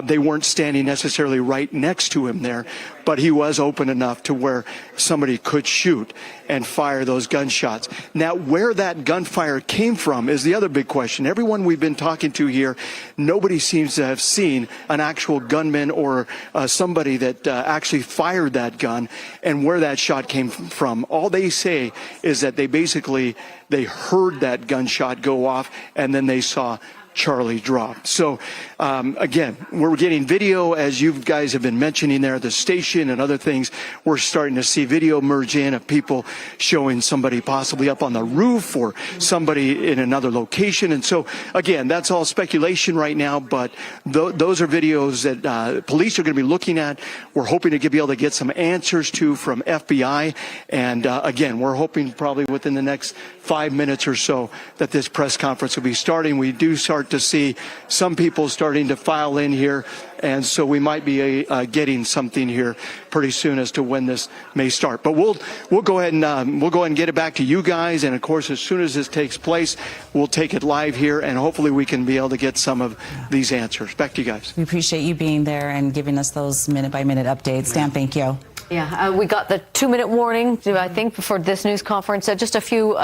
they weren't standing necessarily right next to him there. but he was open enough to where somebody could shoot and fire those gunshots. Now, where that gunfire came from is the other big question. Everyone we've been talking to here, nobody seems to have seen an actual gunman or somebody that actually fired that gun and where that shot came from. All they say is that they heard that gunshot go off and then they saw Charlie drop. So again, we're getting video, as you guys have been mentioning there at the station and other things. We're starting to see video merge in of people showing somebody possibly up on the roof or somebody in another location. And so again, that's all speculation right now, but those are videos that police are going to be looking at. We're hoping to be able to get some answers to from FBI. And again, we're hoping probably within the next 5 minutes or so that this press conference will be starting. We do start to see some people starting to file in here, and so we might be getting something here pretty soon as to when this may start. But we'll go ahead and get it back to you guys, and of course, as soon as this takes place, we'll take it live here, and hopefully we can be able to get some of these answers. Back to you guys. We appreciate you being there and giving us those minute-by-minute updates. Dan, thank you. Yeah, we got the 2-minute warning, I think, for this news conference. Just a few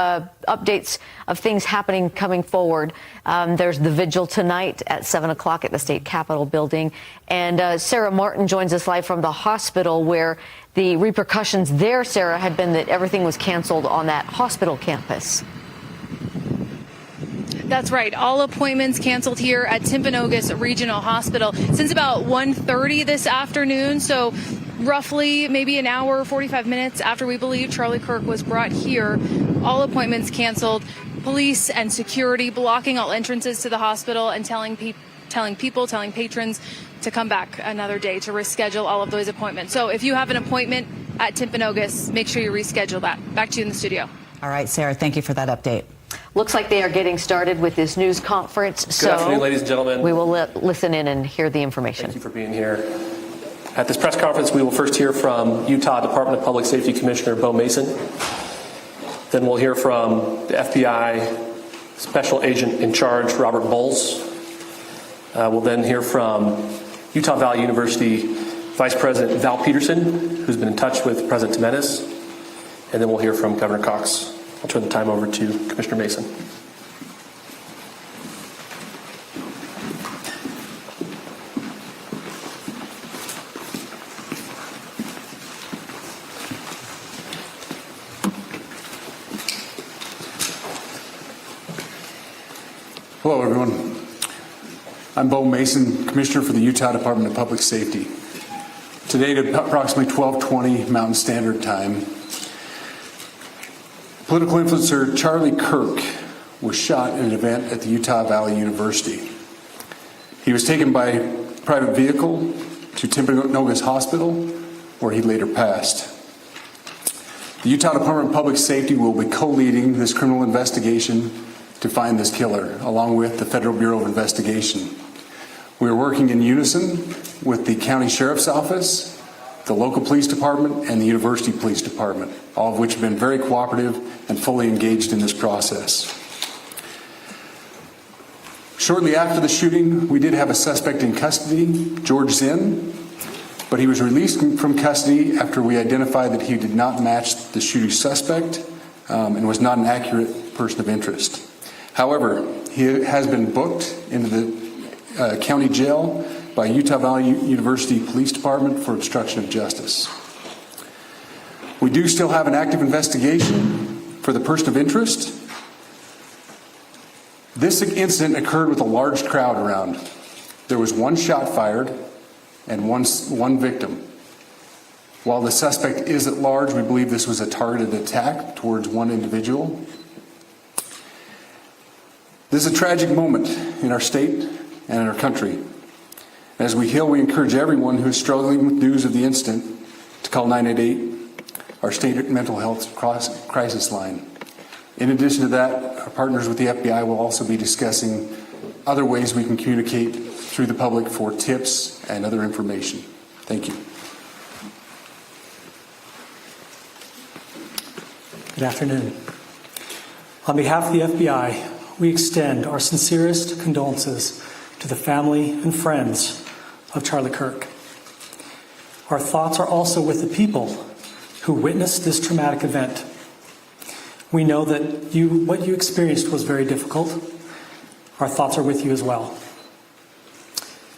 updates of things happening coming forward. There's the vigil tonight at 7 o'clock at the State Capitol building. And Sarah Martin joins us live from the hospital, where the repercussions there, Sarah, had been that everything was canceled on that hospital campus. That's right. All appointments canceled here at Timpanogos Regional Hospital since about 1:30 this afternoon. So roughly maybe an hour, 45 minutes after we believe Charlie Kirk was brought here, all appointments canceled. Police and security blocking all entrances to the hospital and telling patrons to come back another day to reschedule all of those appointments. So if you have an appointment at Timpanogos, make sure you reschedule that. Back to you in the studio. All right, Sarah, thank you for that update. Looks like they are getting started with this news conference. Good afternoon, ladies and gentlemen. We will listen in and hear the information. Thank you for being here. At this press conference, we will first hear from Utah Department of Public Safety Commissioner Bo Mason. Then we'll hear from the FBI Special Agent in Charge, Robert Bowles. We'll then hear from Utah Valley University Vice President Val Peterson, who's been in touch with President Jimenez. And then we'll hear from Governor Cox. I'll turn the time over to Commissioner Mason. Hello, everyone. I'm Bo Mason, Commissioner for the Utah Department of Public Safety. Today at approximately 12:20 Mountain Standard Time, political influencer Charlie Kirk was shot in an event at the Utah Valley University. He was taken by private vehicle to Timpanogos Hospital, where he later passed. The Utah Department of Public Safety will be co-leading this criminal investigation to find this killer, along with the Federal Bureau of Investigation. We are working in unison with the County Sheriff's Office, the local police department, and the University Police Department, all of which have been very cooperative and fully engaged in this process. Shortly after the shooting, we did have a suspect in custody, George Zinn, but he was released from custody after we identified that he did not match the shooting suspect and was not an accurate person of interest. However, he has been booked into the county jail by Utah Valley University Police Department for obstruction of justice. We do still have an active investigation for the person of interest. This incident occurred with a large crowd around. There was one shot fired and one victim. While the suspect is at large, we believe this was a targeted attack towards one individual. This is a tragic moment in our state and in our country. As we heal, we encourage everyone who is struggling with news of the incident to call 988, our state mental health crisis line. In addition to that, our partners with the FBI will also be discussing other ways we can communicate through the public for tips and other information. Thank you. Good afternoon. On behalf of the FBI, we extend our sincerest condolences to the family and friends of Charlie Kirk. Our thoughts are also with the people who witnessed this traumatic event. We know that what you experienced was very difficult. Our thoughts are with you as well.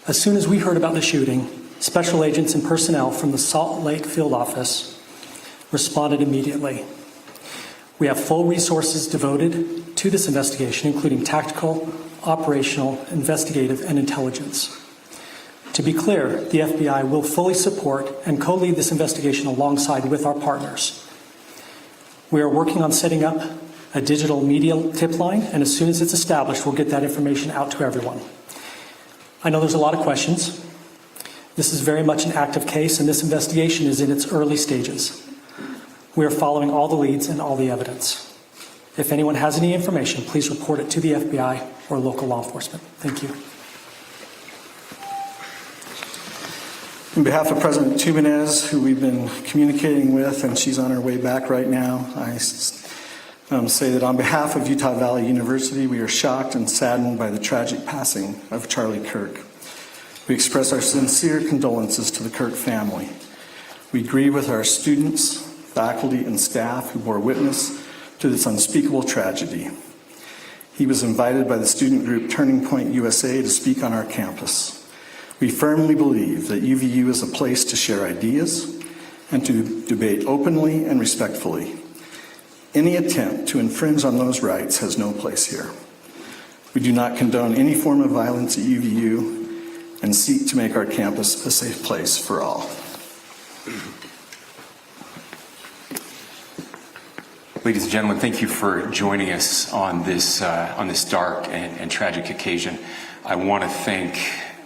As soon as we heard about the shooting, special agents and personnel from the Salt Lake field office responded immediately. We have full resources devoted to this investigation, including tactical, operational, investigative, and intelligence. To be clear, the FBI will fully support and co-lead this investigation alongside with our partners. We are working on setting up a digital media tip line, and as soon as it's established, we'll get that information out to everyone. I know there's a lot of questions. This is very much an active case, and this investigation is in its early stages. We are following all the leads and all the evidence. If anyone has any information, please report it to the FBI or local law enforcement. Thank you. On behalf of President Tubanez, who we've been communicating with, and she's on her way back right now, I say that on behalf of Utah Valley University, we are shocked and saddened by the tragic passing of Charlie Kirk. We express our sincere condolences to the Kirk family. We grieve with our students, faculty, and staff who bore witness to this unspeakable tragedy. He was invited by the student group Turning Point USA to speak on our campus. We firmly believe that UVU is a place to share ideas and to debate openly and respectfully. Any attempt to infringe on those rights has no place here. We do not condone any form of violence at UVU and seek to make our campus a safe place for all. Ladies and gentlemen, thank you for joining us on this dark and tragic occasion. I want to thank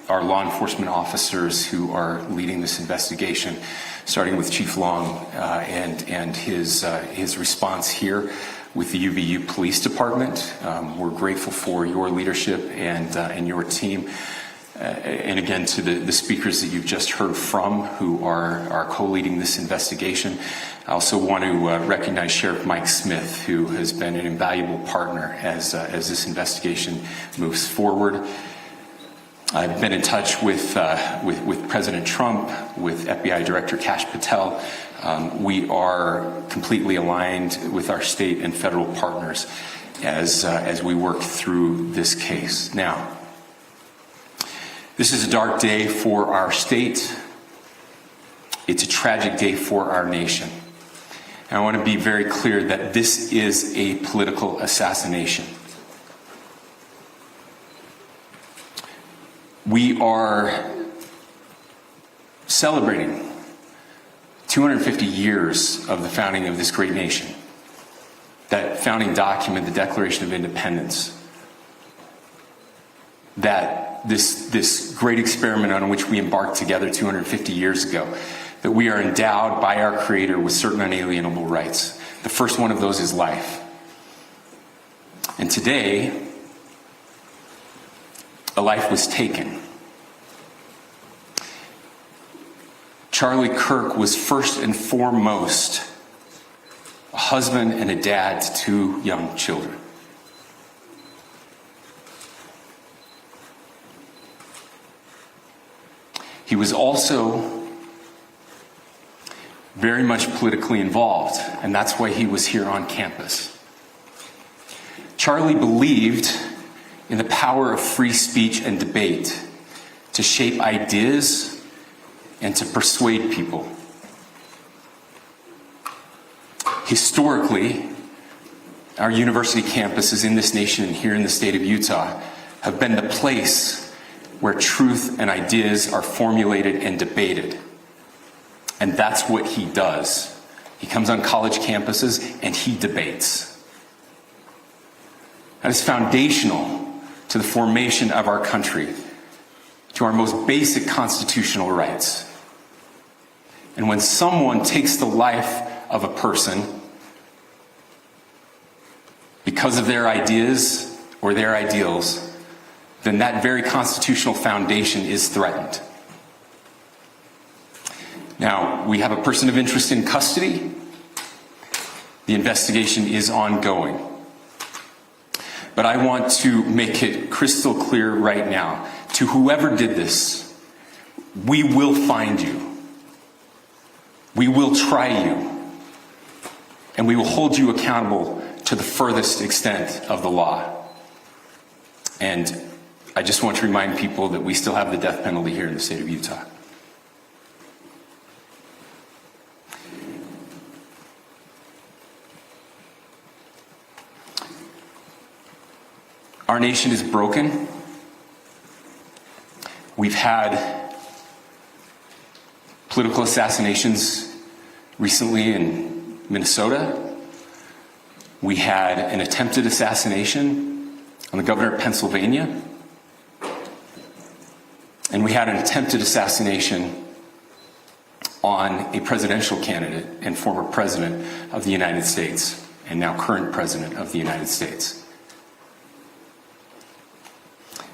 our law enforcement officers who are leading this investigation, starting with Chief Long and his response here with the UVU Police Department. We're grateful for your leadership and your team. And again, to the speakers that you've just heard from who are co-leading this investigation. I also want to recognize Sheriff Mike Smith, who has been an invaluable partner as this investigation moves forward. I've been in touch with President Trump, with FBI Director Kash Patel. We are completely aligned with our state and federal partners as we work through this case. Now, this is a dark day for our state. It's a tragic day for our nation. And I want to be very clear that this is a political assassination. We are celebrating 250 years of the founding of this great nation. That founding document, the Declaration of Independence, that this great experiment on which we embarked together 250 years ago, that we are endowed by our Creator with certain unalienable rights. The first one of those is life. And today, a life was taken. Charlie Kirk was first and foremost a husband and a dad to two young children. He was also very much politically involved, and that's why he was here on campus. Charlie believed in the power of free speech and debate to shape ideas and to persuade people. Historically, our university campuses in this nation and here in the state of Utah have been the place where truth and ideas are formulated and debated. And that's what he does. He comes on college campuses and he debates. That is foundational to the formation of our country, to our most basic constitutional rights. And when someone takes the life of a person because of their ideas or their ideals, then that very constitutional foundation is threatened. Now, we have a person of interest in custody. The investigation is ongoing. But I want to make it crystal clear right now, to whoever did this, we will find you. We will try you, and we will hold you accountable to the furthest extent of the law. And I just want to remind people that we still have the death penalty here in the state of Utah. Our nation is broken. We've had political assassinations recently in Minnesota. We had an attempted assassination on the governor of Pennsylvania. And we had an attempted assassination on a presidential candidate and former president of the United States, and now current president of the United States.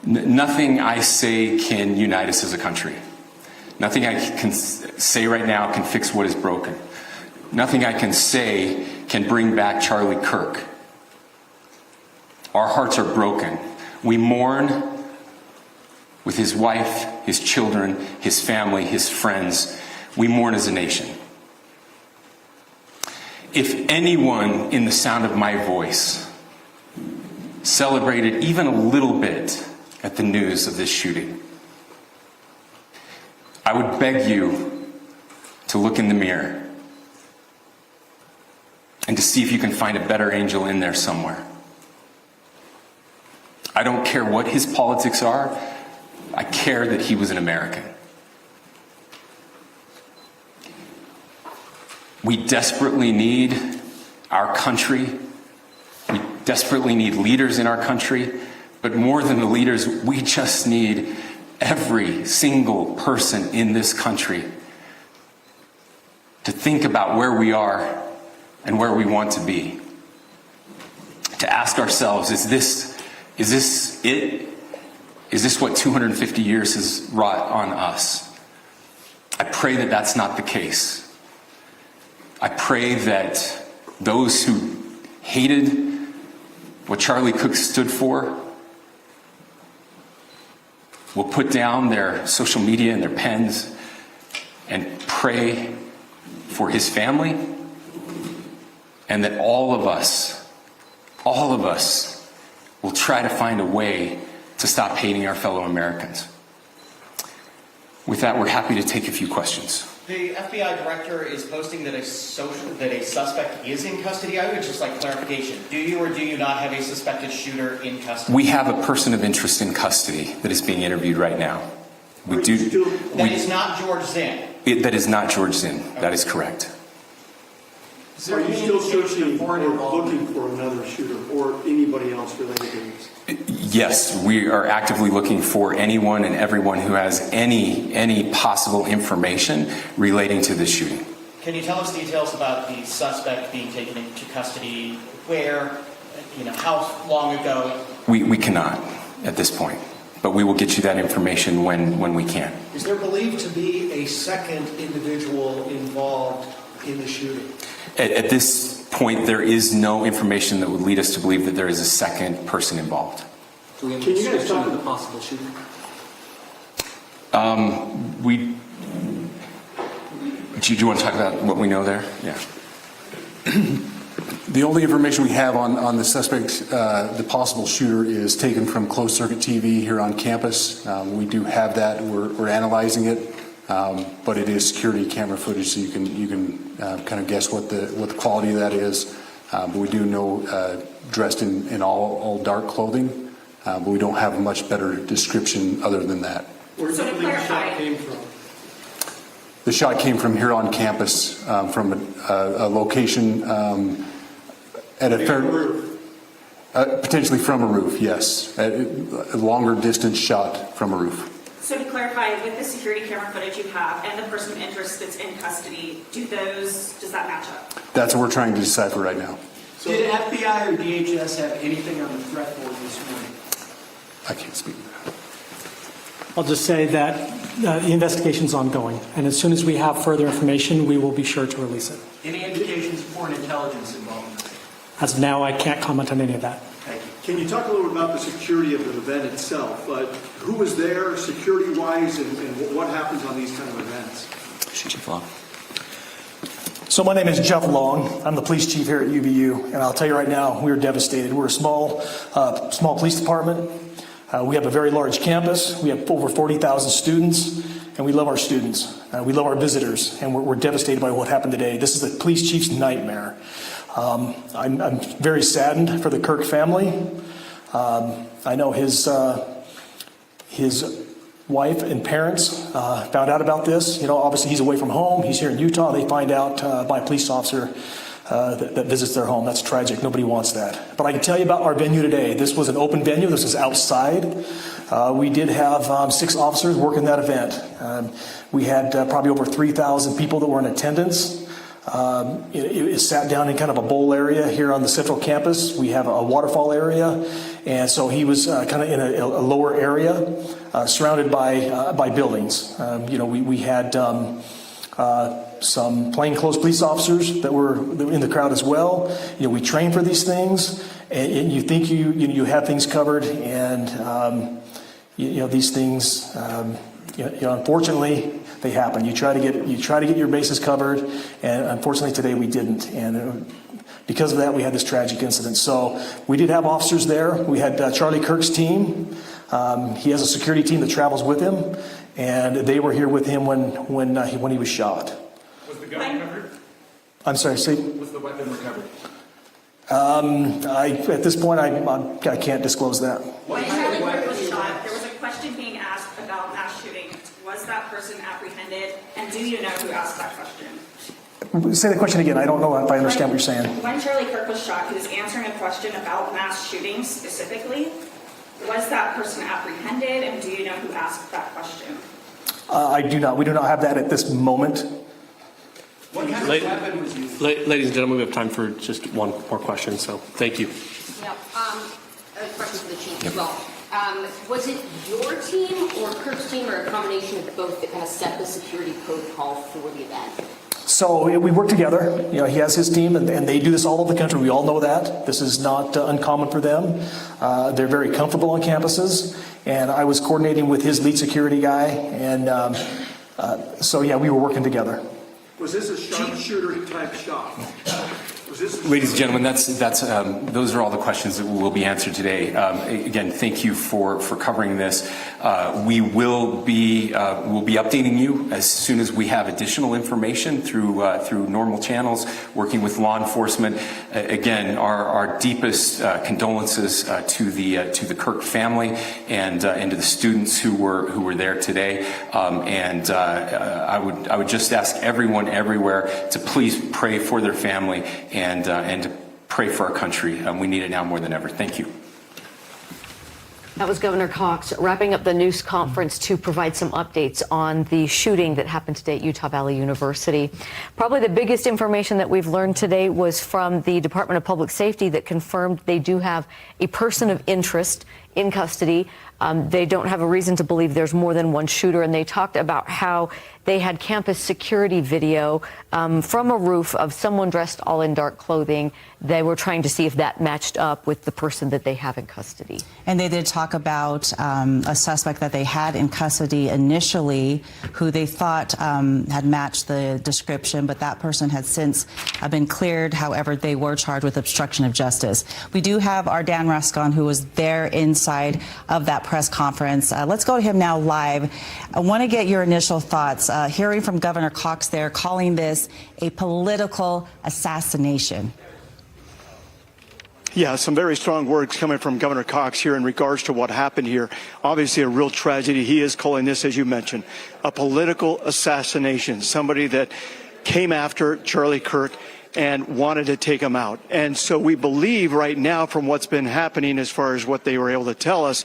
Nothing I say can unite us as a country. Nothing I can say right now can fix what is broken. Nothing I can say can bring back Charlie Kirk. Our hearts are broken. We mourn with his wife, his children, his family, his friends. We mourn as a nation. If anyone in the sound of my voice celebrated even a little bit at the news of this shooting, I would beg you to look in the mirror and to see if you can find a better angel in there somewhere. I don't care what his politics are. I care that he was an American. We desperately need our country. We desperately need leaders in our country. But more than the leaders, we just need every single person in this country to think about where we are and where we want to be. To ask ourselves, is this it? Is this what 250 years has wrought on us? I pray that that's not the case. I pray that those who hated what Charlie Kirk stood for will put down their social media and their pens and pray for his family, and that all of us will try to find a way to stop hating our fellow Americans. With that, we're happy to take a few questions. The FBI director is posting that a suspect is in custody. I would just like clarification. Do you or do you not have a suspected shooter in custody? We have a person of interest in custody that is being interviewed right now. That is not George Zinn. That is not George Zinn. Okay. That is correct. Are you still searching or looking for another shooter or anybody else related to this? Yes, we are actively looking for anyone and everyone who has any possible information relating to this shooting. Can you tell us details about the suspect being taken into custody? Where? How long ago? We cannot at this point, but we will get you that information when we can. Is there believed to be a second individual involved in the shooting? At this point, there is no information that would lead us to believe that there is a second person involved. Do we have a description of the possible shooter? Do you want to talk about what we know there? Yeah. The only information we have on the suspect, the possible shooter, is taken from closed-circuit TV here on campus. We do have that. We're analyzing it, but it is security camera footage, so you can kind of guess what the quality of that is. But we do know dressed in all dark clothing, but we don't have a much better description other than that. Where do you think the shot came from? The shot came from here on campus, from a location at a fair roof. Potentially from a roof, yes. A longer distance shot from a roof. So to clarify, with the security camera footage you have and the person of interest that's in custody, does that match up? That's what we're trying to decipher right now. So did FBI or DHS have anything on the threat board this morning? I can't speak to that. I'll just say that the investigation's ongoing, and as soon as we have further information, we will be sure to release it. Any indications of foreign intelligence involvement? As of now, I can't comment on any of that. Thank you. Can you talk a little bit about the security of the event itself? Who was there security-wise, and what happens on these kind of events? Chief Law. So my name is Jeff Long. I'm the police chief here at UVU, and I'll tell you right now, we are devastated. We're a small police department. We have a very large campus. We have over 40,000 students, and we love our students. We love our visitors, and we're devastated by what happened today. This is the police chief's nightmare. I'm very saddened for the Kirk family. I know his wife and parents found out about this. You know, obviously he's away from home. He's here in Utah. They find out by a police officer that visits their home. That's tragic. Nobody wants that. But I can tell you about our venue today. This was an open venue. This was outside. We did have 6 officers working that event. We had probably over 3,000 people that were in attendance. It sat down in kind of a bowl area here on the central campus. We have a waterfall area, and so he was kind of in a lower area, surrounded by buildings. We had some plainclothes police officers that were in the crowd as well. We train for these things, and you think you have things covered, and these things. Unfortunately, they happen. You try to get your bases covered, and unfortunately today we didn't. And because of that, we had this tragic incident. So we did have officers there. We had Charlie Kirk's team. He has a security team that travels with him, and they were here with him when he was shot. Was the gun recovered? I'm sorry. Was the weapon recovered? At this point, I can't disclose that. When Charlie Kirk was shot, there was a question being asked about mass shooting. Was that person apprehended? And do you know who asked that question? Say the question again. I don't know if I understand what you're saying. When Charlie Kirk was shot, he was answering a question about mass shootings specifically. Was that person apprehended? And do you know who asked that question? I do not. We do not have that at this moment. What happened with you? Ladies and gentlemen, we have time for just one more question, so thank you. Yep. A question for the chief as well. Was it your team or Kirk's team, or a combination of both, that kind of set the security protocol for the event? So we work together. He has his team, and they do this all over the country. We all know that. This is not uncommon for them. They're very comfortable on campuses, and I was coordinating with his lead security guy, and so we were working together. Was this a sharpshooter type shot? Ladies and gentlemen, those are all the questions that will be answered today. Again, thank you for covering this. We will be updating you as soon as we have additional information through normal channels, working with law enforcement. Again, our deepest condolences to the Kirk family and to the students who were there today. I would just ask everyone everywhere to please pray for their family and to pray for our country. We need it now more than ever. Thank you. That was Governor Cox wrapping up the news conference to provide some updates on the shooting that happened today at Utah Valley University. Probably the biggest information that we've learned today was from the Department of Public Safety that confirmed they do have a person of interest in custody. They don't have a reason to believe there's more than one shooter, and they talked about how they had campus security video from a roof of someone dressed all in dark clothing. They were trying to see if that matched up with the person that they have in custody. And they did talk about a suspect that they had in custody initially who they thought had matched the description, but that person had since been cleared. However, they were charged with obstruction of justice. We do have our Dan Rascon, who was there inside of that press conference. Let's go to him now live. I want to get your initial thoughts. Hearing from Governor Cox there, calling this a political assassination. Yeah, some very strong words coming from Governor Cox here in regards to what happened here. Obviously a real tragedy. He is calling this, as you mentioned, a political assassination. Somebody that came after Charlie Kirk and wanted to take him out. And so we believe right now, from what's been happening as far as what they were able to tell us,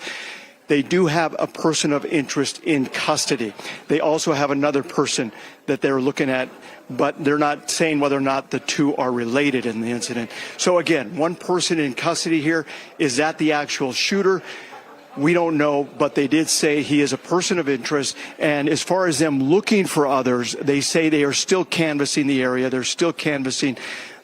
they do have a person of interest in custody. They also have another person that they're looking at, but they're not saying whether or not the two are related in the incident. So again, one person in custody here. Is that the actual shooter? We don't know, but they did say he is a person of interest. And as far as them looking for others, they say they are still canvassing the area. They're still canvassing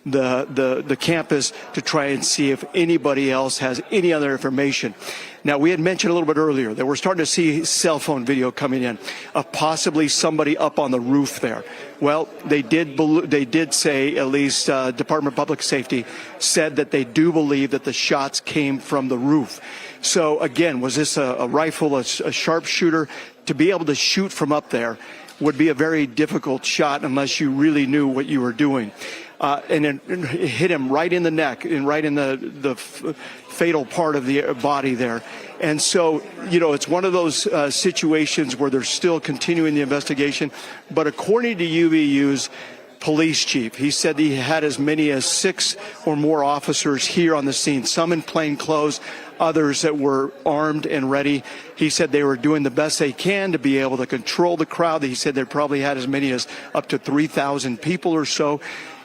the campus to try and see if anybody else has any other information. Now, we had mentioned a little bit earlier that we're starting to see cell phone video coming in of possibly somebody up on the roof there. Well, they did say, at least Department of Public Safety said that they do believe that the shots came from the roof. So again, was this a rifle, a sharpshooter? To be able to shoot from up there would be a very difficult shot unless you really knew what you were doing. And it hit him right in the neck and right in the fatal part of the body there. And so, it's one of those situations where they're still continuing the investigation. But according to UVU's police chief, he said he had as many as 6 or more officers here on the scene, some in plain clothes, others that were armed and ready. He said they were doing the best they can to be able to control the crowd. He said they probably had as many as up to 3,000 people or so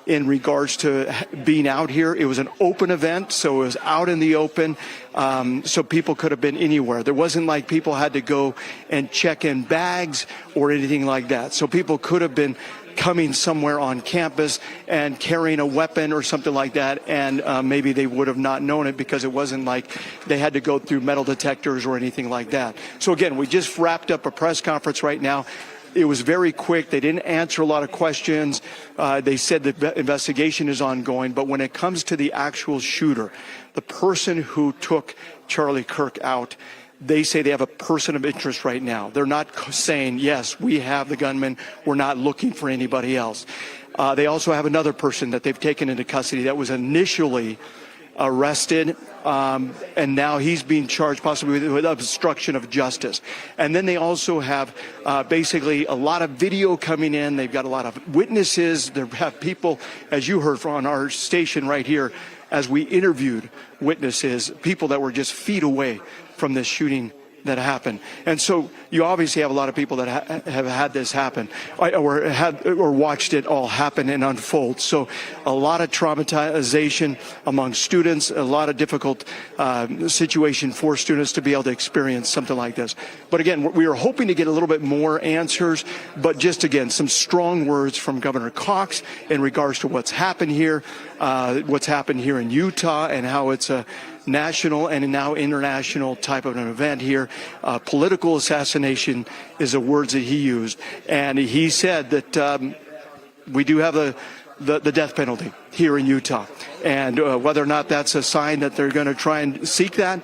in regards to being out here. It was an open event, so it was out in the open, so people could have been anywhere. There wasn't like people had to go and check in bags or anything like that. So people could have been coming somewhere on campus and carrying a weapon or something like that, and maybe they would have not known it because it wasn't like they had to go through metal detectors or anything like that. So again, we just wrapped up a press conference right now. It was very quick. They didn't answer a lot of questions. They said the investigation is ongoing. But when it comes to the actual shooter, the person who took Charlie Kirk out, they say they have a person of interest right now. They're not saying, yes, we have the gunman. We're not looking for anybody else. They also have another person that they've taken into custody that was initially arrested, and now he's being charged possibly with obstruction of justice. And then they also have basically a lot of video coming in. They've got a lot of witnesses. They have people, as you heard from on our station right here, as we interviewed witnesses, people that were just feet away from this shooting that happened. And so you obviously have a lot of people that have had this happen or watched it all happen and unfold. So a lot of traumatization among students, a lot of difficult situation for students to be able to experience something like this. But again, we are hoping to get a little bit more answers, but just again, some strong words from Governor Cox in regards to what's happened here in Utah, and how it's a national and now international type of an event here. Political assassination is the words that he used. And he said that we do have the death penalty here in Utah. And whether or not that's a sign that they're going to try and seek that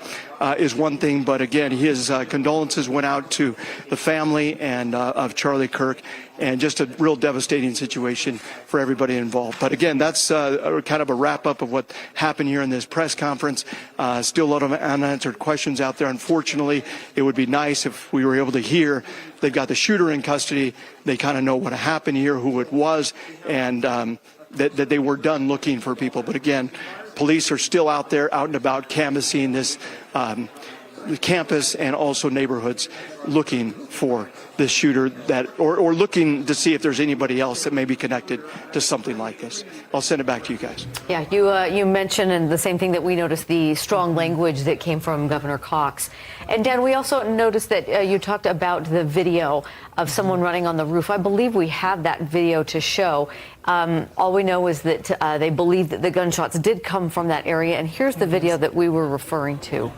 is one thing. But again, his condolences went out to the family and of Charlie Kirk, and just a real devastating situation for everybody involved. But again, that's kind of a wrap up of what happened here in this press conference. Still a lot of unanswered questions out there. Unfortunately, it would be nice if we were able to hear they've got the shooter in custody. They kind of know what happened here, who it was, and that they were done looking for people. But again, police are still out there, out and about, canvassing this campus and also neighborhoods, looking for this shooter or looking to see if there's anybody else that may be connected to something like this. I'll send it back to you guys. Yeah, you mentioned, and the same thing that we noticed, the strong language that came from Governor Cox. And Dan, we also noticed that you talked about the video of someone running on the roof. I believe we have that video to show. All we know is that they believe that the gunshots did come from that area. And here's the video that we were referring to.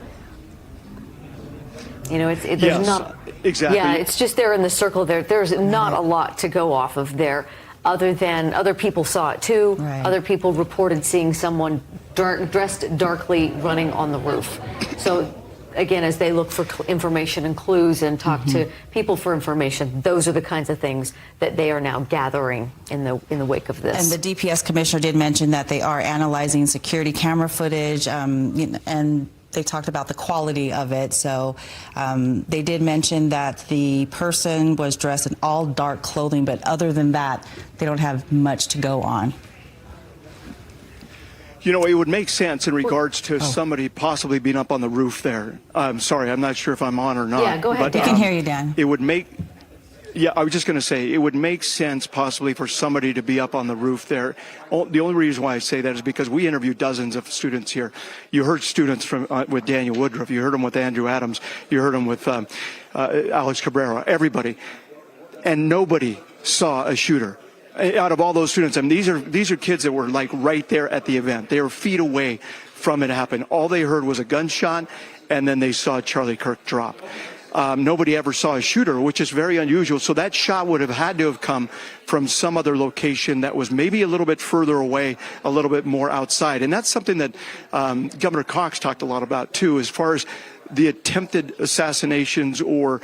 There's yes, not exactly. Yeah, it's just there in the circle there. There's not a lot to go off of there, other than other people saw it too. Right. Other people reported seeing someone dressed darkly running on the roof. So again, as they look for information and clues and talk to people for information, those are the kinds of things that they are now gathering in the wake of this. And the DPS commissioner did mention that they are analyzing security camera footage, and they talked about the quality of it. So they did mention that the person was dressed in all dark clothing, but other than that, they don't have much to go on. It would make sense in regards to somebody possibly being up on the roof there. I'm sorry, I'm not sure if I'm on or not. Yeah, go ahead, but, we can hear you, Dan. It would make... Yeah, I was just going to say, it would make sense possibly for somebody to be up on the roof there. The only reason why I say that is because we interviewed dozens of students here. You heard students from with Daniel Woodruff. You heard them with Andrew Adams. You heard them with Alex Cabrera, everybody. And nobody saw a shooter out of all those students, I mean, these are kids that were like right there at the event. They were feet away from it happen. All they heard was a gunshot, and then they saw Charlie Kirk drop. Nobody ever saw a shooter, which is very unusual. So that shot would have had to have come from some other location that was maybe a little bit further away, a little bit more outside. And that's something that Governor Cox talked a lot about, too, as far as the attempted assassinations or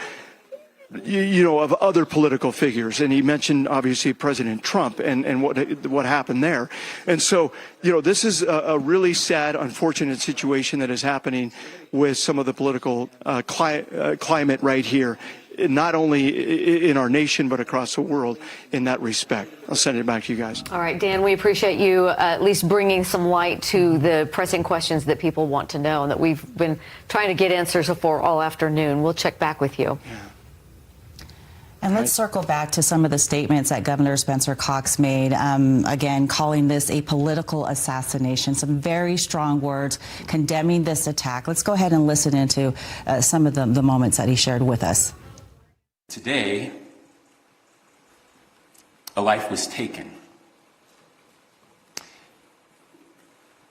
of other political figures. And he mentioned, obviously, President Trump and what happened there. And so, this is a really sad, unfortunate situation that is happening with some of the political climate right here, not only in our nation, but across the world in that respect. I'll send it back to you guys. All right, Dan, we appreciate you at least bringing some light to the pressing questions that people want to know and that we've been trying to get answers for all afternoon. We'll check back with you. Yeah. And let's circle back to some of the statements that Governor Spencer Cox made, again, calling this a political assassination, some very strong words condemning this attack. Let's go ahead and listen into some of the moments that he shared with us. Today, a life was taken.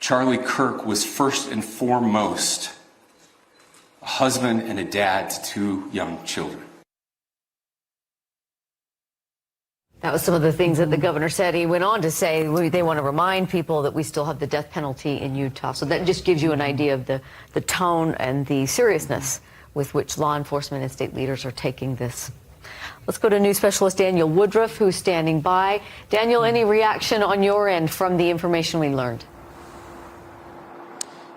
Charlie Kirk was first and foremost a husband and a dad to 2 young children. That was some of the things that the governor said. He went on to say they want to remind people that we still have the death penalty in Utah. So that just gives you an idea of the tone and the seriousness with which law enforcement and state leaders are taking this. Let's go to news specialist Daniel Woodruff, who's standing by. Daniel, any reaction on your end from the information we learned?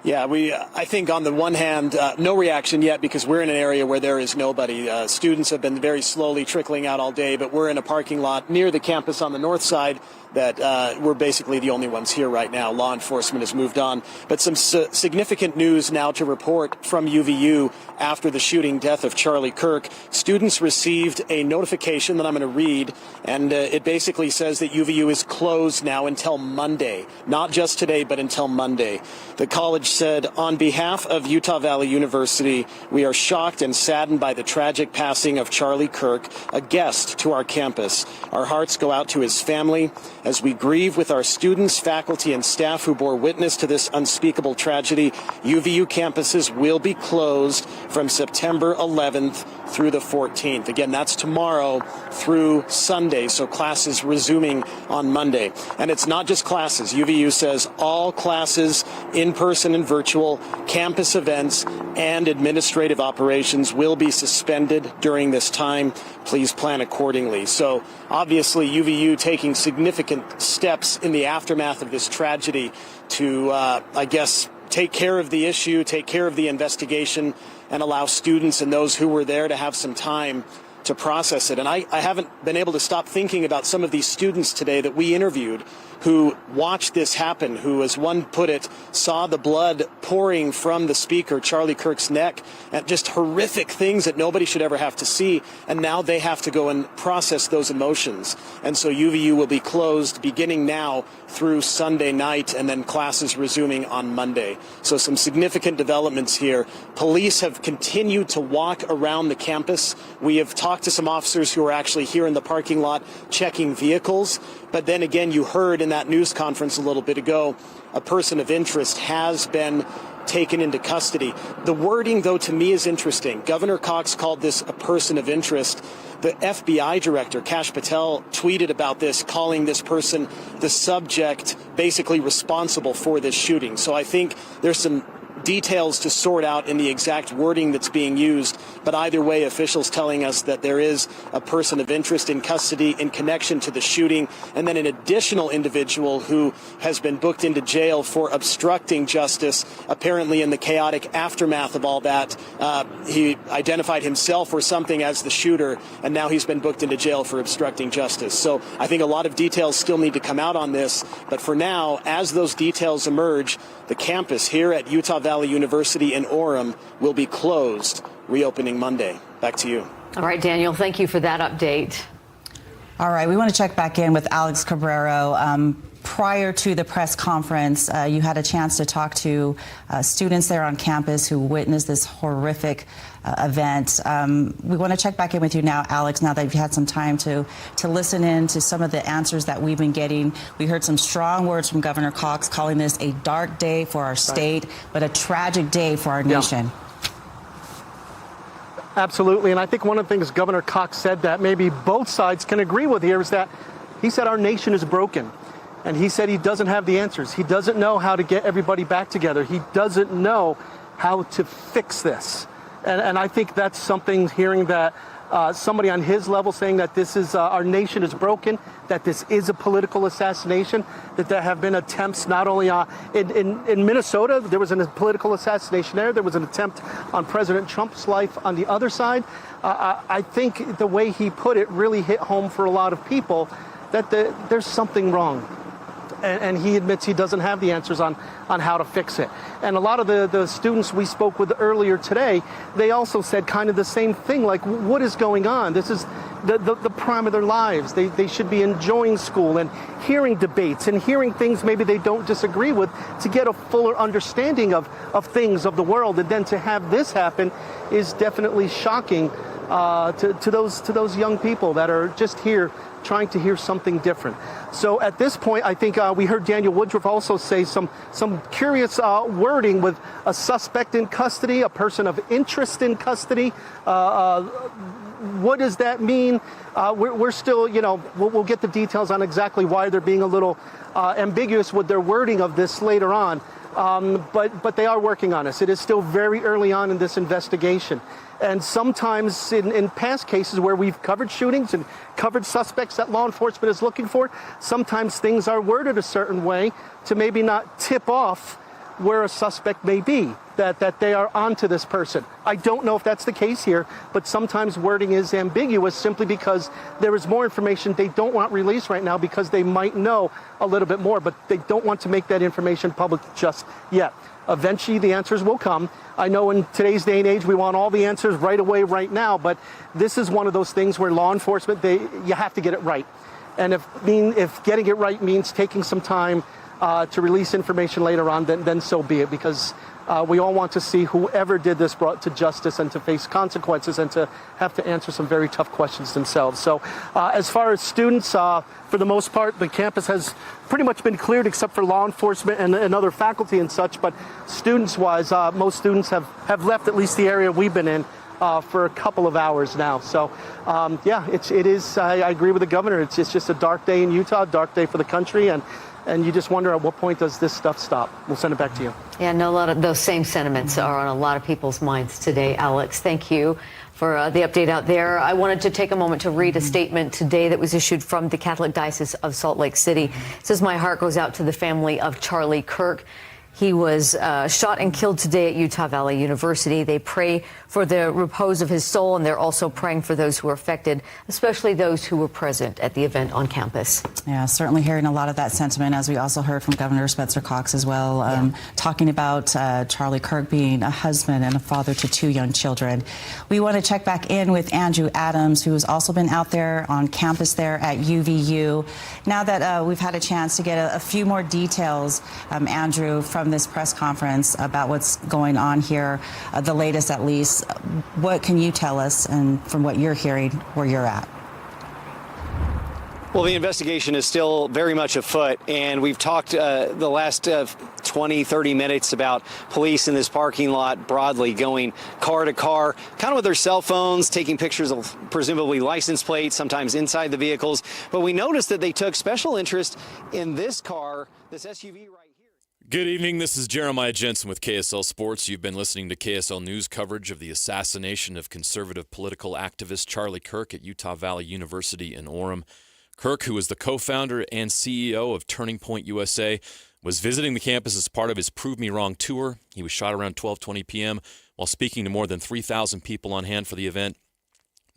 Yeah, I think on the one hand, no reaction yet because we're in an area where there is nobody. Students have been very slowly trickling out all day, but we're in a parking lot near the campus on the north side that we're basically the only ones here right now. Law enforcement has moved on. But some significant news now to report from UVU after the shooting death of Charlie Kirk. Students received a notification that I'm going to read, and it basically says that UVU is closed now until Monday. Not just today, but until Monday. The college said, on behalf of Utah Valley University, we are shocked and saddened by the tragic passing of Charlie Kirk, a guest to our campus. Our hearts go out to his family as we grieve with our students, faculty, and staff who bore witness to this unspeakable tragedy. UVU campuses will be closed from September 11th through the 14th. Again, that's tomorrow through Sunday, so classes resuming on Monday. And it's not just classes. UVU says all classes, in-person and virtual, campus events, and administrative operations will be suspended during this time. Please plan accordingly. So obviously UVU taking significant steps in the aftermath of this tragedy to, take care of the issue, take care of the investigation, and allow students and those who were there to have some time to process it. And I haven't been able to stop thinking about some of these students today that we interviewed who watched this happen, who, as one put it, saw the blood pouring from the speaker, Charlie Kirk's neck, and just horrific things that nobody should ever have to see. And now they have to go and process those emotions. And so UVU will be closed beginning now through Sunday night, and then classes resuming on Monday. So some significant developments here. Police have continued to walk around the campus. We have talked to some officers who are actually here in the parking lot checking vehicles. But then again, you heard in that news conference a little bit ago, a person of interest has been taken into custody. The wording, though, to me is interesting. Governor Cox called this a person of interest. The FBI director, Kash Patel, tweeted about this, calling this person the subject, basically responsible for this shooting. So I think there's some details to sort out in the exact wording that's being used. But either way, officials telling us that there is a person of interest in custody in connection to the shooting, and then an additional individual who has been booked into jail for obstructing justice. Apparently in the chaotic aftermath of all that, he identified himself or something as the shooter, and now he's been booked into jail for obstructing justice. So I think a lot of details still need to come out on this. But for now, as those details emerge, the campus here at Utah Valley University in Orem will be closed, reopening Monday. Back to you. All right, Daniel, thank you for that update. All right, we want to check back in with Alex Cabrero. prior to the press conference, you had a chance to talk to students there on campus who witnessed this horrific event. We want to check back in with you now, Alex, now that you've had some time to listen in to some of the answers that we've been getting. We heard some strong words from Governor Cox calling this a dark day for our state, but a tragic day for our nation. Absolutely, and I think one of the things Governor Cox said that maybe both sides can agree with here is that he said our nation is broken, and he said he doesn't have the answers. He doesn't know how to get everybody back together. He doesn't know how to fix this, and I think that's something, hearing that somebody on his level saying that this is our nation is broken, that this is a political assassination, that there have been attempts not only in Minnesota, there was a political assassination there was an attempt on President Trump's life on the other side. I think the way he put it really hit home for a lot of people that there's something wrong. And he admits he doesn't have the answers on how to fix it. And a lot of the students we spoke with earlier today, they also said kind of the same thing, like, what is going on? This is the prime of their lives. They should be enjoying school and hearing debates and hearing things maybe they don't disagree with to get a fuller understanding of things, of the world. And then to have this happen is definitely shocking to those young people that are just here trying to hear something different. So at this point, I think we heard Daniel Woodruff also say some curious wording with a suspect in custody, a person of interest in custody. What does that mean? We're still, we'll get the details on exactly why they're being a little ambiguous with their wording of this later on. But they are working on this. It is still very early on in this investigation. And sometimes in past cases where we've covered shootings and covered suspects that law enforcement is looking for, sometimes things are worded a certain way to maybe not tip off where a suspect may be, that they are onto this person. I don't know if that's the case here, but sometimes wording is ambiguous simply because there is more information they don't want released right now because they might know a little bit more, but they don't want to make that information public just yet. Eventually, the answers will come. I know in today's day and age, we want all the answers right away, right now, but this is one of those things where law enforcement, you have to get it right. And if getting it right means taking some time to release information later on, then so be it, because we all want to see whoever did this brought to justice and to face consequences and to have to answer some very tough questions themselves. So as far as students, for the most part, the campus has pretty much been cleared except for law enforcement and other faculty and such. But students-wise, most students have left at least the area we've been in for a couple of hours now. So, yeah, it is, I agree with the governor. It's just a dark day in Utah, a dark day for the country. And you just wonder at what point does this stuff stop? We'll send it back to you. Yeah, no, a lot of those same sentiments are on a lot of people's minds today, Alex. Thank you for the update out there. I wanted to take a moment to read a statement today that was issued from the Catholic Diocese of Salt Lake City. It says, "My heart goes out to the family of Charlie Kirk. He was shot and killed today at Utah Valley University. They pray for the repose of his soul, and they're also praying for those who were affected, especially those who were present at the event on campus." Yeah, certainly hearing a lot of that sentiment, as we also heard from Governor Spencer Cox as well, talking about Charlie Kirk being a husband and a father to 2 young children. We want to check back in with Andrew Adams, who has also been out there on campus there at UVU. Now that we've had a chance to get a few more details, Andrew, from this press conference about what's going on here, the latest at least, what can you tell us, and from what you're hearing, where you're at? Well, the investigation is still very much afoot, and we've talked the last 20, 30 minutes about police in this parking lot broadly going car to car, kind of with their cell phones, taking pictures of presumably license plates, sometimes inside the vehicles. But we noticed that they took special interest in this car, this SUV right here. Good evening. This is Jeremiah Jensen with KSL Sports. You've been listening to KSL News coverage of the assassination of conservative political activist Charlie Kirk at Utah Valley University in Orem. Kirk, who is the co-founder and CEO of Turning Point USA, was visiting the campus as part of his Prove Me Wrong tour. He was shot around 12:20 p.m. while speaking to more than 3,000 people on hand for the event.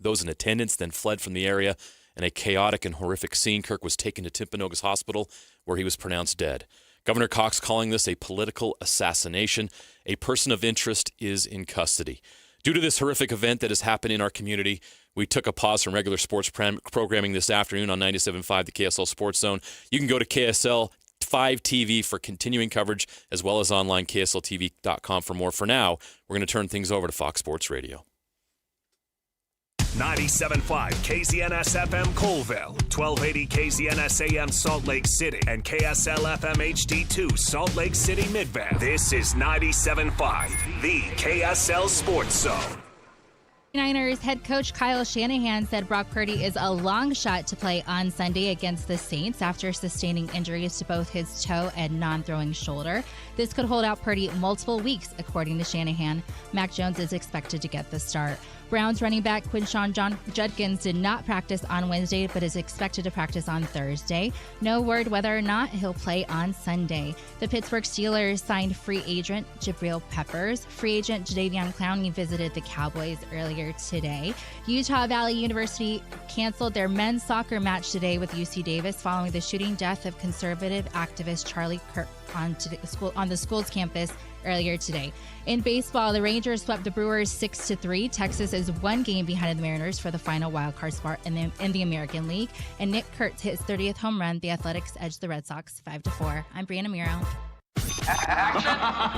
Those in attendance then fled from the area. In a chaotic and horrific scene, Kirk was taken to Timpanogos Hospital, where he was pronounced dead. Governor Cox calling this a political assassination. A person of interest is in custody. Due to this horrific event that has happened in our community, we took a pause from regular sports programming this afternoon on 97.5, the KSL Sports Zone. You can go to KSL 5 TV for continuing coverage, as well as online KSLTV.com for more. For now, we're going to turn things over to Fox Sports Radio. 97.5 KZNS FM Colville, 1280 KZNS AM Salt Lake City, and KSL FM HD2 Salt Lake City Midvale. This is 97.5, the KSL Sports Zone. Niners head coach Kyle Shanahan said Brock Purdy is a long shot to play on Sunday against the Saints after sustaining injuries to both his toe and non-throwing shoulder. This could hold out Purdy multiple weeks, according to Shanahan. Mac Jones is expected to get the start. Browns running back Quinshawn Judkins did not practice on Wednesday, but is expected to practice on Thursday. No word whether or not he'll play on Sunday. The Pittsburgh Steelers signed free agent Jabril Peppers. Free agent Jadeveon Clowney visited the Cowboys earlier today. Utah Valley University canceled their men's soccer match today with UC Davis following the shooting death of conservative activist Charlie Kirk on the school's campus earlier today. In baseball, the Rangers swept the Brewers 6-3. Texas is one game behind the Mariners for the final wildcard spot in the American League. And Nick Kurtz hit his 30th home run. The Athletics edged the Red Sox 5-4. I'm Brianna Miro.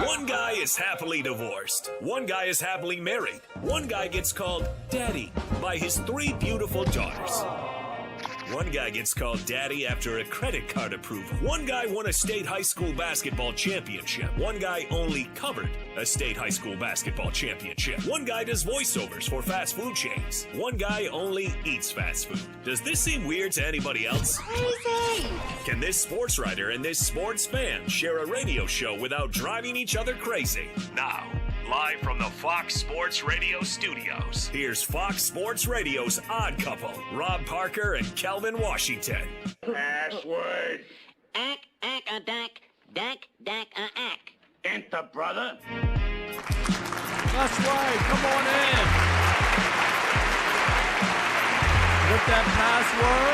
One guy is happily divorced. One guy is happily married. One guy gets called Daddy by his 3 beautiful daughters. One guy gets called Daddy after a credit card approval. One guy won a state high school basketball championship. One guy only covered a state high school basketball championship. One guy does voiceovers for fast food chains. One guy only eats fast food. Does this seem weird to anybody else? Crazy! Can this sports writer and this sports fan share a radio show without driving each other crazy? Now, live from the Fox Sports Radio studios, here's Fox Sports Radio's odd couple, Rob Parker and Kelvin Washington. Password. Ack. Enter, brother. That's right. Come on in. With that password.